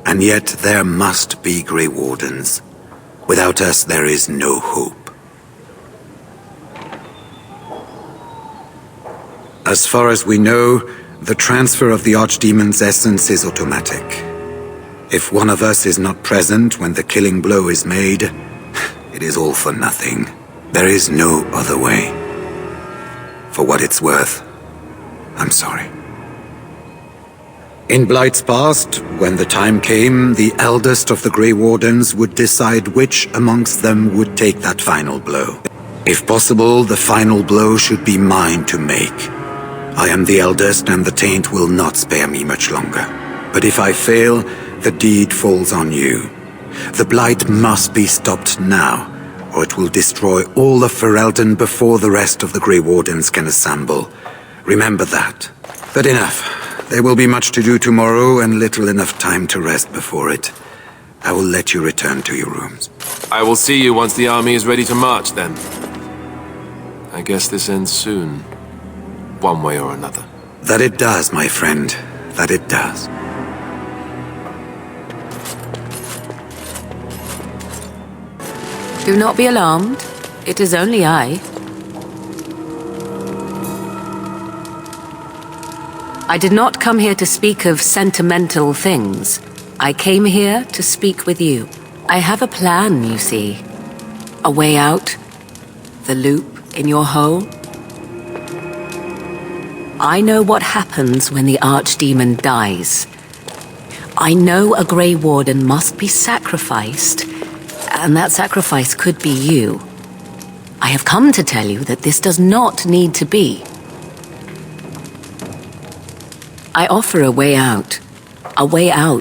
And yet there must be Grey Wardens. Without us, there is no hope. As far as we know, the transfer of the Archdemon's essence is automatic. If one of us is not present when the killing blow is made, it is all for nothing. There is no other way. For what it's worth, I'm sorry. In Blight's past, when the time came, the eldest of the Grey Wardens would decide which amongst them would take that final blow. If possible, the final blow should be mine to make. I am the eldest, and the taint will not spare me much longer. But if I fail, the deed falls on you. The blight must be stopped now, or it will destroy all of Ferelden before the rest of the Grey Wardens can assemble. Remember that. But enough. There will be much to do tomorrow, and little enough time to rest before it. I will let you return to your rooms. I will see you once the army is ready to march, then. I guess this ends soon. One way or another. That it does, my friend. That it does. Do not be alarmed. It is only I. I did not come here to speak of sentimental things. I came here to speak with you. I have a plan, you see. A way out. The loop in your hole. I know what happens when the archdemon dies. I know a Grey Warden must be sacrificed, and that sacrifice could be you. I have come to tell you that this does not need to be. I offer a way out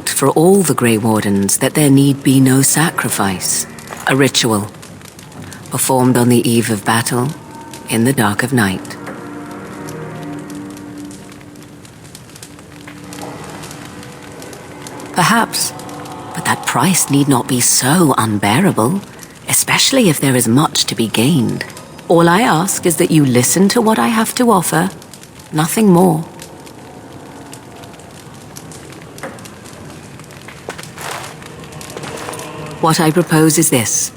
for all the Grey Wardens, that there need be no sacrifice. A ritual, performed on the eve of battle, in the dark of night. Perhaps, but that price need not be so unbearable, especially if there is much to be gained. All I ask is that you listen to what I have to offer, nothing more. What I propose is this.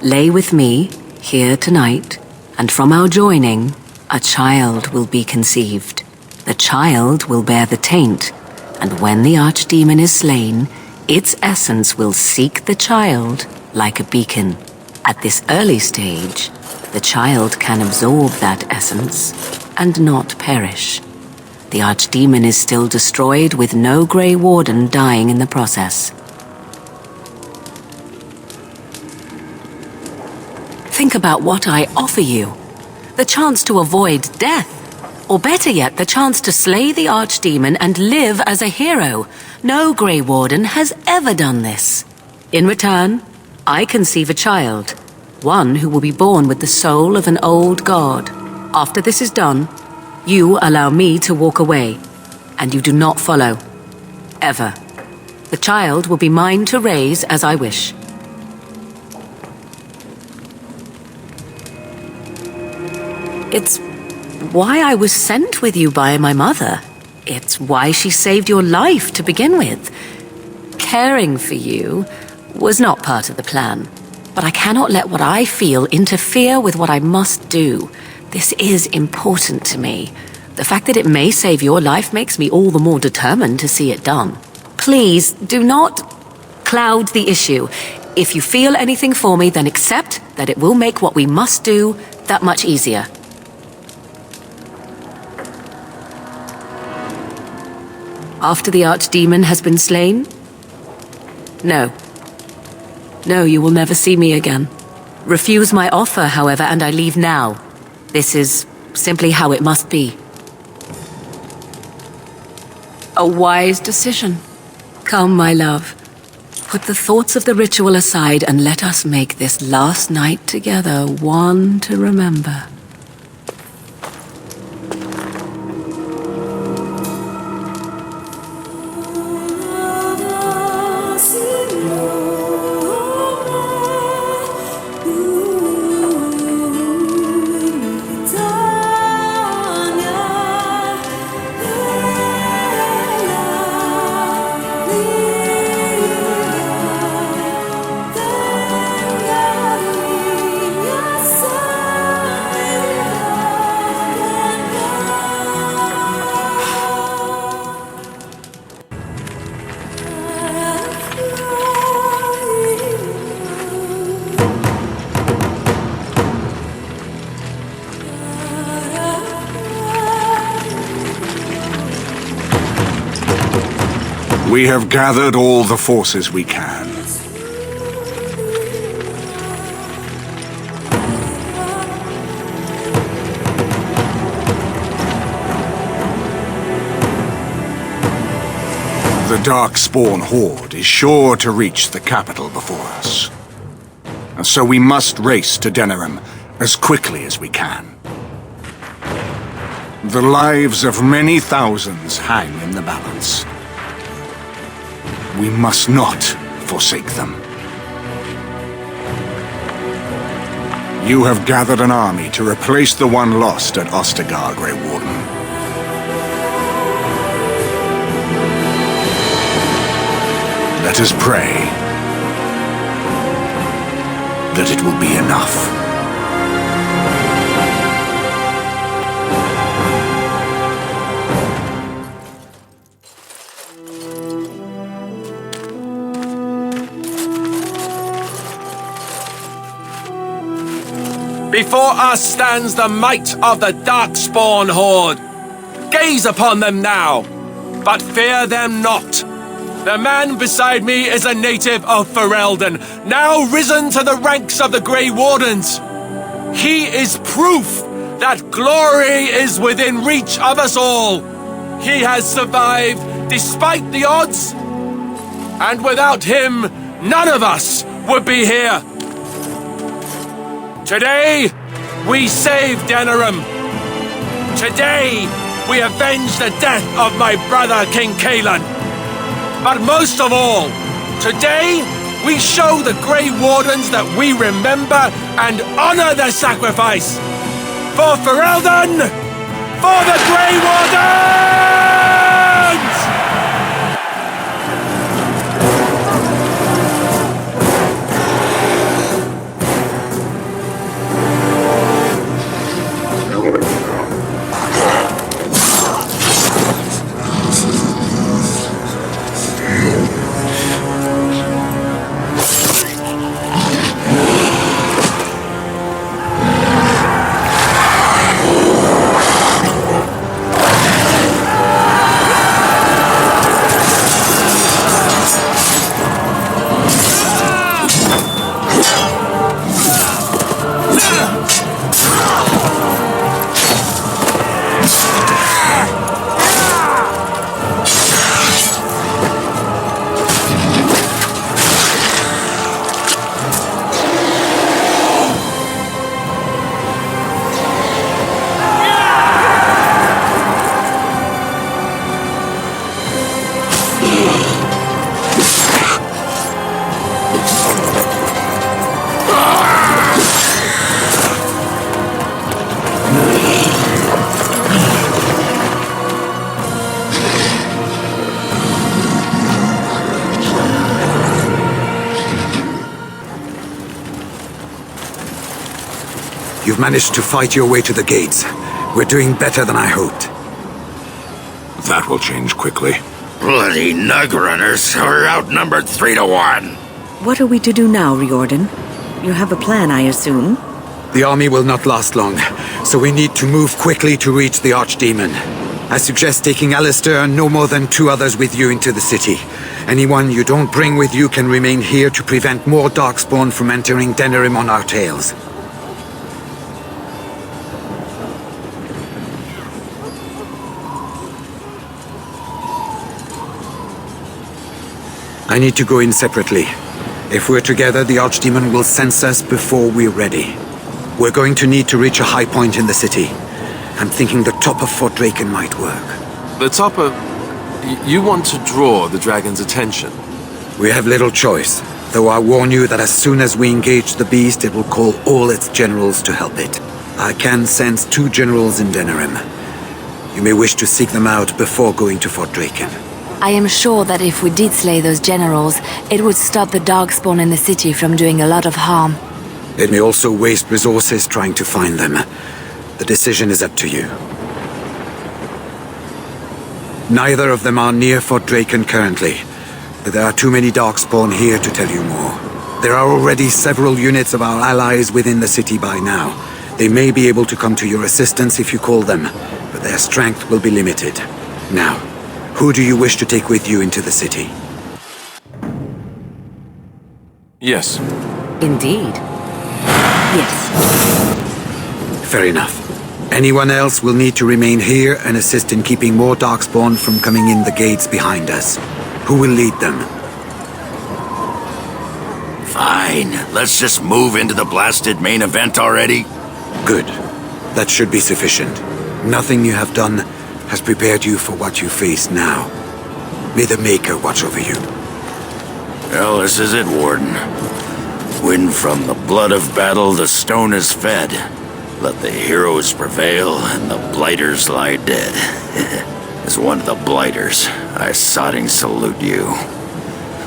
Lay with me, here tonight, and from our joining, a child will be conceived. The child will bear the taint, and when the archdemon is slain, its essence will seek the child like a beacon. At this early stage, the child can absorb that essence and not perish. The archdemon is still destroyed with no Grey Warden dying in the process. Think about what I offer you. The chance to avoid death. Or better yet, the chance to slay the archdemon and live as a hero. No Grey Warden has ever done this. In return, I conceive a child. One who will be born with the soul of an old god. After this is done, you allow me to walk away. And you do not follow. Ever. The child will be mine to raise as I wish. It's why I was sent with you by my mother. It's why she saved your life to begin with. Caring for you was not part of the plan, but I cannot let what I feel interfere with what I must do. This is important to me. The fact that it may save your life makes me all the more determined to see it done. Please, do not cloud the issue. If you feel anything for me, then accept that it will make what we must do that much easier. After the archdemon has been slain? No. No, you will never see me again. Refuse my offer, however, and I leave now. This is simply how it must be. A wise decision. Come, my love. Put the thoughts of the ritual aside and let us make this last night together one to remember. We have gathered all the forces we can. The Darkspawn Horde is sure to reach the capital before us. So we must race to Denerim as quickly as we can. The lives of many thousands hang in the balance. We must not forsake them. You have gathered an army to replace the one lost at Ostagar, Grey Warden. Let us pray that it will be enough. Before us stands the might of the Darkspawn Horde. Gaze upon them now, but fear them not. The man beside me is a native of Ferelden, now risen to the ranks of the Grey Wardens. He is proof that glory is within reach of us all. He has survived despite the odds, and without him, none of us would be here. Today, we save Denerim. Today, we avenge the death of my brother, King Kaelan. But most of all, today, we show the Grey Wardens that we remember and honor their sacrifice. For Ferelden! For the Grey Wardens! You've managed to fight your way to the gates. We're doing better than I hoped. That will change quickly. Bloody nug runners are outnumbered 3-1. What are we to do now, Riordan? You have a plan, I assume? The army will not last long, so we need to move quickly to reach the Archdemon. I suggest taking Alistair and no more than 2 others with you into the city. Anyone you don't bring with you can remain here to prevent more Darkspawn from entering Denerim on our tails. I need to go in separately. If we're together, the Archdemon will sense us before we're ready. We're going to need to reach a high point in the city. I'm thinking the top of Fort Draken might work. The top of... You want to draw the dragon's attention? We have little choice, though I warn you that as soon as we engage the beast, it will call all its generals to help it. I can sense 2 generals in Denerim. You may wish to seek them out before going to Fort Draken. I am sure that if we did slay those generals, it would stop the Darkspawn in the city from doing a lot of harm. It may also waste resources trying to find them. The decision is up to you. Neither of them are near Fort Draken currently, but there are too many Darkspawn here to tell you more. There are already several units of our allies within the city by now. They may be able to come to your assistance if you call them, but their strength will be limited. Now, who do you wish to take with you into the city? Yes. Indeed. Yes. Fair enough. Anyone else will need to remain here and assist in keeping more Darkspawn from coming in the gates behind us. Who will lead them? Fine. Let's just move into the blasted main event already. Good. That should be sufficient. Nothing you have done has prepared you for what you face now. May the Maker watch over you. Well, this is it, Warden. When from the blood of battle the stone is fed, let the heroes prevail and the blighters lie dead. As one of the blighters, I sodding salute you.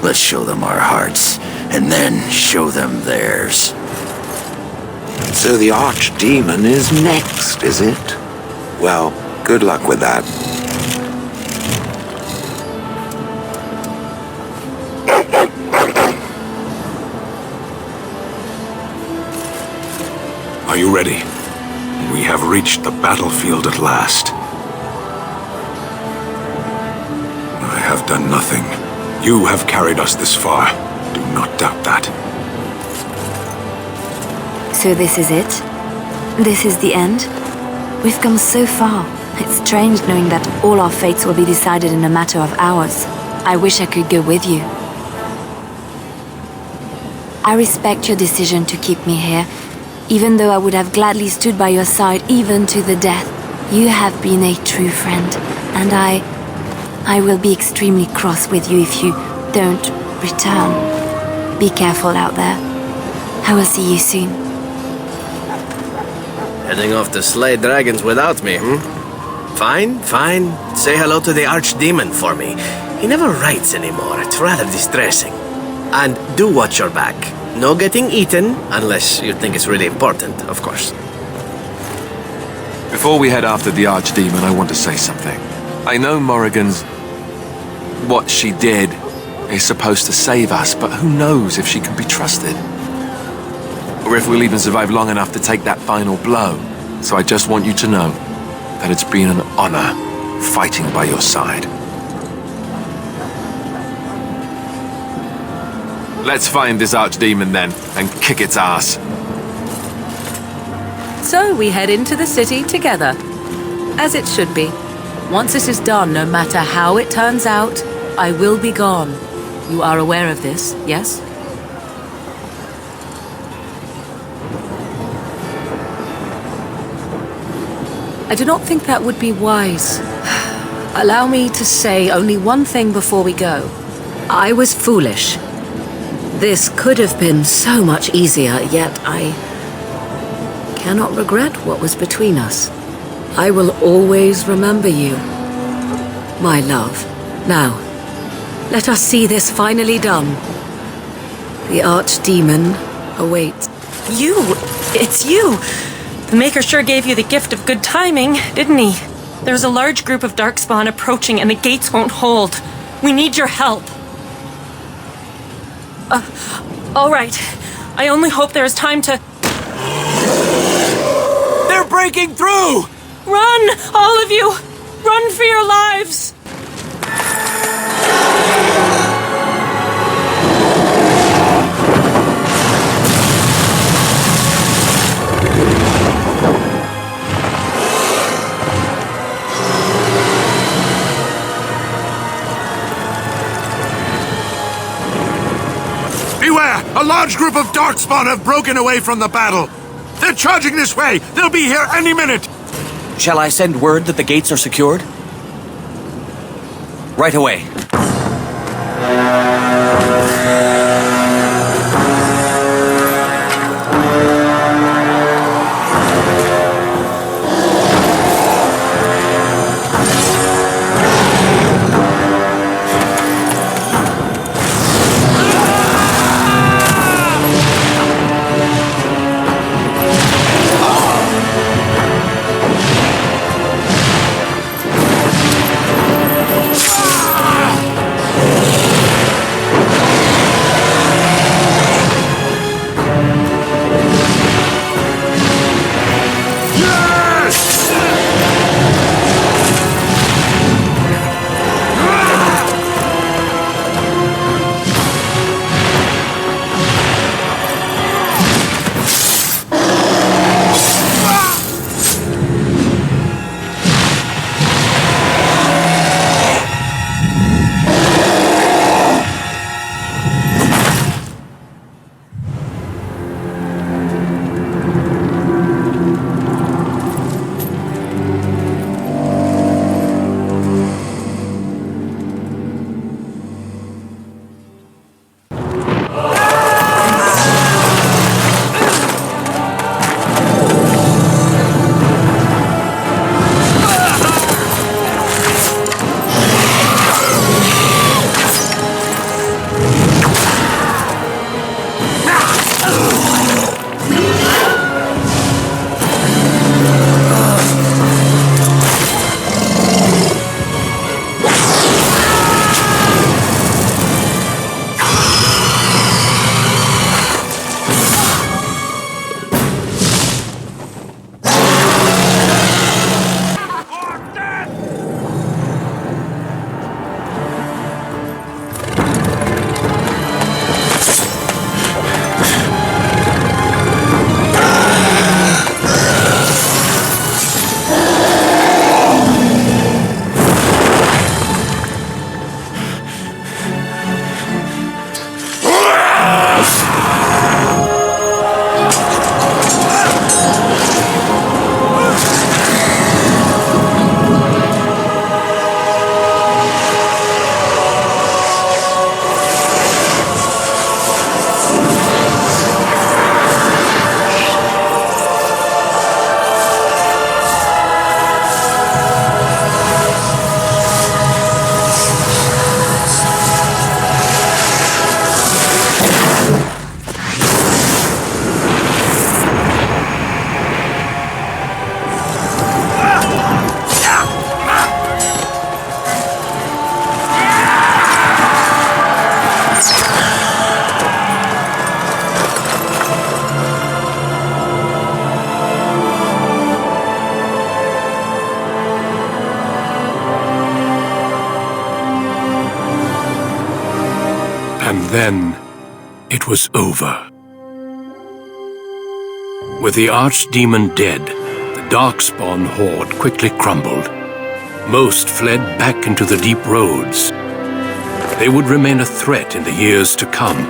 Let's show them our hearts, and then show them theirs. So the archdemon is next, is it? Well, good luck with that. Are you ready? We have reached the battlefield at last. I have done nothing. You have carried us this far. Do not doubt that. So this is it? This is the end? We've come so far. It's strange knowing that all our fates will be decided in a matter of hours. I wish I could go with you. I respect your decision to keep me here, even though I would have gladly stood by your side even to the death. You have been a true friend, and I will be extremely cross with you if you don't return. Be careful out there. I will see you soon. Heading off to slay dragons without me, Fine, fine. Say hello to the archdemon for me. He never writes anymore. It's rather distressing. And do watch your back. No getting eaten, unless you think it's really important, of course. Before we head after the archdemon, I want to say something. I know Morrigan's... what she did is supposed to save us, but who knows if she can be trusted? Or if we'll even survive long enough to take that final blow. So I just want you to know that it's been an honor fighting by your side. Let's find this archdemon then, and kick its ass. So we head into the city together. As it should be. Once this is done, no matter how it turns out, I will be gone. You are aware of this, yes? I do not think that would be wise. Allow me to say only one thing before we go. I was foolish. This could have been so much easier, yet I cannot regret what was between us. I will always remember you, my love. Now, let us see this finally done. The archdemon awaits. You! It's you! The Maker sure gave you the gift of good timing, didn't he? There's a large group of Darkspawn approaching and the gates won't hold. We need your help. All right. I only hope there is time to... They're breaking through! Run, all of you! Run for your lives! Beware! A large group of Darkspawn have broken away from the battle. They're charging this way! They'll be here any minute! Shall I send word that the gates are secured? Right away. And then, it was over. With the archdemon dead, the Darkspawn horde quickly crumbled. Most fled back into the deep roads. They would remain a threat in the years to come,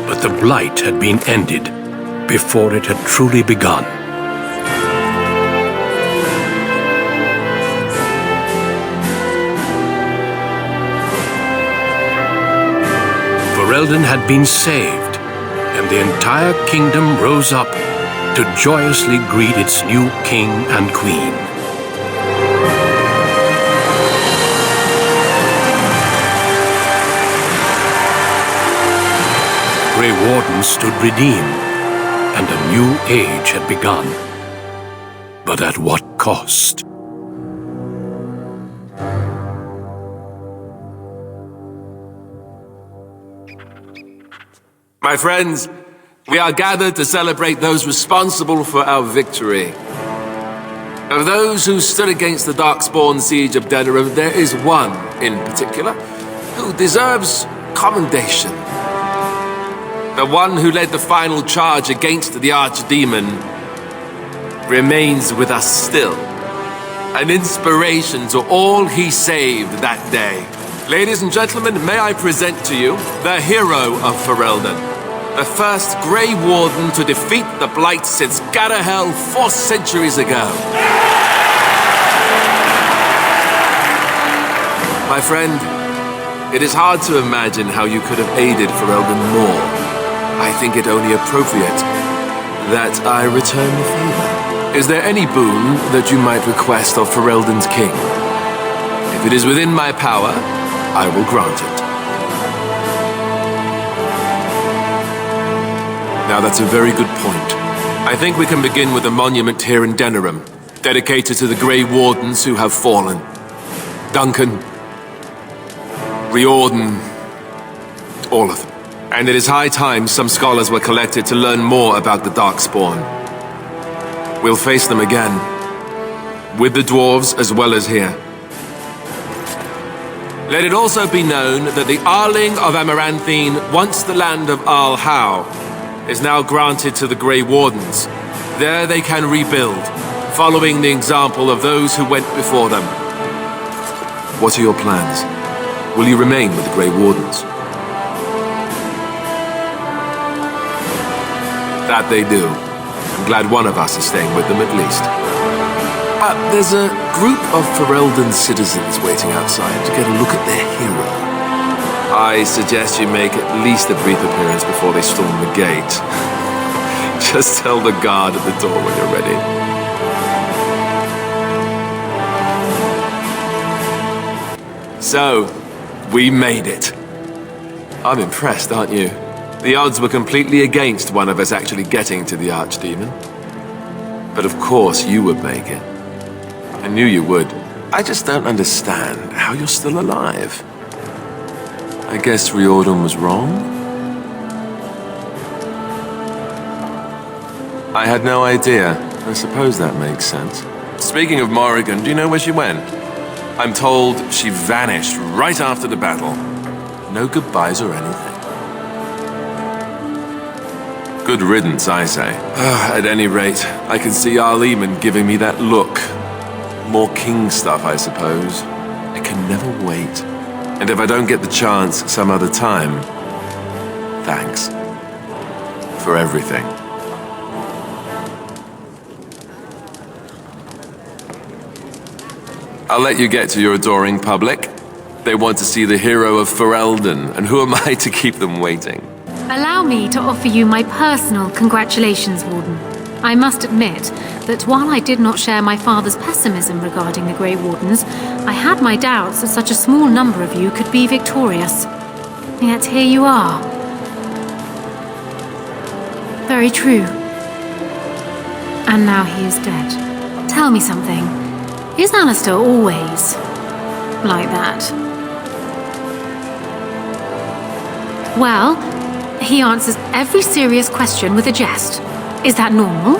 but the blight had been ended before it had truly begun. Ferelden had been saved, and the entire kingdom rose up to joyously greet its new king and queen. Grey Warden stood redeemed, and a new age had begun. But at what cost? My friends, we are gathered to celebrate those responsible for our victory. Of those who stood against the Darkspawn siege of Denerim, there is one in particular who deserves commendation. The one who led the final charge against the Archdemon remains with us still. An inspiration to all he saved that day. Ladies and gentlemen, may I present to you the hero of Ferelden, the first Grey Warden to defeat the Blight since Garahel 4 centuries ago. My friend, it is hard to imagine how you could have aided Ferelden more. I think it only appropriate that I return the favor. Is there any boon that you might request of Ferelden's king? If it is within my power, I will grant it. Now that's a very good point. I think we can begin with a monument here in Denerim, dedicated to the Grey Wardens who have fallen. Duncan, Riordan, all of them. And it is high time some scholars were collected to learn more about the Darkspawn. We'll face them again, with the dwarves as well as here. Let it also be known that the Arling of Amaranthine, once the land of Arlhow, is now granted to the Grey Wardens. There they can rebuild, following the example of those who went before them. What are your plans? Will you remain with the Grey Wardens? That they do. I'm glad one of us is staying with them at least. There's a group of Ferelden citizens waiting outside to get a look at their hero. I suggest you make at least a brief appearance before they storm the gate. Just tell the guard at the door when you're ready. So, we made it. I'm impressed, aren't you? The odds were completely against one of us actually getting to the Archdemon. But of course you would make it. I knew you would. I just don't understand how you're still alive. I guess Riordan was wrong? I had no idea. I suppose that makes sense. Speaking of Morrigan, do you know where she went? I'm told she vanished right after the battle. No goodbyes or anything. Good riddance, I say. At any rate, I can see Arleman giving me that look. More king stuff, I suppose. I can never wait. And if I don't get the chance some other time, thanks. For everything. I'll let you get to your adoring public. They want to see the hero of Ferelden, and who am I to keep them waiting? Allow me to offer you my personal congratulations, Warden. I must admit that while I did not share my father's pessimism regarding the Grey Wardens, I had my doubts that such a small number of you could be victorious. Yet here you are. Very true. And now he is dead. Tell me something. Is Alistair always like that? Well, he answers every serious question with a jest. Is that normal?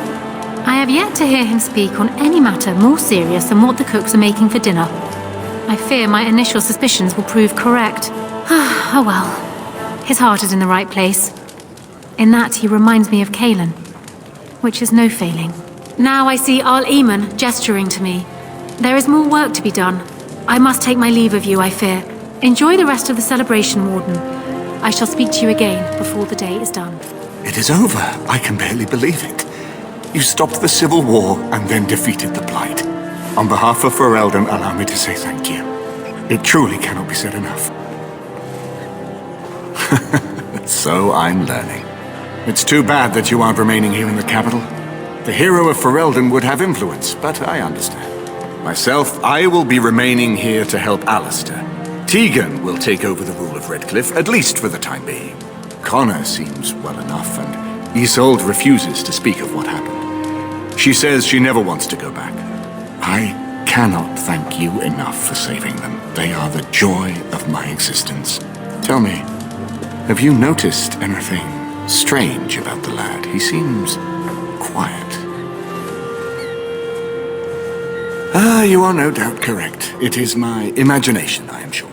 I have yet to hear him speak on any matter more serious than what the cooks are making for dinner. I fear my initial suspicions will prove correct. Oh well. His heart is in the right place. In that, he reminds me of Kalen, which is no failing. Now I see Al Eamon gesturing to me. There is more work to be done. I must take my leave of you, I fear. Enjoy the rest of the celebration, Warden. I shall speak to you again before the day is done. It is over. I can barely believe it. You stopped the civil war and then defeated the Blight. On behalf of Ferelden, allow me to say thank you. It truly cannot be said enough. So I'm learning. It's too bad that you aren't remaining here in the capital. The hero of Ferelden would have influence, but I understand. Myself, I will be remaining here to help Alistair. Tegan will take over the rule of Redcliffe, at least for the time being. Connor seems well enough, and Isolde refuses to speak of what happened. She says she never wants to go back. I cannot thank you enough for saving them. They are the joy of my existence. Tell me, have you noticed anything strange about the lad? He seems quiet. You are no doubt correct. It is my imagination, I am sure.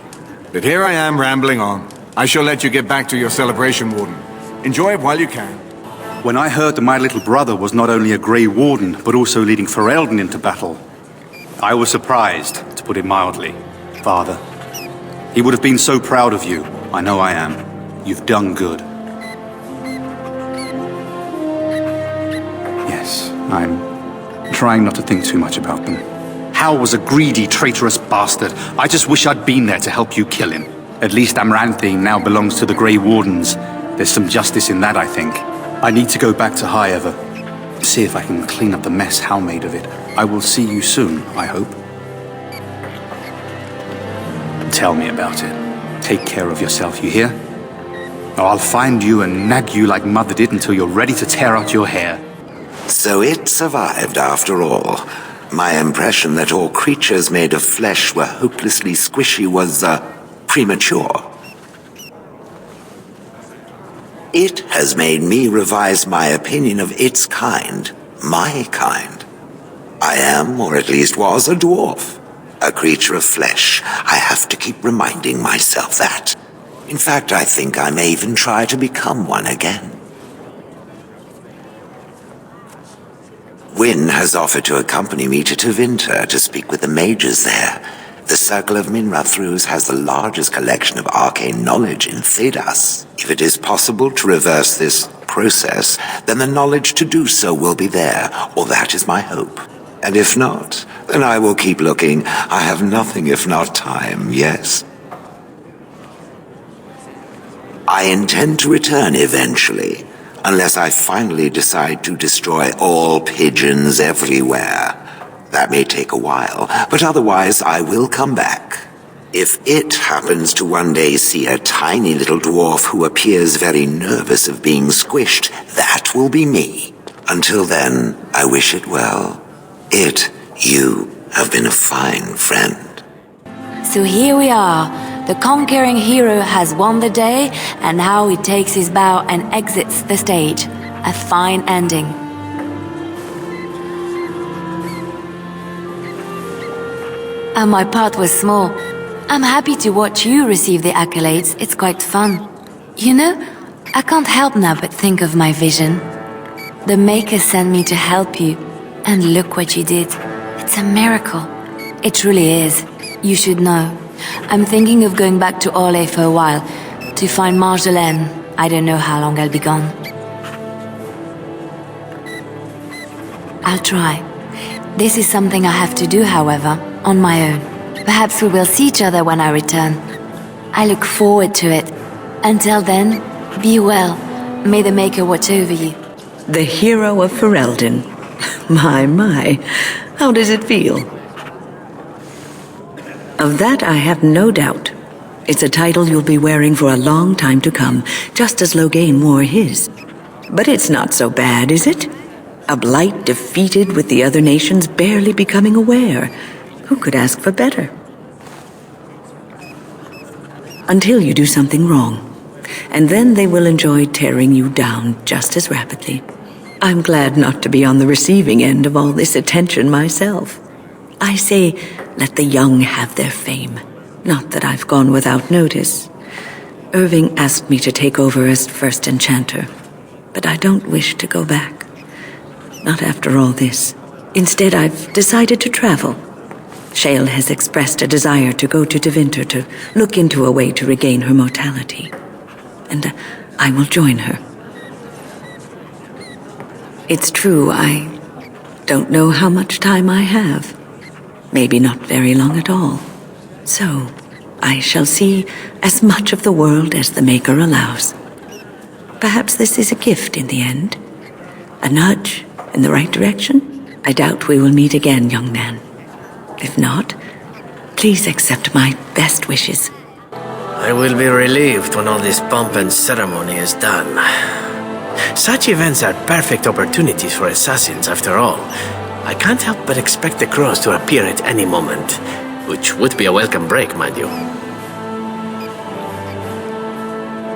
But here I am rambling on. I shall let you get back to your celebration, Warden. Enjoy it while you can. When I heard that my little brother was not only a Grey Warden, but also leading Ferelden into battle, I was surprised, to put it mildly, Father. He would have been so proud of you. I know I am. You've done good. Yes, I'm trying not to think too much about them. Hal was a greedy, traitorous bastard. I just wish I'd been there to help you kill him. At least Amaranthine now belongs to the Grey Wardens. There's some justice in that, I think. I need to go back to High Ever. See if I can clean up the mess Hal made of it. I will see you soon, I hope. Tell me about it. Take care of yourself, you hear? Or I'll find you and nag you like Mother did until you're ready to tear out your hair. So it survived after all. My impression that all creatures made of flesh were hopelessly squishy was, premature. It has made me revise my opinion of its kind, my kind. I am, or at least was, a dwarf. A creature of flesh. I have to keep reminding myself that. In fact, I think I may even try to become one again. Wynne has offered to accompany me to Tevinter to speak with the mages there. The Circle of Minrathrus has the largest collection of arcane knowledge in Thedas. If it is possible to reverse this process, then the knowledge to do so will be there, or that is my hope. And if not, then I will keep looking. I have nothing if not time, yes? I intend to return eventually, unless I finally decide to destroy all pigeons everywhere. That may take a while, but otherwise I will come back. If it happens to one day see a tiny little dwarf who appears very nervous of being squished, that will be me. Until then, I wish it well. You have been a fine friend. So here we are. The conquering hero has won the day, and now he takes his bow and exits the stage. A fine ending. And my part was small. I'm happy to watch you receive the accolades. It's quite fun. You know, I can't help now but think of my vision. The Maker sent me to help you, and look what you did. It's a miracle. It truly is. You should know. I'm thinking of going back to Orlais for a while, to find Marjolaine. I don't know how long I'll be gone. I'll try. This is something I have to do, however, on my own. Perhaps we will see each other when I return. I look forward to it. Until then, be well. May the Maker watch over you. The hero of Ferelden. My. How does it feel? Of that I have no doubt. It's a title you'll be wearing for a long time to come, just as Loghain wore his. But it's not so bad, is it? A blight defeated with the other nations barely becoming aware. Who could ask for better? Until you do something wrong. And then they will enjoy tearing you down just as rapidly. I'm glad not to be on the receiving end of all this attention myself. I say, let the young have their fame. Not that I've gone without notice. Irving asked me to take over as first enchanter, but I don't wish to go back. Not after all this. Instead, I've decided to travel. Shale has expressed a desire to go to Tevinter to look into a way to regain her mortality. And I will join her. It's true, I don't know how much time I have. Maybe not very long at all. So, I shall see as much of the world as the Maker allows. Perhaps this is a gift in the end. A nudge in the right direction. I doubt we will meet again, young man. If not, please accept my best wishes. I will be relieved when all this pomp and ceremony is done. Such events are perfect opportunities for assassins, after all. I can't help but expect the crows to appear at any moment, which would be a welcome break, mind you.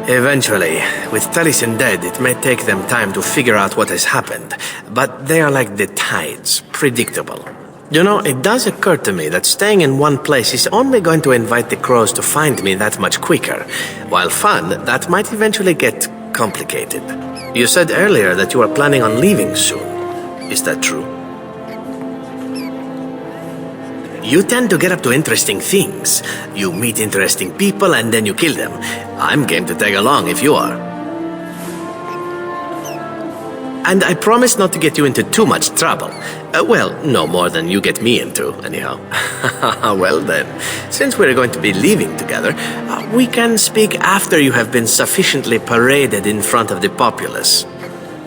Eventually, with Taliesin dead, it may take them time to figure out what has happened, but they are like the tides, predictable. You know, it does occur to me that staying in one place is only going to invite the crows to find me that much quicker. While fun, that might eventually get complicated. You said earlier that you are planning on leaving soon. Is that true? You tend to get up to interesting things. You meet interesting people and then you kill them. I'm game to tag along if you are. And I promise not to get you into too much trouble. Well, no more than you get me into, anyhow. Well then, since we're going to be leaving together, we can speak after you have been sufficiently paraded in front of the populace.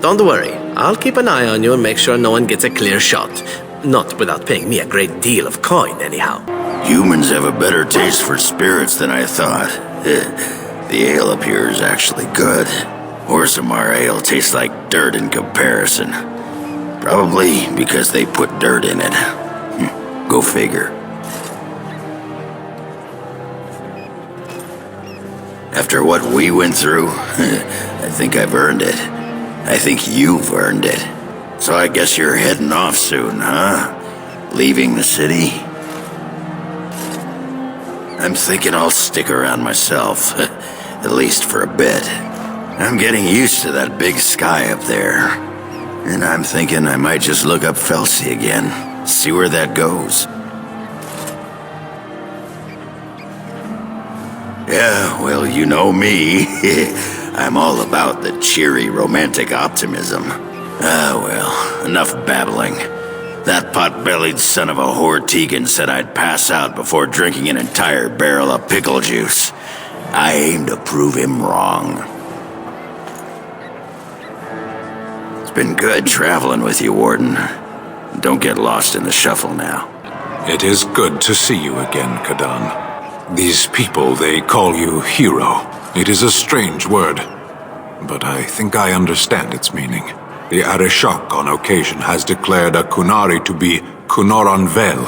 Don't worry, I'll keep an eye on you and make sure no one gets a clear shot. Not without paying me a great deal of coin, anyhow. Humans have a better taste for spirits than I thought. The ale up here is actually good. Orzammar ale tastes like dirt in comparison. Probably because they put dirt in it. Go figure. After what we went through, I think I've earned it. I think you've earned it. So I guess you're heading off soon, huh? Leaving the city? I'm thinking I'll stick around myself, at least for a bit. I'm getting used to that big sky up there. And I'm thinking I might just look up Felsi again, see where that goes. Yeah, well, you know me. I'm all about the cheery, romantic optimism. Ah, well, enough babbling. That pot-bellied son of a whore Tegan said I'd pass out before drinking an entire barrel of pickle juice. I aim to prove him wrong. It's been good traveling with you, Warden. Don't get lost in the shuffle now. It is good to see you again, Kadan. These people, they call you hero. It is a strange word, but I think I understand its meaning. The Arishok on occasion has declared a Kunari to be Kunoran Vel,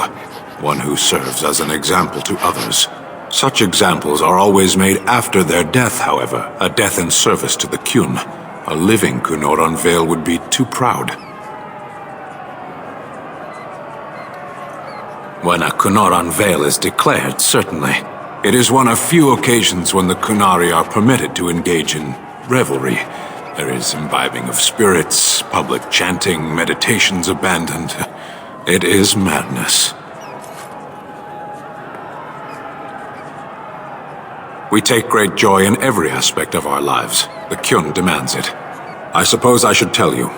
one who serves as an example to others. Such examples are always made after their death, however, a death in service to the Kyun. A living Kunoran Vel would be too proud. When a Kunoran Vel is declared, certainly. It is one of few occasions when the Kunari are permitted to engage in revelry. There is imbibing of spirits, public chanting, meditations abandoned. It is madness. We take great joy in every aspect of our lives. The Kyun demands it. I suppose I should tell you.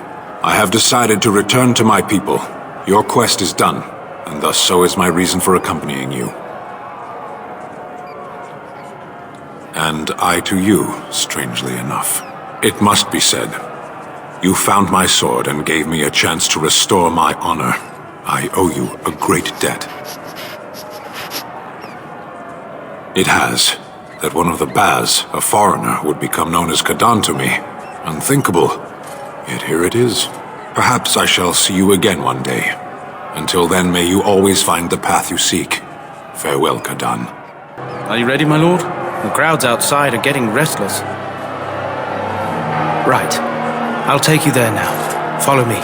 I have decided to return to my people. Your quest is done, and thus so is my reason for accompanying you. And I to you, strangely enough. It must be said, you found my sword and gave me a chance to restore my honor. I owe you a great debt. It has, that one of the Baz, a foreigner, would become known as Kadan to me. Unthinkable. Yet here it is. Perhaps I shall see you again one day. Until then, may you always find the path you seek. Farewell, Kadan. Are you ready, my lord? The crowds outside are getting restless. Right. I'll take you there now. Follow me.